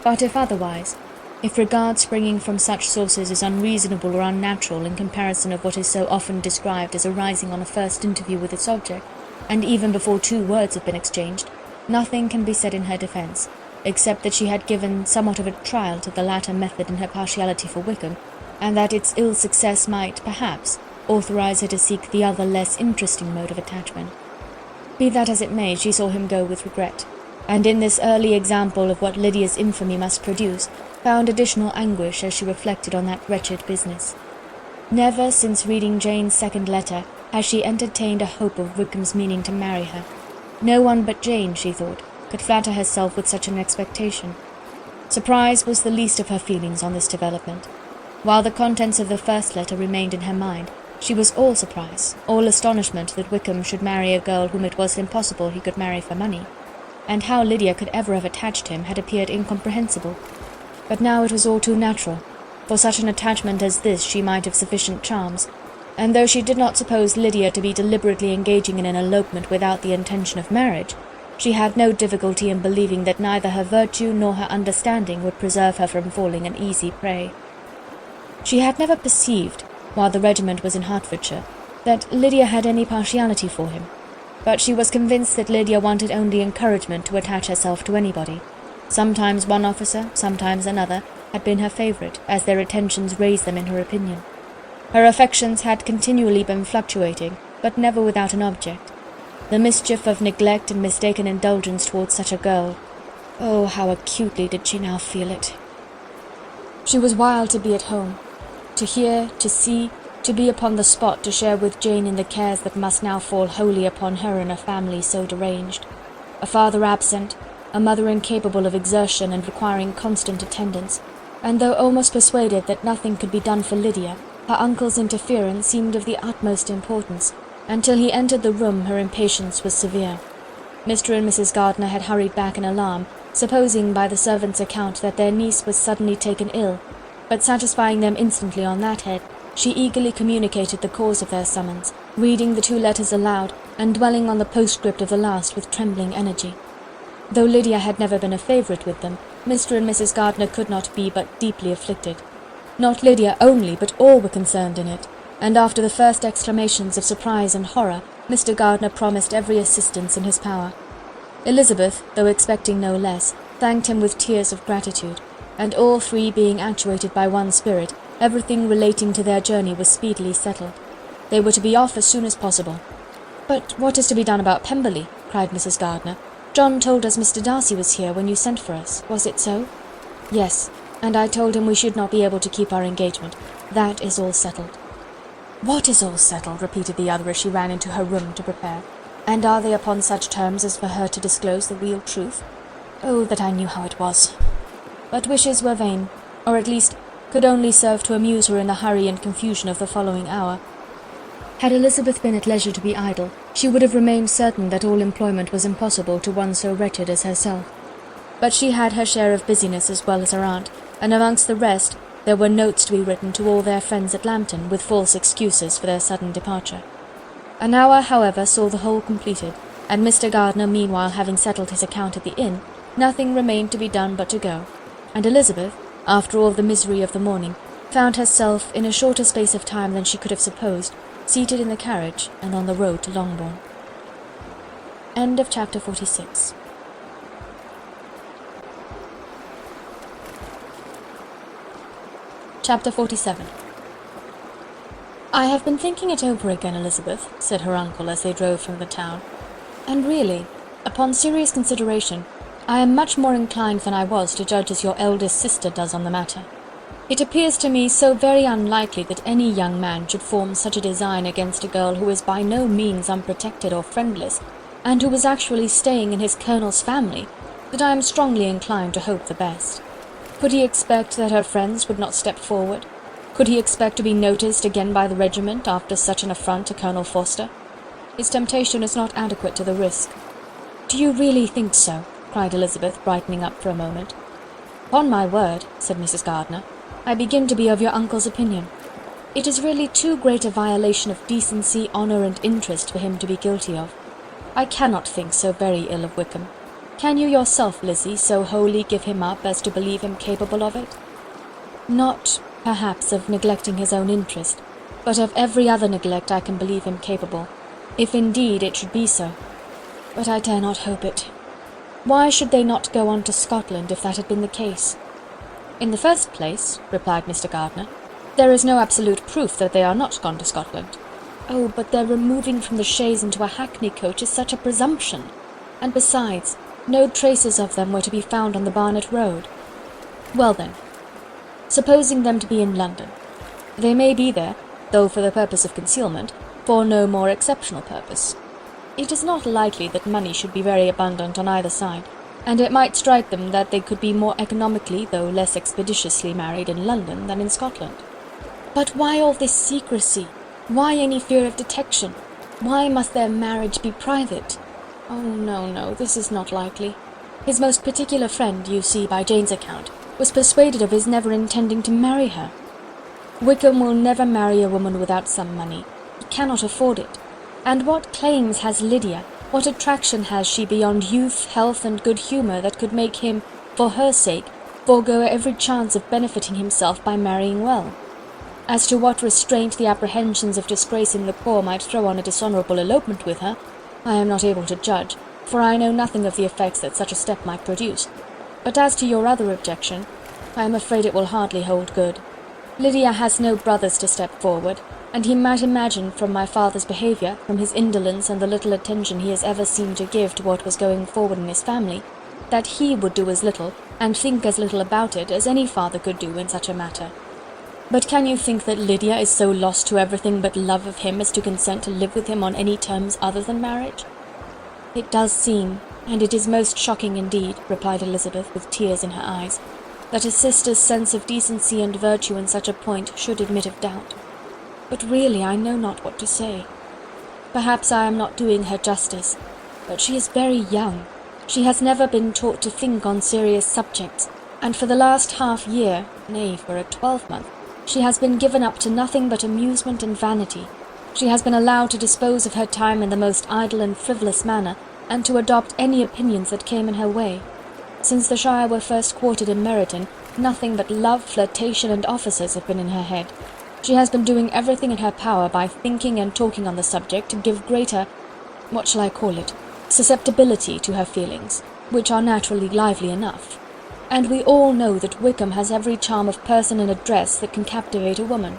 But if otherwise, if regard springing from such sources is unreasonable or unnatural in comparison of what is so often described as arising on a first interview with its object, and even before 2 words have been exchanged, nothing can be said in her defence, except that she had given somewhat of a trial to the latter method in her partiality for Wickham, and that its ill success might, perhaps, authorize her to seek the other less interesting mode of attachment. Be that as it may, she saw him go with regret, and in this early example of what Lydia's infamy must produce, found additional anguish as she reflected on that wretched business. Never since reading Jane's second letter has she entertained a hope of Wickham's meaning to marry her. No one but Jane, she thought, could flatter herself with such an expectation. Surprise was the least of her feelings on this development. While the contents of the first letter remained in her mind, she was all surprise, all astonishment that Wickham should marry a girl whom it was impossible he could marry for money, and how Lydia could ever have attached him had appeared incomprehensible. But now it was all too natural. For such an attachment as this she might have sufficient charms, and though she did not suppose Lydia to be deliberately engaging in an elopement without the intention of marriage, she had no difficulty in believing that neither her virtue nor her understanding would preserve her from falling an easy prey. She had never perceived, while the regiment was in Hertfordshire, that Lydia had any partiality for him, but she was convinced that Lydia wanted only encouragement to attach herself to anybody. Sometimes one officer, sometimes another, had been her favourite, as their attentions raised them in her opinion. Her affections had continually been fluctuating, but never without an object. The mischief of neglect and mistaken indulgence towards such a girl, oh, how acutely did she now feel it! She was wild to be at home, to hear, to see, to be upon the spot to share with Jane in the cares that must now fall wholly upon her in a family so deranged. A father absent, a mother incapable of exertion and requiring constant attendance, and though almost persuaded that nothing could be done for Lydia, her uncle's interference seemed of the utmost importance, and till he entered the room her impatience was severe. Mr. and Mrs. Gardiner had hurried back in alarm, supposing by the servant's account that their niece was suddenly taken ill, but satisfying them instantly on that head, she eagerly communicated the cause of their summons, reading the 2 letters aloud, and dwelling on the postscript of the last with trembling energy. Though Lydia had never been a favourite with them, Mr. and Mrs. Gardiner could not be but deeply afflicted. Not Lydia only, but all were concerned in it, and after the first exclamations of surprise and horror, Mr. Gardiner promised every assistance in his power. Elizabeth, though expecting no less, thanked him with tears of gratitude, and all 3 being actuated by one spirit, everything relating to their journey was speedily settled. They were to be off as soon as possible. "But what is to be done about Pemberley?" cried Mrs. Gardiner. "John told us Mr. Darcy was here when you sent for us. Was it so?" "Yes, and I told him we should not be able to keep our engagement. That is all settled." "What is all settled?" repeated the other as she ran into her room to prepare. "And are they upon such terms as for her to disclose the real truth? Oh, that I knew how it was!" But wishes were vain, or at least could only serve to amuse her in the hurry and confusion of the following hour. Had Elizabeth been at leisure to be idle, she would have remained certain that all employment was impossible to one so wretched as herself. But she had her share of busyness as well as her aunt, and amongst the rest there were notes to be written to all their friends at Lambton, with false excuses for their sudden departure. An hour, however, saw the whole completed, and Mr. Gardiner meanwhile having settled his account at the inn, nothing remained to be done but to go, and Elizabeth, after all the misery of the morning, found herself, in a shorter space of time than she could have supposed, seated in the carriage and on the road to Longbourn. End of chapter 46. Chapter 47. "I have been thinking it over again, Elizabeth," said her uncle as they drove from the town, "and really, upon serious consideration, I am much more inclined than I was to judge as your eldest sister does on the matter. It appears to me so very unlikely that any young man should form such a design against a girl who is by no means unprotected or friendless, and who was actually staying in his colonel's family, that I am strongly inclined to hope the best. Could he expect that her friends would not step forward? Could he expect to be noticed again by the regiment after such an affront to Colonel Forster? His temptation is not adequate to the risk." "Do you really think so?" cried Elizabeth, brightening up for a moment. "Upon my word," said Mrs. Gardiner, "I begin to be of your uncle's opinion. It is really too great a violation of decency, honour, and interest for him to be guilty of. I cannot think so very ill of Wickham. Can you yourself, Lizzie, so wholly give him up as to believe him capable of it?" "Not, perhaps, of neglecting his own interest, but of every other neglect I can believe him capable, if indeed it should be so. But I dare not hope it. Why should they not go on to Scotland if that had been the case?" "In the first place," replied Mr. Gardiner, "there is no absolute proof that they are not gone to Scotland." "Oh, but their removing from the chaise into a hackney coach is such a presumption! And besides, no traces of them were to be found on the Barnet road." "Well then, supposing them to be in London, they may be there, though for the purpose of concealment, for no more exceptional purpose. It is not likely that money should be very abundant on either side, and it might strike them that they could be more economically, though less expeditiously, married in London than in Scotland. But why all this secrecy? Why any fear of detection? Why must their marriage be private? Oh, no, no, this is not likely. His most particular friend, you see by Jane's account, was persuaded of his never intending to marry her. Wickham will never marry a woman without some money. He cannot afford it. And what claims has Lydia, what attraction has she beyond youth, health, and good humour that could make him, for her sake, forego every chance of benefiting himself by marrying well? As to what restraint the apprehensions of disgrace in the poor might throw on a dishonourable elopement with her, I am not able to judge, for I know nothing of the effects that such a step might produce. But as to your other objection, I am afraid it will hardly hold good. Lydia has no brothers to step forward, and he might imagine from my father's behaviour, from his indolence and the little attention he has ever seemed to give to what was going forward in his family, that he would do as little, and think as little about it, as any father could do in such a matter. But can you think that Lydia is so lost to everything but love of him as to consent to live with him on any terms other than marriage? It does seem, and it is most shocking indeed, replied Elizabeth, with tears in her eyes, that a sister's sense of decency and virtue in such a point should admit of doubt. But really I know not what to say. Perhaps I am not doing her justice, but she is very young. She has never been taught to think on serious subjects, and for the last half-year, nay, for a 12-month, she has been given up to nothing but amusement and vanity. She has been allowed to dispose of her time in the most idle and frivolous manner, and to adopt any opinions that came in her way. Since the Shire were first quartered in Meryton, nothing but love, flirtation, and officers have been in her head. She has been doing everything in her power by thinking and talking on the subject to give greater, what shall I call it, susceptibility to her feelings, which are naturally lively enough. And we all know that Wickham has every charm of person and address that can captivate a woman.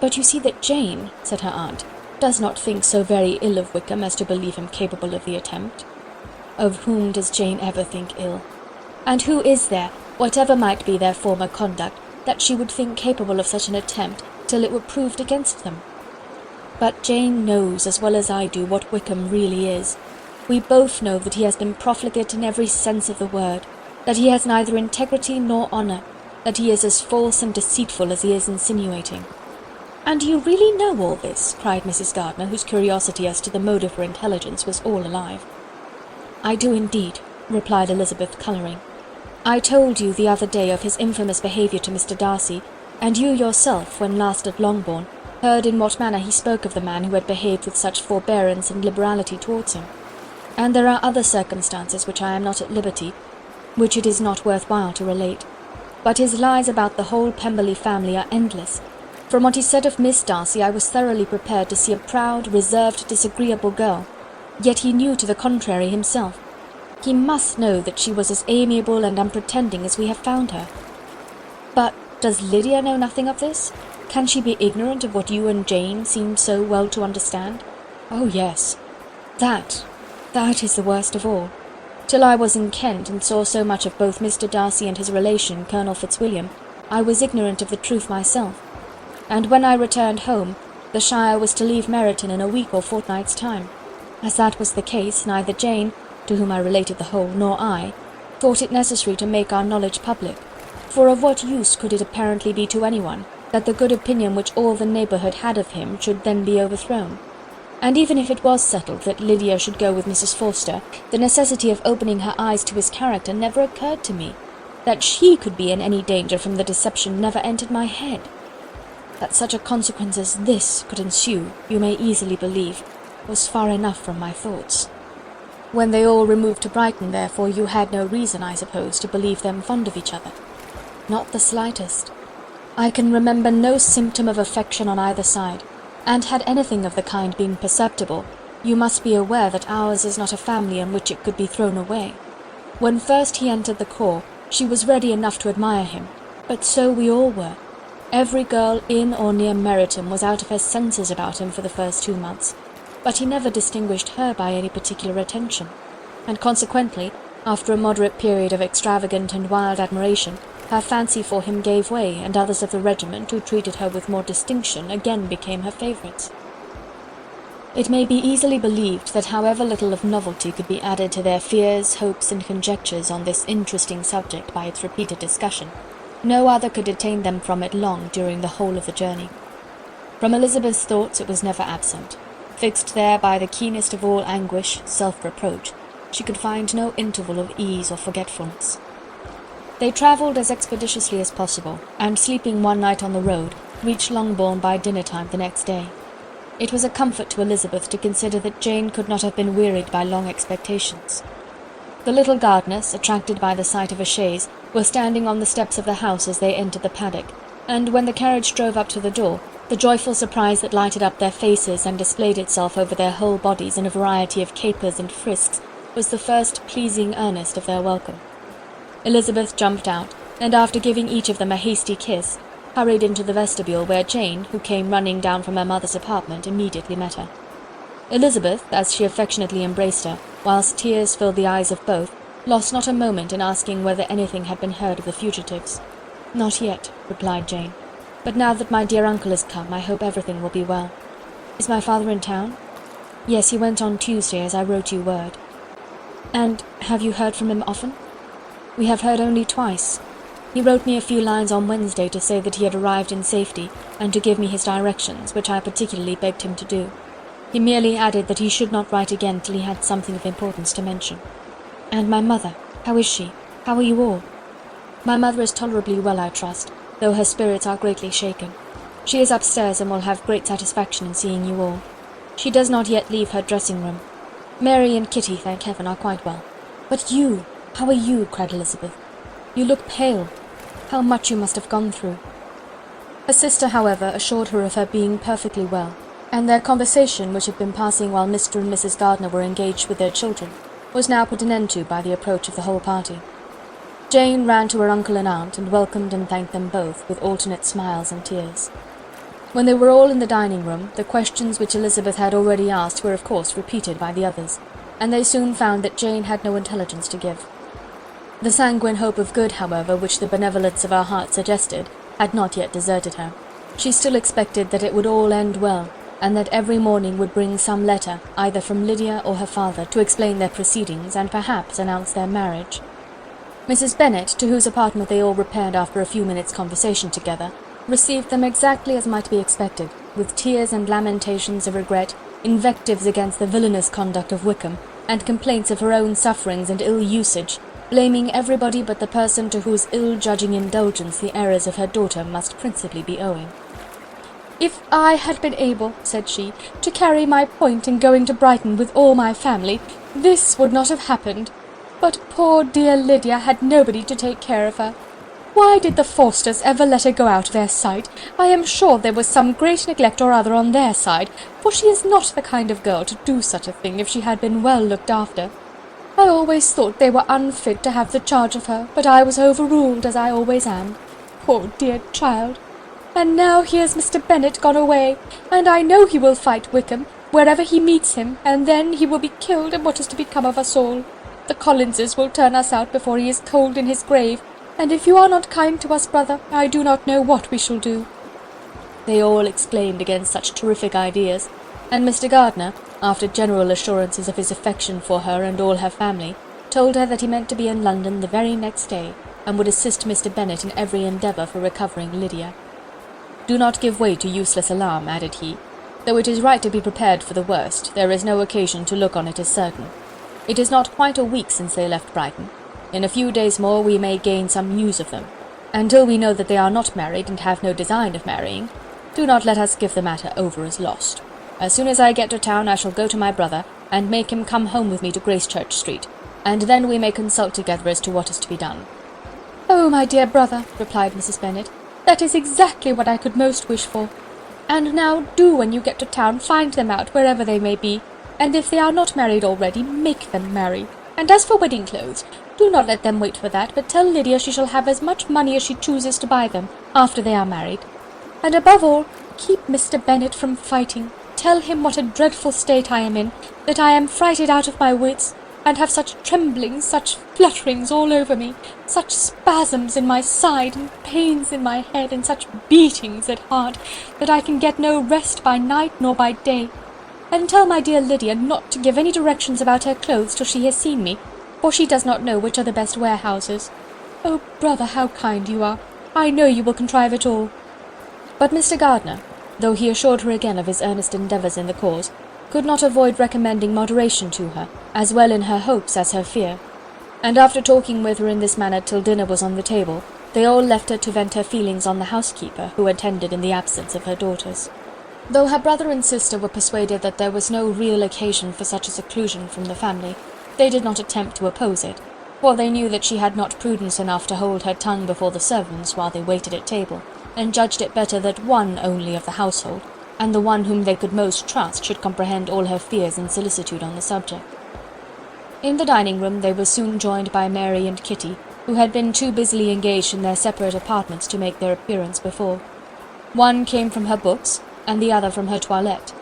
But you see that Jane, said her aunt, does not think so very ill of Wickham as to believe him capable of the attempt. Of whom does Jane ever think ill? And who is there, whatever might be their former conduct, that she would think capable of such an attempt till it were proved against them? But Jane knows as well as I do what Wickham really is. We both know that he has been profligate in every sense of the word, that he has neither integrity nor honour, that he is as false and deceitful as he is insinuating. And you really know all this? Cried Mrs. Gardiner, whose curiosity as to the motive for intelligence was all alive. I do indeed, replied Elizabeth, colouring. I told you the other day of his infamous behaviour to Mr. Darcy, and you yourself, when last at Longbourn, heard in what manner he spoke of the man who had behaved with such forbearance and liberality towards him. And there are other circumstances which I am not at liberty, which it is not worth while to relate. But his lies about the whole Pemberley family are endless. From what he said of Miss Darcy, I was thoroughly prepared to see a proud, reserved, disagreeable girl, yet he knew to the contrary himself. He must know that she was as amiable and unpretending as we have found her. But does Lydia know nothing of this? Can she be ignorant of what you and Jane seem so well to understand? Oh, yes. That is the worst of all. Till I was in Kent and saw so much of both Mr. Darcy and his relation, Colonel Fitzwilliam, I was ignorant of the truth myself. And when I returned home, the Shire was to leave Meryton in a week or fortnight's time. As that was the case, neither Jane, to whom I related the whole, nor I, thought it necessary to make our knowledge public. For of what use could it apparently be to anyone, that the good opinion which all the neighbourhood had of him should then be overthrown? And even if it was settled that Lydia should go with Mrs. Forster, the necessity of opening her eyes to his character never occurred to me. That she could be in any danger from the deception never entered my head. That such a consequence as this could ensue, you may easily believe, was far enough from my thoughts. When they all removed to Brighton, therefore, you had no reason, I suppose, to believe them fond of each other. Not the slightest. I can remember no symptom of affection on either side, and had anything of the kind been perceptible, you must be aware that ours is not a family in which it could be thrown away. When first he entered the corps, she was ready enough to admire him, but so we all were. Every girl in or near Meryton was out of her senses about him for the first 2 months, but he never distinguished her by any particular attention, and consequently, after a moderate period of extravagant and wild admiration, her fancy for him gave way, and others of the regiment, who treated her with more distinction, again became her favourites. It may be easily believed that however little of novelty could be added to their fears, hopes, and conjectures on this interesting subject by its repeated discussion, no other could detain them from it long during the whole of the journey. From Elizabeth's thoughts it was never absent. Fixed there by the keenest of all anguish, self-reproach, she could find no interval of ease or forgetfulness. They travelled as expeditiously as possible, and sleeping one night on the road, reached Longbourn by dinner-time the next day. It was a comfort to Elizabeth to consider that Jane could not have been wearied by long expectations. The little gardeners, attracted by the sight of a chaise, were standing on the steps of the house as they entered the paddock, and when the carriage drove up to the door, the joyful surprise that lighted up their faces and displayed itself over their whole bodies in a variety of capers and frisks was the first pleasing earnest of their welcome. Elizabeth jumped out, and after giving each of them a hasty kiss, hurried into the vestibule, where Jane, who came running down from her mother's apartment, immediately met her. Elizabeth, as she affectionately embraced her, whilst tears filled the eyes of both, lost not a moment in asking whether anything had been heard of the fugitives. "Not yet," replied Jane, "but now that my dear uncle has come, I hope everything will be well. Is my father in town?" "Yes, he went on Tuesday, as I wrote you word." "And have you heard from him often?" "We have heard only twice. He wrote me a few lines on Wednesday to say that he had arrived in safety, and to give me his directions, which I particularly begged him to do. He merely added that he should not write again till he had something of importance to mention." "And my mother, how is she? How are you all?" "My mother is tolerably well, I trust, though her spirits are greatly shaken. She is upstairs, and will have great satisfaction in seeing you all. She does not yet leave her dressing-room. Mary and Kitty, thank heaven, are quite well. But you, how are you?" cried Elizabeth. "You look pale. How much you must have gone through." Her sister, however, assured her of her being perfectly well, and their conversation, which had been passing while Mr. and Mrs. Gardiner were engaged with their children, was now put an end to by the approach of the whole party. Jane ran to her uncle and aunt, and welcomed and thanked them both, with alternate smiles and tears. When they were all in the dining-room, the questions which Elizabeth had already asked were of course repeated by the others, and they soon found that Jane had no intelligence to give. The sanguine hope of good, however, which the benevolence of her heart suggested, had not yet deserted her. She still expected that it would all end well, and that every morning would bring some letter, either from Lydia or her father, to explain their proceedings, and perhaps announce their marriage. Mrs. Bennet, to whose apartment they all repaired after a few minutes' conversation together, received them exactly as might be expected, with tears and lamentations of regret, invectives against the villainous conduct of Wickham, and complaints of her own sufferings and ill usage, blaming everybody but the person to whose ill-judging indulgence the errors of her daughter must principally be owing. "If I had been able," said she, "to carry my point in going to Brighton with all my family, this would not have happened. But poor dear Lydia had nobody to take care of her. Why did the Forsters ever let her go out of their sight? I am sure there was some great neglect or other on their side, for she is not the kind of girl to do such a thing if she had been well looked after. I always thought they were unfit to have the charge of her, but I was overruled, as I always am. Poor dear child! And now here's Mr. Bennet gone away, and I know he will fight Wickham, wherever he meets him, and then he will be killed, and what is to become of us all? The Collinses will turn us out before he is cold in his grave, and if you are not kind to us, brother, I do not know what we shall do." They all exclaimed against such terrific ideas, and Mr. Gardiner, after general assurances of his affection for her and all her family, told her that he meant to be in London the very next day, and would assist Mr. Bennet in every endeavour for recovering Lydia. "Do not give way to useless alarm," added he. "Though it is right to be prepared for the worst, there is no occasion to look on it as certain. It is not quite a week since they left Brighton. In a few days more we may gain some news of them. Until we know that they are not married and have no design of marrying, do not let us give the matter over as lost. As soon as I get to town I shall go to my brother, and make him come home with me to Gracechurch Street, and then we may consult together as to what is to be done." "Oh, my dear brother," replied Mrs. Bennet, "that is exactly what I could most wish for. And now do, when you get to town, find them out, wherever they may be, and if they are not married already, make them marry. And as for wedding clothes, do not let them wait for that, but tell Lydia she shall have as much money as she chooses to buy them, after they are married. And above all, keep Mr. Bennet from fighting. Tell him what a dreadful state I am in, that I am frighted out of my wits, and have such tremblings, such flutterings all over me, such spasms in my side, and pains in my head, and such beatings at heart, that I can get no rest by night nor by day. and tell my dear Lydia not to give any directions about her clothes till she has seen me, for she does not know which are the best warehouses. Oh, brother, how kind you are! I know you will contrive it all." But Mr. Gardiner, though he assured her again of his earnest endeavours in the cause, could not avoid recommending moderation to her, as well in her hopes as her fear; and after talking with her in this manner till dinner was on the table, they all left her to vent her feelings on the housekeeper, who attended in the absence of her daughters. Though her brother and sister were persuaded that there was no real occasion for such a seclusion from the family, they did not attempt to oppose it, for they knew that she had not prudence enough to hold her tongue before the servants while they waited at table, and judged it better that one only of the household, and the one whom they could most trust, should comprehend all her fears and solicitude on the subject. In the dining-room they were soon joined by Mary and Kitty, who had been too busily engaged in their separate apartments to make their appearance before. One came from her books, and the other from her toilette.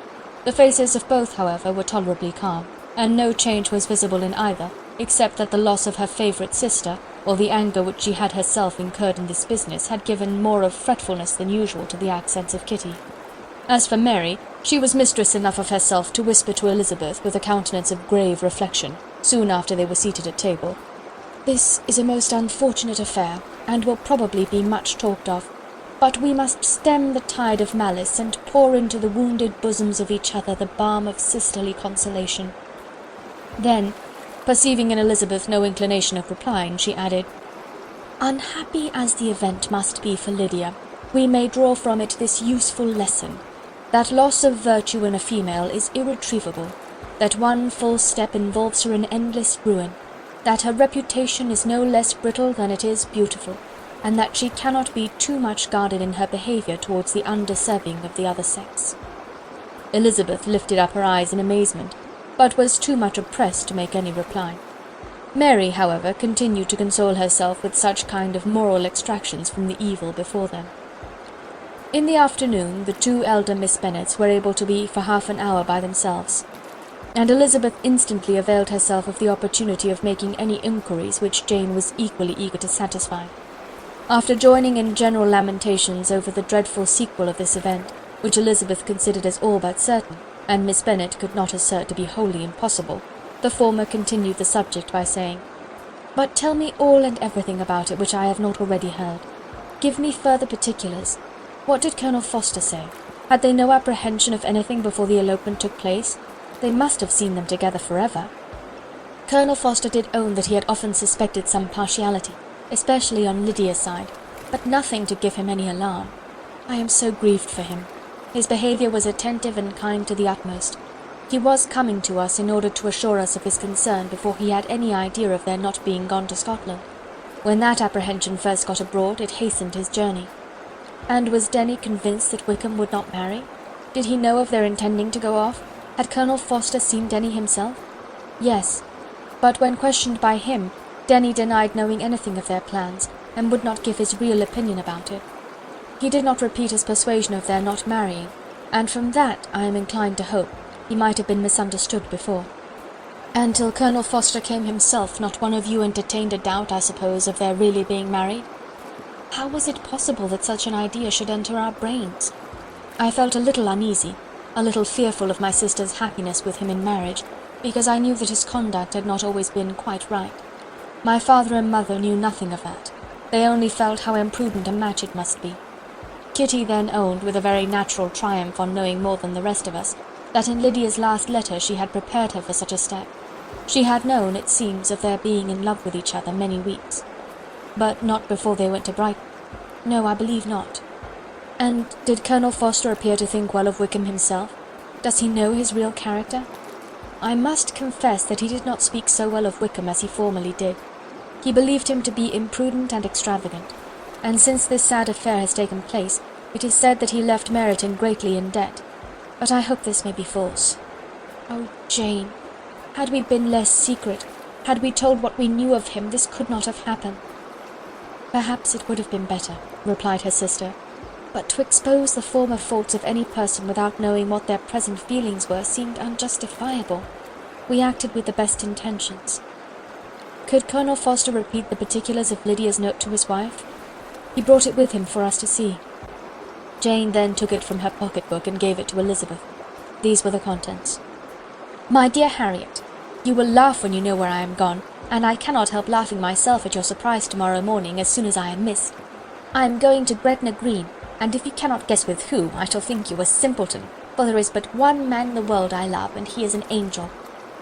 The faces of both, however, were tolerably calm, and no change was visible in either, except that the loss of her favourite sister, or the anger which she had herself incurred in this business, had given more of fretfulness than usual to the accents of Kitty. As for Mary, she was mistress enough of herself to whisper to Elizabeth, with a countenance of grave reflection, soon after they were seated at table, "This is a most unfortunate affair, and will probably be much talked of, but we must stem the tide of malice, and pour into the wounded bosoms of each other the balm of sisterly consolation." Then, perceiving in Elizabeth no inclination of replying, she added, "Unhappy as the event must be for Lydia, we may draw from it this useful lesson, that loss of virtue in a female is irretrievable, that one false step involves her in endless ruin, that her reputation is no less brittle than it is beautiful, and that she cannot be too much guarded in her behaviour towards the undeserving of the other sex." Elizabeth lifted up her eyes in amazement, but was too much oppressed to make any reply. Mary, however, continued to console herself with such kind of moral extractions from the evil before them. In the afternoon the two elder Miss Bennets were able to be for half an hour by themselves, and Elizabeth instantly availed herself of the opportunity of making any inquiries which Jane was equally eager to satisfy. After joining in general lamentations over the dreadful sequel of this event, which Elizabeth considered as all but certain, and Miss Bennet could not assert to be wholly impossible, the former continued the subject by saying, "But tell me all and everything about it which I have not already heard. Give me further particulars. What did Colonel Forster say? Had they no apprehension of anything before the elopement took place? They must have seen them together forever." Colonel Forster did own that he had often suspected some partiality, especially on Lydia's side, but nothing to give him any alarm. I am so grieved for him. His behaviour was attentive and kind to the utmost. He was coming to us in order to assure us of his concern before he had any idea of their not being gone to Scotland. When that apprehension first got abroad, it hastened his journey. And was Denny convinced that Wickham would not marry? Did he know of their intending to go off? Had Colonel Forster seen Denny himself? Yes, but when questioned by him, Denny denied knowing anything of their plans, and would not give his real opinion about it. He did not repeat his persuasion of their not marrying, and from that, I am inclined to hope, he might have been misunderstood before. And till Colonel Forster came himself, not one of you entertained a doubt, I suppose, of their really being married? How was it possible that such an idea should enter our brains? I felt a little uneasy, a little fearful of my sister's happiness with him in marriage, because I knew that his conduct had not always been quite right. My father and mother knew nothing of that. They only felt how imprudent a match it must be. Kitty then owned, with a very natural triumph on knowing more than the rest of us, that in Lydia's last letter she had prepared her for such a step. She had known, it seems, of their being in love with each other many weeks. But not before they went to Brighton. No, I believe not. And did Colonel Forster appear to think well of Wickham himself? Does he know his real character? I must confess that he did not speak so well of Wickham as he formerly did. He believed him to be imprudent and extravagant, and since this sad affair has taken place, it is said that he left Meryton greatly in debt. But I hope this may be false. Oh, Jane, had we been less secret, had we told what we knew of him, this could not have happened. Perhaps it would have been better, replied her sister, but to expose the former faults of any person without knowing what their present feelings were seemed unjustifiable. We acted with the best intentions. Could Colonel Forster repeat the particulars of Lydia's note to his wife? He brought it with him for us to see. Jane then took it from her pocket-book and gave it to Elizabeth. These were the contents. My dear Harriet, you will laugh when you know where I am gone, and I cannot help laughing myself at your surprise tomorrow morning as soon as I am missed. I am going to Gretna Green, and if you cannot guess with who, I shall think you a simpleton, for there is but one man in the world I love, and he is an angel.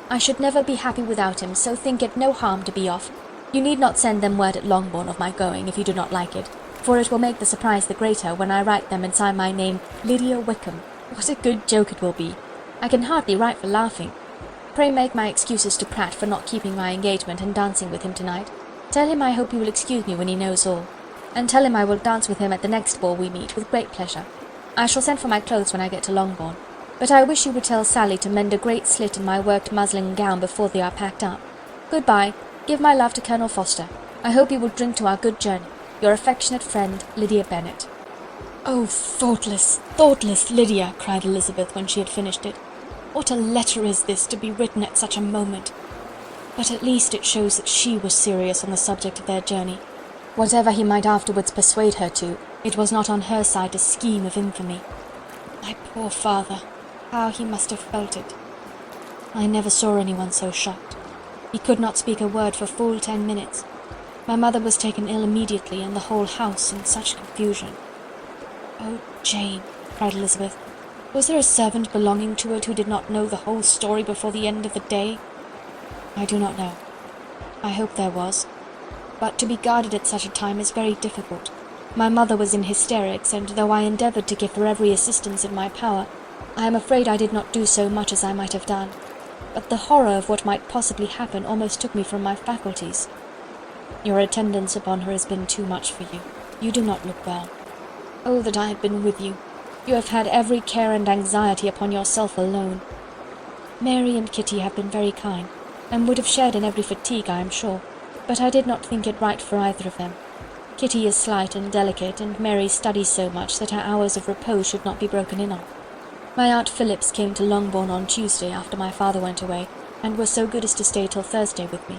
I should never be happy without him, so think it no harm to be off. You need not send them word at Longbourn of my going, if you do not like it, for it will make the surprise the greater when I write them and sign my name Lydia Wickham. What a good joke it will be! I can hardly write for laughing. Pray make my excuses to Pratt for not keeping my engagement and dancing with him tonight. Tell him I hope he will excuse me when he knows all. And tell him I will dance with him at the next ball we meet, with great pleasure. I shall send for my clothes when I get to Longbourn. But I wish you would tell Sally to mend a great slit in my worked muslin gown before they are packed up. Good-bye. Give my love to Colonel Foster. I hope you will drink to our good journey. Your affectionate friend, Lydia Bennet. "Oh, thoughtless, thoughtless Lydia!" cried Elizabeth when she had finished it. "What a letter is this, to be written at such a moment! But at least it shows that she was serious on the subject of their journey. Whatever he might afterwards persuade her to, it was not on her side a scheme of infamy. My poor father, how he must have felt it! I never saw anyone so shocked. He could not speak a word for full 10 minutes. My mother was taken ill immediately, and the whole house in such confusion." "Oh, Jane," cried Elizabeth, "was there a servant belonging to it who did not know the whole story before the end of the day?" "I do not know. I hope there was. But to be guarded at such a time is very difficult. My mother was in hysterics, and though I endeavoured to give her every assistance in my power, I am afraid I did not do so much as I might have done. But the horror of what might possibly happen almost took me from my faculties. Your attendance upon her has been too much for you. You do not look well. Oh, that I had been with you! You have had every care and anxiety upon yourself alone. Mary and Kitty have been very kind, and would have shared in every fatigue, I am sure, but I did not think it right for either of them. Kitty is slight and delicate, and Mary studies so much that her hours of repose should not be broken in on. My Aunt Phillips came to Longbourn on Tuesday after my father went away, and was so good as to stay till Thursday with me.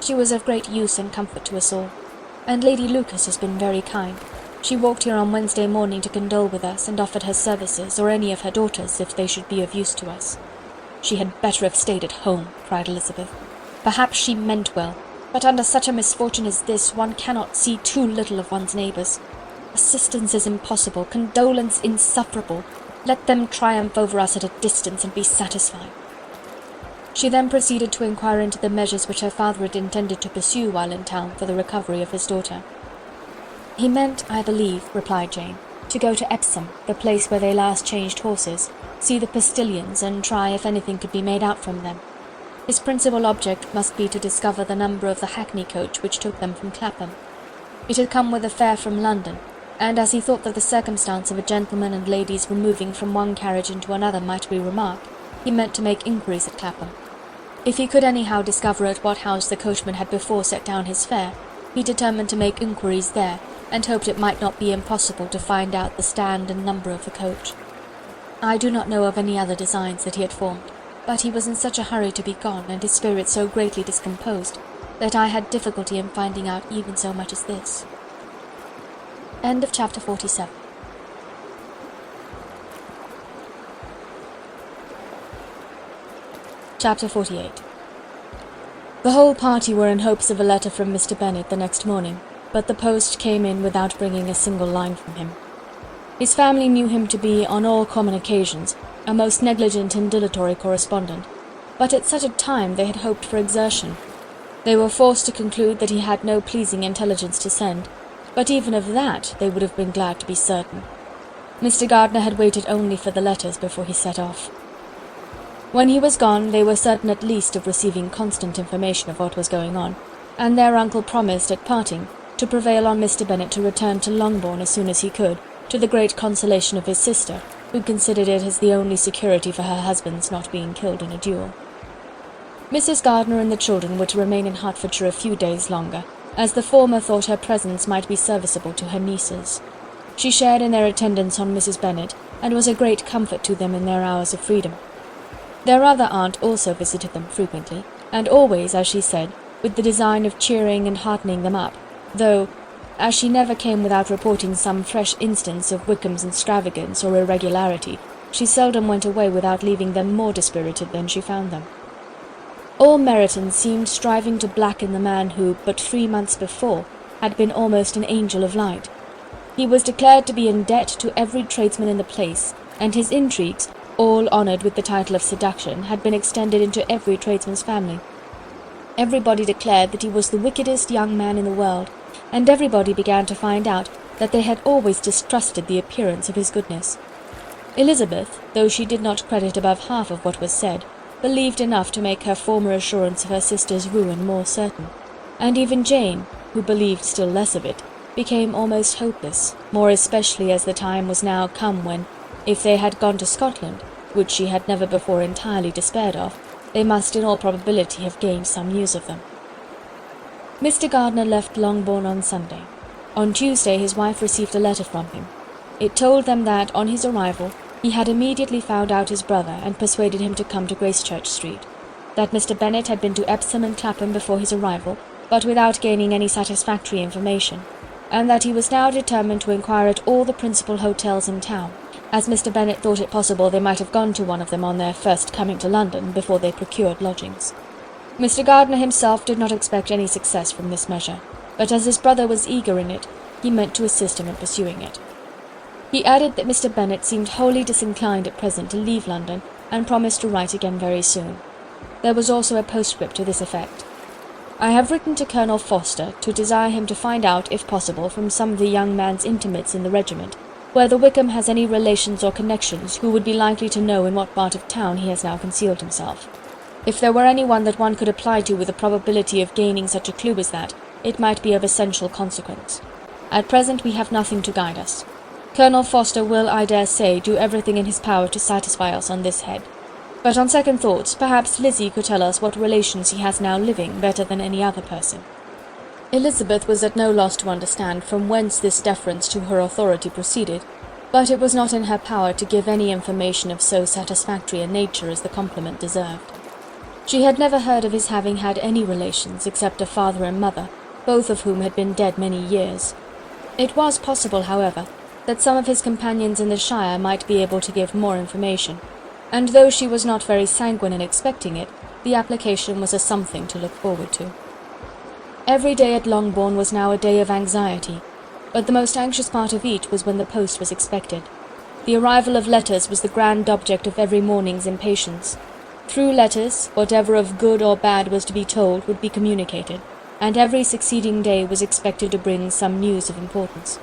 She was of great use and comfort to us all. And Lady Lucas has been very kind. She walked here on Wednesday morning to condole with us, and offered her services, or any of her daughters, if they should be of use to us." "She had better have stayed at home," cried Elizabeth. "Perhaps she meant well, but under such a misfortune as this, one cannot see too little of one's neighbours. Assistance is impossible, condolence insufferable. Let them triumph over us at a distance, and be satisfied." She then proceeded to inquire into the measures which her father had intended to pursue while in town for the recovery of his daughter. "He meant, I believe," replied Jane, "to go to Epsom, the place where they last changed horses, see the postillions, and try if anything could be made out from them. His principal object must be to discover the number of the hackney coach which took them from Clapham. It had come with a fare from London, and as he thought that the circumstance of a gentleman and ladies removing from one carriage into another might be remarked, he meant to make inquiries at Clapham. If he could anyhow discover at what house the coachman had before set down his fare, he determined to make inquiries there, and hoped it might not be impossible to find out the stand and number of the coach. I do not know of any other designs that he had formed, but he was in such a hurry to be gone, and his spirits so greatly discomposed, that I had difficulty in finding out even so much as this." End of chapter 47. Chapter 48. The whole party were in hopes of a letter from Mr. Bennet the next morning, but the post came in without bringing a single line from him. His family knew him to be, on all common occasions, a most negligent and dilatory correspondent, but at such a time they had hoped for exertion. They were forced to conclude that he had no pleasing intelligence to send, but even of that they would have been glad to be certain. Mr. Gardiner had waited only for the letters before he set off. When he was gone, they were certain at least of receiving constant information of what was going on, and their uncle promised, at parting, to prevail on Mr. Bennet to return to Longbourn as soon as he could, to the great consolation of his sister, who considered it as the only security for her husband's not being killed in a duel. Mrs. Gardiner and the children were to remain in Hertfordshire a few days longer, as the former thought her presence might be serviceable to her nieces. She shared in their attendance on Mrs. Bennet, and was a great comfort to them in their hours of freedom. Their other aunt also visited them frequently, and always, as she said, with the design of cheering and heartening them up, though, as she never came without reporting some fresh instance of Wickham's extravagance or irregularity, She seldom went away without leaving them more dispirited than she found them. All Meryton seemed striving to blacken the man who, but 3 months before, had been almost an angel of light. He was declared to be in debt to every tradesman in the place, and his intrigues, all honoured with the title of seduction, had been extended into every tradesman's family. Everybody declared that he was the wickedest young man in the world, and everybody began to find out that they had always distrusted the appearance of his goodness. Elizabeth, though she did not credit above half of what was said, believed enough to make her former assurance of her sister's ruin more certain, and even Jane, who believed still less of it, became almost hopeless, more especially as the time was now come when, if they had gone to Scotland, which she had never before entirely despaired of, they must in all probability have gained some news of them. Mr. Gardiner left Longbourn on Sunday. On Tuesday his wife received a letter from him. It told them that, on his arrival, he had immediately found out his brother and persuaded him to come to Gracechurch Street, that Mr. Bennet had been to Epsom and Clapham before his arrival, but without gaining any satisfactory information, and that he was now determined to inquire at all the principal hotels in town, as Mr. Bennet thought it possible they might have gone to one of them on their first coming to London before they procured lodgings. Mr. Gardiner himself did not expect any success from this measure, but as his brother was eager in it, he meant to assist him in pursuing it. He added that Mr. Bennet seemed wholly disinclined at present to leave London, and promised to write again very soon. There was also a postscript to this effect: "I have written to Colonel Forster to desire him to find out, if possible, from some of the young man's intimates in the regiment, whether Wickham has any relations or connections who would be likely to know in what part of town he has now concealed himself. If there were any one that one could apply to with a probability of gaining such a clue as that, it might be of essential consequence. At present we have nothing to guide us. Colonel Forster will, I dare say, do everything in his power to satisfy us on this head. But on second thoughts, perhaps Lizzie could tell us what relations he has now living better than any other person." Elizabeth was at no loss to understand from whence this deference to her authority proceeded, but it was not in her power to give any information of so satisfactory a nature as the compliment deserved. She had never heard of his having had any relations except a father and mother, both of whom had been dead many years. It was possible, however, that some of his companions in the shire might be able to give more information, and though she was not very sanguine in expecting it, the application was a something to look forward to. Every day at Longbourn was now a day of anxiety, but the most anxious part of each was when the post was expected. The arrival of letters was the grand object of every morning's impatience. Through letters, whatever of good or bad was to be told would be communicated, and every succeeding day was expected to bring some news of importance.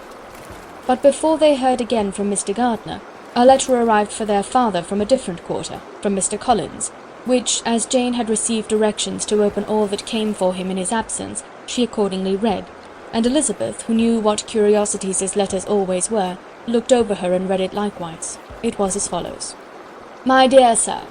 But before they heard again from Mr. Gardiner, a letter arrived for their father from a different quarter, from Mr. Collins, which, as Jane had received directions to open all that came for him in his absence, she accordingly read, and Elizabeth, who knew what curiosities his letters always were, looked over her and read it likewise. It was as follows: "My dear Sir,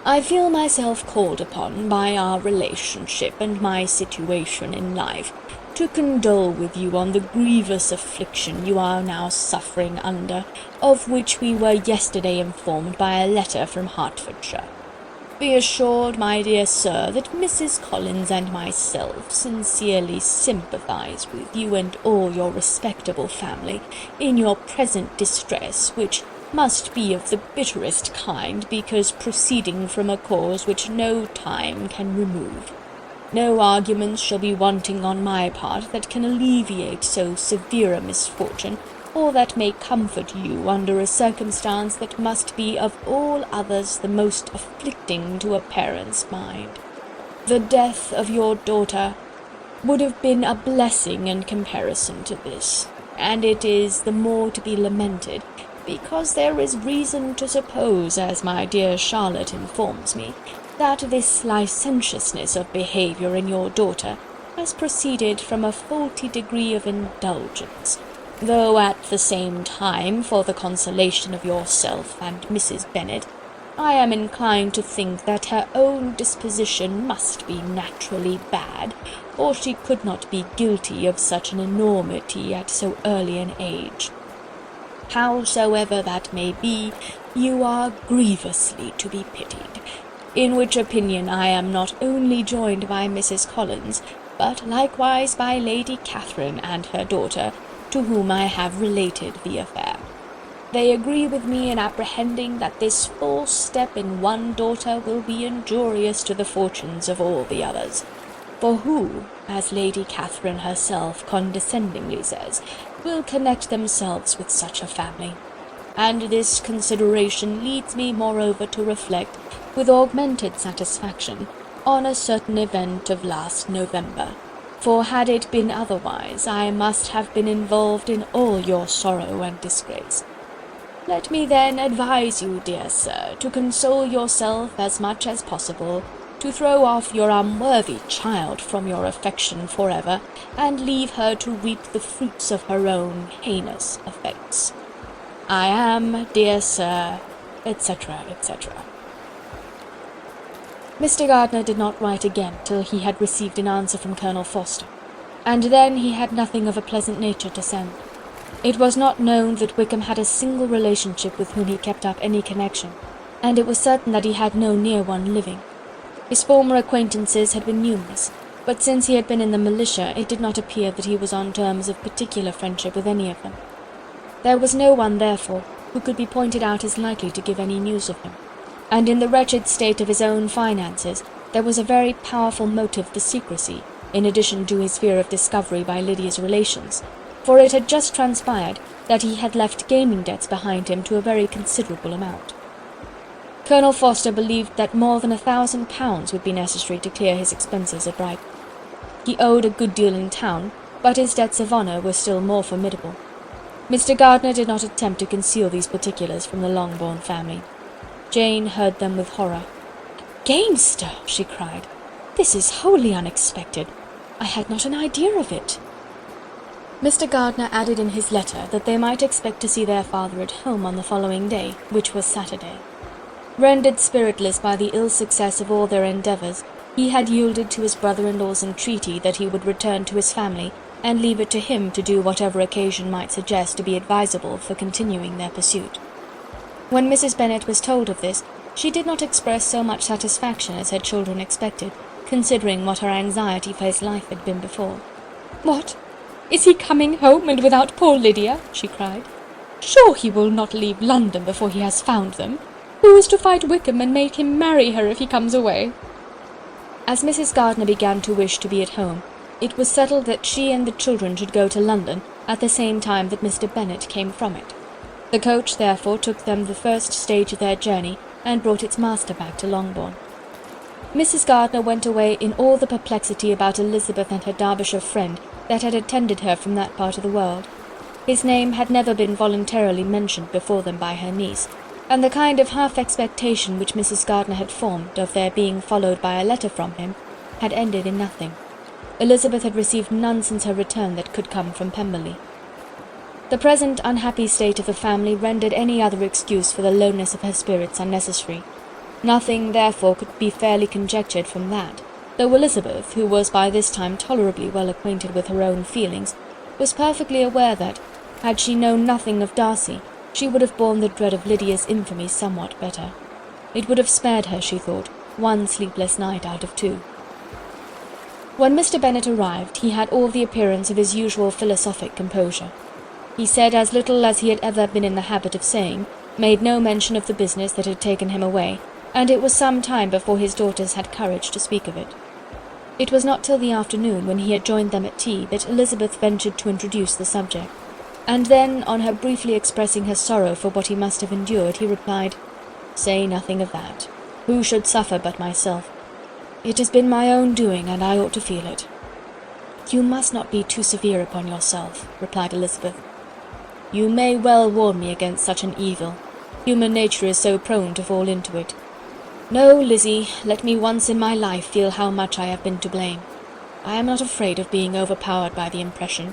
I feel myself called upon by our relationship and my situation in life to condole with you on the grievous affliction you are now suffering under, of which we were yesterday informed by a letter from Hertfordshire. Be assured, my dear sir, that Mrs. Collins and myself sincerely sympathize with you and all your respectable family in your present distress, which must be of the bitterest kind, because proceeding from a cause which no time can remove. No arguments shall be wanting on my part that can alleviate so severe a misfortune, or that may comfort you under a circumstance that must be of all others the most afflicting to a parent's mind. The death of your daughter would have been a blessing in comparison to this, and it is the more to be lamented, because there is reason to suppose, as my dear Charlotte informs me, that this licentiousness of behaviour in your daughter has proceeded from a faulty degree of indulgence, though at the same time, for the consolation of yourself and Mrs. Bennet, I am inclined to think that her own disposition must be naturally bad, or she could not be guilty of such an enormity at so early an age. Howsoever that may be, you are grievously to be pitied, in which opinion I am not only joined by Mrs. Collins, but likewise by Lady Catherine and her daughter, to whom I have related the affair. They agree with me in apprehending that this false step in one daughter will be injurious to the fortunes of all the others. For who, as Lady Catherine herself condescendingly says, will connect themselves with such a family? And this consideration leads me moreover to reflect, with augmented satisfaction, on a certain event of last November, for had it been otherwise, I must have been involved in all your sorrow and disgrace. Let me then advise you, dear sir, to console yourself as much as possible, to throw off your unworthy child from your affection for ever, and leave her to reap the fruits of her own heinous effects. I am, dear sir, etc., etc. Mr. Gardiner did not write again till he had received an answer from Colonel Forster, and then he had nothing of a pleasant nature to send. It was not known that Wickham had a single relationship with whom he kept up any connection, and it was certain that he had no near one living. His former acquaintances had been numerous, but since he had been in the militia it did not appear that he was on terms of particular friendship with any of them. There was no one, therefore, who could be pointed out as likely to give any news of him, and in the wretched state of his own finances there was a very powerful motive for secrecy, in addition to his fear of discovery by Lydia's relations, for it had just transpired that he had left gaming debts behind him to a very considerable amount. Colonel Forster believed that more than £1,000 would be necessary to clear his expenses at Brighton. He owed a good deal in town, but his debts of honour were still more formidable. Mr. Gardiner did not attempt to conceal these particulars from the Longbourn family. Jane heard them with horror. "A gamester!" she cried. "This is wholly unexpected. I had not an idea of it." Mr. Gardiner added in his letter that they might expect to see their father at home on the following day, which was Saturday. Rendered spiritless by the ill success of all their endeavours, he had yielded to his brother-in-law's entreaty that he would return to his family, and leave it to him to do whatever occasion might suggest to be advisable for continuing their pursuit. When Mrs. Bennet was told of this, she did not express so much satisfaction as her children expected, considering what her anxiety for his life had been before. "What? Is he coming home, and without poor Lydia?" she cried. "Sure he will not leave London before he has found them. Who is to fight Wickham and make him marry her if he comes away?" As Mrs. Gardiner began to wish to be at home, it was settled that she and the children should go to London at the same time that Mr. Bennet came from it. The coach therefore took them the first stage of their journey, and brought its master back to Longbourn. Mrs. Gardiner went away in all the perplexity about Elizabeth and her Derbyshire friend that had attended her from that part of the world. His name had never been voluntarily mentioned before them by her niece, and the kind of half-expectation which Mrs. Gardiner had formed of their being followed by a letter from him had ended in nothing. Elizabeth had received none since her return that could come from Pemberley. The present unhappy state of the family rendered any other excuse for the lowness of her spirits unnecessary. Nothing, therefore, could be fairly conjectured from that, though Elizabeth, who was by this time tolerably well acquainted with her own feelings, was perfectly aware that, had she known nothing of Darcy, she would have borne the dread of Lydia's infamy somewhat better. It would have spared her, she thought, one sleepless night out of 2. When Mr. Bennet arrived, he had all the appearance of his usual philosophic composure. He said as little as he had ever been in the habit of saying, made no mention of the business that had taken him away, and it was some time before his daughters had courage to speak of it. It was not till the afternoon, when he had joined them at tea, that Elizabeth ventured to introduce the subject, and then, on her briefly expressing her sorrow for what he must have endured, he replied, "Say nothing of that. Who should suffer but myself? It has been my own doing, and I ought to feel it." "You must not be too severe upon yourself," replied Elizabeth. "You may well warn me against such an evil. Human nature is so prone to fall into it. No, Lizzie, let me once in my life feel how much I have been to blame. I am not afraid of being overpowered by the impression.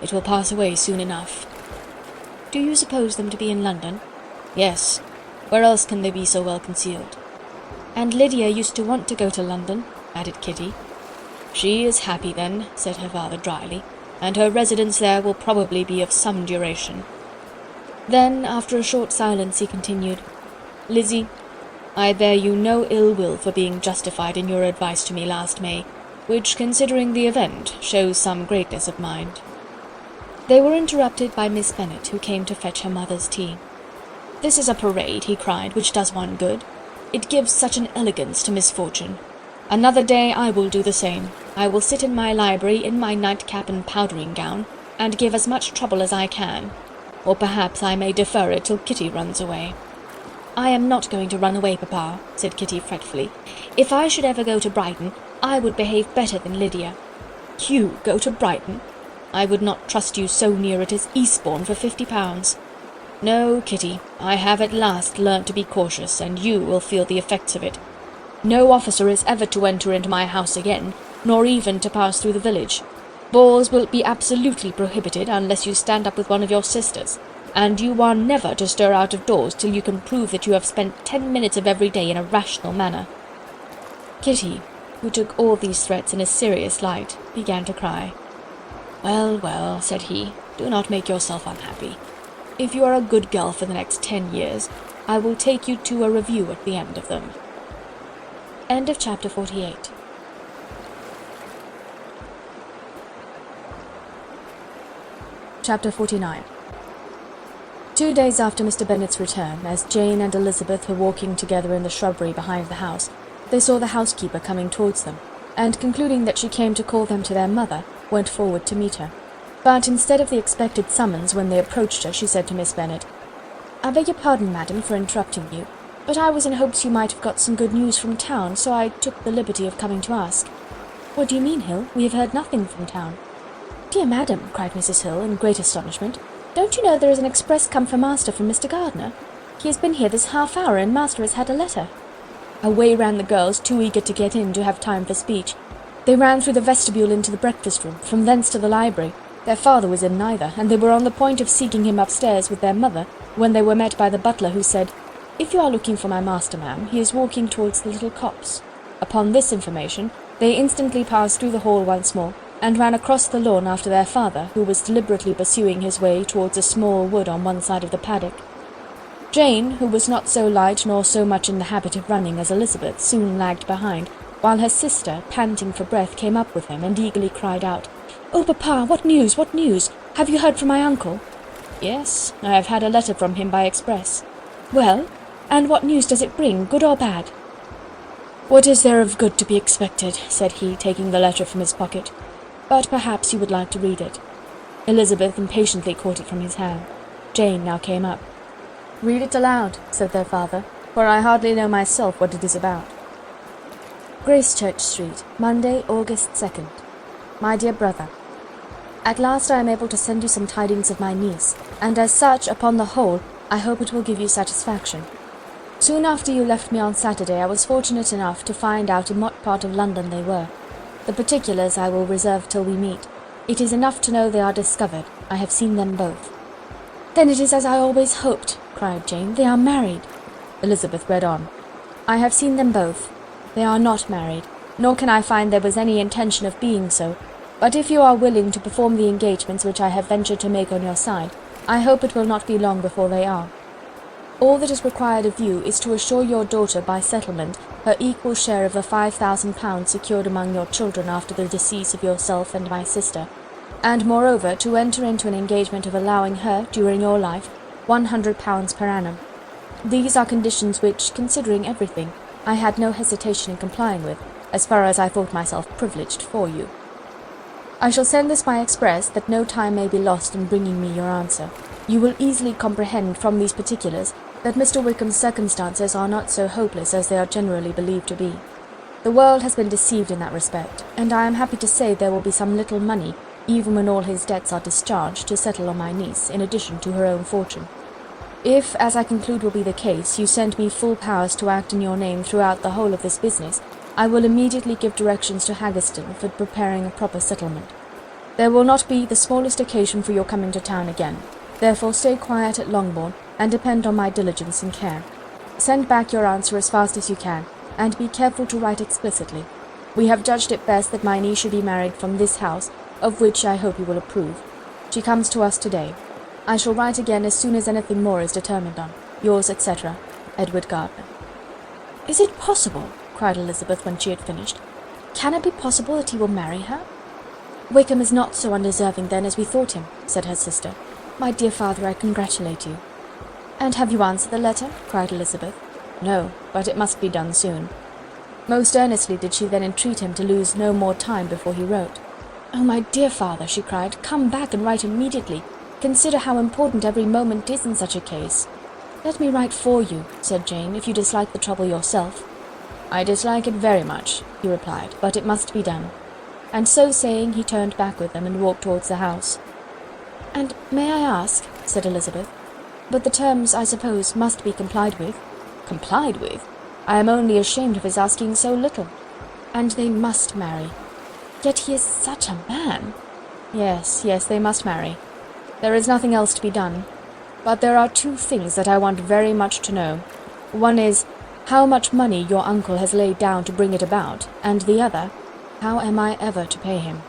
It will pass away soon enough." "Do you suppose them to be in London?" "Yes. Where else can they be so well concealed?" "And Lydia used to want to go to London," added Kitty. "She is happy then," said her father dryly, "and her residence there will probably be of some duration." Then, after a short silence, he continued, "Lizzie, I bear you no ill will for being justified in your advice to me last May, which, considering the event, shows some greatness of mind." They were interrupted by Miss Bennet, who came to fetch her mother's tea. "This is a parade," he cried, "which does one good. It gives such an elegance to misfortune. Another day I will do the same. I will sit in my library in my nightcap and powdering gown, and give as much trouble as I can. Or perhaps I may defer it till Kitty runs away." "I am not going to run away, papa," said Kitty fretfully. "If I should ever go to Brighton, I would behave better than Lydia." "You go to Brighton? I would not trust you so near it as Eastbourne for £50. No, Kitty, I have at last learnt to be cautious, and you will feel the effects of it. No officer is ever to enter into my house again, nor even to pass through the village. Balls will be absolutely prohibited unless you stand up with one of your sisters, and you are never to stir out of doors till you can prove that you have spent 10 minutes of every day in a rational manner." Kitty, who took all these threats in a serious light, began to cry. "Well, well," said he, "do not make yourself unhappy. If you are a good girl for the next 10 years, I will take you to a review at the end of them." End of chapter 48. Chapter 49. 2 days after Mr. Bennet's return, as Jane and Elizabeth were walking together in the shrubbery behind the house, they saw the housekeeper coming towards them, and concluding that she came to call them to their mother, went forward to meet her. But instead of the expected summons when they approached her, she said to Miss Bennet, "I beg your pardon, madam, for interrupting you, but I was in hopes you might have got some good news from town, so I took the liberty of coming to ask." "What do you mean, Hill? We have heard nothing from town." "Dear madam," cried Mrs. Hill, in great astonishment, "don't you know there is an express come for master from Mr. Gardiner? He has been here this half-hour, and master has had a letter." Away ran the girls, too eager to get in to have time for speech. They ran through the vestibule into the breakfast-room, from thence to the library. Their father was in neither, and they were on the point of seeking him upstairs with their mother, when they were met by the butler, who said, "If you are looking for my master, ma'am, he is walking towards the little copse." Upon this information, they instantly passed through the hall once more, and ran across the lawn after their father, who was deliberately pursuing his way towards a small wood on one side of the paddock. Jane, who was not so light nor so much in the habit of running as Elizabeth, soon lagged behind, while her sister, panting for breath, came up with him, and eagerly cried out, "Oh, papa, what news, what news? Have you heard from my uncle?" "Yes, I have had a letter from him by express." "Well, and what news does it bring, good or bad?" "What is there of good to be expected?" said he, taking the letter from his pocket. "But perhaps you would like to read it." Elizabeth impatiently caught it from his hand. Jane now came up. "Read it aloud," said their father, "for I hardly know myself what it is about." Gracechurch Street, Monday, August 2nd. My dear brother, at last I am able to send you some tidings of my niece, and as such, upon the whole, I hope it will give you satisfaction. Soon after you left me on Saturday, I was fortunate enough to find out in what part of London they were. The particulars I will reserve till we meet. It is enough to know they are discovered. I have seen them both. "Then it is as I always hoped," cried Jane. "They are married." Elizabeth read on. "I have seen them both. They are not married, nor can I find there was any intention of being so, but if you are willing to perform the engagements which I have ventured to make on your side, I hope it will not be long before they are. All that is required of you is to assure your daughter by settlement her equal share of the £5,000 secured among your children after the decease of yourself and my sister, and moreover to enter into an engagement of allowing her, during your life, £100 per annum. These are conditions which, considering everything, I had no hesitation in complying with, as far as I thought myself privileged for you. I shall send this by express, that no time may be lost in bringing me your answer. You will easily comprehend from these particulars that Mr. Wickham's circumstances are not so hopeless as they are generally believed to be. The world has been deceived in that respect, and I am happy to say there will be some little money, even when all his debts are discharged, to settle on my niece, in addition to her own fortune. If, as I conclude will be the case, you send me full powers to act in your name throughout the whole of this business, I will immediately give directions to Haggerston for preparing a proper settlement. There will not be the smallest occasion for your coming to town again, therefore stay quiet at Longbourn, and depend on my diligence and care. Send back your answer as fast as you can, and be careful to write explicitly. We have judged it best that my niece should be married from this house, of which I hope you will approve. She comes to us today. I shall write again as soon as anything more is determined on. Yours, etc., Edward Gardiner. "Is it possible?" cried Elizabeth when she had finished. "Can it be possible that he will marry her?" "Wickham is not so undeserving then as we thought him," said her sister. "My dear father, I congratulate you." "And have you answered the letter?" cried Elizabeth. "No, but it must be done soon." Most earnestly did she then entreat him to lose no more time before he wrote. "Oh, my dear father," she cried, "come back and write immediately. Consider how important every moment is in such a case." "Let me write for you," said Jane, "if you dislike the trouble yourself." "I dislike it very much," he replied, "but it must be done." And so saying, he turned back with them and walked towards the house. "And may I ask," said Elizabeth, "but the terms, I suppose, must be complied with?" "Complied with? I am only ashamed of his asking so little." "And they must marry." "Yet he is such a man." "Yes, yes, they must marry. There is nothing else to be done. But there are two things that I want very much to know. One is, how much money your uncle has laid down to bring it about, and the other, how am I ever to pay him?"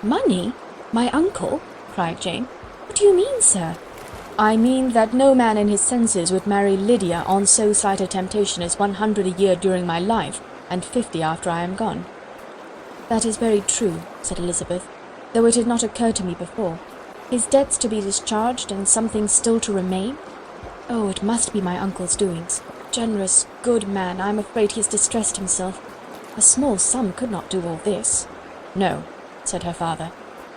"Money? My uncle?" cried Jane. "What do you mean, sir?" "I mean that no man in his senses would marry Lydia on so slight a temptation as 100 a year during my life, and 50 after I am gone." "That is very true," said Elizabeth, "though it had not occurred to me before. His debts to be discharged, and something still to remain? Oh, it must be my uncle's doings. Generous, good man, I am afraid he has distressed himself. A small sum could not do all this." "No," said her father.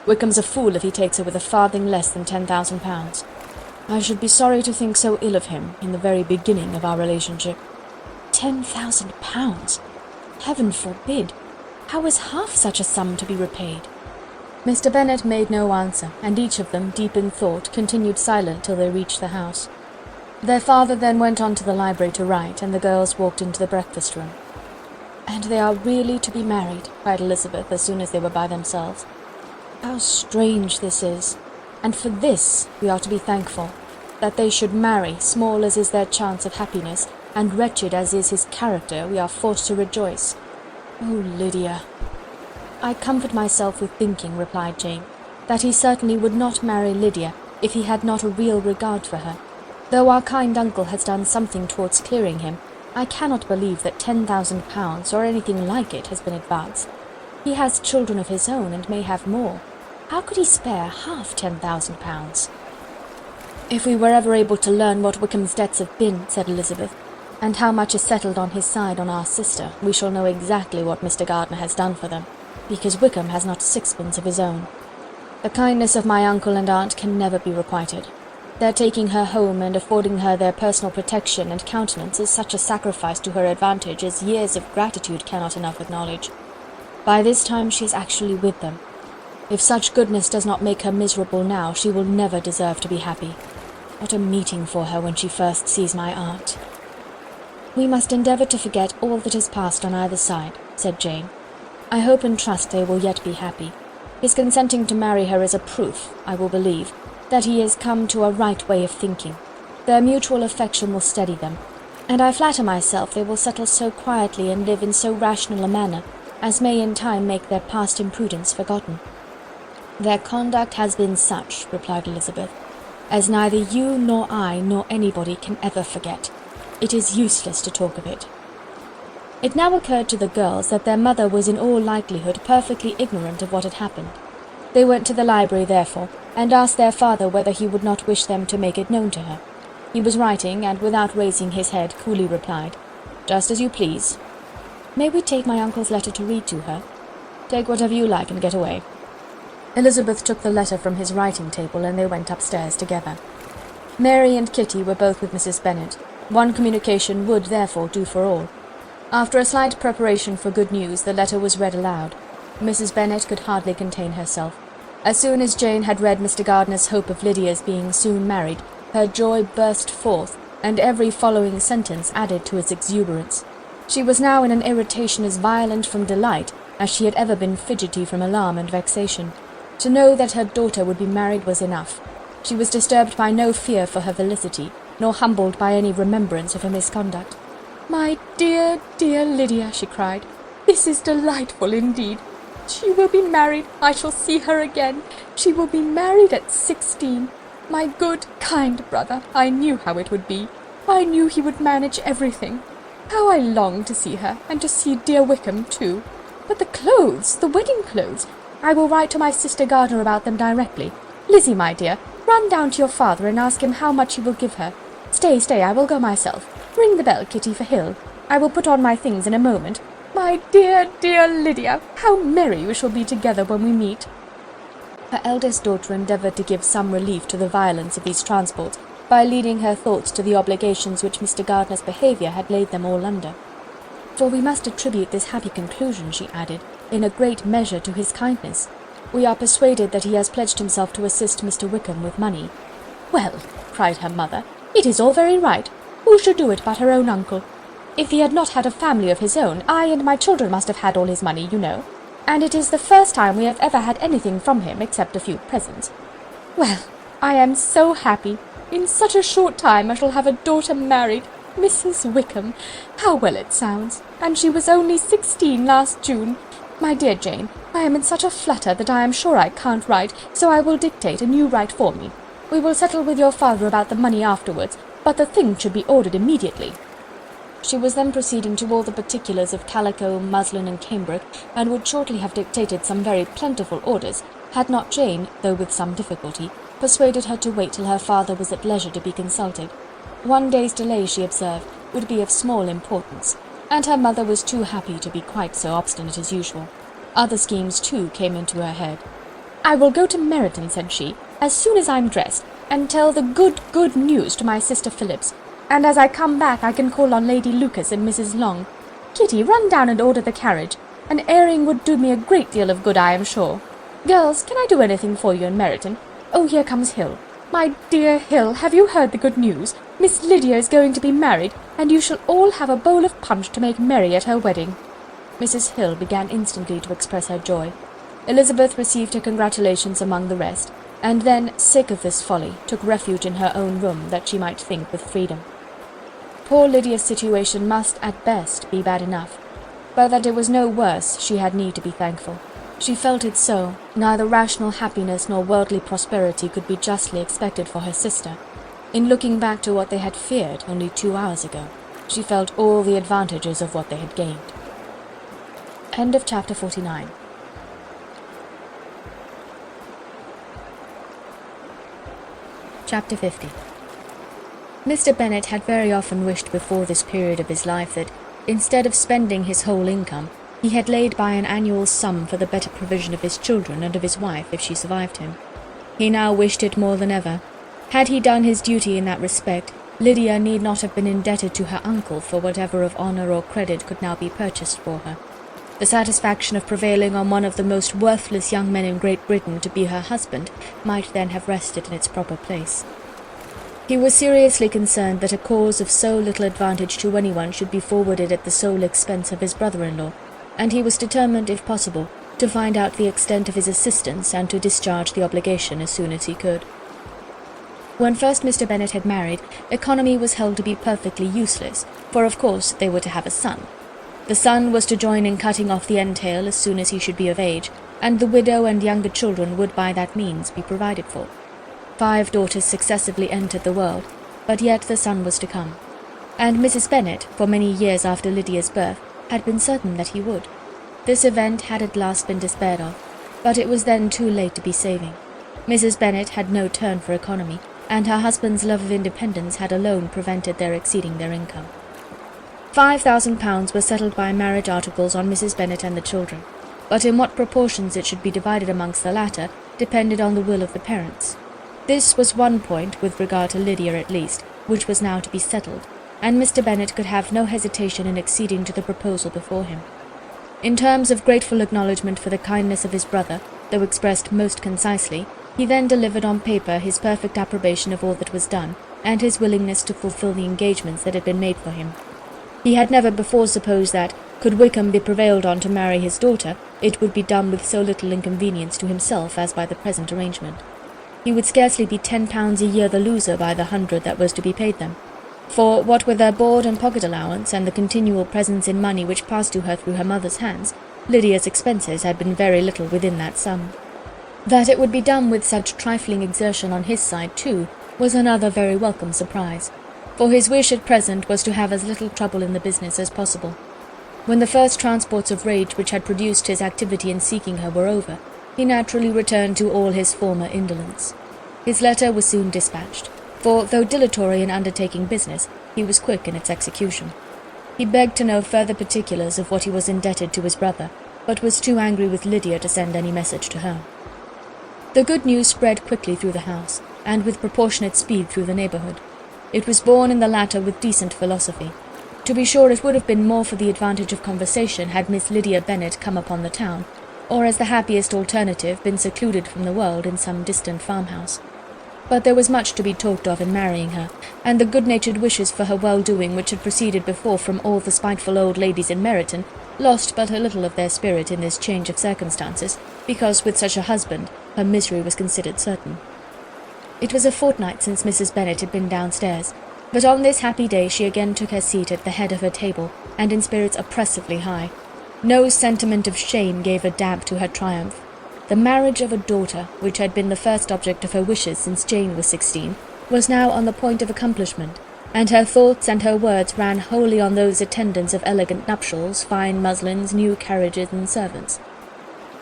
"Wickham's a fool if he takes her with a farthing less than £10,000. I should be sorry to think so ill of him in the very beginning of our relationship." £10,000! Heaven forbid! How is half such a sum to be repaid? Mr. Bennet made no answer, and each of them, deep in thought, continued silent till they reached the house. Their father then went on to the library to write, and the girls walked into the breakfast-room. "And they are really to be married," cried Elizabeth, as soon as they were by themselves. "How strange this is! And for this we are to be thankful, that they should marry, small as is their chance of happiness, and wretched as is his character, we are forced to rejoice. Oh, Lydia!" "I comfort myself with thinking," replied Jane, "that he certainly would not marry Lydia if he had not a real regard for her. Though our kind uncle has done something towards clearing him, I cannot believe that £10,000, or anything like it, has been advanced. He has children of his own, and may have more. How could he spare half £10,000? "If we were ever able to learn what Wickham's debts have been," said Elizabeth, "and how much is settled on his side on our sister, we shall know exactly what Mr. Gardiner has done for them, because Wickham has not sixpence of his own. The kindness of my uncle and aunt can never be requited. Their taking her home and affording her their personal protection and countenance is such a sacrifice to her advantage as years of gratitude cannot enough acknowledge. By this time she is actually with them. If such goodness does not make her miserable now, she will never deserve to be happy. What a meeting for her when she first sees my aunt!" "We must endeavour to forget all that has passed on either side," said Jane. "I hope and trust they will yet be happy. His consenting to marry her is a proof, I will believe, that he is come to a right way of thinking. Their mutual affection will steady them, and I flatter myself they will settle so quietly and live in so rational a manner as may in time make their past imprudence forgotten." "Their conduct has been such," replied Elizabeth, "as neither you nor I nor anybody can ever forget. It is useless to talk of it." It now occurred to the girls that their mother was in all likelihood perfectly ignorant of what had happened. They went to the library, therefore, and asked their father whether he would not wish them to make it known to her. He was writing, and without raising his head, coolly replied, "Just as you please." "May we take my uncle's letter to read to her?" "Take whatever you like and get away." Elizabeth took the letter from his writing-table, and they went upstairs together. Mary and Kitty were both with Mrs. Bennet. One communication would, therefore, do for all. After a slight preparation for good news, the letter was read aloud. Mrs. Bennet could hardly contain herself. As soon as Jane had read Mr. Gardiner's hope of Lydia's being soon married, her joy burst forth, and every following sentence added to its exuberance. She was now in an irritation as violent from delight as she had ever been fidgety from alarm and vexation. To know that her daughter would be married was enough. She was disturbed by no fear for her felicity, nor humbled by any remembrance of her misconduct. "My dear, dear Lydia," she cried, "this is delightful indeed. She will be married. I shall see her again. She will be married at 16. My good, kind brother, I knew how it would be. I knew he would manage everything. How I long to see her, and to see dear Wickham too. But the clothes, the wedding clothes, I will write to my sister Gardiner about them directly. Lizzie, my dear, run down to your father and ask him how much he will give her. Stay, I will go myself. Ring the bell, Kitty, for Hill. I will put on my things in a moment. My dear, dear Lydia, how merry we shall be together when we meet." Her eldest daughter endeavoured to give some relief to the violence of these transports by leading her thoughts to the obligations which Mr. Gardiner's behaviour had laid them all under. "For we must attribute this happy conclusion," she added, "in a great measure to his kindness. We are persuaded that he has pledged himself to assist Mr. Wickham with money." "Well," cried her mother, "it is all very right. Who should do it but her own uncle? If he had not had a family of his own, I and my children must have had all his money, you know. And it is the first time we have ever had anything from him, except a few presents. Well, I am so happy. In such a short time I shall have a daughter married. Mrs. Wickham. How well it sounds. And she was only 16 last June. My dear Jane, I am in such a flutter that I am sure I can't write, so I will dictate and you write for me. We will settle with your father about the money afterwards, but the thing should be ordered immediately." She was then proceeding to all the particulars of calico, muslin, and cambric, and would shortly have dictated some very plentiful orders, had not Jane, though with some difficulty, persuaded her to wait till her father was at leisure to be consulted. One day's delay, she observed, would be of small importance, and her mother was too happy to be quite so obstinate as usual. Other schemes, too, came into her head. "I will go to Meryton," said she, "as soon as I'm dressed, and tell the good news to my sister Phillips, and as I come back I can call on Lady Lucas and Mrs. Long. Kitty, run down and order the carriage. An airing would do me a great deal of good, I am sure. Girls, can I do anything for you in Meryton? Oh, here comes Hill. My dear Hill, have you heard the good news? Miss Lydia is going to be married, and you shall all have a bowl of punch to make merry at her wedding." Mrs. Hill began instantly to express her joy. Elizabeth received her congratulations among the rest, and then, sick of this folly, took refuge in her own room, that she might think with freedom. Poor Lydia's situation must, at best, be bad enough, but that it was no worse she had need to be thankful. She felt it so, neither rational happiness nor worldly prosperity could be justly expected for her sister. In looking back to what they had feared only 2 hours ago, she felt all the advantages of what they had gained. End of chapter 49. Chapter 50. Mr. Bennet had very often wished before this period of his life that, instead of spending his whole income, he had laid by an annual sum for the better provision of his children and of his wife if she survived him. He now wished it more than ever. Had he done his duty in that respect, Lydia need not have been indebted to her uncle for whatever of honour or credit could now be purchased for her. The satisfaction of prevailing on one of the most worthless young men in Great Britain to be her husband might then have rested in its proper place. He was seriously concerned that a cause of so little advantage to anyone should be forwarded at the sole expense of his brother-in-law, and he was determined, if possible, to find out the extent of his assistance and to discharge the obligation as soon as he could. When first Mr. Bennet had married, economy was held to be perfectly useless, for of course they were to have a son. The son was to join in cutting off the entail as soon as he should be of age, and the widow and younger children would by that means be provided for. 5 daughters successively entered the world, but yet the son was to come. And Mrs. Bennet, for many years after Lydia's birth, had been certain that he would. This event had at last been despaired of, but it was then too late to be saving. Mrs. Bennet had no turn for economy, and her husband's love of independence had alone prevented their exceeding their income. £5,000 were settled by marriage articles on Mrs. Bennet and the children, but in what proportions it should be divided amongst the latter depended on the will of the parents. This was one point, with regard to Lydia at least, which was now to be settled, and Mr. Bennet could have no hesitation in acceding to the proposal before him. In terms of grateful acknowledgment for the kindness of his brother, though expressed most concisely, he then delivered on paper his perfect approbation of all that was done, and his willingness to fulfil the engagements that had been made for him. He had never before supposed that, could Wickham be prevailed on to marry his daughter, it would be done with so little inconvenience to himself as by the present arrangement. He would scarcely be £10 a year the loser by the 100 that was to be paid them, for, what with their board and pocket allowance, and the continual presents in money which passed to her through her mother's hands, Lydia's expenses had been very little within that sum. That it would be done with such trifling exertion on his side, too, was another very welcome surprise, for his wish at present was to have as little trouble in the business as possible. When the first transports of rage which had produced his activity in seeking her were over, he naturally returned to all his former indolence. His letter was soon dispatched. for, though dilatory in undertaking business, he was quick in its execution. He begged to know further particulars of what he was indebted to his brother, but was too angry with Lydia to send any message to her. The good news spread quickly through the house, and with proportionate speed through the neighbourhood. It was borne in the latter with decent philosophy. To be sure, it would have been more for the advantage of conversation had Miss Lydia Bennet come upon the town, or as the happiest alternative been secluded from the world in some distant farmhouse. But there was much to be talked of in marrying her, and the good-natured wishes for her well-doing which had proceeded before from all the spiteful old ladies in Meryton lost but a little of their spirit in this change of circumstances, because with such a husband her misery was considered certain. It was a fortnight since Mrs. Bennet had been downstairs, but on this happy day she again took her seat at the head of her table, and in spirits oppressively high. No sentiment of shame gave a damp to her triumph. The marriage of a daughter, which had been the first object of her wishes since Jane was 16, was now on the point of accomplishment, and her thoughts and her words ran wholly on those attendants of elegant nuptials, fine muslins, new carriages, and servants.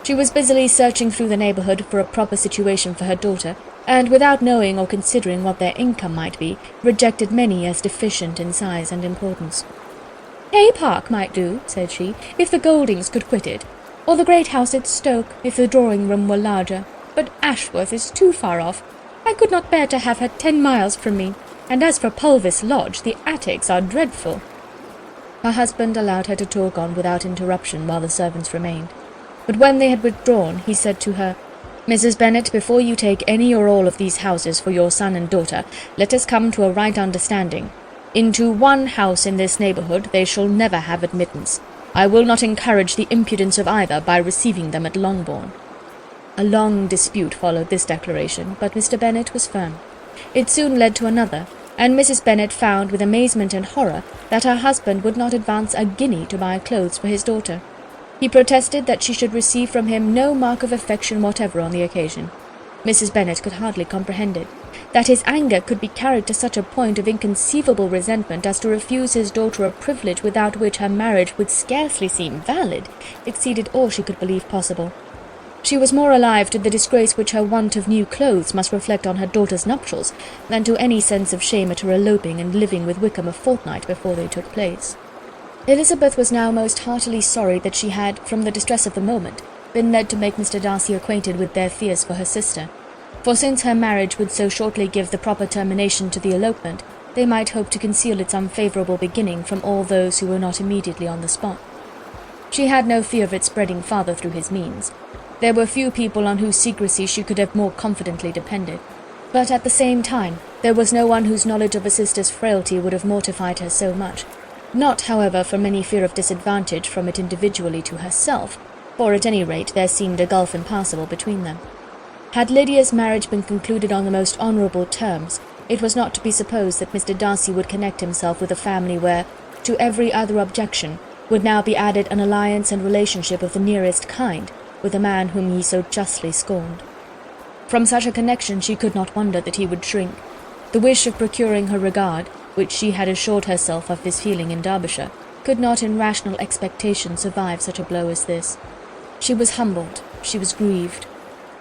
She was busily searching through the neighbourhood for a proper situation for her daughter, and without knowing or considering what their income might be, rejected many as deficient in size and importance. "Hay Park might do," said she, "if the Goldings could quit it, or the great house at Stoke, if the drawing-room were larger, but Ashworth is too far off. I could not bear to have her 10 miles from me, and as for Pulvis Lodge, the attics are dreadful." Her husband allowed her to talk on without interruption while the servants remained, but when they had withdrawn, he said to her, "Mrs. Bennet, before you take any or all of these houses for your son and daughter, let us come to a right understanding. Into one house in this neighbourhood they shall never have admittance. I will not encourage the impudence of either by receiving them at Longbourn." A long dispute followed this declaration, but Mr. Bennet was firm. It soon led to another, and Mrs. Bennet found with amazement and horror that her husband would not advance a guinea to buy clothes for his daughter. He protested that she should receive from him no mark of affection whatever on the occasion. Mrs. Bennet could hardly comprehend it. That his anger could be carried to such a point of inconceivable resentment as to refuse his daughter a privilege without which her marriage would scarcely seem valid, exceeded all she could believe possible. She was more alive to the disgrace which her want of new clothes must reflect on her daughter's nuptials, than to any sense of shame at her eloping and living with Wickham a fortnight before they took place. Elizabeth was now most heartily sorry that she had, from the distress of the moment, been led to make Mr. Darcy acquainted with their fears for her sister, for since her marriage would so shortly give the proper termination to the elopement, they might hope to conceal its unfavourable beginning from all those who were not immediately on the spot. She had no fear of its spreading farther through his means. There were few people on whose secrecy she could have more confidently depended, but at the same time there was no one whose knowledge of a sister's frailty would have mortified her so much, not, however, from any fear of disadvantage from it individually to herself, for at any rate there seemed a gulf impassable between them. Had Lydia's marriage been concluded on the most honourable terms, it was not to be supposed that Mr. Darcy would connect himself with a family where, to every other objection, would now be added an alliance and relationship of the nearest kind with a man whom he so justly scorned. From such a connection she could not wonder that he would shrink. The wish of procuring her regard, which she had assured herself of his feeling in Derbyshire, could not in rational expectation survive such a blow as this. She was humbled, she was grieved.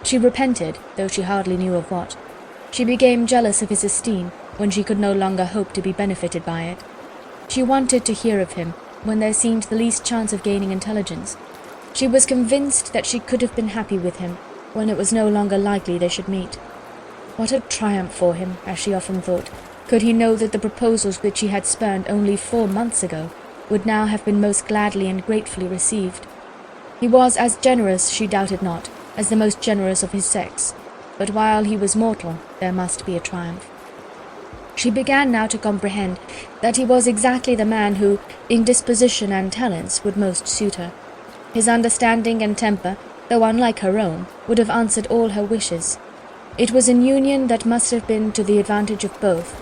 She repented, though she hardly knew of what. She became jealous of his esteem, when she could no longer hope to be benefited by it. She wanted to hear of him, when there seemed the least chance of gaining intelligence. She was convinced that she could have been happy with him, when it was no longer likely they should meet. What a triumph for him, as she often thought, could he know that the proposals which he had spurned only 4 months ago would now have been most gladly and gratefully received. He was as generous, she doubted not, as the most generous of his sex, but while he was mortal there must be a triumph. She began now to comprehend that he was exactly the man who, in disposition and talents, would most suit her. His understanding and temper, though unlike her own, would have answered all her wishes. It was an union that must have been to the advantage of both.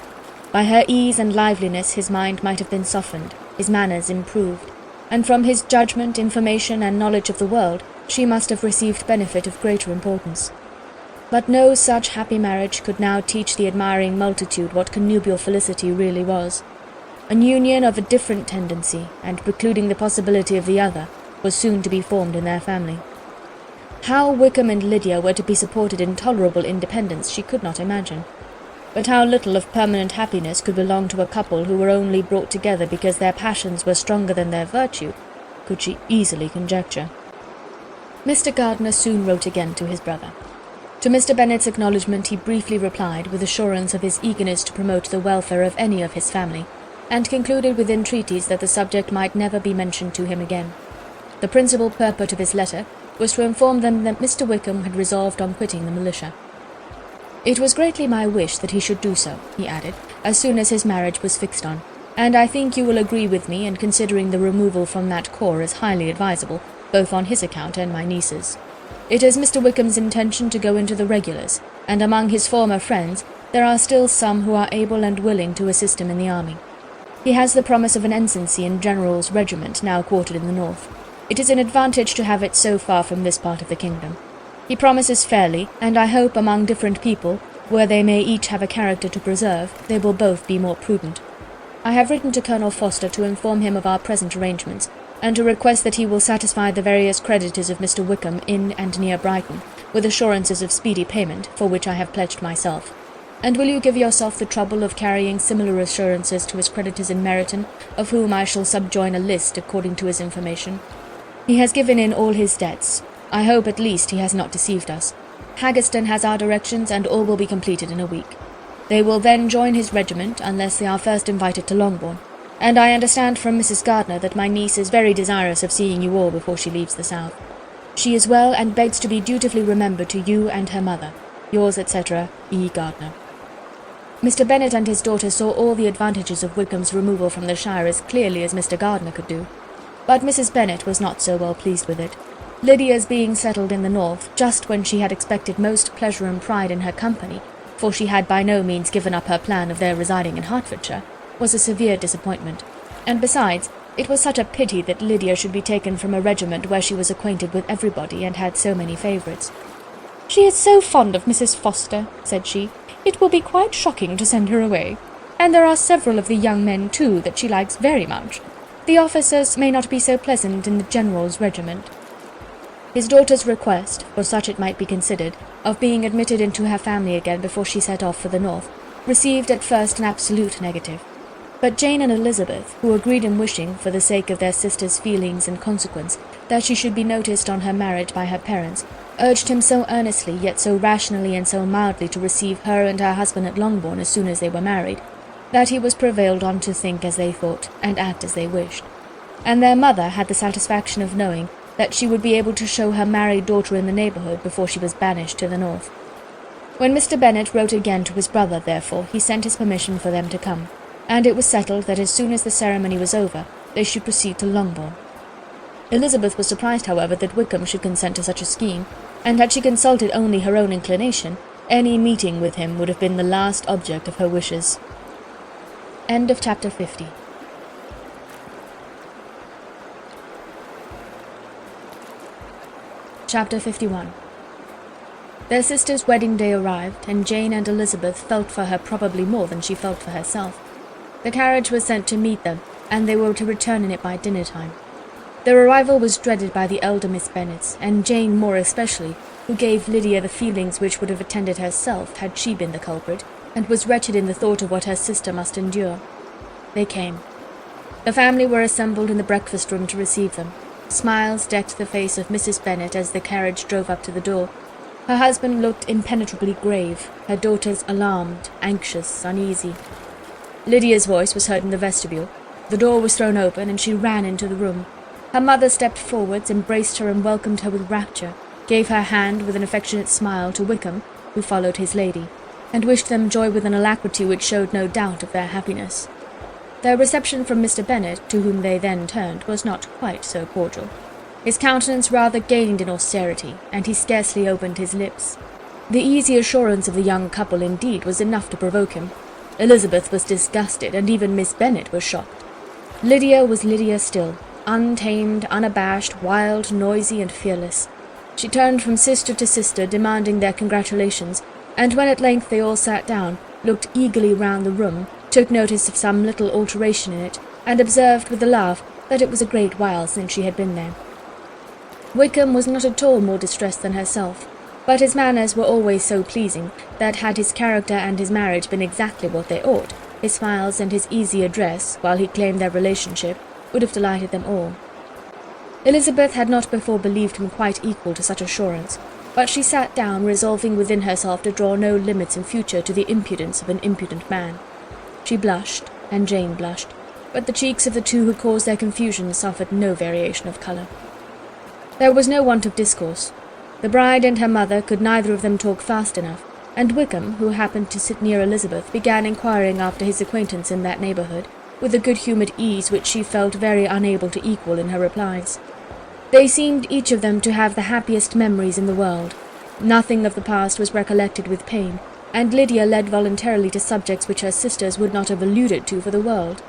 By her ease and liveliness his mind might have been softened, his manners improved, and from his judgment, information, and knowledge of the world, she must have received benefit of greater importance. But no such happy marriage could now teach the admiring multitude what connubial felicity really was. An union of a different tendency, and precluding the possibility of the other, was soon to be formed in their family. How Wickham and Lydia were to be supported in tolerable independence she could not imagine. but how little of permanent happiness could belong to a couple who were only brought together because their passions were stronger than their virtue, could she easily conjecture. Mr. Gardiner soon wrote again to his brother. To Mr. Bennet's acknowledgment he briefly replied, with assurance of his eagerness to promote the welfare of any of his family, and concluded with entreaties that the subject might never be mentioned to him again. The principal purport of his letter was to inform them that Mr. Wickham had resolved on quitting the militia. It was greatly my wish that he should do so, he added, as soon as his marriage was fixed on, and I think you will agree with me in considering the removal from that corps as highly advisable, both on his account and my niece's. It is Mr. Wickham's intention to go into the regulars, and among his former friends there are still some who are able and willing to assist him in the army. He has the promise of an ensigncy in General's regiment now quartered in the north. It is an advantage to have it so far from this part of the kingdom. He promises fairly, and I hope among different people, where they may each have a character to preserve, they will both be more prudent. I have written to Colonel Foster to inform him of our present arrangements, and to request that he will satisfy the various creditors of Mr. Wickham in and near Brighton, with assurances of speedy payment, for which I have pledged myself. And will you give yourself the trouble of carrying similar assurances to his creditors in Meryton, of whom I shall subjoin a list according to his information? He has given in all his debts. I hope at least he has not deceived us. Haggerston has our directions, and all will be completed in a week. They will then join his regiment, unless they are first invited to Longbourn, and I understand from Mrs. Gardiner that my niece is very desirous of seeing you all before she leaves the south. She is well, and begs to be dutifully remembered to you and her mother. Yours, etc., E. Gardiner. Mr. Bennet and his daughter saw all the advantages of Wickham's removal from the shire as clearly as Mr. Gardiner could do. But Mrs. Bennet was not so well pleased with it. Lydia's being settled in the north, just when she had expected most pleasure and pride in her company, for she had by no means given up her plan of their residing in Hertfordshire, was a severe disappointment. And besides, it was such a pity that Lydia should be taken from a regiment where she was acquainted with everybody and had so many favourites. "She is so fond of Mrs. Foster," said she, "it will be quite shocking to send her away. And there are several of the young men, too, that she likes very much. The officers may not be so pleasant in the General's regiment." His daughter's request, for such it might be considered, of being admitted into her family again before she set off for the north, received at first an absolute negative. But Jane and Elizabeth, who agreed in wishing, for the sake of their sister's feelings and consequence, that she should be noticed on her marriage by her parents, urged him so earnestly, yet so rationally and so mildly to receive her and her husband at Longbourn as soon as they were married, that he was prevailed on to think as they thought, and act as they wished. And their mother had the satisfaction of knowing that she would be able to show her married daughter in the neighbourhood before she was banished to the north. When Mr. Bennet wrote again to his brother, therefore, he sent his permission for them to come, and it was settled that as soon as the ceremony was over, they should proceed to Longbourn. Elizabeth was surprised, however, that Wickham should consent to such a scheme, and had she consulted only her own inclination, any meeting with him would have been the last object of her wishes. End of chapter 50. Chapter 51. Their sister's wedding day arrived, and Jane and Elizabeth felt for her probably more than she felt for herself. The carriage was sent to meet them, and they were to return in it by dinner-time. Their arrival was dreaded by the elder Miss Bennets, and Jane more especially, who gave Lydia the feelings which would have attended herself had she been the culprit, and was wretched in the thought of what her sister must endure. They came. The family were assembled in the breakfast-room to receive them. Smiles decked the face of Mrs. Bennet as the carriage drove up to the door. Her husband looked impenetrably grave, her daughters alarmed, anxious, uneasy. Lydia's voice was heard in the vestibule. The door was thrown open, and she ran into the room. Her mother stepped forwards, embraced her and welcomed her with rapture, gave her hand with an affectionate smile to Wickham, who followed his lady, and wished them joy with an alacrity which showed no doubt of their happiness. Their reception from Mr. Bennet, to whom they then turned, was not quite so cordial. His countenance rather gained in austerity, and he scarcely opened his lips. The easy assurance of the young couple, indeed, was enough to provoke him. Elizabeth was disgusted, and even Miss Bennet was shocked. Lydia was Lydia still, untamed, unabashed, wild, noisy, and fearless. She turned from sister to sister, demanding their congratulations, and when at length they all sat down, looked eagerly round the room, took notice of some little alteration in it, and observed with a laugh that it was a great while since she had been there. Wickham was not at all more distressed than herself. but his manners were always so pleasing that had his character and his marriage been exactly what they ought, his smiles and his easy address, while he claimed their relationship, would have delighted them all. Elizabeth had not before believed him quite equal to such assurance, but she sat down, resolving within herself to draw no limits in future to the impudence of an impudent man. She blushed, and Jane blushed, but the cheeks of the two who caused their confusion suffered no variation of colour. There was no want of discourse. The bride and her mother could neither of them talk fast enough, and Wickham, who happened to sit near Elizabeth, began inquiring after his acquaintance in that neighbourhood, with a good-humoured ease which she felt very unable to equal in her replies. They seemed each of them to have the happiest memories in the world. Nothing of the past was recollected with pain, and Lydia led voluntarily to subjects which her sisters would not have alluded to for the world.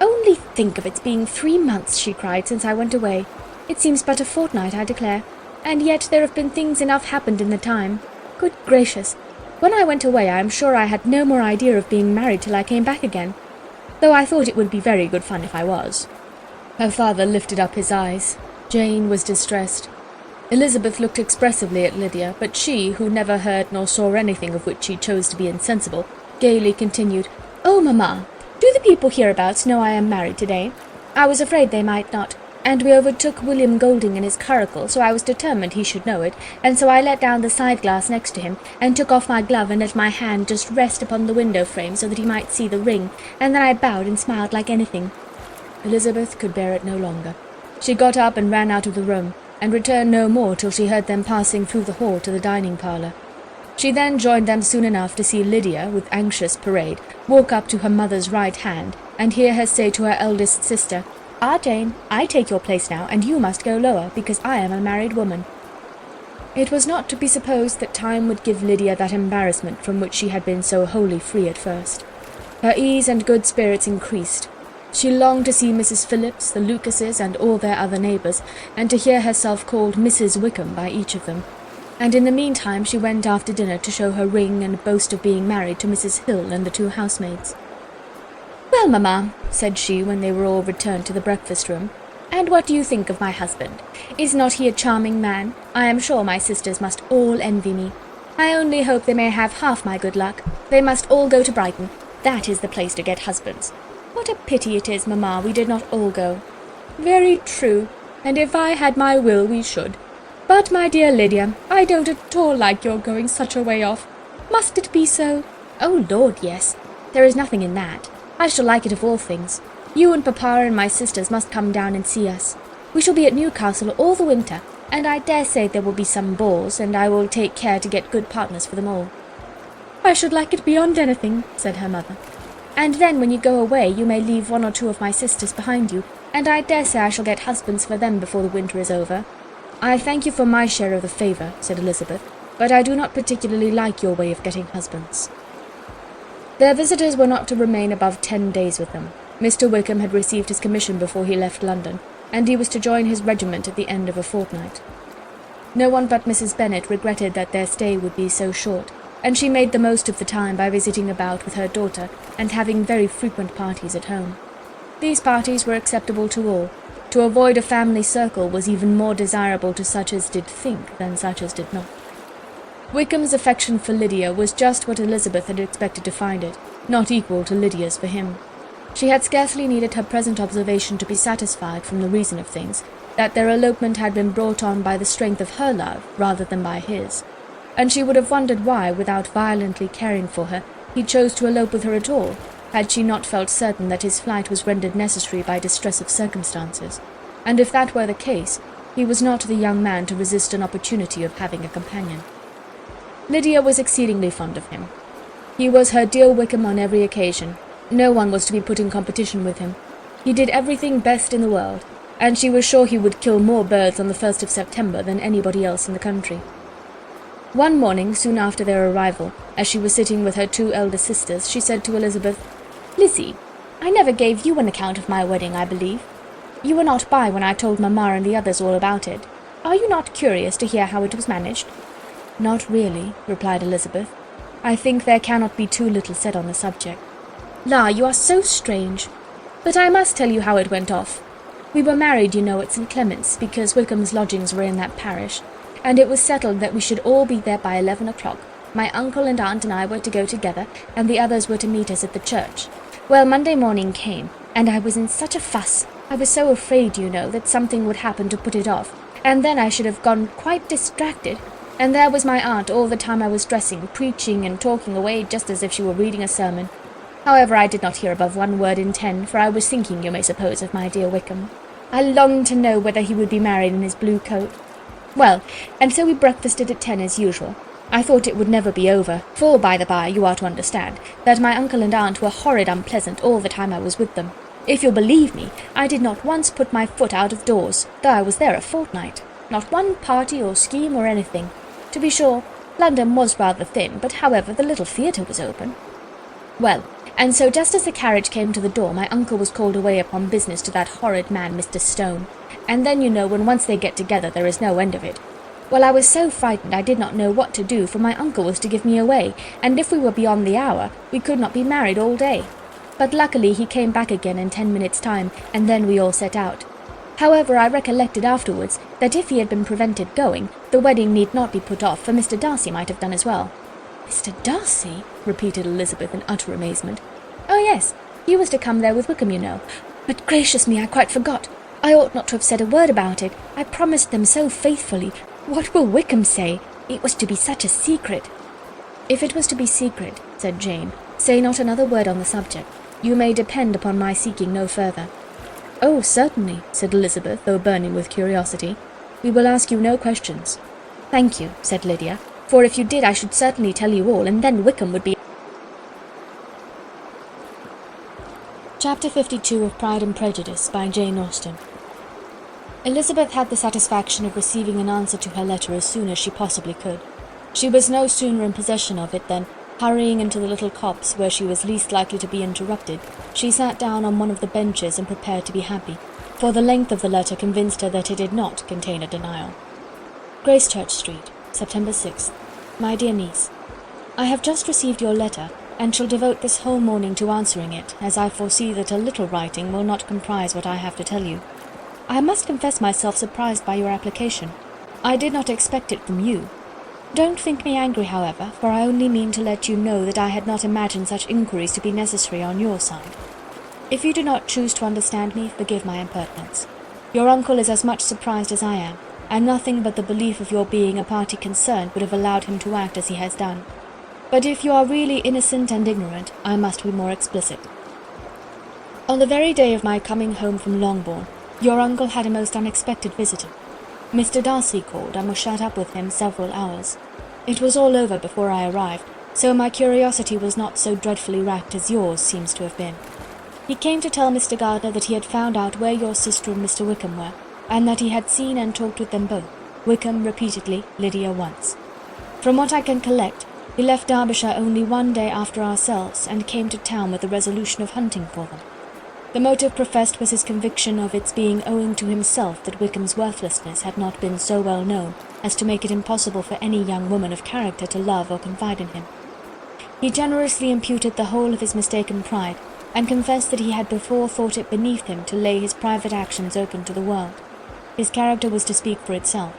"Only think of its being 3 months," she cried, "since I went away. It seems but a fortnight, I declare, and yet there have been things enough happened in the time. Good gracious! When I went away I am sure I had no more idea of being married till I came back again, though I thought it would be very good fun if I was." Her father lifted up his eyes. Jane was distressed. Elizabeth looked expressively at Lydia, but she, who never heard nor saw anything of which she chose to be insensible, gaily continued, "Oh, mamma, do the people hereabouts know I am married today? I was afraid they might not, and we overtook William Golding in his curricle, so I was determined he should know it, and so I let down the side-glass next to him, and took off my glove and let my hand just rest upon the window-frame so that he might see the ring, and then I bowed and smiled like anything." Elizabeth could bear it no longer. She got up and ran out of the room, and returned no more till she heard them passing through the hall to the dining-parlour. She then joined them soon enough to see Lydia, with anxious parade, walk up to her mother's right hand, and hear her say to her eldest sister, "Ah, Jane, I take your place now, and you must go lower, because I am a married woman." It was not to be supposed that time would give Lydia that embarrassment from which she had been so wholly free at first. Her ease and good spirits increased. She longed to see Mrs. Phillips, the Lucases, and all their other neighbours, and to hear herself called Mrs. Wickham by each of them. And in the meantime she went after dinner to show her ring and boast of being married to Mrs. Hill and the 2 housemaids. "Well, mamma," said she, when they were all returned to the breakfast-room, "and what do you think of my husband? Is not he a charming man? I am sure my sisters must all envy me. I only hope they may have half my good luck. They must all go to Brighton. That is the place to get husbands. What a pity it is, mamma, we did not all go." "Very true, and if I had my will we should. But, my dear Lydia, I don't at all like your going such a way off. Must it be so?" "Oh, Lord, yes. There is nothing in that. I shall like it of all things. You and papa and my sisters must come down and see us. We shall be at Newcastle all the winter, and I dare say there will be some balls, and I will take care to get good partners for them all." "I should like it beyond anything," said her mother. "And then when you go away you may leave 1 or 2 of my sisters behind you, and I dare say I shall get husbands for them before the winter is over." "I thank you for my share of the favour," said Elizabeth, "but I do not particularly like your way of getting husbands." Their visitors were not to remain above 10 days with them. Mr. Wickham had received his commission before he left London, and he was to join his regiment at the end of a fortnight. No one but Mrs. Bennet regretted that their stay would be so short, and she made the most of the time by visiting about with her daughter and having very frequent parties at home. These parties were acceptable to all. To avoid a family circle was even more desirable to such as did think than such as did not. Wickham's affection for Lydia was just what Elizabeth had expected to find it, not equal to Lydia's for him. She had scarcely needed her present observation to be satisfied, from the reason of things, that their elopement had been brought on by the strength of her love rather than by his, and she would have wondered why, without violently caring for her, he chose to elope with her at all, had she not felt certain that his flight was rendered necessary by distress of circumstances, and if that were the case, he was not the young man to resist an opportunity of having a companion. Lydia was exceedingly fond of him. He was her dear Wickham on every occasion. No one was to be put in competition with him. He did everything best in the world, and she was sure he would kill more birds on the 1st of September than anybody else in the country. One morning, soon after their arrival, as she was sitting with her 2 elder sisters, she said to Elizabeth, "Lizzie, I never gave you an account of my wedding, I believe. You were not by when I told mamma and the others all about it. Are you not curious to hear how it was managed?" "Not really," replied Elizabeth. "I think there cannot be too little said on the subject." "La, you are so strange. But I must tell you how it went off. We were married, you know, at St. Clement's, because Wickham's lodgings were in that parish, and it was settled that we should all be there by 11 o'clock. My uncle and aunt and I were to go together, and the others were to meet us at the church. Well, Monday morning came, and I was in such a fuss. I was so afraid, you know, that something would happen to put it off, and then I should have gone quite distracted. And there was my aunt all the time I was dressing, preaching and talking away just as if she were reading a sermon. However, I did not hear above 1 word in 10, for I was thinking, you may suppose, of my dear Wickham. I longed to know whether he would be married in his blue coat. Well, and so we breakfasted at 10 as usual. I thought it would never be over, for, by the by, you are to understand, that my uncle and aunt were horrid unpleasant all the time I was with them. If you'll believe me, I did not once put my foot out of doors, though I was there a fortnight. Not one party or scheme or anything. To be sure, London was rather thin, but however, the little theatre was open. Well, and so just as the carriage came to the door, my uncle was called away upon business to that horrid man, Mr. Stone. And then, you know, when once they get together, there is no end of it. Well, I was so frightened I did not know what to do, for my uncle was to give me away, and if we were beyond the hour, we could not be married all day. But luckily he came back again in 10 minutes' time, and then we all set out. However, I recollected afterwards that if he had been prevented going, the wedding need not be put off, for Mr. Darcy might have done as well. "Mr. Darcy?" repeated Elizabeth in utter amazement. "Oh, yes, he was to come there with Wickham, you know. But gracious me, I quite forgot. I ought not to have said a word about it. I promised them so faithfully. What will Wickham say? It was to be such a secret." "If it was to be secret," said Jane, "say not another word on the subject. You may depend upon my seeking no further." "Oh, certainly," said Elizabeth, though burning with curiosity. "We will ask you no questions." "Thank you," said Lydia, "for if you did I should certainly tell you all, and then Wickham would be—" Chapter 52 of Pride and Prejudice by Jane Austen. Elizabeth had the satisfaction of receiving an answer to her letter as soon as she possibly could. She was no sooner in possession of it than, hurrying into the little copse where she was least likely to be interrupted, she sat down on one of the benches and prepared to be happy, for the length of the letter convinced her that it did not contain a denial. Gracechurch Street, September 6th. My dear niece, I have just received your letter, and shall devote this whole morning to answering it, as I foresee that a little writing will not comprise what I have to tell you. I must confess myself surprised by your application. I did not expect it from you. Don't think me angry, however, for I only mean to let you know that I had not imagined such inquiries to be necessary on your side. If you do not choose to understand me, forgive my impertinence. Your uncle is as much surprised as I am, and nothing but the belief of your being a party concerned would have allowed him to act as he has done. But if you are really innocent and ignorant, I must be more explicit. On the very day of my coming home from Longbourn, your uncle had a most unexpected visitor. Mr. Darcy called, and was shut up with him several hours. It was all over before I arrived, so my curiosity was not so dreadfully racked as yours seems to have been. He came to tell Mr. Gardiner that he had found out where your sister and Mr. Wickham were, and that he had seen and talked with them both, Wickham repeatedly, Lydia once. From what I can collect, he left Derbyshire only 1 day after ourselves, and came to town with the resolution of hunting for them. The motive professed was his conviction of its being owing to himself that Wickham's worthlessness had not been so well known as to make it impossible for any young woman of character to love or confide in him. He generously imputed the whole of his mistaken pride, and confessed that he had before thought it beneath him to lay his private actions open to the world. His character was to speak for itself.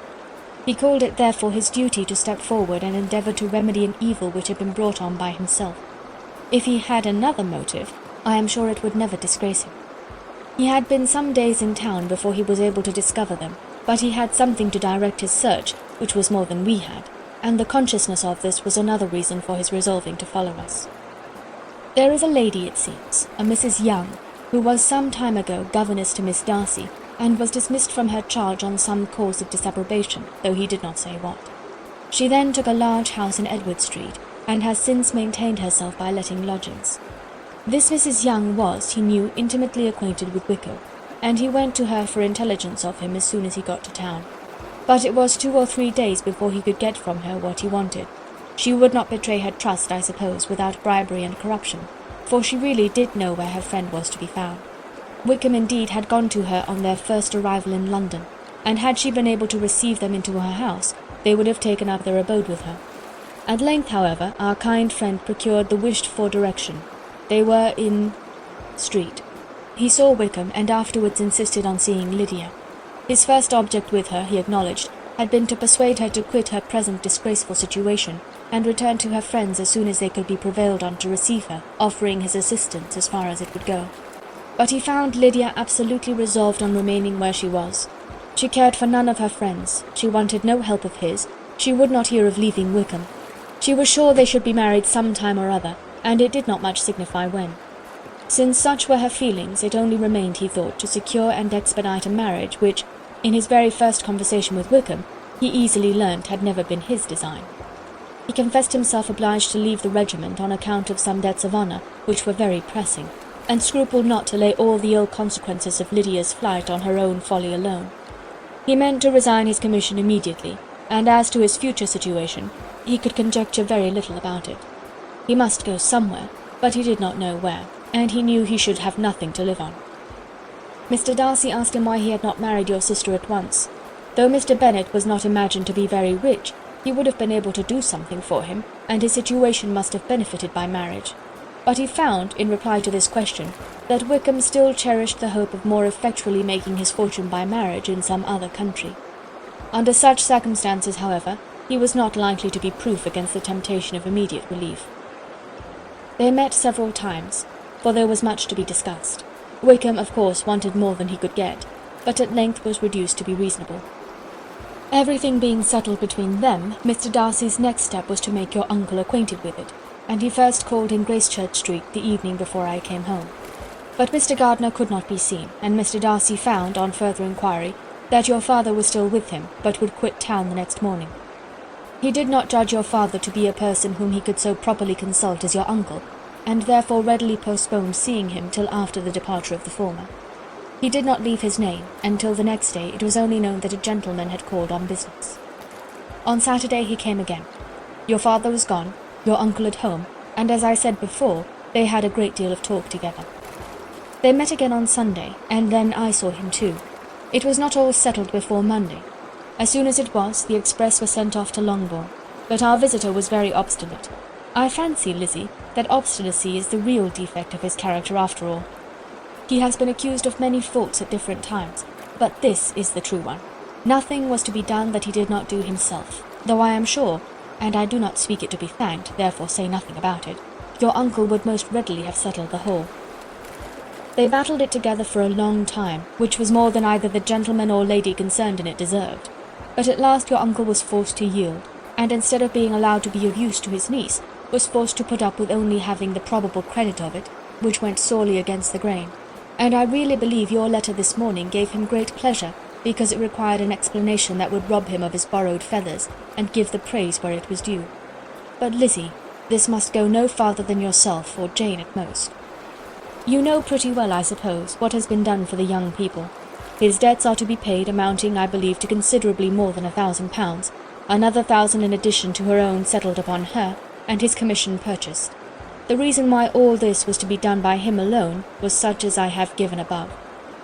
He called it therefore his duty to step forward and endeavour to remedy an evil which had been brought on by himself. If he had another motive, I am sure it would never disgrace him. He had been some days in town before he was able to discover them, but he had something to direct his search, which was more than we had, and the consciousness of this was another reason for his resolving to follow us. There is a lady, it seems, a Mrs. Young, who was some time ago governess to Miss Darcy, and was dismissed from her charge on some cause of disapprobation, though he did not say what. She then took a large house in Edward Street, and has since maintained herself by letting lodgings. This Mrs. Young was, he knew, intimately acquainted with Wickham, and he went to her for intelligence of him as soon as he got to town. But it was 2 or 3 days before he could get from her what he wanted. She would not betray her trust, I suppose, without bribery and corruption, for she really did know where her friend was to be found. Wickham indeed had gone to her on their first arrival in London, and had she been able to receive them into her house, they would have taken up their abode with her. At length, however, our kind friend procured the wished-for direction. They were in Street. He saw Wickham, and afterwards insisted on seeing Lydia. His first object with her, he acknowledged, had been to persuade her to quit her present disgraceful situation, and return to her friends as soon as they could be prevailed on to receive her, offering his assistance as far as it would go. But he found Lydia absolutely resolved on remaining where she was. She cared for none of her friends, she wanted no help of his, she would not hear of leaving Wickham. She was sure they should be married some time or other, and it did not much signify when. Since such were her feelings, it only remained, he thought, to secure and expedite a marriage which, in his very first conversation with Wickham, he easily learnt had never been his design. He confessed himself obliged to leave the regiment on account of some debts of honour, which were very pressing, and scrupled not to lay all the ill consequences of Lydia's flight on her own folly alone. He meant to resign his commission immediately, and as to his future situation, he could conjecture very little about it. He must go somewhere, but he did not know where, and he knew he should have nothing to live on. Mr. Darcy asked him why he had not married your sister at once. Though Mr. Bennet was not imagined to be very rich, he would have been able to do something for him, and his situation must have benefited by marriage. But he found, in reply to this question, that Wickham still cherished the hope of more effectually making his fortune by marriage in some other country. Under such circumstances, however, he was not likely to be proof against the temptation of immediate relief. They met several times, for there was much to be discussed. Wickham, of course, wanted more than he could get, but at length was reduced to be reasonable. Everything being settled between them, Mr. Darcy's next step was to make your uncle acquainted with it, and he first called in Gracechurch Street the evening before I came home. But Mr. Gardiner could not be seen, and Mr. Darcy found, on further inquiry, that your father was still with him, but would quit town the next morning. He did not judge your father to be a person whom he could so properly consult as your uncle, and therefore readily postponed seeing him till after the departure of the former. He did not leave his name, and till the next day it was only known that a gentleman had called on business. On Saturday he came again. Your father was gone, your uncle at home, and as I said before, they had a great deal of talk together. They met again on Sunday, and then I saw him too. It was not all settled before Monday. As soon as it was, the express was sent off to Longbourn, but our visitor was very obstinate. I fancy, Lizzie, that obstinacy is the real defect of his character after all. He has been accused of many faults at different times, but this is the true one. Nothing was to be done that he did not do himself, though I am sure, and I do not speak it to be thanked, therefore say nothing about it, your uncle would most readily have settled the whole. They battled it together for a long time, which was more than either the gentleman or lady concerned in it deserved. But at last your uncle was forced to yield, and instead of being allowed to be of use to his niece, was forced to put up with only having the probable credit of it, which went sorely against the grain. And I really believe your letter this morning gave him great pleasure, because it required an explanation that would rob him of his borrowed feathers, and give the praise where it was due. But, Lizzie, this must go no farther than yourself, or Jane at most. You know pretty well, I suppose, what has been done for the young people. His debts are to be paid, amounting, I believe, to considerably more than £1,000, another 1,000 in addition to her own settled upon her, and his commission purchased. The reason why all this was to be done by him alone was such as I have given above.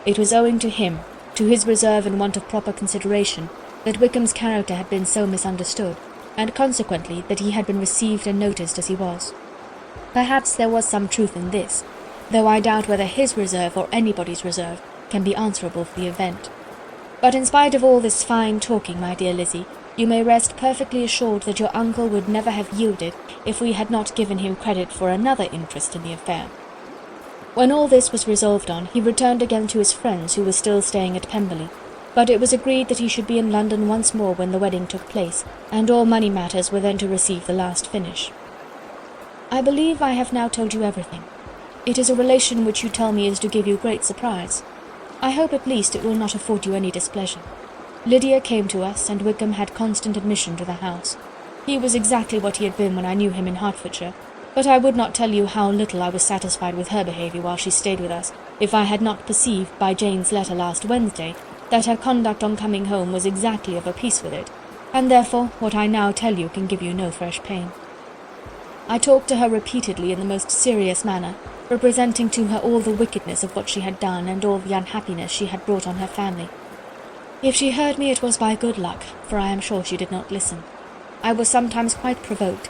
It was owing to him, to his reserve and want of proper consideration, that Wickham's character had been so misunderstood, and consequently that he had been received and noticed as he was. Perhaps there was some truth in this, though I doubt whether his reserve or anybody's reserve can be answerable for the event. But in spite of all this fine talking, my dear Lizzie, you may rest perfectly assured that your uncle would never have yielded if we had not given him credit for another interest in the affair. When all this was resolved on, he returned again to his friends who were still staying at Pemberley, but it was agreed that he should be in London once more when the wedding took place, and all money matters were then to receive the last finish. I believe I have now told you everything. It is a relation which you tell me is to give you great surprise. I hope at least it will not afford you any displeasure. Lydia came to us, and Wickham had constant admission to the house. He was exactly what he had been when I knew him in Hertfordshire, but I would not tell you how little I was satisfied with her behaviour while she stayed with us, if I had not perceived by Jane's letter last Wednesday that her conduct on coming home was exactly of a piece with it, and therefore what I now tell you can give you no fresh pain. I talked to her repeatedly in the most serious manner, representing to her all the wickedness of what she had done and all the unhappiness she had brought on her family. If she heard me it was by good luck, for I am sure she did not listen. I was sometimes quite provoked,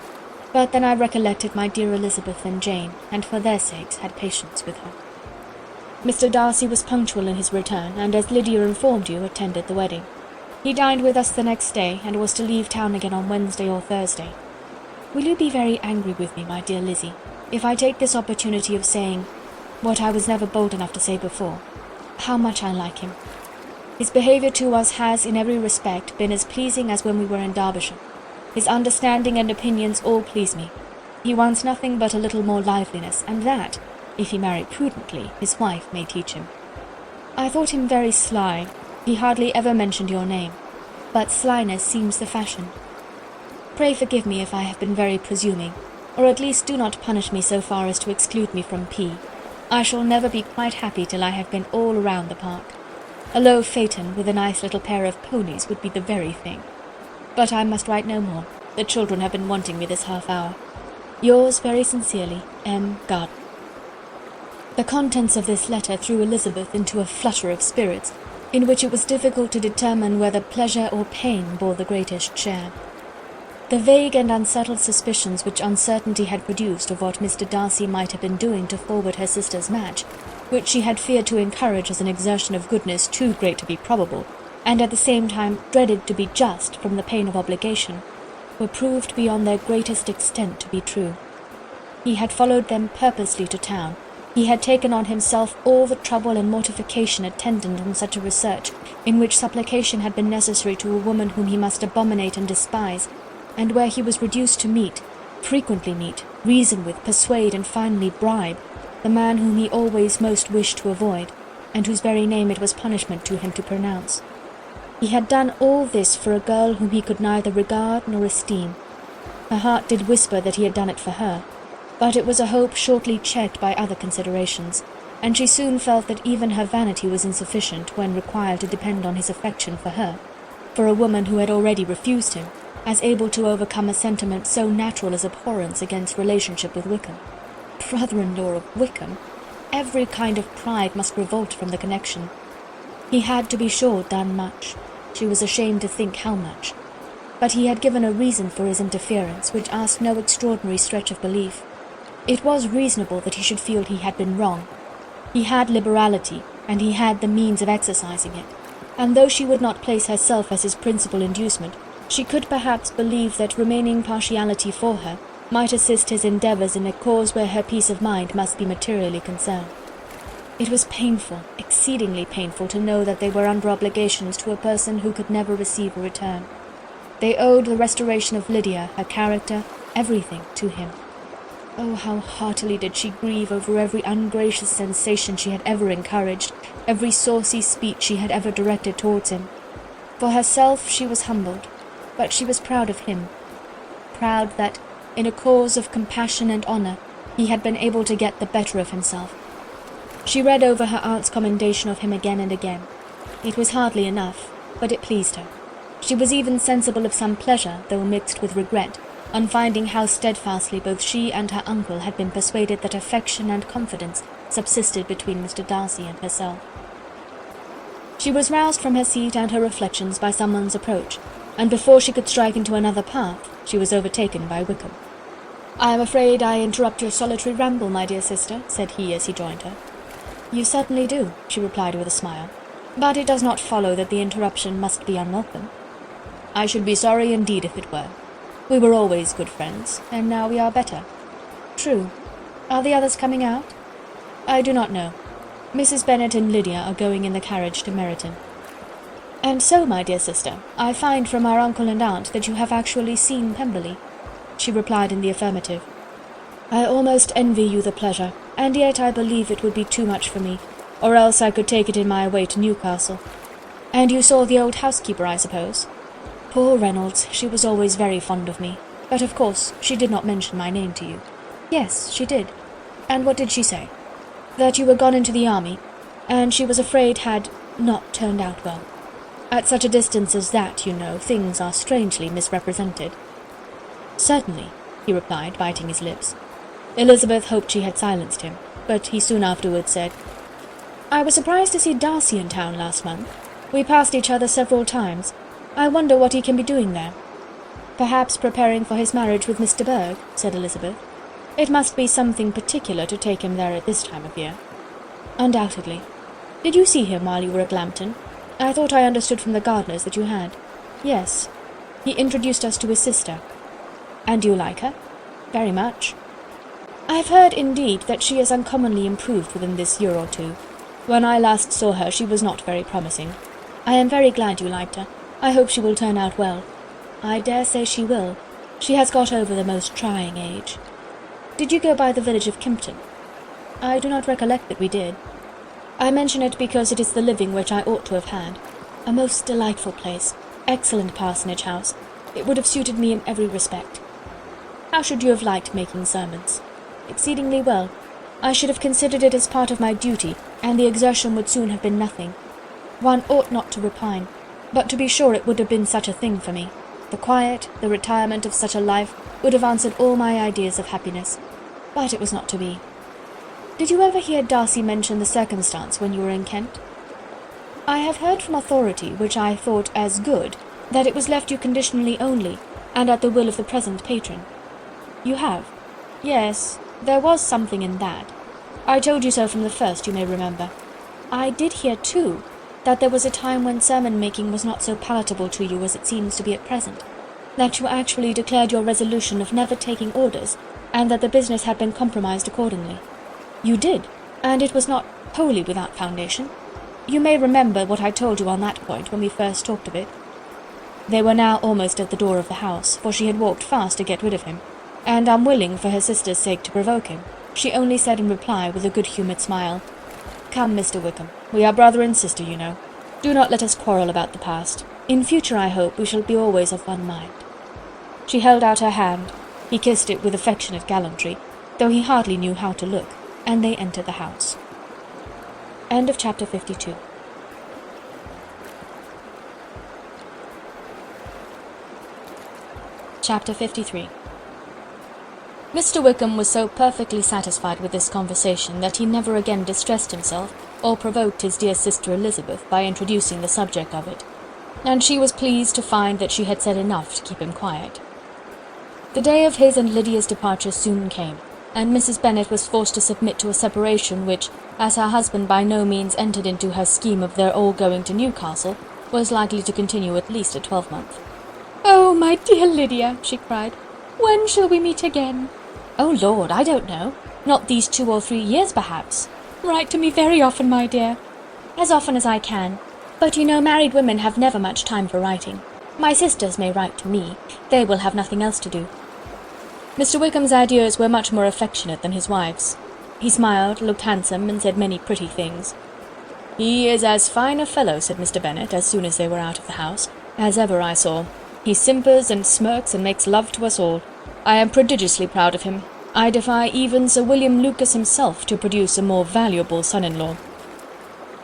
but then I recollected my dear Elizabeth and Jane, and for their sakes had patience with her. Mr. Darcy was punctual in his return, and as Lydia informed you, attended the wedding. He dined with us the next day, and was to leave town again on Wednesday or Thursday. Will you be very angry with me, my dear Lizzie, if I take this opportunity of saying, what I was never bold enough to say before, how much I like him? His behaviour to us has, in every respect, been as pleasing as when we were in Derbyshire. His understanding and opinions all please me. He wants nothing but a little more liveliness, and that, if he marry prudently, his wife may teach him. I thought him very sly. He hardly ever mentioned your name, but slyness seems the fashion. Pray forgive me if I have been very presuming, or at least do not punish me so far as to exclude me from P. I shall never be quite happy till I have been all round the park. A low phaeton with a nice little pair of ponies would be the very thing. But I must write no more. The children have been wanting me this half-hour. Yours very sincerely, M. Garden. The contents of this letter threw Elizabeth into a flutter of spirits, in which it was difficult to determine whether pleasure or pain bore the greatest share. The vague and unsettled suspicions which uncertainty had produced of what Mr. Darcy might have been doing to forward her sister's match, which she had feared to encourage as an exertion of goodness too great to be probable, and at the same time dreaded to be just from the pain of obligation, were proved beyond their greatest extent to be true. He had followed them purposely to town. He had taken on himself all the trouble and mortification attendant on such a research, in which supplication had been necessary to a woman whom he must abominate and despise, and where he was reduced to meet, frequently meet, reason with, persuade, and finally bribe, the man whom he always most wished to avoid, and whose very name it was punishment to him to pronounce. He had done all this for a girl whom he could neither regard nor esteem. Her heart did whisper that he had done it for her, but it was a hope shortly checked by other considerations, and she soon felt that even her vanity was insufficient when required to depend on his affection for her, for a woman who had already refused him, as able to overcome a sentiment so natural as abhorrence against relationship with Wickham. Brother-in-law of Wickham! Every kind of pride must revolt from the connection. He had, to be sure, done much. She was ashamed to think how much. But he had given a reason for his interference, which asked no extraordinary stretch of belief. It was reasonable that he should feel he had been wrong. He had liberality, and he had the means of exercising it, and though she would not place herself as his principal inducement, she could perhaps believe that remaining partiality for her might assist his endeavours in a cause where her peace of mind must be materially concerned. It was painful, exceedingly painful, to know that they were under obligations to a person who could never receive a return. They owed the restoration of Lydia, her character, everything, to him. Oh, how heartily did she grieve over every ungracious sensation she had ever encouraged, every saucy speech she had ever directed towards him. For herself she was humbled, but she was proud of him, proud that, in a cause of compassion and honour, he had been able to get the better of himself. She read over her aunt's commendation of him again and again. It was hardly enough, but it pleased her. She was even sensible of some pleasure, though mixed with regret, on finding how steadfastly both she and her uncle had been persuaded that affection and confidence subsisted between Mr. Darcy and herself. She was roused from her seat and her reflections by someone's approach, and before she could strike into another path, she was overtaken by Wickham. "I am afraid I interrupt your solitary ramble, my dear sister," said he as he joined her. "You certainly do," she replied with a smile, "but it does not follow that the interruption must be unwelcome." "I should be sorry indeed if it were. We were always good friends, and now we are better." "True. Are the others coming out?" "I do not know. Mrs. Bennet and Lydia are going in the carriage to Meryton." "And so, my dear sister, I find from our uncle and aunt that you have actually seen Pemberley." She replied in the affirmative. "I almost envy you the pleasure, and yet I believe it would be too much for me, or else I could take it in my way to Newcastle. And you saw the old housekeeper, I suppose?" "Poor Reynolds, she was always very fond of me, but of course she did not mention my name to you." "Yes, she did." "And what did she say?" "That you were gone into the army, and she was afraid had not turned out well. At such a distance as that, you know, things are strangely misrepresented." "Certainly," he replied, biting his lips. Elizabeth hoped she had silenced him, but he soon afterwards said, "I was surprised to see Darcy in town last month. We passed each other several times. I wonder what he can be doing there." "Perhaps preparing for his marriage with Mr. Berg," said Elizabeth. "It must be something particular to take him there at this time of year." "Undoubtedly. Did you see him while you were at Lambton?" I thought I understood from the gardeners that you had. Yes. He introduced us to his sister. And do you like her? Very much. I have heard, indeed, that she is uncommonly improved within this year or two. When I last saw her, she was not very promising. I am very glad you liked her. I hope she will turn out well. I dare say she will. She has got over the most trying age. Did you go by the village of Kimpton? I do not recollect that we did. I mention it because it is the living which I ought to have had. A most delightful place. Excellent parsonage house. It would have suited me in every respect. How should you have liked making sermons? Exceedingly well. I should have considered it as part of my duty, and the exertion would soon have been nothing. One ought not to repine, but to be sure it would have been such a thing for me. The quiet, the retirement of such a life would have answered all my ideas of happiness. But it was not to be. Did you ever hear Darcy mention the circumstance when you were in Kent? I have heard from authority, which I thought as good, that it was left you conditionally only, and at the will of the present patron. You have? Yes, there was something in that. I told you so from the first, you may remember. I did hear, too, that there was a time when sermon-making was not so palatable to you as it seems to be at present, that you actually declared your resolution of never taking orders, and that the business had been compromised accordingly. You did, and it was not wholly without foundation. You may remember what I told you on that point when we first talked of it. They were now almost at the door of the house, for she had walked fast to get rid of him, and unwilling for her sister's sake to provoke him, she only said in reply, with a good-humoured smile, "Come, Mr. Wickham, we are brother and sister, you know. Do not let us quarrel about the past. In future, I hope, we shall be always of one mind." She held out her hand. He kissed it with affectionate gallantry, though he hardly knew how to look, and they entered the house. End of chapter 52. Chapter 53. Mr. Wickham was so perfectly satisfied with this conversation that he never again distressed himself or provoked his dear sister Elizabeth by introducing the subject of it, and she was pleased to find that she had said enough to keep him quiet. The day of his and Lydia's departure soon came, and Mrs. Bennet was forced to submit to a separation which, as her husband by no means entered into her scheme of their all going to Newcastle, was likely to continue at least a 12-month. "Oh, my dear Lydia," she cried, "when shall we meet again?" "Oh, Lord, I don't know. Not these 2 or 3 years, perhaps." "Write to me very often, my dear." "As often as I can. But you know married women have never much time for writing. My sisters may write to me. They will have nothing else to do." Mr. Wickham's adieus were much more affectionate than his wife's. He smiled, looked handsome, and said many pretty things. "He is as fine a fellow," said Mr. Bennet, as soon as they were out of the house, "as ever I saw. He simpers and smirks and makes love to us all. I am prodigiously proud of him. I defy even Sir William Lucas himself to produce a more valuable son-in-law."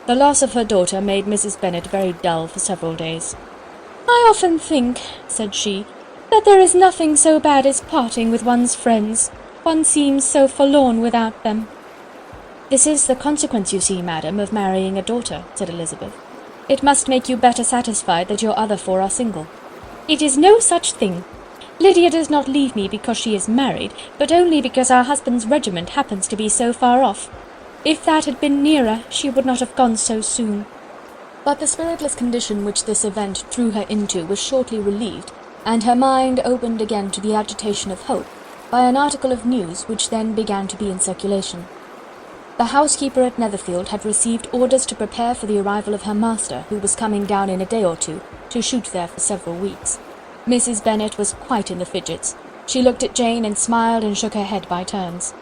The loss of her daughter made Mrs. Bennet very dull for several days. "I often think," said she, "that there is nothing so bad as parting with one's friends. One seems so forlorn without them." "This is the consequence, you see, madam, of marrying a daughter," said Elizabeth. "It must make you better satisfied that your other 4 are single." "It is no such thing. Lydia does not leave me because she is married, but only because our husband's regiment happens to be so far off. If that had been nearer, she would not have gone so soon." But the spiritless condition which this event threw her into was shortly relieved, and her mind opened again to the agitation of hope by an article of news which then began to be in circulation. The housekeeper at Netherfield had received orders to prepare for the arrival of her master, who was coming down in a day or two, to shoot there for several weeks. Mrs. Bennet was quite in the fidgets. She looked at Jane and smiled and shook her head by turns.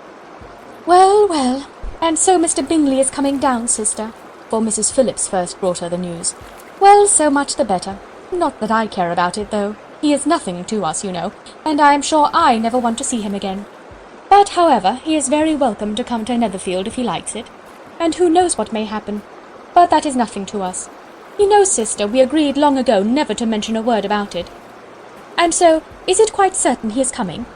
"Well, well, and so Mr. Bingley is coming down, sister," for Mrs. Phillips first brought her the news. "Well, so much the better. Not that I care about it, though. He is nothing to us, you know, and I am sure I never want to see him again. But, however, he is very welcome to come to Netherfield if he likes it, and who knows what may happen? But that is nothing to us. You know, sister, we agreed long ago never to mention a word about it. And so, is it quite certain he is coming?"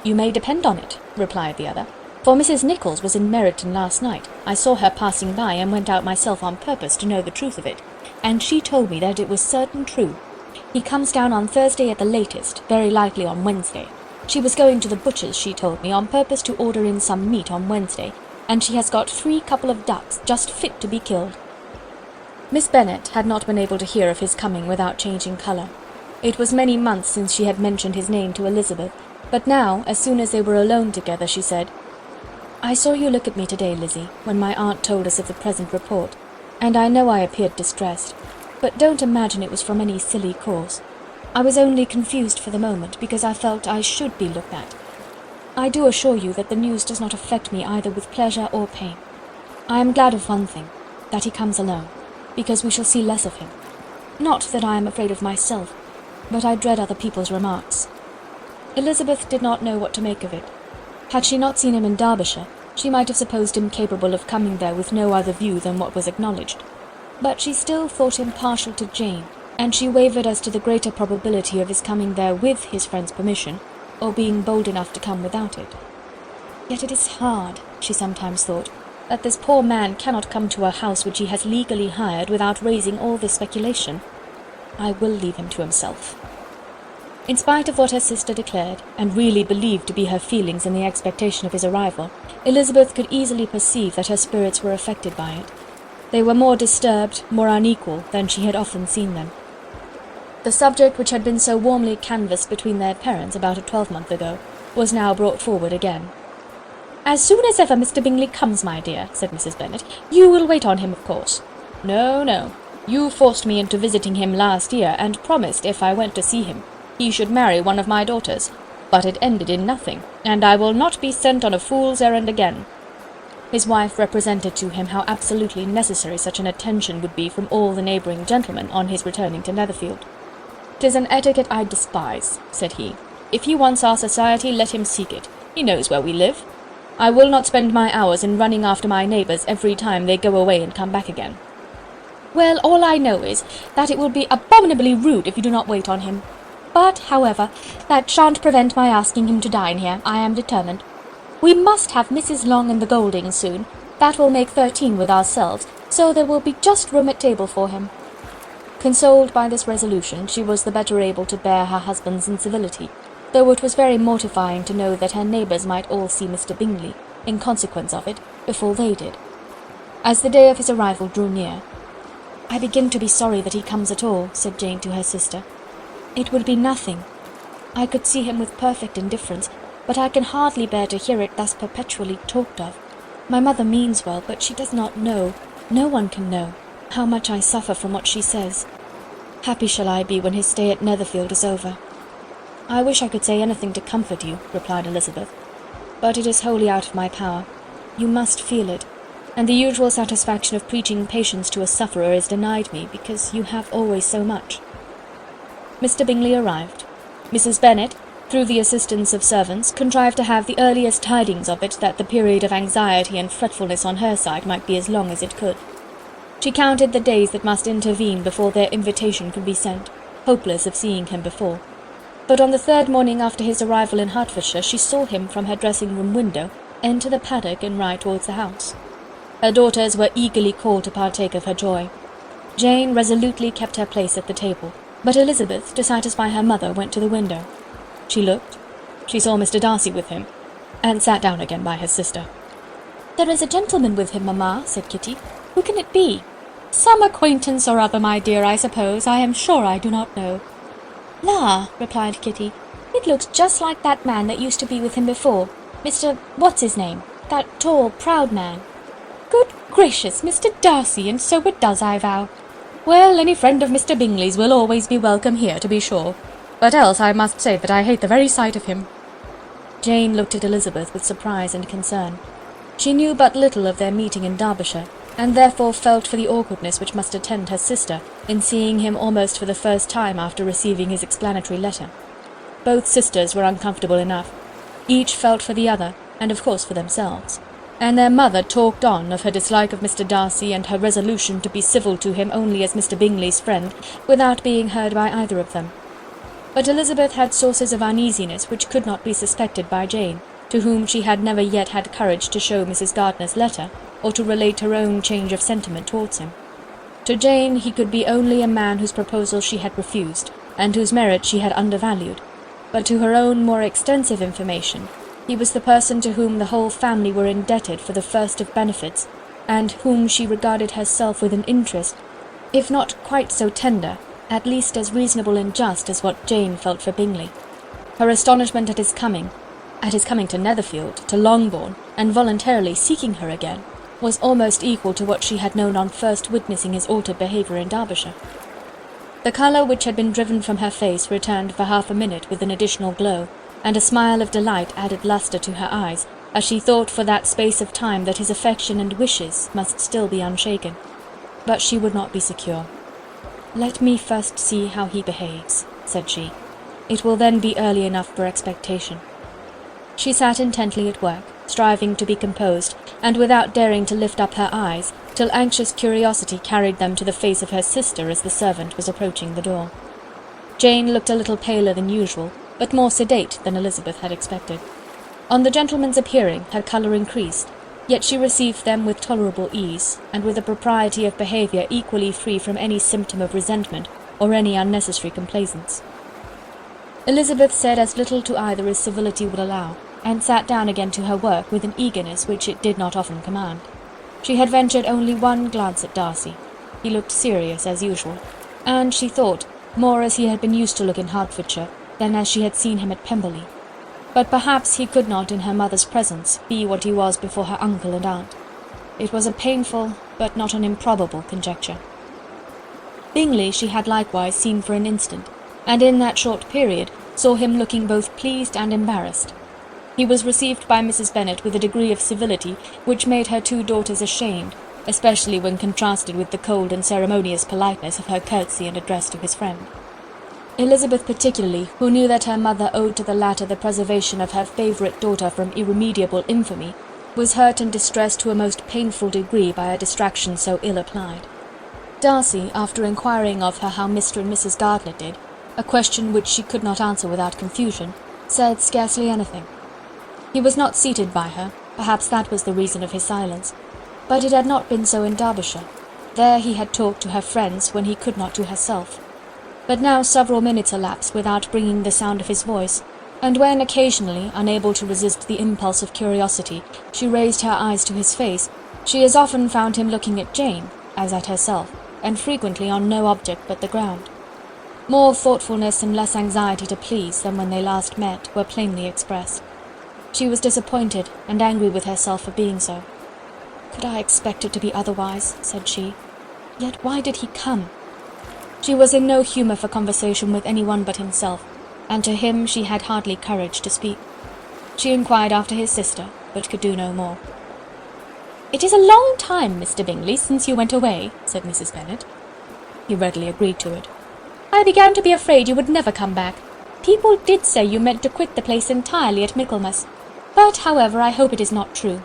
"You may depend on it," replied the other, "for Mrs. Nicholls was in Meryton last night. I saw her passing by, and went out myself on purpose to know the truth of it, and she told me that it was certain true. He comes down on Thursday at the latest, very likely on Wednesday. She was going to the butcher's, she told me, on purpose to order in some meat on Wednesday, and she has got 3 couple of ducks just fit to be killed." Miss Bennet had not been able to hear of his coming without changing colour. It was many months since she had mentioned his name to Elizabeth, but now, as soon as they were alone together, she said, "I saw you look at me today, Lizzie, when my aunt told us of the present report, and I know I appeared distressed, but don't imagine it was from any silly cause. I was only confused for the moment, because I felt I should be looked at. I do assure you that the news does not affect me either with pleasure or pain. I am glad of one thing, that he comes alone, because we shall see less of him. Not that I am afraid of myself, but I dread other people's remarks." Elizabeth did not know what to make of it. Had she not seen him in Derbyshire, she might have supposed him capable of coming there with no other view than what was acknowledged. But she still thought him partial to Jane, and she wavered as to the greater probability of his coming there with his friend's permission, or being bold enough to come without it. Yet it is hard, she sometimes thought, that this poor man cannot come to a house which he has legally hired without raising all this speculation. I will leave him to himself. In spite of what her sister declared, and really believed to be her feelings in the expectation of his arrival, Elizabeth could easily perceive that her spirits were affected by it. They were more disturbed, more unequal, than she had often seen them. The subject which had been so warmly canvassed between their parents about a 12-month ago, was now brought forward again. "As soon as ever Mr. Bingley comes, my dear," said Mrs. Bennet, "you will wait on him, of course." "No, no. You forced me into visiting him last year, and promised, if I went to see him, he should marry one of my daughters, but it ended in nothing, and I will not be sent on a fool's errand again." His wife represented to him how absolutely necessary such an attention would be from all the neighbouring gentlemen on his returning to Netherfield. "'Tis an etiquette I despise," said he. "If he wants our society, let him seek it. He knows where we live. I will not spend my hours in running after my neighbours every time they go away and come back again." "Well, all I know is, that it will be abominably rude if you do not wait on him. But, however, that shan't prevent my asking him to dine here, I am determined. We must have Mrs. Long and the Goldings soon. That will make 13 with ourselves, so there will be just room at table for him." Consoled by this resolution, she was the better able to bear her husband's incivility, though it was very mortifying to know that her neighbours might all see Mr. Bingley, in consequence of it, before they did. As the day of his arrival drew near, "I begin to be sorry that he comes at all," said Jane to her sister. "It would be nothing. I could see him with perfect indifference, but I can hardly bear to hear it thus perpetually talked of. My mother means well, but she does not know, no one can know, how much I suffer from what she says. Happy shall I be when his stay at Netherfield is over." "I wish I could say anything to comfort you," replied Elizabeth, "but it is wholly out of my power. You must feel it, and the usual satisfaction of preaching patience to a sufferer is denied me, because you have always so much." Mr. Bingley arrived. Mrs. Bennet, through the assistance of servants, contrived to have the earliest tidings of it, that the period of anxiety and fretfulness on her side might be as long as it could. She counted the days that must intervene before their invitation could be sent, hopeless of seeing him before. But on the 3rd morning after his arrival in Hertfordshire, she saw him from her dressing-room window enter the paddock and ride towards the house. Her daughters were eagerly called to partake of her joy. Jane resolutely kept her place at the table, but Elizabeth, to satisfy her mother, went to the window. She looked, she saw Mr. Darcy with him, and sat down again by her sister. "There is a gentleman with him, mamma," said Kitty. "Who can it be?" "Some acquaintance or other, my dear, I suppose. I am sure I do not know." "La," replied Kitty, "it looks just like that man that used to be with him before, Mr. what's his name, that tall, proud man." "Good gracious, Mr. Darcy, and so it does, I vow. Well, any friend of Mr. Bingley's will always be welcome here, to be sure, but else I must say that I hate the very sight of him." Jane looked at Elizabeth with surprise and concern. She knew but little of their meeting in Derbyshire, and therefore felt for the awkwardness which must attend her sister in seeing him almost for the first time after receiving his explanatory letter. Both sisters were uncomfortable enough. Each felt for the other, and of course for themselves. And their mother talked on of her dislike of Mr. Darcy, and her resolution to be civil to him only as Mr. Bingley's friend, without being heard by either of them. But Elizabeth had sources of uneasiness which could not be suspected by Jane, to whom she had never yet had courage to show Mrs. Gardiner's letter, or to relate her own change of sentiment towards him. To Jane he could be only a man whose proposal she had refused, and whose merit she had undervalued, but to her own more extensive information, he was the person to whom the whole family were indebted for the first of benefits, and whom she regarded herself with an interest if not quite so tender, at least as reasonable and just as what Jane felt for Bingley. Her astonishment at his coming to Netherfield, to Longbourn, and voluntarily seeking her again, was almost equal to what she had known on first witnessing his altered behaviour in Derbyshire. The colour which had been driven from her face returned for half a minute with an additional glow, and a smile of delight added lustre to her eyes, as she thought for that space of time that his affection and wishes must still be unshaken. But she would not be secure. "Let me first see how he behaves," said she. "It will then be early enough for expectation." She sat intently at work, striving to be composed, and without daring to lift up her eyes, till anxious curiosity carried them to the face of her sister as the servant was approaching the door. Jane looked a little paler than usual, but more sedate than Elizabeth had expected. On the gentleman's appearing, her colour increased, yet she received them with tolerable ease, and with a propriety of behaviour equally free from any symptom of resentment or any unnecessary complaisance. Elizabeth said as little to either as civility would allow, and sat down again to her work with an eagerness which it did not often command. She had ventured only one glance at Darcy. He looked serious as usual, and, she thought, more as he had been used to look in Hertfordshire, than as she had seen him at Pemberley. But perhaps he could not, in her mother's presence, be what he was before her uncle and aunt. It was a painful, but not an improbable conjecture. Bingley she had likewise seen for an instant, and in that short period saw him looking both pleased and embarrassed. He was received by Mrs. Bennet with a degree of civility which made her two daughters ashamed, especially when contrasted with the cold and ceremonious politeness of her curtsy and address to his friend. Elizabeth particularly, who knew that her mother owed to the latter the preservation of her favourite daughter from irremediable infamy, was hurt and distressed to a most painful degree by a distraction so ill applied. Darcy, after inquiring of her how Mr. and Mrs. Gardiner did, a question which she could not answer without confusion, said scarcely anything. He was not seated by her, perhaps that was the reason of his silence, but it had not been so in Derbyshire. There he had talked to her friends when he could not to herself. But now several minutes elapsed without bringing the sound of his voice, and when occasionally, unable to resist the impulse of curiosity, she raised her eyes to his face, she as often found him looking at Jane as at herself, and frequently on no object but the ground. More thoughtfulness and less anxiety to please than when they last met were plainly expressed. She was disappointed and angry with herself for being so. "Could I expect it to be otherwise?" said she. "Yet why did he come?" She was in no humour for conversation with any one but himself, and to him she had hardly courage to speak. She inquired after his sister, but could do no more. "It is a long time, Mr. Bingley, since you went away," said Mrs. Bennet. He readily agreed to it. "I began to be afraid you would never come back. People did say you meant to quit the place entirely at Michaelmas. But, however, I hope it is not true.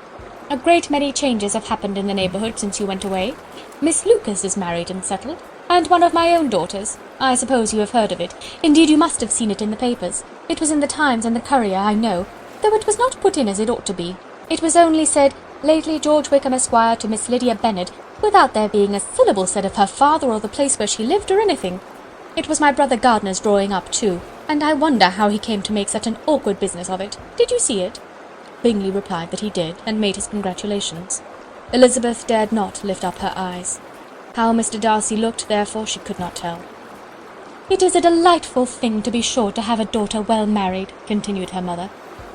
A great many changes have happened in the neighbourhood since you went away. Miss Lucas is married and settled, and one of my own daughters. I suppose you have heard of it. Indeed, you must have seen it in the papers. It was in the Times and the Courier, I know, though it was not put in as it ought to be. It was only said, 'Lately George Wickham, Esquire, to Miss Lydia Bennet,' without there being a syllable said of her father or the place where she lived or anything. It was my brother Gardiner's drawing up, too, and I wonder how he came to make such an awkward business of it. Did you see it?" Bingley replied that he did, and made his congratulations. Elizabeth dared not lift up her eyes. How Mr. Darcy looked, therefore, she could not tell. "It is a delightful thing, to be sure, to have a daughter well married," continued her mother.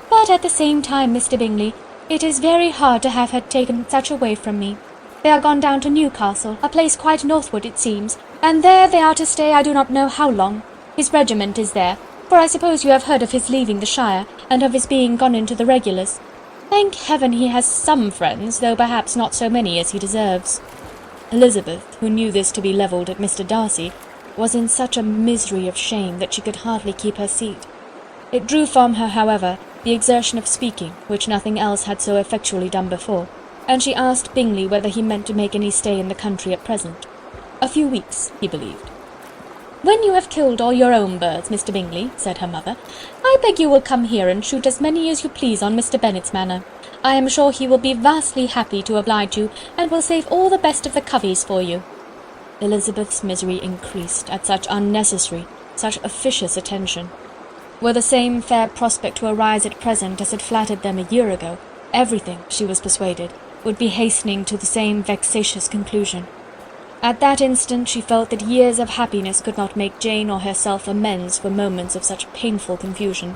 "But at the same time, Mr. Bingley, it is very hard to have her taken such away from me. They are gone down to Newcastle, a place quite northward, it seems, and there they are to stay I do not know how long. His regiment is there, for I suppose you have heard of his leaving the shire, and of his being gone into the regulars. Thank heaven he has some friends, though perhaps not so many as he deserves." Elizabeth, who knew this to be levelled at Mr. Darcy, was in such a misery of shame that she could hardly keep her seat. It drew from her, however, the exertion of speaking, which nothing else had so effectually done before, and she asked Bingley whether he meant to make any stay in the country at present. A few weeks, he believed. "When you have killed all your own birds, Mr. Bingley," said her mother, "I beg you will come here and shoot as many as you please on Mr. Bennet's manor. I am sure he will be vastly happy to oblige you, and will save all the best of the coveys for you." Elizabeth's misery increased at such unnecessary, such officious attention. Were the same fair prospect to arise at present as had flattered them a year ago, everything, she was persuaded, would be hastening to the same vexatious conclusion. At that instant she felt that years of happiness could not make Jane or herself amends for moments of such painful confusion.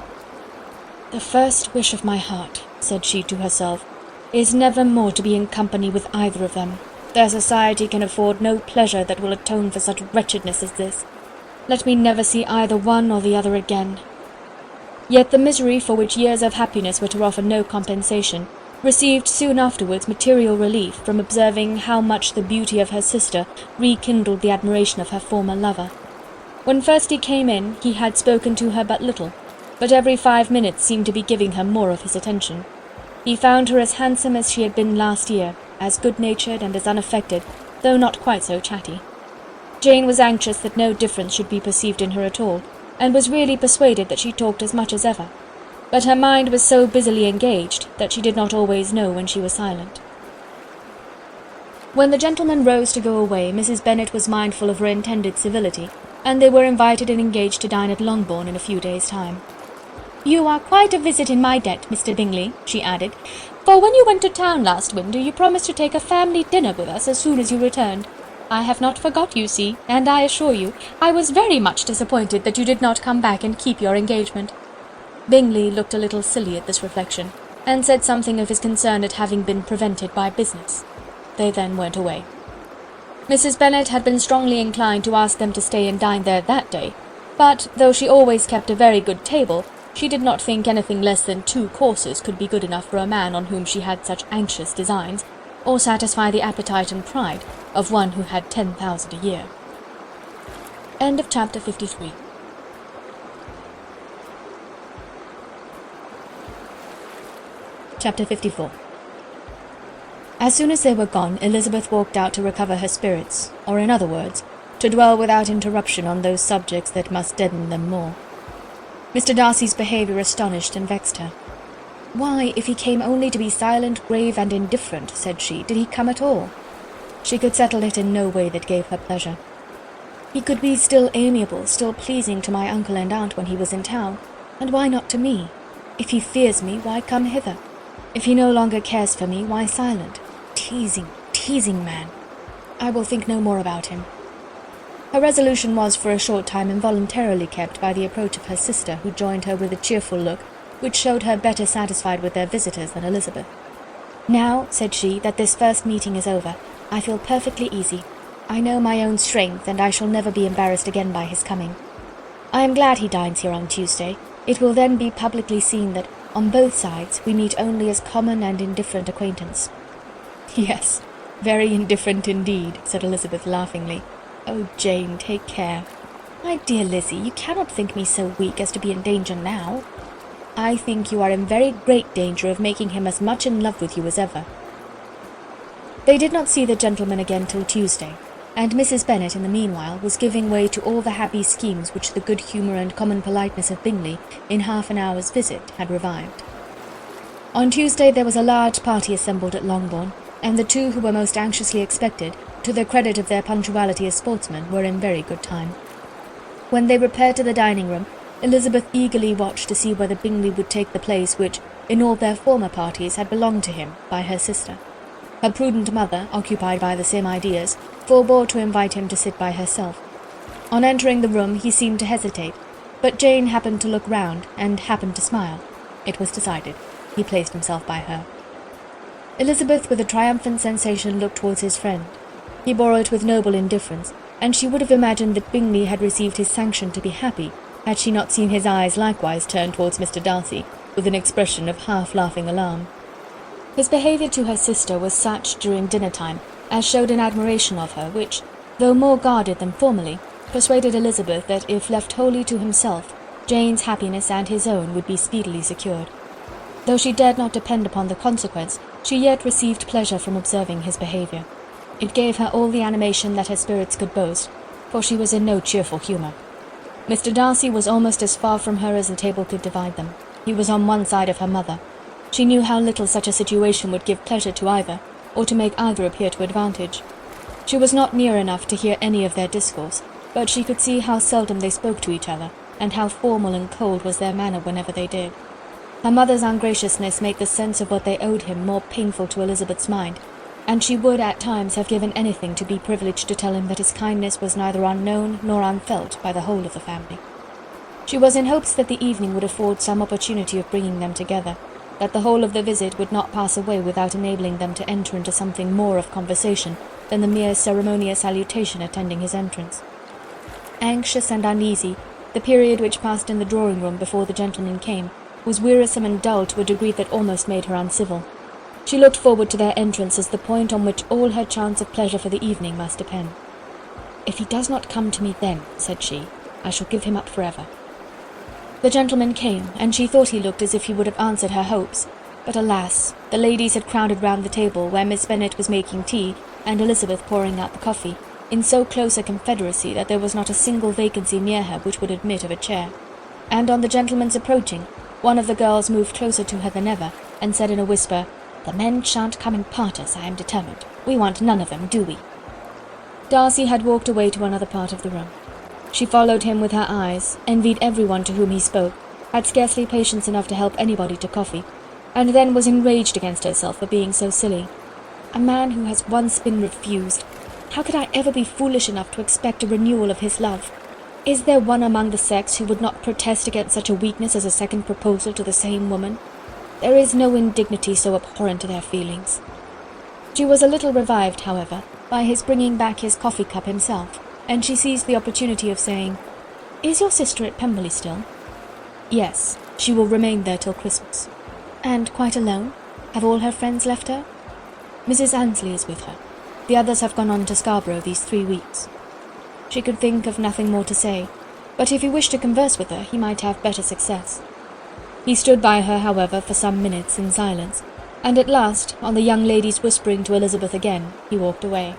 "The first wish of my heart," said she to herself, "is never more to be in company with either of them. Their society can afford no pleasure that will atone for such wretchedness as this. Let me never see either one or the other again." Yet the misery for which years of happiness were to offer no compensation received soon afterwards material relief from observing how much the beauty of her sister rekindled the admiration of her former lover. When first he came in, he had spoken to her but little, but every 5 minutes seemed to be giving her more of his attention. He found her as handsome as she had been last year, as good-natured and as unaffected, though not quite so chatty. Jane was anxious that no difference should be perceived in her at all, and was really persuaded that she talked as much as ever. But her mind was so busily engaged that she did not always know when she was silent. When the gentlemen rose to go away, Mrs. Bennet was mindful of her intended civility, and they were invited and engaged to dine at Longbourn in a few days' time. "You are quite a visit in my debt, Mr. Bingley," she added, "for when you went to town last winter you promised to take a family dinner with us as soon as you returned. I have not forgot, you see, and I assure you I was very much disappointed that you did not come back and keep your engagement." Bingley looked a little silly at this reflection, and said something of his concern at having been prevented by business. They then went away. Mrs. Bennet had been strongly inclined to ask them to stay and dine there that day, but, though she always kept a very good table, she did not think anything less than 2 courses could be good enough for a man on whom she had such anxious designs, or satisfy the appetite and pride of one who had 10,000 a year. End of chapter 53. Chapter 54. As soon as they were gone, Elizabeth walked out to recover her spirits, or in other words, to dwell without interruption on those subjects that must deaden them more. Mr. Darcy's behaviour astonished and vexed her. "Why, if he came only to be silent, grave, and indifferent," said she, "did he come at all?" She could settle it in no way that gave her pleasure. "He could be still amiable, still pleasing to my uncle and aunt when he was in town, and why not to me? If he fears me, why come hither? If he no longer cares for me, why silent? Teasing man! I will think no more about him." Her resolution was for a short time involuntarily kept by the approach of her sister, who joined her with a cheerful look, which showed her better satisfied with their visitors than Elizabeth. "Now," said she, "that this first meeting is over, I feel perfectly easy. I know my own strength, and I shall never be embarrassed again by his coming. I am glad he dines here on Tuesday. It will then be publicly seen that, on both sides, we meet only as common and indifferent acquaintance." "Yes, very indifferent indeed," said Elizabeth laughingly. "Oh, Jane, take care." "My dear Lizzie, you cannot think me so weak as to be in danger now." "I think you are in very great danger of making him as much in love with you as ever." They did not see the gentleman again till Tuesday, and Mrs. Bennet, in the meanwhile, was giving way to all the happy schemes which the good humour and common politeness of Bingley, in half an hour's visit, had revived. On Tuesday there was a large party assembled at Longbourn, and the two who were most anxiously expected, to the credit of their punctuality as sportsmen, were in very good time. When they repaired to the dining-room, Elizabeth eagerly watched to see whether Bingley would take the place which, in all their former parties, had belonged to him, by her sister. Her prudent mother, occupied by the same ideas, forbore to invite him to sit by herself. On entering the room he seemed to hesitate, but Jane happened to look round, and happened to smile. It was decided. He placed himself by her. Elizabeth, with a triumphant sensation, looked towards his friend. He bore it with noble indifference, and she would have imagined that Bingley had received his sanction to be happy, had she not seen his eyes likewise turn towards Mr. Darcy, with an expression of half-laughing alarm. His behaviour to her sister was such, during dinner-time, as showed an admiration of her, which, though more guarded than formerly, persuaded Elizabeth that if left wholly to himself, Jane's happiness and his own would be speedily secured. Though she dared not depend upon the consequence, she yet received pleasure from observing his behaviour. It gave her all the animation that her spirits could boast, for she was in no cheerful humour. Mr. Darcy was almost as far from her as the table could divide them. He was on one side of her mother. She knew how little such a situation would give pleasure to either, or to make either appear to advantage. She was not near enough to hear any of their discourse, but she could see how seldom they spoke to each other, and how formal and cold was their manner whenever they did. Her mother's ungraciousness made the sense of what they owed him more painful to Elizabeth's mind, and she would at times have given anything to be privileged to tell him that his kindness was neither unknown nor unfelt by the whole of the family. She was in hopes that the evening would afford some opportunity of bringing them together, that the whole of the visit would not pass away without enabling them to enter into something more of conversation than the mere ceremonious salutation attending his entrance. Anxious and uneasy, the period which passed in the drawing-room before the gentlemen came was wearisome and dull to a degree that almost made her uncivil. She looked forward to their entrance as the point on which all her chance of pleasure for the evening must depend. "If he does not come to me then," said she, "I shall give him up forever." The gentleman came, and she thought he looked as if he would have answered her hopes, but alas, the ladies had crowded round the table where Miss Bennet was making tea and Elizabeth pouring out the coffee, in so close a confederacy that there was not a single vacancy near her which would admit of a chair, and on the gentleman's approaching, one of the girls moved closer to her than ever, and said in a whisper, "The men shan't come and part us, I am determined. We want none of them, do we?" Darcy had walked away to another part of the room. She followed him with her eyes, envied everyone to whom he spoke, had scarcely patience enough to help anybody to coffee, and then was enraged against herself for being so silly. A man who has once been refused, how could I ever be foolish enough to expect a renewal of his love? Is there one among the sex who would not protest against such a weakness as a second proposal to the same woman? There is no indignity so abhorrent to their feelings. She was a little revived, however, by his bringing back his coffee-cup himself, and she seized the opportunity of saying, "Is your sister at Pemberley still?" "Yes, she will remain there till Christmas." "And quite alone? Have all her friends left her?" "Mrs. Annesley is with her. The others have gone on to Scarborough these 3 weeks." She could think of nothing more to say, but if he wished to converse with her, he might have better success. He stood by her, however, for some minutes in silence, and at last, on the young lady's whispering to Elizabeth again, he walked away.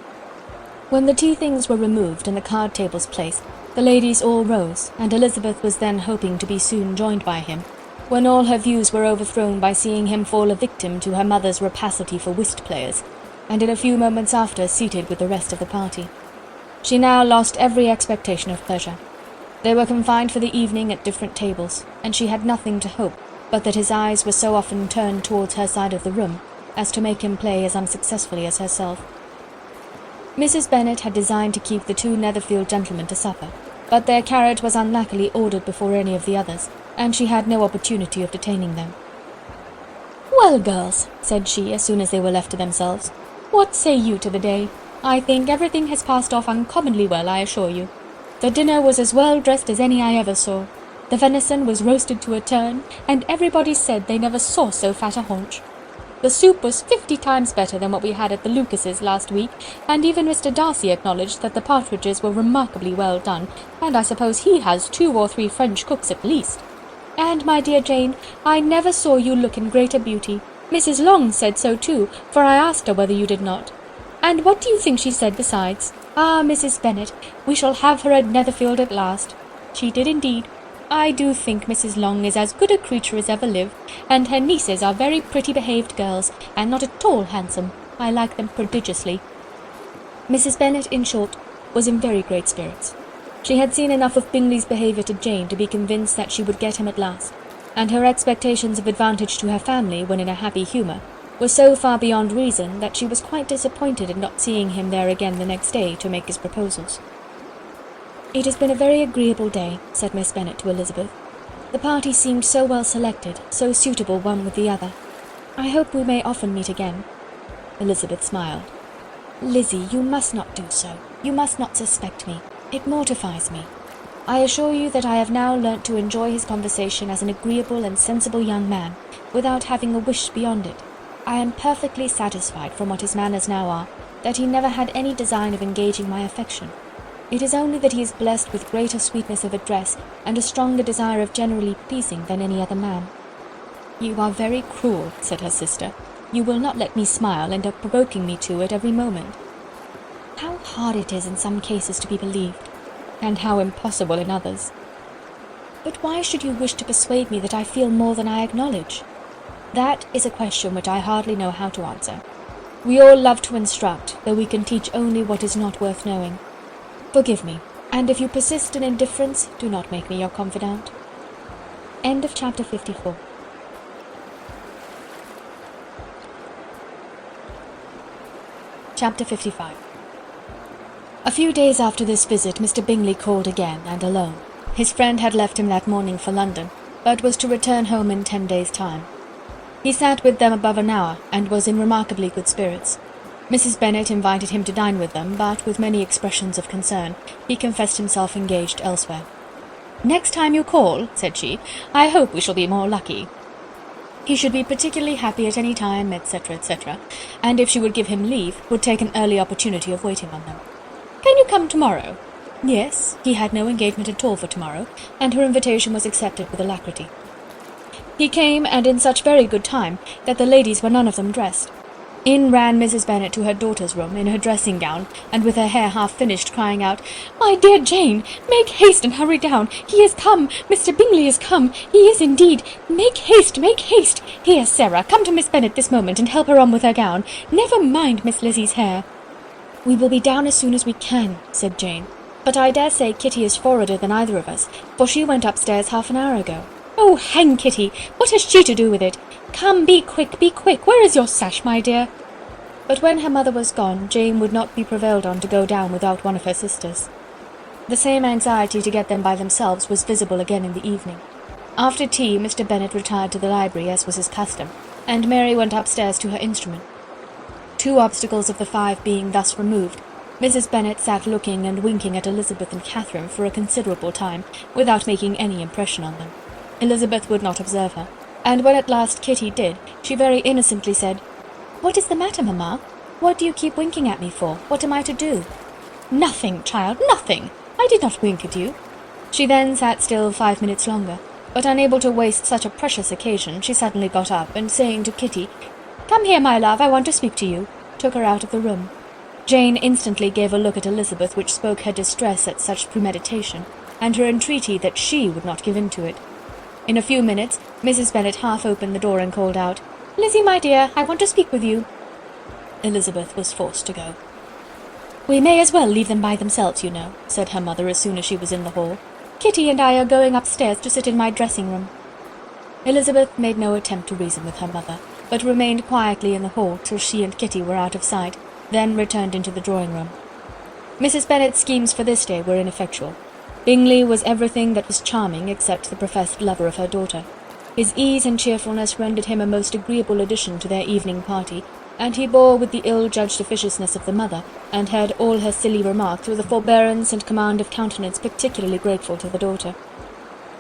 When the tea-things were removed and the card-tables placed, the ladies all rose, and Elizabeth was then hoping to be soon joined by him, when all her views were overthrown by seeing him fall a victim to her mother's rapacity for whist-players, and in a few moments after seated with the rest of the party. She now lost every expectation of pleasure. They were confined for the evening at different tables, and she had nothing to hope but that his eyes were so often turned towards her side of the room as to make him play as unsuccessfully as herself. Mrs. Bennet had designed to keep the 2 Netherfield gentlemen to supper, but their carriage was unluckily ordered before any of the others, and she had no opportunity of detaining them. "Well, girls," said she, as soon as they were left to themselves, "what say you to the day? I think everything has passed off uncommonly well, I assure you. The dinner was as well dressed as any I ever saw. The venison was roasted to a turn, and everybody said they never saw so fat a haunch. The soup was 50 times better than what we had at the Lucases last week, and even Mr. Darcy acknowledged that the partridges were remarkably well done, and I suppose he has 2 or 3 French cooks at least. And, my dear Jane, I never saw you look in greater beauty. Mrs. Long said so too, for I asked her whether you did not. And what do you think she said besides? Ah, Mrs. Bennet, we shall have her at Netherfield at last. She did indeed. I do think Mrs. Long is as good a creature as ever lived, and her nieces are very pretty behaved girls, and not at all handsome. I like them prodigiously." Mrs. Bennet, in short, was in very great spirits. She had seen enough of Bingley's behaviour to Jane to be convinced that she would get him at last, and her expectations of advantage to her family, when in a happy humour, were so far beyond reason that she was quite disappointed in not seeing him there again the next day to make his proposals. "It has been a very agreeable day," said Miss Bennet to Elizabeth. "The party seemed so well selected, so suitable one with the other. I hope we may often meet again." Elizabeth smiled. "Lizzie, you must not do so. You must not suspect me. It mortifies me. I assure you that I have now learnt to enjoy his conversation as an agreeable and sensible young man, without having a wish beyond it. I am perfectly satisfied, from what his manners now are, that he never had any design of engaging my affection. It is only that he is blessed with greater sweetness of address, and a stronger desire of generally pleasing than any other man." "You are very cruel," said her sister. "You will not let me smile, and are provoking me to it every moment." "How hard it is in some cases to be believed, and how impossible in others. But why should you wish to persuade me that I feel more than I acknowledge? That is a question which I hardly know how to answer. We all love to instruct, though we can teach only what is not worth knowing. Forgive me, and if you persist in indifference, do not make me your confidant." End of chapter 54. Chapter 55. A few days after this visit, Mr. Bingley called again, and alone. His friend had left him that morning for London, but was to return home in 10 days' time. He sat with them above an hour, and was in remarkably good spirits. Mrs. Bennet invited him to dine with them, but, with many expressions of concern, he confessed himself engaged elsewhere. "Next time you call," said she, "I hope we shall be more lucky." He should be particularly happy at any time, etc., etc., and if she would give him leave, would take an early opportunity of waiting on them. "Can you come tomorrow?" Yes, he had no engagement at all for tomorrow, and her invitation was accepted with alacrity. He came, and in such very good time that the ladies were none of them dressed. In ran Mrs. Bennet to her daughter's room, in her dressing gown, and with her hair half finished, crying out, "My dear Jane, make haste and hurry down! He is come! Mr. Bingley is come! He is indeed! Make haste, make haste! Here, Sarah, come to Miss Bennet this moment, and help her on with her gown. Never mind Miss Lizzie's hair." "We will be down as soon as we can," said Jane, "but I dare say Kitty is forwarder than either of us, for she went upstairs half an hour ago." "Oh, hang Kitty! What has she to do with it? Come, be quick, where is your sash, my dear?" But when her mother was gone, Jane would not be prevailed on to go down without one of her sisters. The same anxiety to get them by themselves was visible again in the evening. After tea, Mr. Bennet retired to the library, as was his custom, and Mary went upstairs to her instrument. 2 obstacles of the 5 being thus removed, Mrs. Bennet sat looking and winking at Elizabeth and Catherine for a considerable time, without making any impression on them. Elizabeth would not observe her, and when at last Kitty did, she very innocently said, "What is the matter, mamma? What do you keep winking at me for? What am I to do?" "Nothing, child, nothing! I did not wink at you." She then sat still 5 minutes longer, but unable to waste such a precious occasion, she suddenly got up, and saying to Kitty, "Come here, my love, I want to speak to you," took her out of the room. Jane instantly gave a look at Elizabeth which spoke her distress at such premeditation, and her entreaty that she would not give in to it. In a few minutes, Mrs. Bennet half opened the door and called out, "Lizzie, my dear, I want to speak with you." Elizabeth was forced to go. "We may as well leave them by themselves, you know," said her mother as soon as she was in the hall. "Kitty and I are going upstairs to sit in my dressing-room." Elizabeth made no attempt to reason with her mother, but remained quietly in the hall till she and Kitty were out of sight, then returned into the drawing-room. Mrs. Bennet's schemes for this day were ineffectual. Bingley was everything that was charming except the professed lover of her daughter. His ease and cheerfulness rendered him a most agreeable addition to their evening party, and he bore with the ill-judged officiousness of the mother, and heard all her silly remarks with a forbearance and command of countenance particularly grateful to the daughter.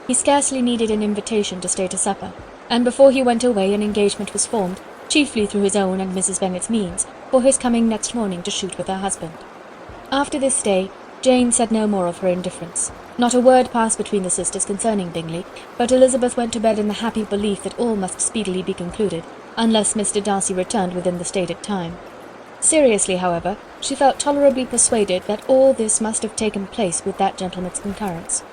He scarcely needed an invitation to stay to supper, and before he went away an engagement was formed, chiefly through his own and Mrs. Bennet's means, for his coming next morning to shoot with her husband. After this day, Jane said no more of her indifference. Not a word passed between the sisters concerning Bingley, but Elizabeth went to bed in the happy belief that all must speedily be concluded, unless Mr. Darcy returned within the stated time. Seriously, however, she felt tolerably persuaded that all this must have taken place with that gentleman's concurrence.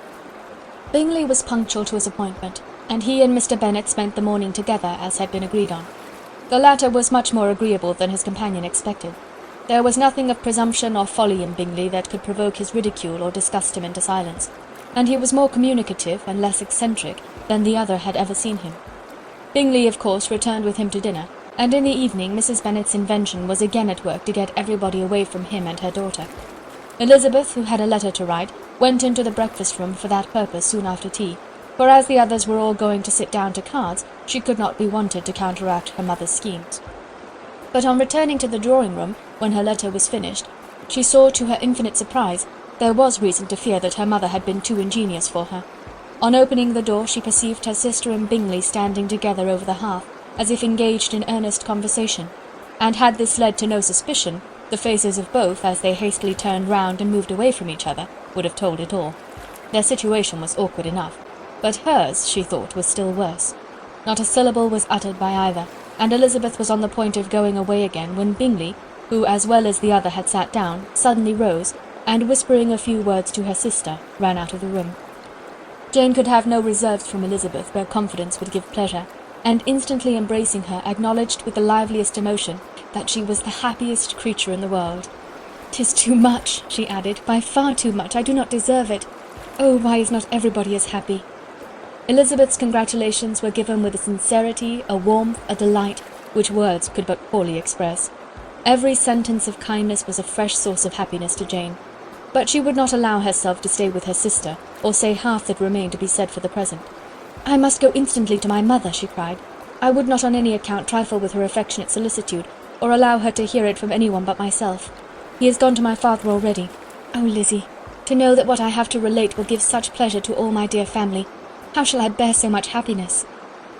Bingley was punctual to his appointment, and he and Mr. Bennet spent the morning together, as had been agreed on. The latter was much more agreeable than his companion expected. There was nothing of presumption or folly in Bingley that could provoke his ridicule or disgust him into silence, and he was more communicative and less eccentric than the other had ever seen him. Bingley, of course, returned with him to dinner, and in the evening Mrs. Bennet's invention was again at work to get everybody away from him and her daughter. Elizabeth, who had a letter to write, went into the breakfast-room for that purpose soon after tea, for as the others were all going to sit down to cards, she could not be wanted to counteract her mother's schemes. But on returning to the drawing-room, when her letter was finished, she saw, to her infinite surprise, there was reason to fear that her mother had been too ingenious for her. On opening the door, she perceived her sister and Bingley standing together over the hearth, as if engaged in earnest conversation, and had this led to no suspicion, the faces of both, as they hastily turned round and moved away from each other, would have told it all. Their situation was awkward enough, but hers, she thought, was still worse. Not a syllable was uttered by either, and Elizabeth was on the point of going away again, when Bingley, who as well as the other had sat down, suddenly rose, and whispering a few words to her sister, ran out of the room. Jane could have no reserves from Elizabeth where confidence would give pleasure, and instantly embracing her, acknowledged with the liveliest emotion that she was the happiest creature in the world. "'Tis too much," she added, "by far too much. I do not deserve it. Oh, why is not everybody as happy?" Elizabeth's congratulations were given with a sincerity, a warmth, a delight, which words could but poorly express. Every sentence of kindness was a fresh source of happiness to Jane. But she would not allow herself to stay with her sister, or say half that remained to be said for the present. "I must go instantly to my mother," she cried. "I would not on any account trifle with her affectionate solicitude, or allow her to hear it from anyone but myself. He has gone to my father already. Oh, Lizzie, to know that what I have to relate will give such pleasure to all my dear family! How shall I bear so much happiness?"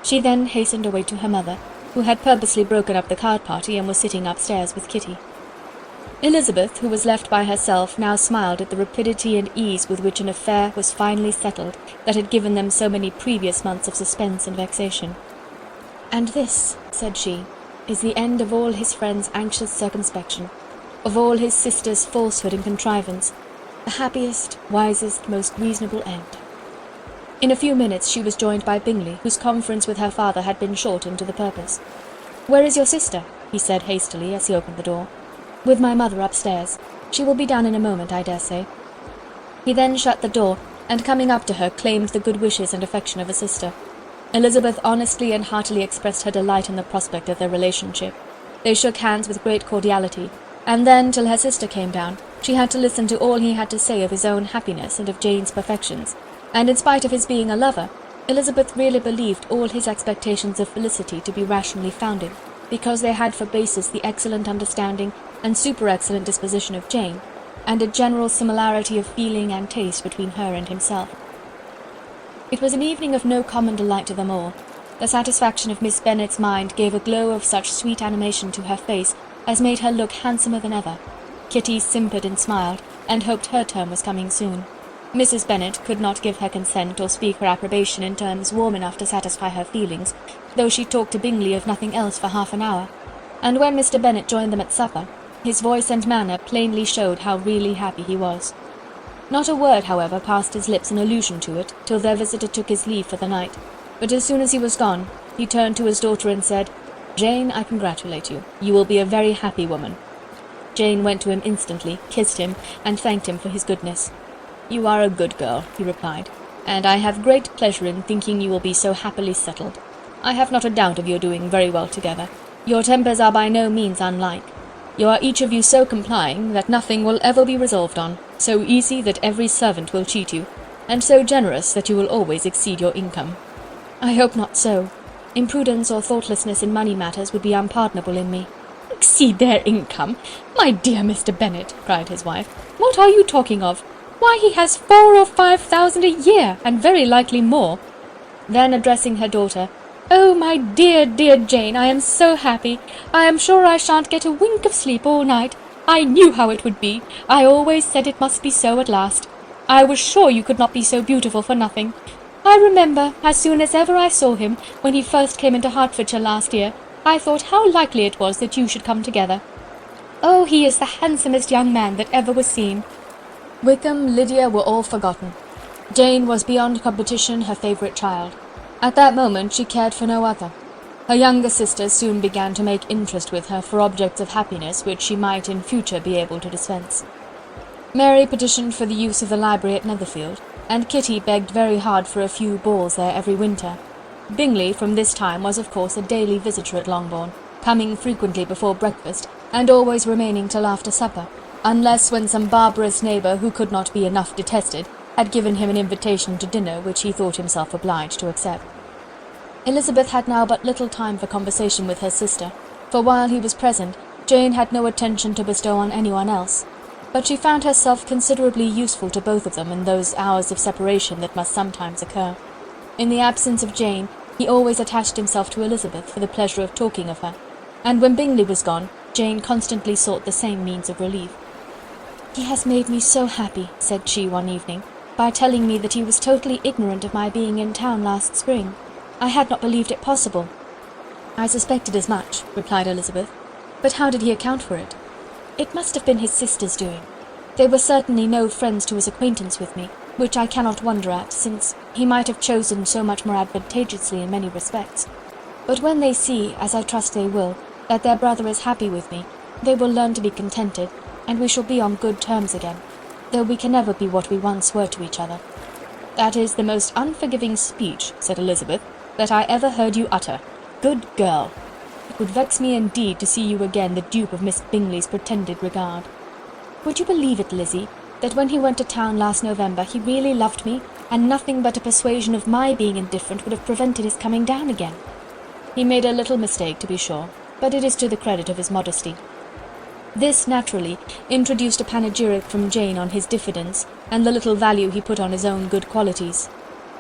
She then hastened away to her mother, who had purposely broken up the card party and was sitting upstairs with Kitty. Elizabeth, who was left by herself, now smiled at the rapidity and ease with which an affair was finally settled that had given them so many previous months of suspense and vexation. "And this," said she, "is the end of all his friend's anxious circumspection, of all his sister's falsehood and contrivance, the happiest, wisest, most reasonable end." In a few minutes she was joined by Bingley, whose conference with her father had been short and to the purpose. "Where is your sister?" he said hastily, as he opened the door. "With my mother upstairs. She will be down in a moment, I dare say." He then shut the door, and coming up to her, claimed the good wishes and affection of a sister. Elizabeth honestly and heartily expressed her delight in the prospect of their relationship. They shook hands with great cordiality, and then, till her sister came down, she had to listen to all he had to say of his own happiness and of Jane's perfections, and in spite of his being a lover, Elizabeth really believed all his expectations of felicity to be rationally founded, because they had for basis the excellent understanding and super-excellent disposition of Jane, and a general similarity of feeling and taste between her and himself. It was an evening of no common delight to them all. The satisfaction of Miss Bennet's mind gave a glow of such sweet animation to her face as made her look handsomer than ever. Kitty simpered and smiled, and hoped her turn was coming soon. Mrs. Bennet could not give her consent or speak her approbation in terms warm enough to satisfy her feelings, though she talked to Bingley of nothing else for half an hour, and when Mr. Bennet joined them at supper, his voice and manner plainly showed how really happy he was. Not a word, however, passed his lips in allusion to it, till their visitor took his leave for the night, but as soon as he was gone, he turned to his daughter and said, "Jane, I congratulate you. You will be a very happy woman." Jane went to him instantly, kissed him, and thanked him for his goodness. "You are a good girl," he replied, "and I have great pleasure in thinking you will be so happily settled. I have not a doubt of your doing very well together. Your tempers are by no means unlike. You are each of you so complying that nothing will ever be resolved on, so easy that every servant will cheat you, and so generous that you will always exceed your income." "I hope not so. Imprudence or thoughtlessness in money matters would be unpardonable in me." "Exceed their income! My dear Mr. Bennet," cried his wife, "what are you talking of? Why, he has 4,000 or 5,000 a year, and very likely more." Then, addressing her daughter, "Oh, my dear, dear Jane, I am so happy. I am sure I shan't get a wink of sleep all night. I knew how it would be. I always said it must be so at last. I was sure you could not be so beautiful for nothing. I remember, as soon as ever I saw him, when he first came into Hertfordshire last year, I thought how likely it was that you should come together. Oh, he is the handsomest young man that ever was seen." Wickham, Lydia were all forgotten. Jane was beyond competition her favourite child. At that moment she cared for no other. Her younger sisters soon began to make interest with her for objects of happiness which she might in future be able to dispense. Mary petitioned for the use of the library at Netherfield, and Kitty begged very hard for a few balls there every winter. Bingley from this time was of course a daily visitor at Longbourn, coming frequently before breakfast, and always remaining till after supper, unless when some barbarous neighbour who could not be enough detested had given him an invitation to dinner which he thought himself obliged to accept. Elizabeth had now but little time for conversation with her sister, for while he was present, Jane had no attention to bestow on anyone else, but she found herself considerably useful to both of them in those hours of separation that must sometimes occur. In the absence of Jane, he always attached himself to Elizabeth for the pleasure of talking of her, and when Bingley was gone, Jane constantly sought the same means of relief. "He has made me so happy," said she one evening, "by telling me that he was totally ignorant of my being in town last spring. I had not believed it possible." "I suspected as much," replied Elizabeth, "but how did he account for it?" "It must have been his sister's doing. They were certainly no friends to his acquaintance with me, which I cannot wonder at, since he might have chosen so much more advantageously in many respects. But when they see, as I trust they will, that their brother is happy with me, they will learn to be contented, and we shall be on good terms again, though we can never be what we once were to each other." "That is the most unforgiving speech," said Elizabeth, "that I ever heard you utter. Good girl!" it would vex me indeed to see you again the dupe of Miss Bingley's pretended regard. Would you believe it, Lizzie, that when he went to town last November he really loved me, and nothing but a persuasion of my being indifferent would have prevented his coming down again? He made a little mistake, to be sure, but it is to the credit of his modesty. This, naturally, introduced a panegyric from Jane on his diffidence, and the little value he put on his own good qualities.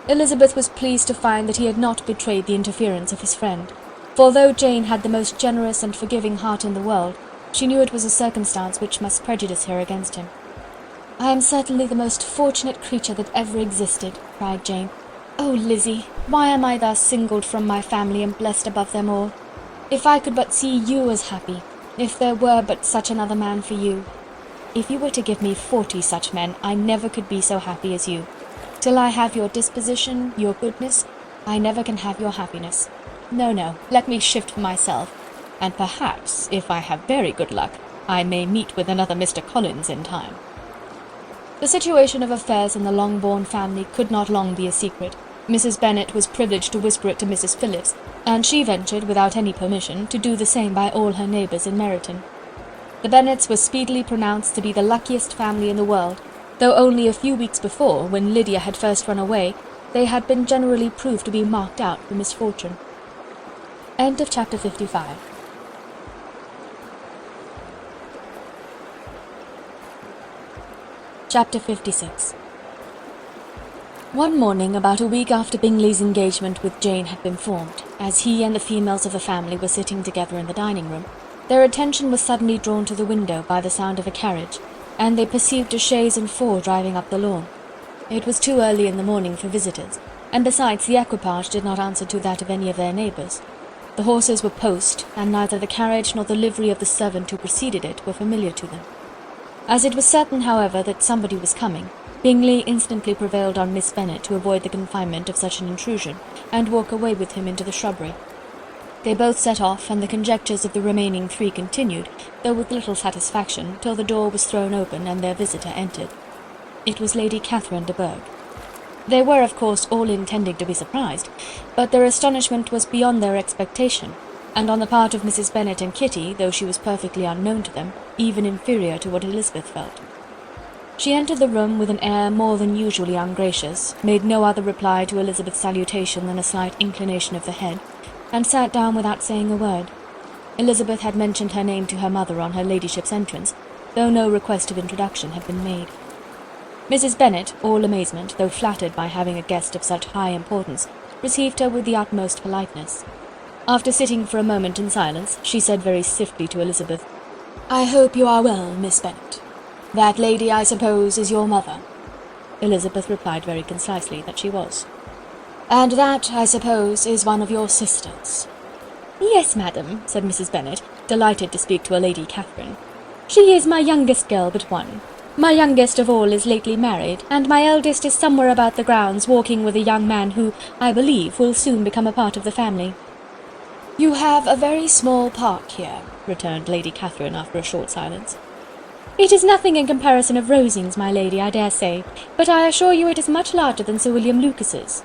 Elizabeth was pleased to find that he had not betrayed the interference of his friend, for though Jane had the most generous and forgiving heart in the world, she knew it was a circumstance which must prejudice her against him. "I am certainly the most fortunate creature that ever existed," cried Jane. "Oh, Lizzie, why am I thus singled from my family and blessed above them all? If I could but see you as happy, if there were but such another man for you! If you were to give me 40 such men, I never could be so happy as you. Till I have your disposition, your goodness, I never can have your happiness. No, no, let me shift for myself, and perhaps, if I have very good luck, I may meet with another Mr. Collins in time." The situation of affairs in the Longbourn family could not long be a secret. Mrs. Bennet was privileged to whisper it to Mrs. Phillips, and she ventured, without any permission, to do the same by all her neighbours in Meryton. The Bennets were speedily pronounced to be the luckiest family in the world, though only a few weeks before, when Lydia had first run away, they had been generally proved to be marked out for misfortune. End of chapter 55. Chapter 56. One morning, about a week after Bingley's engagement with Jane had been formed, as he and the females of the family were sitting together in the dining-room, their attention was suddenly drawn to the window by the sound of a carriage, and they perceived a chaise and four driving up the lawn. It was too early in the morning for visitors, and besides the equipage did not answer to that of any of their neighbours. The horses were post, and neither the carriage nor the livery of the servant who preceded it were familiar to them. As it was certain, however, that somebody was coming, Bingley instantly prevailed on Miss Bennet to avoid the confinement of such an intrusion, and walk away with him into the shrubbery. They both set off, and the conjectures of the remaining three continued, though with little satisfaction, till the door was thrown open, and their visitor entered. It was Lady Catherine de Bourgh. They were, of course, all intending to be surprised, but their astonishment was beyond their expectation, and on the part of Mrs. Bennet and Kitty, though she was perfectly unknown to them, even inferior to what Elizabeth felt. She entered the room with an air more than usually ungracious, made no other reply to Elizabeth's salutation than a slight inclination of the head, and sat down without saying a word. Elizabeth had mentioned her name to her mother on her ladyship's entrance, though no request of introduction had been made. Mrs. Bennet, all amazement, though flattered by having a guest of such high importance, received her with the utmost politeness. After sitting for a moment in silence, she said very stiffly to Elizabeth, "I hope you are well, Miss Bennet. That lady, I suppose, is your mother?" Elizabeth replied very concisely that she was. "And that, I suppose, is one of your sisters?" "Yes, madam," said Mrs. Bennet, delighted to speak to a Lady Catherine. "She is my youngest girl but one. My youngest of all is lately married, and my eldest is somewhere about the grounds walking with a young man who, I believe, will soon become a part of the family." "You have a very small park here," returned Lady Catherine after a short silence. "It is nothing in comparison of Rosings, my lady, I dare say, but I assure you it is much larger than Sir William Lucas's."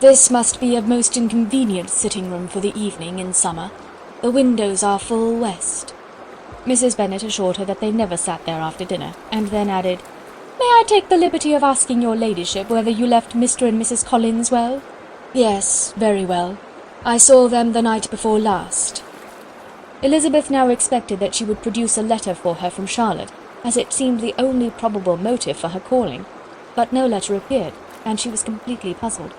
"This must be a most inconvenient sitting-room for the evening in summer. The windows are full west." Mrs. Bennet assured her that they never sat there after dinner, and then added, "May I take the liberty of asking your ladyship whether you left Mr. and Mrs. Collins well?" "Yes, very well. I saw them the night before last." Elizabeth now expected that she would produce a letter for her from Charlotte, as it seemed the only probable motive for her calling, but no letter appeared, and she was completely puzzled.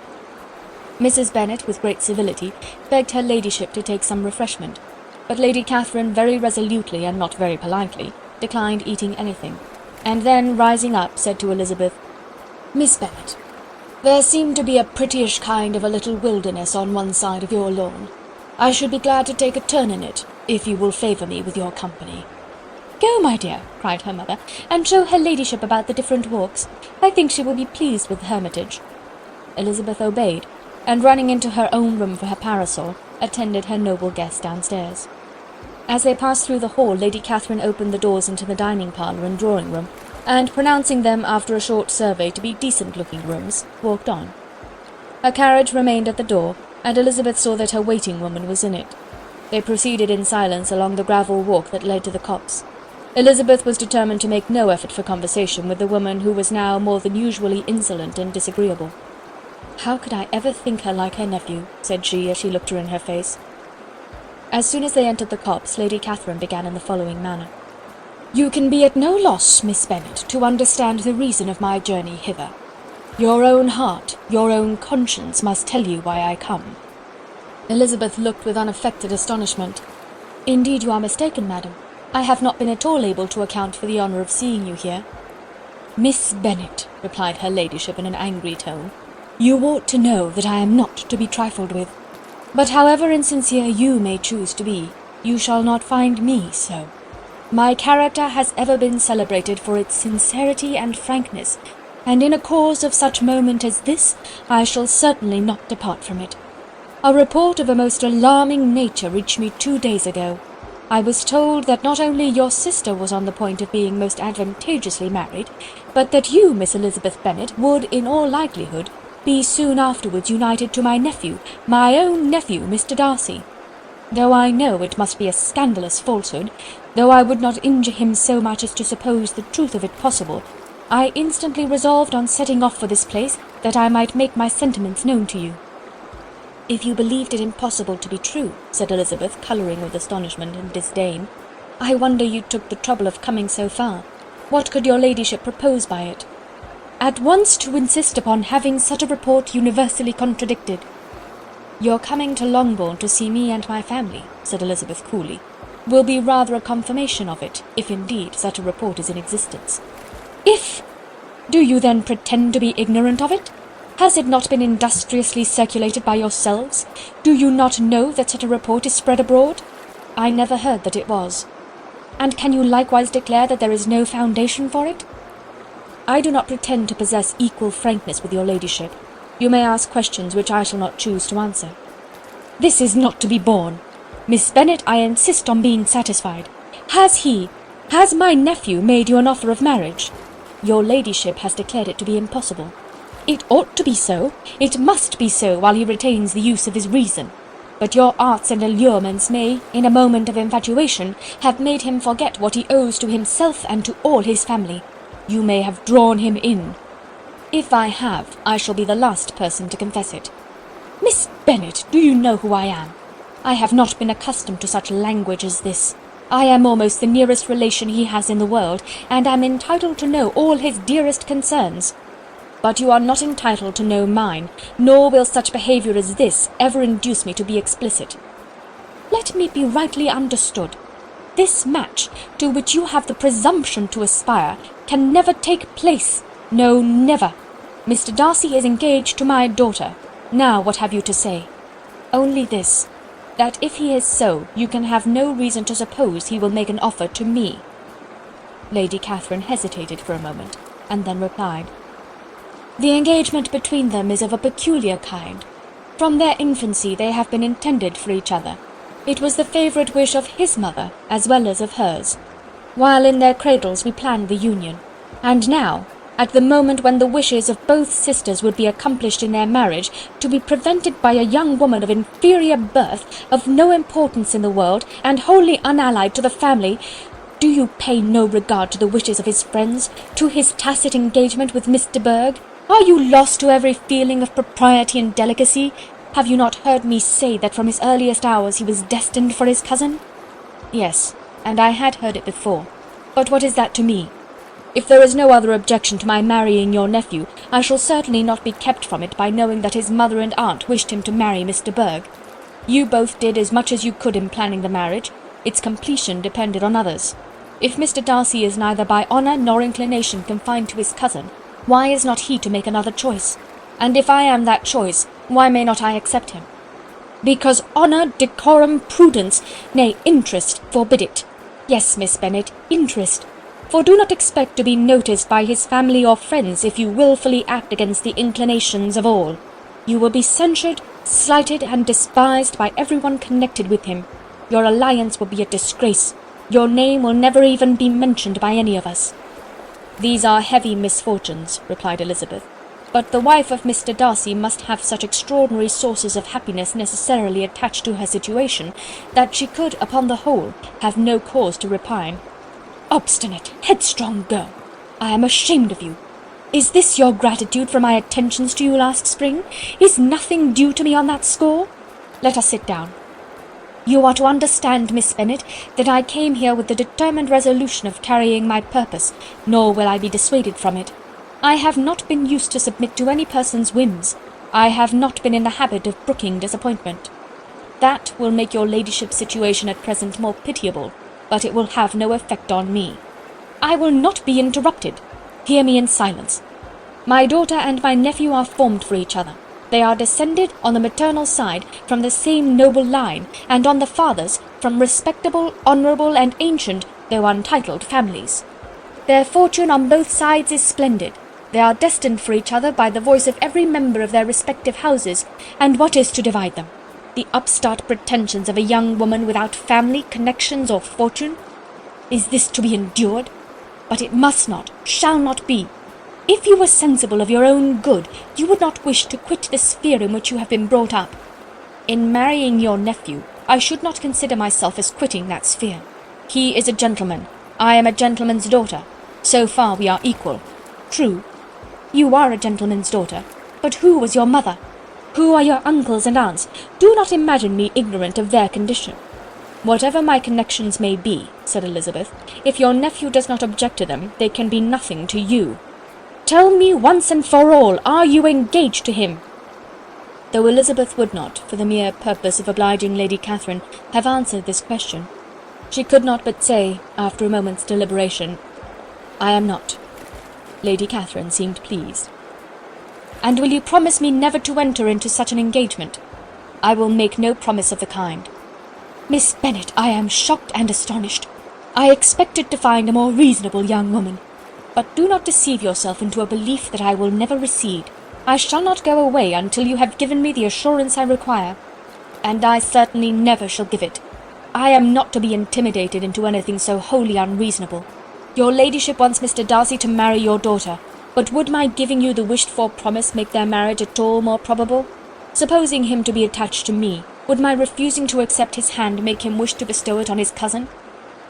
Mrs. Bennet, with great civility, begged her ladyship to take some refreshment, but Lady Catherine very resolutely, and not very politely, declined eating anything, and then, rising up, said to Elizabeth, "Miss Bennet, there seemed to be a prettyish kind of a little wilderness on one side of your lawn. I should be glad to take a turn in it, if you will favour me with your company." "Go, my dear," cried her mother, "and show her ladyship about the different walks. I think she will be pleased with the hermitage." Elizabeth obeyed, and running into her own room for her parasol, attended her noble guest downstairs. As they passed through the hall, Lady Catherine opened the doors into the dining parlour and drawing-room, and pronouncing them, after a short survey, to be decent-looking rooms, walked on. Her carriage remained at the door, and Elizabeth saw that her waiting-woman was in it. They proceeded in silence along the gravel walk that led to the copse. Elizabeth was determined to make no effort for conversation with the woman who was now more than usually insolent and disagreeable. "How could I ever think her like her nephew?" said she, as she looked her in her face. As soon as they entered the copse, Lady Catherine began in the following manner. "You can be at no loss, Miss Bennet, to understand the reason of my journey hither. Your own heart, your own conscience must tell you why I come." Elizabeth looked with unaffected astonishment. "Indeed you are mistaken, madam. I have not been at all able to account for the honour of seeing you here." "Miss Bennet," replied her ladyship in an angry tone, "you ought to know that I am not to be trifled with. But however insincere you may choose to be, you shall not find me so. My character has ever been celebrated for its sincerity and frankness, and in a cause of such moment as this, I shall certainly not depart from it. A report of a most alarming nature reached me 2 days ago. I was told that not only your sister was on the point of being most advantageously married, but that you, Miss Elizabeth Bennet, would, in all likelihood, be soon afterwards united to my nephew, my own nephew, Mr. Darcy. Though I know it must be a scandalous falsehood, though I would not injure him so much as to suppose the truth of it possible, I instantly resolved on setting off for this place, that I might make my sentiments known to you." "If you believed it impossible to be true," said Elizabeth, colouring with astonishment and disdain, "I wonder you took the trouble of coming so far. What could your ladyship propose by it?" "At once to insist upon having such a report universally contradicted." "Your coming to Longbourn to see me and my family," said Elizabeth coolly, "will be rather a confirmation of it, if indeed such a report is in existence." "If! Do you then pretend to be ignorant of it? Has it not been industriously circulated by yourselves? Do you not know that such a report is spread abroad?" "I never heard that it was." "And can you likewise declare that there is no foundation for it?" "I do not pretend to possess equal frankness with your ladyship. You may ask questions which I shall not choose to answer." "This is not to be borne. Miss Bennet, I insist on being satisfied. Has my nephew made you an offer of marriage?" "Your ladyship has declared it to be impossible." "It ought to be so, it must be so, while he retains the use of his reason. But your arts and allurements may, in a moment of infatuation, have made him forget what he owes to himself and to all his family. You may have drawn him in." "If I have, I shall be the last person to confess it." "Miss Bennet, do you know who I am? I have not been accustomed to such language as this. I am almost the nearest relation he has in the world, and am entitled to know all his dearest concerns. But you are not entitled to know mine, nor will such behaviour as this ever induce me to be explicit. Let me be rightly understood. This match, to which you have the presumption to aspire, can never take place. No, never. Mr. Darcy is engaged to my daughter. Now what have you to say?" "Only this, that if he is so, you can have no reason to suppose he will make an offer to me." Lady Catherine hesitated for a moment, and then replied, "The engagement between them is of a peculiar kind. From their infancy they have been intended for each other. It was the favourite wish of his mother, as well as of hers. While in their cradles we planned the union, and now, at the moment when the wishes of both sisters would be accomplished in their marriage, to be prevented by a young woman of inferior birth, of no importance in the world, and wholly unallied to the family, do you pay no regard to the wishes of his friends, to his tacit engagement with Miss de Bourgh? Are you lost to every feeling of propriety and delicacy? Have you not heard me say that from his earliest hours he was destined for his cousin?" "Yes, and I had heard it before. But what is that to me? If there is no other objection to my marrying your nephew, I shall certainly not be kept from it by knowing that his mother and aunt wished him to marry Miss de Bourgh. You both did as much as you could in planning the marriage. Its completion depended on others. If Mr. Darcy is neither by honour nor inclination confined to his cousin, why is not he to make another choice? And if I am that choice, why may not I accept him?" "Because honour, decorum, prudence, nay, interest, forbid it. Yes, Miss Bennet, interest. For do not expect to be noticed by his family or friends if you wilfully act against the inclinations of all. You will be censured, slighted, and despised by everyone connected with him. Your alliance will be a disgrace. Your name will never even be mentioned by any of us." "These are heavy misfortunes," replied Elizabeth. but the wife of Mr. Darcy must have such extraordinary sources of happiness necessarily attached to her situation, that she could, upon the whole, have no cause to repine. Obstinate, headstrong girl! I am ashamed of you. Is this your gratitude for my attentions to you last spring? Is nothing due to me on that score? Let us sit down. You are to understand, Miss Bennet, that I came here with the determined resolution of carrying my purpose, nor will I be dissuaded from it. I have not been used to submit to any person's whims. I have not been in the habit of brooking disappointment. That will make your ladyship's situation at present more pitiable, but it will have no effect on me. I will not be interrupted. Hear me in silence. My daughter and my nephew are formed for each other. They are descended on the maternal side from the same noble line, and on the father's from respectable, honourable, and ancient, though untitled, families. Their fortune on both sides is splendid. They are destined for each other by the voice of every member of their respective houses, and what is to divide them? The upstart pretensions of a young woman without family, connections, or fortune? Is this to be endured? But it must not, shall not be. If you were sensible of your own good, you would not wish to quit the sphere in which you have been brought up. In marrying your nephew, I should not consider myself as quitting that sphere. He is a gentleman, I am a gentleman's daughter. So far we are equal. True, you are a gentleman's daughter, but who was your mother? Who are your uncles and aunts? Do not imagine me ignorant of their condition. Whatever my connections may be, said Elizabeth, if your nephew does not object to them, they can be nothing to you. Tell me once and for all, are you engaged to him? Though Elizabeth would not, for the mere purpose of obliging Lady Catherine, have answered this question, she could not but say, after a moment's deliberation, I am not. Lady Catherine seemed pleased. And will you promise me never to enter into such an engagement? I will make no promise of the kind. Miss Bennet, I am shocked and astonished. I expected to find a more reasonable young woman. But do not deceive yourself into a belief that I will never recede. I shall not go away until you have given me the assurance I require. And I certainly never shall give it. I am not to be intimidated into anything so wholly unreasonable. Your ladyship wants Mr. Darcy to marry your daughter, but would my giving you the wished-for promise make their marriage at all more probable? Supposing him to be attached to me, would my refusing to accept his hand make him wish to bestow it on his cousin?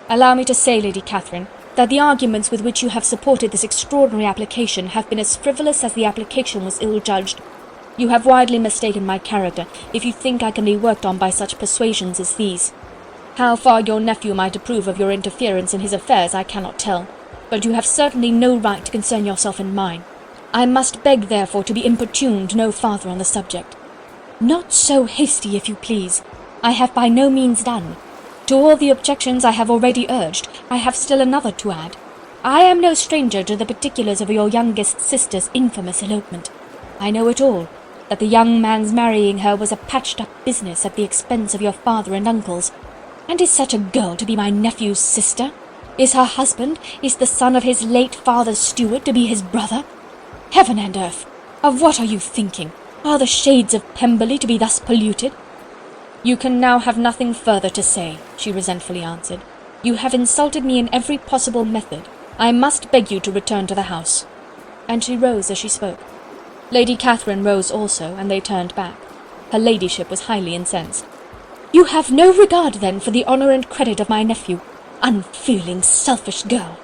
Allow me to say, Lady Catherine, that the arguments with which you have supported this extraordinary application have been as frivolous as the application was ill-judged. You have widely mistaken my character, if you think I can be worked on by such persuasions as these. How far your nephew might approve of your interference in his affairs I cannot tell, but you have certainly no right to concern yourself in mine. I must beg, therefore, to be importuned no farther on the subject. Not so hasty, if you please. I have by no means done. To all the objections I have already urged, I have still another to add. I am no stranger to the particulars of your youngest sister's infamous elopement. I know it all, that the young man's marrying her was a patched-up business at the expense of your father and uncles. And is such a girl to be my nephew's sister? Is her husband, is the son of his late father's steward, to be his brother? Heaven and earth! Of what are you thinking? Are the shades of Pemberley to be thus polluted? You can now have nothing further to say, she resentfully answered. You have insulted me in every possible method. I must beg you to return to the house. And she rose as she spoke. Lady Catherine rose also, and they turned back. Her ladyship was highly incensed. You have no regard, then, for the honour and credit of my nephew. Unfeeling, selfish girl!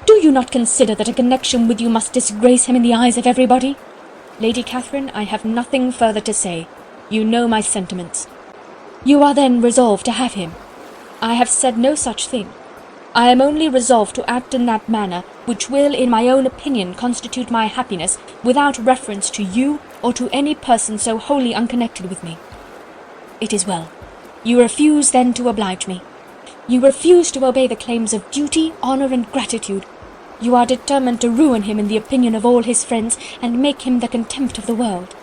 Do you not consider that a connection with you must disgrace him in the eyes of everybody? Lady Catherine, I have nothing further to say. You know my sentiments. You are then resolved to have him? I have said no such thing. I am only resolved to act in that manner which will, in my own opinion, constitute my happiness, without reference to you or to any person so wholly unconnected with me. It is well. You refuse, then, to oblige me. You refuse to obey the claims of duty, honour, and gratitude. You are determined to ruin him in the opinion of all his friends, and make him the contempt of the world.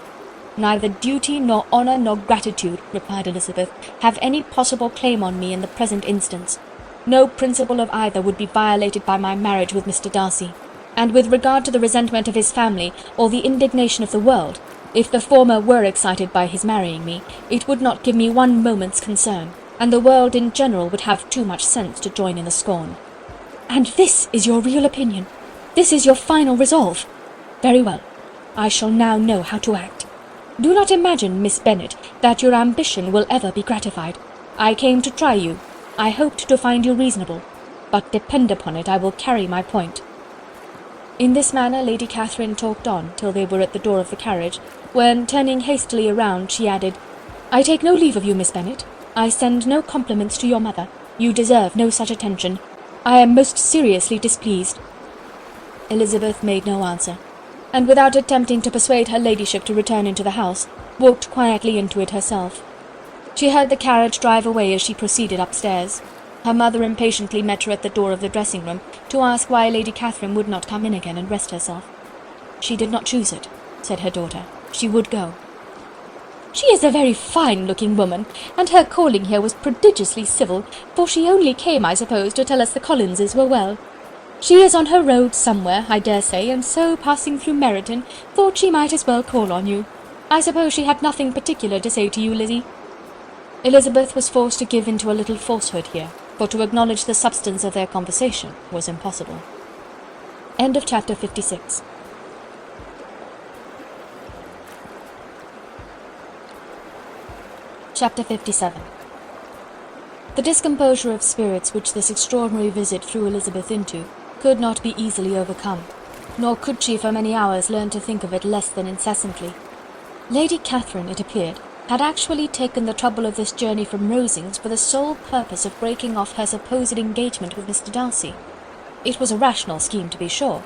Neither duty, nor honour, nor gratitude, replied Elizabeth, have any possible claim on me in the present instance. No principle of either would be violated by my marriage with Mr. Darcy. And with regard to the resentment of his family, or the indignation of the world, if the former were excited by his marrying me, it would not give me one moment's concern, and the world in general would have too much sense to join in the scorn. And this is your real opinion? This is your final resolve? Very well. I shall now know how to act. Do not imagine, Miss Bennet, that your ambition will ever be gratified. I came to try you. I hoped to find you reasonable. But depend upon it, I will carry my point." In this manner Lady Catherine talked on till they were at the door of the carriage, when, turning hastily around, she added, "I take no leave of you, Miss Bennet. I send no compliments to your mother. You deserve no such attention. I am most seriously displeased." Elizabeth made no answer, and without attempting to persuade her ladyship to return into the house, walked quietly into it herself. She heard the carriage drive away as she proceeded upstairs. Her mother impatiently met her at the door of the dressing-room, to ask why Lady Catherine would not come in again and rest herself. "She did not choose it," said her daughter. "She would go." "She is a very fine-looking woman, and her calling here was prodigiously civil, for she only came, I suppose, to tell us the Collinses were well. She is on her road somewhere, I dare say, and so, passing through Meryton, thought she might as well call on you. I suppose she had nothing particular to say to you, Lizzie?" Elizabeth was forced to give into a little falsehood here, for to acknowledge the substance of their conversation was impossible. End of chapter 56. Chapter 57. The discomposure of spirits which this extraordinary visit threw Elizabeth into could not be easily overcome, nor could she for many hours learn to think of it less than incessantly. Lady Catherine, it appeared, had actually taken the trouble of this journey from Rosings for the sole purpose of breaking off her supposed engagement with Mr. Darcy. It was a rational scheme, to be sure,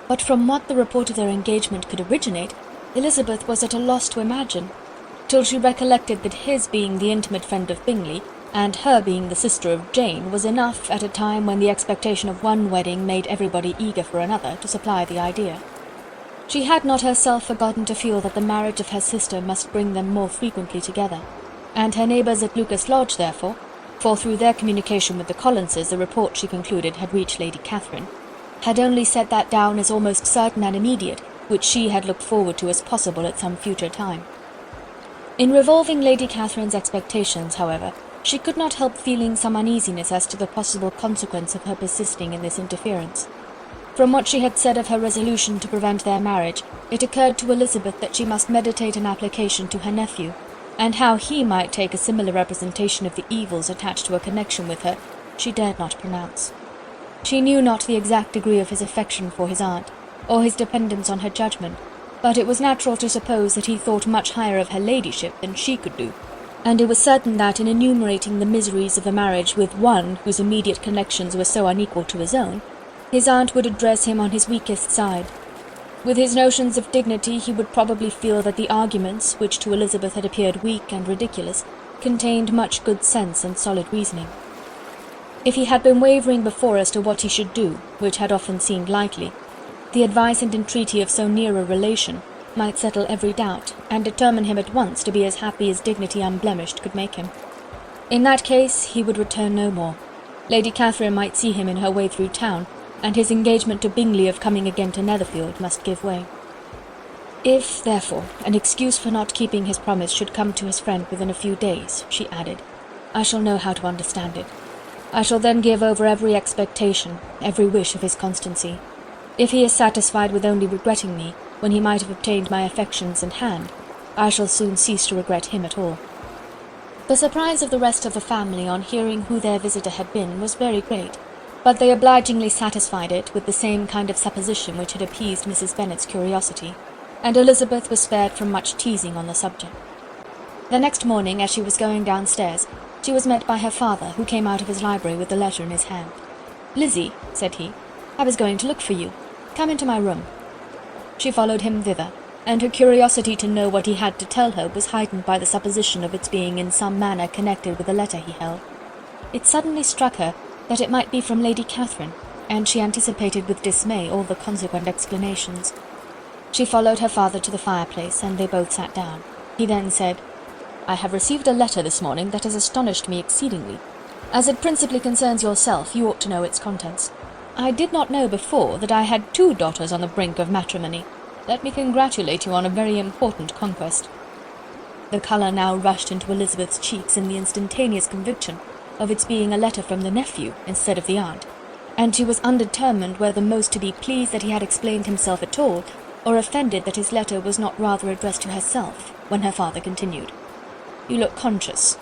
but from what the report of their engagement could originate, Elizabeth was at a loss to imagine, till she recollected that his being the intimate friend of Bingley, and her being the sister of Jane, was enough, at a time when the expectation of one wedding made everybody eager for another, to supply the idea. She had not herself forgotten to feel that the marriage of her sister must bring them more frequently together, and her neighbours at Lucas Lodge, therefore, for through their communication with the Collinses the report, she concluded, had reached Lady Catherine, had only set that down as almost certain and immediate, which she had looked forward to as possible at some future time. In revolving Lady Catherine's expectations, however, she could not help feeling some uneasiness as to the possible consequence of her persisting in this interference. From what she had said of her resolution to prevent their marriage, it occurred to Elizabeth that she must meditate an application to her nephew, and how he might take a similar representation of the evils attached to a connection with her, she dared not pronounce. She knew not the exact degree of his affection for his aunt, or his dependence on her judgment, but it was natural to suppose that he thought much higher of her ladyship than she could do, and it was certain that, in enumerating the miseries of the marriage with one whose immediate connections were so unequal to his own, his aunt would address him on his weakest side. With his notions of dignity, he would probably feel that the arguments, which to Elizabeth had appeared weak and ridiculous, contained much good sense and solid reasoning. If he had been wavering before as to what he should do, which had often seemed likely, the advice and entreaty of so near a relation might settle every doubt, and determine him at once to be as happy as dignity unblemished could make him. In that case he would return no more. Lady Catherine might see him in her way through town, and his engagement to Bingley of coming again to Netherfield must give way. If, therefore, an excuse for not keeping his promise should come to his friend within a few days, she added, I shall know how to understand it. I shall then give over every expectation, every wish of his constancy. If he is satisfied with only regretting me, when he might have obtained my affections in hand, I shall soon cease to regret him at all. The surprise of the rest of the family on hearing who their visitor had been was very great, but they obligingly satisfied it with the same kind of supposition which had appeased Mrs. Bennet's curiosity, and Elizabeth was spared from much teasing on the subject. The next morning, as she was going downstairs, she was met by her father, who came out of his library with the letter in his hand. "Lizzie," said he, "I was going to look for you. Come into my room." She followed him thither, and her curiosity to know what he had to tell her was heightened by the supposition of its being in some manner connected with the letter he held. It suddenly struck her that it might be from Lady Catherine, and she anticipated with dismay all the consequent explanations. She followed her father to the fireplace, and they both sat down. He then said, "I have received a letter this morning that has astonished me exceedingly. As it principally concerns yourself, you ought to know its contents. I did not know before that I had 2 daughters on the brink of matrimony. Let me congratulate you on a very important conquest." The colour now rushed into Elizabeth's cheeks in the instantaneous conviction of its being a letter from the nephew instead of the aunt, and she was undetermined whether most to be pleased that he had explained himself at all, or offended that his letter was not rather addressed to herself, when her father continued. "You look conscious.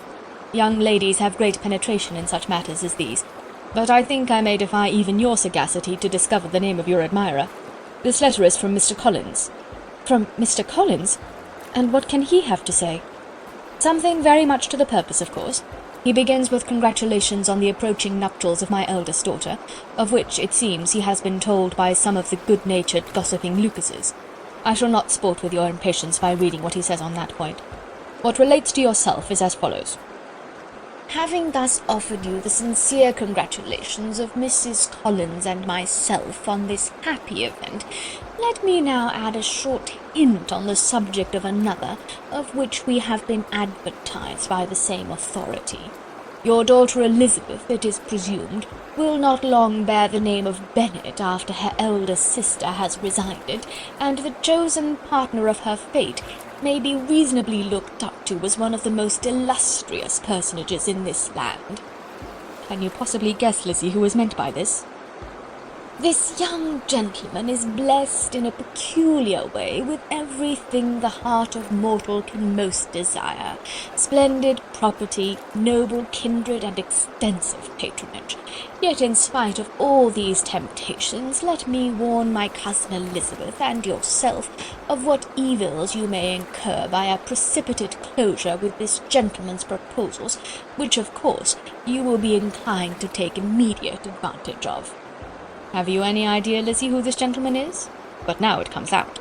Young ladies have great penetration in such matters as these, but I think I may defy even your sagacity to discover the name of your admirer. This letter is from Mr. Collins." "From Mr. Collins? And what can he have to say?" "Something very much to the purpose, of course. He begins with congratulations on the approaching nuptials of my eldest daughter, of which, it seems, he has been told by some of the good-natured gossiping Lucases. I shall not sport with your impatience by reading what he says on that point. What relates to yourself is as follows. Having thus offered you the sincere congratulations of Mrs. Collins and myself on this happy event, let me now add a short hint on the subject of another, of which we have been advertised by the same authority. Your daughter Elizabeth, it is presumed, will not long bear the name of Bennet after her elder sister has resided, and the chosen partner of her fate may be reasonably looked up to as one of the most illustrious personages in this land." "Can you possibly guess, Lizzie, who is meant by this?" "This young gentleman is blessed in a peculiar way with everything the heart of mortal can most desire: splendid property, noble kindred, and extensive patronage. Yet in spite of all these temptations, let me warn my cousin Elizabeth and yourself of what evils you may incur by a precipitate closure with this gentleman's proposals, which of course you will be inclined to take immediate advantage of." "Have you any idea, Lizzie, who this gentleman is? But now it comes out."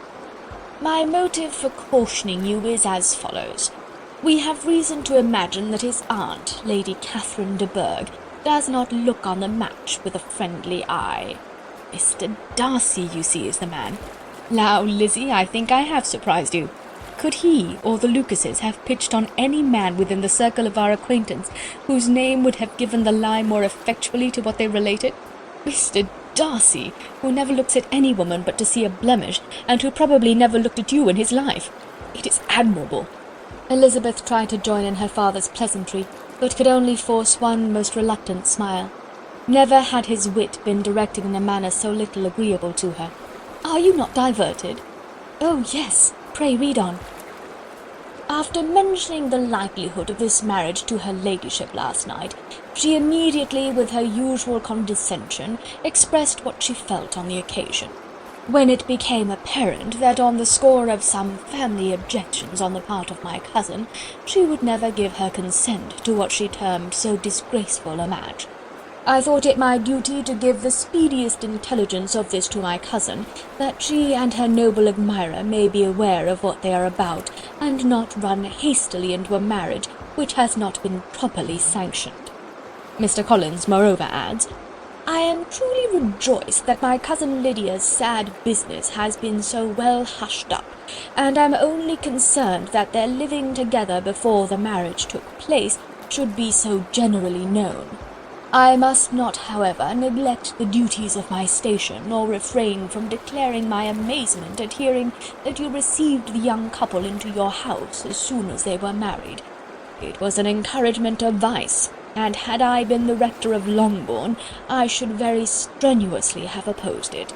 "My motive for cautioning you is as follows. We have reason to imagine that his aunt, Lady Catherine de Bourgh, does not look on the match with a friendly eye. Mr. Darcy, you see, is the man. Now, Lizzie, I think I have surprised you. Could he or the Lucases have pitched on any man within the circle of our acquaintance whose name would have given the lie more effectually to what they related? Mr. Darcy, who never looks at any woman but to see a blemish, and who probably never looked at you in his life. It is admirable." Elizabeth tried to join in her father's pleasantry, but could only force one most reluctant smile. Never had his wit been directed in a manner so little agreeable to her. "Are you not diverted?" "Oh, yes. Pray read on." "After mentioning the likelihood of this marriage to her ladyship last night, she immediately, with her usual condescension, expressed what she felt on the occasion. When it became apparent that on the score of some family objections on the part of my cousin, she would never give her consent to what she termed so disgraceful a match, I thought it my duty to give the speediest intelligence of this to my cousin, that she and her noble admirer may be aware of what they are about, and not run hastily into a marriage which has not been properly sanctioned." Mr. Collins moreover adds, "I am truly rejoiced that my cousin Lydia's sad business has been so well hushed up, and am only concerned that their living together before the marriage took place should be so generally known. I must not, however, neglect the duties of my station, or refrain from declaring my amazement at hearing that you received the young couple into your house as soon as they were married. It was an encouragement of vice, and had I been the rector of Longbourn, I should very strenuously have opposed it.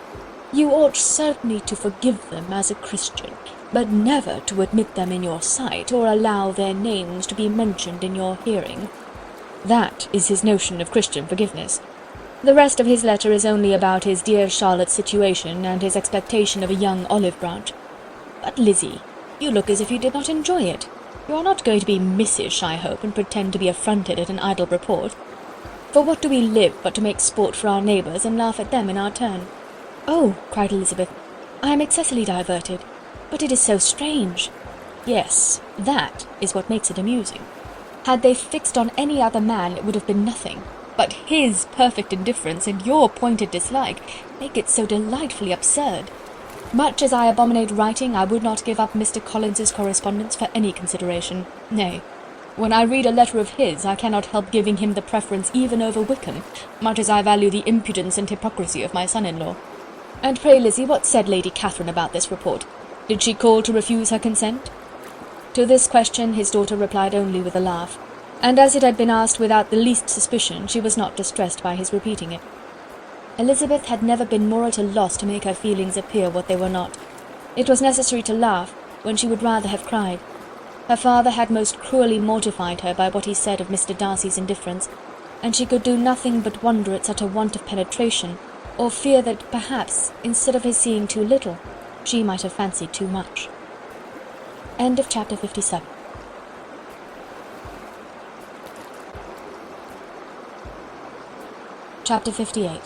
You ought certainly to forgive them as a Christian, but never to admit them in your sight, or allow their names to be mentioned in your hearing." That is his notion of Christian forgiveness. The rest of his letter is only about his dear Charlotte's situation, and his expectation of a young olive branch. But, Lizzie, you look as if you did not enjoy it. You are not going to be missish, I hope, and pretend to be affronted at an idle report. For what do we live but to make sport for our neighbours, and laugh at them in our turn?" "Oh," cried Elizabeth, "I am excessively diverted. But it is so strange." "Yes, that is what makes it amusing. Had they fixed on any other man, it would have been nothing. But his perfect indifference and your pointed dislike make it so delightfully absurd. Much as I abominate writing, I would not give up Mr. Collins's correspondence for any consideration. Nay, when I read a letter of his, I cannot help giving him the preference even over Wickham, much as I value the impudence and hypocrisy of my son-in-law. And pray, Lizzie, what said Lady Catherine about this report? Did she call to refuse her consent?" To this question his daughter replied only with a laugh, and as it had been asked without the least suspicion, she was not distressed by his repeating it. Elizabeth had never been more at a loss to make her feelings appear what they were not. It was necessary to laugh when she would rather have cried. Her father had most cruelly mortified her by what he said of Mr. Darcy's indifference, and she could do nothing but wonder at such a want of penetration, or fear that perhaps, instead of his seeing too little, she might have fancied too much. End of chapter 57. Chapter 58.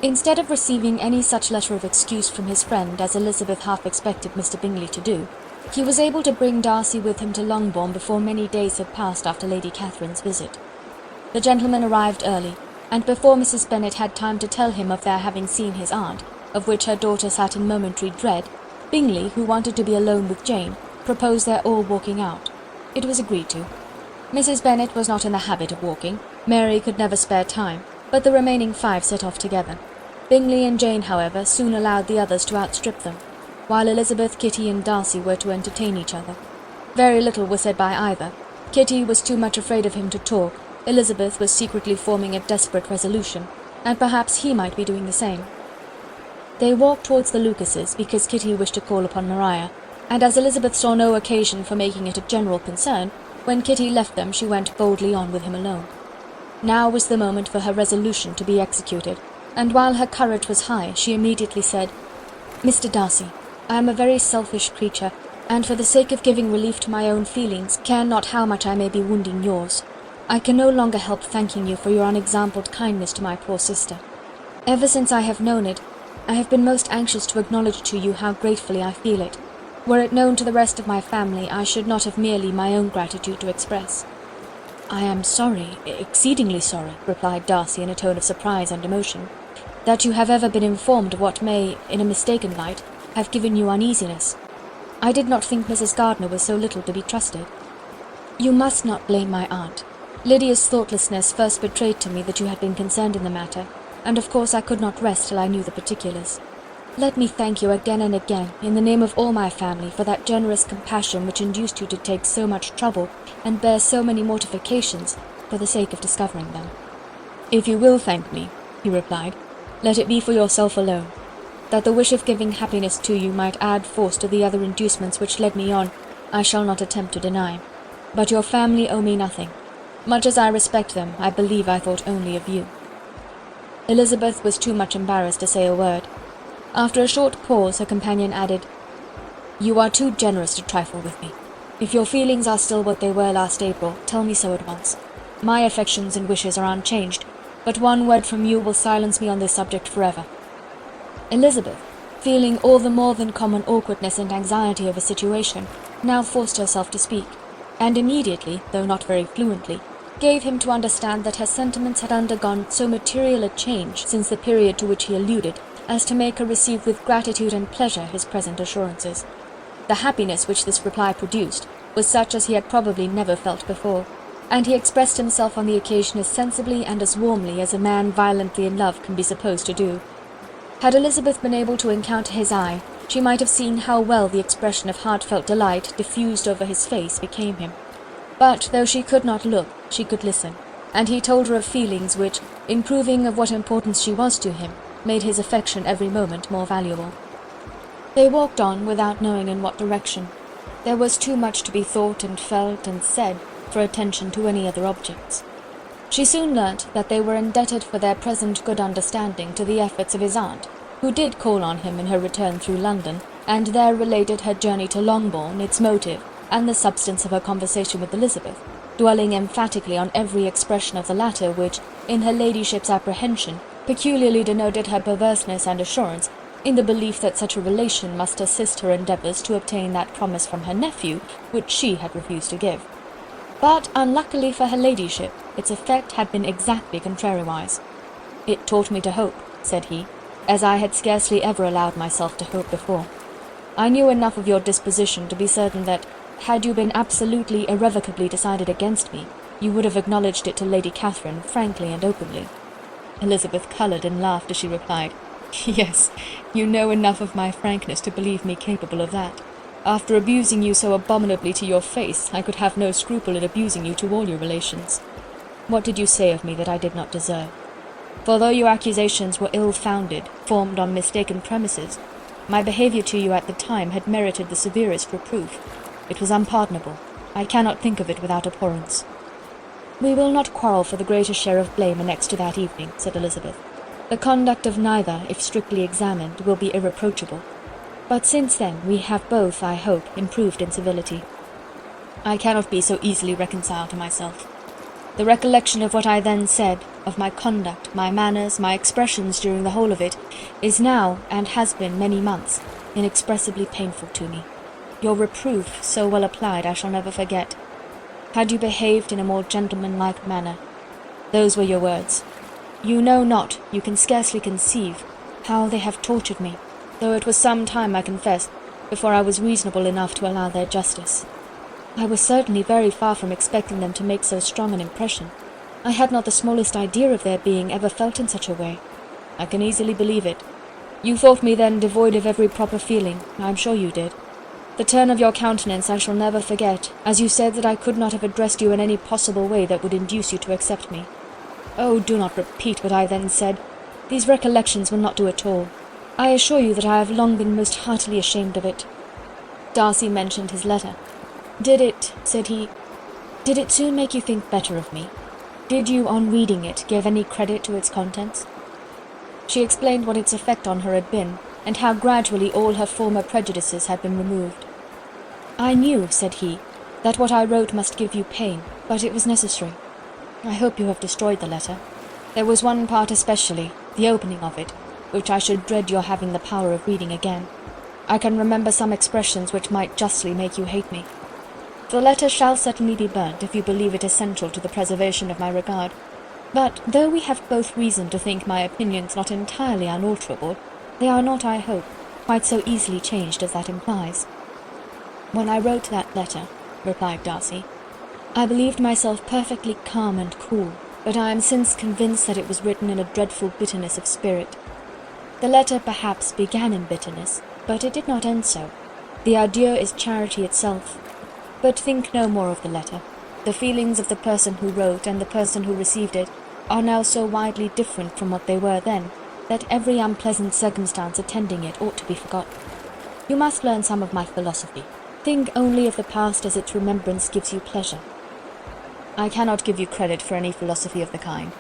Instead of receiving any such letter of excuse from his friend as Elizabeth half expected Mr. Bingley to do, he was able to bring Darcy with him to Longbourn before many days had passed after Lady Catherine's visit. The gentlemen arrived early, and before Mrs. Bennet had time to tell him of their having seen his aunt, of which her daughter sat in momentary dread, Bingley, who wanted to be alone with Jane, proposed their all walking out. It was agreed to. Mrs. Bennet was not in the habit of walking, Mary could never spare time, but the remaining 5 set off together. Bingley and Jane, however, soon allowed the others to outstrip them, while Elizabeth, Kitty, and Darcy were to entertain each other. Very little was said by either. Kitty was too much afraid of him to talk, Elizabeth was secretly forming a desperate resolution, and perhaps he might be doing the same. They walked towards the Lucases because Kitty wished to call upon Maria, and as Elizabeth saw no occasion for making it a general concern, when Kitty left them she went boldly on with him alone. Now was the moment for her resolution to be executed, and while her courage was high, she immediately said, "Mr. Darcy, I am a very selfish creature, and for the sake of giving relief to my own feelings, care not how much I may be wounding yours. I can no longer help thanking you for your unexampled kindness to my poor sister. Ever since I have known it, I have been most anxious to acknowledge to you how gratefully I feel it. Were it known to the rest of my family, I should not have merely my own gratitude to express." "I am sorry, exceedingly sorry," replied Darcy in a tone of surprise and emotion, "that you have ever been informed of what may, in a mistaken light, have given you uneasiness. I did not think Mrs. Gardiner was so little to be trusted. You must not blame my aunt. Lydia's thoughtlessness first betrayed to me that you had been concerned in the matter, and of course I could not rest till I knew the particulars. Let me thank you again and again, in the name of all my family, for that generous compassion which induced you to take so much trouble and bear so many mortifications for the sake of discovering them." "If you will thank me," he replied, "let it be for yourself alone. That the wish of giving happiness to you might add force to the other inducements which led me on, I shall not attempt to deny. But your family owe me nothing. Much as I respect them, I believe I thought only of you." Elizabeth was too much embarrassed to say a word. After a short pause, her companion added, "You are too generous to trifle with me. If your feelings are still what they were last April, tell me so at once. My affections and wishes are unchanged, but one word from you will silence me on this subject forever." Elizabeth, feeling all the more than common awkwardness and anxiety of a situation, now forced herself to speak, and immediately, though not very fluently, gave him to understand that her sentiments had undergone so material a change since the period to which he alluded, as to make her receive with gratitude and pleasure his present assurances. The happiness which this reply produced was such as he had probably never felt before, and he expressed himself on the occasion as sensibly and as warmly as a man violently in love can be supposed to do. Had Elizabeth been able to encounter his eye, she might have seen how well the expression of heartfelt delight diffused over his face became him. But though she could not look, she could listen, and he told her of feelings which, in proving of what importance she was to him, made his affection every moment more valuable. They walked on without knowing in what direction. There was too much to be thought and felt and said for attention to any other objects. She soon learnt that they were indebted for their present good understanding to the efforts of his aunt, who did call on him in her return through London, and there related her journey to Longbourn, its motive, and the substance of her conversation with Elizabeth, dwelling emphatically on every expression of the latter which, in her ladyship's apprehension, peculiarly denoted her perverseness and assurance, in the belief that such a relation must assist her endeavours to obtain that promise from her nephew which she had refused to give. But, unluckily for her ladyship, its effect had been exactly contrariwise. "It taught me to hope," said he, "as I had scarcely ever allowed myself to hope before. I knew enough of your disposition to be certain that, had you been absolutely irrevocably decided against me, you would have acknowledged it to Lady Catherine frankly and openly." Elizabeth coloured and laughed as she replied, "Yes, you know enough of my frankness to believe me capable of that. After abusing you so abominably to your face, I could have no scruple in abusing you to all your relations. What did you say of me that I did not deserve? For though your accusations were ill-founded, formed on mistaken premises, My behaviour to you at the time had merited the severest reproof. It was unpardonable. I cannot think of it without abhorrence." "We will not quarrel for the greater share of blame annexed to that evening," said Elizabeth. "The conduct of neither, if strictly examined, will be irreproachable. But since then we have both, I hope, improved in civility. I cannot be so easily reconciled to myself. The recollection of what I then said, of my conduct, my manners, my expressions during the whole of it, is now, and has been many months, inexpressibly painful to me. Your reproof, so well applied, I shall never forget. Had you behaved in a more gentlemanlike manner, those were your words. You know not, you can scarcely conceive, how they have tortured me, though it was some time, I confess, before I was reasonable enough to allow their justice. I was certainly very far from expecting them to make so strong an impression. I had not the smallest idea of their being ever felt in such a way. I can easily believe it. You thought me then devoid of every proper feeling, I am sure you did. The turn of your countenance I shall never forget, as you said that I could not have addressed you in any possible way that would induce you to accept me. Oh, do not repeat what I then said. These recollections will not do at all. I assure you that I have long been most heartily ashamed of it." Darcy mentioned his letter. "Did it," said he, "did it soon make you think better of me? Did you, on reading it, give any credit to its contents?" She explained what its effect on her had been, and how gradually all her former prejudices had been removed. "I knew," said he, "that what I wrote must give you pain, but it was necessary. I hope you have destroyed the letter. There was one part especially, the opening of it, which I should dread your having the power of reading again. I can remember some expressions which might justly make you hate me. The letter shall certainly be burnt, if you believe it essential to the preservation of my regard. But, though we have both reason to think my opinions not entirely unalterable, they are not, I hope, quite so easily changed as that implies." "When I wrote that letter," replied Darcy, "I believed myself perfectly calm and cool, but I am since convinced that it was written in a dreadful bitterness of spirit. The letter perhaps began in bitterness, but it did not end so. The adieu is charity itself. But think no more of the letter. The feelings of the person who wrote and the person who received it are now so widely different from what they were then, that every unpleasant circumstance attending it ought to be forgotten. You must learn some of my philosophy. Think only of the past as its remembrance gives you pleasure." "I cannot give you credit for any philosophy of the kind.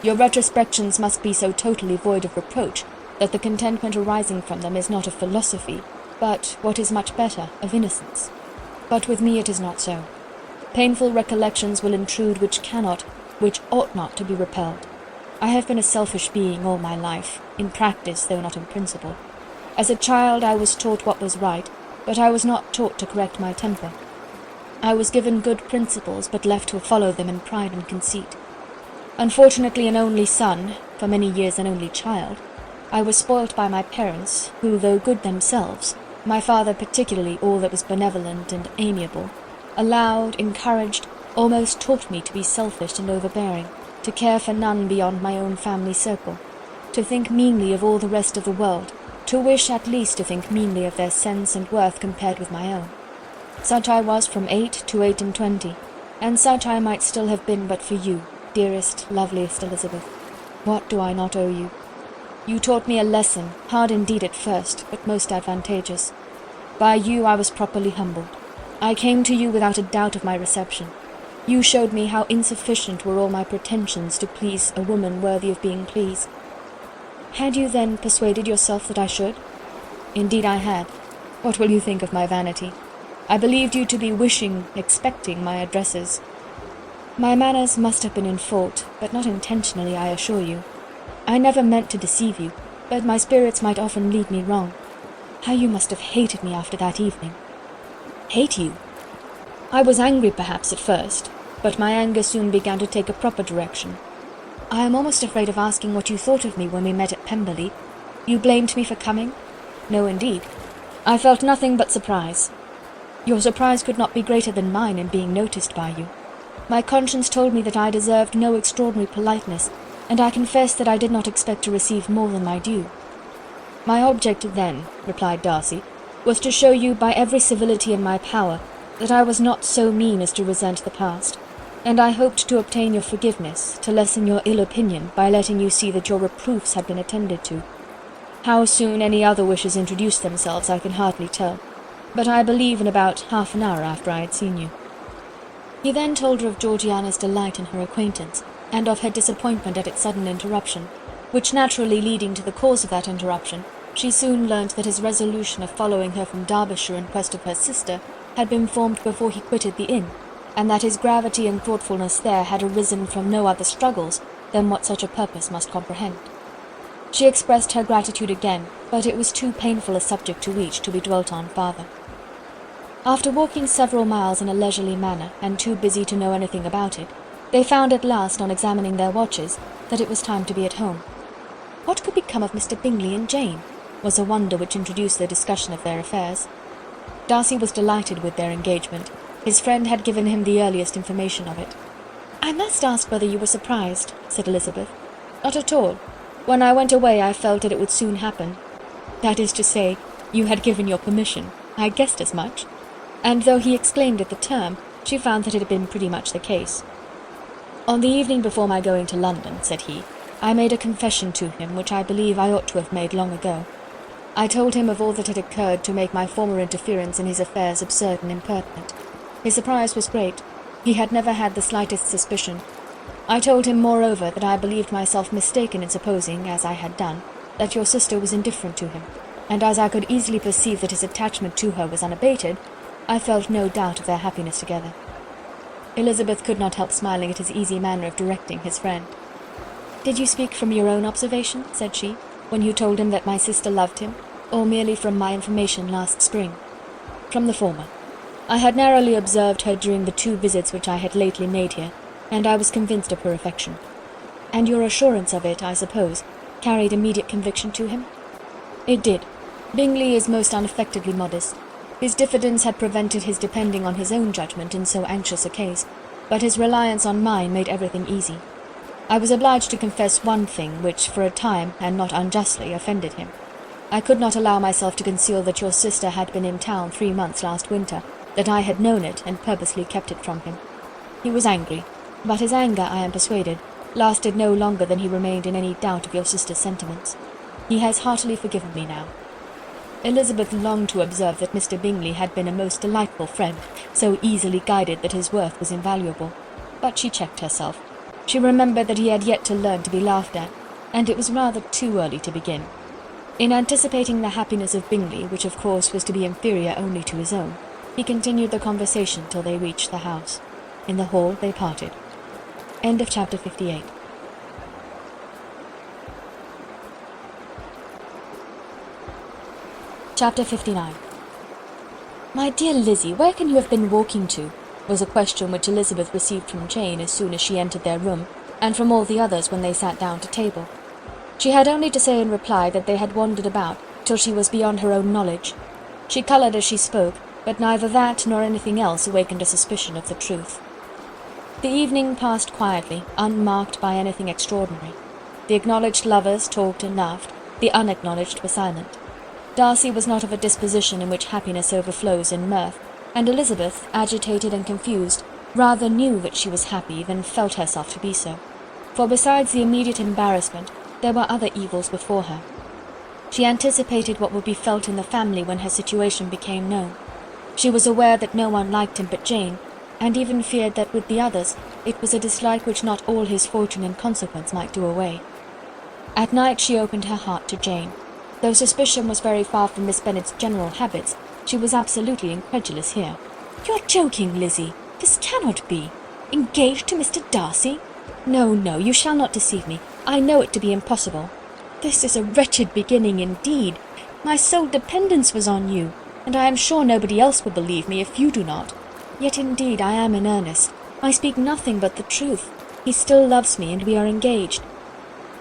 Your retrospections must be so totally void of reproach, that the contentment arising from them is not of philosophy, but, what is much better, of innocence. But with me it is not so. Painful recollections will intrude which cannot, which ought not to be repelled. I have been a selfish being all my life, in practice though not in principle. As a child I was taught what was right, but I was not taught to correct my temper. I was given good principles, but left to follow them in pride and conceit. Unfortunately an only son, for many years an only child, I was spoilt by my parents, who, though good themselves, my father particularly all that was benevolent and amiable, allowed, encouraged, almost taught me to be selfish and overbearing, to care for none beyond my own family circle, to think meanly of all the rest of the world, to wish at least to think meanly of their sense and worth compared with my own. Such I was from 8 to 28, and such I might still have been but for you, dearest, loveliest Elizabeth. What do I not owe you? You taught me a lesson, hard indeed at first, but most advantageous. By you I was properly humbled. I came to you without a doubt of my reception. You showed me how insufficient were all my pretensions to please a woman worthy of being pleased. Had you then persuaded yourself that I should? Indeed I had. What will you think of my vanity? I believed you to be wishing, expecting my addresses. My manners must have been in fault, but not intentionally, I assure you. I never meant to deceive you, but my spirits might often lead me wrong. How you must have hated me after that evening. Hate you? I was angry perhaps at first, but my anger soon began to take a proper direction. I am almost afraid of asking what you thought of me when we met at Pemberley. You blamed me for coming? No, indeed. I felt nothing but surprise. Your surprise could not be greater than mine in being noticed by you. My conscience told me that I deserved no extraordinary politeness, and I confess that I did not expect to receive more than my due. My object then, replied Darcy, was to show you by every civility in my power that I was not so mean as to resent the past, and I hoped to obtain your forgiveness, to lessen your ill opinion by letting you see that your reproofs had been attended to. How soon any other wishes introduced themselves I can hardly tell, but I believe in about half an hour after I had seen you." He then told her of Georgiana's delight in her acquaintance, and of her disappointment at its sudden interruption, which naturally leading to the cause of that interruption, she soon learnt that his resolution of following her from Derbyshire in quest of her sister had been formed before he quitted the inn, and that his gravity and thoughtfulness there had arisen from no other struggles than what such a purpose must comprehend. She expressed her gratitude again, but it was too painful a subject to each to be dwelt on farther. After walking several miles in a leisurely manner, and too busy to know anything about it, they found at last, on examining their watches, that it was time to be at home. What could become of Mr. Bingley and Jane, was a wonder which introduced the discussion of their affairs. Darcy was delighted with their engagement. His friend had given him the earliest information of it. "I must ask whether you were surprised," said Elizabeth. "Not at all. When I went away I felt that it would soon happen. That is to say, you had given your permission. I guessed as much." And though he exclaimed at the term, she found that it had been pretty much the case. "On the evening before my going to London," said he, "I made a confession to him which I believe I ought to have made long ago. I told him of all that had occurred to make my former interference in his affairs absurd and impertinent. His surprise was great. He had never had the slightest suspicion. I told him, moreover, that I believed myself mistaken in supposing, as I had done, that your sister was indifferent to him, and as I could easily perceive that his attachment to her was unabated, I felt no doubt of their happiness together." Elizabeth could not help smiling at his easy manner of directing his friend. "Did you speak from your own observation," said she, "when you told him that my sister loved him, or merely from my information last spring?" "From the former. I had narrowly observed her during the 2 visits which I had lately made here, and I was convinced of her affection." "And your assurance of it, I suppose, carried immediate conviction to him?" "It did. Bingley is most unaffectedly modest. His diffidence had prevented his depending on his own judgment in so anxious a case, but his reliance on mine made everything easy. I was obliged to confess one thing which, for a time, and not unjustly, offended him. I could not allow myself to conceal that your sister had been in town 3 months last winter, that I had known it, and purposely kept it from him. He was angry, but his anger, I am persuaded, lasted no longer than he remained in any doubt of your sister's sentiments. He has heartily forgiven me now." Elizabeth longed to observe that Mr. Bingley had been a most delightful friend, so easily guided that his worth was invaluable, but she checked herself. She remembered that he had yet to learn to be laughed at, and it was rather too early to begin. In anticipating the happiness of Bingley, which of course was to be inferior only to his own, he continued the conversation till they reached the house. In the hall they parted. End of chapter 58. Chapter 59. "My dear Lizzie, where can you have been walking to?" was a question which Elizabeth received from Jane as soon as she entered their room, and from all the others when they sat down to table. She had only to say in reply that they had wandered about till she was beyond her own knowledge. She coloured as she spoke, but neither that nor anything else awakened a suspicion of the truth. The evening passed quietly, unmarked by anything extraordinary. The acknowledged lovers talked and laughed, the unacknowledged were silent. Darcy was not of a disposition in which happiness overflows in mirth, and Elizabeth, agitated and confused, rather knew that she was happy than felt herself to be so, for besides the immediate embarrassment, there were other evils before her. She anticipated what would be felt in the family when her situation became known. She was aware that no one liked him but Jane, and even feared that with the others it was a dislike which not all his fortune and consequence might do away. At night she opened her heart to Jane. Though suspicion was very far from Miss Bennet's general habits, she was absolutely incredulous here. "You're joking, Lizzie. This cannot be. Engaged to Mr. Darcy? No, no, you shall not deceive me. I know it to be impossible. This is a wretched beginning indeed. My sole dependence was on you, and I am sure nobody else will believe me if you do not. Yet indeed I am in earnest. I speak nothing but the truth. He still loves me, and we are engaged."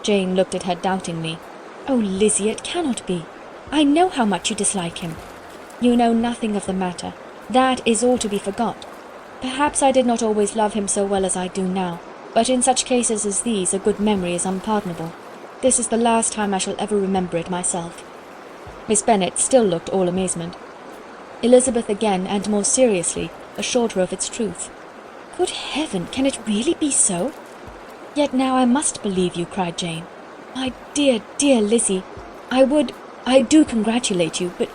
Jane looked at her doubtingly. "Oh, Lizzie, it cannot be. I know how much you dislike him." "You know nothing of the matter. That is all to be forgot. Perhaps I did not always love him so well as I do now, but in such cases as these a good memory is unpardonable. This is the last time I shall ever remember it myself." Miss Bennet still looked all amazement. Elizabeth again, and more seriously, assured her of its truth. "Good heaven, can it really be so?" "Yet now I must believe you," cried Jane. "My dear, dear Lizzie, I do congratulate you, but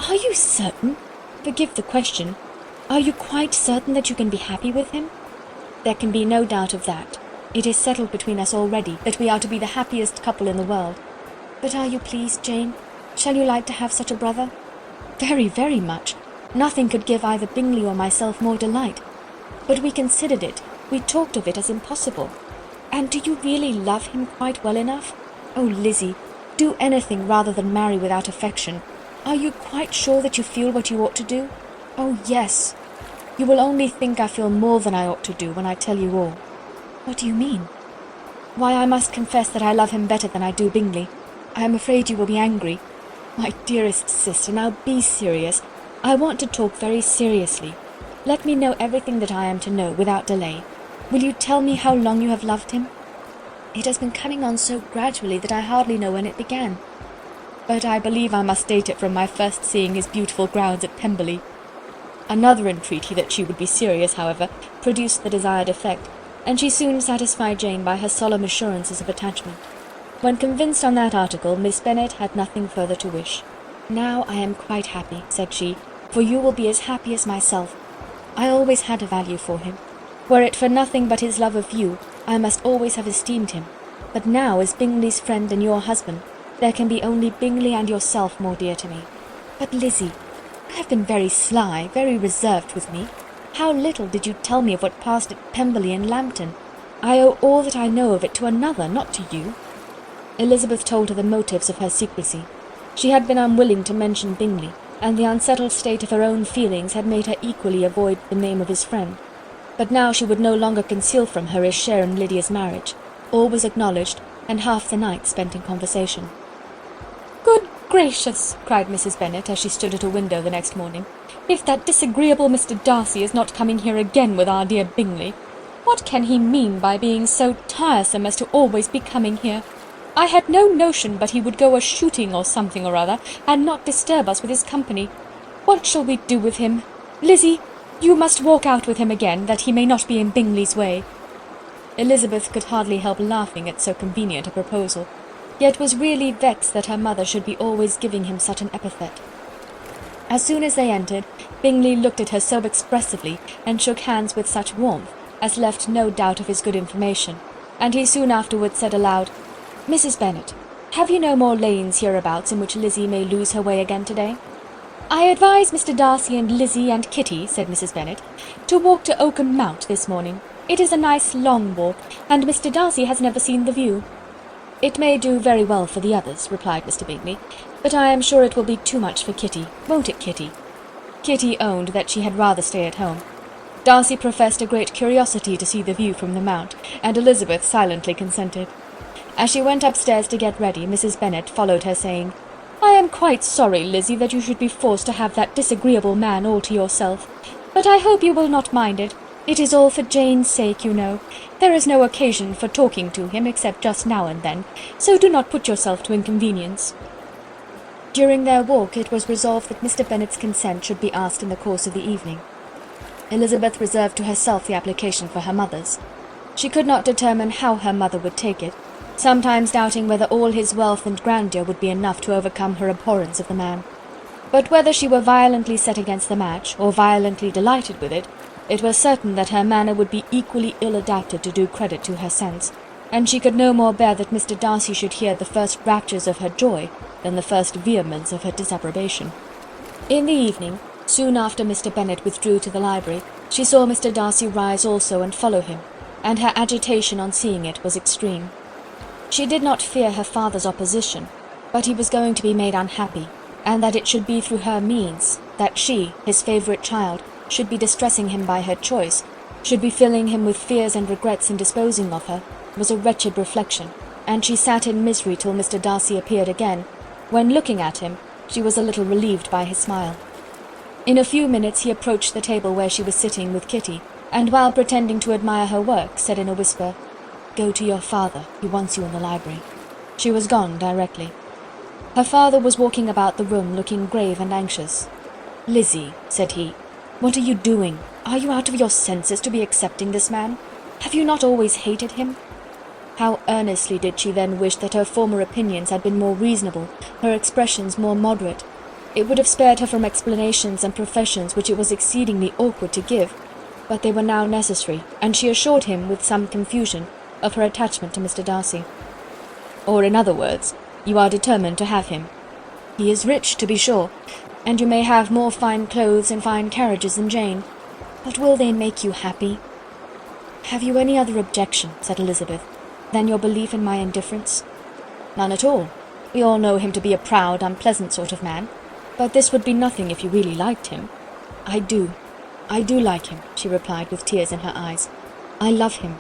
are you certain? Forgive the question. Are you quite certain that you can be happy with him? There can be no doubt of that. It is settled between us already that we are to be the happiest couple in the world. But are you pleased, Jane? Shall you like to have such a brother? Very, very much. Nothing could give either Bingley or myself more delight. But we considered it, we talked of it as impossible. And do you really love him quite well enough? Oh, Lizzie, do anything rather than marry without affection. Are you quite sure that you feel what you ought to do? Oh, yes. You will only think I feel more than I ought to do when I tell you all. What do you mean? Why, I must confess that I love him better than I do Bingley. I am afraid you will be angry. My dearest sister, now be serious. I want to talk very seriously. Let me know everything that I am to know, without delay. Will you tell me how long you have loved him? It has been coming on so gradually that I hardly know when it began. But I believe I must date it from my first seeing his beautiful grounds at Pemberley. Another entreaty that she would be serious, however, produced the desired effect, and she soon satisfied Jane by her solemn assurances of attachment. When convinced on that article, Miss Bennet had nothing further to wish. "Now I am quite happy," said she, "for you will be as happy as myself. I always had a value for him. Were it for nothing but his love of you, I must always have esteemed him. But now, as Bingley's friend and your husband, there can be only Bingley and yourself more dear to me. But, Lizzie, you have been very sly, very reserved with me. How little did you tell me of what passed at Pemberley and Lambton? I owe all that I know of it to another, not to you." Elizabeth told her the motives of her secrecy. She had been unwilling to mention Bingley, and the unsettled state of her own feelings had made her equally avoid the name of his friend. But now she would no longer conceal from her his share in Lydia's marriage. All was acknowledged, and half the night spent in conversation. "Good gracious!" cried Mrs. Bennet, as she stood at a window the next morning, "if that disagreeable Mr. Darcy is not coming here again with our dear Bingley! What can he mean by being so tiresome as to always be coming here? I had no notion but he would go a-shooting or something or other, and not disturb us with his company. What shall we do with him? Lizzie, you must walk out with him again, that he may not be in Bingley's way." Elizabeth could hardly help laughing at so convenient a proposal, yet was really vexed that her mother should be always giving him such an epithet. As soon as they entered, Bingley looked at her so expressively, and shook hands with such warmth, as left no doubt of his good information, and he soon afterwards said aloud, "Mrs. Bennet, have you no more lanes hereabouts in which Lizzie may lose her way again to-day?" "I advise Mr. Darcy and Lizzie and Kitty," said Mrs. Bennet, "to walk to Oakham Mount this morning. It is a nice long walk, and Mr. Darcy has never seen the view." "It may do very well for the others," replied Mr. Bingley, "but I am sure it will be too much for Kitty. Won't it, Kitty?" Kitty owned that she had rather stay at home. Darcy professed a great curiosity to see the view from the Mount, and Elizabeth silently consented. As she went upstairs to get ready, Mrs. Bennet followed her, saying, "I am quite sorry, Lizzie, that you should be forced to have that disagreeable man all to yourself, but I hope you will not mind it. It is all for Jane's sake, you know. There is no occasion for talking to him, except just now and then, so do not put yourself to inconvenience." During their walk it was resolved that Mr. Bennet's consent should be asked in the course of the evening. Elizabeth reserved to herself the application for her mother's. She could not determine how her mother would take it, sometimes doubting whether all his wealth and grandeur would be enough to overcome her abhorrence of the man. But whether she were violently set against the match, or violently delighted with it, it was certain that her manner would be equally ill adapted to do credit to her sense, and she could no more bear that Mr. Darcy should hear the first raptures of her joy than the first vehemence of her disapprobation. In the evening, soon after Mr. Bennet withdrew to the library, she saw Mr. Darcy rise also and follow him, and her agitation on seeing it was extreme. She did not fear her father's opposition, but he was going to be made unhappy, and that it should be through her means, that she, his favourite child, should be distressing him by her choice, should be filling him with fears and regrets in disposing of her, was a wretched reflection, and she sat in misery till Mr. Darcy appeared again, when, looking at him, she was a little relieved by his smile. In a few minutes he approached the table where she was sitting with Kitty, and while pretending to admire her work, said in a whisper, "Go to your father, he wants you in the library." She was gone directly. Her father was walking about the room, looking grave and anxious. "Lizzie," said he, "what are you doing? Are you out of your senses to be accepting this man? Have you not always hated him?" How earnestly did she then wish that her former opinions had been more reasonable, her expressions more moderate. It would have spared her from explanations and professions which it was exceedingly awkward to give, but they were now necessary, and she assured him, with some confusion, of her attachment to Mr. Darcy. "Or, in other words, you are determined to have him. He is rich, to be sure, and you may have more fine clothes and fine carriages than Jane, but will they make you happy?" "Have you any other objection," said Elizabeth, "than your belief in my indifference?" "None at all. We all know him to be a proud, unpleasant sort of man, but this would be nothing if you really liked him." I do like him," she replied with tears in her eyes. "I love him.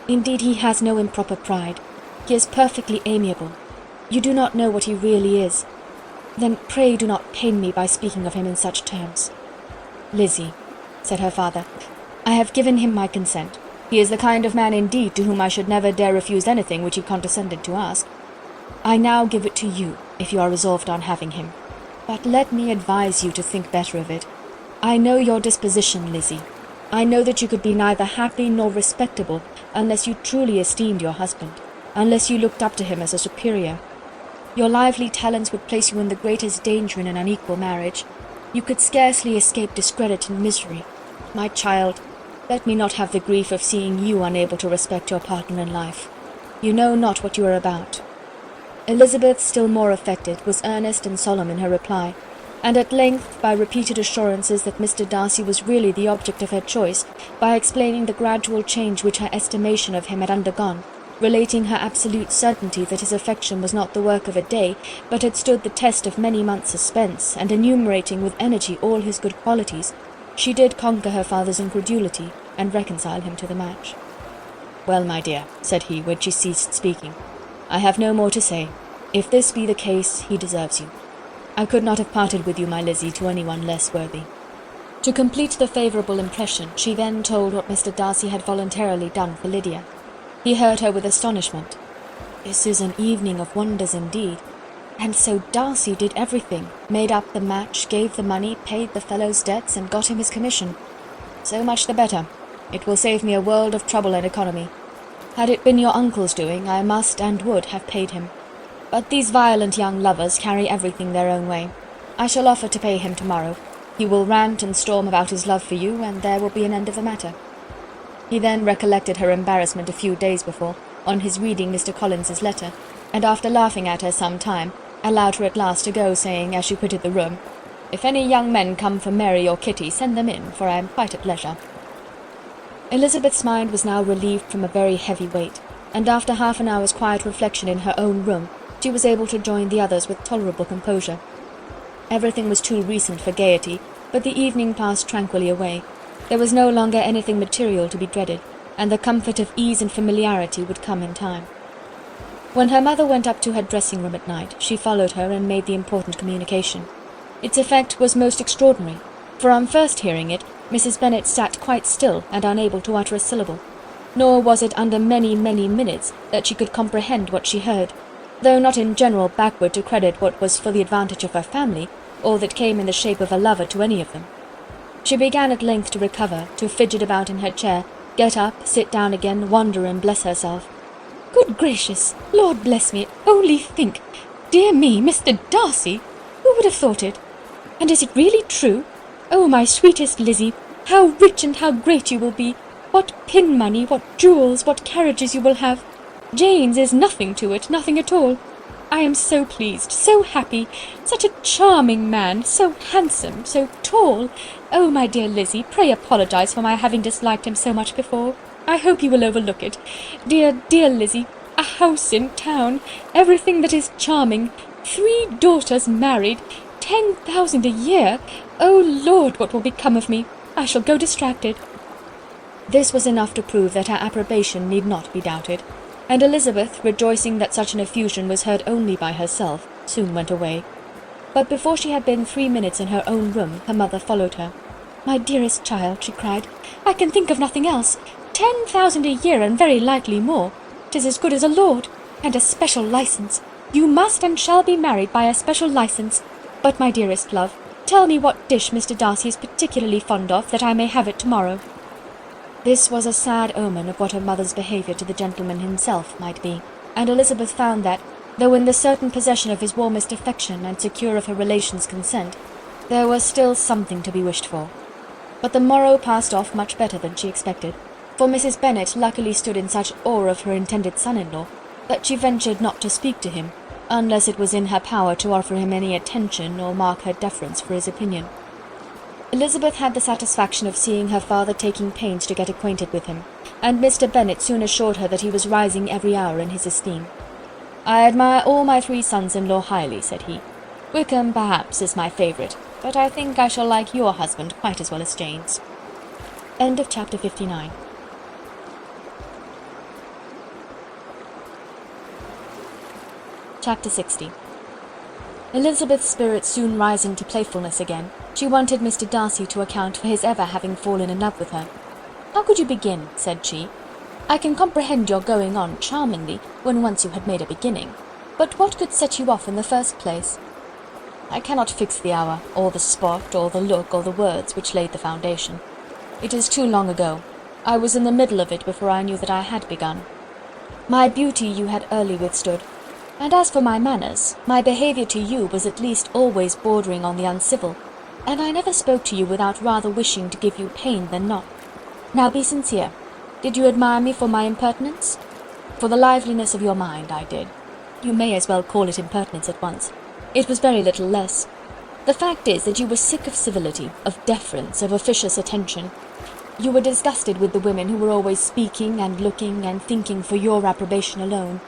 Indeed, he has no improper pride. He is perfectly amiable. You do not know what he really is. Then pray do not pain me by speaking of him in such terms." "Lizzie," said her father, "I have given him my consent. He is the kind of man indeed to whom I should never dare refuse anything which he condescended to ask. I now give it to you, if you are resolved on having him. But let me advise you to think better of it. I know your disposition, Lizzie. I know that you could be neither happy nor respectable unless you truly esteemed your husband, unless you looked up to him as a superior. Your lively talents would place you in the greatest danger in an unequal marriage. You could scarcely escape discredit and misery. My child, let me not have the grief of seeing you unable to respect your partner in life. You know not what you are about." Elizabeth, still more affected, was earnest and solemn in her reply, and at length, by repeated assurances that Mr. Darcy was really the object of her choice, by explaining the gradual change which her estimation of him had undergone, relating her absolute certainty that his affection was not the work of a day, but had stood the test of many months' suspense, and enumerating with energy all his good qualities, she did conquer her father's incredulity, and reconcile him to the match. "Well, my dear," said he, when she ceased speaking, "I have no more to say. If this be the case, he deserves you. I could not have parted with you, my Lizzie, to anyone less worthy." To complete the favourable impression, she then told what Mr. Darcy had voluntarily done for Lydia. He heard her with astonishment. This is an evening of wonders indeed. And so Darcy did everything, made up the match, gave the money, paid the fellow's debts, and got him his commission. So much the better. It will save me a world of trouble and economy. Had it been your uncle's doing, I must and would have paid him. But these violent young lovers carry everything their own way. I shall offer to pay him tomorrow. He will rant and storm about his love for you, and there will be an end of the matter. He then recollected her embarrassment a few days before, on his reading Mr. Collins's letter, and after laughing at her some time, allowed her at last to go, saying, as she quitted the room, "If any young men come for Mary or Kitty, send them in, for I am quite at leisure." Elizabeth's mind was now relieved from a very heavy weight, and after half an hour's quiet reflection in her own room, she was able to join the others with tolerable composure. Everything was too recent for gaiety, but the evening passed tranquilly away. There was no longer anything material to be dreaded, and the comfort of ease and familiarity would come in time. When her mother went up to her dressing-room at night, she followed her and made the important communication. Its effect was most extraordinary, for on first hearing it, Mrs. Bennet sat quite still and unable to utter a syllable, nor was it under many, many minutes that she could comprehend what she heard, though not in general backward to credit what was for the advantage of her family, or that came in the shape of a lover to any of them. She began at length to recover, to fidget about in her chair, get up, sit down again, wonder and bless herself. "Good gracious! Lord bless me! Only think! Dear me, Mr. Darcy! Who would have thought it? And is it really true? Oh, my sweetest Lizzie, how rich and how great you will be! What pin money, what jewels, what carriages you will have! Jane's is nothing to it, nothing at all. I am so pleased, so happy, such a charming man, so handsome, so tall. Oh, my dear Lizzie, pray apologize for my having disliked him so much before. I hope you will overlook it. Dear, dear Lizzie, a house in town, everything that is charming, 3 daughters married, 10,000 a year. Oh, Lord, what will become of me? I shall go distracted." This was enough to prove that her approbation need not be doubted, and Elizabeth, rejoicing that such an effusion was heard only by herself, soon went away. But before she had been 3 minutes in her own room, her mother followed her. "My dearest child," she cried, "I can think of nothing else. 10,000 a year, and very likely more. 'Tis as good as a lord. And a special licence. You must and shall be married by a special licence. But, my dearest love, tell me what dish Mr. Darcy is particularly fond of, that I may have it tomorrow." This was a sad omen of what her mother's behaviour to the gentleman himself might be, and Elizabeth found that, though in the certain possession of his warmest affection and secure of her relations' consent, there was still something to be wished for. But the morrow passed off much better than she expected, for Mrs. Bennet luckily stood in such awe of her intended son-in-law that she ventured not to speak to him, unless it was in her power to offer him any attention or mark her deference for his opinion. Elizabeth had the satisfaction of seeing her father taking pains to get acquainted with him, and Mr. Bennet soon assured her that he was rising every hour in his esteem. "I admire all my 3 sons-in-law highly," said he. "Wickham, perhaps, is my favourite, but I think I shall like your husband quite as well as Jane's." End of chapter 59. Chapter 60. Elizabeth's spirits soon rising to playfulness again, she wanted Mr. Darcy to account for his ever having fallen in love with her. "How could you begin?" said she. "I can comprehend your going on charmingly, when once you had made a beginning, but what could set you off in the first place?" "I cannot fix the hour, or the spot, or the look, or the words which laid the foundation. It is too long ago. I was in the middle of it before I knew that I had begun. My beauty you had early withstood, and as for my manners, my behaviour to you was at least always bordering on the uncivil, and I never spoke to you without rather wishing to give you pain than not. Now be sincere. Did you admire me for my impertinence?" "For the liveliness of your mind, I did. You may as well call it impertinence at once. It was very little less. The fact is that you were sick of civility, of deference, of officious attention. You were disgusted with the women who were always speaking and looking and thinking for your approbation alone.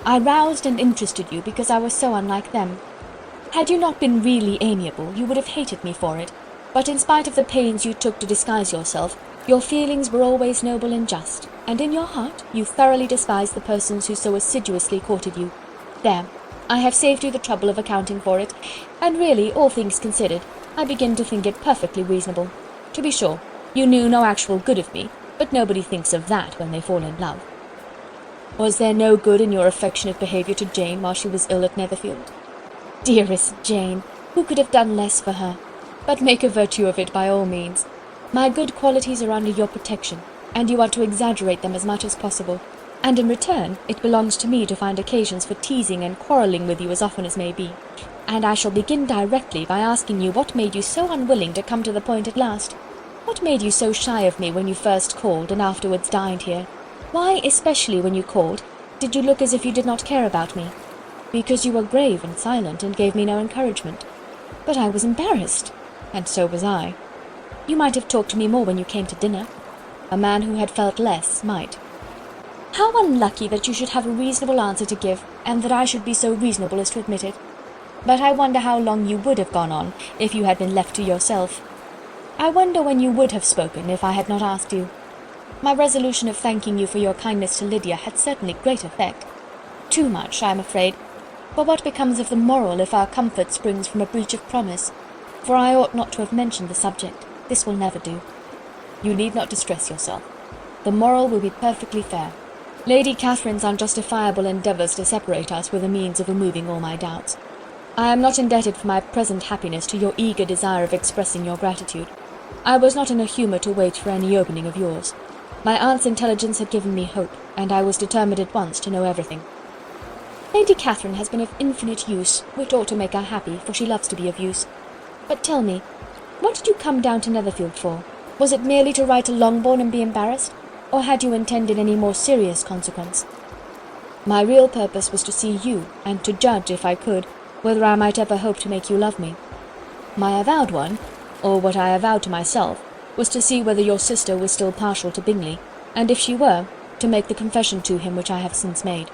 I roused and interested you because I was so unlike them. Had you not been really amiable, you would have hated me for it, but in spite of the pains you took to disguise yourself, your feelings were always noble and just, and in your heart you thoroughly despised the persons who so assiduously courted you. There, I have saved you the trouble of accounting for it, and really, all things considered, I begin to think it perfectly reasonable. To be sure, you knew no actual good of me, but nobody thinks of that when they fall in love." "Was there no good in your affectionate behaviour to Jane while she was ill at Netherfield?" "Dearest Jane! Who could have done less for her? But make a virtue of it by all means. My good qualities are under your protection, and you are to exaggerate them as much as possible, and in return it belongs to me to find occasions for teasing and quarrelling with you as often as may be. And I shall begin directly by asking you what made you so unwilling to come to the point at last? What made you so shy of me when you first called and afterwards dined here? Why, especially when you called, did you look as if you did not care about me? Because you were grave and silent, and gave me no encouragement. But I was embarrassed, and so was I. You might have talked to me more when you came to dinner. A man who had felt less might. How unlucky that you should have a reasonable answer to give, and that I should be so reasonable as to admit it. But I wonder how long you would have gone on, if you had been left to yourself. I wonder when you would have spoken, if I had not asked you. My resolution of thanking you for your kindness to Lydia had certainly great effect. Too much, I am afraid, for what becomes of the moral if our comfort springs from a breach of promise? For I ought not to have mentioned the subject. This will never do. You need not distress yourself. The moral will be perfectly fair. Lady Catherine's unjustifiable endeavours to separate us were the means of removing all my doubts. I am not indebted for my present happiness to your eager desire of expressing your gratitude. I was not in a humour to wait for any opening of yours. My aunt's intelligence had given me hope, and I was determined at once to know everything. Lady Catherine has been of infinite use, which ought to make her happy, for she loves to be of use. But tell me, what did you come down to Netherfield for? Was it merely to write to Longbourn and be embarrassed, or had you intended any more serious consequence? My real purpose was to see you, and to judge, if I could, whether I might ever hope to make you love me. My avowed one, or what I avowed to myself, was to see whether your sister was still partial to Bingley, and if she were, to make the confession to him which I have since made.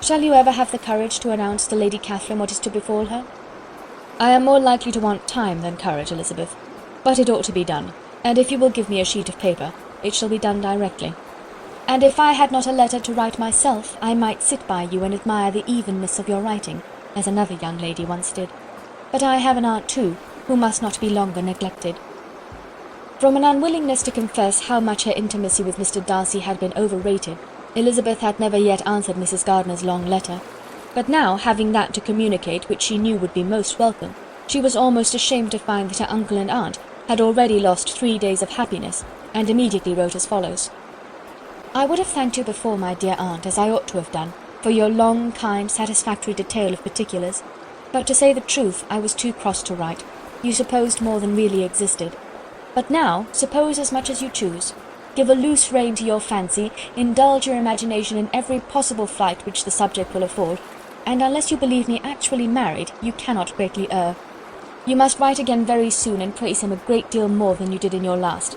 Shall you ever have the courage to announce to Lady Catherine what is to befall her? I am more likely to want time than courage, Elizabeth, but it ought to be done, and if you will give me a sheet of paper, it shall be done directly. And if I had not a letter to write myself, I might sit by you and admire the evenness of your writing, as another young lady once did. But I have an aunt too, who must not be longer neglected. From an unwillingness to confess how much her intimacy with Mr. Darcy had been overrated, Elizabeth had never yet answered Mrs. Gardiner's long letter, but now, having that to communicate which she knew would be most welcome, she was almost ashamed to find that her uncle and aunt had already lost 3 days of happiness, and immediately wrote as follows: "I would have thanked you before, my dear aunt, as I ought to have done, for your long, kind, satisfactory detail of particulars, but to say the truth, I was too cross to write. You supposed more than really existed. But now, suppose as much as you choose. Give a loose rein to your fancy, indulge your imagination in every possible flight which the subject will afford, and unless you believe me actually married, you cannot greatly err. You must write again very soon, and praise him a great deal more than you did in your last.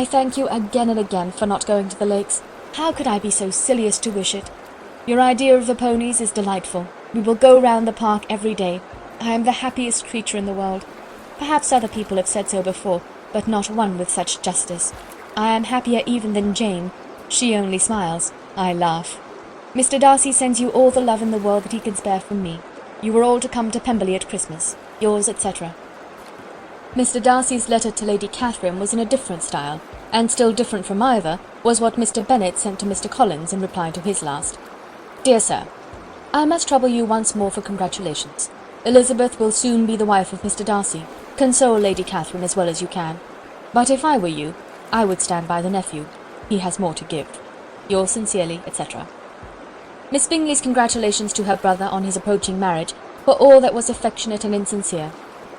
I thank you again and again for not going to the lakes. How could I be so silly as to wish it? Your idea of the ponies is delightful. We will go round the park every day. I am the happiest creature in the world. Perhaps other people have said so before, but not one with such justice. I am happier even than Jane. She only smiles. I laugh. Mr. Darcy sends you all the love in the world that he can spare from me. You are all to come to Pemberley at Christmas. Yours, etc." Mr. Darcy's letter to Lady Catherine was in a different style, and still different from either was what Mr. Bennet sent to Mr. Collins in reply to his last. "Dear Sir, I must trouble you once more for congratulations. Elizabeth will soon be the wife of Mr. Darcy. Console Lady Catherine as well as you can. But if I were you, I would stand by the nephew. He has more to give. Yours sincerely, etc." Miss Bingley's congratulations to her brother on his approaching marriage were all that was affectionate and insincere.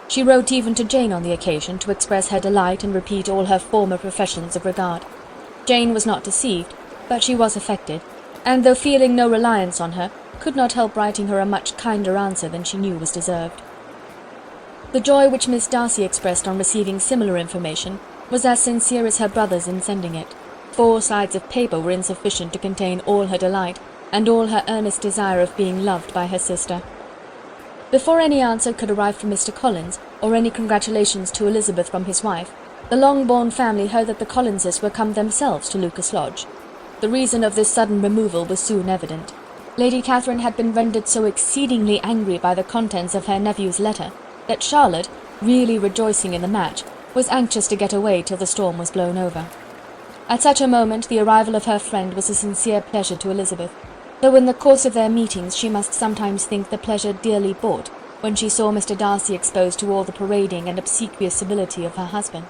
She wrote even to Jane on the occasion to express her delight and repeat all her former professions of regard. Jane was not deceived, but she was affected, and though feeling no reliance on her, could not help writing her a much kinder answer than she knew was deserved. The joy which Miss Darcy expressed on receiving similar information was as sincere as her brother's in sending it. 4 sides of paper were insufficient to contain all her delight, and all her earnest desire of being loved by her sister. Before any answer could arrive from Mr. Collins, or any congratulations to Elizabeth from his wife, the Longbourn family heard that the Collinses were come themselves to Lucas Lodge. The reason of this sudden removal was soon evident. Lady Catherine had been rendered so exceedingly angry by the contents of her nephew's letter, that Charlotte, really rejoicing in the match, was anxious to get away till the storm was blown over. At such a moment the arrival of her friend was a sincere pleasure to Elizabeth, though in the course of their meetings she must sometimes think the pleasure dearly bought, when she saw Mr. Darcy exposed to all the parading and obsequious civility of her husband.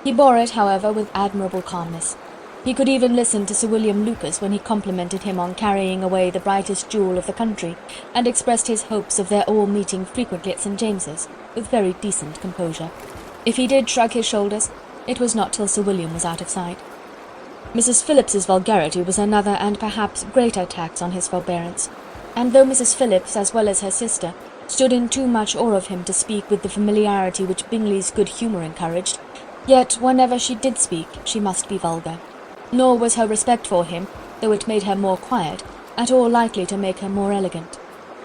He bore it, however, with admirable calmness. He could even listen to Sir William Lucas when he complimented him on carrying away the brightest jewel of the country, and expressed his hopes of their all meeting frequently at St. James's, with very decent composure. If he did shrug his shoulders, it was not till Sir William was out of sight. Mrs. Phillips's vulgarity was another and perhaps greater tax on his forbearance, and though Mrs. Phillips, as well as her sister, stood in too much awe of him to speak with the familiarity which Bingley's good humour encouraged, yet whenever she did speak she must be vulgar. Nor was her respect for him, though it made her more quiet, at all likely to make her more elegant.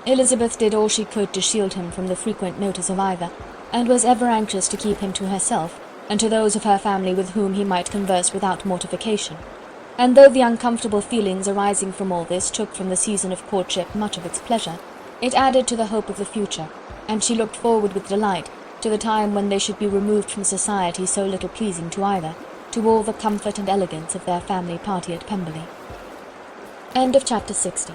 Elizabeth did all she could to shield him from the frequent notice of either, and was ever anxious to keep him to herself, and to those of her family with whom he might converse without mortification. And though the uncomfortable feelings arising from all this took from the season of courtship much of its pleasure, it added to the hope of the future, and she looked forward with delight to the time when they should be removed from society so little pleasing to either, to all the comfort and elegance of their family party at Pemberley. End of chapter 60.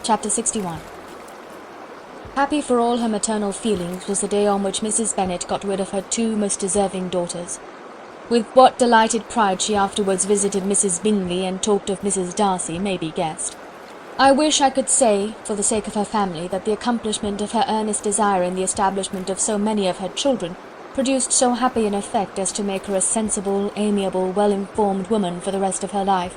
Chapter 61. Happy for all her maternal feelings was the day on which Mrs. Bennet got rid of her 2 most deserving daughters. With what delighted pride she afterwards visited Mrs. Bingley and talked of Mrs. Darcy may be guessed. I wish I could say, for the sake of her family, that the accomplishment of her earnest desire in the establishment of so many of her children produced so happy an effect as to make her a sensible, amiable, well-informed woman for the rest of her life,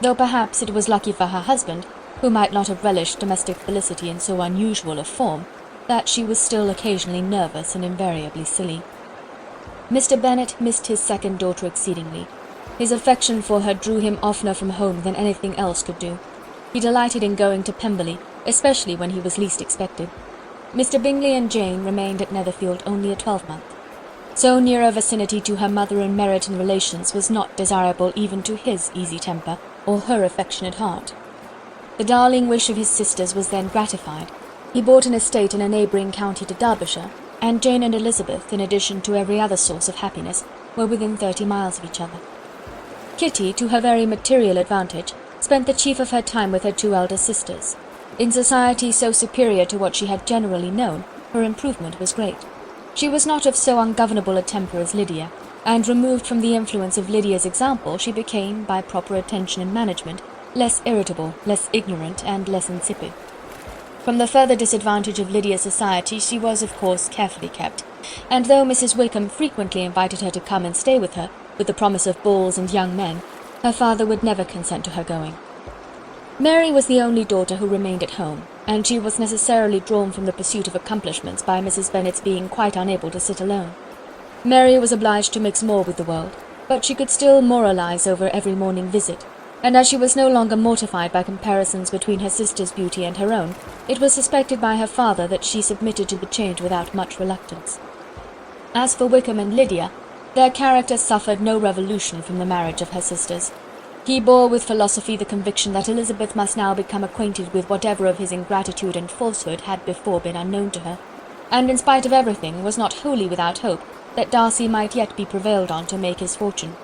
though perhaps it was lucky for her husband, who might not have relished domestic felicity in so unusual a form, that she was still occasionally nervous and invariably silly. Mr. Bennet missed his second daughter exceedingly. His affection for her drew him oftener from home than anything else could do. He delighted in going to Pemberley, especially when he was least expected. Mr. Bingley and Jane remained at Netherfield only a 12-month. So near a vicinity to her mother in merit and relations was not desirable even to his easy temper or her affectionate heart. The darling wish of his sisters was then gratified. He bought an estate in a neighbouring county to Derbyshire, and Jane and Elizabeth, in addition to every other source of happiness, were within 30 miles of each other. Kitty, to her very material advantage, spent the chief of her time with her 2 elder sisters. In society so superior to what she had generally known, her improvement was great. She was not of so ungovernable a temper as Lydia, and removed from the influence of Lydia's example, she became, by proper attention and management, less irritable, less ignorant, and less insipid. From the further disadvantage of Lydia's society she was, of course, carefully kept, and though Mrs. Wickham frequently invited her to come and stay with her, with the promise of balls and young men, her father would never consent to her going. Mary was the only daughter who remained at home, and she was necessarily drawn from the pursuit of accomplishments by Mrs. Bennet's being quite unable to sit alone. Mary was obliged to mix more with the world, but she could still moralize over every morning visit, and as she was no longer mortified by comparisons between her sister's beauty and her own, it was suspected by her father that she submitted to the change without much reluctance. As for Wickham and Lydia, their characters suffered no revolution from the marriage of her sisters. He bore with philosophy the conviction that Elizabeth must now become acquainted with whatever of his ingratitude and falsehood had before been unknown to her, and in spite of everything was not wholly without hope that Darcy might yet be prevailed on to make his fortune.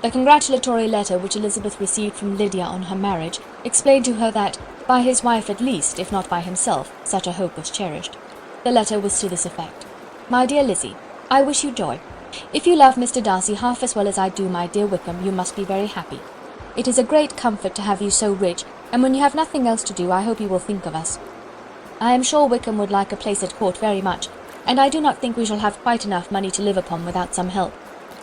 The congratulatory letter which Elizabeth received from Lydia on her marriage explained to her that, by his wife at least, if not by himself, such a hope was cherished. The letter was to this effect: "My dear Lizzie, I wish you joy. If you love Mr. Darcy half as well as I do my dear Wickham, you must be very happy. It is a great comfort to have you so rich, and when you have nothing else to do, I hope you will think of us. I am sure Wickham would like a place at court very much, and I do not think we shall have quite enough money to live upon without some help.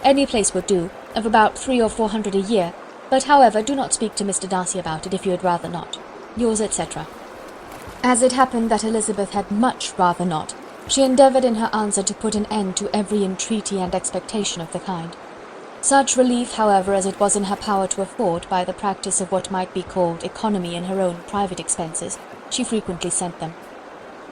Any place would do, of about 300 or 400 a year, but however, do not speak to Mr. Darcy about it if you had rather not. Yours, etc." As it happened that Elizabeth had much rather not, she endeavoured in her answer to put an end to every entreaty and expectation of the kind. Such relief, however, as it was in her power to afford by the practice of what might be called economy in her own private expenses, she frequently sent them.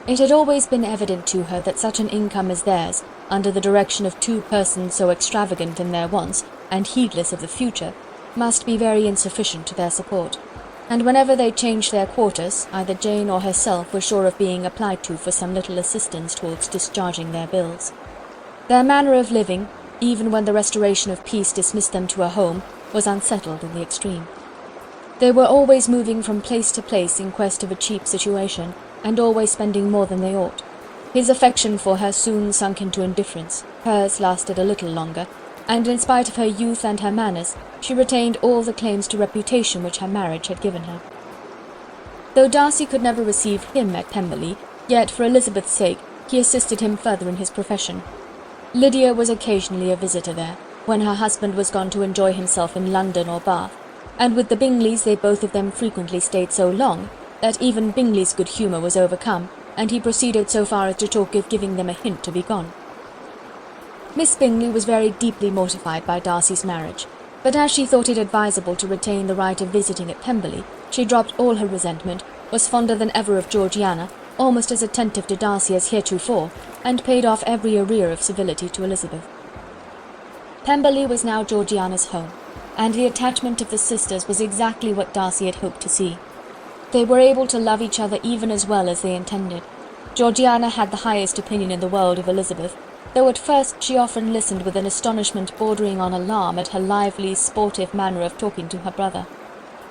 It had always been evident to her that such an income as theirs, under the direction of two persons so extravagant in their wants, and heedless of the future, must be very insufficient to their support, and whenever they changed their quarters, either Jane or herself were sure of being applied to for some little assistance towards discharging their bills. Their manner of living, even when the restoration of peace dismissed them to a home, was unsettled in the extreme. They were always moving from place to place in quest of a cheap situation, and always spending more than they ought. His affection for her soon sunk into indifference, hers lasted a little longer, and in spite of her youth and her manners, she retained all the claims to reputation which her marriage had given her. Though Darcy could never receive him at Pemberley, yet for Elizabeth's sake he assisted him further in his profession. Lydia was occasionally a visitor there, when her husband was gone to enjoy himself in London or Bath, and with the Bingleys they both of them frequently stayed so long that even Bingley's good humour was overcome, and he proceeded so far as to talk of giving them a hint to be gone. Miss Bingley was very deeply mortified by Darcy's marriage, but as she thought it advisable to retain the right of visiting at Pemberley, she dropped all her resentment, was fonder than ever of Georgiana, almost as attentive to Darcy as heretofore, and paid off every arrear of civility to Elizabeth. Pemberley was now Georgiana's home, and the attachment of the sisters was exactly what Darcy had hoped to see. They were able to love each other even as well as they intended. Georgiana had the highest opinion in the world of Elizabeth, though at first she often listened with an astonishment bordering on alarm at her lively, sportive manner of talking to her brother.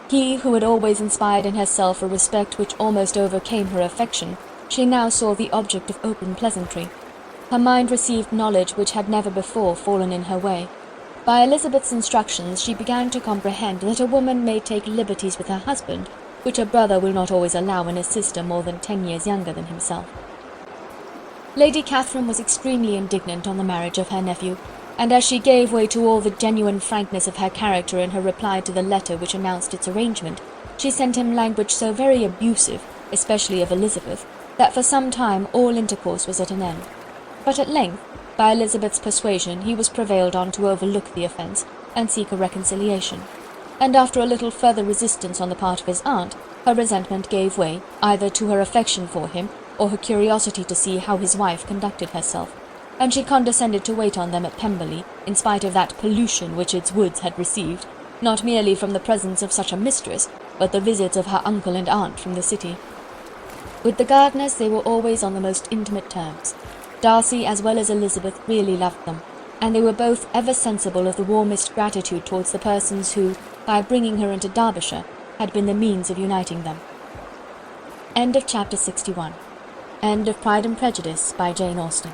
He, who had always inspired in herself a respect which almost overcame her affection, she now saw the object of open pleasantry. Her mind received knowledge which had never before fallen in her way. By Elizabeth's instructions she began to comprehend that a woman may take liberties with her husband, which a brother will not always allow in a sister more than 10 years younger than himself. Lady Catherine was extremely indignant on the marriage of her nephew, and as she gave way to all the genuine frankness of her character in her reply to the letter which announced its arrangement, she sent him language so very abusive, especially of Elizabeth, that for some time all intercourse was at an end. But at length, by Elizabeth's persuasion, he was prevailed on to overlook the offence, and seek a reconciliation, and after a little further resistance on the part of his aunt, her resentment gave way, either to her affection for him, or her curiosity to see how his wife conducted herself, and she condescended to wait on them at Pemberley, in spite of that pollution which its woods had received, not merely from the presence of such a mistress, but the visits of her uncle and aunt from the city. With the Gardiners they were always on the most intimate terms. Darcy, as well as Elizabeth, really loved them, and they were both ever sensible of the warmest gratitude towards the persons who, by bringing her into Derbyshire, had been the means of uniting them. End of chapter 61. End of Pride and Prejudice by Jane Austen.